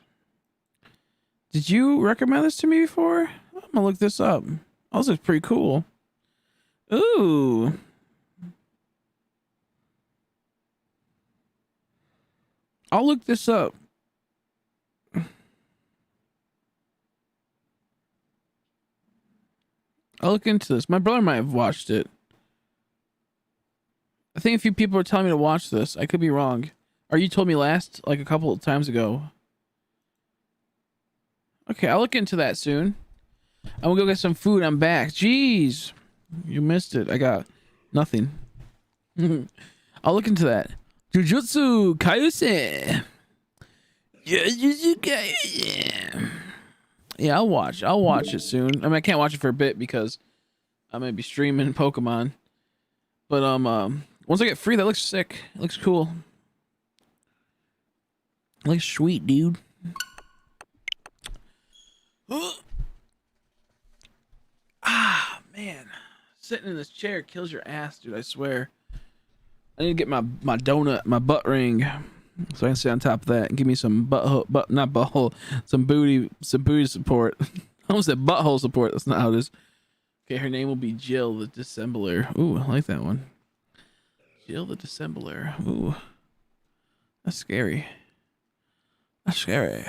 Did you recommend this to me before? I'm gonna look this up. Oh, this looks pretty cool. Ooh. I'll look this up. I'll look into this. My brother might have watched it. I think a few people are telling me to watch this. I could be wrong. Or you told me last, like a couple of times ago. Okay, I'll look into that soon. I'm gonna go get some food. I'm back. Jeez. You missed it. I got nothing. I'll look into that. Jujutsu Kaisen. Jujutsu Kaisen. Yeah, I'll watch it soon. I mean, I can't watch it for a bit because I'm gonna be streaming Pokemon. But once I get free, that looks sick. It looks cool. It looks sweet, dude. Ah, man. Sitting in this chair kills your ass, dude, I swear. I need to get my donut, my butt ring, so I can sit on top of that and give me some some booty support. I almost said butthole support. That's not how it is. Okay, her name will be Jill the Dissembler. Ooh, I like that one. Jill the Dissembler. Ooh. That's scary. That's scary.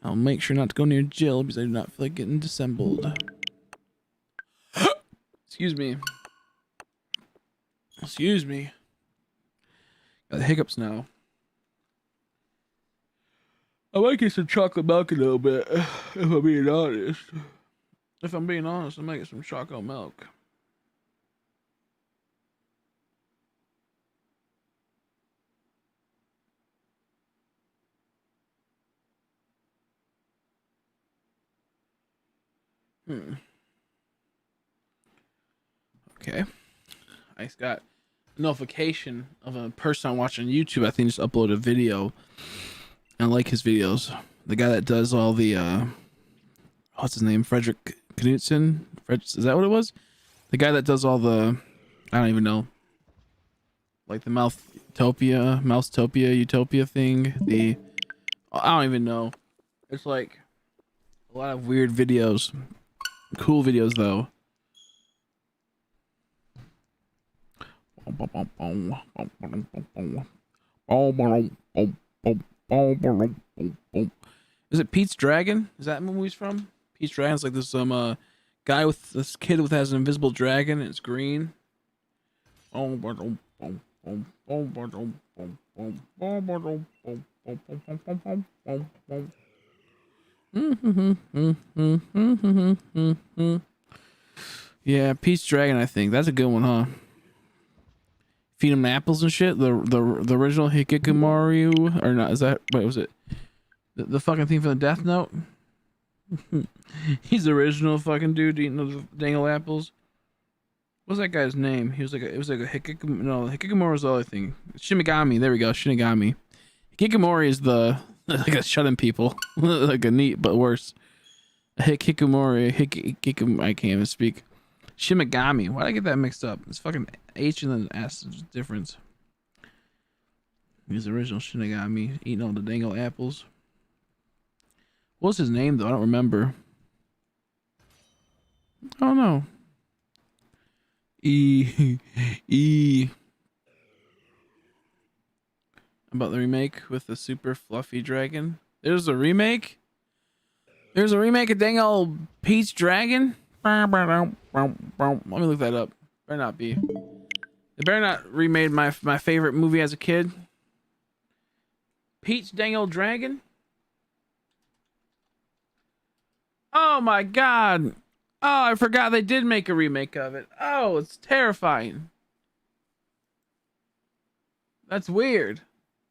I'll make sure not to go near Jill because I do not feel like getting dissembled. Excuse me. Excuse me. Got the hiccups now. I might get some chocolate milk a little bit, if I'm being honest. If I'm being honest, I might get some chocolate milk. Okay. I just got a notification of a person I'm watching YouTube. I think just uploaded a video. I like his videos. The guy that does all the what's his name? Frederick Knudsen? Is that what it was? The guy that does all the, I don't even know. Like the Mousetopia Utopia thing. I don't even know. It's like a lot of weird videos. Cool videos though. Is it Pete's Dragon? Is that what movie's from? Pete's Dragon's like this guy with this kid with has an invisible dragon and it's green. Yeah, Pete's Dragon. I think that's a good one, huh? Feed him apples and shit. The original Hikikomori or not? Is that what was it? The fucking thing from the Death Note. He's the original fucking dude eating those dangle apples. What's that guy's name? He was like it was like a Hikikomori was the other thing. Shinigami. There we go. Shinigami. Hikikomori is the like a shut-in people, like a neat but worse. Hikikomori. I can't even speak. Shimigami. Why did I get that mixed up? It's fucking H and then S. There's a difference. He's the original Shinigami eating all the dangle apples. What's his name though? I don't remember. I don't know. E. About the remake with the super fluffy dragon. There's a remake. There's a remake of dang old Pete's Dragon. Let me look that up. Better not be. They better not remade my favorite movie as a kid. Pete's dang old dragon. Oh my god. Oh, I forgot they did make a remake of it. Oh, it's terrifying. That's weird.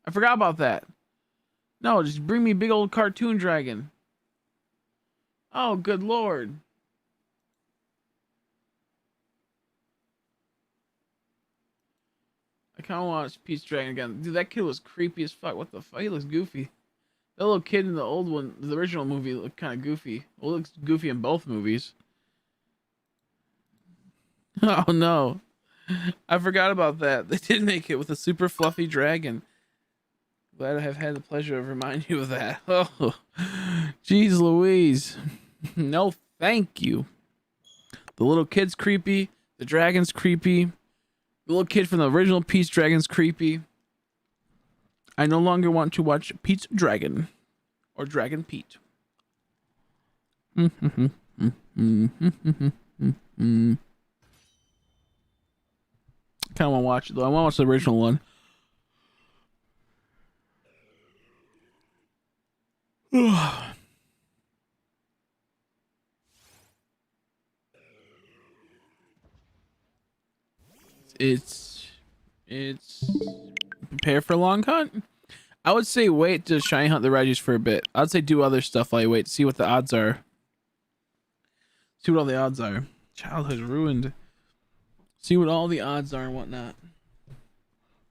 I forgot about that. No, just bring me big old cartoon dragon. Oh, good lord. I kind of want to watch Pete's Dragon again. Dude, that kid was creepy as fuck. What the fuck? He looks goofy. That little kid in the old one, the original movie, looked kind of goofy. Well, it looks goofy in both movies. Oh no. I forgot about that. They did make it with a super fluffy dragon. Glad I have had the pleasure of reminding you of that. Oh, jeez Louise. No, thank you. The little kid's creepy. The dragon's creepy. The little kid from the original Pete's Dragon's creepy. I no longer want to watch Pete's Dragon. Or Dragon Pete. Kind of want to watch it though. I want to watch the original one. It's prepare for a long hunt. I would say wait to shiny hunt the Regis for a bit. I'd say do other stuff while you wait. See what the odds are. See what all the odds are. Childhood's ruined. See what all the odds are and whatnot.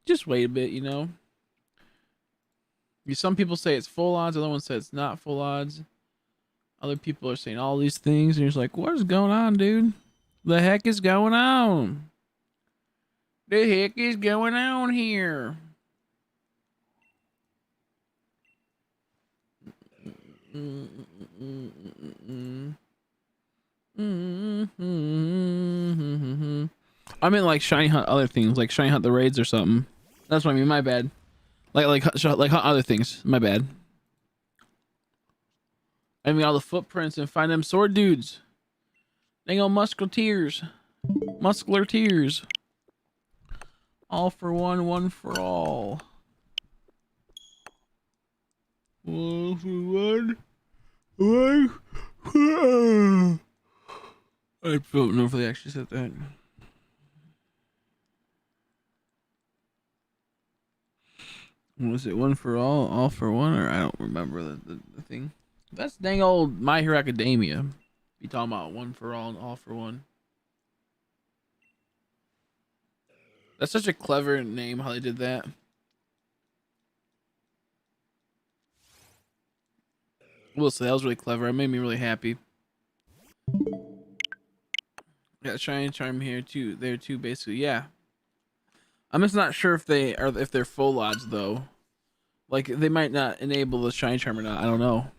Just wait a bit, you know. Some people say it's full odds. Other ones say it's not full odds. Other people are saying all these things, and you're just like, what is going on, dude? The heck is going on? The heck is going on here? I mean like shiny hunt other things, like shiny hunt the raids or something. That's what I mean. My bad. Like hunt other things. My bad. I mean all the footprints and find them sword dudes. Dang old musketeers. Muscular tears. All for one, one for all. All for one, one for all. I don't know if they actually said that. Was it one for all for one, or I don't remember the thing. That's dang old My Hero Academia. Be talking about one for all and all for one. That's such a clever name how they did that. Will say that was really clever. It made me really happy. Yeah, shiny charm here too. There too, basically. Yeah. I'm just not sure if they're full odds though. Like they might not enable the shiny charm or not. I don't know.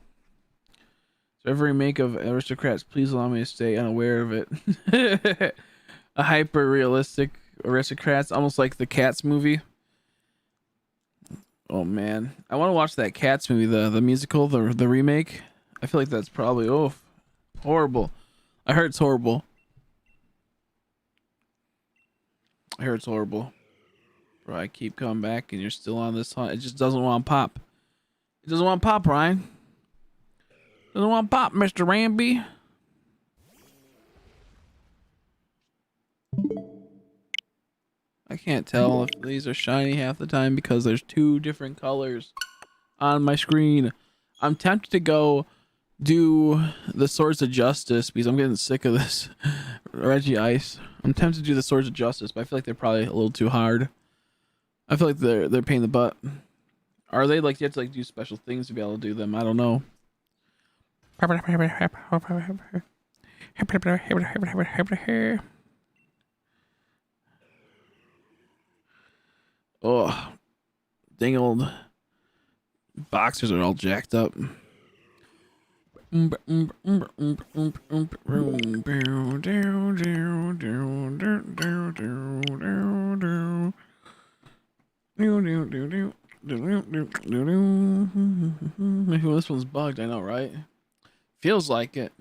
So every remake of Aristocrats, please allow me to stay unaware of it. A hyper realistic Aristocrats, almost like the Cats movie. Oh man, I want to watch that Cats movie, the musical, the remake. I feel like that's probably horrible. I heard it's horrible. I heard it's horrible. Bro, I keep coming back and you're still on this hunt. It just doesn't want to pop. It doesn't want to pop, Ryan. Doesn't want to pop, Mr. Ramby. I can't tell if these are shiny half the time because there's two different colors on my screen. I'm tempted to go do the Swords of Justice because I'm getting sick of this Regi Ice. I'm tempted to do the Swords of Justice, but I feel like they're probably a little too hard. I feel like they're pain in the butt. Are they? Like you have to like do special things to be able to do them? I don't know. Oh, dang old boxers are all jacked up. Maybe this one's bugged, I know, right? Feels like it.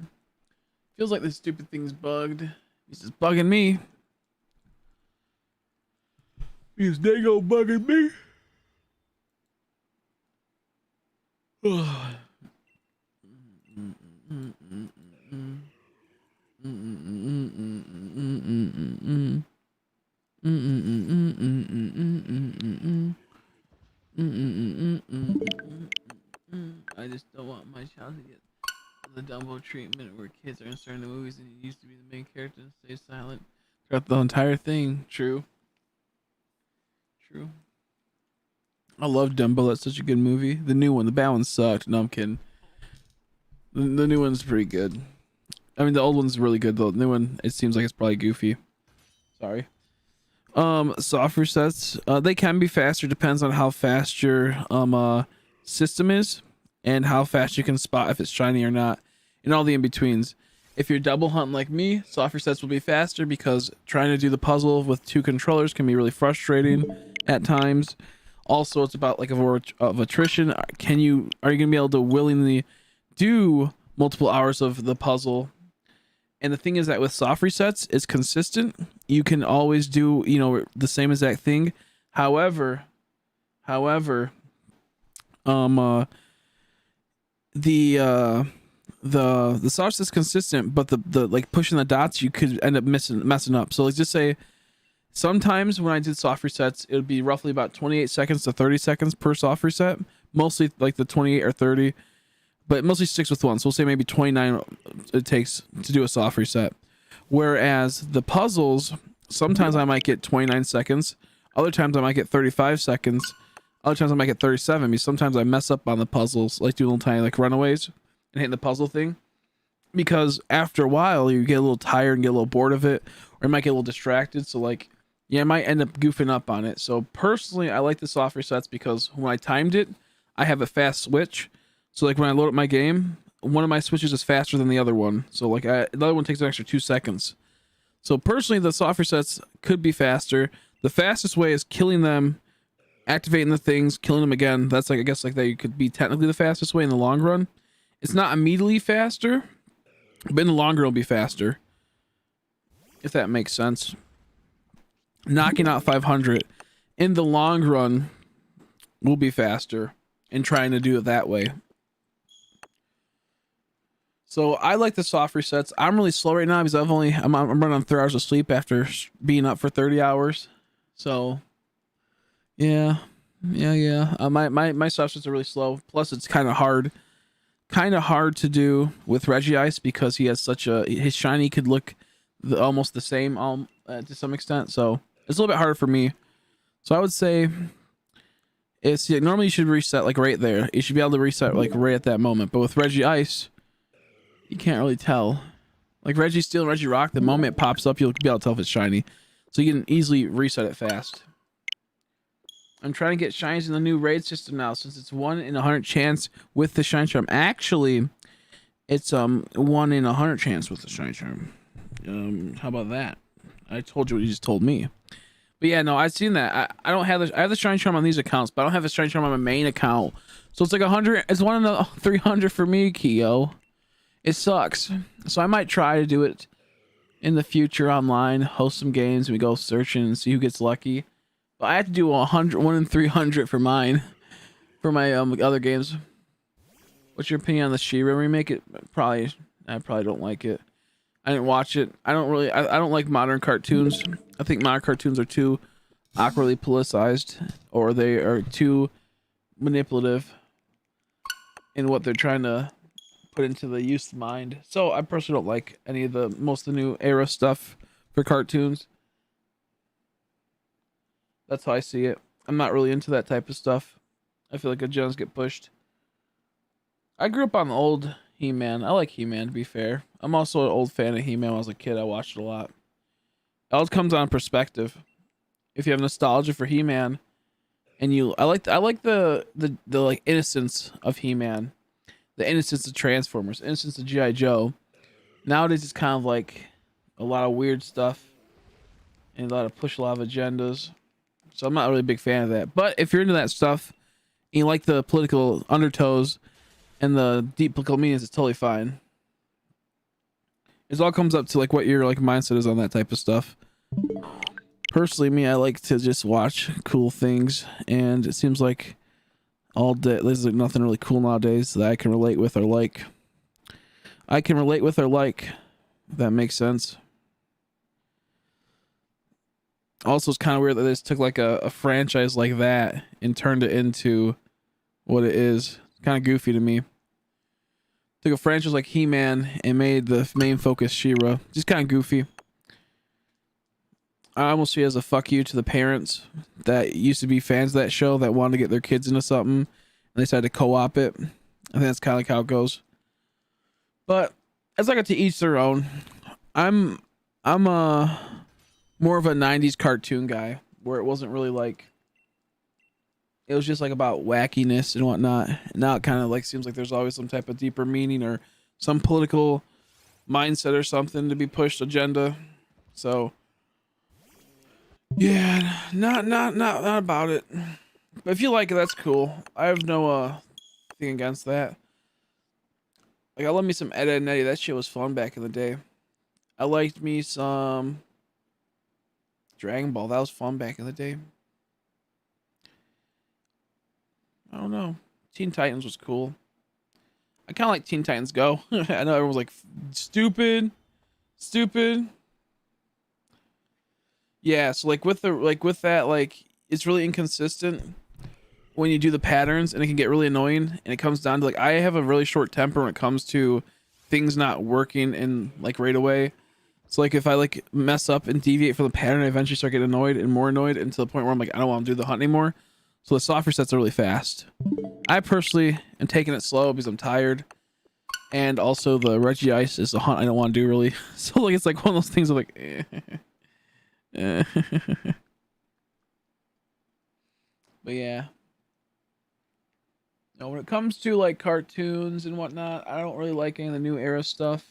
Feels like this stupid thing's bugged. He's just bugging me. He's dang old bugging me. I just don't want my child to get the Dumbo treatment where kids are inserted in the movies and he used to be the main character and stay silent throughout the entire thing. True. True. I love Dumbo. That's such a good movie. The new one, the bad one sucked. No, I'm kidding. The new one's pretty good. I mean, the old one's really good though. The new one, it seems like it's probably goofy. Sorry. Soft resets. They can be faster. Depends on how fast your system is and how fast you can spot if it's shiny or not, and all the in-betweens. If you're double hunting like me, soft resets will be faster because trying to do the puzzle with two controllers can be really frustrating at times. Also, it's about like of attrition. Are you gonna be able to willingly do multiple hours of the puzzle? And the thing is that with soft resets, it's consistent. You can always do, the same exact thing. However, the soft is consistent, but the like pushing the dots, you could end up messing up. So let's just say sometimes when I did soft resets, it would be roughly about 28 seconds to 30 seconds per soft reset. Mostly like the 28 or 30. But it mostly sticks with one. So we'll say maybe 29 it takes to do a soft reset. Whereas the puzzles, sometimes I might get 29 seconds. Other times I might get 35 seconds. Other times I might get 37. Because sometimes I mess up on the puzzles, like do little tiny like runaways and hitting the puzzle thing. Because after a while, you get a little tired and get a little bored of it. Or you might get a little distracted. So like, yeah, I might end up goofing up on it. So personally, I like the soft resets because when I timed it, I have a fast switch. So like when I load up my game, one of my switches is faster than the other one. So like the other one takes an extra 2 seconds. So personally, the soft resets could be faster. The fastest way is killing them, activating the things, killing them again. That's like, I guess like that could be technically the fastest way in the long run. It's not immediately faster, but in the long run it'll be faster. If that makes sense. Knocking out 500 in the long run will be faster and trying to do it that way. So I like the soft resets. I'm really slow right now because I'm running on 3 hours of sleep after being up for 30 hours. So yeah. My soft resets are really slow. Plus it's kind of hard to do with Regi Ice because he has such a, his shiny could look almost the same to some extent. So it's a little bit harder for me. So I would say it's normally you should reset like right there. You should be able to reset like right at that moment. But with Regi Ice, you can't really tell. Like REGISTEEL and REGIROCK, the moment it pops up, you'll be able to tell if it's shiny. So you can easily reset it fast. I'm trying to get shinies in the new raid system now, since it's 1 in 100 chance with the shine charm. Actually, it's 1 in 100 chance with the shine charm. How about that? I told you what you just told me. But yeah, no, I've seen that. I don't have I have the shine charm on these accounts, but I don't have the shine charm on my main account. So it's like 100. It's 1 in 300 for me, Keo. It sucks. So I might try to do it in the future online, host some games, and we go searching and see who gets lucky. But I have to do 1 in 300 for mine, for my other games. What's your opinion on the She-Ra remake? I probably don't like it. I didn't watch it. I don't like modern cartoons. I think modern cartoons are too awkwardly politicized, or they are too manipulative in what they're trying to put into the youth's mind. So I personally don't like any of the most of the new era stuff for cartoons. That's how I see it. I'm not really into that type of stuff. I feel like agendas get pushed. I grew up on the old He-Man. I like He-Man, to be fair. I'm also an old fan of He-Man. When I was a kid, I watched it a lot. It all comes on perspective. If you have nostalgia for He-Man, and I like the like innocence of He-Man, the innocence of Transformers, innocence of G.I. Joe. Nowadays, it's kind of like a lot of weird stuff and a lot of push a lot of agendas. So I'm not really a big fan of that. But if you're into that stuff, and you like the political undertows and the deep political meanings, it's totally fine. It all comes up to like what your like mindset is on that type of stuff. Personally, me, I like to just watch cool things, and it seems like all day there's like nothing really cool nowadays that I can relate with or like. If that makes sense. Also, it's kind of weird that they just took like a franchise like that and turned it into what it is. Kind of goofy to me. Took a franchise like He-Man and made the main focus She-Ra. Just kind of goofy. I almost see it as a fuck you to the parents that used to be fans of that show that wanted to get their kids into something and they decided to co-op it. I think that's kind of like how it goes. But as I got to each their own. I'm more of a 90s cartoon guy where it wasn't really like, it was just like about wackiness and whatnot. Now it kind of like seems like there's always some type of deeper meaning or some political mindset or something to be pushed, agenda. So yeah, not about it. But if you like it, that's cool. I have no thing against that. Like I love me some Ed, Edd n Eddy. That shit was fun back in the day. I liked me some Dragon Ball. That was fun back in the day. I don't know. Teen Titans was cool. I kind of like Teen Titans Go. I know everyone's like, stupid. Yeah, so like with that, like it's really inconsistent when you do the patterns, and it can get really annoying. And it comes down to like I have a really short temper when it comes to things not working and like right away. So like if I like mess up and deviate from the pattern, I eventually start getting annoyed and more annoyed until the point where I'm like, I don't want to do the hunt anymore. So the soft resets are really fast. I personally am taking it slow because I'm tired. And also the Regi Ice is the hunt I don't want to do really. So like it's like one of those things of like But yeah. Now when it comes to like cartoons and whatnot, I don't really like any of the new era stuff.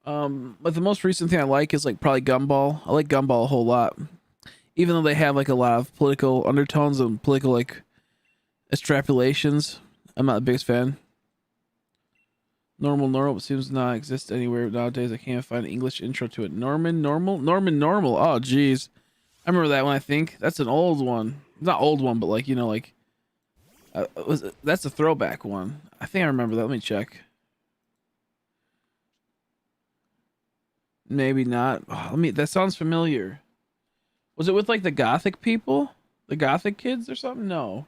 But the most recent thing I like is like probably Gumball. I like Gumball a whole lot, even though they have like a lot of political undertones and political like extrapolations. I'm not the biggest fan. Normal seems to not exist anywhere nowadays. I can't find an English intro to it. Normal. Oh, geez. I remember that one, I think. That's an old one. Not old one, but like, you know, like... that's a throwback one. I think I remember that. Let me check. Maybe not. Oh, that sounds familiar. Was it with like the Gothic people? The Gothic kids or something? No.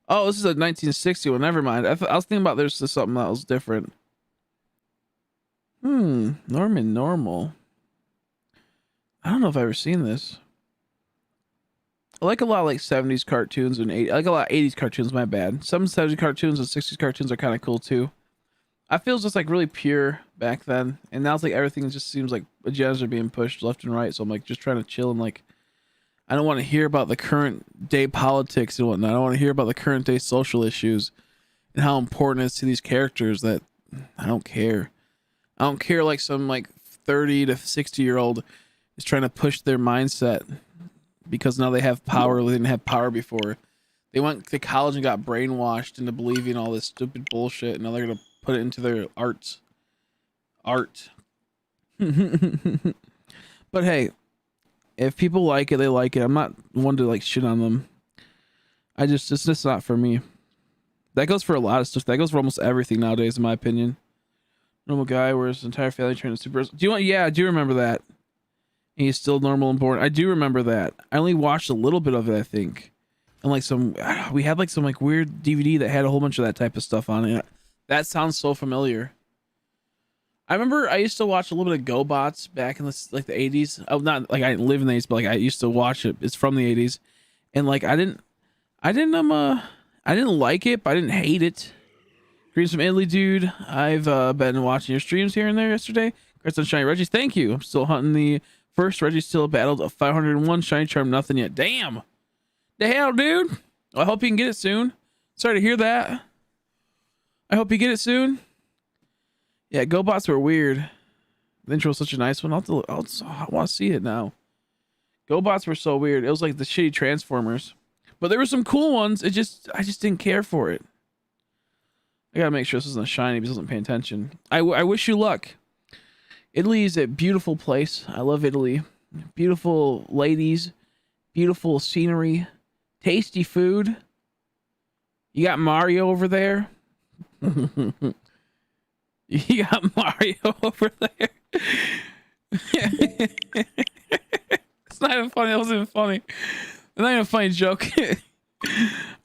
Oh, this is a 1960 one. Never mind. I was thinking about there's something that was different. Normal. I don't know if I've ever seen this. I like a lot of like 70s cartoons and I like a lot of 80s cartoons, my bad. Some 70s cartoons and 60s cartoons are kind of cool too. I feel it's just like really pure back then. And now it's like everything just seems like agendas are being pushed left and right. So I'm like just trying to chill and like, I don't want to hear about the current day politics and whatnot. I don't want to hear about the current day social issues and how important it is to these characters that I don't care. I don't care like some like 30 to 60-year-old is trying to push their mindset because now they have power. They didn't have power before. They went to college and got brainwashed into believing all this stupid bullshit, and now they're gonna put it into their art. But hey, if people like it, they like it. I'm not one to like shit on them. It's just not for me. That goes for a lot of stuff. That goes for almost everything nowadays, in my opinion. Normal guy where his entire family trained as super. Yeah, I do remember that. And he's still normal and boring. I do remember that. I only watched a little bit of it, I think. And like we had like some like weird DVD that had a whole bunch of that type of stuff on it. That sounds so familiar. I remember I used to watch a little bit of GoBots back in the 80s. Oh, not like I didn't live in the 80s, but like I used to watch it. It's from the 80s. And like I didn't like it, but I didn't hate it. Greetings from Italy, dude. I've been watching your streams here and there yesterday. Congrats on shiny Regis. Thank you. I'm still hunting the first REGISTEEL battled of 501 shiny charm. Nothing yet. Damn. The hell, dude. Well, I hope you can get it soon. Sorry to hear that. I hope you get it soon. Yeah, GoBots were weird. The intro was such a nice one. I want to see it now. GoBots were so weird. It was like the shitty Transformers. But there were some cool ones. I just didn't care for it. I gotta make sure this isn't a shiny because I wasn't paying attention. I wish you luck. Italy is a beautiful place. I love Italy. Beautiful ladies. Beautiful scenery. Tasty food. You got Mario over there. You got Mario over there. It's not even funny. That wasn't even funny. It's not even a funny joke.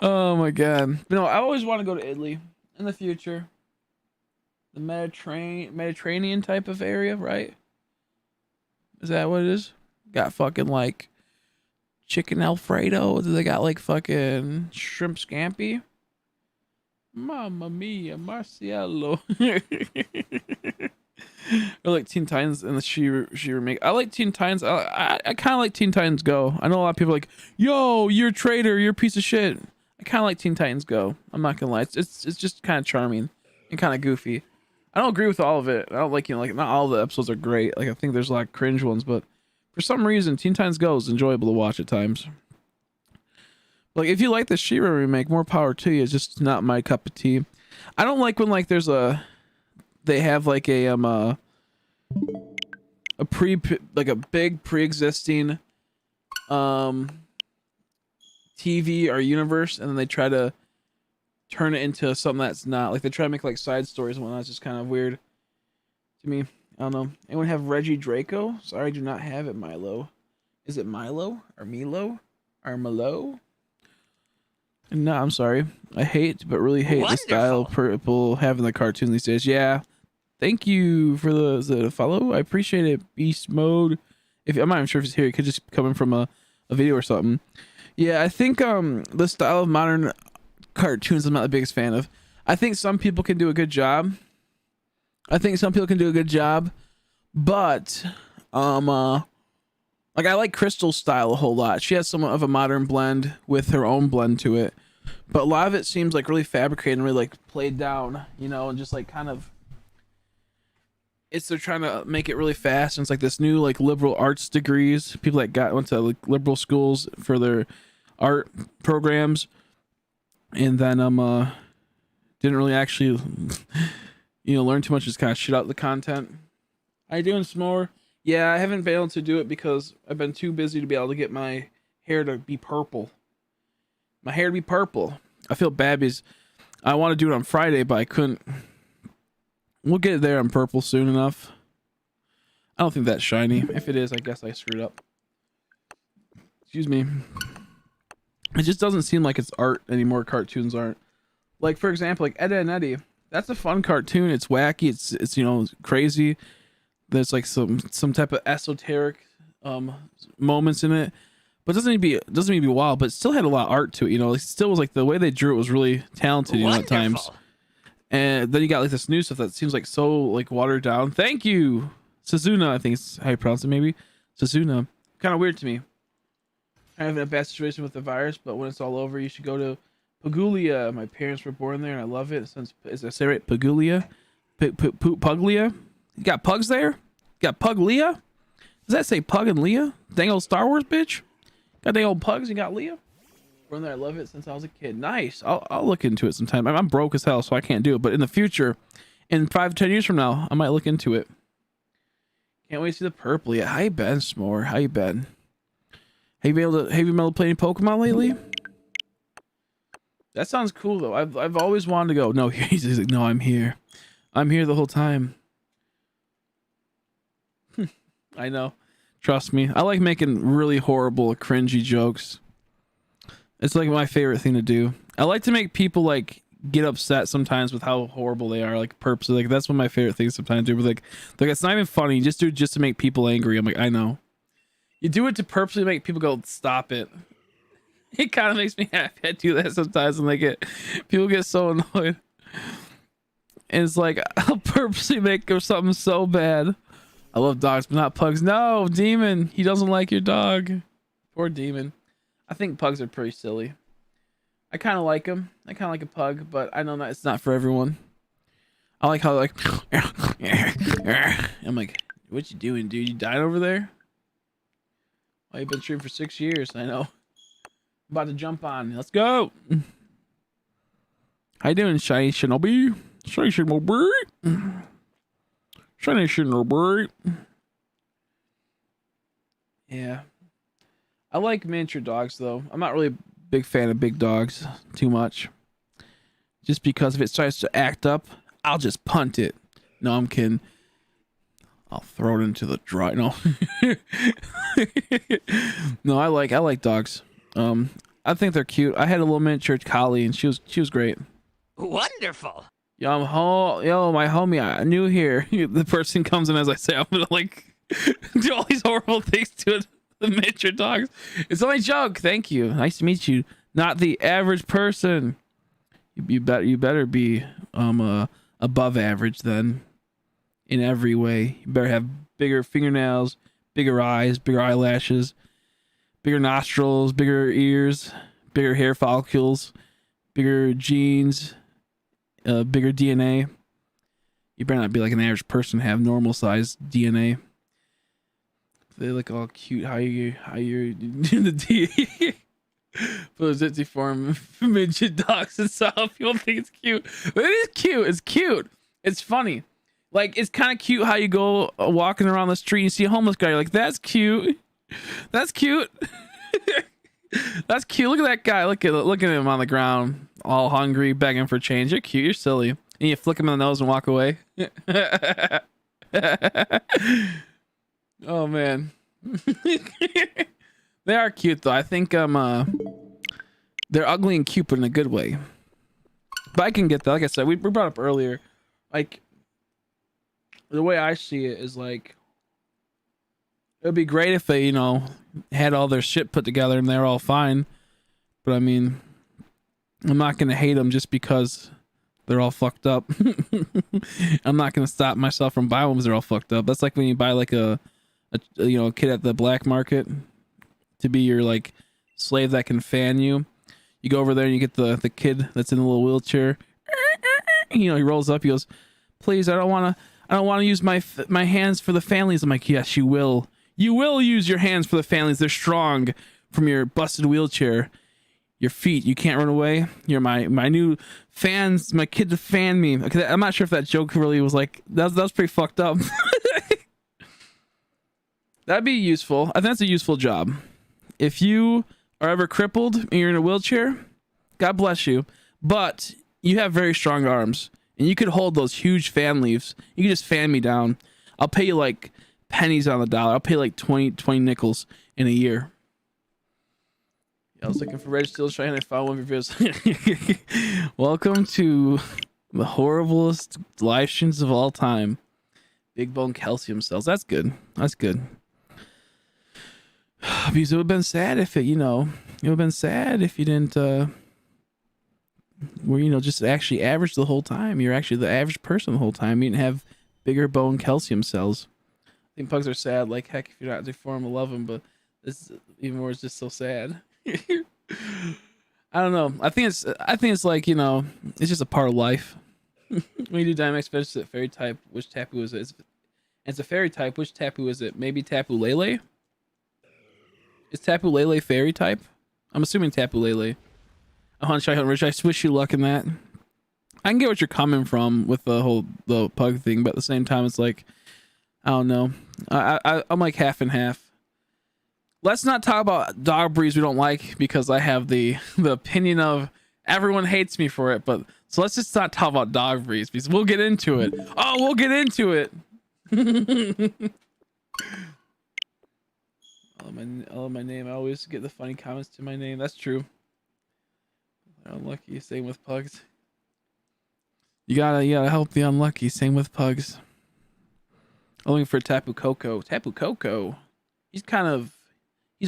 Oh my god. But no, I always want to go to Italy in the future. The Mediterranean type of area, right? Is that what it is? Got fucking like chicken Alfredo. Do they got like fucking shrimp scampi? Mamma mia, Marciello. Or like Teen Titans and the she remake. I like Teen Titans. I kind of like Teen Titans Go. I know a lot of people are like, yo, you're a traitor, you're a piece of shit. I kind of like Teen Titans Go. I'm not gonna lie. It's just kind of charming and kind of goofy. I don't agree with all of it. I don't like, like not all the episodes are great. Like I think there's a lot of cringe ones, but for some reason Teen Titans Go is enjoyable to watch at times. Like if you like the She-Ra remake, more power to you. It's just not my cup of tea. I don't like when like they have like a big pre-existing TV or universe, and then they try to turn it into something that's not. Like they try to make like side stories and whatnot. It's just kind of weird to me. I don't know. Anyone have Regi Draco? Sorry, I do not have it. Milo. Is it Milo or Milo or Malo? No, I'm sorry. I hate, but really hate the style people have in the cartoons these days. Yeah. Thank you for the follow. I appreciate it. Beast mode. I'm not even sure if it's here. It could just come in from a video or something. Yeah, I think the style of modern cartoons I'm not the biggest fan of. I think some people can do a good job. But like I like Crystal's style a whole lot. She has somewhat of a modern blend with her own blend to it. But a lot of it seems like really fabricated and really like played down, and just like kind of they're trying to make it really fast, and it's like this new like liberal arts degrees. People that went to like liberal schools for their art programs, and then didn't really actually learn too much. Just kind of shit out the content. Are you doing some more? Yeah, I haven't been able to do it because I've been too busy to be able to get my hair to be purple. My hair to be purple. I feel bad because I want to do it on Friday, but I couldn't. We'll get there on purple soon enough. I don't think that's shiny. If it is, I guess I screwed up. Excuse me. It just doesn't seem like it's art anymore. Cartoons aren't. Like, for example, like Ed, Edd n Eddy. That's a fun cartoon. It's wacky. It's crazy. There's like some type of esoteric moments in it. But it doesn't need to be wild, but it still had a lot of art to it, It still was like the way they drew it was really talented, at times. And then you got like this new stuff that seems like so like watered down. Thank you, Suzuna. I think it's how you pronounce it, maybe. Suzuna. Kind of weird to me. I have a bad situation with the virus, but when it's all over, you should go to Puglia. My parents were born there, and I love it. Is I say right? Puglia? Puglia? You got pugs there? You got Puglia? Does that say Pug and Leah? Dang old Star Wars bitch. Got dang old pugs. You got Leah. Born there. I love it since I was a kid. Nice. I'll look into it sometime. I'm broke as hell, so I can't do it. But in the future, in 5 to 10 years from now, I might look into it. Can't wait to see the purple. Yeah. How you been, S'more? How you been? Have you been able to play any Pokemon lately? That sounds cool though. I've always wanted to go. No, he's like, no, I'm here. I'm here the whole time. I know. Trust me. I like making really horrible, cringy jokes. It's like my favorite thing to do. I like to make people like get upset sometimes with how horrible they are, like purposely. Like that's one of my favorite things sometimes to do. But like it's not even funny. You just do it just to make people angry. I'm like, I know. You do it to purposely make people go, stop it. It kind of makes me happy. I do that sometimes and people get so annoyed. And it's like, I'll purposely make something so bad. I love dogs, but not pugs. No, Demon. He doesn't like your dog. Poor Demon. I think pugs are pretty silly. I kind of like them. I kind of like a pug, but I know that it's not for everyone. I like how I'm like, what you doing, dude? You dying over there? Oh, you've been streaming for 6 years. I know. I'm about to jump on. Let's go. How you doing, Shiny Shinobi? Shiny Shinobi. Shiny Shinobi. Yeah. I like miniature dogs, though. I'm not really a big fan of big dogs too much. Just because if it starts to act up, I'll just punt it. No, I'm kidding. I'll throw it into the dry. No. No, I like dogs. I think they're cute. I had a little miniature collie, and she was great. Wonderful. Yo, my homie, I new here. The person comes in as I say, I'm gonna like do all these horrible things to it. The miniature dogs. It's only a joke. Thank you. Nice to meet you. Not the average person. You better be above average then. In every way. You better have bigger fingernails, bigger eyes, bigger eyelashes, bigger nostrils, bigger ears, bigger hair follicles, bigger genes, bigger DNA. You better not be like an average person, have normal sized DNA. They look all cute. How you're doing the D. For the Zitsy form midget dogs and stuff. People think it's cute. But it is cute. It's cute. It's funny. Like, it's kind of cute how you go walking around the street and you see a homeless guy. You're like, that's cute. That's cute. That's cute. Look at that guy. Look at him on the ground, all hungry, begging for change. You're cute. You're silly. And you flick him in the nose and walk away. Oh, man. They are cute, though. I think they're ugly and cute, but in a good way. But I can get that. Like I said, we brought up earlier, like, the way I see it is like, it would be great if they, had all their shit put together and they're all fine. But I mean, I'm not going to hate them just because they're all fucked up. I'm not going to stop myself from buying them because they're all fucked up. That's like when you buy like a kid at the black market to be your like slave that can fan you. You go over there and you get the kid that's in a little wheelchair. He rolls up. He goes, please, I don't want I don't want to use my hands for the families. I'm like, yes, you will. You will use your hands for the families. They're strong from your busted wheelchair. Your feet, you can't run away. You're my new fans, my kid to fan me. Okay, I'm not sure if that joke really was like, that was pretty fucked up. That'd be useful. I think that's a useful job. If you are ever crippled and you're in a wheelchair, God bless you. But you have very strong arms and you could hold those huge fan leaves. You can just fan me down. I'll pay you like pennies on the dollar. I'll pay like 20 nickels in a year. I was looking for REGISTEEL trying to find one of your videos. Welcome to the horriblest live streams of all time. Big bone calcium cells. That's good. That's good. Because it would have been sad if it would have been sad if you didn't, were, just actually average the whole time. You're actually the average person the whole time. You didn't have bigger bone calcium cells. I think pugs are sad. Like, heck, if you're not deformed, I love them, but this even more is just so sad. I don't know. I think it's like, it's just a part of life. When you do Dynamax Fetish, it's fairy type. Which Tapu is it? It's a fairy type. Which Tapu is it? Maybe Tapu Lele? Is Tapu Lele fairy type? I'm assuming Tapu Lele. Rich, I wish you luck in that. I can get what you're coming from with the pug thing, but at the same time, it's like, I don't know. I'm like half and half. Let's not talk about dog breeds we don't like, because I have the opinion of everyone hates me for it. But so let's just not talk about dog breeds, because we'll get into it. Oh, we'll get into it. I love my name. I always get the funny comments to my name. That's true. Unlucky. Same with pugs. You gotta help the unlucky. Same with pugs. I'm looking for Tapu Koko. Tapu Koko. He's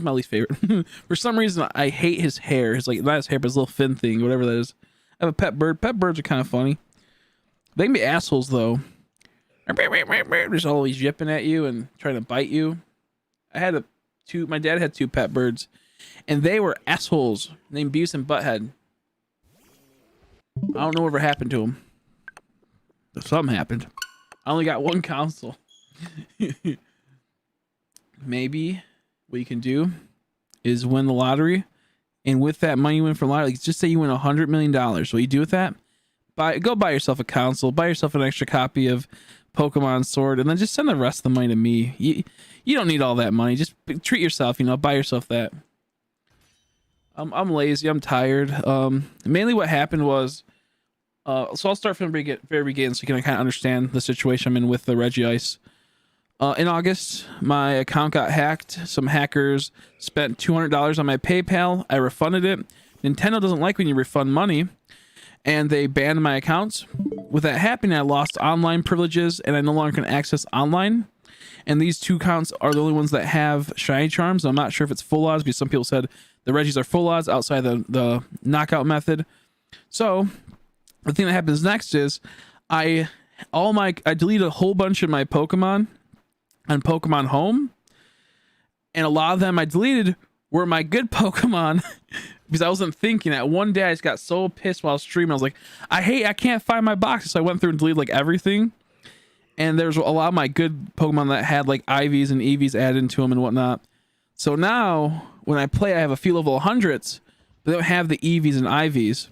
my least favorite. For some reason, I hate his hair. His not his hair, but his little fin thing, whatever that is. I have a pet bird. Pet birds are kind of funny. They can be assholes though. Just always yipping at you and trying to bite you. My dad had 2 pet birds, and they were assholes named Beavis and Butthead. I don't know whatever happened to them. Something happened. I only got 1 console. Maybe what you can do is win the lottery, and with that money you win from lottery, just say you win $100 million. What you do with that? Go buy yourself a console, buy yourself an extra copy of Pokemon Sword, and then just send the rest of the money to me. You don't need all that money. Just treat yourself. Buy yourself that. I'm lazy. I'm tired. Mainly what happened was, so I'll start from the very beginning so you can kind of understand the situation I'm in with the Regi Ice. In August, my account got hacked. Some hackers spent $200 on my PayPal. I refunded it. Nintendo doesn't like when you refund money, and they banned my accounts. With that happening, I lost online privileges, and I no longer can access online. And these 2 accounts are the only ones that have shiny charms. I'm not sure if it's full odds, because some people said the Regis are full odds outside the knockout method. So the thing that happens next is I deleted a whole bunch of my Pokemon on Pokemon Home, and a lot of them I deleted were my good Pokemon because I wasn't thinking. At one day I just got so pissed while streaming. I was like, I can't find my boxes. So I went through and deleted like everything, and there's a lot of my good Pokemon that had like IVs and EVs added into them and whatnot. So now when I play, I have a few level 100s, but they don't have the EVs and IVs,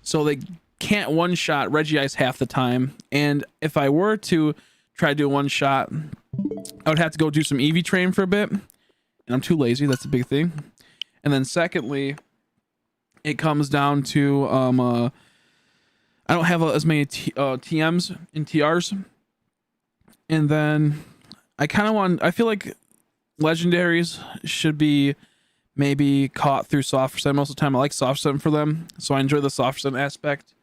so they can't one-shot Regi Ice half the time. And if I were to try to do a one-shot, I would have to go do some EV train for a bit, and I'm too lazy. That's a big thing. And then secondly, it comes down to I don't have as many TMs and TRs, and then I feel like legendaries should be maybe caught through soft percent. Most of the time I like soft percent for them, so I enjoy the soft percent aspect.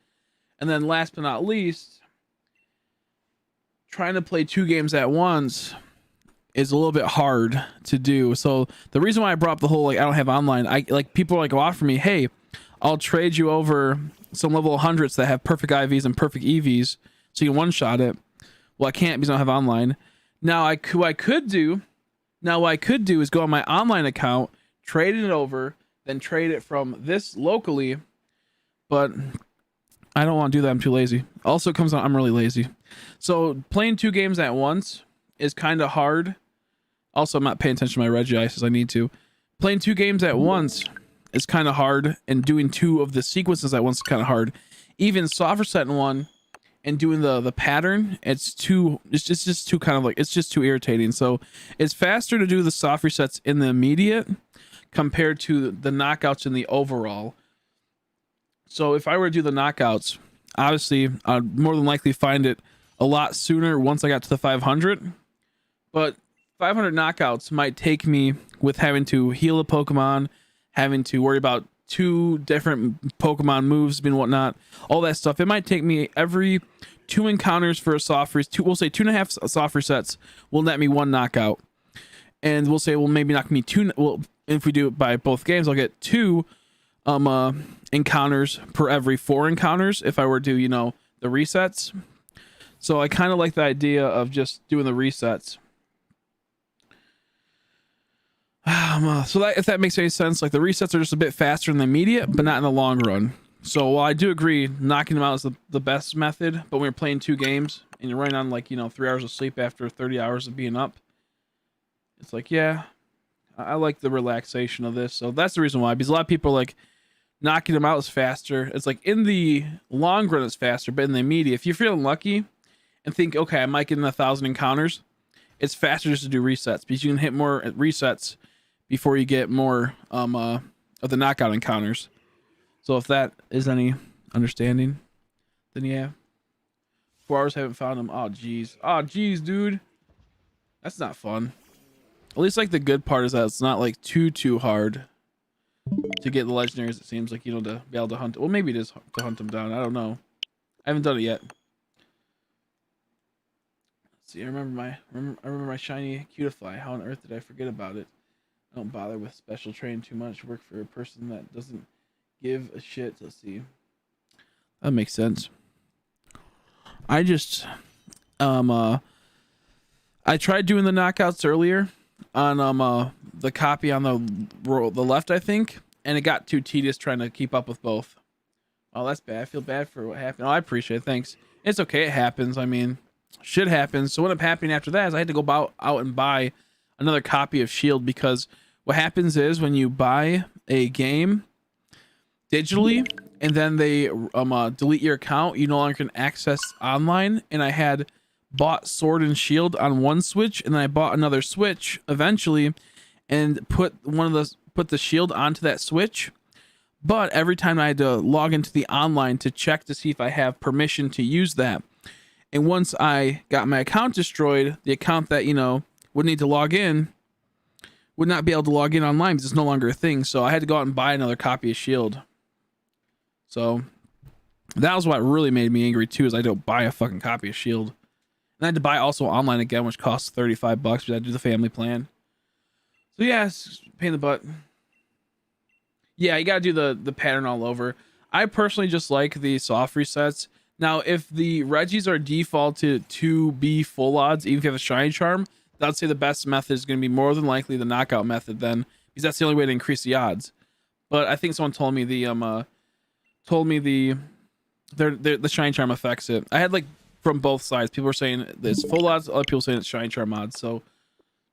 And then last but not least, trying to play 2 games at once is a little bit hard to do. So the reason why I brought up the whole I don't have online, people offer me, hey, I'll trade you over some level 100s that have perfect IVs and perfect EVs so you can one-shot it. Well, I can't because I don't have online. Now what I could do is go on my online account, trade it over, then trade it from this locally. But I don't want to do that. I'm too lazy. Also, it comes out I'm really lazy. So playing 2 games at once is kind of hard. Also, I'm not paying attention to my Regi ice as I need to. Playing 2 games at once is kind of hard, and doing 2 of the sequences at once is kind of hard. Even soft resetting one and doing the pattern, it's just too kind of like, it's just too irritating. So it's faster to do the soft resets in the immediate compared to the knockouts in the overall. So if I were to do the knockouts, obviously I'd more than likely find it a lot sooner once I got to the 500. But 500 knockouts might take me, with having to heal a Pokemon, having to worry about 2 different Pokemon moves and whatnot, all that stuff. It might take me every 2 encounters for a soft reset. We'll say 2.5 soft resets will net me 1 knockout. And we'll say, well, maybe knock me 2. Well, if we do it by both games, I'll get 2 encounters per every 4 encounters if I were to, you know, the resets. So I kind of like the idea of just doing the resets. So that, if that makes any sense, like the resets are just a bit faster in the immediate, but not in the long run. So while I do agree knocking them out is the best method, but when you're playing 2 games and you're running on, like, you know, 3 hours of sleep after 30 hours of being up, it's like, yeah, I like the relaxation of this. So that's the reason why, because a lot of people are like, knocking them out is faster. It's like in the long run it's faster, but in the immediate, if you're feeling lucky and think, okay, I might get in 1,000 encounters, it's faster just to do resets, because you can hit more resets before you get more of the knockout encounters. So if that is any understanding, then yeah. 4 hours, haven't found them. Oh geez, dude, that's not fun. At least, like, the good part is that it's not like too hard to get the legendaries. It seems like, you know, to be able to hunt. Well, maybe it is to hunt them down. I don't know. I haven't done it yet. Let's see, I remember my shiny cutify. How on earth did I forget about it? I don't bother with special training too much. Work for a person that doesn't give a shit. Let's see. That makes sense. I just I tried doing the knockouts earlier on the copy on the left, I think, and it got too tedious trying to keep up with both. Oh, that's bad. I feel bad for what happened. Oh, I appreciate it. Thanks. It's okay. It happens. I mean, shit happens. So what ended up happening after that is I had to go out and buy another copy of Shield, because what happens is when you buy a game digitally and then they delete your account, you no longer can access online. And I had bought Sword and Shield on one Switch, and then I bought another Switch eventually and put the Shield onto that Switch. But every time I had to log into the online to check to see if I have permission to use that. And once I got my account destroyed, the account that, you know, would need to log in would not be able to log in online because it's no longer a thing. So I had to go out and buy another copy of Shield. So that was what really made me angry too, is I had to buy a fucking copy of Shield. And I had to buy also online again, which costs $35 because I had to do the family plan. So yeah, it's a pain in the butt. Yeah, you gotta do the pattern all over. I personally just like the soft resets. Now, if the Regis are defaulted to be full odds, even if you have a shiny charm, I'd say the best method is going to be more than likely the knockout method then, because that's the only way to increase the odds. But I think someone told me the shiny charm affects it. I had, like, from both sides. People were saying it's full odds, other people saying it's shiny charm odds. So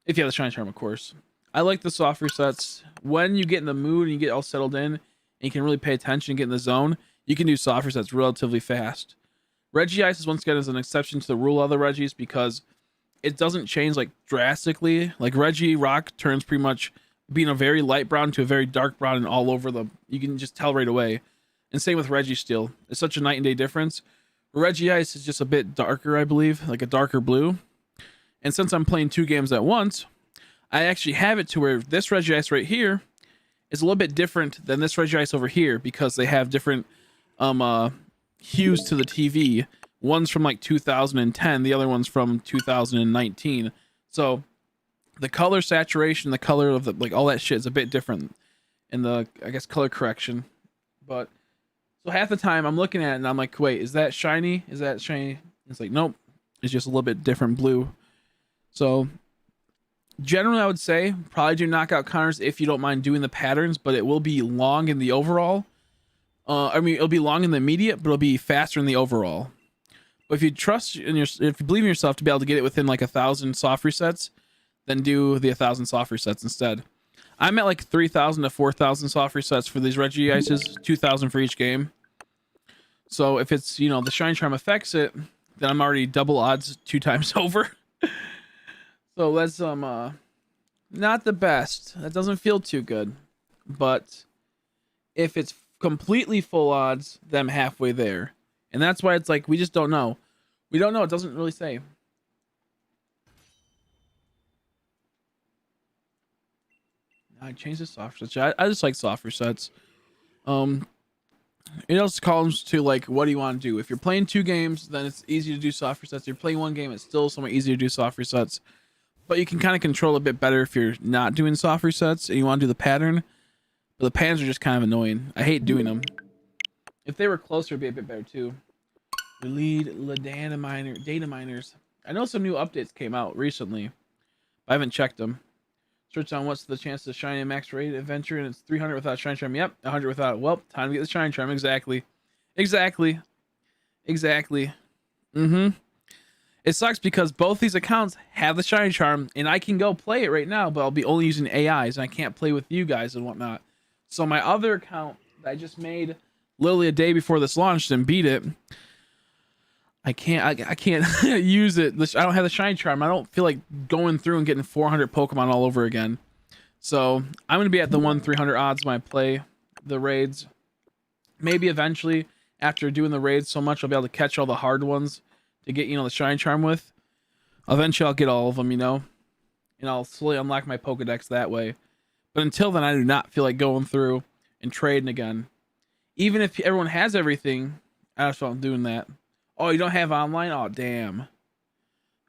if you have the shiny charm, of course. I like the soft resets. When you get in the mood and you get all settled in and you can really pay attention and get in the zone, you can do soft resets relatively fast. Regi Ice is once again as an exception to the rule of the Regis, because it doesn't change like drastically. Like REGIROCK turns pretty much being a very light brown to a very dark brown, and all over you can just tell right away. And same with REGISTEEL. It's such a night and day difference. Regi Ice is just a bit darker, I believe, like a darker blue. And since I'm playing 2 games at once, I actually have it to where this Regi Ice right here is a little bit different than this Regi Ice over here, because they have different hues to the TV. One's from like 2010, the other one's from 2019. So the color saturation, the color of the, like, all that shit is a bit different in the, I guess, color correction. But so half the time I'm looking at it and I'm like, wait, is that shiny? Is that shiny? It's like, nope, it's just a little bit different blue. So generally I would say probably do knockout counters if you don't mind doing the patterns, but it will be long in the overall. I mean, it'll be long in the immediate, but it'll be faster in the overall. But if you trust in if you believe in yourself to be able to get it within like 1,000 soft resets, then do the 1,000 soft resets instead. I'm at like 3,000 to 4,000 soft resets for these Regi ices, 2,000 for each game. So if it's, you know, the Shine Charm affects it, then I'm already double odds 2 times over. So that's not the best. That doesn't feel too good. But if it's completely full odds, then I'm halfway there. And that's why it's like we just don't know. We don't know. It doesn't really say. I changed the soft resets. I just like soft resets. It also comes to like, what do you want to do? If you're playing 2 games, then it's easy to do soft resets. If you're playing 1 game, it's still somewhat easier to do soft resets. But you can kind of control a bit better if you're not doing soft resets and you want to do the pattern. But the patterns are just kind of annoying. I hate doing them. If they were closer, it'd be a bit better too. Data miners. I know some new updates came out recently, but I haven't checked them. Search on what's the chance to shine a max rate adventure, and it's 300 without shine charm. Yep, 100 without it. Well, time to get the shine charm. Exactly. It sucks because both these accounts have the shine charm, and I can go play it right now, but I'll be only using AIs, and I can't play with you guys and whatnot. So my other account that I just made literally a day before this launched and beat it, I can't use it. I don't have the shine charm. I don't feel like going through and getting 400 Pokemon all over again. So I'm gonna be at the 1/300 odds when I play the raids. Maybe eventually, after doing the raids so much, I'll be able to catch all the hard ones to get, you know, the shine charm with. Eventually, I'll get all of them, you know, and I'll slowly unlock my Pokedex that way. But until then, I do not feel like going through and trading again. Even if everyone has everything, I just don't doing that. Oh, you don't have online? Oh, damn.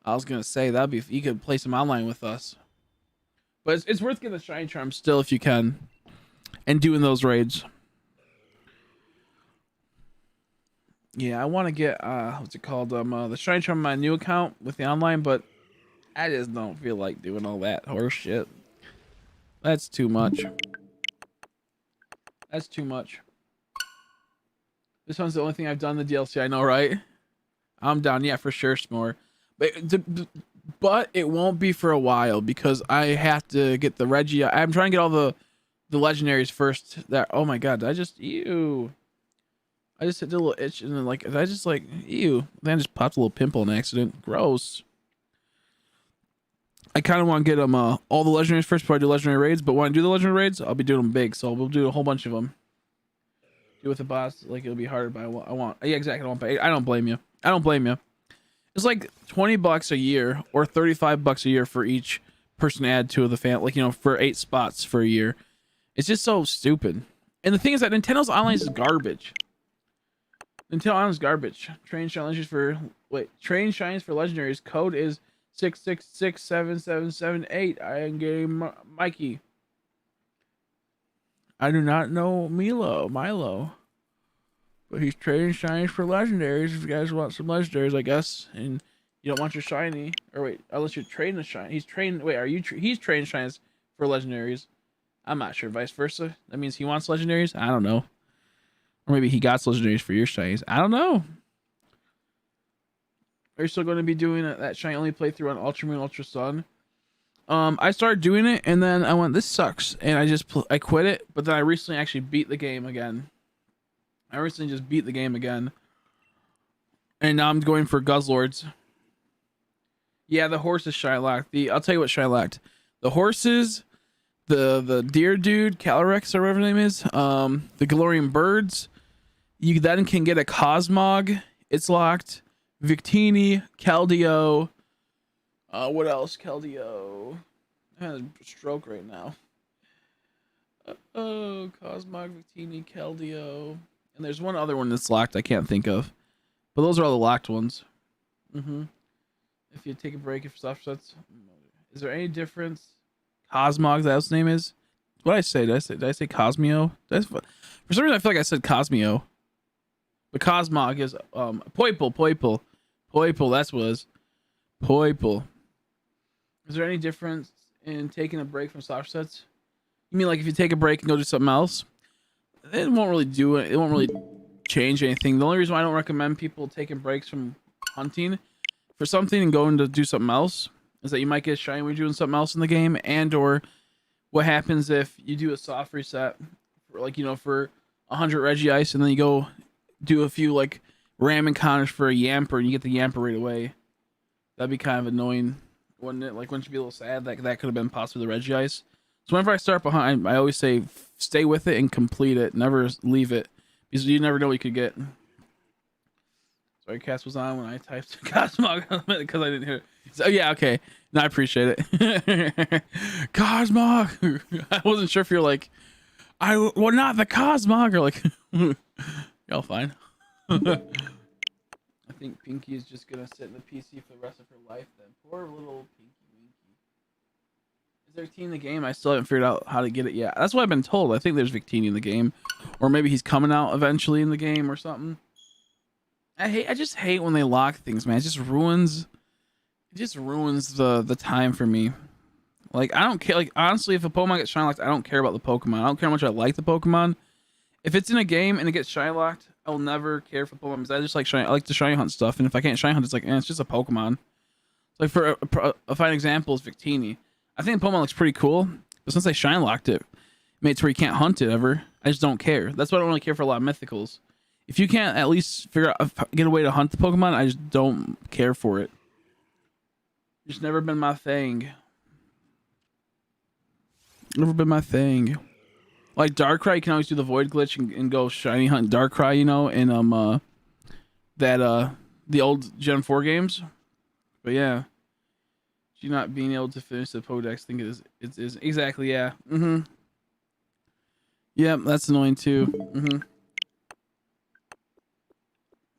I was going to say, that'd be, you could play some online with us. But it's worth getting the shine charm still if you can. And doing those raids. Yeah, I want to get, what's it called? The shine charm on my new account with the online, but I just don't feel like doing all that horse shit. That's too much. That's too much. This one's the only thing I've done in the DLC, I know, right? I'm down, yeah, for sure, S'more. But it won't be for a while because I have to get the Regi. I'm trying to get all the legendaries first. That, oh my god, I just hit a little itch and then like I just like ew. Then I just popped a little pimple in accident. Gross. I kind of want to get them all the legendaries first before I do legendary raids. But when I do the legendary raids, I'll be doing them big, so we'll do a whole bunch of them. Do with the boss, like it'll be harder, but I want. Yeah, exactly. I don't blame you. I don't blame you. It's like $20 a year or $35 a year for each person to add to the fan. Like, you know, for 8 spots for a year. It's just so stupid. And the thing is that Nintendo's online is garbage. Nintendo Online is garbage. Train shines for legendaries. Code is 6667778. I am getting Mikey. I do not know Milo. But he's trading shinies for legendaries. If you guys want some legendaries, I guess, and you don't want your shiny, or wait, unless you're trading a shiny. He's trading. Wait, he's trading shinies for legendaries? I'm not sure. Vice versa. That means he wants legendaries. I don't know. Or maybe he got legendaries for your shinies. I don't know. Are you still going to be doing that shiny only playthrough on Ultra Moon, Ultra Sun? I started doing it, and then I went, this sucks, and I quit it. But then I recently actually beat the game again. And now I'm going for Guzzlords. Yeah, the horses shine locked. I'll tell you what shine locked. The horses, the deer dude, Calyrex or whatever his name is, the Galorian birds. You then can get a Cosmog. It's locked. Victini, Keldeo. What else? Keldeo. I have a stroke right now. Cosmog, Victini, Keldeo. And there's one other one that's locked I can't think of. But those are all the locked ones. If you take a break if soft sets. Is there any difference? Cosmog, that's what his name is? What did I say? Did I say Cosmio? For some reason I feel like I said Cosmio. But Cosmog is Poipole, that's what it is. Poipole. Is there any difference in taking a break from soft sets? You mean like if you take a break and go do something else? it won't really do it. It won't really change anything. The only reason why I don't recommend people taking breaks from hunting for something and going to do something else is that you might get shiny when you're doing something else in the game, and or what happens if you do a soft reset for, like, you know, for 100 Regi ice, and then you go do a few like ram encounters for a yamper and you get the yamper right away. That'd be kind of annoying, wouldn't it? Like, wouldn't you be a little sad that that could have been possibly the Regi ice? So whenever I start behind, I always say stay with it and complete it. Never leave it, because you never know what you could get. Sorry, Cass was on when I typed Cosmog because I didn't hear it. So yeah, okay. No, I appreciate it. Cosmog. I wasn't sure if you're like, well, not the Cosmog, or like, y'all fine. I think Pinky is just gonna sit in the PC for the rest of her life. Then poor little Pinky Winky. Is there Victini in the game? I still haven't figured out how to get it yet. That's what I've been told. I think there's Victini in the game, or maybe he's coming out eventually in the game or something. I just hate when they lock things, man. It just ruins the time for me. Like, I don't care. Like, honestly, if a Pokemon gets shiny locked, I don't care about the Pokemon. I don't care how much I like the Pokemon. If it's in a game and it gets shiny locked, I'll never care for Pokemon, because I just like shiny. I like to shiny hunt stuff, and if I can't shiny hunt, it's like, it's just a Pokemon. Like, for a fine example is Victini. I think the Pokemon looks pretty cool, but since I shiny locked it, made it to where you can't hunt it ever. I just don't care. That's why I don't really care for a lot of mythicals. If you can't at least figure out, get a way to hunt the Pokemon, I just don't care for it. It's never been my thing. Never been my thing. Like Darkrai, you can always do the void glitch and go shiny hunt Darkrai, you know, in the old Gen 4 games. But yeah, you not being able to finish the Podex thing is exactly, yeah. Yep, that's annoying too.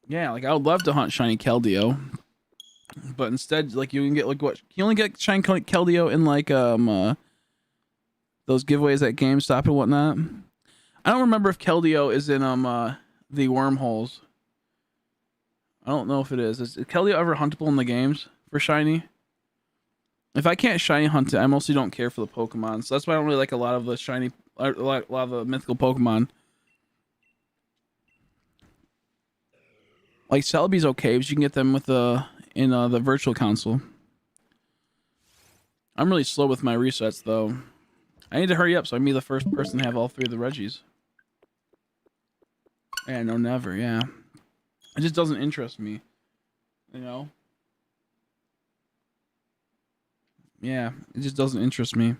Yeah, like I would love to hunt shiny Keldeo, but instead, like, you can get like you only get shiny Keldeo in like those giveaways at GameStop and whatnot. I don't remember if Keldeo is in the wormholes. I don't know if it is. Is Keldeo ever huntable in the games for shiny? If I can't shiny hunt it, I mostly don't care for the Pokemon. So that's why I don't really like a lot of the shiny, a lot of the mythical Pokemon. Like Celebi's okay, but you can get them with the virtual console. I'm really slow with my resets though. I need to hurry up so I can be the first person to have all 3 of the Regis. Yeah, no, never. Yeah, it just doesn't interest me. You know. Yeah, it just doesn't interest me.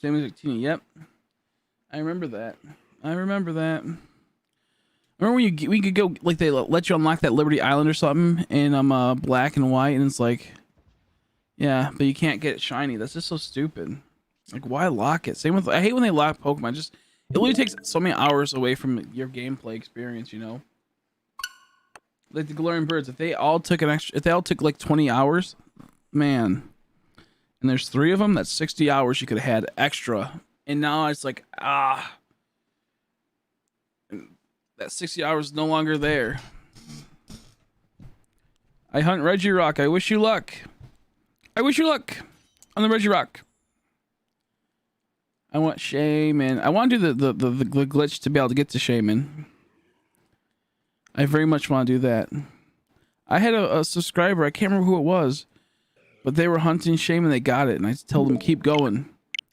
Same as Victini. Yep, I remember that. Remember when we could go, like, they let you unlock that Liberty Island or something in black and white, and it's like, yeah, but you can't get it shiny. That's just so stupid. Like, why lock it? Same with, I hate when they lock Pokemon. Just, it really takes so many hours away from your gameplay experience, you know. Like the Galarian Birds, if they all took like 20 hours, man, and there's 3 of them, that's 60 hours you could have had extra. And now it's like, that 60 hours is no longer there. I hunt Regirock. I wish you luck. I wish you luck on the Regirock. I want Shaman. I want to do the glitch to be able to get to Shaman. I very much want to do that. I had a subscriber, I can't remember who it was, but they were hunting Shaman, they got it, and I told them keep going.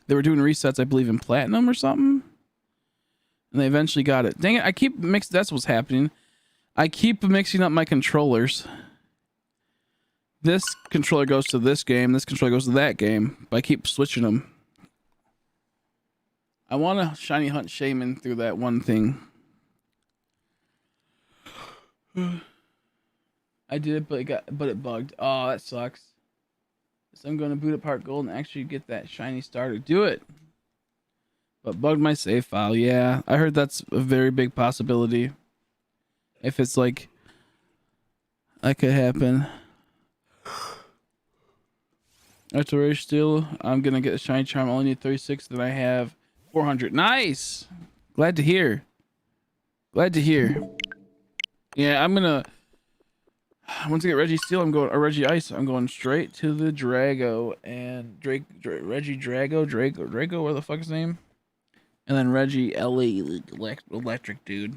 They were doing resets, I believe, in Platinum or something, and they eventually got it. Dang it, I keep mixing, that's what's happening. I keep mixing up my controllers. This controller goes to this game, this controller goes to that game, but I keep switching them. I want to shiny hunt Shaman through that one thing. I did it, but it bugged. Oh, that sucks. So I'm going to boot up Heart Gold and actually get that shiny starter. Do it. But bugged my save file. Yeah, I heard that's a very big possibility. If it's like, that could happen. That's a REGISTEEL. I'm going to get a shiny charm. I only need 36. Then I have 400. Nice. Glad to hear. Glad to hear. Yeah, I'm gonna once I get REGISTEEL, I'm going or Regi Ice. I'm going straight to the Drago and Regi Drago. Where the fuck his name? And then Regi electric dude.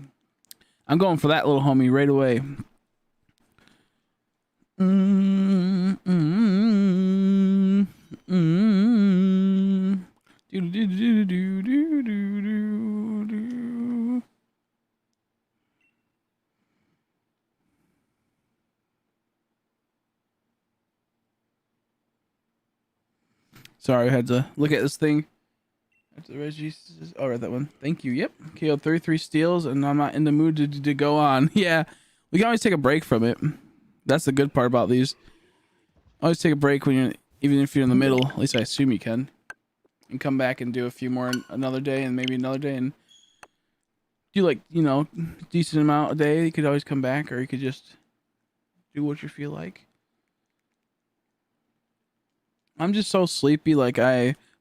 I'm going for that little homie right away. Sorry, I had to look at this thing. After Regi, oh, right, that one. Thank you. Yep. KO 33 steals, and I'm not in the mood to go on. Yeah, we can always take a break from it. That's the good part about these. Always take a break when you're, even if you're in the middle. At least I assume you can, and come back and do a few more another day, and maybe another day, and do like decent amount a day. You could always come back, or you could just do what you feel like. I'm just so sleepy. Like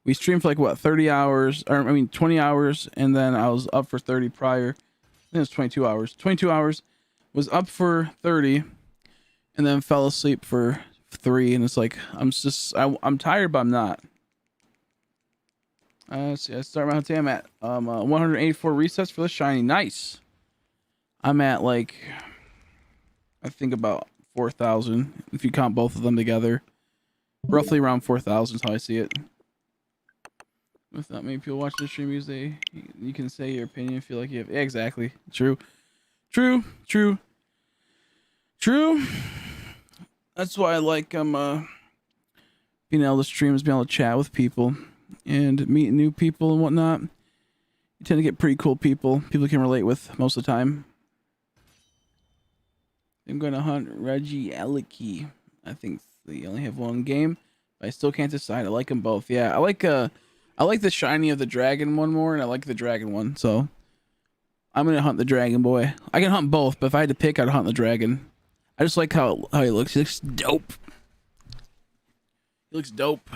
we streamed for like what 30 hours, or I mean 20 hours, and then I was up for 30 prior. I think it was 22 hours. 22 hours, was up for 30, and then fell asleep for 3. And it's like I'm tired, but I'm not. Let's see. I start my day. I'm at 184 resets for the shiny. Nice. I'm at like I think about 4,000 if you count both of them together. Roughly around 4,000 is how I see it. With not many people watching the stream, you can say your opinion if you like. You have, yeah, exactly. True. That's why I like being able to stream is being able to chat with people and meet new people and whatnot. You tend to get pretty cool people you can relate with most of the time. I'm going to hunt Regi Eliki. I think they only have one game, but I still can't decide. I like them both. Yeah, I like the shiny of the dragon one more, and I like the dragon one. So I'm gonna hunt the dragon boy. I can hunt both, but if I had to pick, I'd hunt the dragon. I just like how he looks. He looks dope. He looks dope.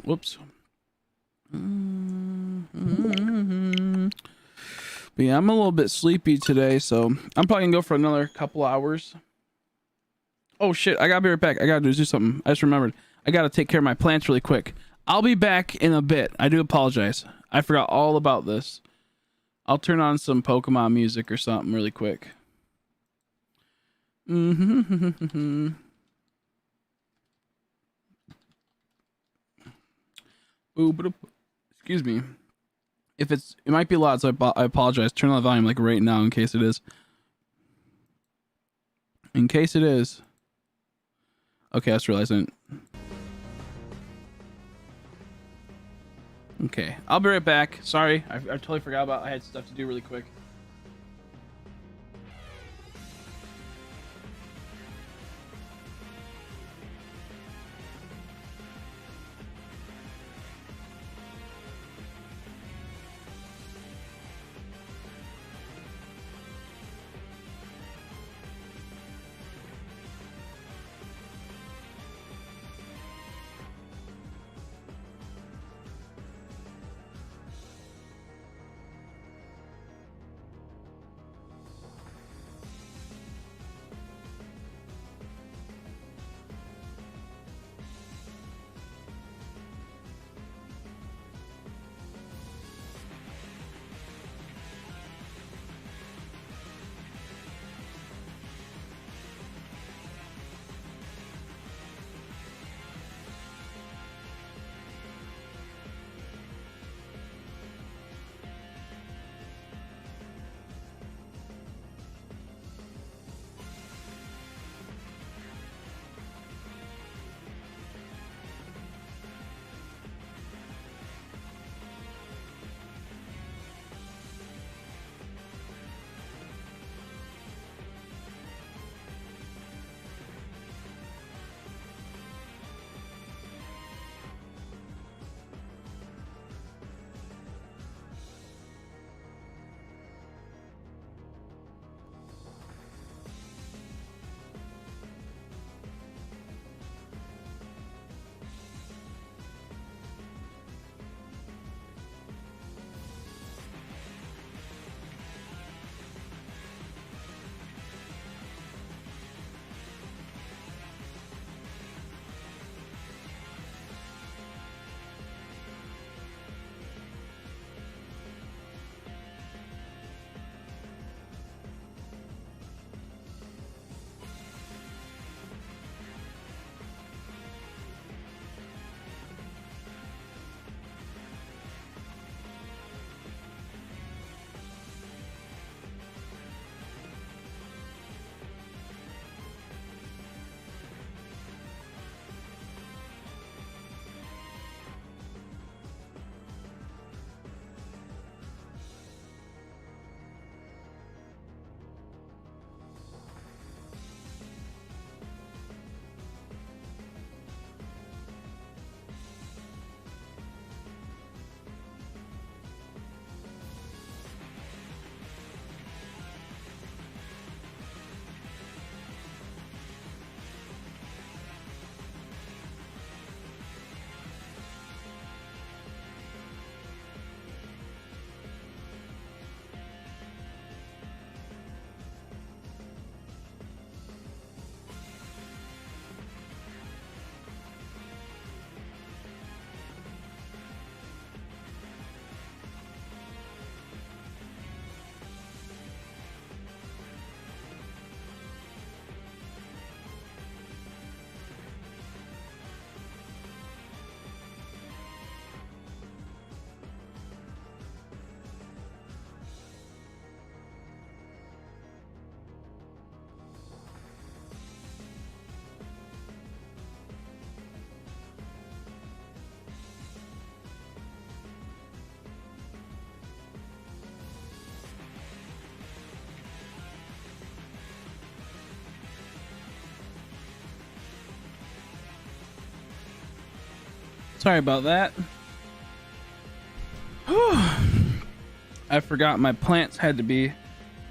Whoops. But yeah, I'm a little bit sleepy today, so I'm probably gonna go for another couple hours. Oh shit, I gotta be right back. I gotta do something. I just remembered. I gotta take care of my plants really quick. I'll be back in a bit. I do apologize. I forgot all about this. I'll turn on some Pokemon music or something really quick. Excuse me. If it might be loud, so I apologize. Turn on the volume like right now in case it is. In case it is. Okay, I just realized it. Okay, I'll be right back. Sorry, I totally forgot about. I had stuff to do really quick. Sorry about that. I forgot my plants had to be,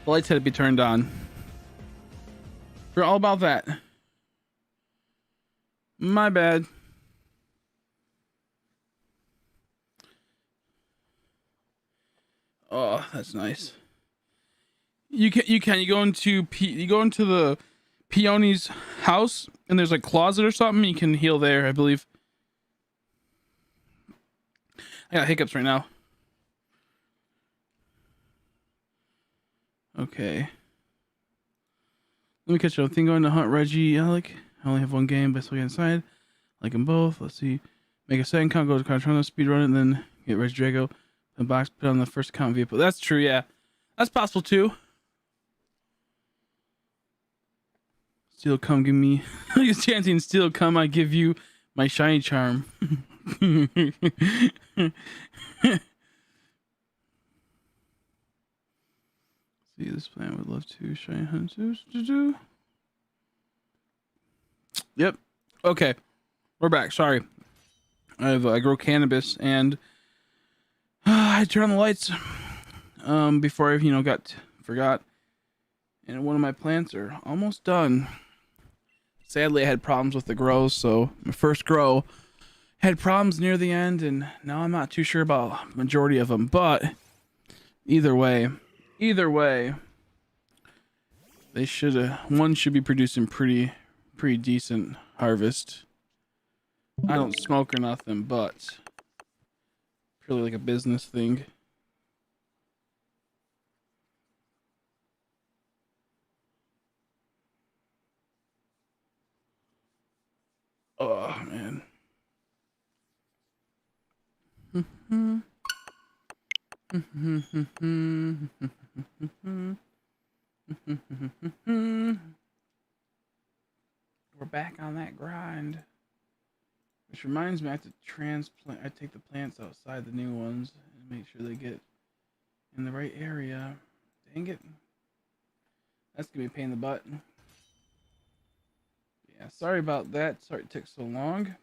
the lights had to be turned on. We're all about that. My bad. Oh, that's nice. You go into the peony's house and there's a closet or something. You can heal there, I believe. I got hiccups right now. Okay. Let me catch you up. I think going to hunt Regi. I only have one game, but I still get inside. I like them both. Let's see. Make a second count, go to Control, speed run it, and then get Regi Drago. The box put on the first account vehicle. That's true, yeah. That's possible too. Steel, come give me. Chanting Steel, come, I give you my shiny charm. See, this plan would love to shiny hunters to do. Yep. Okay. We're back. Sorry. I grow cannabis and I turned on the lights before I forgot. And one of my plants are almost done. Sadly, I had problems with the grows, so my first grow had problems near the end, and now I'm not too sure about majority of them. But either way, they one should be producing pretty decent harvest. I don't smoke or nothing, but purely like a business thing. Oh man. We're back on that grind. Which reminds me, I have to transplant. I take the plants outside the new ones and make sure they get in the right area. Dang it. That's gonna be a pain in the butt. Yeah, sorry about that. Sorry it took so long.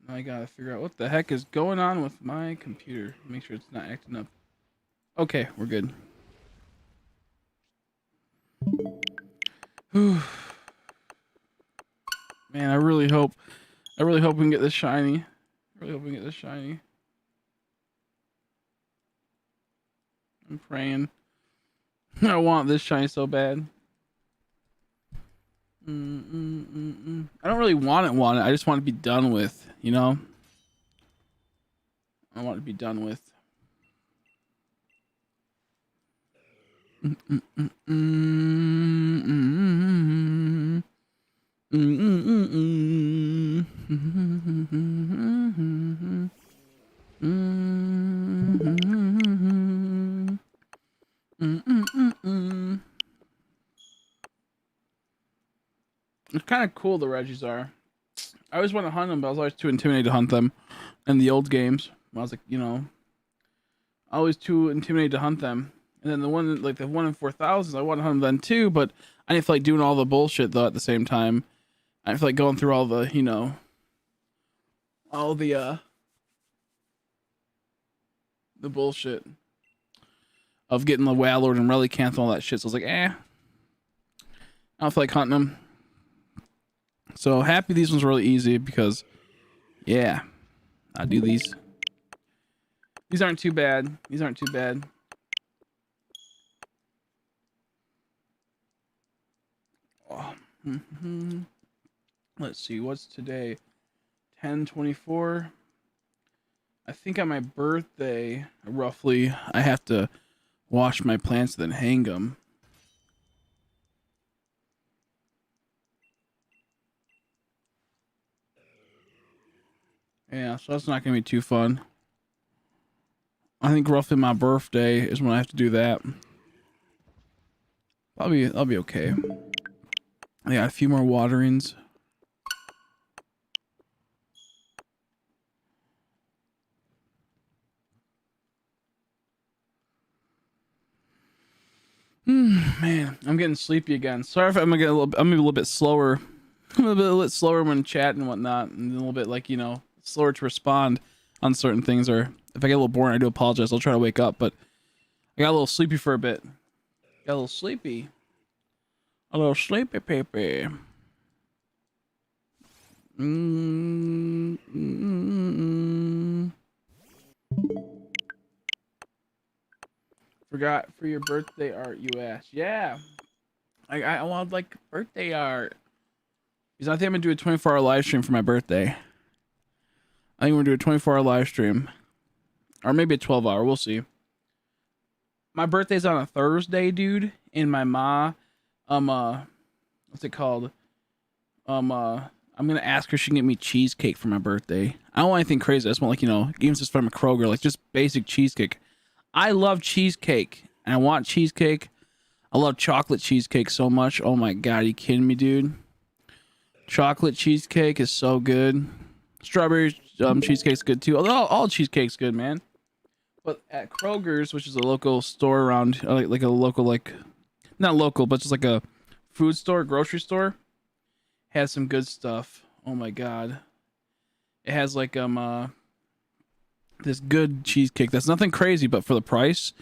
Now I gotta figure out what the heck is going on with my computer. Make sure it's not acting up. Okay, we're good. Man, I really hope we can get this shiny. I'm praying. I want this shiny so bad. I don't really want it. I just want it to be done with, you know? I want it to be done with. It's kind of cool, the Regis are. I always want to hunt them, but I was always too intimidated to hunt them in the old games. I was like, always too intimidated to hunt them. And then the one in 4,000, I want to hunt them then too, but I didn't feel like doing all the bullshit though at the same time. I didn't feel like going through all the, all the bullshit of getting the Wallord and Relicanth and all that shit. So I was like, I don't feel like hunting them. So happy these ones were really easy because, yeah, I'll do these. These aren't too bad. Oh. Let's see, what's today? 10/24. I think on my birthday, roughly, I have to wash my plants then hang them. Yeah, so that's not gonna be too fun. I think roughly my birthday is when I have to do that. I'll be okay. I got a few more waterings. Man, I'm getting sleepy again. Sorry if I'm gonna get I'm gonna be a little bit slower. I'm a little bit slower when chatting and whatnot, and a little bit like, you know, slower to respond on certain things. Or if I get a little boring, I do apologize. I'll try to wake up, but I got a little sleepy for a bit. Got a little sleepy. A little sleepy, peepee. Forgot for your birthday art, you asked. Yeah, I want like birthday art. Because I think I'm gonna do a 24-hour live stream for my birthday. I think we're gonna do a 24-hour live stream, or maybe a 12-hour. We'll see. My birthday's on a Thursday, dude, and my ma, what's it called? I'm gonna ask her if she can get me cheesecake for my birthday. I don't want anything crazy. I just want, like, you know, even just from a Kroger, like just basic cheesecake. I love cheesecake, and I want cheesecake. I love chocolate cheesecake so much. Oh my god, are you kidding me, dude? Chocolate cheesecake is so good. Strawberry cheesecake's good too. All cheesecake's good, man. But at Kroger's, which is a local store around, like a local, like, not local, but just like a food store, grocery store, has some good stuff. Oh my god, it has like this good cheesecake that's nothing crazy, but for the price,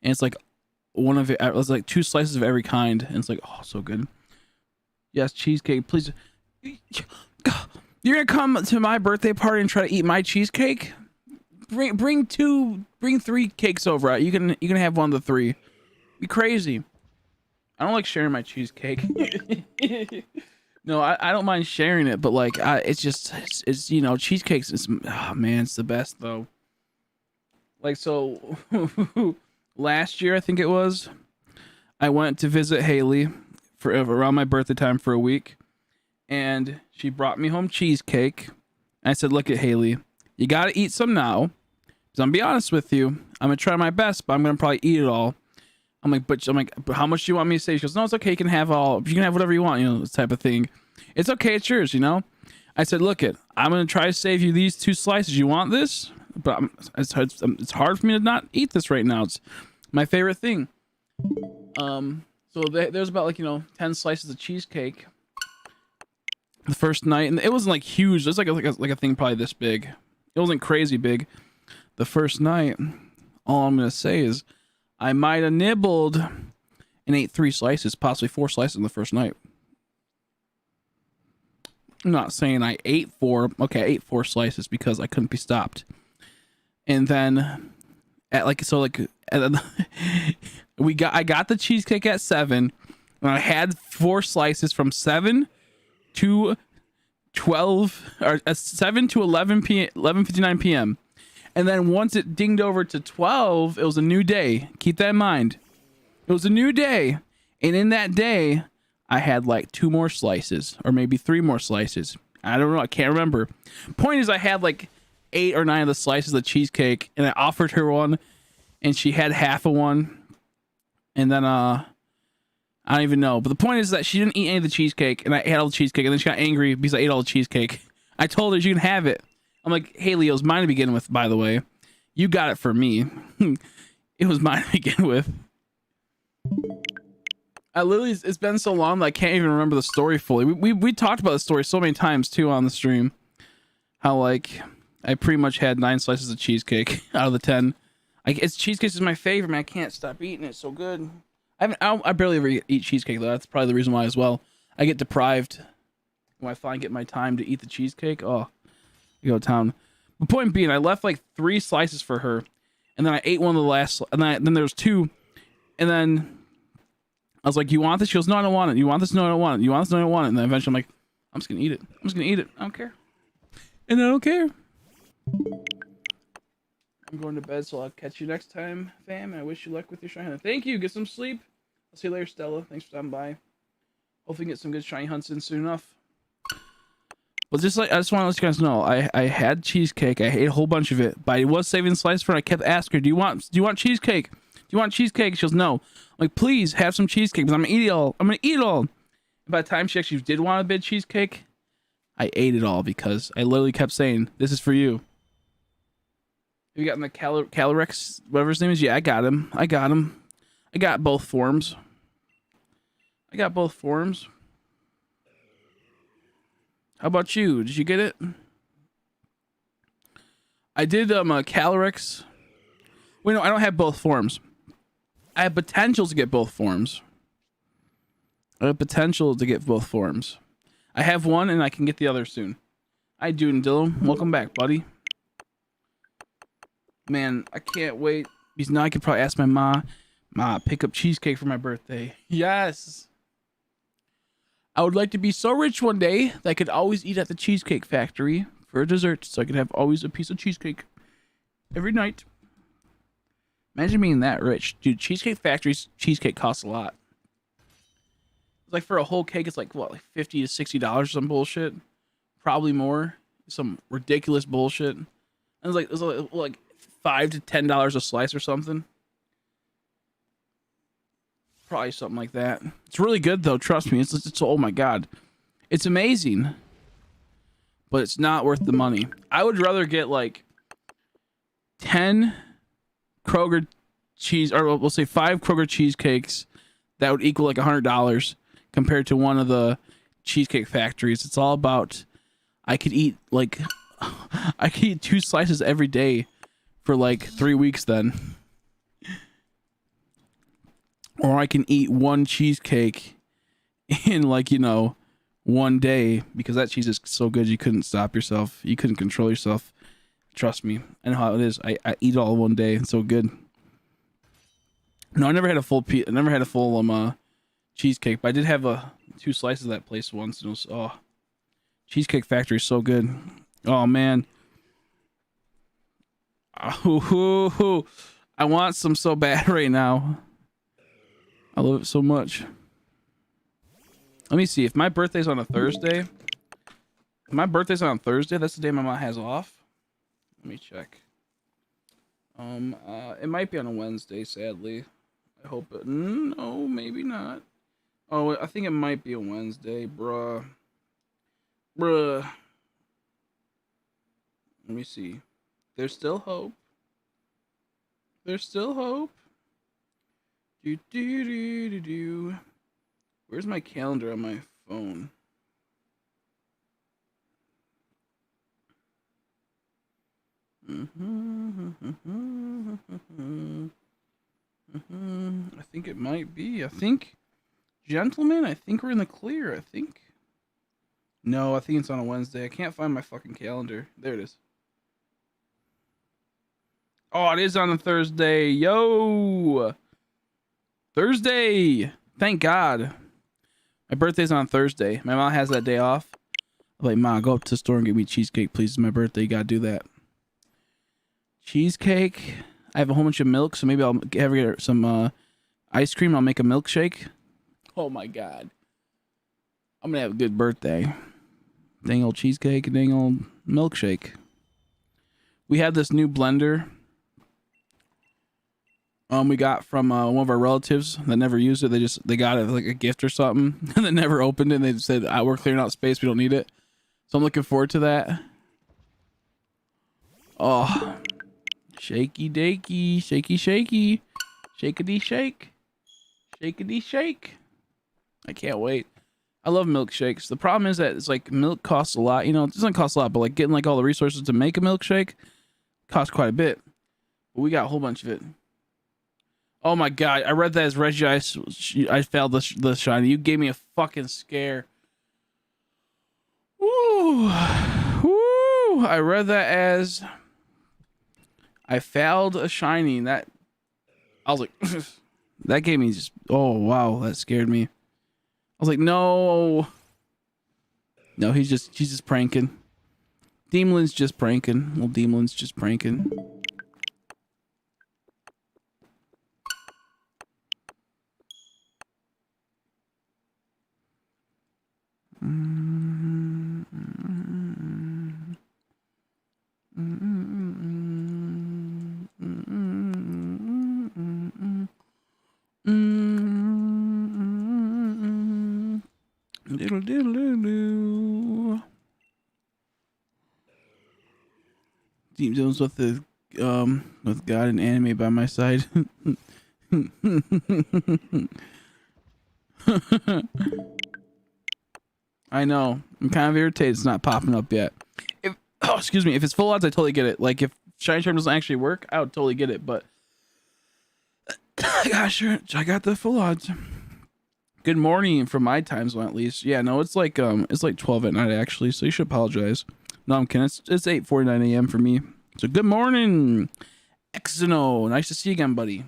and it's like it's like 2 slices of every kind, and it's like, oh, so good. Yes, cheesecake, please. You're gonna come to my birthday party and try to eat my cheesecake? Bring 3 cakes over. You can have one of the 3. Be crazy. I don't like sharing my cheesecake. No, I don't mind sharing it, but like it's you know, cheesecakes is, oh man, it's the best though. Like, so last year I think it was, I went to visit Haley for around my birthday time for a week, and she brought me home cheesecake. And I said, look at Haley, you gotta eat some now. Because I'm gonna be honest with you, I'm gonna try my best, but I'm gonna probably eat it all. I'm like, but how much do you want me to say? She goes, no, it's okay, you can have all, you can have whatever you want, you know, this type of thing. It's okay, it's yours, you know. I said, look it, I'm gonna try to save you these 2 slices. You want this? But it's hard for me to not eat this right now. It's my favorite thing. So there's about, like, you know, 10 slices of cheesecake the first night, and it wasn't like huge. It was like a thing probably this big. It wasn't crazy big. The first night, all I'm gonna say is I might have nibbled and ate 3 slices, possibly 4 slices in the first night. I'm not saying I ate 4. Okay, I ate 4 slices because I couldn't be stopped. And then at I got the cheesecake at 7, and I had 4 slices from 7 to 12, or 7 to 11:59 p.m. And then once it dinged over to 12, it was a new day. Keep that in mind. It was a new day. And in that day, I had like 2 more slices, or maybe 3 more slices. I don't know. I can't remember. Point is, I had like 8 or 9 of the slices of cheesecake, and I offered her one, and she had half of one. And then, I don't even know. But the point is that she didn't eat any of the cheesecake, and I ate all the cheesecake, and then she got angry because I ate all the cheesecake. I told her, you can have it. I'm like, Haley, it was mine to begin with, by the way. You got it for me. It was mine to begin with. It's been so long that I can't even remember the story fully. We talked about the story so many times, too, on the stream. How, like, I pretty much had 9 slices of cheesecake out of the 10. Cheesecake is my favorite, man. I can't stop eating it. It's so good. I barely ever eat cheesecake, though. That's probably the reason why as well. I get deprived when I finally get my time to eat the cheesecake. Oh, you go to town. The point being, I left like 3 slices for her, and then I ate one of the last, and then there was 2, and then I was like, you want this? She goes, no, I don't want it. You want this? No, I don't want it. You want this? No, I don't want it. And then eventually I'm like, I'm just going to eat it. I'm just going to eat it. I don't care. And I don't care. I'm going to bed, so I'll catch you next time, fam, and I wish you luck with your shiny hunt. Thank you. Get some sleep. I'll see you later, Stella. Thanks for stopping by. Hopefully get some good shiny hunts in soon enough. But just like, I just want to let you guys know, I had cheesecake. I ate a whole bunch of it, but I was saving slices for her. I kept asking her, do you want cheesecake? Do you want cheesecake? She goes, no. I'm like, please have some cheesecake, because I'm gonna eat it all. I'm gonna eat it all. And by the time she actually did want a bit of cheesecake, I ate it all because I literally kept saying, this is for you. Have you gotten the Calorex, whatever his name is? Yeah, I got him. I got both forms. I got both forms. How about you? Did you get it? I did Calyrex. Wait, no, I don't have both forms. I have potential to get both forms. I have potential to get both forms. I have one and I can get the other soon. Hi, Dude and Dylan. Welcome back, buddy. Man, I can't wait. Because now I could probably ask my Ma, pick up cheesecake for my birthday. Yes. I would like to be so rich one day that I could always eat at the Cheesecake Factory for a dessert, so I could have always a piece of cheesecake every night. Imagine being that rich. Dude, Cheesecake Factory's cheesecake costs a lot. It's like for a whole cake, it's like, what, like $50 to $60 or some bullshit? Probably more. Some ridiculous bullshit. And it was like $5 to $10 a slice or something. Probably something like that. It's really good though. Trust me. It's oh my god, it's amazing. But it's not worth the money. I would rather get like 10 Kroger cheese, or we'll say 5 Kroger cheesecakes. That would equal like $100 compared to one of the Cheesecake Factories. It's all about. I could eat 2 slices every day for like 3 weeks then. Or I can eat 1 cheesecake in like, one day, because that cheese is so good you couldn't stop yourself. You couldn't control yourself. Trust me. I know how it is. I eat all in one day. It's so good. No, I never had a full cheesecake, but I did have 2 slices of that place once, and it was Cheesecake Factory is so good. Oh man. Oh, I want some so bad right now. I love it so much. Let me see. If my birthday's on a Thursday. If my birthday's on Thursday, that's the day my mom has off. Let me check. It might be on a Wednesday, sadly. I hope it. No, maybe not. Oh, I think it might be a Wednesday, bruh. Let me see. There's still hope. There's still hope. Where's my calendar on my phone? I think it might be. Gentlemen, I think we're in the clear. No, I think it's on a Wednesday. I can't find my fucking calendar. There it is. Oh, it is on a Thursday. Yo! Thursday! Thank God. My birthday's on Thursday. My mom has that day off. I'm like, Ma, go up to the store and get me cheesecake, please. It's my birthday. You gotta do that. Cheesecake. I have a whole bunch of milk, so maybe I'll have some ice cream. I'll make a milkshake. Oh my God. I'm gonna have a good birthday. Dang old cheesecake and dang old milkshake. We had this new blender. We got from one of our relatives that never used it. They got it like a gift or something, and they never opened it. And they said, "We're clearing out space. We don't need it." So I'm looking forward to that. Oh, shaky dakey, shaky shakey, shakety shake, shakety shake. I can't wait. I love milkshakes. The problem is that it's like milk costs a lot. It doesn't cost a lot, but like getting like all the resources to make a milkshake costs quite a bit. But we got a whole bunch of it. Oh my God, I read that as Regi. I failed the shiny. You gave me a fucking scare. Woo. Woo. I read that as I failed a shiny. I was like, that gave me just, oh wow, that scared me. I was like, no. No, she's just pranking. Deemlin's just pranking. Well, Deemlin's just pranking. Diddle diddle doo. Deep Jones with God and anime by my side. I know. I'm kind of irritated it's not popping up yet. If excuse me, if it's full odds, I totally get it. Like if Shiny Charm doesn't actually work, I would totally get it. But gosh, I got the full odds. Good morning from my time zone at least. Yeah, no, it's like 12 at night actually. So you should apologize. No, I'm kidding. It's 8:49 a.m. for me. So good morning, Exino. Nice to see you again, buddy.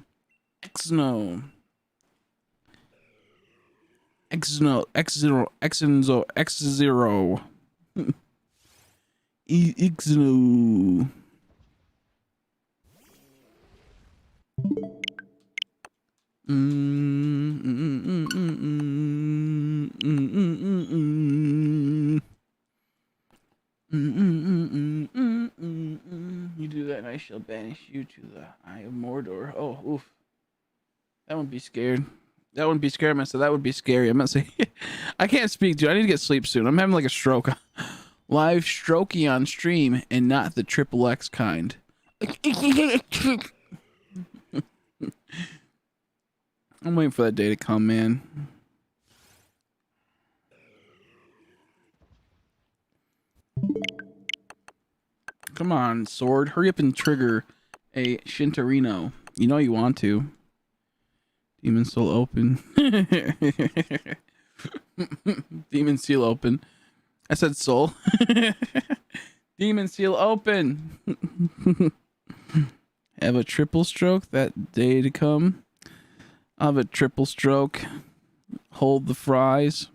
Exino. X0. X0. X0. You do that and I shall banish you to the Eye of Mordor. Oh, oof. That wouldn't be scared. That wouldn't be scary. I said that would be scary. I'm not saying I can't speak, dude. I need to get sleep soon. I'm having like a stroke. Live strokey on stream and not the triple X kind. I'm waiting for that day to come, man. Come on, sword. Hurry up and trigger a Shintarino. You know you want to. Demon Soul open. Demon Seal open. I said soul. Demon Seal open. Have a triple stroke that day to come. I'll have a triple stroke. Hold the fries.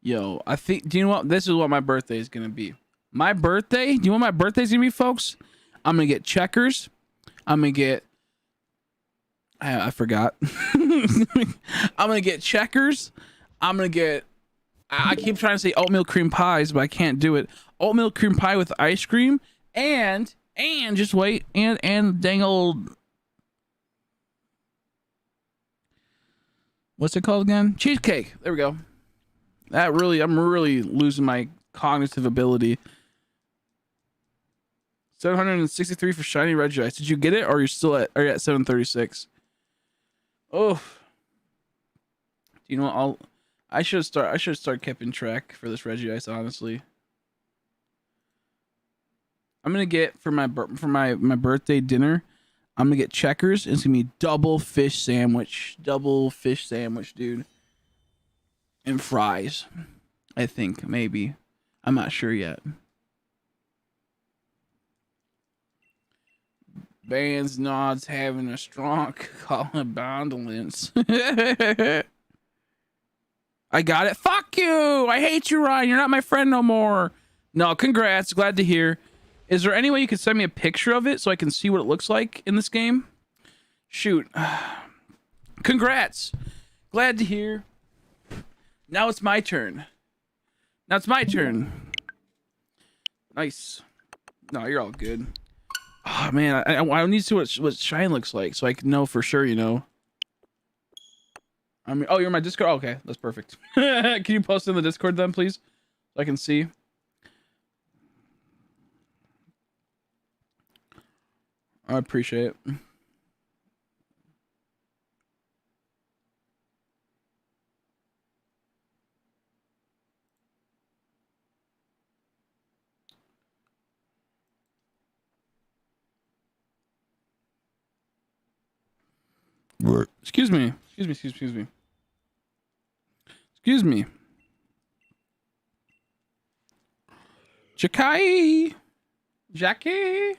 Yo, I think, do you know what? This is what my birthday is going to be. My birthday? Do you know what my birthday's going to be, folks? I'm going to get checkers. I'm going to get, I forgot. I'm going to get checkers. I'm going to get, I keep trying to say oatmeal cream pies, but I can't do it. Oatmeal cream pie with ice cream and just wait, and dang old, what's it called again? Cheesecake. There we go. I'm really losing my cognitive ability. 763 for shiny Regi. Did you get it, or are you at 736? Oh, do you know what? I should start keeping track for this Regi ice. Honestly, I'm gonna get for my birthday dinner. I'm gonna get checkers. It's gonna be double fish sandwich, dude. And fries, I think, maybe. I'm not sure yet. Bands nods having a strong condolence. I got it. Fuck you. I hate you, Ryan. You're not my friend no more. No, congrats. Glad to hear. Is there any way you could send me a picture of it so I can see what it looks like in this game? Shoot. Congrats. Glad to hear. Now it's my turn. Nice. No, you're all good. Oh, man, I need to see what Shine looks like so I can know for sure, you know. I mean, oh, you're in my Discord? Oh, okay, that's perfect. Can you post in the Discord then, please? So I can see. I appreciate it. Excuse me. Jakai. Jackie.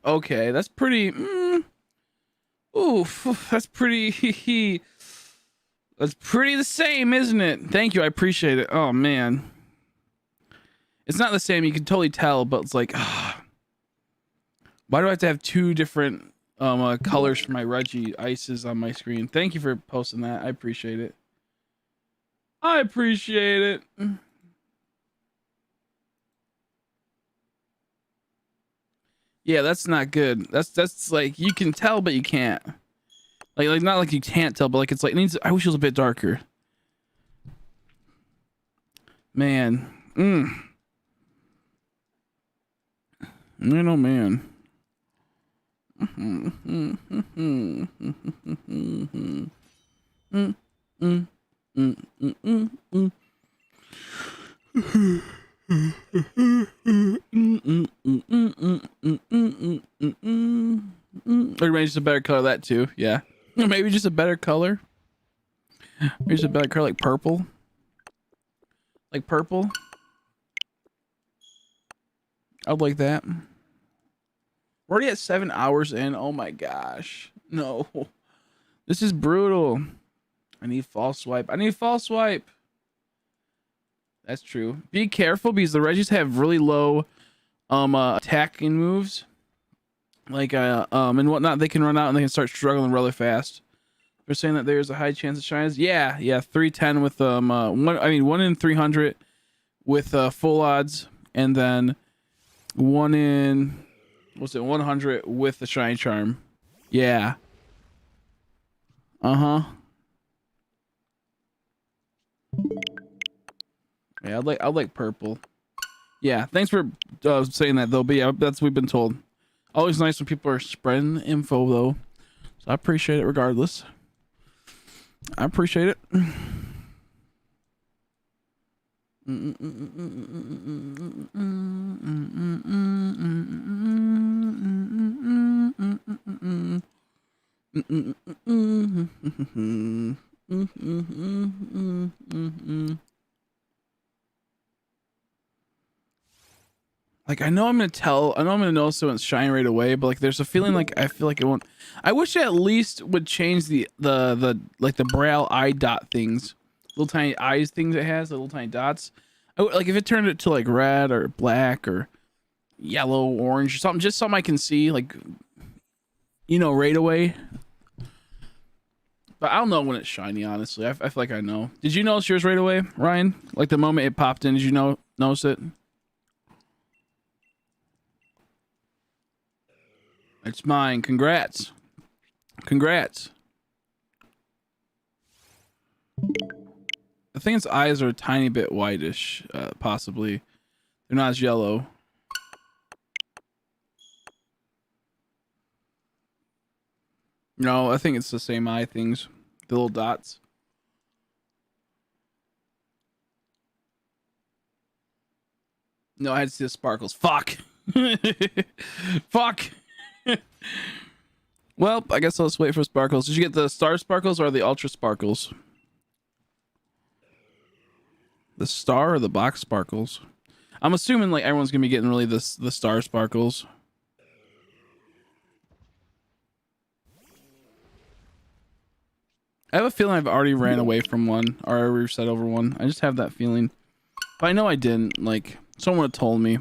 Okay, that's pretty. Oof, that's pretty. That's pretty the same, isn't it? Thank you, I appreciate it. Oh man. It's not the same, you can totally tell, but it's like, why do I have to have two different colors for my Regi ices on my screen? Thank you for posting that. I appreciate it. Yeah, that's not good. That's like, you can tell, but you can't. Like not like you can't tell, but like it's like, I wish it was a bit darker. Man. Man, oh man. Or maybe just a better color of that too. Yeah. Maybe just a better color. Maybe just a better color like purple. Like purple. I'd like that. We're already at 7 hours in. Oh my gosh. No. This is brutal. I need false swipe. I need false swipe. That's true. Be careful because the Regis have really low attacking moves. Like and whatnot. They can run out and they can start struggling really fast. They're saying that there's a high chance of shines. Yeah, 310 with 1 in 300 with full odds, and then 1 in 100 with the shine charm. Yeah. Yeah, I'd like purple. Yeah, thanks for saying that though. But yeah, that's what we've been told. Always nice when people are spreading info though. So I appreciate it regardless. I appreciate it. Like I know I'm gonna notice it won't shine right away, but like there's a feeling like I feel like it won't. I wish it at least would change the like the braille eye dot things, little tiny eyes things it has, the little tiny dots. Like if it turned it to like red or black or yellow, orange or something, just something I can see like, you know, right away. But I don't know when it's shiny, honestly. I feel like I know. Did you notice yours right away, Ryan? Like the moment it popped in, did you notice it? It's mine. Congrats. Congrats. I think its eyes are a tiny bit whitish, possibly. They're not as yellow. No, I think it's the same eye things. The little dots. No, I had to see the sparkles. Fuck. Fuck. Well, I guess I'll just wait for sparkles. Did you get the star sparkles or the ultra sparkles? The star or the box sparkles? I'm assuming like everyone's gonna be getting really the star sparkles. I have a feeling I've already ran away from one or I reset over one. I just have that feeling, but I know I didn't. Like someone had told me.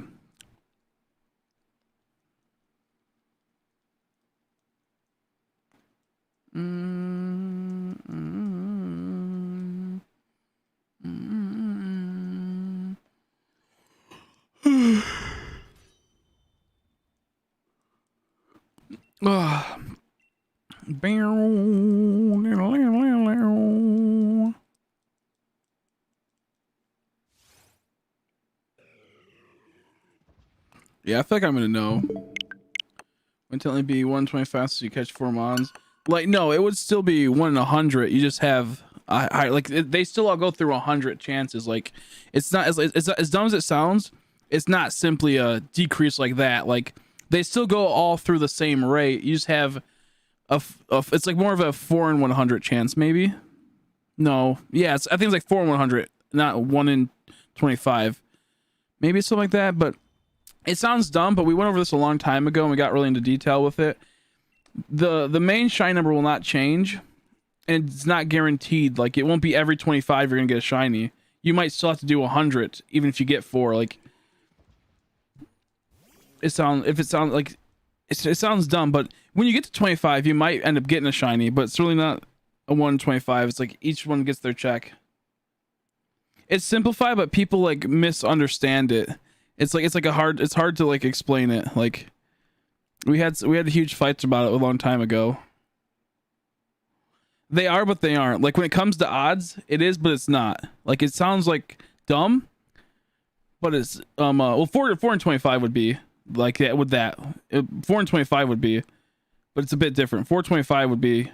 Yeah, I feel like I'm gonna know. Wouldn't it only be 125 so you catch 4 mons? Like, no, it would still be 1 in 100. You just have they still all go through 100 chances. Like, it's not as dumb as it sounds. It's not simply a decrease like that. Like, they still go all through the same rate. You just have it's like more of a 4 in 100 chance, maybe. No, yeah, I think it's like 4 in 100, not 1 in 25. Maybe something like that. But it sounds dumb. But we went over this a long time ago and we got really into detail with it. The main shine number will not change, and it's not guaranteed. Like, it won't be every 25 you're gonna get a shiny. You might still have to do 100 even if you get 4. Like, it sounds dumb, but when you get to 25 you might end up getting a shiny, but it's really not a 1 in 25. It's like each one gets their check. It's simplified, but people like misunderstand it. It's hard to like explain it. Like, we had huge fights about it a long time ago. They are, but they aren't. Like, when it comes to odds, it is, but it's not. Like, it sounds like dumb, but it's well, 4 in 25 would be like that with that. 4 and 25 would be, but it's a bit different. 425 would be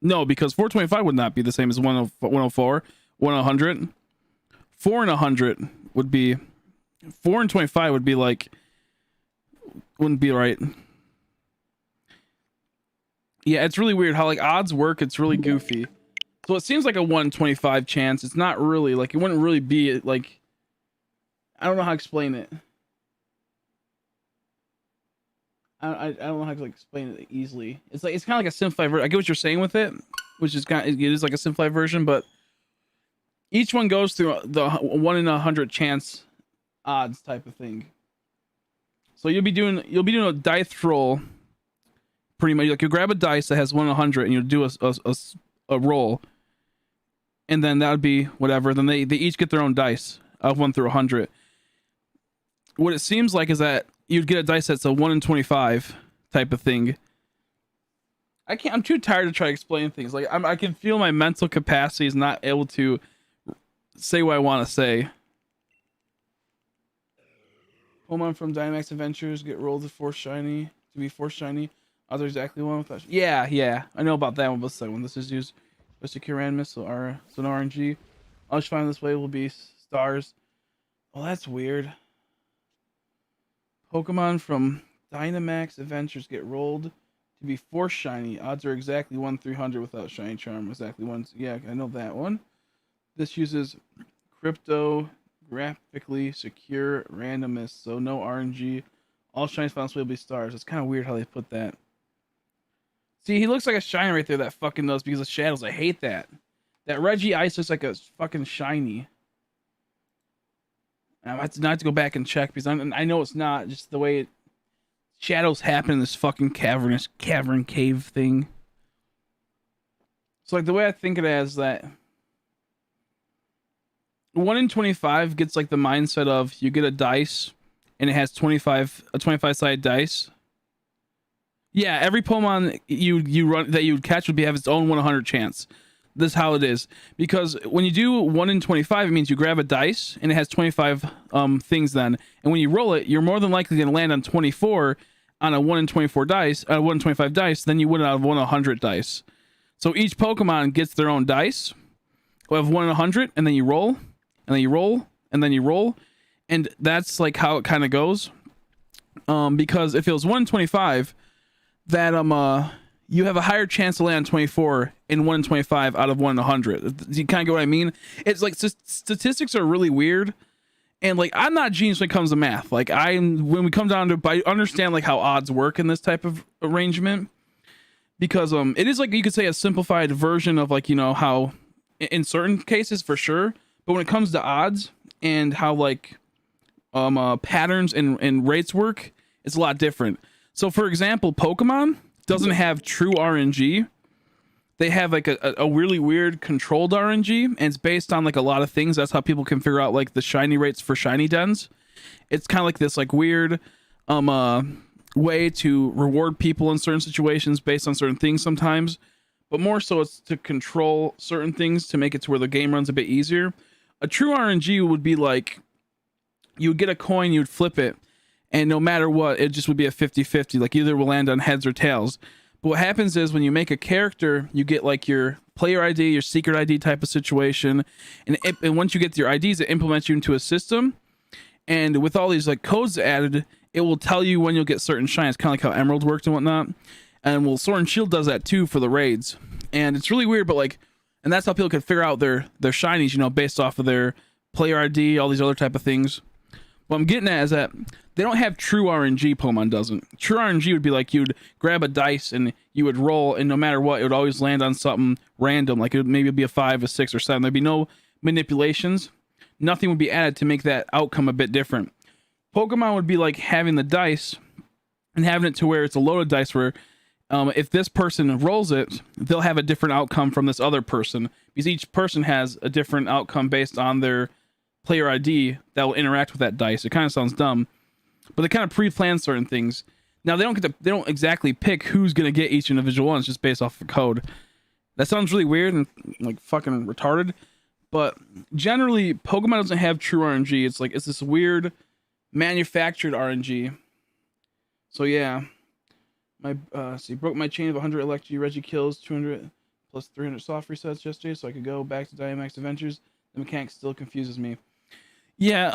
no, because 425 would not be the same as 104, 100. 4 and 100 would be 4 and 25 would be like wouldn't be right. Yeah, it's really weird how like odds work. It's really goofy. So it seems like a 125 chance. It's not really like it wouldn't really be like I don't know how to explain it. I don't know how to like explain it easily. It's like it's kind of like a simplified version. I get what you're saying with it, which is kind of, it is like a simplified version, but each one goes through the 1 in 100 chance odds type of thing. So you'll be doing a dice roll, pretty much. Like you grab a dice that has 1 in 100, and you'll do a roll, and then that would be whatever. Then they each get their own dice of 1 through 100. What it seems like is that you'd get a dice that's a 1 in 25 type of thing. I'm too tired to try to explain things. Like I can feel my mental capacity is not able to say what I want to say. Pokemon from Dynamax Adventures get rolled to force shiny to be force shiny. Other exactly one with that. Yeah. I know about that one, but the second one. This is used for secure randomness, so no RNG. I'll just find this way will be stars. Well, that's weird. Pokemon from Dynamax Adventures get rolled to be force shiny. Odds are exactly 1/300 without shiny charm. Exactly one. Yeah, I know that one. This uses cryptographically secure randomness, so no RNG. All shinies found will be stars. It's kind of weird how they put that. See, he looks like a shiny right there. That fucking does because of shadows. I hate that. That Regi ice looks like a fucking shiny. I have to go back and check because I know it's not just the way shadows happen in this fucking cavern cave thing. So like the way I think it as that 1 in 25 gets like the mindset of you get a dice and it has a 25-sided dice. Yeah, every Pokemon you run that you would catch would have its own 100 chance. This is how it is, because when you do 1 in 25, it means you grab a dice and it has 25 things then, and when you roll it, you're more than likely going to land on 24 on a 1 in 24 dice, 1 in 25 dice, than you would out of 1 in 100 dice. So each Pokemon gets their own dice. We have 1 in 100, and then you roll, and then you roll, and then you roll, and that's like how it kind of goes. Because if it was 1 in 25, that you have a higher chance to land on 24 in 1 in 25 out of 1 in 100. Do you kind of get what I mean? It's like statistics are really weird, and like I'm not a genius when it comes to math. Like when we come down to, I understand like how odds work in this type of arrangement, because it is like you could say a simplified version of like, you know, how in certain cases for sure, but when it comes to odds and how like patterns and rates work, it's a lot different. So for example, Pokemon doesn't have true RNG. They have like a really weird controlled RNG, and it's based on like a lot of things. That's how people can figure out like the shiny rates for shiny dens. It's kind of like this like weird way to reward people in certain situations based on certain things sometimes, but more so it's to control certain things to make it to where the game runs a bit easier. A true RNG would be like you would get a coin, you would flip it, and no matter what, it just would be a 50-50. Like either will land on heads or tails. But what happens is when you make a character, you get like your player ID, your secret ID type of situation. And once you get your IDs, it implements you into a system. And with all these like codes added, it will tell you when you'll get certain shines, kind of like how Emerald worked and whatnot. And well, Sword and Shield does that too for the raids. And it's really weird, but like, and that's how people can figure out their shinies, you know, based off of their player ID, all these other type of things. What I'm getting at is that they don't have true RNG. Pokemon doesn't. True RNG would be like you'd grab a dice and you would roll, and no matter what, it would always land on something random. Like it would maybe be a 5, a 6, or 7. There'd be no manipulations. Nothing would be added to make that outcome a bit different. Pokemon would be like having the dice and having it to where it's a loaded dice where if this person rolls it, they'll have a different outcome from this other person, because each person has a different outcome based on their player ID that will interact with that dice. It kind of sounds dumb, but they kind of pre-plan certain things. Now they don't exactly pick who's gonna get each individual one. It's just based off the code. That sounds really weird and like fucking retarded, but generally Pokemon doesn't have true RNG. It's like it's this weird manufactured RNG. So yeah, my see, broke my chain of 100 electric Regi kills, 200 plus 300 soft resets yesterday, so I could go back to Dynamax Adventures. The mechanic still confuses me. Yeah,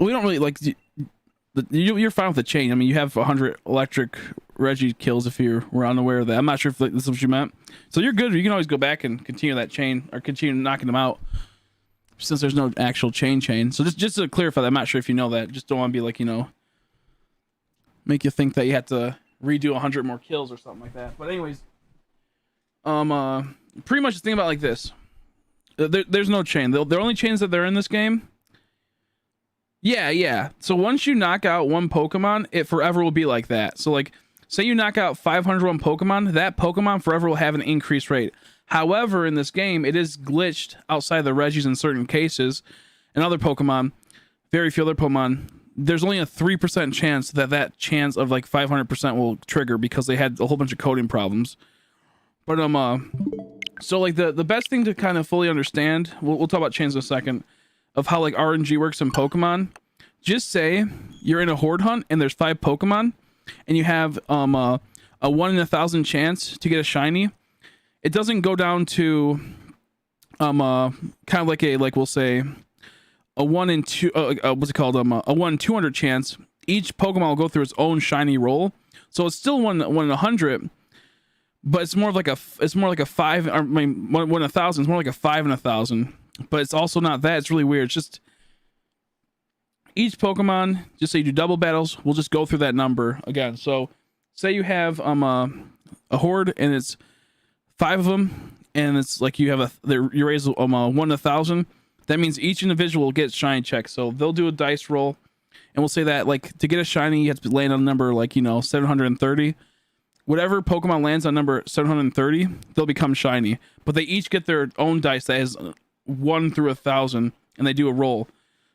we don't really like. You're fine with the chain. I mean, you have 100 electric Regi kills if you were unaware of that. I'm not sure if this is what you meant. So you're good. You can always go back and continue that chain or continue knocking them out since there's no actual chain. So just to clarify that, I'm not sure if you know that. Just don't want to be like, make you think that you have to redo 100 more kills or something like that. But anyways, pretty much think about it like this. There's no chain. The only chains that there are in this game. Yeah. So once you knock out one Pokemon, it forever will be like that. So like, say you knock out 501 Pokemon, that Pokemon forever will have an increased rate. However, in this game, it is glitched outside the Regis in certain cases. And other Pokemon, very few other Pokemon, there's only a 3% chance that chance of like 500% will trigger because they had a whole bunch of coding problems. But so like the best thing to kind of fully understand, we'll talk about chains in a second, of how like RNG works in Pokemon. Just say you're in a horde hunt and there's 5 Pokemon and you have a 1 in 1,000 chance to get a shiny. It doesn't go down to kind of like we'll say a 1 in 2 what's it called, a 1 in 200 chance. Each Pokemon will go through its own shiny roll, so it's still 1 in 100, but it's more like a 5, I mean 1 in 1,000. It's more like a 5 in 1,000. But it's also not that. It's really weird. It's just each Pokemon, just say you do double battles, we'll just go through that number again. So say you have a horde and it's 5 of them, and it's like you have you raise 1 in 1,000. That means each individual gets shiny checks. So they'll do a dice roll, and we'll say that like to get a shiny, you have to land on a number like 730. Whatever Pokemon lands on number 730, they'll become shiny. But they each get their own dice that has 1 through 1,000, and they do a roll.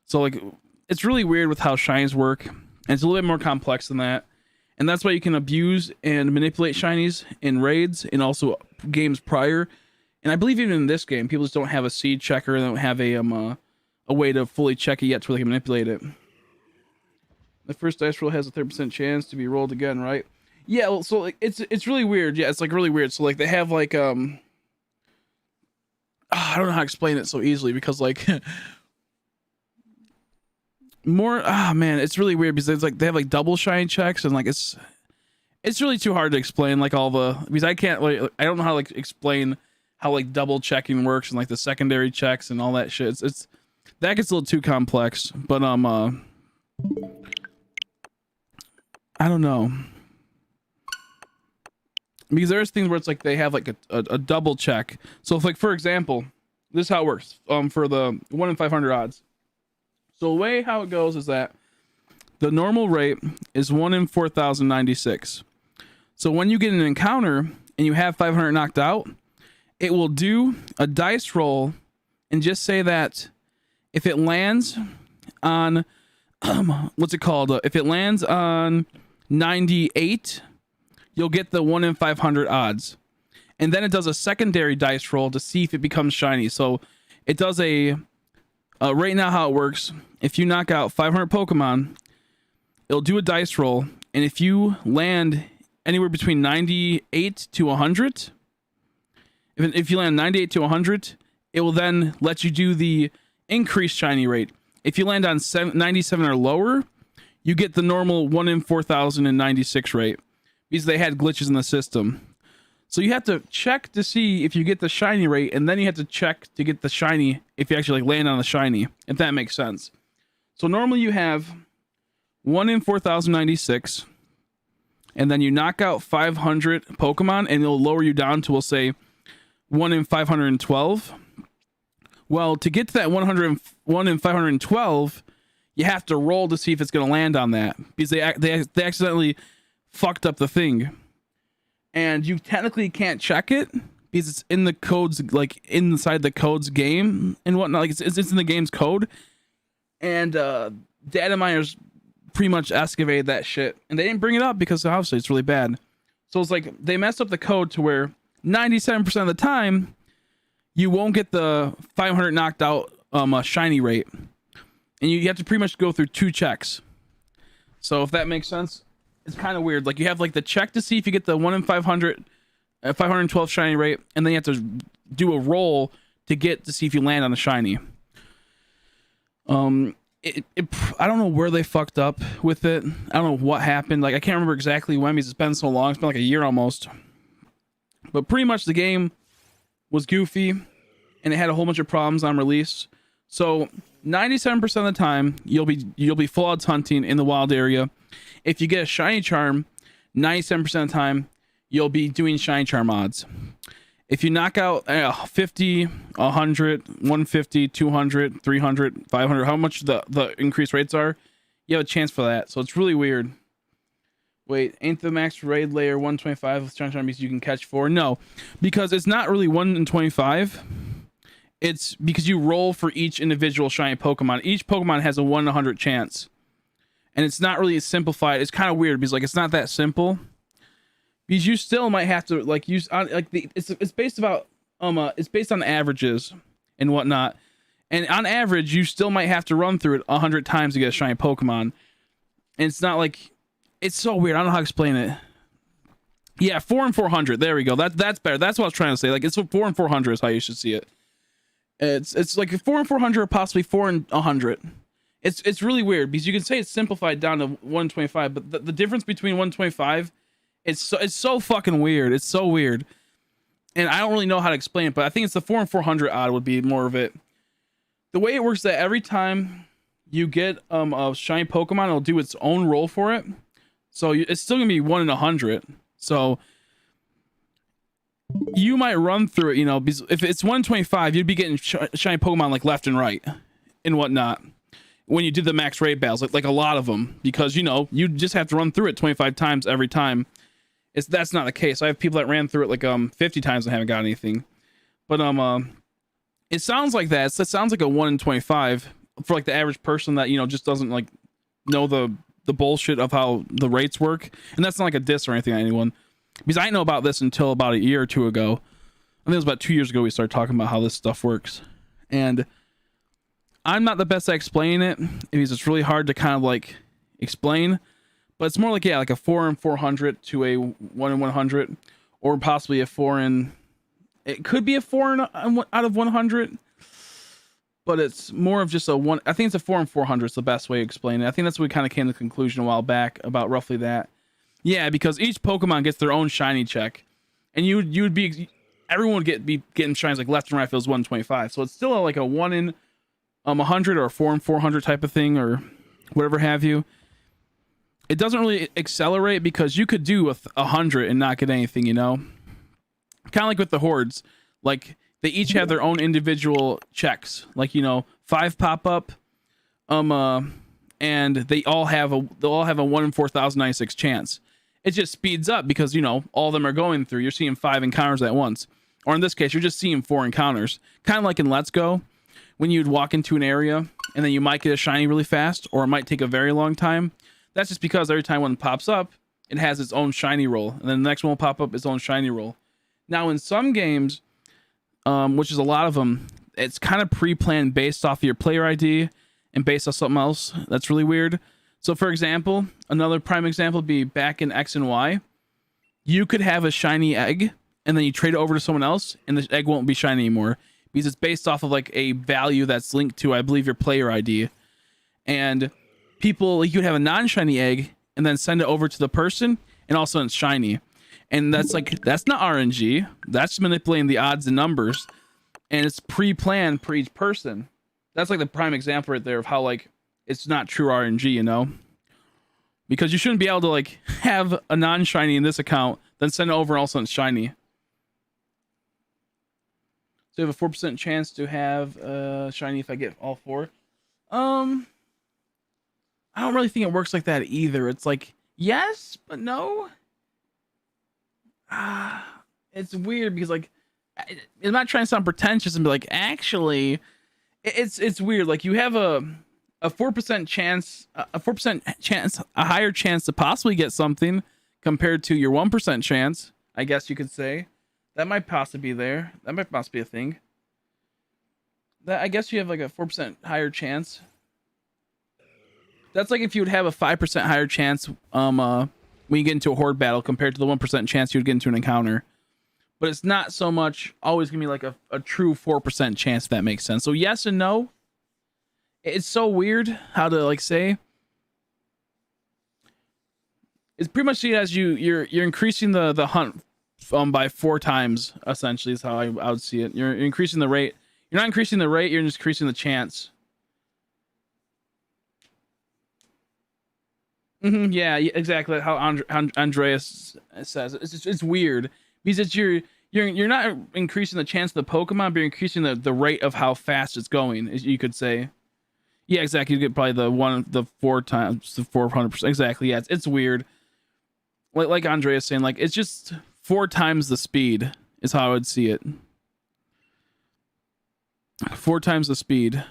So like it's really weird with how shinies work, and it's a little bit more complex than that. And that's why you can abuse and manipulate shinies in raids and also games prior. And I believe even in this game, people just don't have a seed checker. They don't have a way to fully check it yet to really manipulate it. The first dice roll has a 30% chance to be rolled again, right? Yeah. Well, so like it's really weird. Yeah, it's like really weird. So like they have like I don't know how to explain it so easily because like man, it's really weird because it's like they have like double shiny checks and like it's really too hard to explain like all the, because I can't like, I don't know how to like explain how like double checking works and like the secondary checks and all that shit. It's that gets a little too complex, but I don't know, because there's things where it's like they have like a double check. So if like, for example, this is how it works for the 1 in 500 odds. So the way how it goes is that the normal rate is 1 in 4,096. So when you get an encounter and you have 500 knocked out, it will do a dice roll and just say that if it lands on what's it called? If it lands on 98, you'll get the 1 in 500 odds. And then it does a secondary dice roll to see if it becomes shiny. So it does right now how it works, if you knock out 500 Pokemon, it'll do a dice roll. And if you land anywhere between 98 to 100, if you land 98 to 100, it will then let you do the increased shiny rate. If you land on 97 or lower, you get the normal 1 in 4,096 rate, because they had glitches in the system. So you have to check to see if you get the shiny rate, and then you have to check to get the shiny if you actually like land on the shiny, if that makes sense. So normally you have 1 in 4,096, and then you knock out 500 Pokemon, and it'll lower you down to, we'll say, 1 in 512. Well, to get to that 1 in 512, you have to roll to see if it's going to land on that, because they accidentally fucked up the thing. And you technically can't check it because it's in the codes, like inside the code's game and whatnot. Like it's in the game's code. And data miners pretty much excavated that shit, and they didn't bring it up because obviously it's really bad. So it's like they messed up the code to where 97% of the time you won't get the 500 knocked out shiny rate. and you have to pretty much go through 2 checks. So if that makes sense, it's kind of weird. Like you have like the check to see if you get the 1 in 500, 512 shiny rate, and then you have to do a roll to see if you land on a shiny. I don't know where they fucked up with it. I don't know what happened. Like I can't remember exactly when because it's been so long. It's been like a year almost. But pretty much the game was goofy and it had a whole bunch of problems on release. So 97% of the time you'll be full odds hunting in the wild area. If you get a shiny charm, 97% of the time you'll be doing shiny charm odds. If you knock out 50, 100, 150, 200, 300, 500, how much the increased rates are, you have a chance for that. So it's really weird. Wait, ain't the max raid layer 125 with shiny charms you can catch 4? No, because it's not really 1 in 25. It's because you roll for each individual shiny Pokemon. Each Pokemon has a 1 in 100 chance. And it's not really simplified. It's kind of weird because like it's not that simple. Because you still might have to like use like it's based on averages and whatnot, and on average you still might have to run through it 100 times to get a shiny Pokemon. And it's not like it's so weird. I don't know how to explain it. Yeah, 4 in 400. There we go. That's better. That's what I was trying to say. Like it's 4 in 400 is how you should see it. It's like 4 in 400 or possibly 4 in 100. It's really weird because you can say it's simplified down to 125, but the difference between 125. It's so fucking weird. It's so weird. And I don't really know how to explain it, but I think it's the 4 in 400 odd would be more of it. The way it works is that every time you get a shiny Pokemon, it'll do its own roll for it. So it's still going to be 1 in 100. So you might run through it, you know, because if it's 125, you'd be getting shiny Pokemon like left and right and whatnot. When you did the max raid battles, like a lot of them, because, you know, you just have to run through it 25 times every time. That's not the case. I have people that ran through it like 50 times and haven't got anything. But it sounds like that. It sounds like a 1 in 25 for like the average person that, you know, just doesn't like know the bullshit of how the rates work. And that's not like a diss or anything on anyone, because I didn't know about this until about a year or 2 ago. I think it was about 2 years ago we started talking about how this stuff works. And I'm not the best at explaining it because it's really hard to kind of like explain. But it's more like, yeah, like a 4 in 400 to a 1 in 100, or possibly a 4 in. It could be a 4 in, out of 100, but it's more of just a 1. I think it's a 4 in 400 is the best way to explain it. I think that's what we kind of came to the conclusion a while back about roughly that. Yeah, because each Pokemon gets their own shiny check, and everyone would be getting shinies like left and right if it was 125. So it's still like a 1 in 100 or a 4 in 400 type of thing or whatever have you. It doesn't really accelerate because you could do 100 and not get anything, you know? Kind of like with the hordes. Like, they each have their own individual checks. Like, you know, 5 pop up. And they'll all have a 1 in 4,096 chance. It just speeds up because, you know, all of them are going through. You're seeing 5 encounters at once. Or in this case, you're just seeing 4 encounters. Kind of like in Let's Go, when you'd walk into an area and then you might get a shiny really fast, or it might take a very long time. That's just because every time one pops up, it has its own shiny roll. And then the next one will pop up its own shiny roll. Now, in some games, which is a lot of them, it's kind of pre-planned based off of your player ID and based off something else. That's really weird. So, for example, another prime example would be back in X and Y. You could have a shiny egg, and then you trade it over to someone else, and the egg won't be shiny anymore because it's based off of like a value that's linked to, I believe, your player ID. And people, like, you would have a non-shiny egg and then send it over to the person, and all of a sudden it's shiny. And that's not RNG. That's manipulating the odds and numbers, and it's pre-planned for each person. That's like the prime example right there of how like it's not true RNG, you know? Because you shouldn't be able to like have a non-shiny in this account, then send it over and all of a sudden it's shiny. So you have a 4% chance to have shiny if I get all 4. I don't really think it works like that either. It's like, yes, but no. It's weird because like, I'm not trying to sound pretentious and be like, actually, it's weird. Like you have a 4% chance, a higher chance to possibly get something compared to your 1% chance. I guess you could say that might possibly be there. That might possibly be a thing. That I guess you have like a 4% higher chance. That's like if you would have a 5% higher chance when you get into a horde battle compared to the 1% chance you would get into an encounter. But it's not so much always gonna be like a true 4% chance, if that makes sense. So yes and no. It's so weird how to like say. It's pretty much see it as you're increasing the hunt by 4 times, essentially is how I would see it. You're increasing the rate. You're not increasing the rate, you're just increasing the chance. Yeah, exactly how Andreas says. It's weird because you're not increasing the chance of the Pokemon, but you're increasing the rate of how fast it's going. You could say, yeah, exactly. You get probably the 4 times the 400%. Exactly. Yeah, it's weird. Like Andreas saying, like it's just 4 times the speed is how I would see it. 4 times the speed.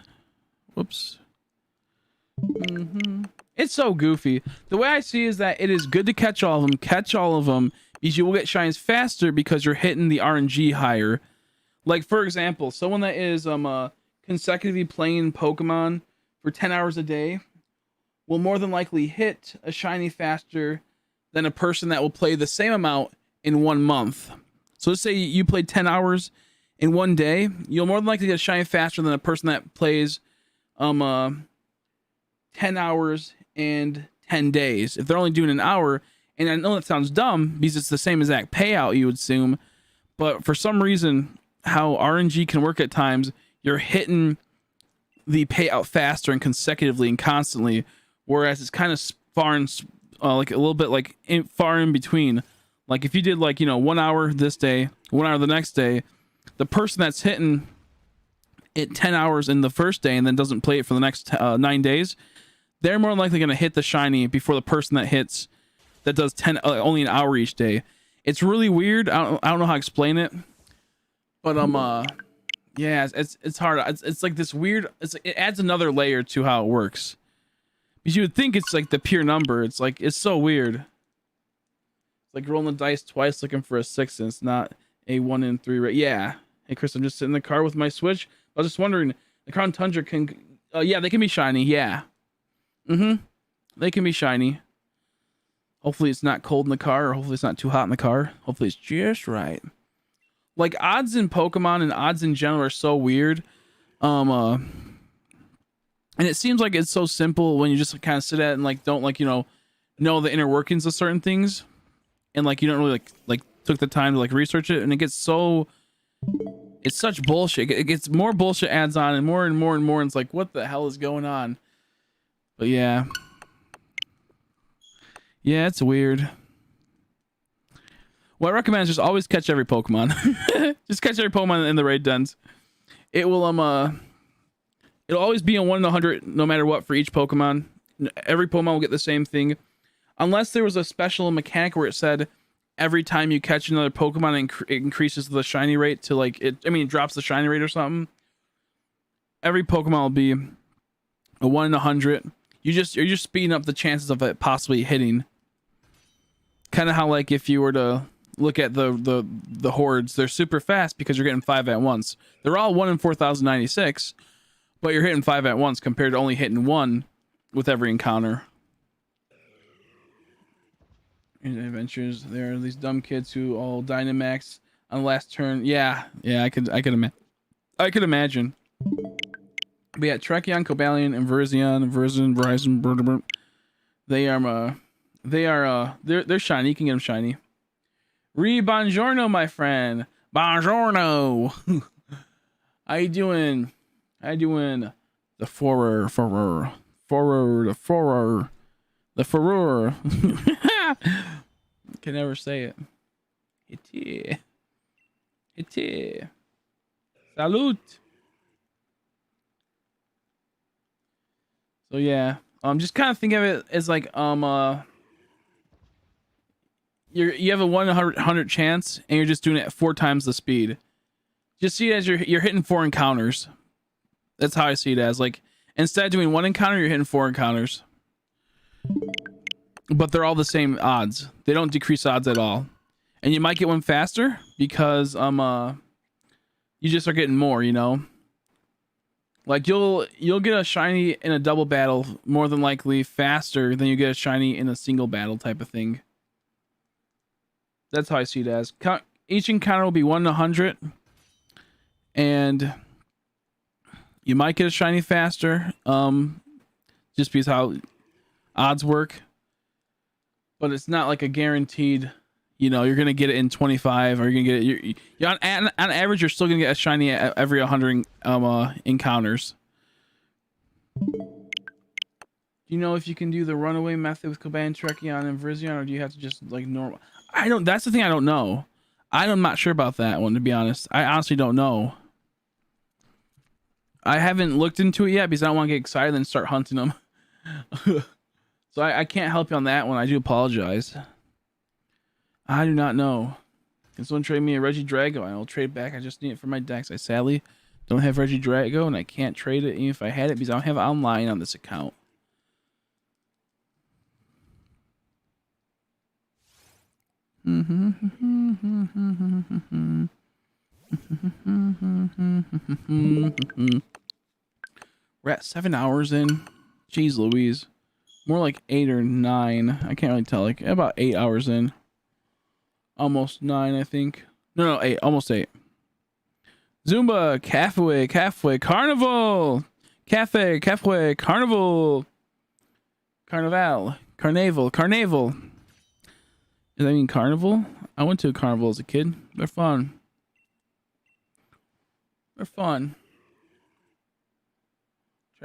Whoops. It's so goofy. The way I see is that it is good to catch all of them. Catch all of them because you will get shines faster because you're hitting the RNG higher. Like for example, someone that is consecutively playing Pokemon for 10 hours a day will more than likely hit a shiny faster than a person that will play the same amount in 1 month. So let's say you played 10 hours in 1 day, you'll more than likely get a shiny faster than a person that plays 10 hours and 10 days. If they're only doing an hour, and I know that sounds dumb because it's the same exact payout, you would assume, but for some reason, how RNG can work at times, you're hitting the payout faster and consecutively and constantly, whereas it's kind of far and like a little bit like far in between. Like if you did like 1 hour this day, 1 hour the next day, the person that's hitting it 10 hours in the first day and then doesn't play it for the next 9 days, they're more likely going to hit the shiny before the person that does 10 only an hour each day. It's really weird. I don't know how to explain it, but yeah, it's hard. It's like this weird. It adds another layer to how it works because you would think it's like the pure number. It's like it's so weird. It's like rolling the dice twice looking for a 6, and it's not a 1 in 3 rate. Yeah. Hey Chris, I'm just sitting in the car with my Switch. I was just wondering, the Crown Tundra can, yeah, they can be shiny. Yeah. They can be shiny. Hopefully it's not cold in the car, or hopefully it's not too hot in the car. Hopefully it's just right. Like odds in Pokemon and odds in general are so weird. And it seems like it's so simple when you just kind of sit at it and like don't like, know the inner workings of certain things. And like you don't really like took the time to like research it, and it gets so it's such bullshit. It gets more bullshit adds on and more and more and more, and it's like what the hell is going on? But yeah, it's weird. What I recommend is just always catch every Pokemon. Just catch every Pokemon in the raid dens. It will it'll always be a 1 in 100 no matter what for each Pokemon. Every Pokemon will get the same thing, unless there was a special mechanic where it said every time you catch another Pokemon it increases the shiny rate to like it. I mean, it drops the shiny rate or something. Every Pokemon will be a 1 in 100. You're just speeding up the chances of it possibly hitting. Kind of how like if you were to look at the hordes, they're super fast because you're getting 5 at once. They're all 1 in 4,096, but you're hitting 5 at once compared to only hitting 1 with every encounter. In adventures, there are these dumb kids who all Dynamax on the last turn. Yeah, I could imagine. But yeah, Trekion, Cobalion, Inversion, Verizon, they're shiny. You can get them shiny. Buongiorno, my friend. Buongiorno. How you doing? The Furor. Can never say it. It. Salute. So yeah, just kind of think of it as like you have a 1 in 100 chance, and you're just doing it 4 times the speed. Just see it as you're hitting 4 encounters. That's how I see it as. Like instead of doing 1 encounter, you're hitting 4 encounters. But they're all the same odds. They don't decrease odds at all. And you might get one faster because you just are getting more, Like you'll get a shiny in a double battle more than likely faster than you get a shiny in a single battle type of thing. That's how I see it as. Each encounter will be 1 to 100, and you might get a shiny faster, just because how odds work. But it's not like a guaranteed. You know, you're gonna get it in 25, or you're gonna get it. You're on average, you're still gonna get a shiny every 100 encounters. Do you know if you can do the runaway method with Coban, Trekion, and Virizion, or do you have to just like normal? I don't. That's the thing I don't know. I'm not sure about that one, to be honest. I honestly don't know. I haven't looked into it yet because I don't want to get excited and start hunting them. So I can't help you on that one. I do apologize. I do not know. Can someone trade me a Regidrago? I will trade back. I just need it for my decks. I sadly don't have Regidrago, and I can't trade it even if I had it because I don't have it online on this account. We're at 7 hours in. Jeez Louise. More like 8 or 9. I can't really tell. Like about 8 hours in. Almost 9, I think. No, 8. Almost 8. Zumba, cafe, carnival. Cafe, carnival. Carnaval. Does that mean carnival? I went to a carnival as a kid. They're fun. Try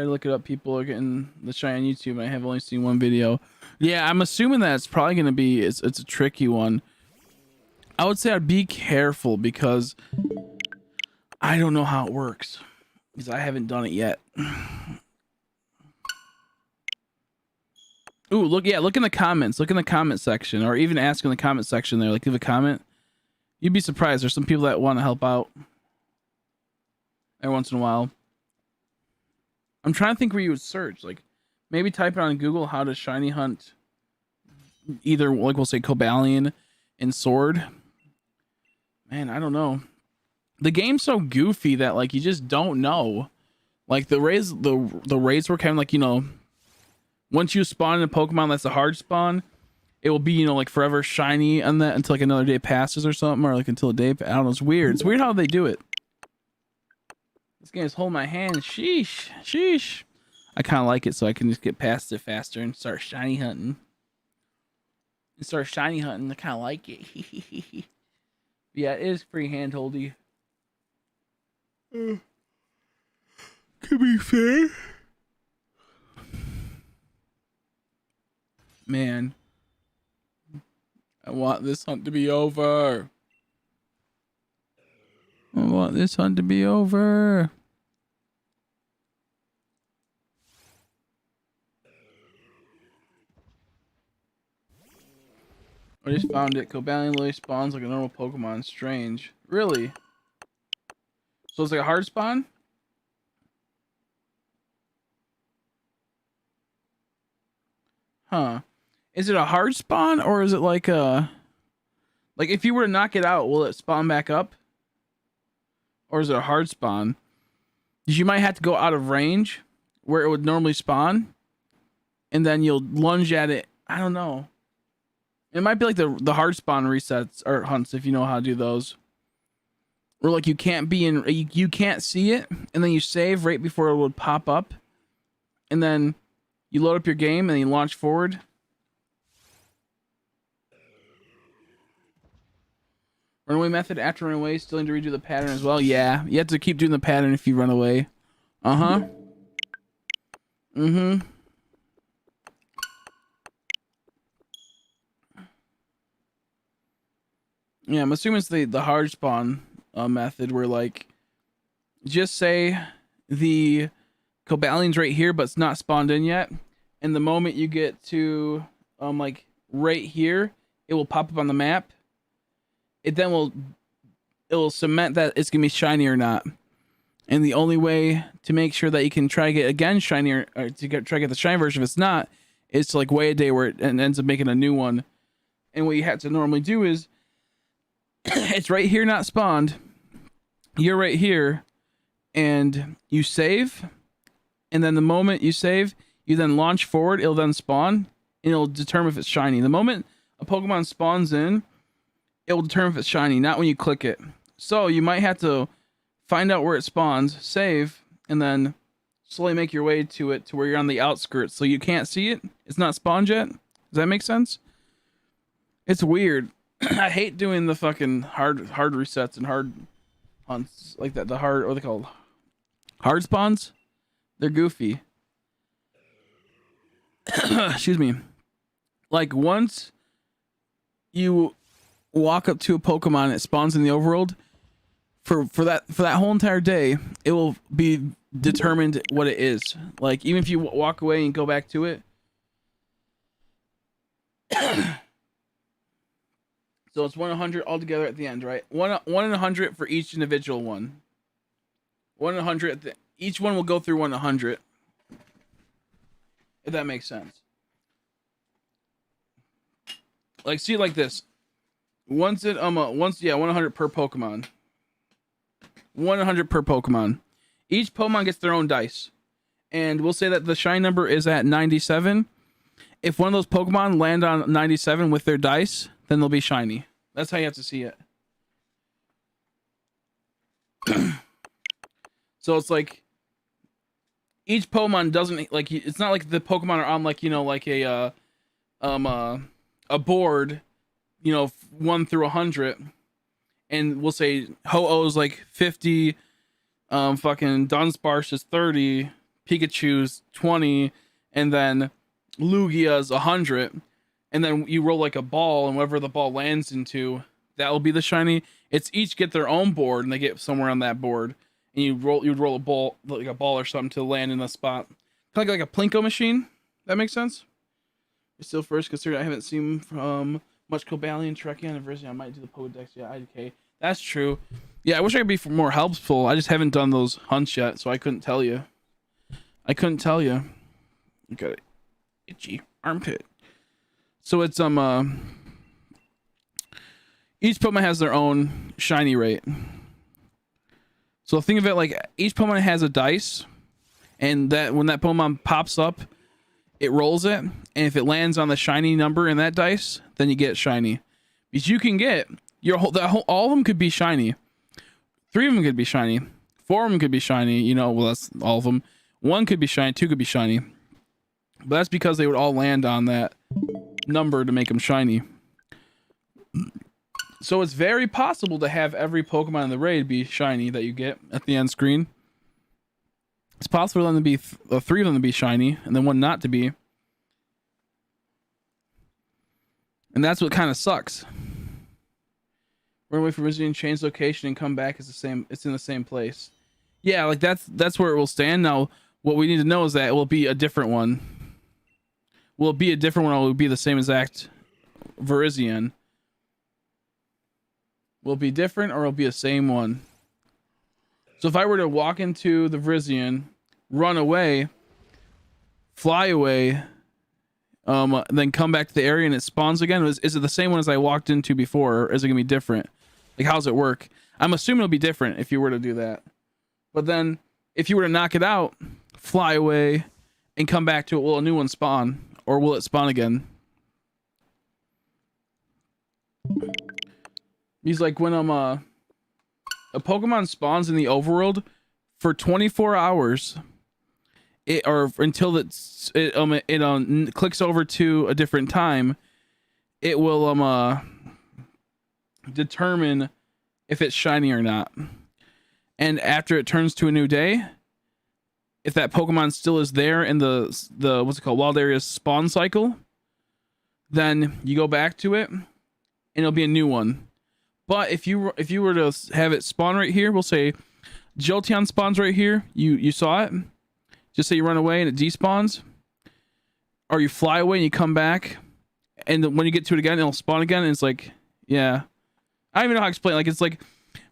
to look it up. People are getting the shiny on YouTube. I have only seen one video. Yeah, I'm assuming that it's probably going to be, it's a tricky one. I would say I'd be careful because I don't know how it works because I haven't done it yet. Ooh, look in the comments. Look in the comment section, or even ask in the comment section there. Like, leave a comment. You'd be surprised. There's some people that want to help out every once in a while. I'm trying to think where you would search. Like, maybe type it on Google, how to shiny hunt either, like we'll say, Cobalion and Sword. Man, I don't know. The game's so goofy that, like, you just don't know. Like, the raids were kind of like, you know, once you spawn in a Pokemon that's a hard spawn, it will be, you know, like forever shiny on that until like another day passes or something, or like until a day. I don't know. It's weird. It's weird how they do it. This game is holding my hand. Sheesh. I kind of like it, so I can just get past it faster and start shiny hunting. I kind of like it. Yeah, it is pretty handholdy. To be fair. Man, I want this hunt to be over. I just found it. Cobalion literally spawns like a normal Pokemon. Strange. Really? So it's like a hard spawn? Huh. Is it a hard spawn, or is it like a... Like, if you were to knock it out, will it spawn back up? Or is it a hard spawn? Because you might have to go out of range, where it would normally spawn, and then you'll lunge at it. I don't know. It might be like the hard spawn resets, or hunts, if you know how to do those. Or like you can't be in... You can't see it, and then you save right before it would pop up. And then you load up your game, and you launch forward. Runaway method after run away, still need to redo the pattern as well. Yeah, you have to keep doing the pattern if you run away. Yeah, I'm assuming it's the hard spawn method where, like, just say the Cobalion's right here, but it's not spawned in yet. And the moment you get to like right here, it will pop up on the map. It will cement that it's gonna be shiny or not. And the only way to make sure that you can try to get again shiny, or to try to get the shiny version if it's not, is to like wait a day where it ends up making a new one. And what you have to normally do is it's right here, not spawned. You're right here, and you save, and then the moment you save, you then launch forward, it'll then spawn, and it'll determine if it's shiny. The moment a Pokemon spawns in, it will determine if it's shiny, not when you click it. So you might have to find out where it spawns, save, and then slowly make your way to it to where you're on the outskirts, so you can't see it. It's not spawned yet. Does that make sense? It's weird. I hate doing the fucking hard resets and hard hunts like that. The hard, what are they called? Hard spawns? They're goofy. Excuse me. Like once you walk up to a Pokemon and it spawns in the overworld, for that whole entire day, it will be determined what it is. Like even if you walk away and go back to it. So it's 100 altogether at the end, right? One in 100 for each individual one. 1 in 100. Each one will go through 1 in 100. If that makes sense. Like, see it like this. Once 100 per Pokemon. 100 per Pokemon. Each Pokemon gets their own dice. And we'll say that the shine number is at 97. If one of those Pokemon land on 97 with their dice, then they'll be shiny. That's how you have to see it. So it's like each Pokemon doesn't like, it's not like the Pokemon are on like, you know, like a board, you know, 1 through 100, and we'll say Ho-Oh's like 50, fucking Dunsparce is 30, Pikachu's 20, and then Lugia's 100, and then you roll like a ball, and whatever the ball lands into, that will be the shiny. It's each get their own board, and they get somewhere on that board, and you'd roll a ball, like a ball or something, to land in the spot, kind of like a Plinko machine. That makes sense. You're still first, considering I haven't seen from much Cobalion, Trekkie University. I might do the Pokedex. Yeah, okay, that's true. Yeah, I wish I could be more helpful. I just haven't done those hunts yet, so I couldn't tell you. Okay, itchy armpit. So it's each Pokemon has their own shiny rate. So think of it like each Pokemon has a dice, and that when that Pokemon pops up, it rolls it, and if it lands on the shiny number in that dice, then you get shiny. Because you can get all of them could be shiny. 3 of them could be shiny. 4 of them could be shiny. You know, well, that's all of them. 1 could be shiny. 2 could be shiny. But that's because they would all land on that number to make them shiny. So it's very possible to have every Pokemon in the raid be shiny that you get at the end screen. It's possible for them to be 3 of them to be shiny, and then 1 not to be. And that's what kind of sucks. Run away from Resident, change location, and come back. It's the same. It's in the same place. Yeah, like that's where it will stand. Now, what we need to know is that it will be a different one. Will it be a different one, or will it be the same exact Virizion? Will it be different, or will it be the same one? So if I were to walk into the Virizion, run away, fly away, then come back to the area and it spawns again, is it the same one as I walked into before, or is it gonna be different? Like, how's it work? I'm assuming it'll be different if you were to do that. But then if you were to knock it out, fly away, and come back to it, will a new one spawn, or will it spawn again? He's like, when a Pokemon spawns in the overworld for 24 hours, until it clicks over to a different time, it will determine if it's shiny or not. And after it turns to a new day, if that Pokemon still is there in the what's it called, wild area's spawn cycle, then you go back to it and it'll be a new one. But if you were to have it spawn right here, we'll say Jolteon spawns right here. You saw it. Just say you run away and it despawns, or you fly away and you come back, and when you get to it again, it'll spawn again. And it's like, yeah, I don't even know how to explain. Like, it's like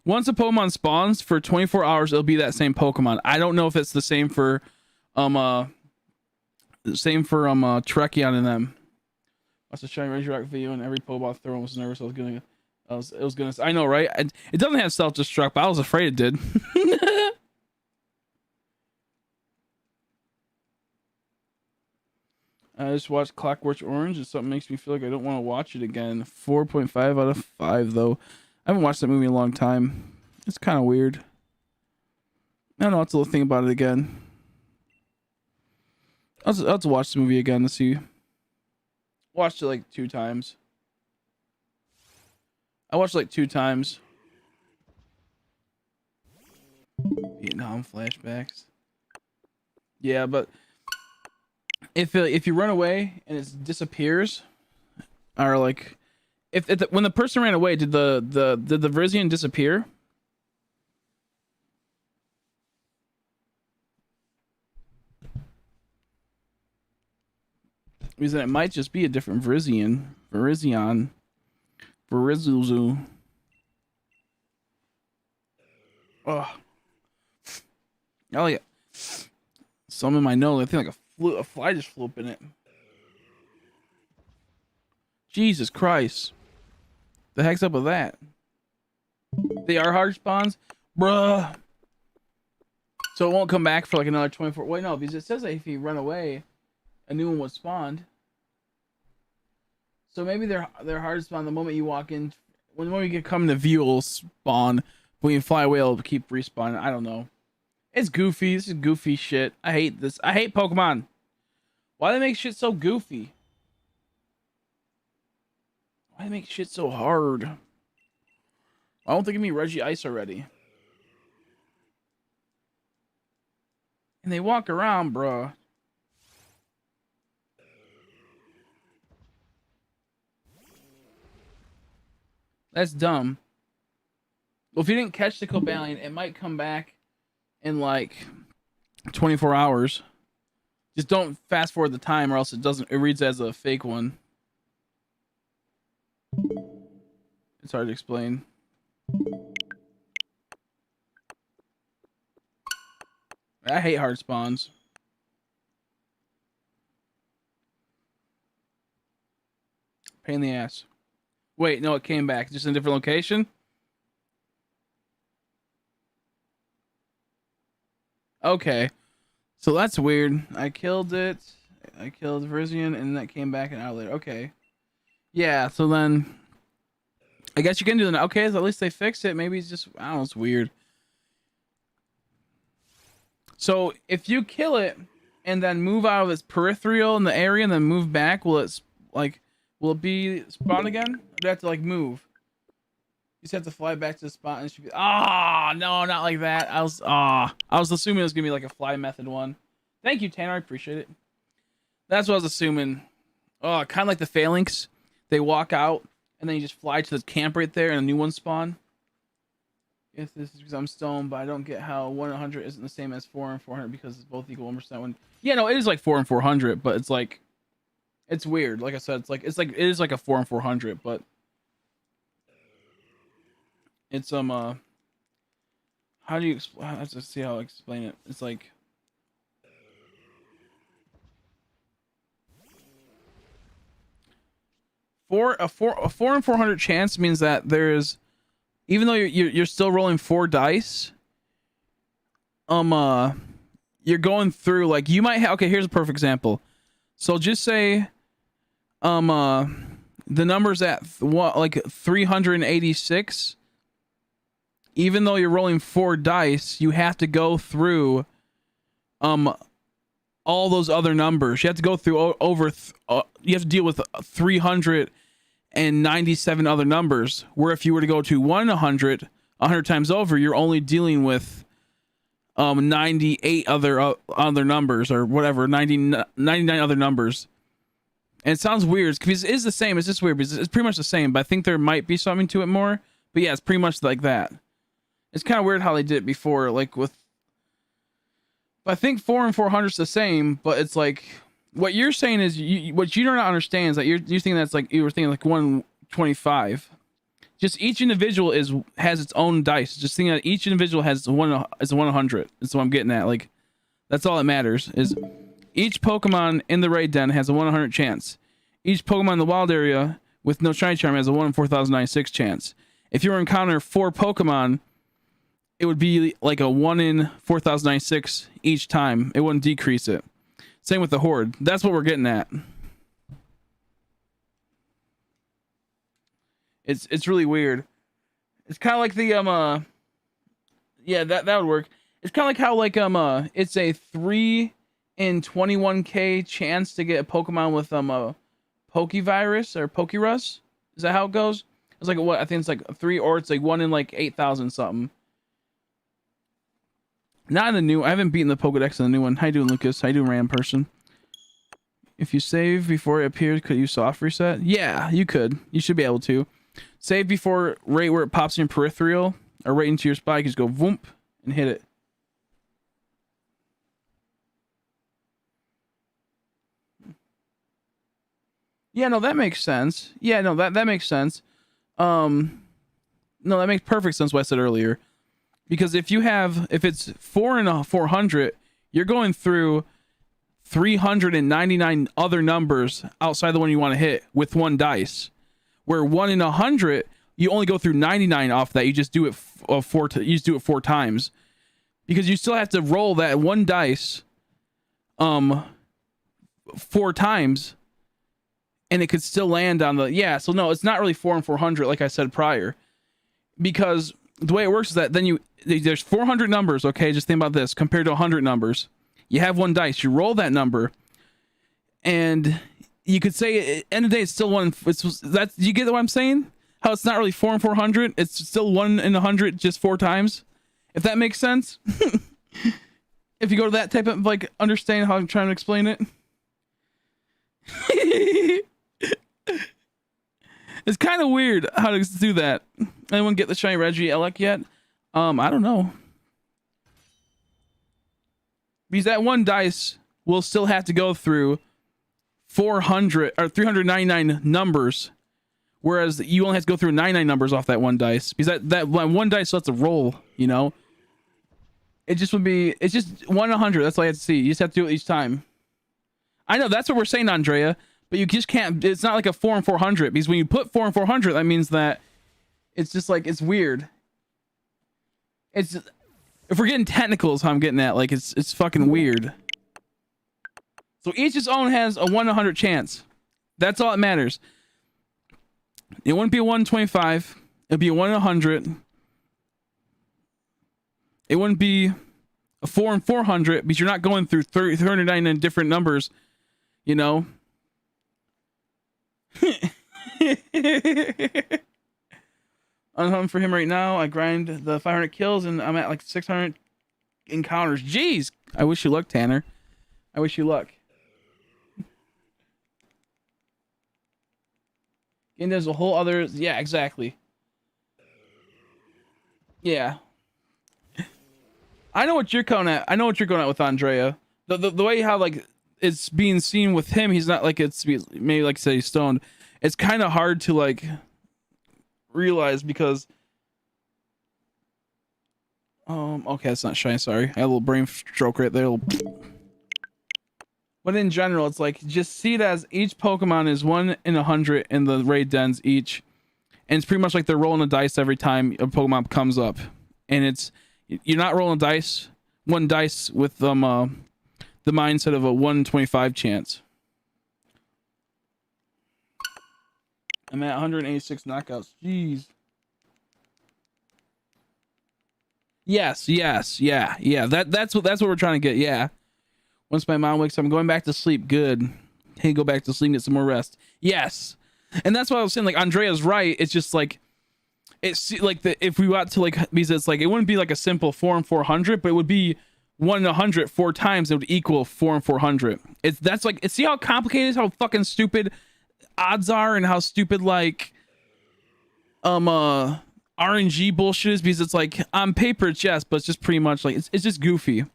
once a Pokemon spawns for 24 hours, it'll be that same Pokemon. I don't know if it's the same for Trekion and them. Watched the shiny Regirock video, and every Pokeball throw was nervous. I know, right? It doesn't have self-destruct, but I was afraid it did. I just watched Clockwork Orange and something makes me feel like I don't want to watch it again. 4.5 out of 5 though. I haven't watched that movie in a long time. It's kind of weird. I don't know what to think about it again. I'll have to watch the movie again to see. Watched it like 2 times. I watched it like 2 times. Vietnam flashbacks. Yeah, but if you run away and it disappears, or like when the person ran away, did the Verizian disappear? Because it might just be a different Verizian. Verizuzu. Oh, I like it. Some in my nose. I think like a fly just flew up in it. Jesus Christ. The heck's up with that? They are hard spawns? Bruh. So it won't come back for like another 24. Wait, no, because it says that if you run away, a new one was spawned. So maybe they're hard to spawn the moment you walk in. When you come to view, it'll spawn. But when you fly away, it'll keep respawning. I don't know. It's goofy. This is goofy shit. I hate this. I hate Pokemon. Why do they make shit so goofy? Why do they make shit so hard? Why don't they give me Regi Ice already? And they walk around, bruh. That's dumb. Well, if you didn't catch the Cobalion, it might come back in like 24 hours. Just don't fast forward the time or else it reads as a fake one. It's hard to explain. I hate hard spawns. Pain in the ass. Wait, no, it came back. Just in a different location? Okay. So that's weird. I killed it. I killed Verizian, and that came back an hour later. Okay. Yeah, so then I guess you can do that. Okay, so at least they fixed it. Maybe it's just, I don't know, it's weird. So if you kill it and then move out of its peripheral in the area and then move back, will it be spawn again? Or do you have to like move? You just have to fly back to the spot and it should be. Ah, no, not like that. I was assuming it was gonna be like a fly method one. Thank you, Tanner. I appreciate it. That's what I was assuming. Oh, kind of like the phalanx. They walk out and then you just fly to the camp right there and a new one spawn. Yes, this is because I'm stoned, but I don't get how 1 and 100 isn't the same as 4 and 400 because it's both equal 1%. When yeah, no, it is like 4 and 400, but it's like it's weird. Like I said, it is like a 4 and 400, but it's how do you explain? I have to see how I explain it. It's like a 4 and 400 chance means that there's, even though you're still rolling 4 dice, you're going through like you might have. Okay, here's a perfect example. So just say the number's at like 386. Even though you're rolling 4 dice, you have to go through all those other numbers. You have to go through you have to deal with 397 other numbers, where if you were to go to 100 times over, you're only dealing with 98 other numbers, or whatever, 99 other numbers. And it sounds weird because it is the same. It's just weird because it's pretty much the same, but I think there might be something to it more. But yeah, it's pretty much like that. It's kind of weird how they did it before, like with. I think 4 and 400 is the same, but it's like what you're saying is what you don't understand is that you're thinking that's like you were thinking like 125. Just each individual has its own dice. Just thinking that each individual has a 100. That's what I'm getting at. Like that's all that matters is each Pokemon in the raid den has a 100 chance. Each Pokemon in the wild area with no shiny charm has a 1 in 4096 chance. If you were to encounter 4 Pokemon, it would be like a 1 in 4096 each time. It wouldn't decrease it. Same with the horde. That's what we're getting at. It's really weird. It's kind of like the yeah, that would work. It's kind of like how like it's a 3 in 21k chance to get a Pokemon with a Pokevirus or Pokerus. Is that how it goes? It's like what I think it's like 3, or it's like 1 in like 8,000 something. Not in the new. I haven't beaten the Pokedex in the new one. How you doing, Lucas? How you doing, Ram person? If you save before it appears, could you soft reset? Yeah, you could. You should be able to. Save before right where it pops in your peripheral or right into your spot. You just go voomp and hit it. Yeah, no, that makes sense. Yeah, no, that makes sense. No, that makes perfect sense what I said earlier. Because if it's 4 in 400, you're going through 399 other numbers outside the one you want to hit with one dice. Where 1 in 100, you only go through 99 off that. You just do it you just do it 4 times. Because you still have to roll that one dice 4 times, and it could still land on the so no, it's not really 4 in 400 like I said prior. Because the way it works is that then there's 400 numbers, okay? Just think about this compared to 100 numbers. You have one dice, you roll that number, and you could say end of the day it's still one. You get what I'm saying? How it's not really 4 in 400, it's still 1 in 100 just 4 times. If that makes sense. If you go to that type of like understanding how I'm trying to explain it. It's kind of weird how to do that. Anyone get the shiny Regi Elec yet? I don't know. Because that one dice will still have to go through 400 or 399 numbers, whereas you only have to go through 99 numbers off that one dice. Because that one dice lets it roll, you know? It's just 1 in 100. That's all you have to see. You just have to do it each time. I know that's what we're saying, Andrea. But you just can't. It's not like a 4 in 400, because when you put 4 in 400, that means that it's just like it's weird. It's if we're getting technical, is how I'm getting at. Like it's fucking weird. So each its own has a 1 in 100 chance. That's all that matters. It wouldn't be a 1 in 25. It'd be a 1 in 100. It wouldn't be a 4 in 400 because you're not going through 399 different numbers. You know. I'm hunting for him right now. I grind the 500 kills and I'm at like 600 encounters. Jeez, I wish you luck, Tanner. I wish you luck. And there's a whole other, yeah, exactly. Yeah, I know what you're going at. I know what you're going at with Andrea. The way how like it's being seen with him, he's not like it's maybe like say he's stoned. It's kind of hard to like realize because okay, that's not shiny, sorry. I had a little brain stroke right there. But in general, it's like just see it as each Pokemon is 1 in 100 in the raid dens each. And it's pretty much like they're rolling a dice every time a Pokemon comes up. And you're not rolling one dice with the mindset of a 1 in 25 chance. I'm at 186 knockouts. Jeez. Yes, yeah. That's what we're trying to get. Yeah. Once my mom wakes up, I'm going back to sleep. Good. Hey, go back to sleep and get some more rest. Yes. And that's what I was saying. Like Andrea's right. It's just like it's like if we got to like because it's like it wouldn't be like a simple 4 in 400, but it would be 1 in 100 4 times. It would equal 4 in 400. That's like see how complicated, how fucking stupid odds are, and how stupid like RNG bullshit is, because it's like on paper it's yes, but it's just pretty much like it's just goofy.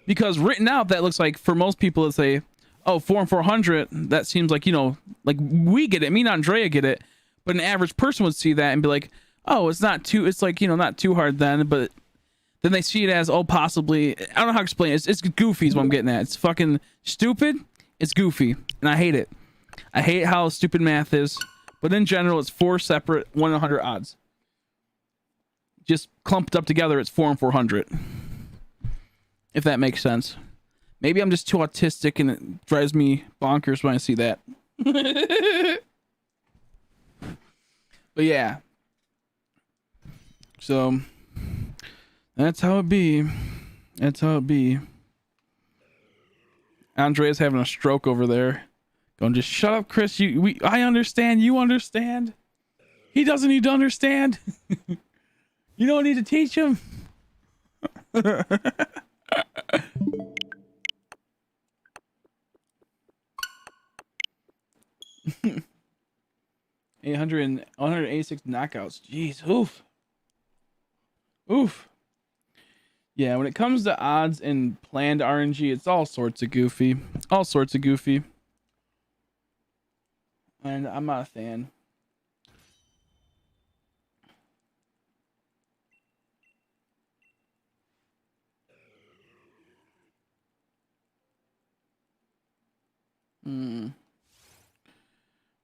Because written out that looks like for most people it's a 4 in 400. That seems like, you know, like we get it, me and Andrea get it, but an average person would see that and be like, oh, it's not too, it's like, you know, not too hard then, but then they see it as possibly, I don't know how to explain it. It's goofy is what I'm getting at. It's fucking stupid. It's goofy, and I hate it. I hate how stupid math is, but in general, it's 4 separate 1 in 100 odds. Just clumped up together, it's 4 in 400. If that makes sense. Maybe I'm just too autistic and it drives me bonkers when I see that. But yeah. So that's how it be. That's how it be. Andrea's having a stroke over there. Going, just shut up, Chris. I understand. You understand. He doesn't need to understand. You don't need to teach him. 186 knockouts. Jeez, oof. Oof. Yeah, when it comes to odds and planned RNG, it's all sorts of goofy. All sorts of goofy. And I'm not a fan.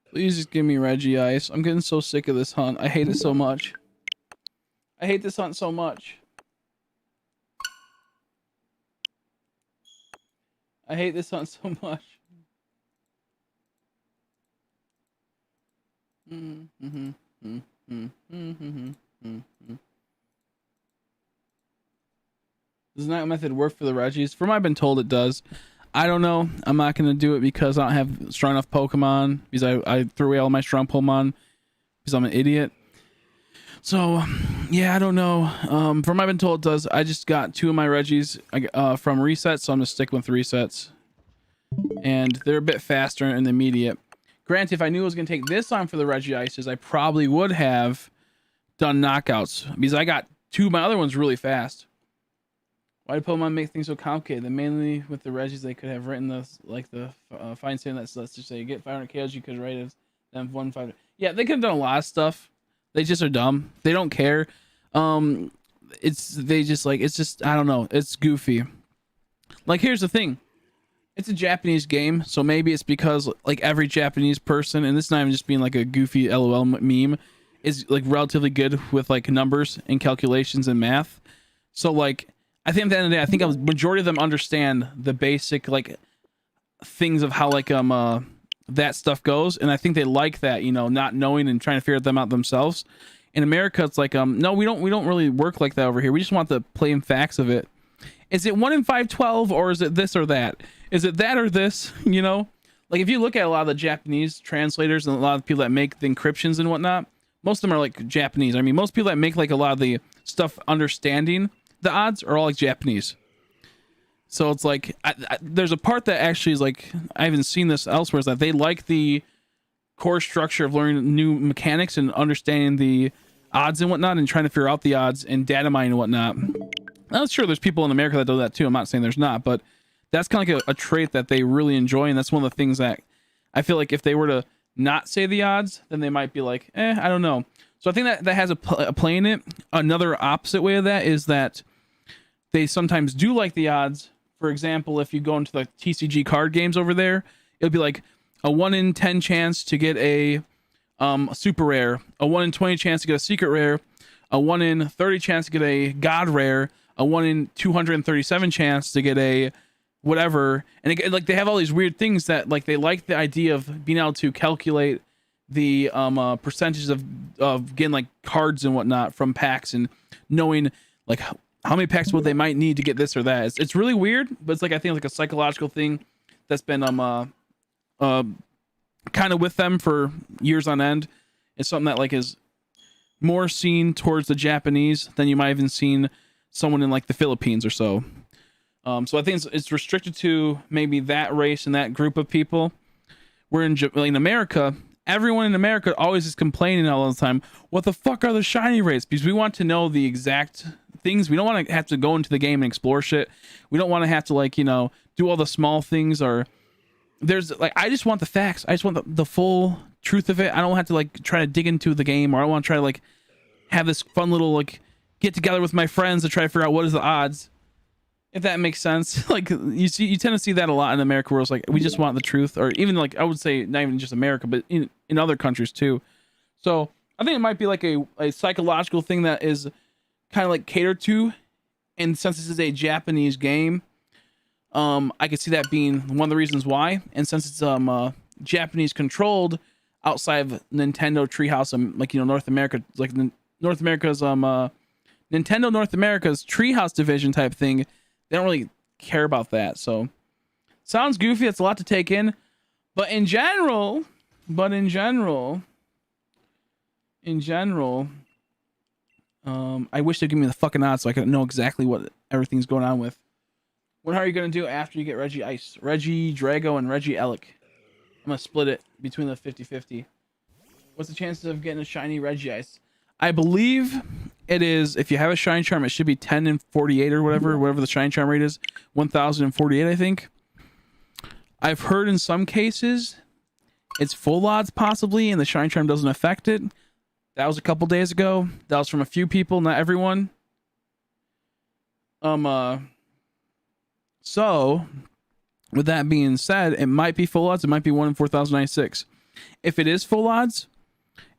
Please just give me Regi Ice. I'm getting so sick of this hunt. I hate it so much. I hate this hunt so much. I hate this hunt so much. Does that method work for the Regis? From what I've been told, it does. I don't know. I'm not going to do it because I don't have strong enough Pokemon. Because I threw away all my strong Pokemon because I'm an idiot. So, yeah, I don't know. From what I've been told, it does. I just got 2 of my Regis from resets, so I'm going to stick with resets. And they're a bit faster and immediate. Granted, if I knew it was going to take this long for the Regi Ices, I probably would have done knockouts. Because I got 2 of my other ones really fast. Why did Pokemon make things so complicated? Then mainly with the Regis, they could have written this, like the fine saying that, so let's just say, get 500 KOs, you could write it then 1-5. Yeah, they could have done a lot of stuff. They just are dumb. They don't care. I don't know. It's goofy. Like, here's the thing. It's a Japanese game, so maybe it's because like every Japanese person, and this is not even just being like a goofy LOL meme, is like relatively good with like numbers and calculations and math. So like, I think at the end of the day, I think a majority of them understand the basic like things of how like that stuff goes, and I think they like that, you know, not knowing and trying to figure them out themselves. In America, it's like no, we don't really work like that over here. We just want the plain facts of it. Is it 1 in 512 or is it this or that? Is it that or this? You know, like if you look at a lot of the Japanese translators and a lot of people that make the encryptions and whatnot, most of them are like Japanese. I mean, most people that make like a lot of the stuff understanding the odds are all like Japanese. So it's like there's a part that actually is like, I haven't seen this elsewhere, is that they like the core structure of learning new mechanics and understanding the odds and whatnot and trying to figure out the odds and data mining and whatnot. I'm sure there's people in America that do that too. I'm not saying there's not, but that's kind of like a trait that they really enjoy. And that's one of the things that I feel like if they were to not say the odds, then they might be like, I don't know. So I think that has a play in it. Another opposite way of that is that they sometimes do like the odds. For example, if you go into the TCG card games over there, it'll be like a 1 in 10 chance to get a super rare, a 1 in 20 chance to get a secret rare, a 1 in 30 chance to get a god rare, a 1 in 237 chance to get a whatever. And again, like they have all these weird things that like they like the idea of being able to calculate the percentages of getting like cards and whatnot from packs and knowing like how many packs they might need to get this or that. It's really weird, but it's like I think like a psychological thing that's been kind of with them for years on end. It's something that like is more seen towards the Japanese than you might have even seen someone in like the Philippines or so. So I think it's restricted to maybe that race and that group of people. We're in America. Everyone in America always is complaining all the time. What the fuck are the shiny rates? Because we want to know the exact things. We don't want to have to go into the game and explore shit. We don't want to have to like, you know, do all the small things or there's like, I just want the facts. I just want the full truth of it. I don't have to like try to dig into the game, or I don't want to try to like have this fun little like get together with my friends to try to figure out what is the odds. If that makes sense. Like you tend to see that a lot in America where it's like, we just want the truth, or even like, I would say not even just America, but in other countries too. So I think it might be like a psychological thing that is kind of like catered to, and since this is a Japanese game, I could see that being one of the reasons why. And since it's Japanese controlled outside of Nintendo Treehouse, like, you know, North America, like North America's Nintendo North America's Treehouse division type thing, they don't really care about that. So sounds goofy. That's a lot to take in. But in general, I wish they'd give me the fucking odds so I could know exactly what everything's going on with. What are you going to do after you get Regi Ice? Regi Drago and Regi Elec. I'm going to split it between the 50-50. What's the chances of getting a shiny Regi Ice? I believe it is, if you have a shiny charm, it should be 10 and 48 or whatever the shiny charm rate is. 1048, I think. I've heard in some cases it's full odds possibly, and the shiny charm doesn't affect it. That was a couple days ago. That was from a few people, not everyone. So, with that being said, it might be full odds. It might be 1 in 4,096. If it is full odds,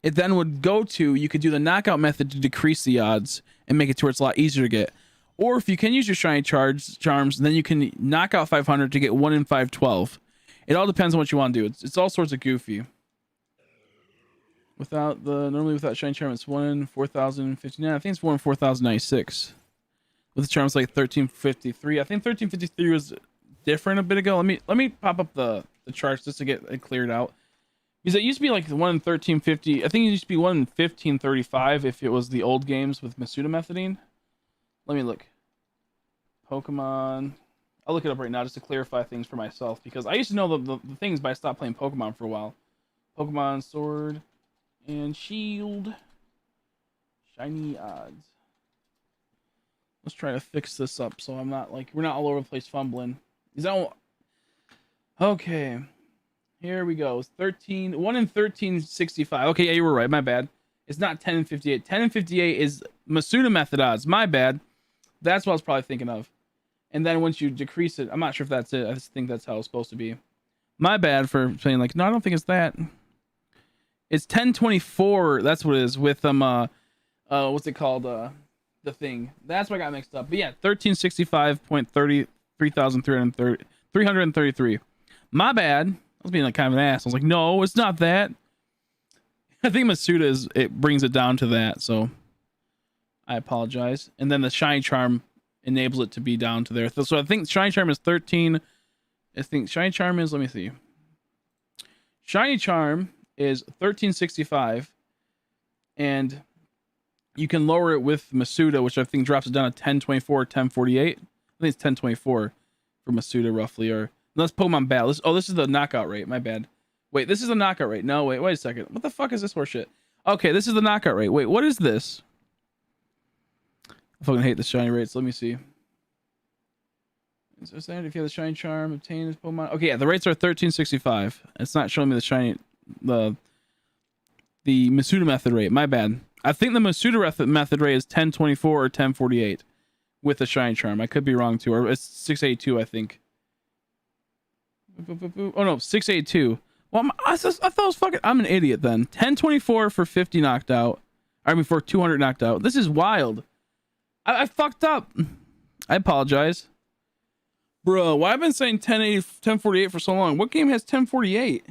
it then would go to, you could do the knockout method to decrease the odds and make it to where it's a lot easier to get. Or if you can use your shiny charms, then you can knock out 500 to get 1 in 512. It all depends on what you want to do. It's all sorts of goofy. Normally without shiny charm, it's 1 in 4,059. I think it's 1 in 4,096. With the charms like 1353. I think 1353 was different a bit ago. Let me pop up the charts just to get it cleared out. Because it used to be like 1 in 1350. I think it used to be 1 in 1535 if it was the old games with Masuda methoding. Let me look. Pokemon. I'll look it up right now just to clarify things for myself. Because I used to know the things, but I stopped playing Pokemon for a while. Pokemon Sword and Shield. Shiny odds. Let's try to fix this up so I'm not like, we're not all over the place fumbling. Is that okay? Here we go. 1 in 1365. Okay, yeah, you were right. My bad. It's not 10 and 58. 10 and 58 is Masuda method odds. My bad. That's what I was probably thinking of. And then once you decrease it, I'm not sure if that's it. I just think that's how it's supposed to be. My bad for saying like, no, I don't think it's that. It's 1024. That's what it is with what's it called? The thing. That's what I got mixed up. But yeah, 1365.30 333. My bad. I was being like kind of an ass. I was like, no, it's not that. I think Masuda it brings it down to that, so I apologize. And then the shiny charm enables it to be down to there. So I think shiny charm is 13. I think shiny charm is, let me see. Shiny charm is 1365, and you can lower it with Masuda, which I think drops it down to 1024 or 1048. I think it's 1024 for Masuda roughly, or unless Pokemon Battle. This is the knockout rate. My bad. Wait, this is the knockout rate. No, wait a second. What the fuck is this horseshit? Okay, this is the knockout rate. Wait, what is this? I fucking hate the shiny rates. Let me see. Is there standard if you have the shiny charm, obtain this Pokemon? Okay, yeah, the rates are 1365. It's not showing me the shiny, the Masuda method rate. My bad. I think the Masuda method rate is 1024 or 1048 with the shiny charm. I could be wrong too, or it's 682, I think. Oh no, 682. Well, I thought it was fucking. I'm an idiot then. 1024 for 50 knocked out. I mean, for 200 knocked out. This is wild. I fucked up. I apologize. Bro, why have I been saying 1048 for so long? What game has 1048?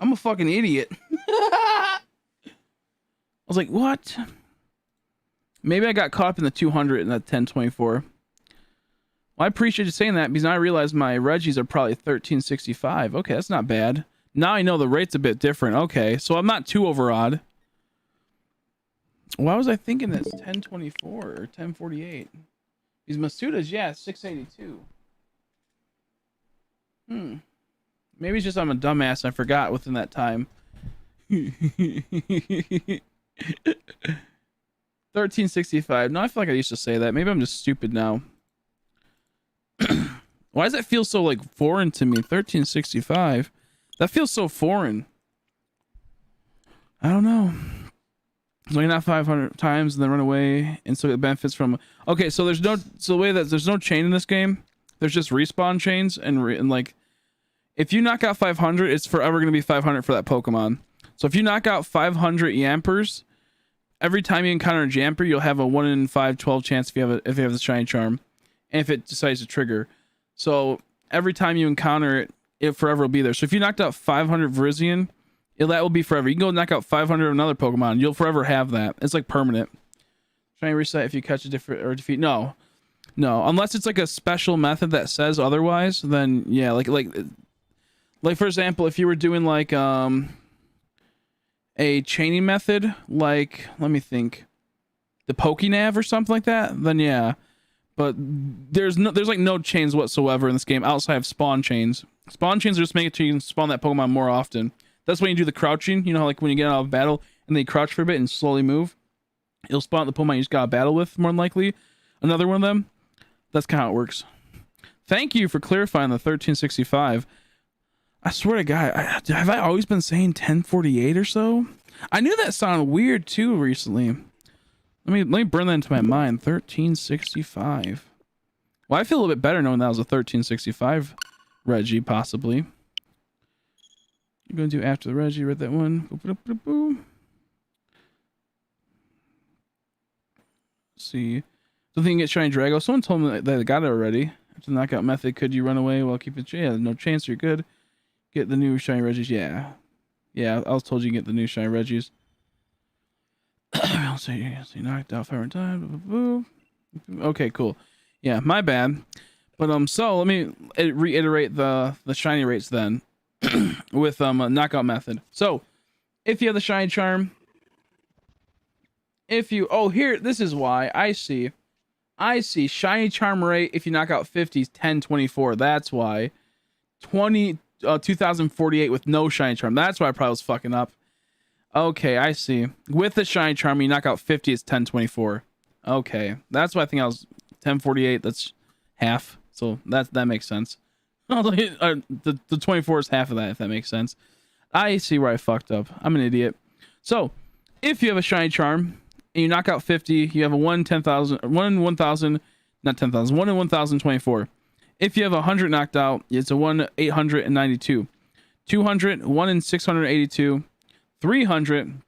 I'm a fucking idiot. I was like, what? Maybe I got caught up in the 200 and that 1024. Well, I appreciate you saying that because now I realize my Regis are probably 1365. Okay, that's not bad. Now I know the rate's a bit different. Okay, so I'm not too overawed. Why was I thinking that's 1024 or 1048? These Masudas, yeah, 682. Maybe it's just I'm a dumbass and I forgot within that time. 1365. No, I feel like I used to say that. Maybe I'm just stupid now. Why does that feel so like foreign to me? 1365. That feels so foreign. I don't know. So you're not 500 times and then run away and so it benefits from. Okay, so there's no chain in this game. There's just respawn chains and like if you knock out 500, it's forever going to be 500 for that Pokemon. So if you knock out 500 Yampers, every time you encounter a Jamper, you'll have a 1 in 512 chance if you have the shiny charm. and if it decides to trigger. So every time you encounter it, it forever will be there. So if you knocked out 500 Virizion, that will be forever. You can go knock out 500 of another Pokemon. You'll forever have that. It's like permanent. Try and reset if you catch a different or defeat. No, unless it's like a special method that says otherwise. Then yeah, like for example, if you were doing like a chaining method, like let me think, the Pokénav or something like that. Then yeah, but there's like no chains whatsoever in this game outside of spawn chains. Spawn chains are just make it so you can spawn that Pokemon more often. That's when you do the crouching. You know how like when you get out of battle and then you crouch for a bit and slowly move, it'll spawn the Pokemon you just got a battle with more than likely. Another one of them. That's kind of how it works. Thank you for clarifying the 1365. I swear to God, have I always been saying 1048 or so? I knew that sounded weird too recently. Let me burn that into my mind. 1365. Well, I feel a little bit better knowing that was a 1365 Regi, possibly. You're going to do after the Regi. Read that one. Boop. See. So think you get Shiny Drago. Someone told me that I got it already. After the knockout method, could you run away while keeping... Yeah, no chance. You're good. Get the new Shiny Regis. Yeah. Yeah, I was told you get the new Shiny Regis. I'll say you knocked out 500 times. Okay, cool. Yeah, my bad. But so let me reiterate the shiny rates then with a knockout method. So if you have the shiny charm, here, this is why I see shiny charm rate. If you knock out 50s, 1024. That's why 2048 with no shiny charm. That's why I probably was fucking up. Okay, I see. With the shiny charm, you knock out 50, it's 1024. Okay, that's why I think I was 1048. That's half. So that makes sense. The 24 is half of that, if that makes sense. I see where I fucked up. I'm an idiot. So if you have a shiny charm and you knock out 50, you have a 1 in 10,000, 1 in 1,000, not 10,000, 1 in 1,024. If you have 100 knocked out, it's a 1 in 892. 200, 1 in 682. 300,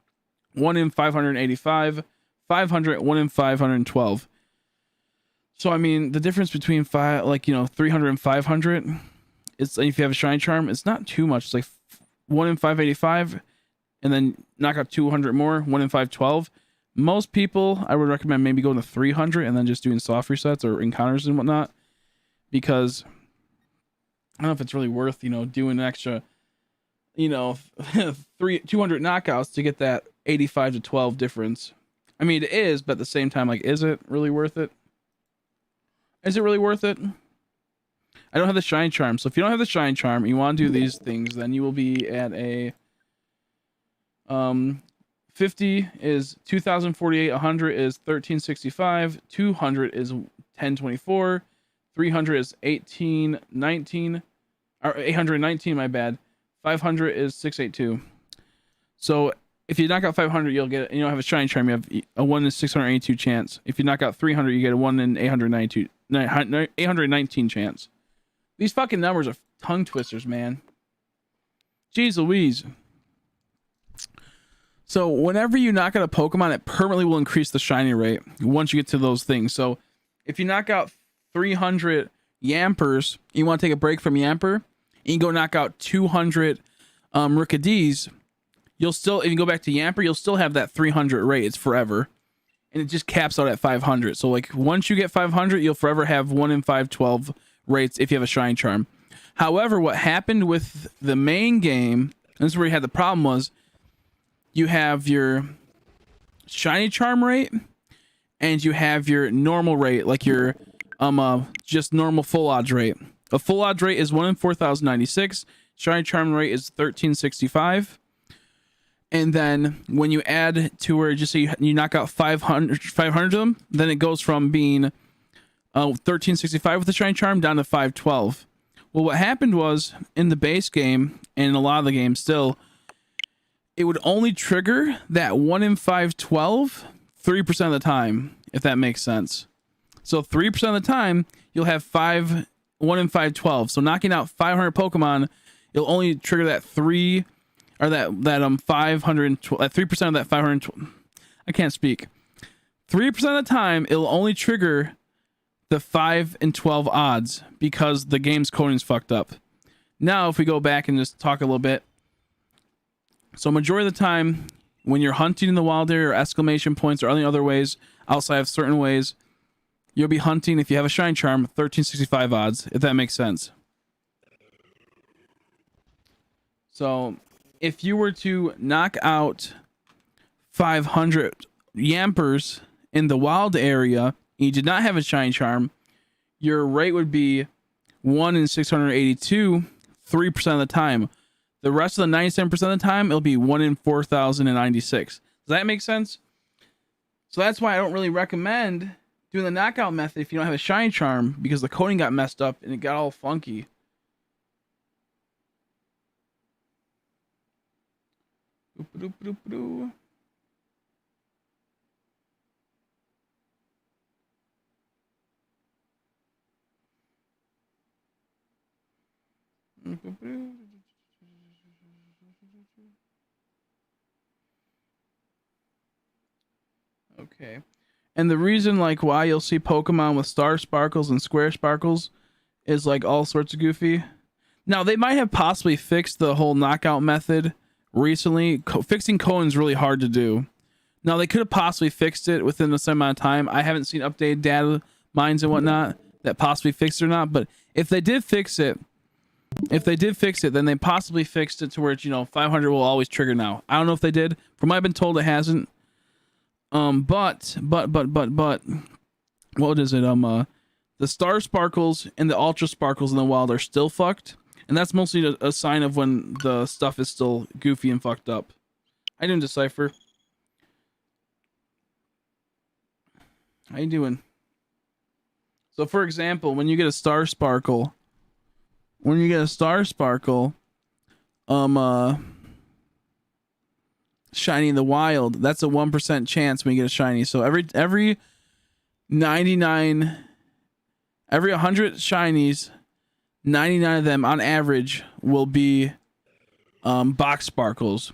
1 in 585. 500, 1 in 512. So I mean, the difference between 300 and 500, it's if you have a shiny charm, it's not too much. It's like 1 in 585, and then knock out 200 more, 1 in 512. Most people, I would recommend maybe going to 300 and then just doing soft resets or encounters and whatnot, because I don't know if it's really worth, doing an extra, 200 knockouts to get that 85 to 12 difference. I mean, it is, but at the same time, like, is it really worth it? Is it really worth it? I don't have the shine charm. So if you don't have the shine charm and you want to do these things, then you will be at a 50 is 2048, 100 is 1365, 200 is 1024, 300 is 1819, or 819, my bad. 500 is 682. So if you knock out 500, you'll get, you don't have a shiny charm, you have a 1 in 682 chance. If you knock out 300, you get a 1 in 819 chance. These fucking numbers are tongue twisters, man. Jeez Louise. So whenever you knock out a Pokemon, it permanently will increase the shiny rate once you get to those things. So if you knock out 300 Yampers, you want to take a break from Yamper, and you go knock out 200 Rickadees, you'll still, if you go back to Yamper, you'll still have that 300 rate. It's forever. And it just caps out at 500. So like once you get 500, you'll forever have 1 in 512 rates if you have a shiny charm. However, what happened with the main game, and this is where you had the problem, was you have your shiny charm rate and you have your normal rate, like your just normal full odds rate. A full odds rate is 1 in 4,096. Shiny charm rate is 1365. And then when you add to where just say you knock out 500 of them, then it goes from being 1365 with the shiny charm down to 512. Well, what happened was in the base game and in a lot of the games still, it would only trigger that 1 in 512 3% of the time, if that makes sense. So 3% of the time, you'll have 1 in 512. So knocking out 500 Pokemon, it'll only trigger that 3 or that 512, 3% of that 512. I can't speak. 3% of the time, it'll only trigger the 5 and 12 odds because the game's coding's fucked up. Now, if we go back and just talk a little bit. So majority of the time, when you're hunting in the wild area or exclamation points or any other ways outside of certain ways, you'll be hunting, if you have a shine charm, 1365 odds, if that makes sense. So if you were to knock out 500 yampers in the wild area, and you did not have a shine charm, your rate would be 1 in 682, 3% of the time. The rest of the 97% of the time, it'll be 1 in 4,096. Does that make sense? So that's why I don't really recommend doing the knockout method if you don't have a shine charm, because the coding got messed up and it got all funky. Okay. And the reason like why you'll see Pokemon with star sparkles and square sparkles is like all sorts of goofy. Now they might have possibly fixed the whole knockout method recently. Fixing coding is really hard to do. Now they could have possibly fixed it within the same amount of time. I haven't seen updated data mines and whatnot that possibly fixed it or not. But if they did fix it, then they possibly fixed it to where it's, 500 will always trigger now. I don't know if they did. From what I've been told, it hasn't. But what is it? The star sparkles and the ultra sparkles in the wild are still fucked, and that's mostly a sign of when the stuff is still goofy and fucked up. I didn't decipher. How you doing? So, for example, when you get a star sparkle, shiny in the wild, that's a 1% chance when you get a shiny. So every 100 shinies, 99 of them on average will be box sparkles,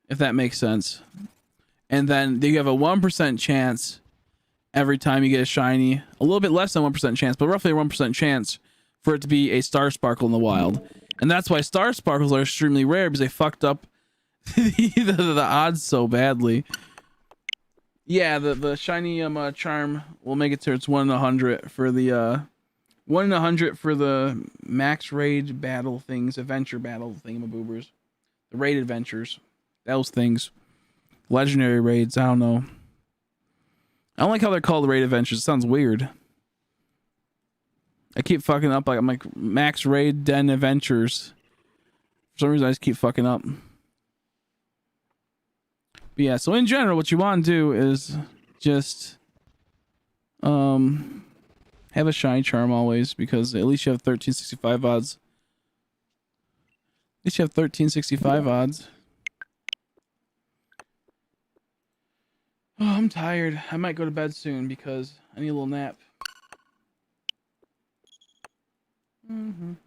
if that makes sense. And then you have a 1% chance every time you get a shiny, a little bit less than 1% chance, but roughly a 1% chance for it to be a star sparkle in the wild. And that's why star sparkles are extremely rare, because they fucked up the odds so badly. Yeah, the shiny charm will make it to its 1 in 100 for the 1 in 100 for the max raid battle things, adventure battle thingamaboobers, the raid adventures, those things, legendary raids. I don't know. I don't like how they're called raid adventures. It sounds weird. I keep fucking up. I'm like max raid den adventures. For some reason, I just keep fucking up. But yeah, so in general, what you want to do is just have a shiny charm always, because at least you have 1365 odds. At least you have 1365 odds. Oh, I'm tired. I might go to bed soon because I need a little nap. I'm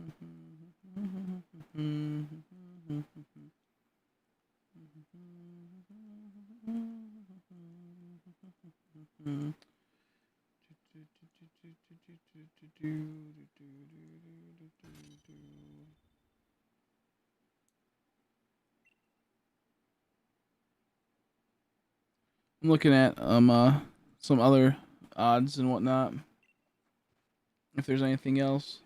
looking at some other odds and whatnot, if there's anything else.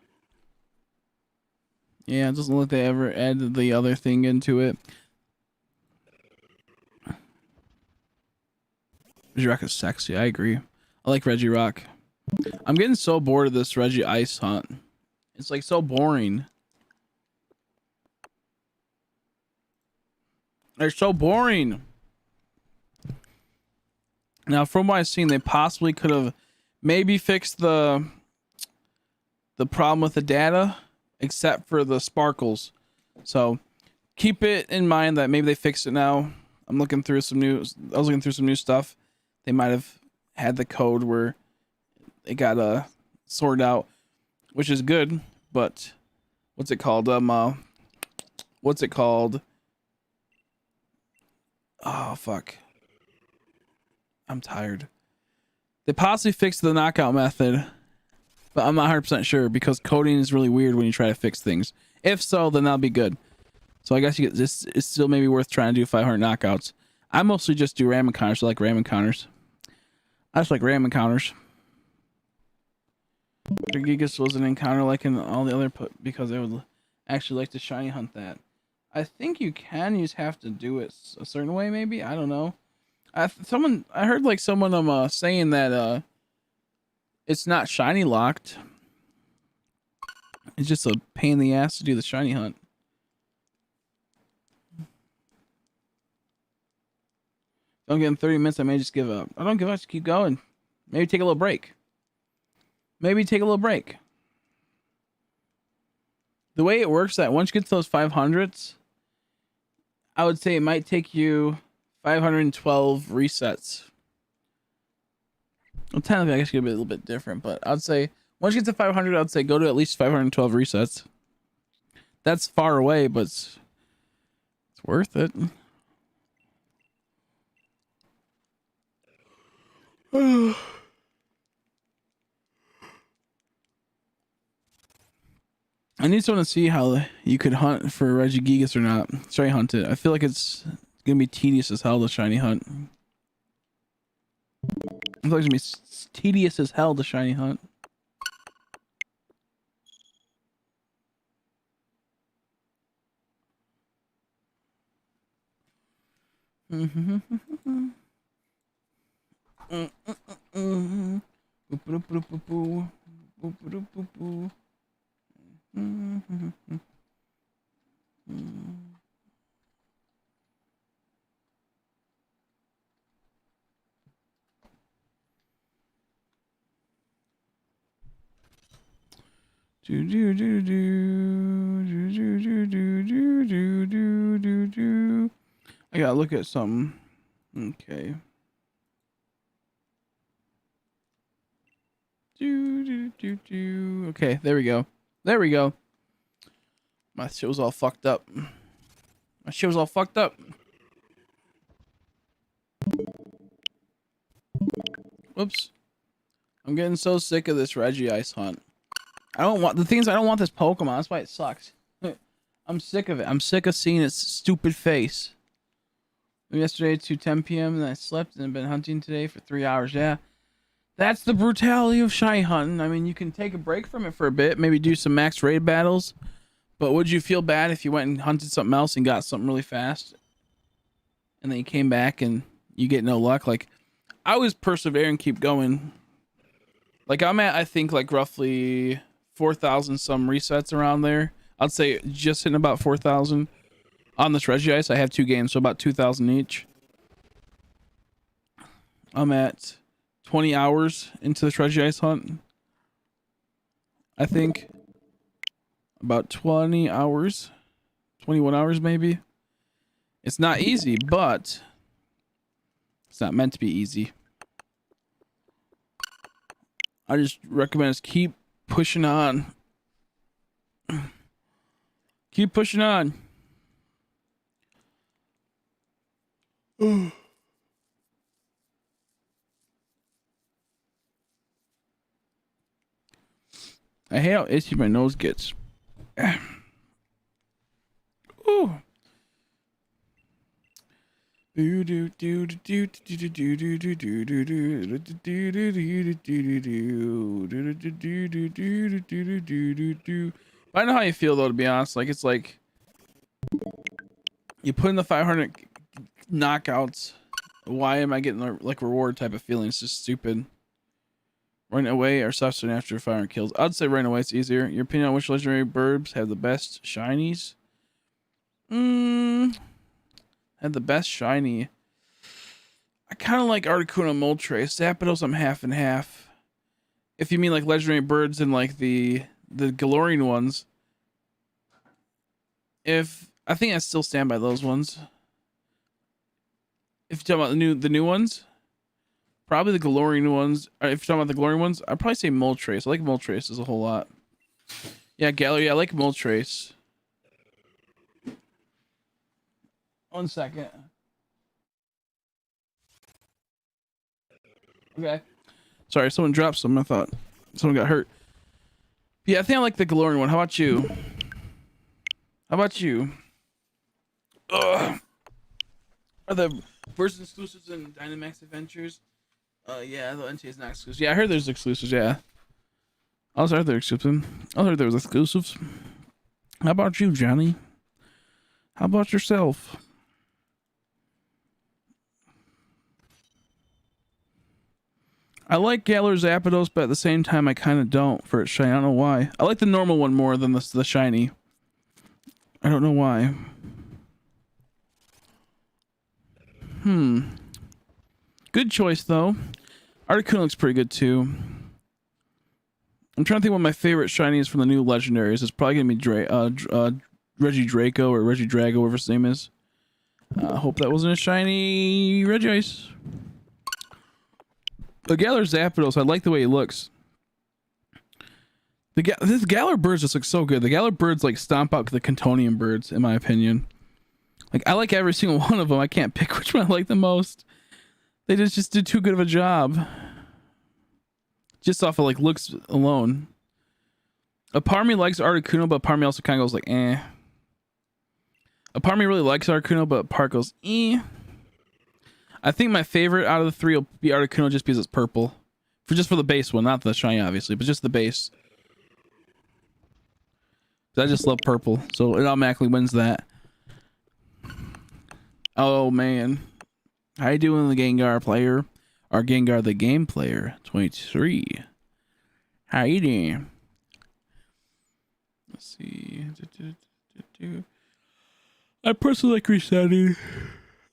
Yeah, it doesn't look like they ever added the other thing into it. Regirock is sexy, I agree. I like Regirock. I'm getting so bored of this Regi ice hunt. It's like so boring. They're so boring. Now, from what I've seen, they possibly could have maybe fixed the problem with the data, except for the sparkles. So keep it in mind that maybe they fixed it now. I was looking through some new stuff. They might have had the code where it got sorted out, which is good. But what's it called? What's it called? Oh fuck. I'm tired. They possibly fixed the knockout method, but I'm not 100% sure because coding is really weird when you try to fix things. If so, then that'll be good. So I guess you get this. It's still maybe worth trying to do 500 knockouts. I mostly just do ram encounters. I like ram encounters. I just like ram encounters. Gigas was an encounter like in all the other because I would actually like to shiny hunt that. I think you can. You just have to do it a certain way. Maybe I don't know. I heard like someone saying that it's not shiny locked. It's just a pain in the ass to do the shiny hunt. Don't get in 30 minutes. I may just give up. I don't give up. Just keep going. Maybe take a little break. Maybe take a little break. The way it works, that once you get to those 500s, I would say it might take you 512 resets. Well, technically, I guess it could be a little bit different, but I'd say once you get to 500, I'd say go to at least 512 resets. That's far away, but it's worth it. I need someone to see how you could hunt for Regigigas or not. Try hunt it. I feel like it's gonna be tedious as hell to shiny hunt. I feel like it's gonna be tedious as hell to shiny hunt. I gotta look at something. Okay. Okay, there we go. There we go. My show's all fucked up. My show's all fucked up. Whoops. I'm getting so sick of this Regi Ice hunt. I don't want this Pokemon. That's why it sucks. I'm sick of it. I'm sick of seeing its stupid face. Yesterday to 10 p.m. and I slept and been hunting today for 3 hours. Yeah. That's the brutality of shiny hunting. I mean, you can take a break from it for a bit, maybe do some max raid battles. But would you feel bad if you went and hunted something else and got something really fast? And then you came back and you get no luck? Like, I always persevere and keep going. Like, I'm at, I think, like, roughly 4,000 some resets around there. I'd say just hitting about 4,000. On this Regi Ice, I have 2 games, so about 2,000 each. I'm at 20 hours into this Regi Ice hunt. I think about 20 hours, 21 hours maybe. It's not easy, but it's not meant to be easy. I just recommend us keep pushing on. Keep pushing on. I hate how itchy my nose gets. Ooh. I know how you feel though, to be honest. Like, it's like you put in the 500 knockouts. Why am I getting like reward type of feeling? It's just stupid. Running away or soft after 500 kills. I'd say running away. It's easier. Your opinion on which legendary birds have the best shinies? Have the best shiny. I kind of like Articuno Moltres. Zapdos, I'm half and half. If you mean like legendary birds and like the Galorian ones, I think I still stand by those ones. If you're talking about the new ones, probably the Galorian ones. If you're talking about the Galorian ones, I'd probably say Moltres. I like Moltres a whole lot. Yeah, Gallery. I like Moltres. 1 second. Okay. Sorry, someone dropped some. I thought someone got hurt. Yeah, I think I like the Galorian one. How about you? How about you? Ugh. Are the versus exclusives in Dynamax Adventures? Yeah, the NT is not exclusive. Yeah, I heard there's exclusives. Yeah, I also heard they're exclusive. I heard there was exclusives. How about you, Johnny? How about yourself? I like Galar Zapdos, but at the same time, I kind of don't for its shiny. I don't know why. I like the normal one more than the shiny. I don't know why. Good choice, though. Articuno looks pretty good, too. I'm trying to think what my favorite shiny is from the new legendaries. It's probably going to be Regidraco or Regidrago, whatever his name is. I hope that wasn't a shiny Regice. The Galar Zapdos, I like the way he looks. This Galar birds just look so good. The Galar birds like stomp out the Cantonian birds, in my opinion. Like, I like every single one of them. I can't pick which one I like the most. They just did too good of a job. Just off of like looks alone. A part of me likes Articuno, but a part of me also kind of goes like, eh. A part of me really likes Articuno, but part goes, eh. I think my favorite out of the three will be Articuno just because it's purple. Just for the base one, not the shiny, obviously, but just the base. I just love purple, so it automatically wins that. Oh, man. How you doing, the Gengar player? Or Gengar the game player, 23. How you doing? Let's see. I personally like resetting.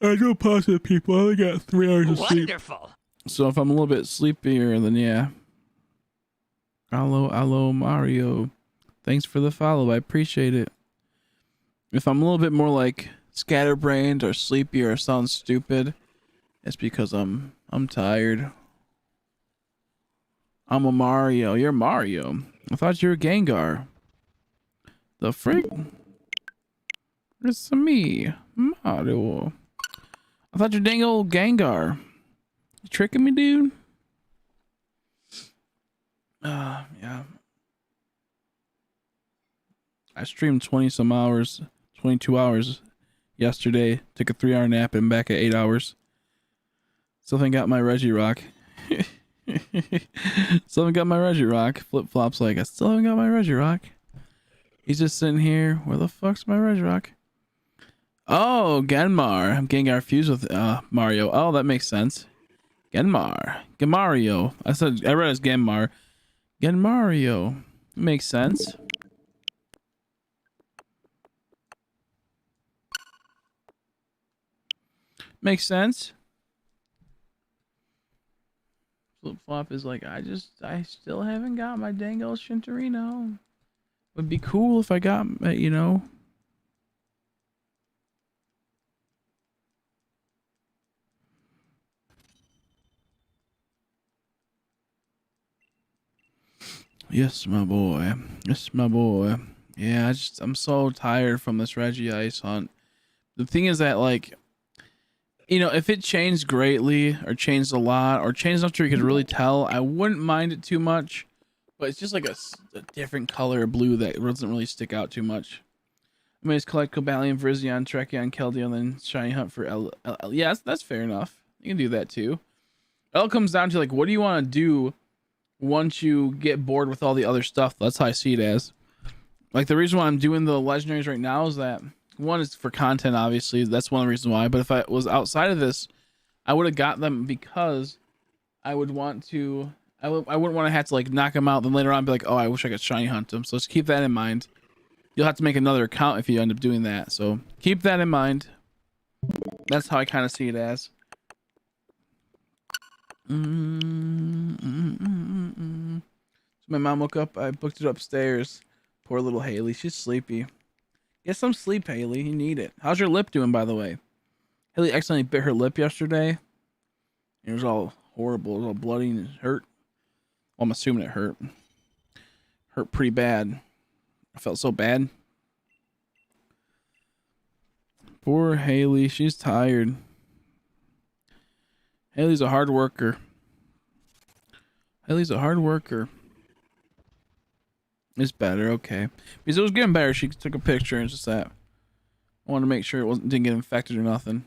I know positive people. I only got 3 hours of sleep. Wonderful. So if I'm a little bit sleepier, then yeah. Hello, Mario. Thanks for the follow. I appreciate it. If I'm a little bit more like scatterbrained or sleepy or sound stupid, it's because I'm tired. I'm a Mario. You're Mario. I thought you were Gengar. The frick? It's me, Mario. I thought you're dang old Gengar. You tricking me, dude? Yeah. I streamed 20 some hours, 22 hours yesterday. Took a 3-hour nap and back at 8 hours. Still haven't got my Regirock. Still haven't got my Regirock. Flip flops like I still haven't got my Regirock. He's just sitting here. Where the fuck's my Regirock? Oh, Genmar. I'm Gengar fused with Mario. Oh, that makes sense. Genmar. Gemario. I read it as Genmar. Genmario. Makes sense. Makes sense. Flip flop is like, I still haven't got my dang old Shintorino. Would be cool if I got, you know. Yes, my boy. Yes, my boy. Yeah, I'm so tired from this Regi Ice hunt. The thing is that, like, you know, if it changed greatly or changed a lot or changed enough to where you could really tell, I wouldn't mind it too much. But it's just like a different color of blue that doesn't really stick out too much. I mean, it's collect Cobalion, Virizion, Trekion, Keldeo, and then Shiny Hunt for L. Yeah, that's fair enough. You can do that too. It all comes down to, like, what do you want to do once you get bored with all the other stuff? That's how I see it as. Like, the reason why I'm doing the legendaries right now is that, one, is for content, obviously. That's one of the reasons why. But if I was outside of this, I would have got them because I would want to... I wouldn't want to have to, like, knock them out, then later on be like, oh, I wish I could shiny hunt them. So just keep that in mind. You'll have to make another account if you end up doing that. So keep that in mind. That's how I kind of see it as. So my mom woke up. I booked it upstairs. Poor little Haley. She's sleepy. Get some sleep, Haley. You need it. How's your lip doing, by the way? Haley accidentally bit her lip yesterday. It was all horrible. It was all bloody and it hurt. Well, I'm assuming it hurt. Hurt pretty bad. I felt so bad. Poor Haley. She's tired. Haley's a hard worker. Haley's a hard worker. It's better, okay. Because it was getting better. She took a picture and it's just that. I wanted to make sure didn't get infected or nothing.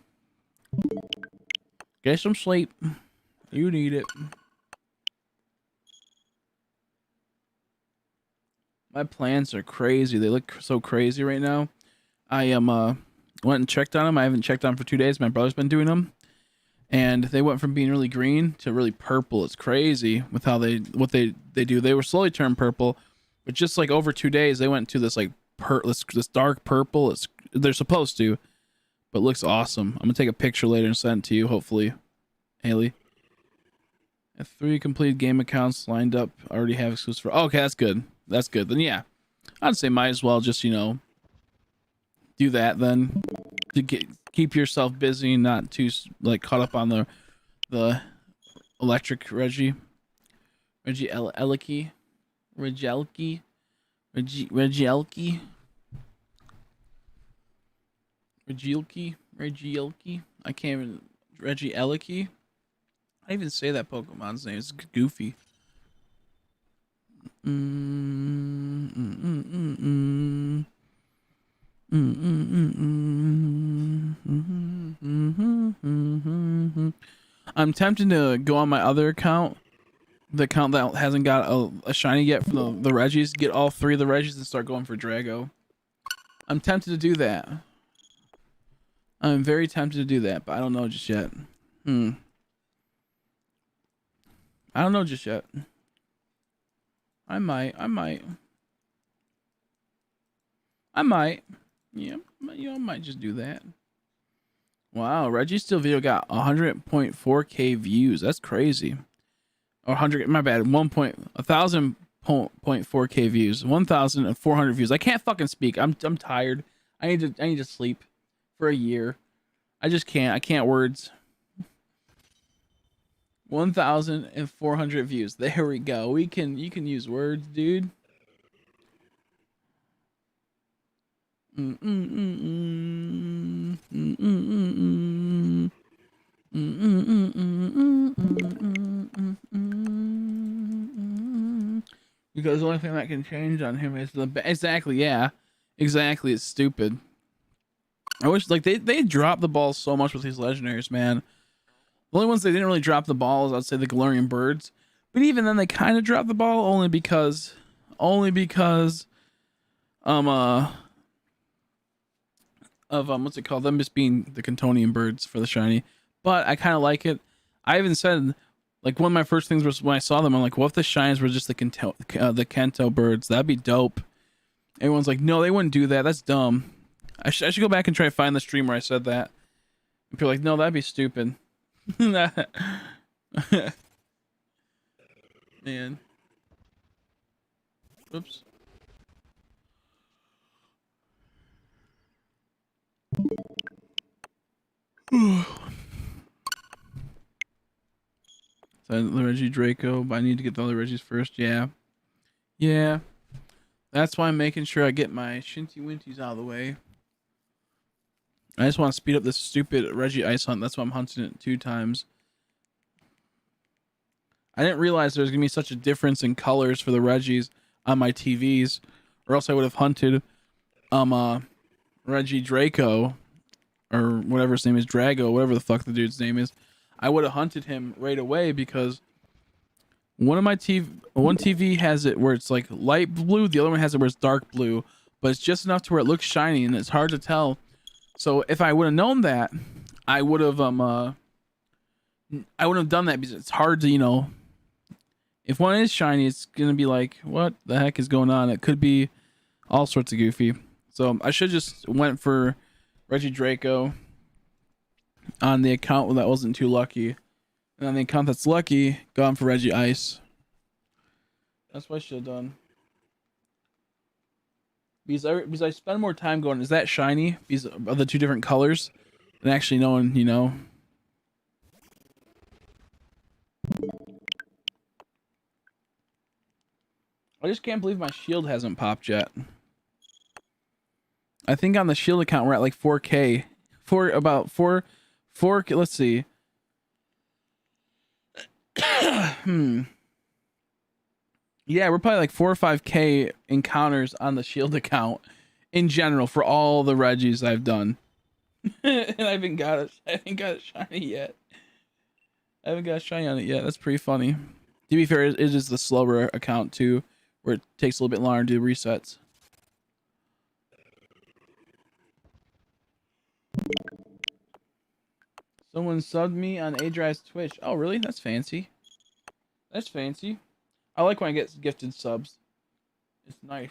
Get some sleep. You need it. My plants are crazy. They look so crazy right now. I went and checked on them. I haven't checked on them for 2 days. My brother's been doing them, and they went from being really green to really purple. It's crazy with how what they do. They were slowly turned purple, but just like over 2 days, they went to this like this dark purple. They're supposed to, but it looks awesome. I'm gonna take a picture later and send it to you. Hopefully, Haley. I have 3 completed game accounts lined up. I already have exclusive. Okay, that's good. That's good. Then yeah, I'd say might as well just do that then to keep yourself busy and not too like caught up on the electric Regi Regielki. I can't even Regielki. I even say that Pokemon's name. It's goofy. I'm tempted to go on my other account, the account that hasn't got a shiny yet from the Regis, get all 3 of the Regis and start going for Drago. I'm tempted to do that. I'm very tempted to do that, but I don't know just yet. I don't know just yet. I might. Yeah, I might just do that. Wow, REGISTEEL video got 100.4k views. That's crazy. Or 100, my bad. 1,000.4k views. 1,400 views. I can't fucking speak. I'm tired. I need to sleep for a year. I just can't. I can't words. 1,400 views. There we go. You can use words, dude. Because the only thing that can change on him is exactly, yeah. Exactly, it's stupid. I wish like they dropped the ball so much with these legendaries, man. The only ones they didn't really drop the ball is I'd say the Galarian birds. But even then they kind of dropped the ball only because of what's it called? Them just being the Cantonian birds for the shiny. But I kind of like it. I even said like one of my first things was when I saw them, I'm like, what if the shines were just the Kanto birds? That'd be dope. Everyone's like, no, they wouldn't do that. That's dumb. I should go back and try to find the stream where I said that. And people are like, no, that'd be stupid. Man. Oops. So the Regi Draco, but I need to get the other Regis first. Yeah. That's why I'm making sure I get my Shinty Winties out of the way. I just want to speed up this stupid Regi ice hunt. That's why I'm hunting it 2 times. I didn't realize there was gonna be such a difference in colors for the Regis on my TVs, or else I would have hunted Regi Draco, or whatever his name is, Drago, whatever the fuck the dude's name is. I would have hunted him right away because one TV has it where it's like light blue, the other one has it where it's dark blue, but it's just enough to where it looks shiny and it's hard to tell. So if I would have known that, I would have done that because it's hard to, if one is shiny, it's gonna be like, what the heck is going on? It could be all sorts of goofy. So I should just went for Regi Draco on the account that wasn't too lucky, and on the account that's lucky, gone for Regi Ice. That's what I should have done. Because I spend more time going, is that shiny? Because of the 2 different colors, and actually knowing, I just can't believe my shield hasn't popped yet. I think on the shield account we're at like 4K. About 4. Let's see. Yeah, we're probably like 4 or 5K encounters on the shield account in general for all the Regis I've done. And I haven't got a shiny yet. I haven't got a shiny on it yet. That's pretty funny. To be fair, it is the slower account too, where it takes a little bit longer to do resets. Someone subbed me on Adri's Twitch. Oh, really? That's fancy. That's fancy. I like when I get gifted subs. It's nice.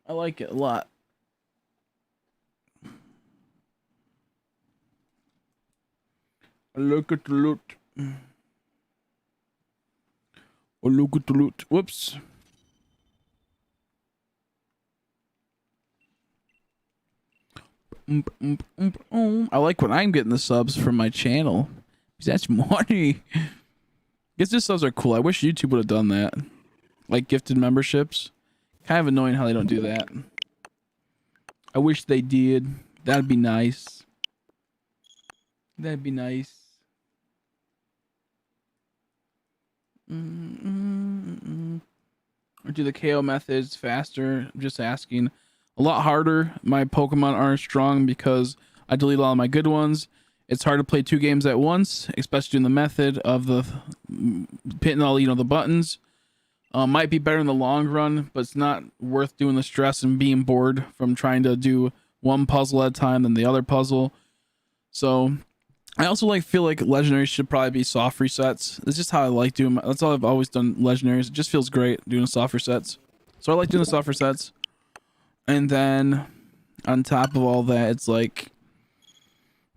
I like it a lot. Look at the loot. Oh, look at the loot. Whoops. I like when I'm getting the subs from my channel. That's money. Guess the subs are cool. I wish YouTube would have done that. Like gifted memberships. Kind of annoying how they don't do that. I wish they did. That'd be nice. That'd be nice. Or do the KO methods faster? I'm just asking. A lot harder. My Pokemon aren't strong because I delete all of my good ones. It's hard to play 2 games at once, especially doing the method of the hitting all the buttons. Might be better in the long run, but it's not worth doing the stress and being bored from trying to do one puzzle at a time than the other puzzle. So I also feel like legendaries should probably be soft resets. It's just how I like doing. That's all I've always done. Legendaries. It just feels great doing soft resets. So I like doing the soft resets. And then on top of all that, it's like,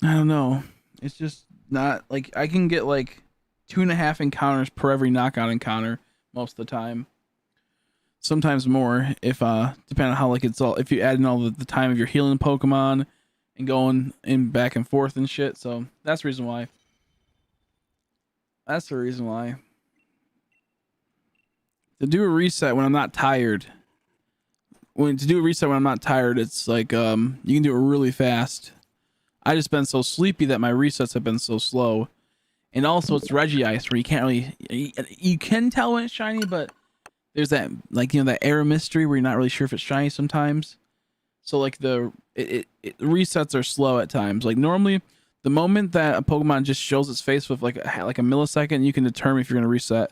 I don't know. It's just not like I can get 2.5 encounters per every knockout encounter most of the time. Sometimes more if depending on how it's all, if you add in all the time of your healing Pokemon and going in back and forth and shit. So that's the reason why. That's the reason why. To do a reset when I'm not tired. To do a reset when I'm not tired, it's like you can do it really fast. I just been so sleepy that my resets have been so slow. And also it's Regi Ice where you can't really, you can tell when it's shiny, but there's that that air mystery where you're not really sure if it's shiny sometimes. So the resets are slow at times. Like normally the moment that a Pokemon just shows its face with like a millisecond, you can determine if you're gonna reset.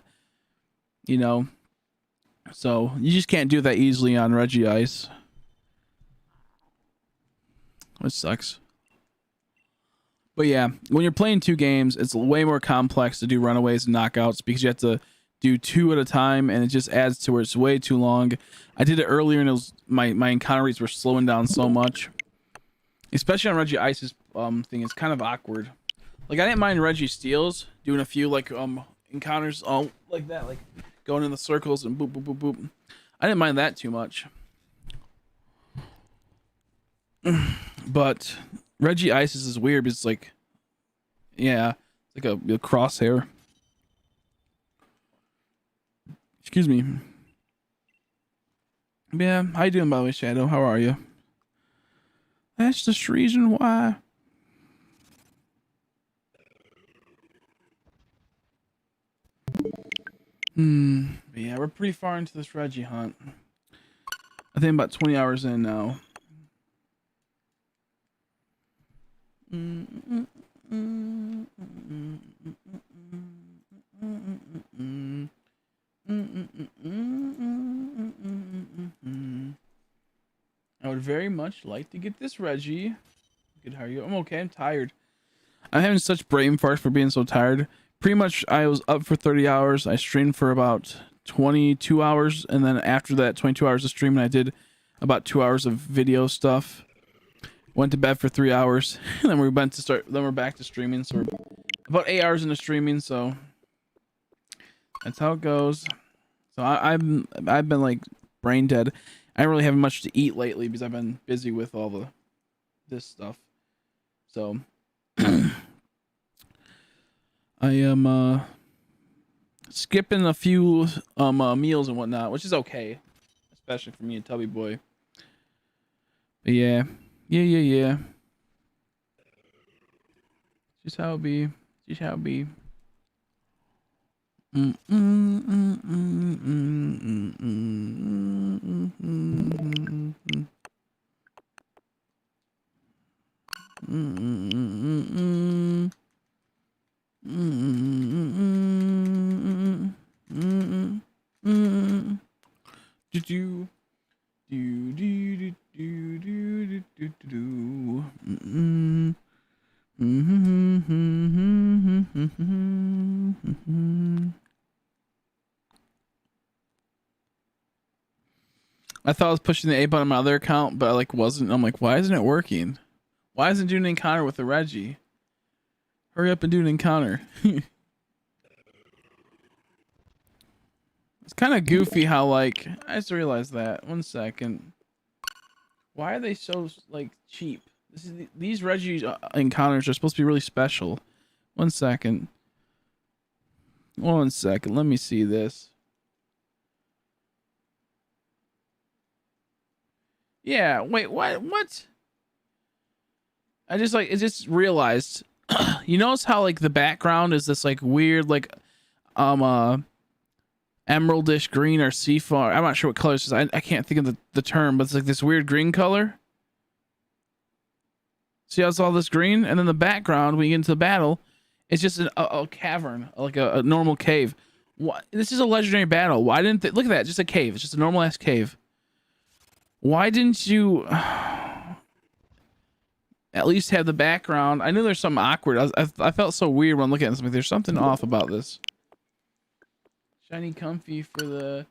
So you just can't do that easily on Regi Ice, which sucks. But yeah, when you're playing 2 games, it's way more complex to do runaways and knockouts because you have to do 2 at a time, and it just adds to where it's way too long. I did it earlier, and it was my encounter rates were slowing down so much, especially on Regi Ice's thing. It's kind of awkward. Like I didn't mind REGISTEELs doing a few encounters all like that, going in the circles and boop boop boop boop. I didn't mind that too much, but Regi Ice's is weird. It's yeah, it's like a crosshair. Excuse me. Yeah, how you doing, by the way, Shadow? How are you? That's the reason why. But yeah, we're pretty far into this Regi hunt. I think about 20 hours in now. I would very much like to get this Regi. Good, how are you? I'm okay. I'm tired. I'm having such brain farts for being so tired. Pretty much, I was up for 30 hours. I streamed for about 22 hours, and then after that 22 hours of streaming, I did about 2 hours of video stuff. Went to bed for 3 hours, and then we're back to streaming. So we're about 8 hours into streaming. So that's how it goes. So I've been brain dead. I don't really have much to eat lately because I've been busy with all this stuff. So I am skipping a few meals and whatnot, which is okay, especially for me, a tubby boy. But yeah. Just how it be. I thought I was pushing the A button on my other account, but I like wasn't. I'm like, why isn't it working? Why isn't it doing an encounter with the Regi? Hurry up and do an encounter. It's kind of goofy how like I just realized that. 1 second. Why are they so like cheap? These Regi encounters are supposed to be really special. 1 second. 1 second. Let me see this. Yeah. Wait. What? I just realized. You notice how like the background is this like weird like emeraldish green or sea far. I'm not sure what color it is. I can't think of the term, but it's like this weird green color. See how it's all this green? And then the background, when you get into the battle, it's just a cavern, like a normal cave. What? This is a legendary battle. Why didn't they... Look at that, just a cave. It's just a normal ass cave. Why didn't you at least have the background? I knew there's something awkward. I felt so weird when looking at this. Like, there's something off about this. Shiny comfy for the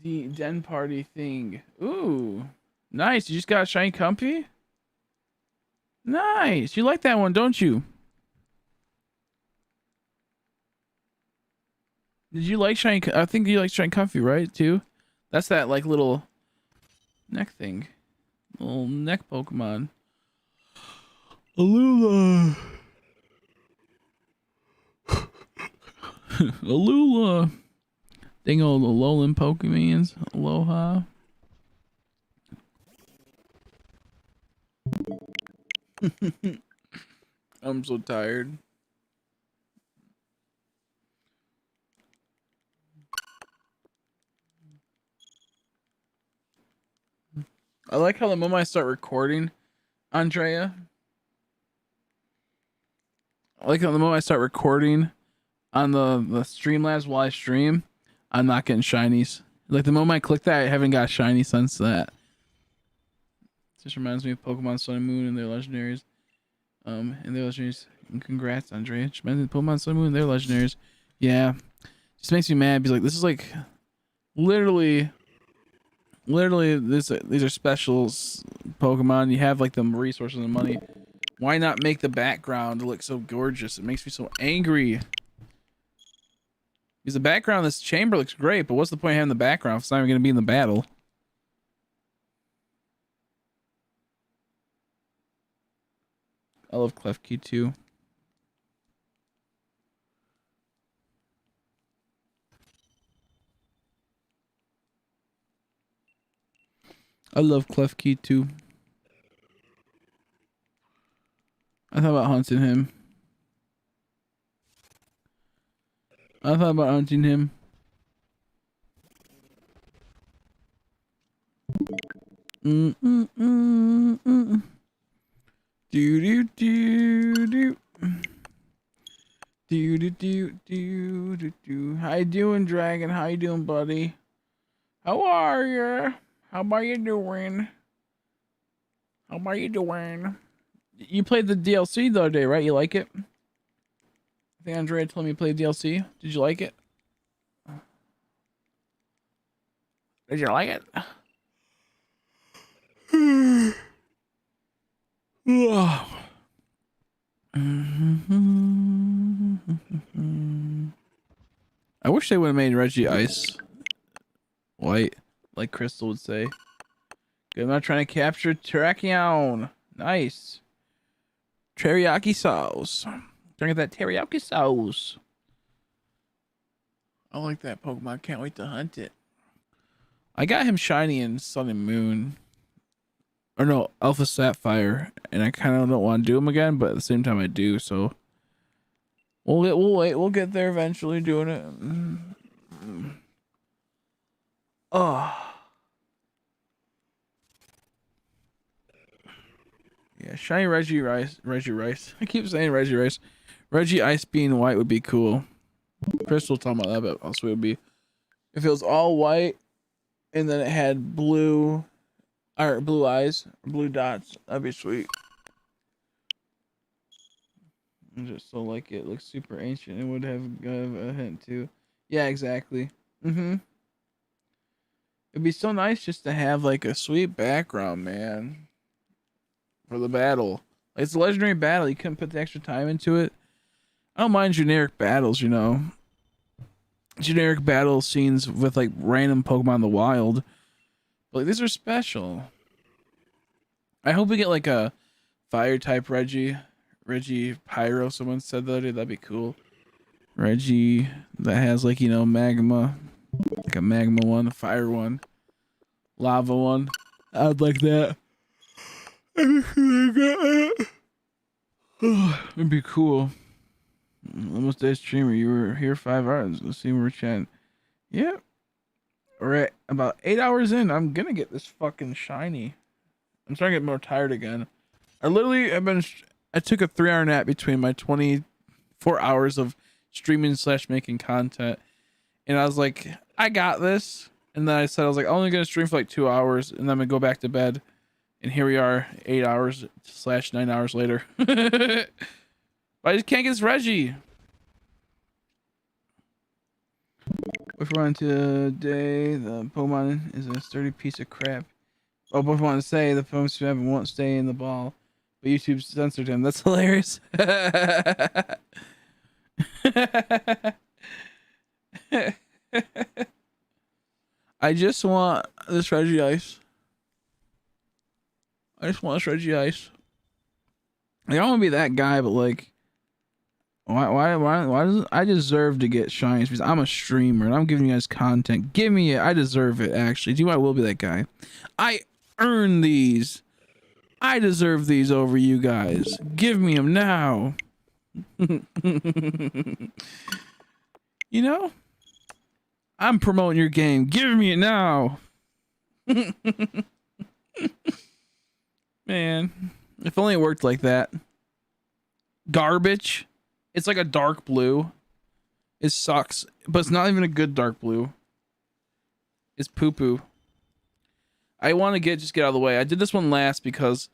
den party thing. Ooh, nice. You just got a shiny comfy? Nice. You like that one, don't you? Did you like shiny? I think you like shiny comfy, right? Too. That's that like little neck thing. Little neck Pokemon. Alula. Alula. Dang old Alolan Pokemons. Aloha. I'm so tired. I like how the moment I start recording, Andrea. I like how the moment I start recording on the Streamlabs while I stream, I'm not getting shinies. Like the moment I click that, I haven't got shiny since that. Just reminds me of Pokemon Sun and Moon and their legendaries. And their legendaries. And congrats, Andrea. Just reminds me of Pokemon Sun and Moon and their legendaries. Yeah. Just makes me mad because like this is like literally these are specials Pokemon. You have like the resources and the money. Why not make the background look so gorgeous? It makes me so angry. Because the background of this chamber looks great, but what's the point of having the background if it's not even going to be in the battle? I love Klefki too. I love Klefki too. I thought about hunting him. I thought about hunting him. Do do do do. Do do do do do do. How you doing, Dragon? How you doing, buddy? How are you? How about you doing? How about you doing? You played the DLC the other day, right? You like it? I think Andrea told me you played DLC. Did you like it? Did you like it? I wish they would have made Regi ice white, like Crystal would say. Good, I'm not trying to capture Terrakion. Nice. Teriyaki sauce. Trying to get that teriyaki sauce. I like that Pokemon. Can't wait to hunt it. I got him shiny in Sun and Moon. Or no, Alpha Sapphire. And I kind of don't want to do him again, but at the same time I do, so We'll wait. We'll get there eventually doing it. Oh. Yeah, shiny Regi rice. Regi rice. I keep saying Regi rice. Regi ice being white would be cool. Crystal talking about that, but also it would be if it was all white and then it had blue or blue eyes, blue dots. That'd be sweet. Just so like it looks super ancient. It would have a hint too. Yeah, exactly. It'd be so nice just to have like a sweet background, man, for the battle. Like, it's a legendary battle. You couldn't put the extra time into it. I don't mind generic battles, you know. Generic battle scenes with like random Pokemon in the wild. But like, these are special. I hope we get like a fire type Regi Pyro. Someone said the other day, that'd be cool. Regi that has like, you know, magma, like a magma one, a fire one, lava one. I'd like that. It'd be cool. Almost day streamer. You were here 5 hours. Let's see where we're chatting. Yep. We're at about 8 hours in. I'm gonna get this fucking shiny. I'm starting to get more tired again. I took a 3-hour nap between my 24 hours of streaming / making content. And I was like, I got this. And then I said, I was like, I'm only going to stream for like 2 hours and then I'm going to go back to bed. And here we are 8 hours / 9 hours later. But I just can't get this Regi. If we're on today, the Pokemon is a sturdy piece of crap. Oh, both want to say the Pokemon won't stay in the ball, but YouTube censored him. That's hilarious. I just want this Regi Ice. I just want this Regi Ice. Like, I don't want to be that guy, but like, why doesn't I deserve to get shinies? Because I'm a streamer and I'm giving you guys content. Give me it. I deserve it. Actually, do you know I will be that guy? I earn these. I deserve these over you guys. Give me them now. You know, I'm promoting your game. Give me it now. Man, if only it worked like that. Garbage. It's like a dark blue. It sucks, but it's not even a good dark blue. It's poo poo. I want to just get out of the way. I did this one last because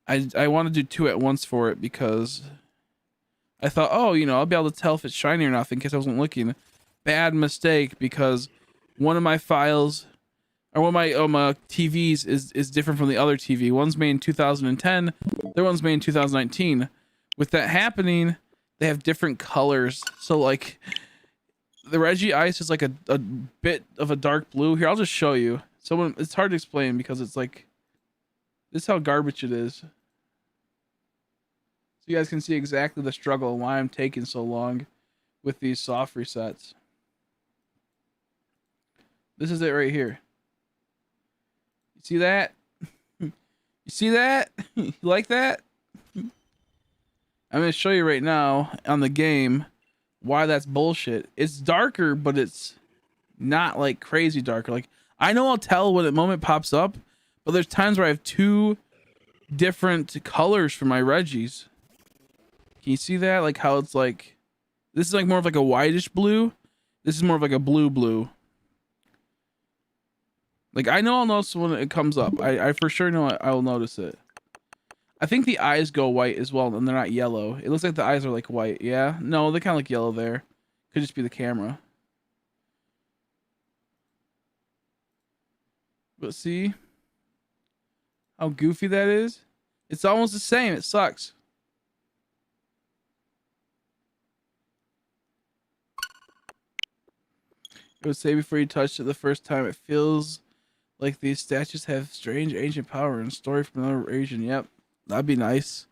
I want to do 2 at once for it because I thought, oh, you know, I'll be able to tell if it's shiny or not in case I wasn't looking. Bad mistake, because one of my files or one of my TVs is different from the other TV. One's made in 2010, the other one's made in 2019. With that happening, they have different colors. So like the Regi Ice is like a bit of a dark blue. Here, I'll just show you. It's hard to explain because it's like, this is how garbage it is. So you guys can see exactly the struggle and why I'm taking so long with these soft resets. This is it right here. You see that? You see that? You like that? I'm going to show you right now on the game why that's bullshit. It's darker, but it's not like crazy darker. Like, I know I'll tell when the moment pops up, but there's times where I have 2 different colors for my Regis. Can you see that? Like how it's like, this is like more of like a whitish blue. This is more of like a blue. Like, I know I'll notice when it comes up. I for sure know I will notice it. I think the eyes go white as well, and they're not yellow. It looks like the eyes are like white. Yeah? No, they kind of look yellow there. Could just be the camera. But see how goofy that is? It's almost the same. It sucks. It would say before you touched it the first time, it feels like these statues have strange ancient power and story from another region. Yep, that'd be nice.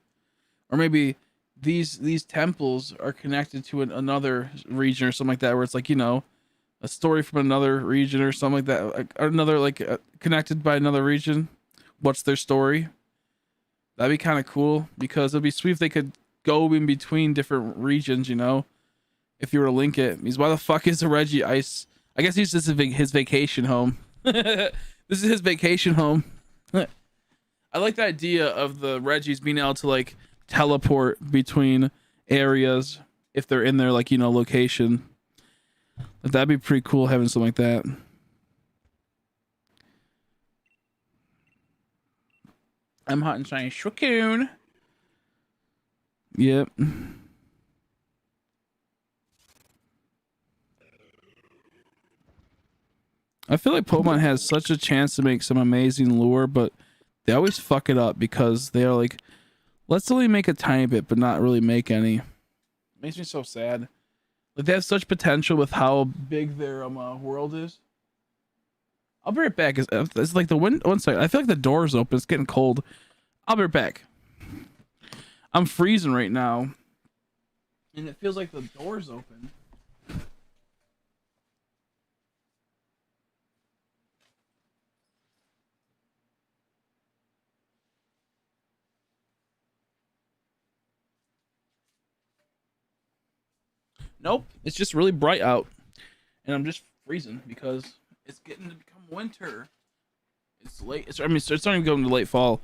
Or maybe these temples are connected to another region or something like that, where it's like, you know, a story from another region or something like that. Like, another connected by another region. What's their story? That'd be kind of cool, because it'd be sweet if they could go in between different regions, you know, if you were to link it. He's, why the fuck is the Regi ice? I guess he's just his vacation home. This is his vacation home. I like the idea of the Regis being able to like teleport between areas if they're in their like, you know, location. Like, that'd be pretty cool having something like that. I'm hot and shiny Shrocoon. Yep. I feel like Pokemon has such a chance to make some amazing lore, but they always fuck it up because they're like, let's only make a tiny bit, but not really make any. It makes me so sad. Like, they have such potential with how big their world is. I'll be right back. It's like the wind. One second. I feel like the door's open. It's getting cold. I'll be right back. I'm freezing right now, and it feels like the door's open. Nope, it's just really bright out, and I'm just freezing because it's getting to become winter. It's late. It's starting to go into late fall.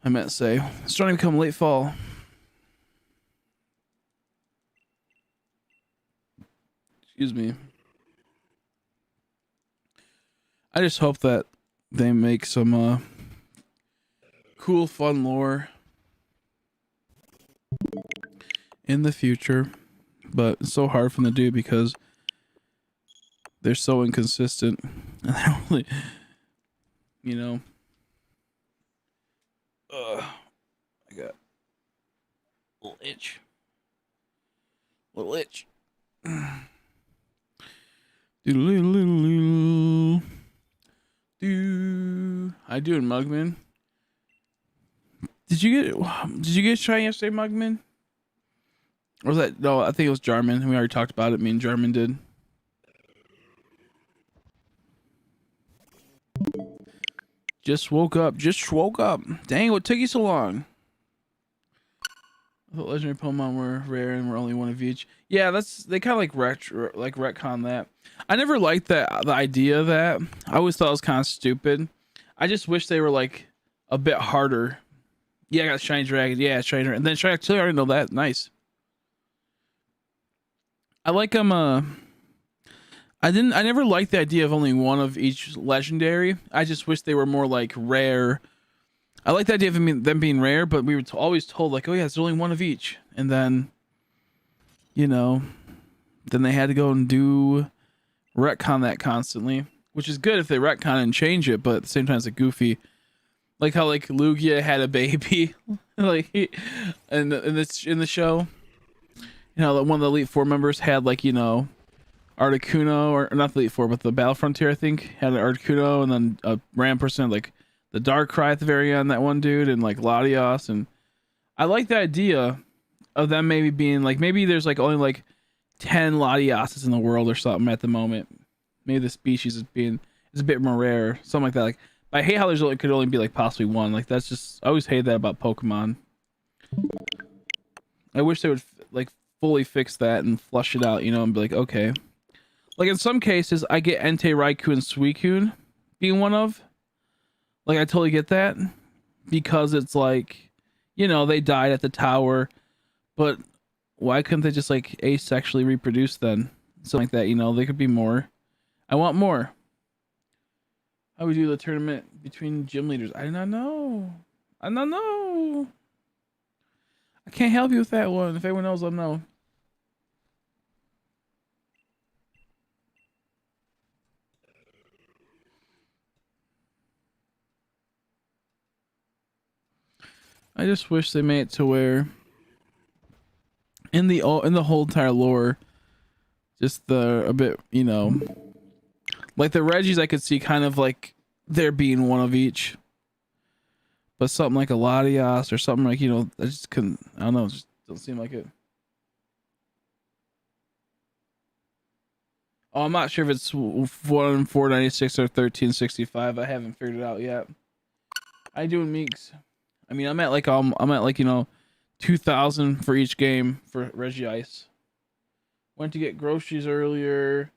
I meant to say it's starting to become late fall. Excuse me. I just hope that they make some cool, fun lore in the future. But it's so hard for them to do because they're so inconsistent. And they're only, you know. I got a little itch. Little itch. How you doing, Mugman? Did you get try yesterday, Mugman? Or was that, no, I think it was Jarman. We already talked about it. Me and Jarman did. Just woke up. Dang, what took you so long? I thought legendary Pokemon were rare and were only one of each. Yeah, they kind of like retcon that. I never liked the idea of that. I always thought it was kind of stupid. I just wish they were like a bit harder. Yeah, I got Shiny Dragon. Yeah, Shiny Dragon. And then Shiny Dragon, I already know that. Nice. I like them. I never liked the idea of only one of each legendary. I just wish they were more like rare. I like the idea of them being rare, but we were always told like, oh yeah, it's only one of each. And then, you know, then they had to go and do retcon that constantly, which is good if they retcon and change it, but at the same time it's like goofy. Like how like Lugia had a baby, like in the show. You know, one of the Elite Four members had like, you know, Articuno, or not the Elite Four, but the Battle Frontier, I think, had an Articuno, and then a random person had like the Darkrai at the very end, that one dude, and like Latios. And I like the idea of them maybe being like, maybe there's like only like 10 Latioses in the world or something at the moment. Maybe the species is a bit more rare, something like that. Like, I hate how could only be like possibly one. Like, that's just, I always hate that about Pokemon. I wish they would like fully fix that and flush it out, you know, and be like, okay. Like in some cases, I get Entei, Raikou, and Suicune being one of. Like, I totally get that because it's like, you know, they died at the tower, but why couldn't they just like asexually reproduce then? Something like that, you know, they could be more. I want more. How we do the tournament between gym leaders? I do not know. I don't know. I can't help you with that one. If anyone knows, let them know. I just wish they made it to where in the whole entire lore, just a bit, you know, like the Regis, I could see kind of like there being one of each, but something like a Latios or something like, you know, I just couldn't. I don't know. It just doesn't seem like it. Oh, I'm not sure if it's 496 or 1365. I haven't figured it out yet. How you doing, Meeks? I mean, I'm at like you know, 2,000 for each game for Regi Ice. Went to get groceries earlier.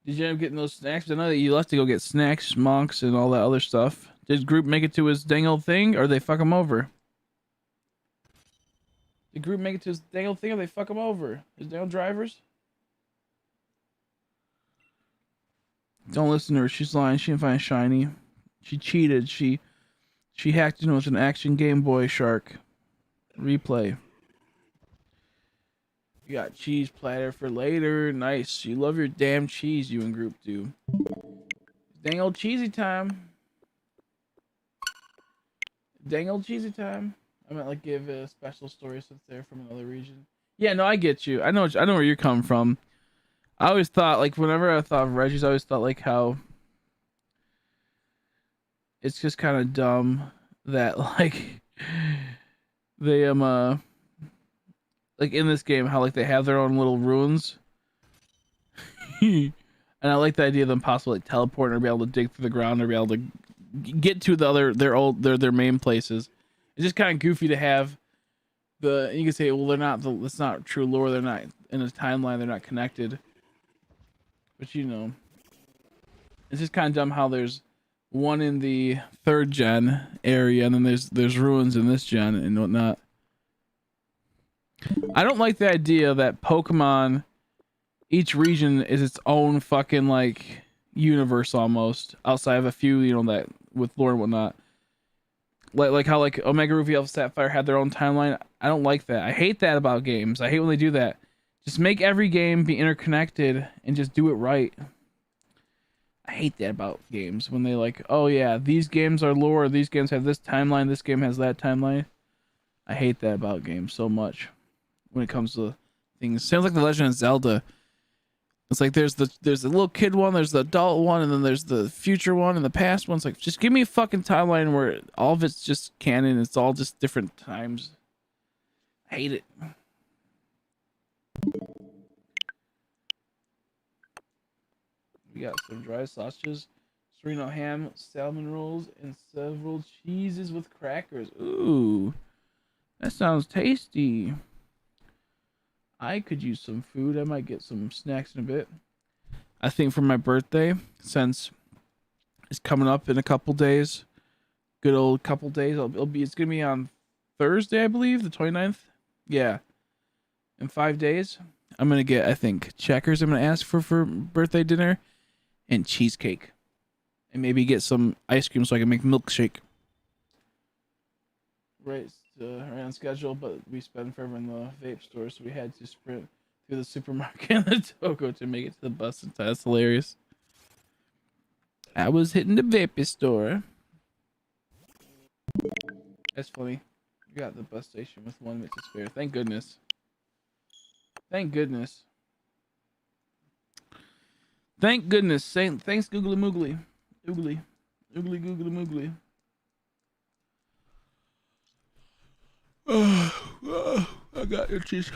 Did you end up getting those snacks? I know that you left to go get snacks, monks, and all that other stuff. Did Group make it to his dang old thing, or they fuck him over? Did Group make it to his dang old thing, or they fuck him over? His dang old drivers? Don't listen to her. She's lying. She didn't find shiny. She cheated. She hacked into it with an Action Game Boy Shark. Replay. You got cheese platter for later. Nice. You love your damn cheese, you and Group do. Dang old cheesy time. Dang old cheesy time. I might like give a special story since they're from another region. Yeah, no, I get you. I know where you're coming from. I always thought, like, whenever I thought of Reggie's, I always thought, like, how it's just kind of dumb that, like, they, like, in this game, how, like, they have their own little ruins. And I like the idea of them possibly, like, teleporting or be able to dig through the ground or be able to get to their main places. It's just kind of goofy to have you can say, well, it's not true lore, they're not in a timeline, they're not connected. But you know, it's just kind of dumb how there's one in the 3rd gen area and then there's ruins in this gen and whatnot. I don't like the idea that Pokemon, each region is its own fucking like universe almost, outside of a few, you know, that with lore and whatnot. Like how like Omega Ruby, Alpha Sapphire had their own timeline. I don't like that. I hate that about games. I hate when they do that. Just make every game be interconnected and just do it right. I hate that about games when they like, oh yeah, these games are lore, these games have this timeline, this game has that timeline. I hate that about games so much when it comes to things. Sounds like The Legend of Zelda. It's like there's the little kid one, there's the adult one, and then there's the future one and the past one. It's like, just give me a fucking timeline where all of it's just canon. It's all just different times. I hate it. We got some dry sausages, Sereno ham, salmon rolls, and several cheeses with crackers. Ooh, that sounds tasty. I could use some food. I might get some snacks in a bit. I think for my birthday, since it's coming up in a couple days, good old couple days, it's gonna be on Thursday, I believe, the 29th. Yeah, in 5 days, I'm gonna get, I think, checkers. I'm gonna ask for birthday dinner, and cheesecake, and maybe get some ice cream so I can make milkshake. Right. Right on schedule, but we spent forever in the vape store, so we had to sprint through the supermarket and the Togo to make it to the bus in time. That's hilarious. I was hitting the vape store. That's funny. We got the bus station with 1 minute to spare. Thank goodness. Thank goodness. Thank goodness. Thanks, Googly Moogly. Oogly. Oogly Googly Moogly. I got itches.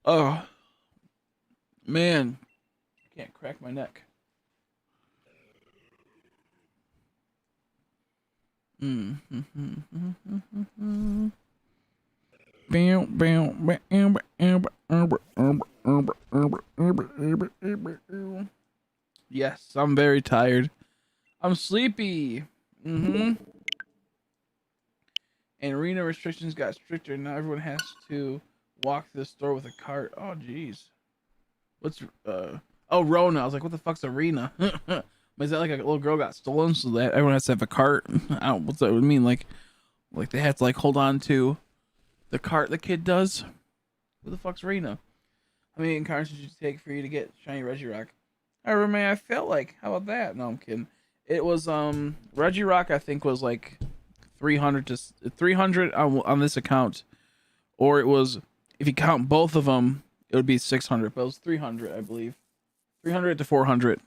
Oh, man. I can't crack my neck. Yes, I'm very tired. I'm sleepy. And arena restrictions got stricter. Now everyone has to walk to the store with a cart. Oh, jeez. What's oh, Rona. I was like, what the fuck's arena? Is that like a little girl got stolen, so that everyone has to have a cart? I don't. What's that mean? Like they have to like hold on to the cart the kid does. Who the fuck's Rena? How many encounters did you take for you to get shiny Regirock? However many I felt like. How about that? No, I'm kidding. It was Regirock. I think was like 300 on this account, or it was, if you count both of them, it would be 600, but it was 300, I believe. 300 to 400.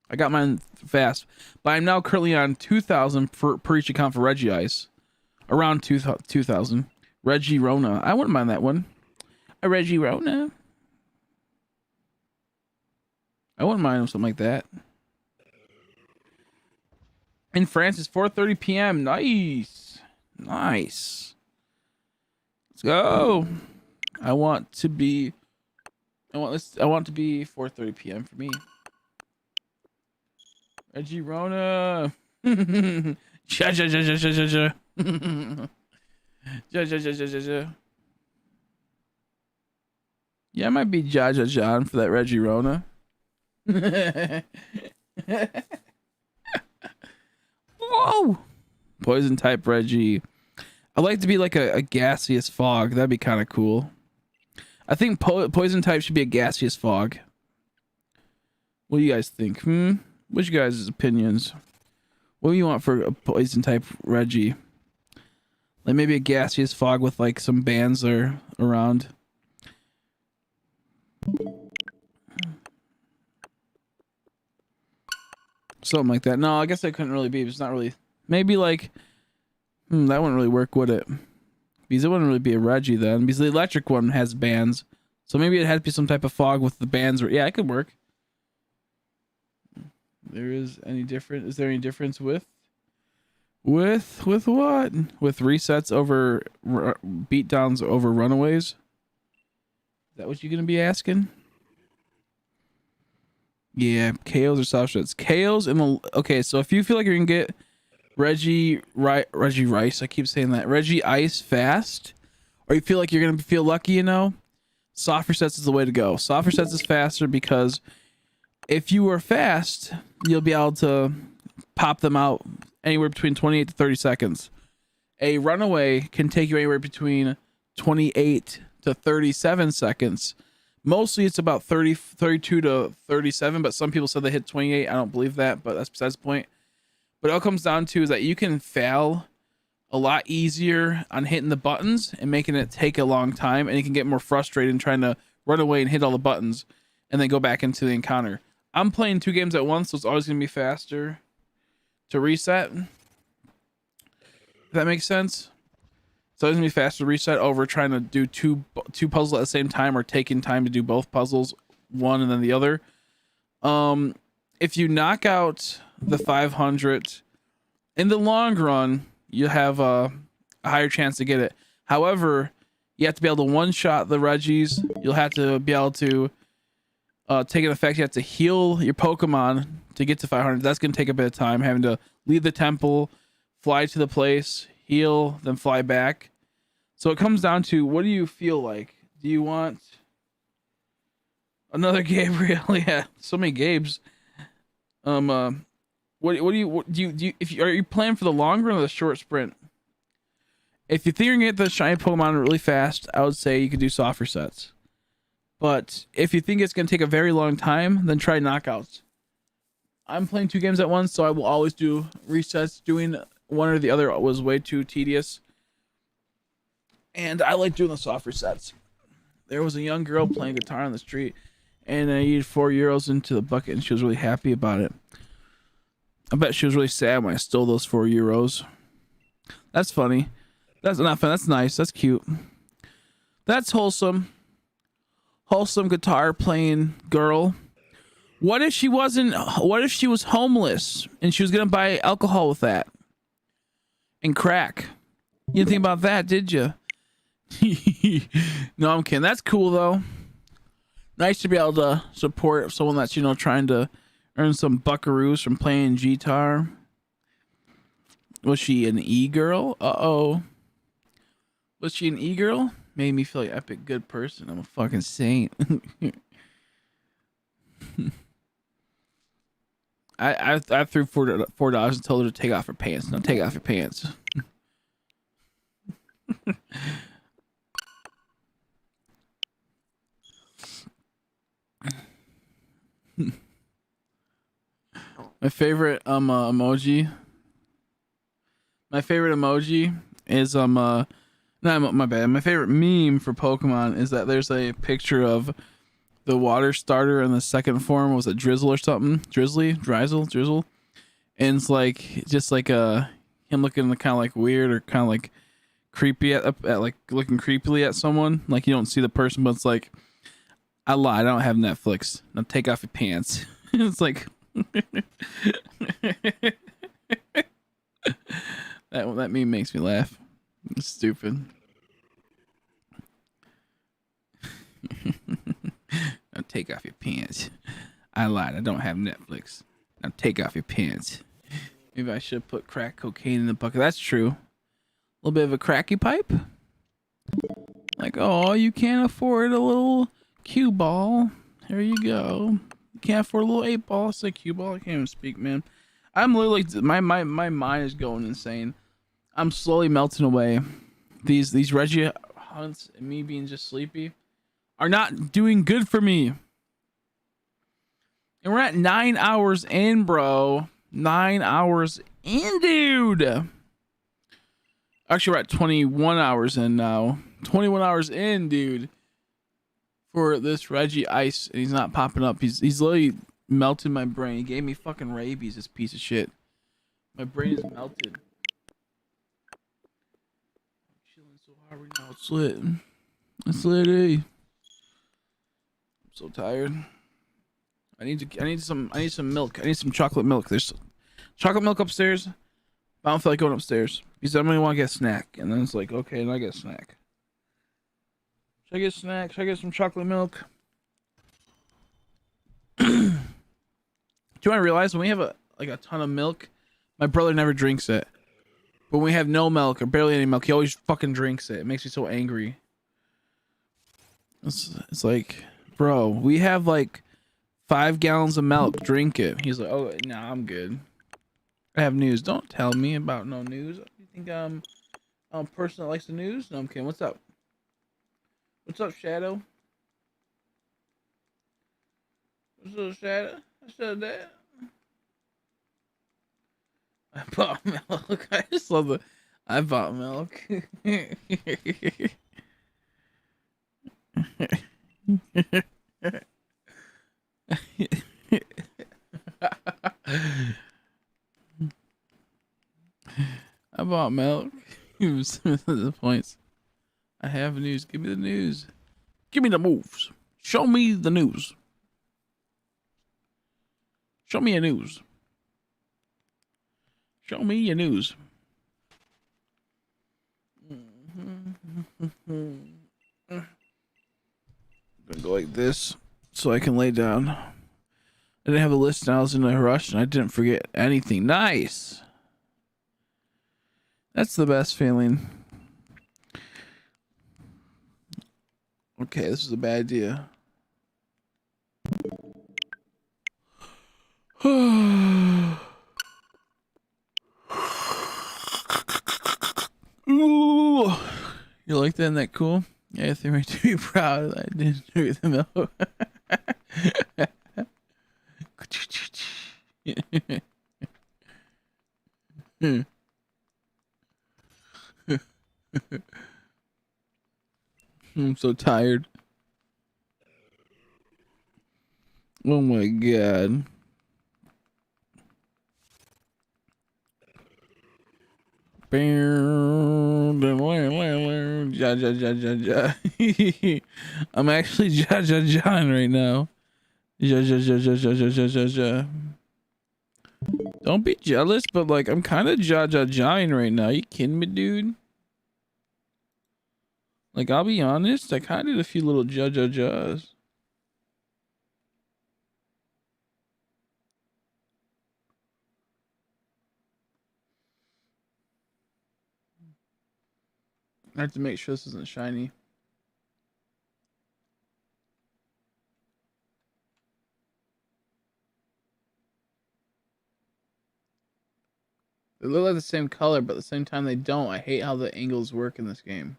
I got mine fast, but I'm now currently on 2,000 per each account for Regi Ice. Around 2,000. Regi Rona. I wouldn't mind that one. A Regi Rona. I wouldn't mind something like that. In France, it's 4:30 p.m. Nice. Nice. Let's go. I want to be 4:30 p.m. for me. Regi Rona. Ja ja ja ja ja ja ja. Ja ja ja ja ja ja. Yeah, I might be Jaja John for that Regi Rona. Whoa! Poison type Regi. I'd like to be like a gaseous fog. That'd be kind of cool. I think poison type should be a gaseous fog. What do you guys think? What's your guys' opinions? What do you want for a poison type Regi? Like maybe a gaseous fog with like some bands there around. Something like that. No, I guess that couldn't really be. It's not really. Maybe like. That wouldn't really work, would it? Because it wouldn't really be a Regi then. Because the electric one has bands. So maybe it had to be some type of fog with the bands. Yeah, it could work. Is there any difference with what? With resets over beatdowns over runaways? Is that what you're gonna be asking? Yeah, KOs or soft shots. KOs in the okay. So if you feel like you're gonna get Regi Rice, I keep saying that. Regi Ice fast, or you feel like you're gonna feel lucky, you know, soft resets is the way to go. Soft resets is faster because if you are fast, you'll be able to pop them out anywhere between 28 to 30 seconds. A runaway can take you anywhere between 28 to 37 seconds. Mostly it's about 32 to 37, but some people said they hit 28. I don't believe that, but that's besides the point. But all it comes down to is that you can fail a lot easier on hitting the buttons and making it take a long time, and you can get more frustrated in trying to run away and hit all the buttons and then go back into the encounter. I'm playing 2 games at once, so it's always going to be faster to reset. If that makes sense. It's always going to be faster to reset over trying to do two puzzles at the same time or taking time to do both puzzles, one and then the other. If you knock out the 500 in the long run, you have a higher chance to get it. However, you have to be able to one-shot the Regis. You'll have to be able to take an effect. You have to heal your Pokemon to get to 500. That's going to take a bit of time, having to leave the temple, fly to the place, heal, then fly back. So it comes down to, what do you feel like? Do you want another Gabriel? Yeah, so many Gabes. What do you are you playing for the long run or the short sprint? If you think you're gonna get the shiny Pokemon really fast, I would say you could do soft resets. But if you think it's gonna take a very long time, then try knockouts. I'm playing 2 games at once, so I will always do resets. Doing one or the other was way too tedious. And I like doing the soft resets. There was a young girl playing guitar on the street, and I used €4 into the bucket, and she was really happy about it. I bet she was really sad when I stole those €4. That's funny. That's not fun. That's nice. That's cute. That's wholesome. Wholesome guitar playing girl. What if she wasn't? What if she was homeless and she was gonna buy alcohol with that and crack? You didn't think about that, did you? No, I'm kidding. That's cool though. Nice to be able to support someone that's, you know, trying to earn some buckaroos from playing guitar. Was she an e-girl? Uh-oh. Was she an e-girl? Made me feel like an epic good person. I'm a fucking saint. I threw $4 and told her to take off her pants. No, take off your pants. My favorite emoji. My favorite emoji is no, my bad. My favorite meme for Pokemon is that there's a picture of the water starter in the second form. Was it Drizzle or something? Drizzle, and it's like just like him looking kind of like weird or kind of like creepy at like looking creepily at someone. Like you don't see the person, but it's like, I lied. I don't have Netflix. Now take off your pants. It's like that meme makes me laugh. Stupid. Now take off your pants. I lied. I don't have Netflix. Now take off your pants. Maybe I should put crack cocaine in the bucket. That's true. A little bit of a cracky pipe. Like, oh, you can't afford a little cue ball. Here you go. You can't afford a little 8-ball. It's a cue ball. I can't even speak, man. I'm literally my mind is going insane. I'm slowly melting away. These Regi hunts and me being just sleepy are not doing good for me. And we're at 9 hours in, bro. 9 hours in, dude. Actually, we're at 21 hours in now. 21 hours in, dude. For this Regi ice, and he's not popping up. He's literally melted my brain. He gave me fucking rabies, this piece of shit. My brain is melted. I'm chilling so hard right now. It's lit. It's lit, eh? I'm so tired. I need some milk. I need some chocolate milk. There's chocolate milk upstairs. I don't feel like going upstairs because I'm gonna want to get a snack, and then it's like, okay, and I get a snack. Should I get a snack? Should I get some chocolate milk? Do you want to realize when we have a ton of milk, my brother never drinks it. But when we have no milk or barely any milk, he always fucking drinks it. It makes me so angry. It's like, bro, we have like 5 gallons of milk. Drink it. He's like, oh, nah, I'm good. I have news. Don't tell me about no news. You think I'm a person that likes the news? No, I'm kidding. What's up? What's up, Shadow? What's up, Shadow? I said that. I bought milk. I just love it. I bought milk. I bought milk. The points. I have news. Give me the news. Give me the moves. Show me the news. Show me your news. Show me your news. I'm gonna go like this so I can lay down. I didn't have a list and I was in a rush and I didn't forget anything. Nice. That's the best feeling. Okay, this is a bad idea. Ooh. You like that? Isn't that cool? Yeah, I think we're to be proud that I didn't drink the milk. I'm so tired. Oh my god. Ja, ja, ja, ja, ja. I'm actually ja, ja, John right now. Ja, ja, ja, ja, ja, ja, ja, ja, ja. Don't be jealous, but like I'm kind of ja, ja, John right now. You kidding me, dude? Like, I'll be honest, I kind of did a few little ja-ja-ja's. I have to make sure this isn't shiny. They look like the same color, but at the same time they don't. I hate how the angles work in this game.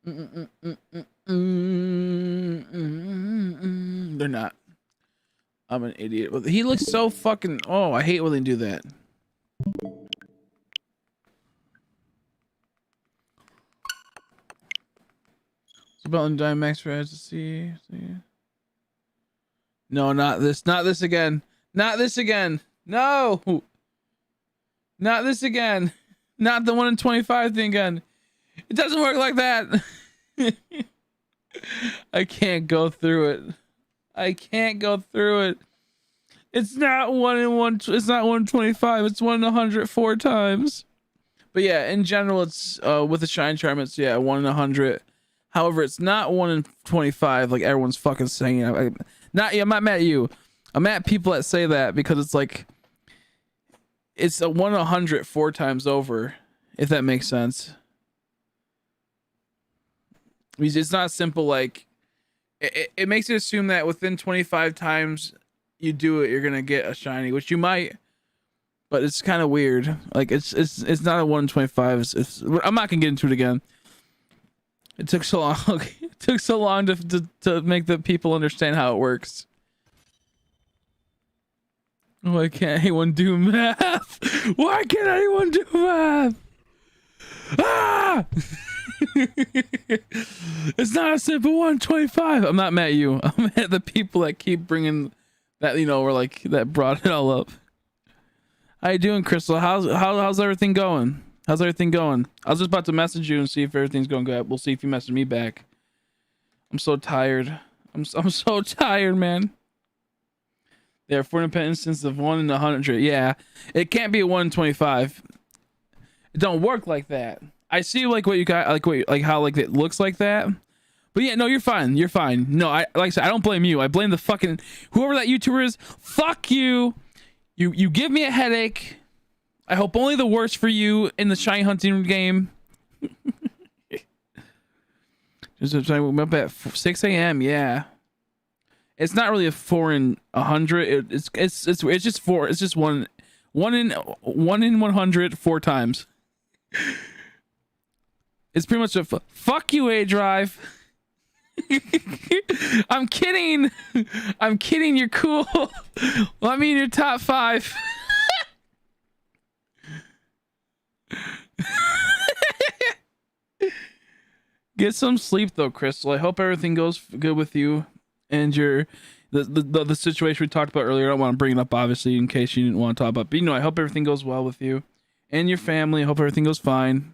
They're not. I'm an idiot. He looks so fucking... Oh, I hate when they do that. It's about Dynamax for us to see. No, not this. Not this again. Not this again. No! Not this again. Not the 1 in 25 thing again. It doesn't work like that. I can't go through it. I can't go through it. It's not 1 in 1. It's not 1 in 25. It's 1 in 104 times. But yeah, in general, it's with the shine charm. It's 1 in 100. However, it's not 1 in 25 like everyone's fucking saying. I'm not mad at you. I'm mad at people that say that because it's like it's a 1 in 100 4 times over. If that makes sense. It's not simple like it makes it assume that within 25 times you do it, you're gonna get a shiny, which you might, but it's kind of weird. Like it's not a 1 in 25. I'm not gonna get into it again. It took so long. It took so long to make the people understand how it works. Why can't anyone do math? Why can't anyone do math? Ah! It's not a simple 125. I'm not mad at you. I'm mad at the people that keep bringing that, or like that brought it all up. How you doing, Crystal? How's everything going? How's everything going? I was just about to message you and see if everything's going good. We'll see if you message me back. I'm so tired. I'm so tired, man. There are 4 independent instances of 1 in 100. Yeah, it can't be a 1 in 25. It don't work like that. I see like what you got, like how like it looks like that. But yeah, no, you're fine. You're fine. No, like I said, I don't blame you. I blame the fucking whoever that YouTuber is. Fuck you. You give me a headache. I hope only the worst for you in the shiny hunting game. Just up at 6 a.m. Yeah. It's not really a 4 in 100. It's just 4. It's just 1 in 100 4 times. It's pretty much a fuck you, A Drive. I'm kidding. I'm kidding. You're cool. Let me in your top 5. Get some sleep though, Crystal. I hope everything goes good with you and the situation we talked about earlier. I don't want to bring it up obviously in case you didn't want to talk about, but I hope everything goes well with you and your family. I hope everything goes fine.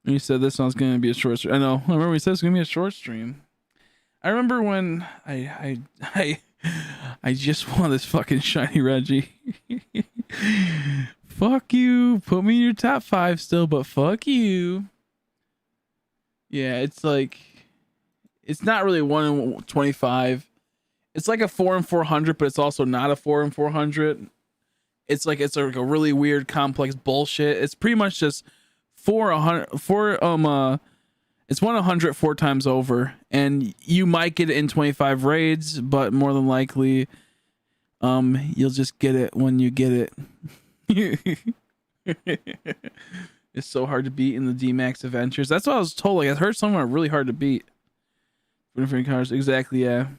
You said this one's gonna be a short stream. I know. I remember we said it's gonna be a short stream. I remember when I just want this fucking shiny Regi. Fuck you. Put me in your top 5 still, but fuck you. Yeah, it's like it's not really 1 in 25. It's like a 4 in 400, but it's also not a 4 in 400. It's like a really weird complex bullshit. It's pretty much just it's 1 in 100 4 times over, and you might get it in 25 raids, but more than likely you'll just get it when you get it. It's so hard to beat in the D-Max adventures. That's what I was told. Like I heard some are really hard to beat. Different cars, exactly. Yeah.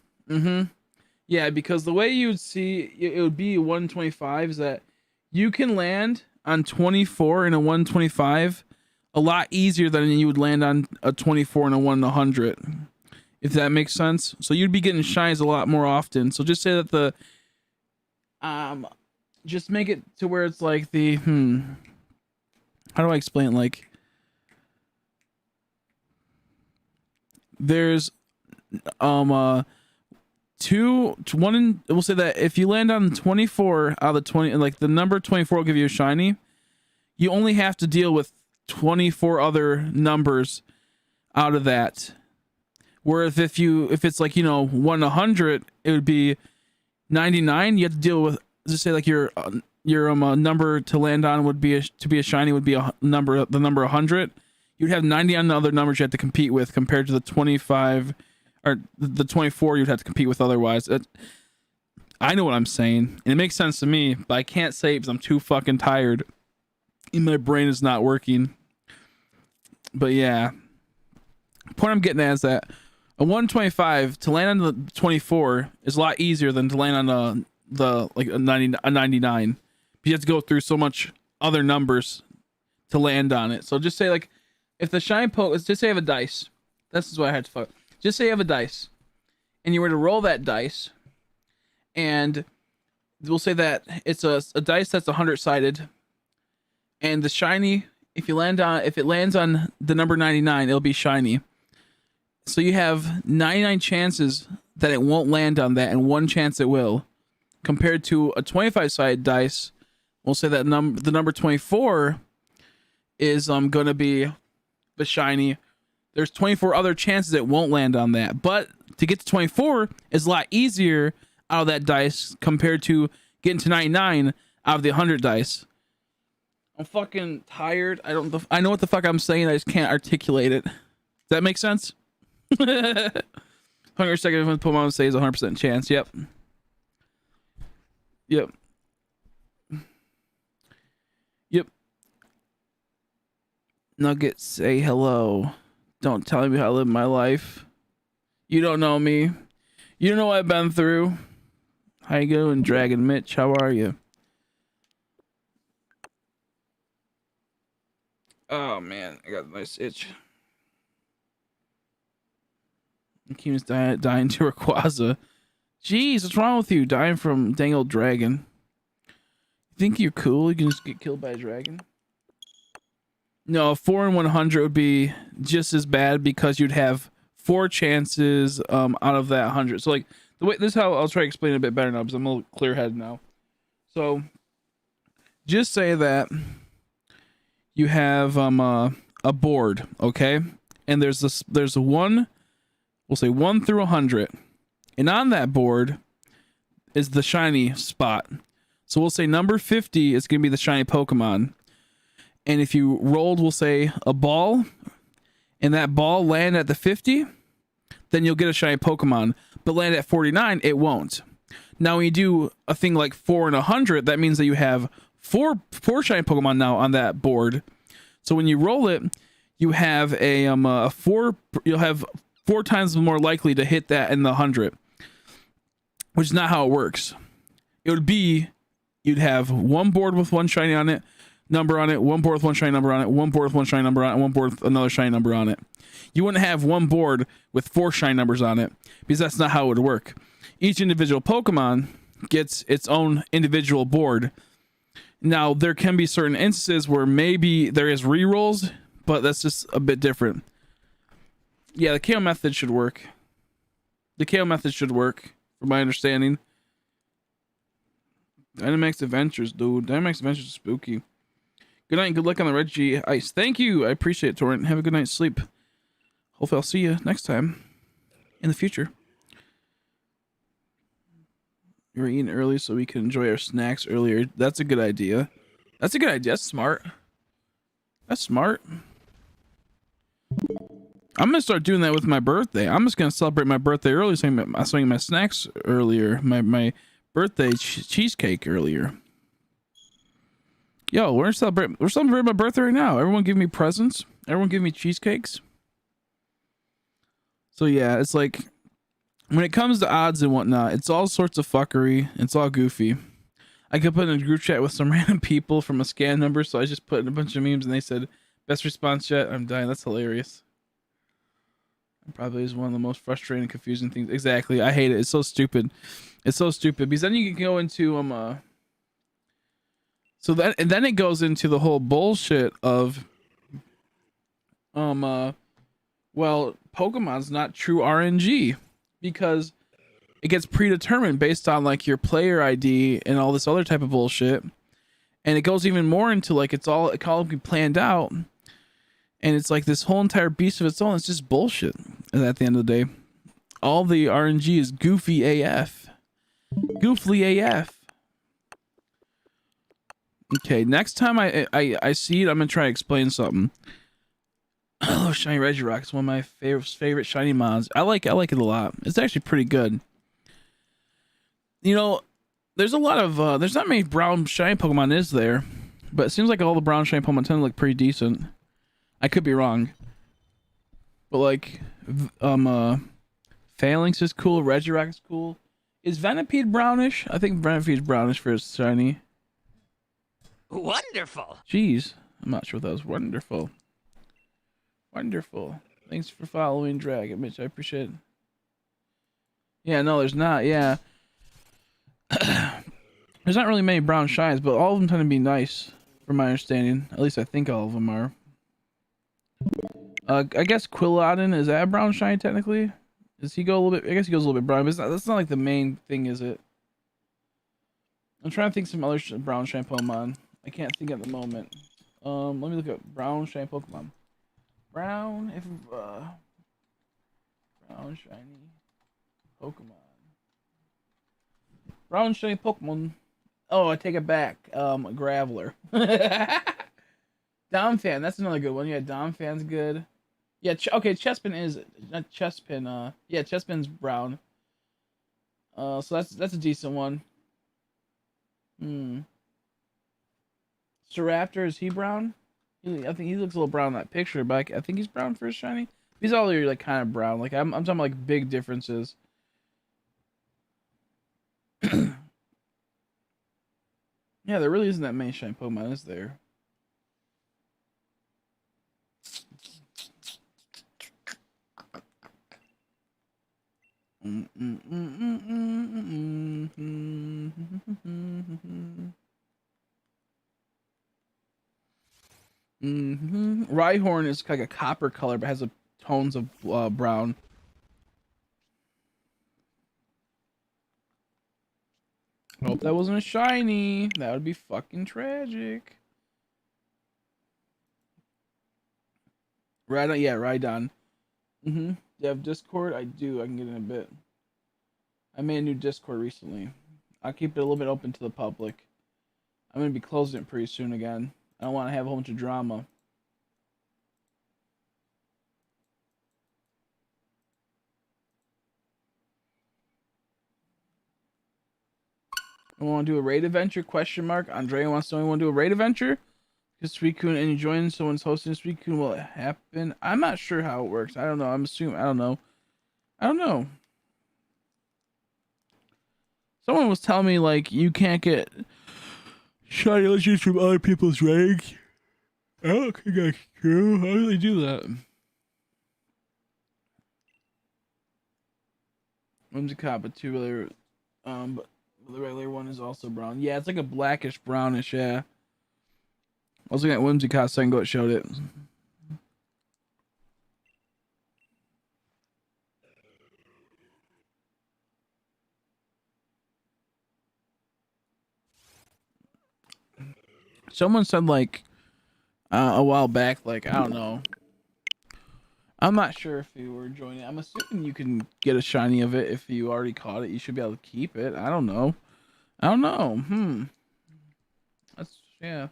Yeah, because the way you would see it would be 125 is that you can land on 24 in a 125 a lot easier than you would land on a 24 and a 1 in 100, if that makes sense. So you'd be getting shines a lot more often. So just say that just make it to where it's like the how do I explain it? Like there's 1 in, we'll say that if you land on 24 out of the 20, like the number 24 will give you a shiny, you only have to deal with 24 other numbers out of that. Whereas if it's like 1 in 100, it would be 99. You have to deal with, just say like your number to land on would be to be a shiny would be the number 100. You'd have 90 on the other numbers you have to compete with compared to the 25 or the 24 you'd have to compete with otherwise. I know what I'm saying, and it makes sense to me, but I can't say it because I'm too fucking tired and my brain is not working. But yeah, the point I'm getting at is that a 125 to land on the 24 is a lot easier than to land on the like a 99. You have to go through so much other numbers to land on it. So just say like if the shine poke, let's just say I have a dice. This is what I had to fuck. Just say you have a dice and you were to roll that dice, and we'll say that it's a dice that's 100-sided, and the shiny, if it lands on the number 99, it'll be shiny. So you have 99 chances that it won't land on that and 1 chance it will. compared to a 25-sided dice, we'll say that the number 24 is going to be the shiny. There's 24 other chances it won't land on that, but to get to 24 is a lot easier out of that dice compared to getting to 99 out of the 100 dice. I'm fucking tired. I know what the fuck I'm saying. I just can't articulate it. Does that make sense? Hunger second when Pokemon says 100% chance. Yep. Nugget, say hello. Don't tell me how I live my life. You don't know me. You don't know what I've been through. How you doing, Dragon Mitch? How are you? Oh man, I got a nice itch. Keem's dying to Rayquaza. Jeez, what's wrong with you? Dying from dang old dragon. You think you're cool? You can just get killed by a dragon? No, 4 in 100 would be just as bad because you'd have 4 chances out of that 100. So like the way this is how I'll try to explain it a bit better now because I'm a little clear headed now. So just say that you have a board, okay? And there's a 1, we'll say 1 through 100. And on that board is the shiny spot. So we'll say number 50 is going to be the shiny Pokemon. And if you rolled, we'll say a ball, and that ball land at the 50, then you'll get a shiny Pokemon. But land at 49, it won't. Now, when you do a thing like 4 in 100, that means that you have four shiny Pokemon now on that board. So when you roll it, you have you'll have 4 times more likely to hit that in the 100, which is not how it works. It would be you'd have one board with 1 shiny on it, number on it, 1 board with 1 shiny number on it, 1 board with 1 shiny number on it, 1 board with another shiny number on it. You wouldn't have 1 board with 4 shiny numbers on it because that's not how it would work. Each individual Pokemon gets its own individual board. Now, there can be certain instances where maybe there is rerolls, but that's just a bit different. Yeah, the KO method should work. The KO method should work, from my understanding. Dynamax Adventures, dude. Dynamax Adventures is spooky. Good night and good luck on the Regi ice. Thank you. I appreciate it, Torrent. Have a good night's sleep. Hopefully I'll see you next time in the future. We're eating early so we can enjoy our snacks earlier. That's a good idea. That's a good idea. That's smart. That's smart. I'm going to start doing that with my birthday. I'm just going to celebrate my birthday early so I can my snacks earlier. My birthday cheesecake earlier. Yo, we're celebrating my birthday right now. Everyone give me presents. Everyone give me cheesecakes. So yeah, it's like when it comes to odds and whatnot, it's all sorts of fuckery. It's all goofy. I could put in a group chat with some random people from a scan number, so I just put in a bunch of memes and they said, best response yet. I'm dying. That's hilarious. It probably is one of the most frustrating, confusing things. Exactly. I hate it. It's so stupid. It's so stupid because then you can go into so that, and then it goes into the whole bullshit of well, Pokemon's not true RNG because it gets predetermined based on like your player ID and all this other type of bullshit. And it goes even more into like it all be planned out. And it's like this whole entire beast of its own. It's just bullshit. And at the end of the day, all the RNG is goofy AF. Goofly AF. Okay, next time I see it, I'm gonna try to explain something. I love Shiny Regirock. It's one of my favorite shiny mods. I like it a lot. It's actually pretty good. You know, there's a lot of there's not many brown shiny Pokemon, is there? But it seems like all the brown shiny Pokemon tend to look pretty decent. I could be wrong. But like Phalanx is cool, Regirock is cool. Is Venipede brownish? I think Venipede's brownish for its shiny. Wonderful. Jeez, I'm not sure if that was wonderful. Wonderful. Thanks for following Dragon, Mitch. I appreciate it. Yeah, no, there's not. Yeah. There's not really many brown shines, but all of them tend to be nice, from my understanding. At least I think all of them are. I guess Quilladin, is that a brown shine technically? Does he go a little bit? I guess he goes a little bit brown, but that's not like the main thing, is it? I'm trying to think some other brown shiny Pokemon. I can't think at the moment. Let me look at brown shiny Pokemon. Brown shiny Pokemon. Brown shiny Pokemon. Oh, I take it back. Graveler. Domfan, that's another good one. Yeah, Domfan's good. Yeah, okay, Chespin is not Chespin. Yeah, Chespin's brown. So that's a decent one. Staraptor, is he brown? I think he looks a little brown in that picture, but I think he's brown for his shiny. These all are like kind of brown. Like I'm talking about, like big differences. Yeah, there really isn't that many shiny Pokemon, is there? Rhyhorn is like a copper color, but has a tones of brown. I hope that wasn't a shiny. That would be fucking tragic. Rhydon, yeah, Rhydon. Do you have Discord? I do. I can get in a bit. I made a new Discord recently. I'll keep it a little bit open to the public. I'm gonna be closing it pretty soon again. I don't want to have a whole bunch of drama. I want to do a raid adventure? Question mark. Andrea wants to know, want to do a raid adventure? Because Suicune and you join someone's hosting Suicune, will it happen? I'm not sure how it works. I don't know. I'm assuming. I don't know. I don't know. Someone was telling me like you can't get shiny legends from other people's raids. I don't think that's true. How do they do that? Whimsicott, but two other, but the regular one is also brown. Yeah, it's like a blackish brownish. Yeah. I was looking at Whimsicott a second ago. It showed it. Someone said like a while back, like I don't know. I'm not sure if you were joining. I'm assuming you can get a shiny of it if you already caught it. You should be able to keep it. I don't know. I don't know. That's yeah.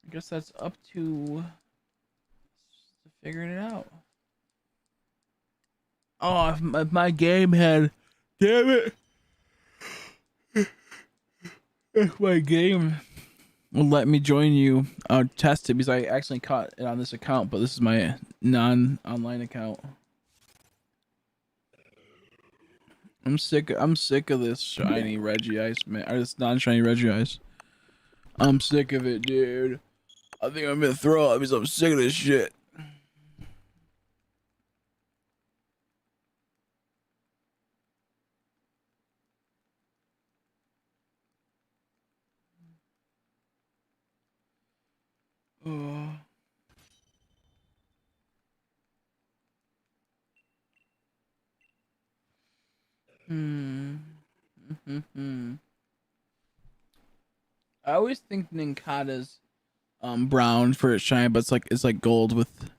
I guess that's up to figuring it out. Oh, if my game had, damn it! If my game will let me join you, I'll test it because I accidentally caught it on this account, but this is my non-online account. I'm sick of this shiny Regice, man. Or this non-shiny Regice. I'm sick of it, dude. I think I'm gonna throw up because I'm sick of this shit. Oh. I always think Nincada's brown for its shine, but it's like gold with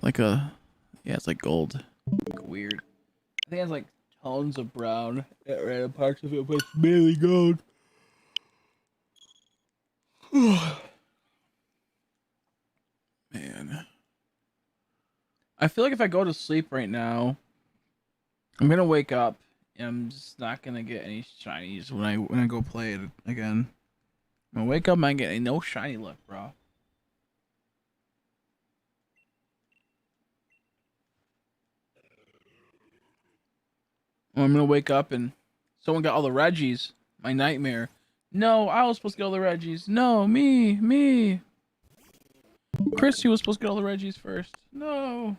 like a, yeah, it's like gold. Like weird. I think it has like tones of brown at random parts of it, but it's mainly gold. Man, I feel like if I go to sleep right now, I'm gonna wake up and I'm just not gonna get any shinies when I go play it again. I'm gonna wake up and I get no shiny left, bro. Or I'm gonna wake up and someone got all the Regis. My nightmare. No, I was supposed to get all the Regis. No, me. Chrissy was supposed to get all the Regis first. No.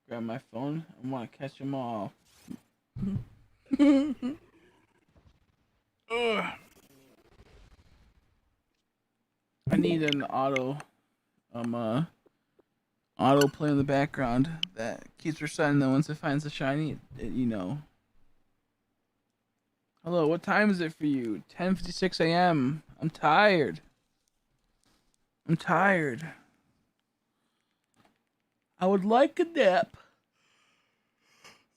Grab my phone. I want to catch them all. Ugh. I need an auto play in the background that keeps reciting that once it finds the shiny, you know. Hello, what time is it for you? 10:56 a.m. I'm tired. I would like a nap.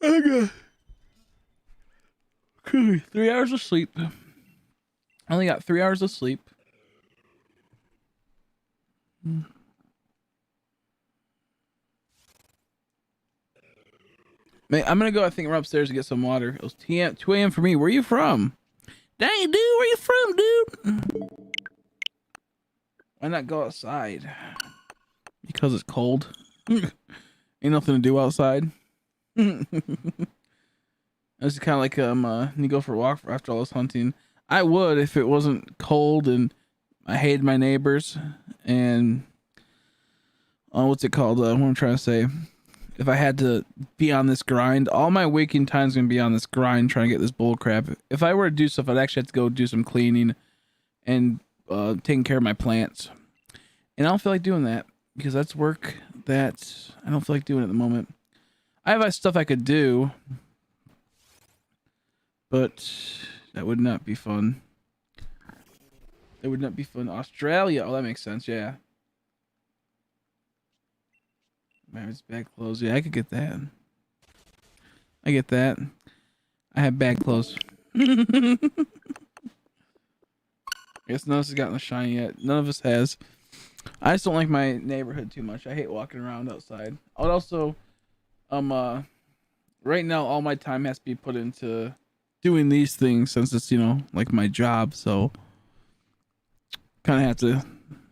I got 3 hours of sleep. I only got 3 hours of sleep. Man, I'm gonna go. I think we're upstairs to get some water. It was 2 a.m. for me. Where are you from? Dang, dude, where you from, dude? Why not go outside? Because it's cold. Ain't nothing to do outside. It's kind of like you go for a walk after all this hunting. I would if it wasn't cold and I hated my neighbors and what's it called? What I'm trying to say. If I had to be on this grind, all my waking time's gonna be on this grind trying to get this bull crap. If I were to do stuff, I'd actually have to go do some cleaning and taking care of my plants. And I don't feel like doing that because that's work that I don't feel like doing at the moment. I have stuff I could do, but that would not be fun. That would not be fun. Australia. Oh, that makes sense. Yeah. Marriage bag clothes. Yeah, I could get that. I get that. I have bag clothes. I guess none of us has gotten a shiny yet. None of us has. I just don't like my neighborhood too much. I hate walking around outside. I would also, right now all my time has to be put into doing these things since it's, you know, like my job. So kind of have to,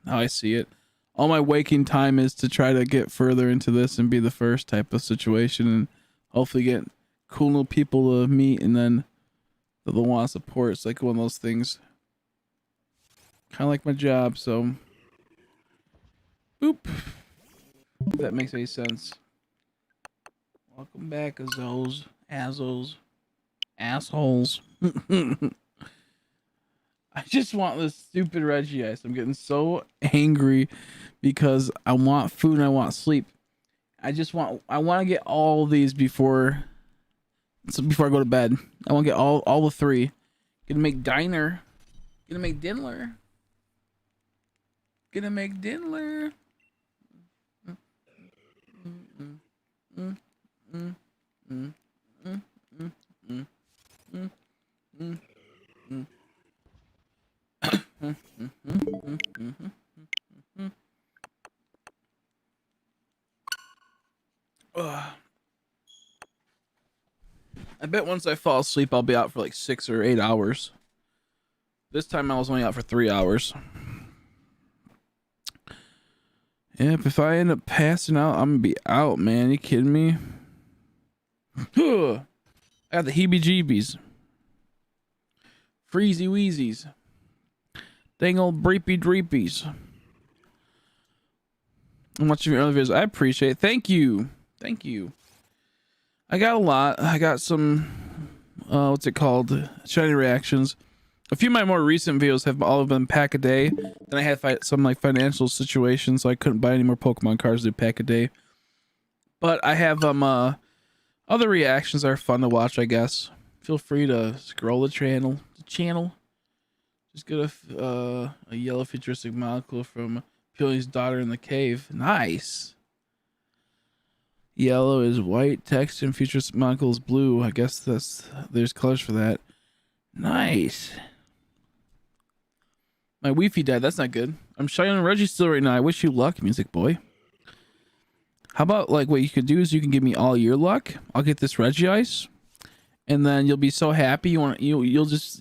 how I see it. All my waking time is to try to get further into this and be the first type of situation and hopefully get cool little people to meet and then they'll want to support. It's like one of those things. Kind of like my job, so. Boop. If that makes any sense. Welcome back, Azos. Assholes. I just want this stupid Regi ice. I'm getting so angry because I want food and I want sleep. I want to get all these before I go to bed. I want to get all the three. Gonna make dinner. Gonna make dinner. Gonna make dinner. I bet once I fall asleep, I'll be out for like 6 or 8 hours. This time I was only out for 3 hours. Yep, if I end up passing out, I'm gonna be out, man. You kidding me? I got the heebie-jeebies. Freezy Weezies. Dang old breepy dreepies. I'm watching your early videos. I appreciate it. Thank you. Thank you. I got a lot. I got some, what's it called? Shiny reactions. A few of my more recent videos have all been pack a day. Then I had some like financial situations, so I couldn't buy any more Pokemon cards to do pack a day. But I have other reactions that are fun to watch, I guess. Feel free to scroll the channel. Just get a yellow futuristic molecule from Peely's daughter in the cave. Nice. Yellow is white. Text and futuristic molecule is blue. I guess there's colors for that. Nice. My Wi-Fi died. That's not good. I'm shining REGISTEEL right now. I wish you luck, music boy. How about like what you could do is you can give me all your luck. I'll get this Regi ice, and then you'll be so happy. You'll just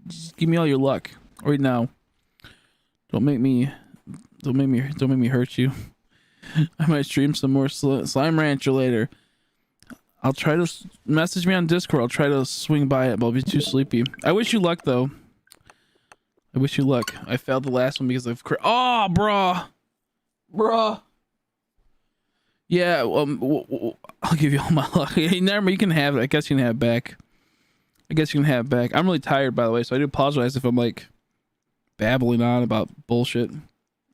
just give me all your luck right now. Don't make me hurt you. I might stream some more Slime Rancher later. I'll try to message me on Discord. I'll try to swing by it, but I'll be too sleepy. I wish you luck, though. I wish you luck. I failed the last one because of... Oh, bruh. Yeah, I'll give you all my luck. Never mind, you can have it. I guess you can have it back. I'm really tired, by the way, so I do apologize if I'm like babbling on about bullshit.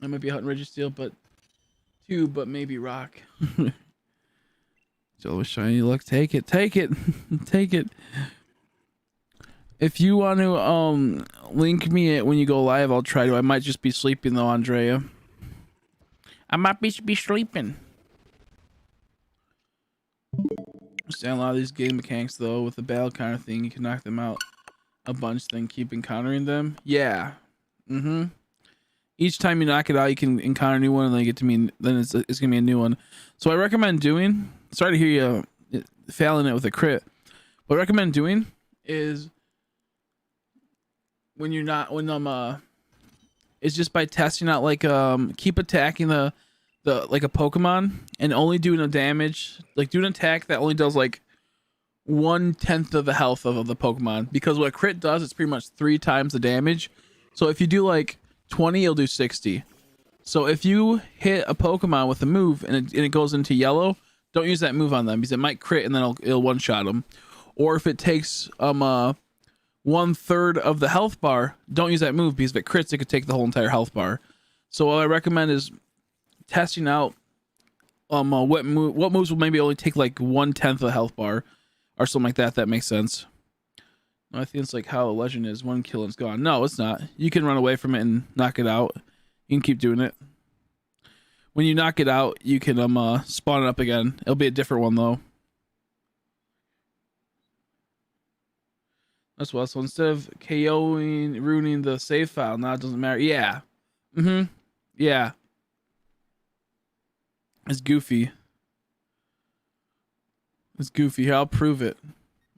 I might be hunting REGISTEEL, but maybe rock. So with shiny luck, take it, take it. If you want to link me when you go live, I'll try to. I might just be sleeping though, Andrea. I might be sleeping. Understand a lot of these game mechanics though. With the battle counter thing, you can knock them out a bunch, then keep encountering them. Yeah. Each time you knock it out, you can encounter a new one, and then it's gonna be a new one. So I recommend doing. Sorry to hear you failing it with a crit. What I recommend doing is it's just by testing out keep attacking the like a Pokemon and only doing a damage, like do an attack that only does like 1/10 of the health of the Pokemon, because what a crit does, it's pretty much 3 times the damage. So if you do like 20, it'll do 60. So if you hit a Pokemon with a move and it goes into yellow, don't use that move on them because it might crit and then it'll one shot them. Or if it takes 1/3 of the health bar, don't use that move because if it crits, it could take the whole entire health bar. So what I recommend is testing out what moves will maybe only take like 1/10 of the health bar or something like that. That makes sense. I think it's like how a legend is. 1 kill and it's gone. No, it's not. You can run away from it and knock it out. You can keep doing it. When you knock it out, you can spawn it up again. It'll be a different one though. That's what. So instead of KOing, ruining the save file, now it doesn't matter. Yeah. Yeah. It's goofy. Here, I'll prove it.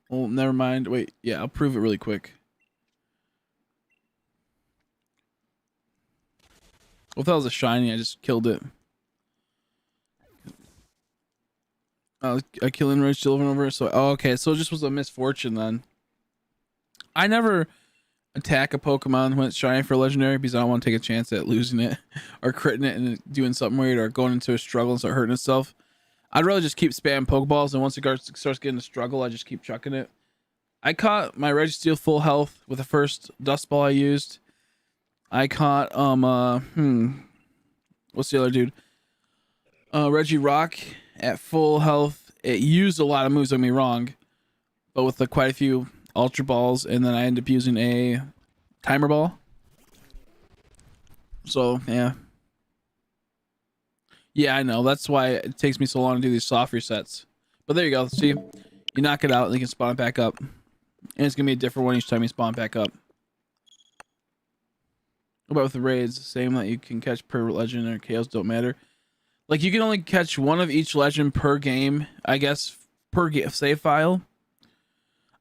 Well, never mind. Wait, yeah, I'll prove it really quick. Well, if that was a shiny, I just killed it. I killed Enraged over and over. So, okay, so it just was a misfortune then. I never attack a Pokemon when it's shiny for legendary because I don't want to take a chance at losing it or critting it and doing something weird or going into a struggle and start hurting itself. I'd rather just keep spamming Pokeballs, and once it starts getting a struggle, I just keep chucking it. I caught my REGISTEEL full health with the first Dust Ball I used. I caught what's the other dude? REGIROCK at full health. It used a lot of moves, don't get me wrong, but with quite a few Ultra Balls, and then I ended up using a Timer Ball. So yeah, I know. That's why it takes me so long to do these soft resets. But there you go. See, you knock it out, and you can spawn it back up. And it's going to be a different one each time you spawn back up. What about with the raids? Same that you can catch per legend or chaos, don't matter. Like, you can only catch one of each legend per game, I guess, per save file.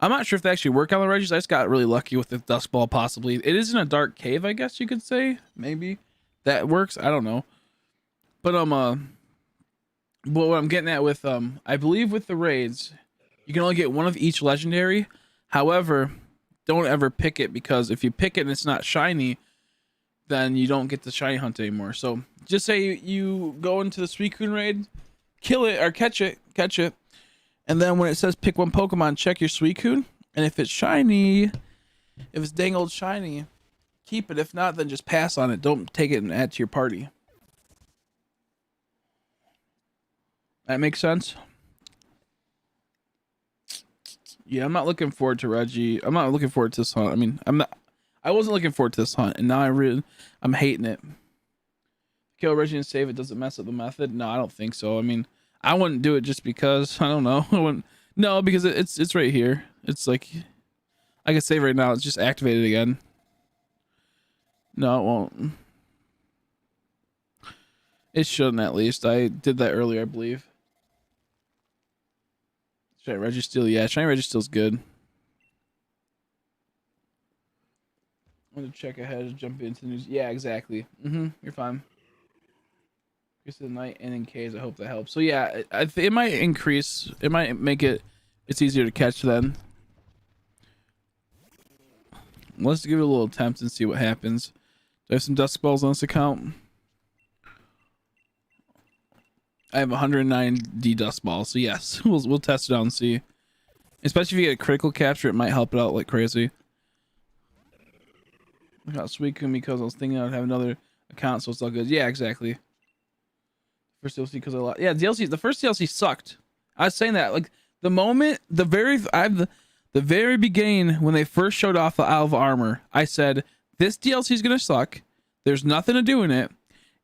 I'm not sure if they actually work on the Regis. I just got really lucky with the Dust Ball, possibly. It is in a dark cave, I guess you could say. Maybe that works. I don't know. But but what I'm getting at with I believe with the raids, you can only get one of each legendary. However, don't ever pick it, because if you pick it and it's not shiny, then you don't get the shiny hunt anymore. So just say you go into the Suicune raid, kill it or catch it, and then when it says pick one Pokemon, check your Suicune, and if it's shiny, if it's dang old shiny, keep it. If not, then just pass on it. Don't take it and add to your party. That makes sense. Yeah, I'm not looking forward to Regi. I'm not looking forward to this hunt. I mean, I wasn't looking forward to this hunt, and now I'm hating it. Kill Regi and save it. Does it mess up the method? No, I don't think so. I mean, I wouldn't do it just because, I don't know. I wouldn't. No, because it's right here. It's like I can save right now. It's just activated again. No, it won't. It shouldn't, at least. I did that earlier, I believe. Shiny REGISTEEL, yeah, shiny REGISTEEL's good. I'm gonna check ahead, jump into the news. Yeah, exactly. You're fine. Increase the night and in Ks. I hope that helps. So yeah, it might increase. It might make it's easier to catch then. Let's give it a little attempt and see what happens. Do I have some Dust Balls on this account? I have 109D dust balls, so yes, we'll test it out and see. Especially if you get a critical capture, it might help it out like crazy. I got Suicune because I was thinking I'd have another account, so it's all good. Yeah, exactly. First DLC because yeah, DLC. The first DLC sucked. I was saying that like the very beginning when they first showed off the Isle of Armor, I said this DLC is gonna suck. There's nothing to do in it.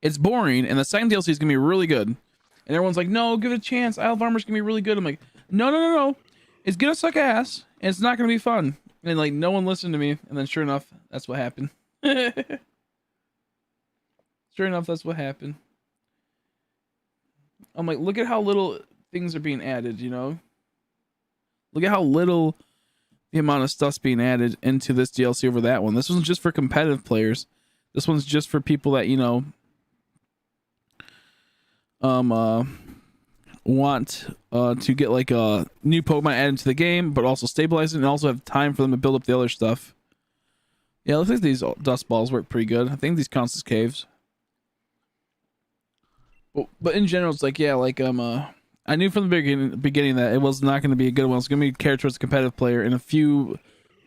It's boring, and the second DLC is gonna be really good. And everyone's like, no, give it a chance. Isle of Armor's gonna be really good. I'm like, no. It's gonna suck ass, and it's not gonna be fun. And like no one listened to me, and then sure enough, that's what happened. Sure enough, that's what happened. I'm like, look at how little things are being added, you know? Look at how little the amount of stuff's being added into this DLC over that one. This one's just for competitive players. This one's just for people that, you know, want to get like a new Pokemon added to the game, but also stabilize it and also have time for them to build up the other stuff. Yeah, it looks like these dust balls work pretty good. I think these counts as caves. But in general, it's like, yeah, like I knew from the beginning that it was not going to be a good one. It's going to be catered towards a competitive player and a few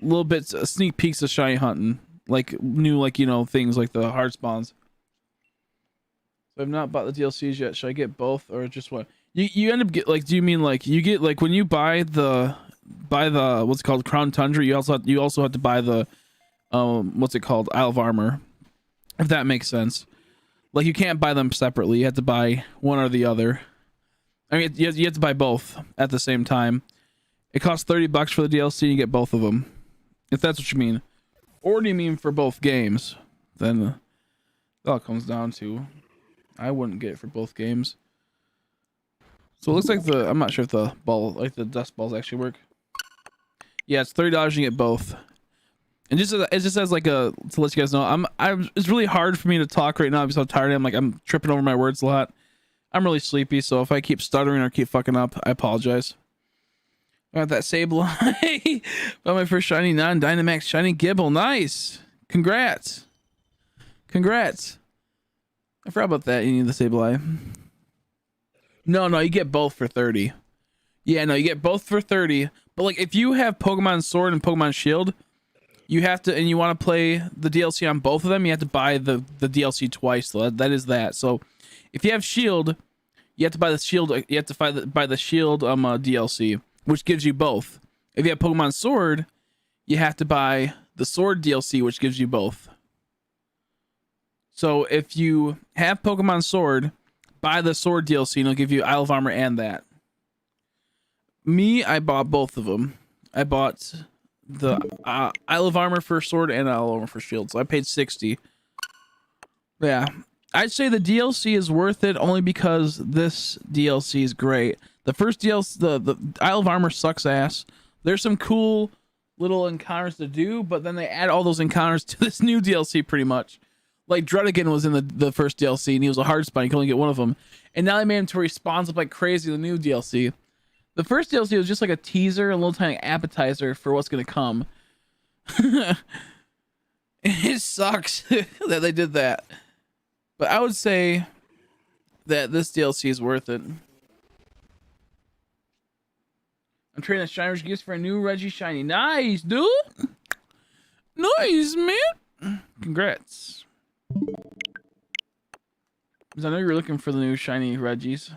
little bits, sneak peeks of shiny hunting, like new, like, you know, things like the hard spawns. So I've not bought the DLCs yet. Should I get both or just one? You end up get like, do you mean like you get like when you buy the what's it called, Crown Tundra? You also have to buy the what's it called, Isle of Armor, if that makes sense. Like you can't buy them separately. You have to buy one or the other. I mean, you have to buy both at the same time. It costs $30 for the DLC. And you get both of them, if that's what you mean. Or do you mean for both games? Then it all comes down to I wouldn't get it for both games. So it looks like I'm not sure if the ball, like the dust balls, actually work. Yeah, it's $30. You get both. And it just says like to let you guys know, it's really hard for me to talk right now because I'm tired. I'm tripping over my words a lot. I'm really sleepy, so if I keep stuttering or keep fucking up, I apologize. I got that Sableye. Got my first shiny non-Dynamax shiny Gibble. Nice. Congrats. I forgot about that. You need the Sableye. No, you get both for 30. Yeah, no, you get both for 30. But like if you have Pokemon Sword and Pokemon Shield, you have to, and you want to play the DLC on both of them, you have to buy the DLC twice. So that is that. So if you have Shield, you have to buy the Shield. You have to buy the Shield DLC, which gives you both. If you have Pokemon Sword, you have to buy the Sword DLC, which gives you both. So if you have Pokemon Sword, buy the Sword DLC, and it'll give you Isle of Armor and that. Me, I bought both of them. I bought the Isle of Armor for Sword and Isle of Armor for Shield, so I paid $60. Yeah, I'd say the DLC is worth it only because this DLC is great. The first DLC, the Isle of Armor sucks ass. There's some cool little encounters to do, but then they add all those encounters to this new DLC pretty much. Like Dredigan was in the first DLC and he was a hard spawn. You can only get one of them, and now they made him to where he spawns up like crazy in the new DLC. The first DLC was just like a teaser, a little tiny appetizer for what's gonna come. It sucks that they did that. But I would say that this DLC is worth it. I'm trading a Shiny gifts for a new Regi shiny. Nice, dude. Nice, man. Congrats. Because I know you're looking for the new shiny Regis.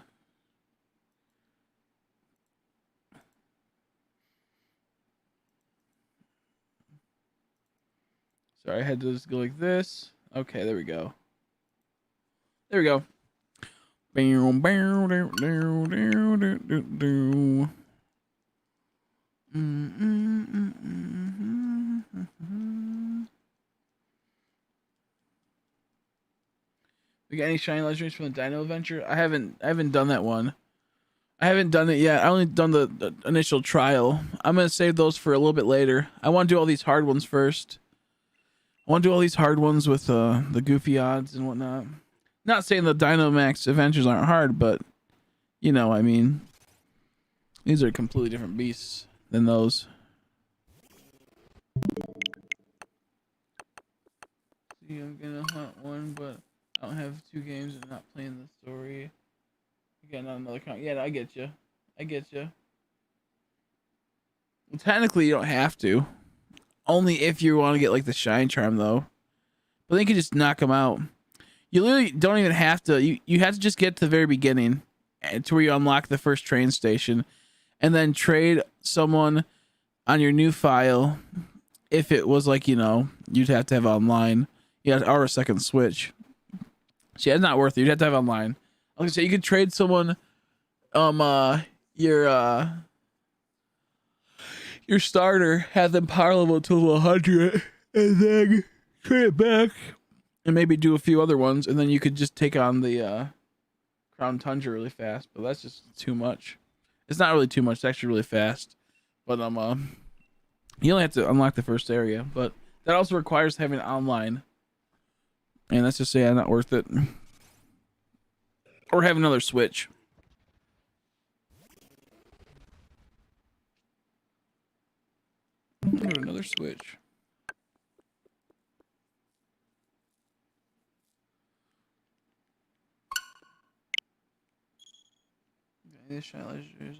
Sorry, I had to just go like this. Okay, there we go. There we go. We got any shiny legendaries from the Dino Adventure? I haven't done that one. I haven't done it yet. I only done the initial trial. I'm gonna save those for a little bit later. I want to do all these hard ones first. I want to do all these hard ones with the goofy odds and whatnot. Not saying the Dynamax adventures aren't hard, but you know, I mean, these are completely different beasts than those. See, I'm gonna hunt one, but I don't have 2 games and not playing the story. Again, not another count. Yeah, I get you. I get you. Well, technically, you don't have to. Only if you want to get like the shine charm, though. But then you can just knock them out. You literally don't even have to. You have to just get to the very beginning, to where you unlock the first train station, and then trade someone on your new file. If it was like, you know, you'd have to have online. Yeah, or a second switch. So yeah, it's not worth it. You'd have to have online. I was gonna say you could trade someone your starter, have them power level to 100, and then trade it back and maybe do a few other ones, and then you could just take on the Crown Tundra really fast. But that's just too much. It's not really too much. It's actually really fast. But you only have to unlock the first area, but that also requires having it online. And let's just say not worth it. Or have another switch. Another switch.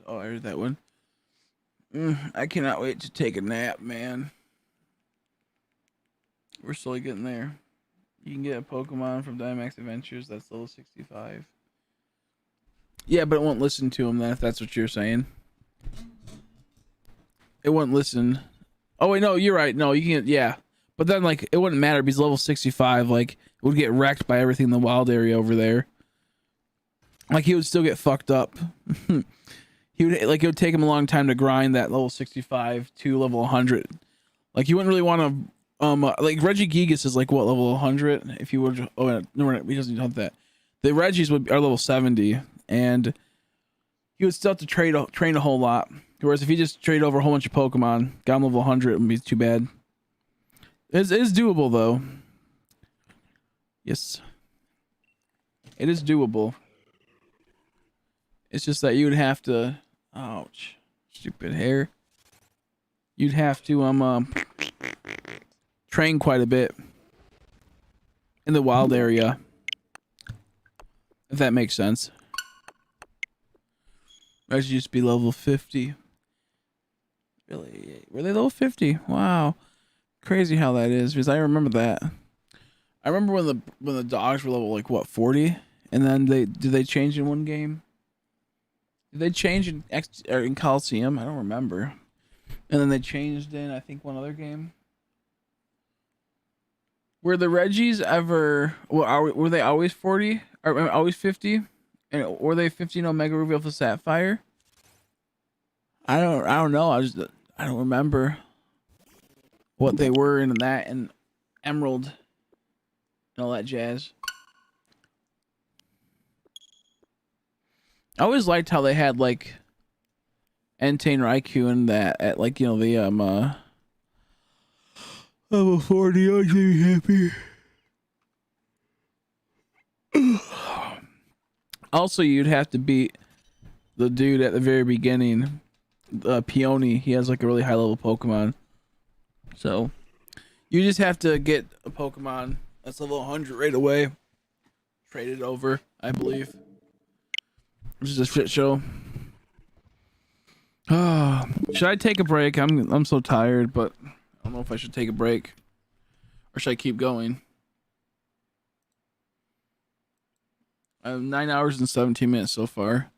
Oh, I heard that one. I cannot wait to take a nap, man. We're slowly getting there. You can get a Pokemon from Dynamax Adventures that's level 65. Yeah, but it won't listen to him then, if that's what you're saying. It won't listen. Oh, wait, no, you're right. No, you can't. Yeah. But then, like, it wouldn't matter because level 65, like, it would get wrecked by everything in the wild area over there. Like, he would still get fucked up. He would, like, it would take him a long time to grind that level 65 to level 100. Like, you wouldn't really want to, like, Regigigas is, like, what, level 100? If you would, oh, no, he doesn't hunt that. The Regis are level 70, and he would still have to train a whole lot. Whereas if he just traded over a whole bunch of Pokemon, got him level 100, it wouldn't be too bad. It is doable, though. Yes. It is doable. It's just that you would have to... Ouch. Stupid hair. You'd have to, train quite a bit. In the wild area. If that makes sense. I should just be level 50. Really? Were they level 50? Wow. Crazy how that is, because I remember that. I remember when the dogs were level, like, what, 40? And then did they change in one game? Did they change in Coliseum? I don't remember. And then they changed in, I think, one other game. Were the Regis ever... were they always 40? Or always 50? And were they 50 in Omega Ruby with the Sapphire? I don't know. I don't remember what they were in that and Emerald and all that jazz. I always liked how they had like Entei and Raikou in that at like, you know, the level 40. I should be happy. Also, you'd have to beat the dude at the very beginning, Peony. He has like a really high level Pokemon. So, you just have to get a Pokemon that's level 100 right away. Trade it over, I believe. Which is a shit show. Should I take a break? I'm so tired, but I don't know if I should take a break. Or should I keep going? I have 9 hours and 17 minutes so far.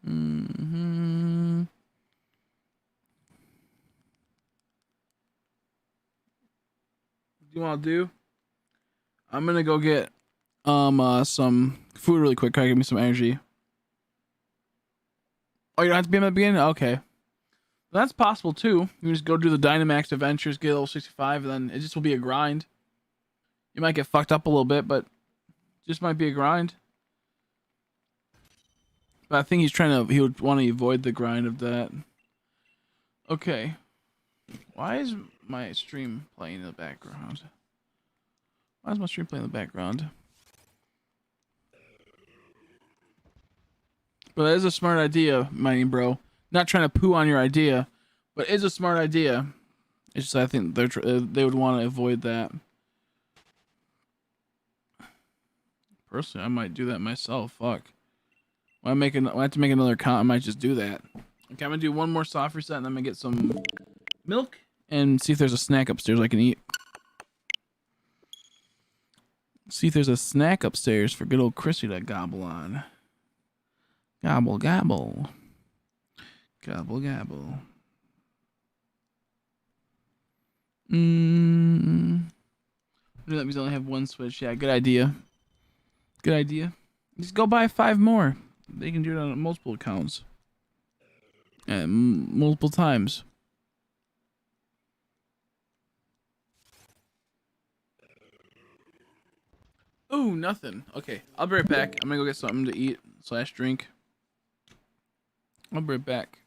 What do you want to do? I'm gonna go get some food really quick. Can I give me some energy? Oh, you don't have to be in the beginning? Okay. That's possible too. You can just go do the Dynamax Adventures, get level 65, and then it just will be a grind. You might get fucked up a little bit, but it just might be a grind. But I think he would want to avoid the grind of that. Okay. Why is my stream playing in the background? Why is my stream playing in the background? But that is a smart idea, mighty bro. Not trying to poo on your idea, but it's a smart idea. It's just I think they would want to avoid that. Personally, I might do that myself. Fuck. When I have to make another account, I might just do that. Okay, I'm gonna do one more soft reset, and then I'm gonna get some milk and see if there's a snack upstairs I can eat. See if there's a snack upstairs for good old Chrissy to gobble on. Gobble, gobble. Gobble, gobble. That means I only have one Switch. Yeah, good idea. Good idea. Just go buy 5 more. They can do it on multiple accounts. And multiple times. Ooh, nothing. Okay, I'll be right back. I'm gonna go get something to eat / drink. I'll be right back.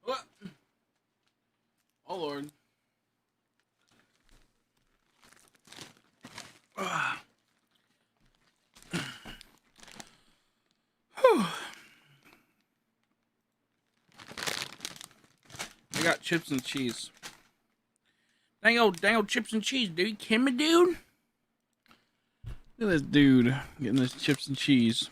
What? Oh Lord. Whew. I got chips and cheese. Dang old chips and cheese, dude. Can me, dude? Look at this dude getting this chips and cheese.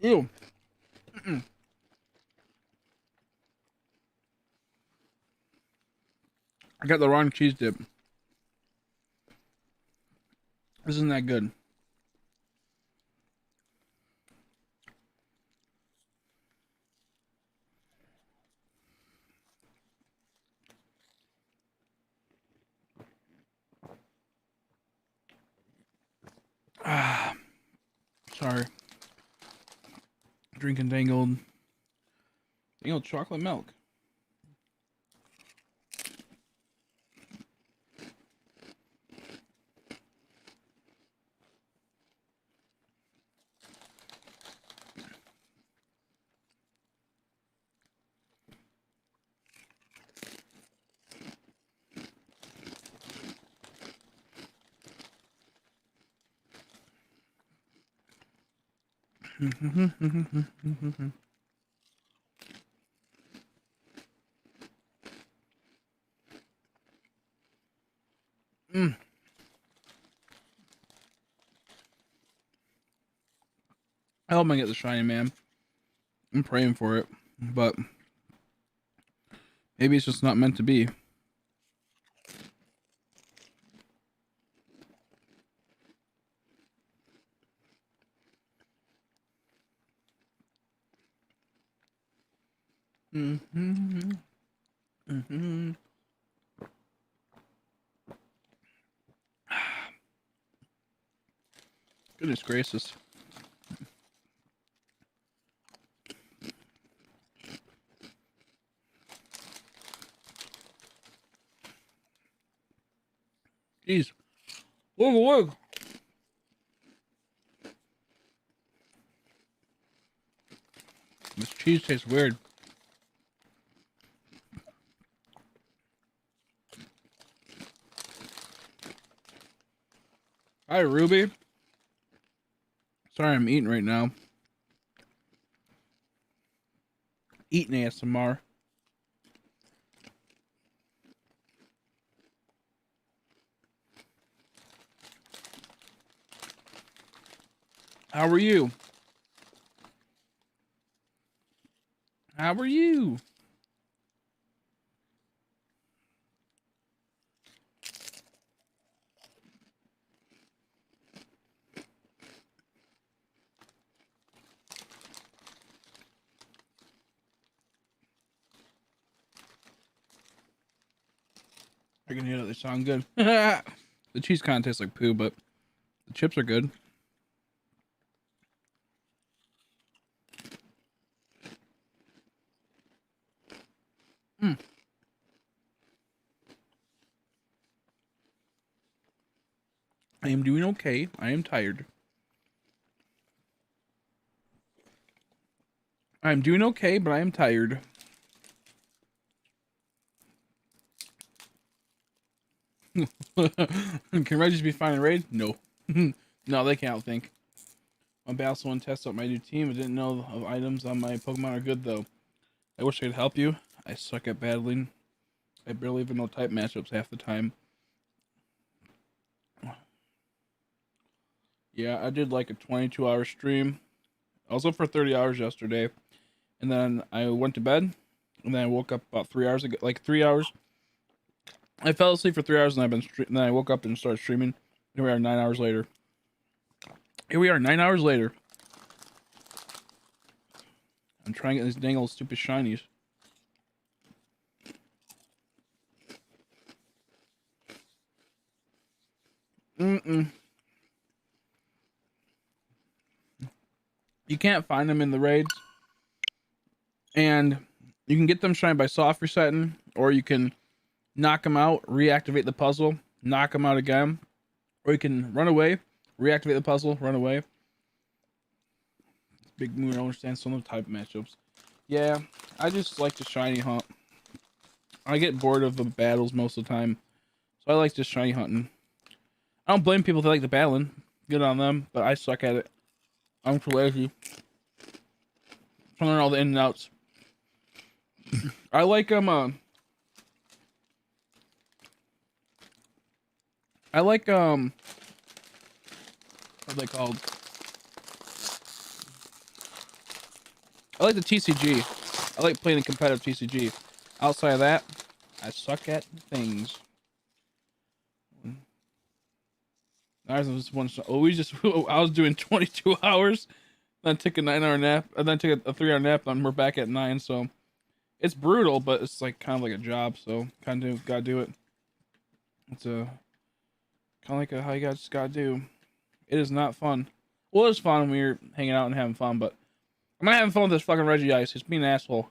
Ew. I got the wrong cheese dip. This isn't that good. Sorry. Drinking dangled chocolate milk. Mm. I hope I get the shiny, man. I'm praying for it, but maybe it's just not meant to be. Mm-hmm. Mm-hmm. Goodness gracious. Jeez. Look. This cheese tastes weird. Hi, Ruby. Sorry, I'm eating right now. Eating ASMR. How are you? How are you? I can hear that they sound good. The cheese kind of tastes like poo, but the chips are good. Mm. I am doing okay. I am tired. I'm doing okay, but I am tired. Can Regis be fine in raid? No. No, they can't think. My also want to test out my new team. I didn't know of items on my Pokemon are good though. I wish I could help you. I suck at battling. I barely even know type matchups half the time. Yeah, I did like a 22-hour stream. I was up for 30 hours yesterday. And then I went to bed. And then I woke up about 3 hours ago. Like 3 hours. I fell asleep for 3 hours and then I woke up and started streaming. Here we are 9 hours later. Here we are 9 hours later. I'm trying to get these dang old stupid shinies. You can't find them in the raids. And you can get them shiny by soft resetting, or you can knock them out, reactivate the puzzle, knock them out again, or you can run away, reactivate the puzzle, run away. Big Moon understands some of the type matchups. Yeah, I just like to shiny hunt. I get bored of the battles most of the time, so I like just shiny hunting. I don't blame people that like the battling. Good on them, but I suck at it. I'm too lazy. I learn all the ins and outs. I like I like what are they called? I like the TCG. I like playing a competitive TCG. Outside of that, I suck at things. I was doing 22 hours, then took a 9-hour nap, and then took a 3-hour nap, and we're back at 9. So it's brutal, but it's like kind of like a job. So kind of gotta do it. It's a kind of like how you guys just gotta do. It is not fun. Well, it's fun when we were hanging out and having fun, but I'm not having fun with this fucking Regi Ice. He's being an asshole.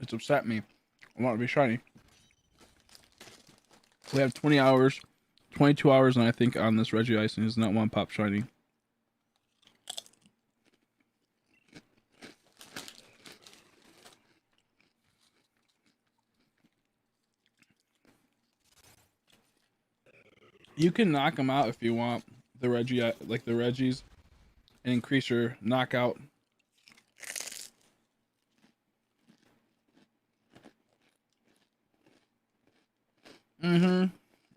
It's upset me. I want it to be shiny. We have 20 hours, 22 hours, and I think on this Regi Ice, and he does not want pop shiny. You can knock them out if you want. the Regis, and increase your knockout.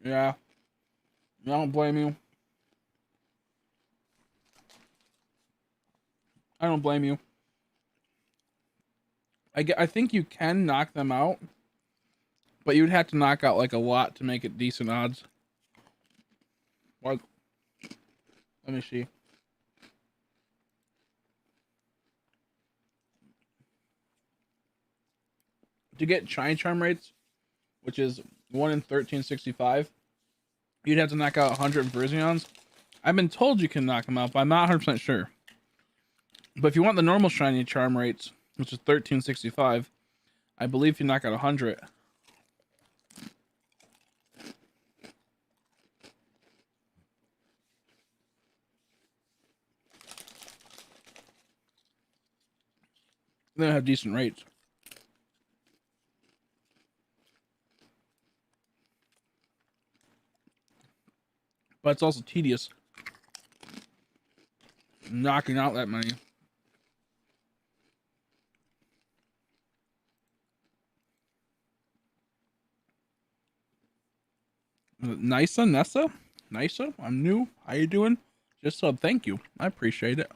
Yeah. I don't blame you. I don't blame you. I think you can knock them out, but you'd have to knock out like a lot to make it decent odds. Like, let me see. To get shiny charm rates, which is 1 in 1365, you'd have to knock out 100 Virizions. I've been told you can knock them out, but I'm not 100% sure. But if you want the normal shiny charm rates, which is 1365, I believe if you knock out 100. They have decent rates. But it's also tedious knocking out that many. Nisa, Nessa? Nisa? I'm new. How you doing? Just sub, thank you. I appreciate it.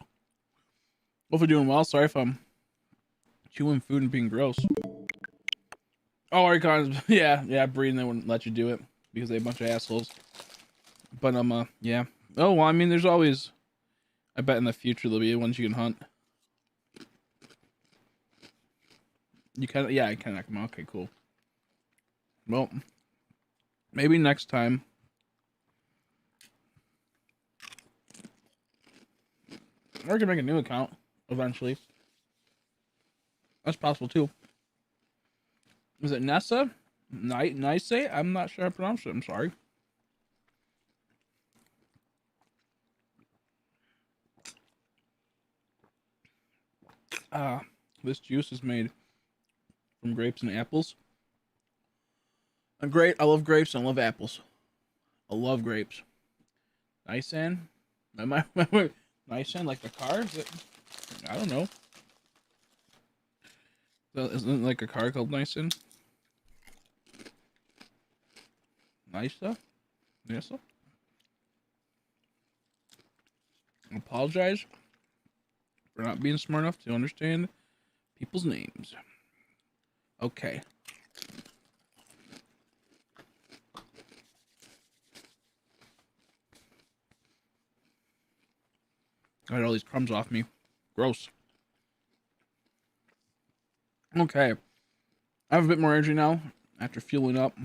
Hopefully doing well. Sorry if I'm chewing food and being gross. Oh, Archons, yeah, breeding, they wouldn't let you do it because they're a bunch of assholes. But yeah. Oh well, I mean, there's always. I bet in the future there'll be ones you can hunt. You can, yeah, I can knock them out. Okay, cool. Well, maybe next time. Or I can make a new account eventually. That's possible too. Is it Nessa? Nice? I'm not sure how to pronounce it. I'm sorry. This juice is made from grapes and apples. Great. I love grapes and I love apples. I love grapes. Nisan? Nisan like the car? Is it? I don't know. Isn't it like a car called Nisan? Nisa? Nisa? I apologize for not being smart enough to understand people's names. Okay. I got all these crumbs off me. Gross. Okay. I have a bit more energy now after fueling up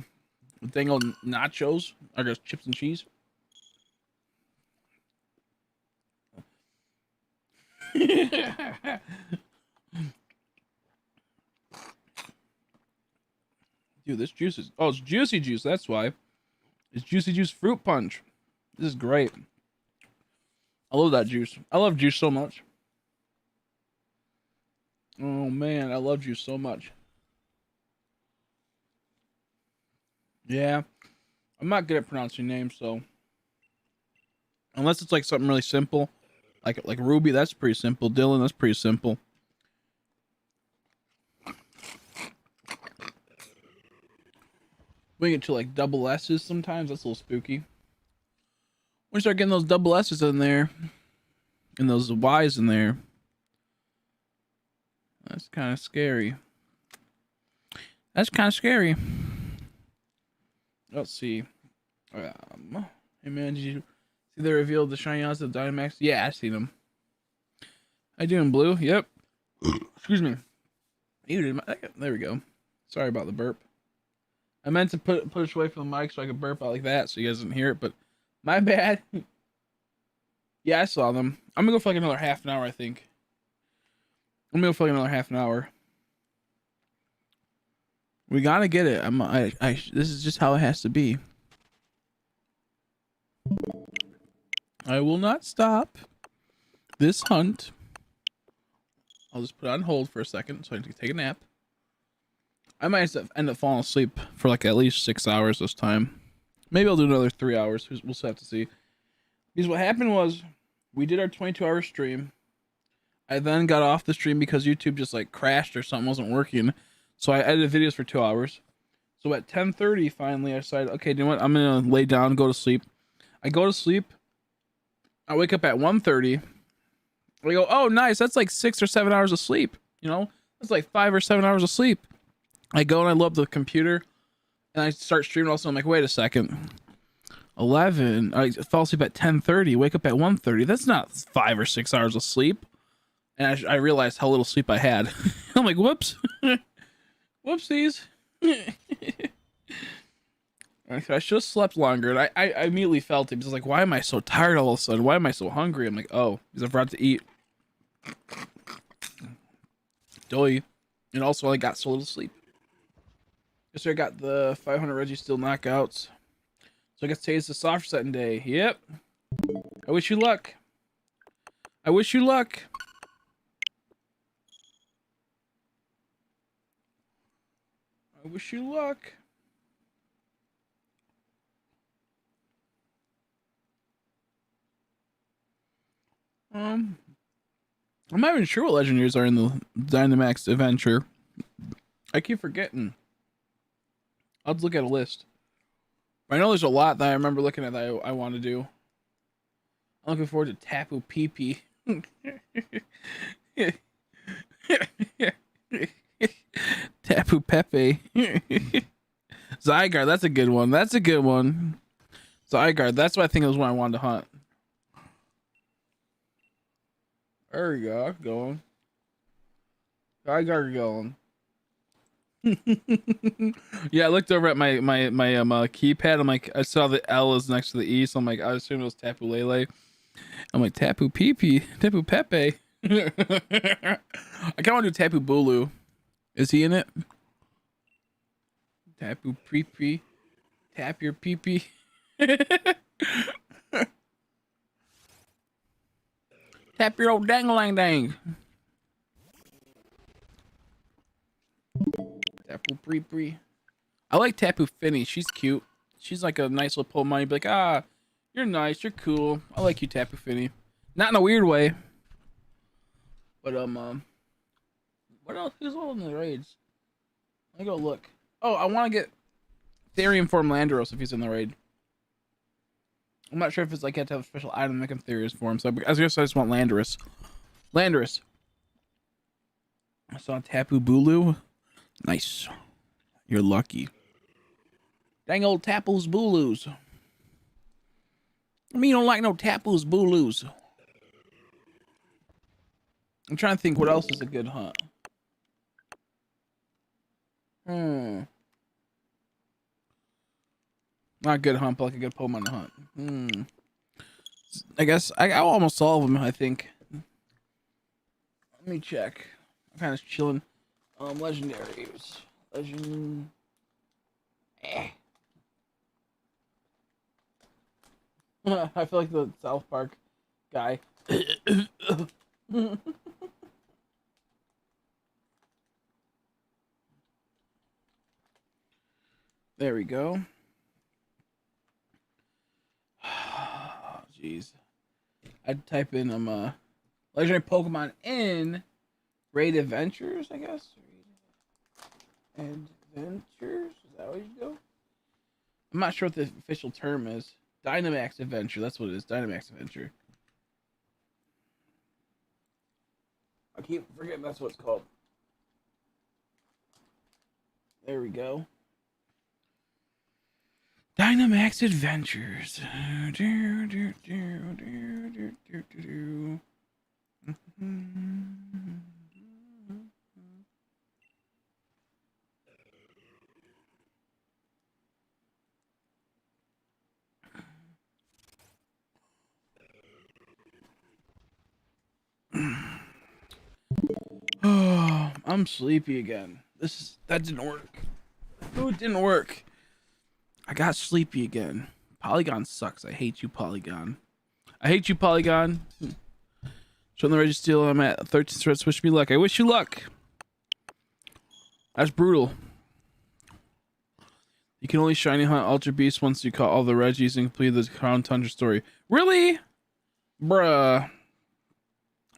with dang old nachos. I guess chips and cheese. Dude, this juice is... Oh, it's juicy juice. That's why. It's juicy juice fruit punch. This is great. I love that juice. I love juice so much. Oh, man. I love juice so much. Yeah. I'm not good at pronouncing names, so... Unless it's like something really simple. Like Ruby, that's pretty simple. Dylan, that's pretty simple. We get to like double S's sometimes. That's a little spooky. When you start getting those double S's in there, and those Y's in there, that's kind of scary. That's kind of scary. Let's see. Hey man, did you see they revealed the shiny odds of Dynamax? Yeah, I seen them. How you doing, Blue? Yep. Excuse me. There we go. Sorry about the burp. I meant to push away from the mic so I could burp out like that so you guys didn't hear it, but my bad. Yeah, I saw them. I'm gonna go for like another half an hour, I think. I'm gonna go for like another half an hour. We gotta get it. This is just how it has to be. I will not stop this hunt. I'll just put it on hold for a second so I can take a nap. I might end up falling asleep for like at least 6 hours this time. Maybe I'll do another 3 hours. We'll have to see. Because what happened was we did our 22-hour stream. I then got off the stream because YouTube just like crashed or something wasn't working. So I edited videos for 2 hours. So at 10:30, finally, I decided, okay, you know what? I'm going to lay down, go to sleep. I go to sleep. I wake up at 1:30. I go, oh, nice. That's like 6 or 7 hours of sleep. You know, that's like 5 or 7 hours of sleep. I go and I load up the computer and I start streaming. Also, I'm like, wait a second. 11. I fall asleep at 10:30. Wake up at 1:30. That's not 5 or 6 hours of sleep. And I realized how little sleep I had. I'm like, whoops. Whoopsies. I should have slept longer. And I immediately felt it. Because like, why am I so tired all of a sudden? Why am I so hungry? I'm like, oh, because I forgot to eat. Doy. And also, I got so little sleep. So I got the 500 REGISTEEL knockouts. So I guess today's the soft setting day. Yep. I wish you luck. I wish you luck. I wish you luck. I'm not even sure what legendaries are in the Dynamax adventure. I keep forgetting. I'll have to look at a list. I know there's a lot that I remember looking at that I want to do. I'm looking forward to Tapu PP. Tapu Pepe. Zygarde, that's a good one. That's a good one. Zygarde, that's what I think was one I wanted to hunt. There we go, going. Zygarde going. Yeah, I looked over at my keypad. I'm like, I saw the L is next to the E, so I'm like, I assumed it was Tapu Lele. I'm like, Tapu Pepe, Tapu Pepe. I kind of want to do Tapu Bulu. Is he in it? Tapu Pepe, tap your peepee. Tap your old dang-a-lang dang. Tapu Pre. I like Tapu Finny. She's cute. She's like a nice little Pokemon. You'd be like, ah, you're nice. You're cool. I like you, Tapu Finny. Not in a weird way. But, what else? Who's all in the raids? Let me go look. Oh, I want to get Therian Form Landorus if he's in the raid. I'm not sure if it's like you have to have a special item to make him Therian Form. So I guess I just want Landorus. Landorus. I saw Tapu Bulu. Nice. You're lucky. Dang old Tapu's Bulus. I mean, you don't like no Tapu's Bulus. I'm trying to think what else is a good hunt. Not a good hunt, but like a good Pokemon to hunt. I guess I almost all of them, I think. Let me check. I'm kind of chilling. Legendaries. Legend. I feel like the South Park guy. There we go. Jeez. I'd type in legendary Pokemon in Raid Adventures, I guess. Adventures? Is that what you go? I'm not sure what the official term is. Dynamax Adventure. That's what it is. Dynamax Adventure. I keep forgetting that's what it's called. There we go. Dynamax Adventures. Oh, I'm sleepy again. That didn't work. Oh, it didn't work. I got sleepy again. Polygon sucks. I hate you, Polygon. I hate you, Polygon. Show the REGISTEEL. I'm at 13 threats. Wish me luck. I wish you luck. That's brutal. You can only shiny hunt Ultra Beast once you caught all the Regis and complete the Crown Tundra story. Really? Bruh.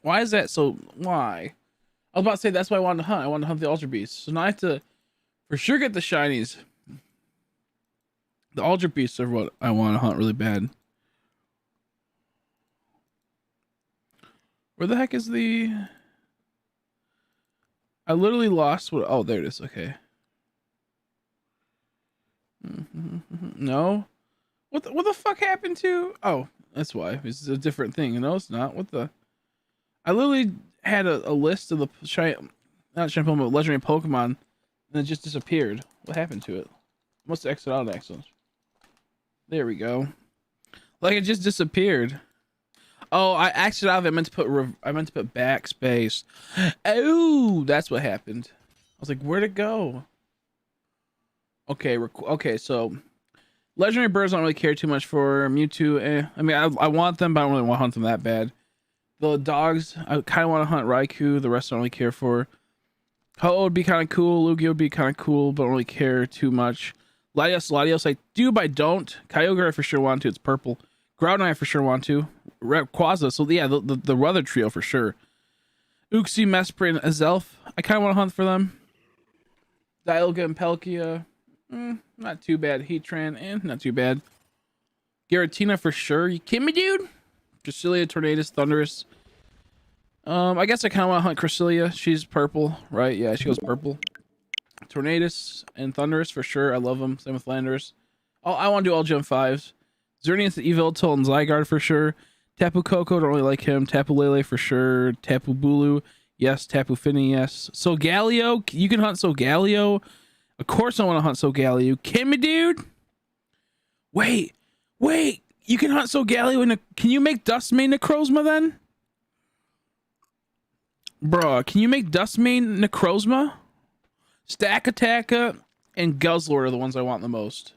Why is that so? Why? I was about to say that's why I wanted to hunt. I wanted to hunt the Ultra Beasts. So now I have to for sure get the shinies. The Ultra Beasts are what I want to hunt really bad. Where the heck is the... I literally lost what... Oh, there it is. Okay. No. What the fuck happened to... Oh, that's why. It's a different thing. No, it's not. What the... I literally had a list of the not shiny Pokemon, but legendary Pokemon, and it just disappeared. What happened to it? Must have exited out of accident. There we go. Like it just disappeared. Oh, I exited out of it. I meant to put backspace. Oh, that's what happened. I was like, where'd it go? Okay, okay. So, legendary birds I don't really care too much for. Mewtwo, I mean, I want them, but I don't really want to hunt them that bad. The dogs, I kind of want to hunt Raikou. The rest I don't really care for. Ho would be kind of cool. Lugia would be kind of cool, but I don't really care too much. Latios, I do, but I don't. Kyogre, I for sure want to. It's purple. Groudon, I for sure want to. Quasza, so yeah, the weather trio for sure. Uxie, Mesprit, and Azelf, I kind of want to hunt for them. Dialga and Palkia, not too bad. Heatran, not too bad. Giratina for sure. You kidding me, dude? Cresselia, Tornadus, Thundurus. I guess I kind of want to hunt Cresselia. She's purple, right? Yeah, she goes purple. Tornadus and Thundurus for sure. I love them. Same with Landorus. Oh, I want to do all Gem 5s. Xerneas, Yveltal, and Zygarde for sure. Tapu Koko, don't really like him. Tapu Lele for sure. Tapu Bulu, yes. Tapu Fini, yes. Solgaleo, you can hunt Solgaleo. Of course I want to hunt Solgaleo. Can me, dude? Wait. You can hunt Solgaleo can you make Dustmane Necrozma then? Bruh, can you make Dustmane Necrozma? Stack Attacka and Guzzlord are the ones I want the most.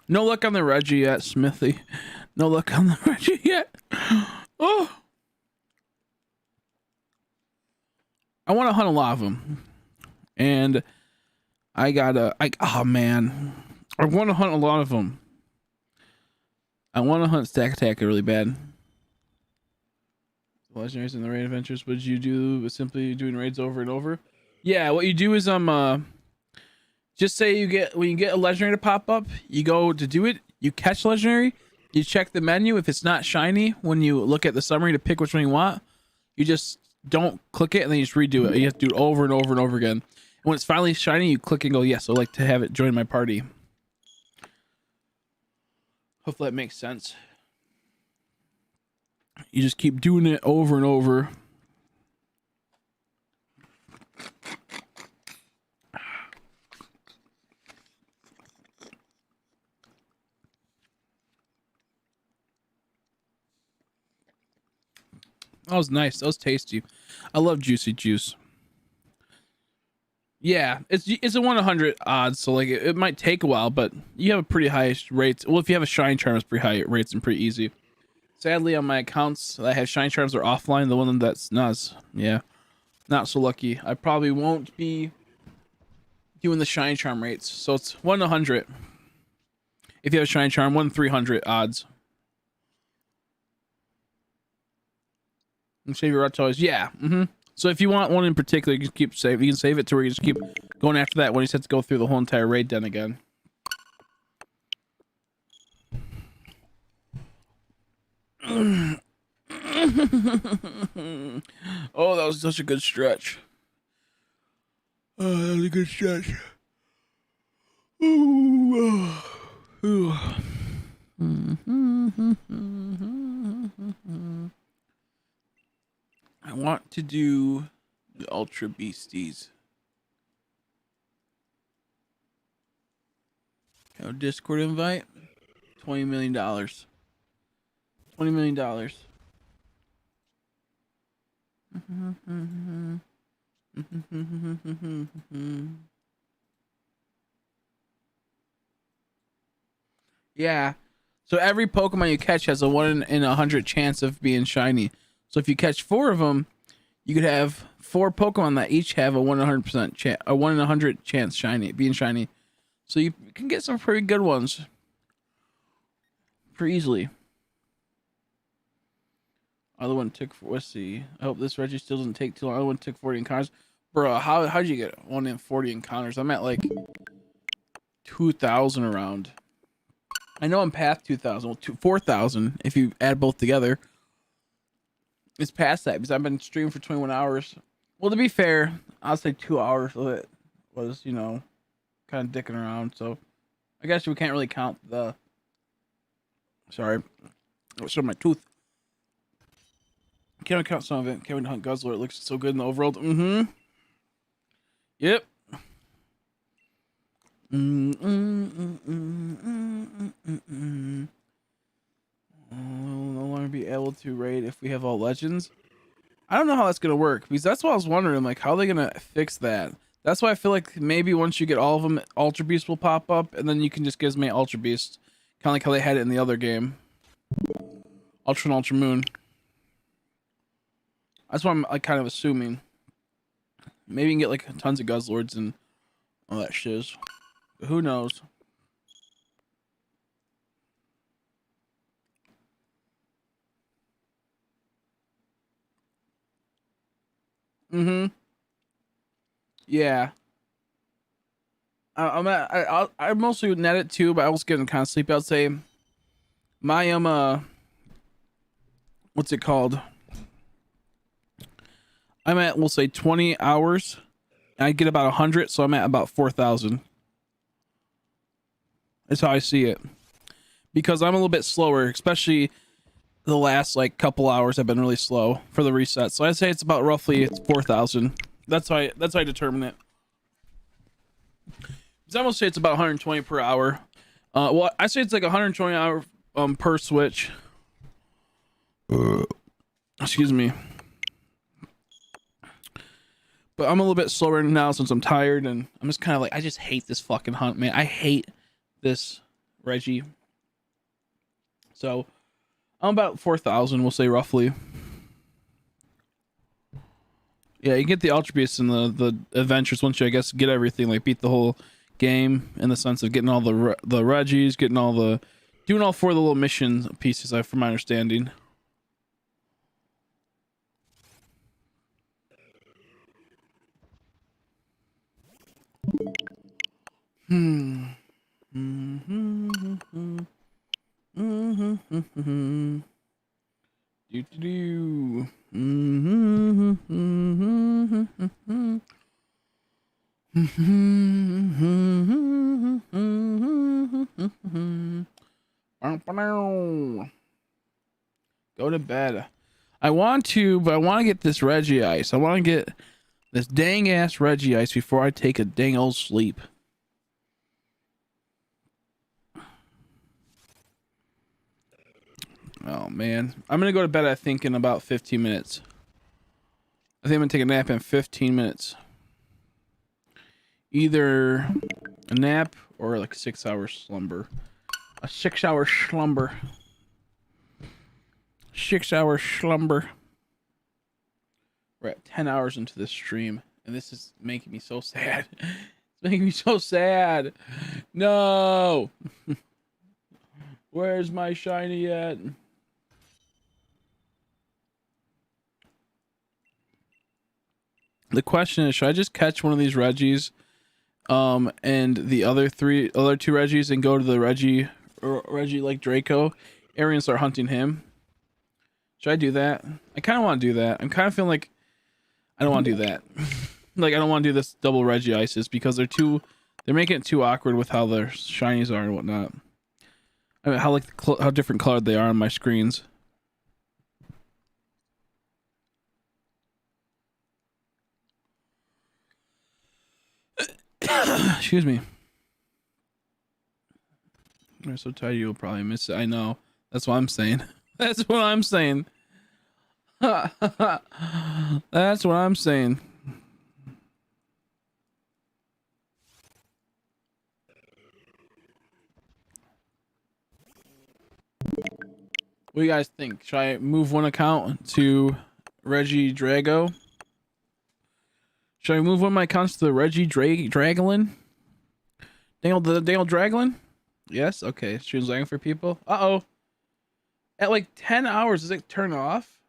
No luck on the Regi yet, Smithy. No luck on the Regi yet. Oh. I want to hunt a lot of them. And I gotta... oh, man. I want to hunt a lot of them. I want to hunt Stack Attack really bad. Legendaries in the raid adventures, would you do simply doing raids over and over? Yeah, what you do is just say when you get a legendary to pop up, you go to do it, you catch legendary, you check the menu. If it's not shiny, when you look at the summary to pick which one you want, you just don't click it and then you just redo it. You have to do it over and over and over again. And when it's finally shiny, you click and go, yes, I'd like to have it join my party. Hopefully that makes sense. You just keep doing it over and over. That was nice. That was tasty. I love juicy juice. Yeah, it's a 1-100 odds, so like it might take a while, but you have a pretty high rates. Well, if you have a shine charm, it's pretty high rates and pretty easy. Sadly, on my accounts that have shine charms are offline. The one that's not, yeah, not so lucky. I probably won't be doing the shine charm rates. So it's 1-100. If you have a shine charm, 1-300 odds. And save your toys. Yeah. So if you want one in particular, you can keep save. You can save it to where you just keep going after that when you have to go through the whole entire raid den again. Oh, that was such a good stretch. Oh, that was a good stretch. Ooh. Ooh. I want to do the Ultra Beasties. No Discord invite. $20 million. $20 million. Yeah. So every Pokemon you catch has a 1 in 100 chance of being shiny. So if you catch 4 of them, you could have 4 Pokemon that each have a 100% chance, a 1 in 100 chance being shiny. So you can get some pretty good ones pretty easily. Other one took, let's see. I hope this Regi still doesn't take too long. Other one took 40 encounters. Bro, how'd you get 1 in 40 encounters? I'm at like 2,000 around. I know I'm past 2,000. Well, 4,000 if you add both together. It's past that because I've been streaming for 21 hours. Well, to be fair, I'll say 2 hours of it was, you know, kind of dicking around. So I guess we can't really count the... Sorry. I showed my tooth. Can't count some of it. Can't hunt Guzzler. It looks so good in the overworld. Mm-hmm. Yep. We'll no longer be able to raid if we have all legends. I don't know how that's gonna work because that's what I was wondering. Like, how are they gonna fix that? That's why I feel like maybe once you get all of them, Ultra Beast will pop up, and then you can just get as many Ultra Beasts, kind of like how they had it in the other game, Ultra and Ultra Moon. That's what I'm like kind of assuming. Maybe you can get like tons of Guzzlords and all that shiz. But who knows? Mm-hmm. Yeah. I mostly net it too, but I was getting kind of sleepy. I'd say my what's it called? I'm at, we'll say 20 hours. I get about 100, so I'm at about 4,000. That's how I see it. Because I'm a little bit slower, especially the last like couple hours have been really slow for the reset. So I'd say it's about roughly 4,000. That's how I determine it. So I'm gonna say it's about 120 per hour. Well, I say it's like 120 hour per switch. Excuse me. But I'm a little bit slower now since I'm tired, and I'm just kind of like, I just hate this fucking hunt, man. I hate this Regi. So I'm about 4,000, we'll say roughly. Yeah, you get the Ultra Beasts and the adventures once you, I guess, get everything, like beat the whole game in the sense of getting all the Regis, getting all the, doing all 4 of the little mission pieces, from my understanding. Do do. Go to bed. I want to, but I want to get this Regi ice. I want to get this dang ass Regi ice before I take a dang old sleep. Oh man, I'm gonna go to bed, I think, in about 15 minutes. I think I'm gonna take a nap in 15 minutes. Either a nap or like 6 hours slumber. A 6 hour slumber. 6 hour slumber. We're at 10 hours into this stream, and this is making me so sad. It's making me so sad. No. Where's my shiny at? The question is, should I just catch one of these Regis, and the other 2 Regis, and go to the Regi like Draco area and start hunting him? Should I do that? I kind of want to do that. I'm kind of feeling like I don't want to do that. Like, I don't want to do this double Regi ices because they're making it too awkward with how their shinies are and whatnot. I mean, how different colored they are on my screens. Excuse me. You're so tired you'll probably miss it. I know. That's what I'm saying. That's what I'm saying. That's what I'm saying. What do you guys think? Should I move one account to Regi Drago Should I move one of my accounts to the Regi Draglin? Daniel Draglin? Yes? Okay. Stream's lagging for people. Uh-oh. At like 10 hours, does it turn off?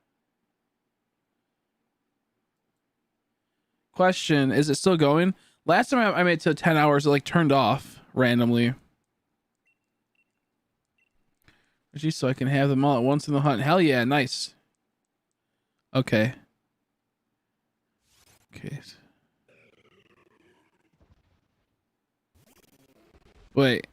Question, is it still going? Last time I made it to 10 hours, it like turned off randomly. Actually, so I can have them all at once in the hunt. Hell yeah, nice. Okay. Okay. Wait.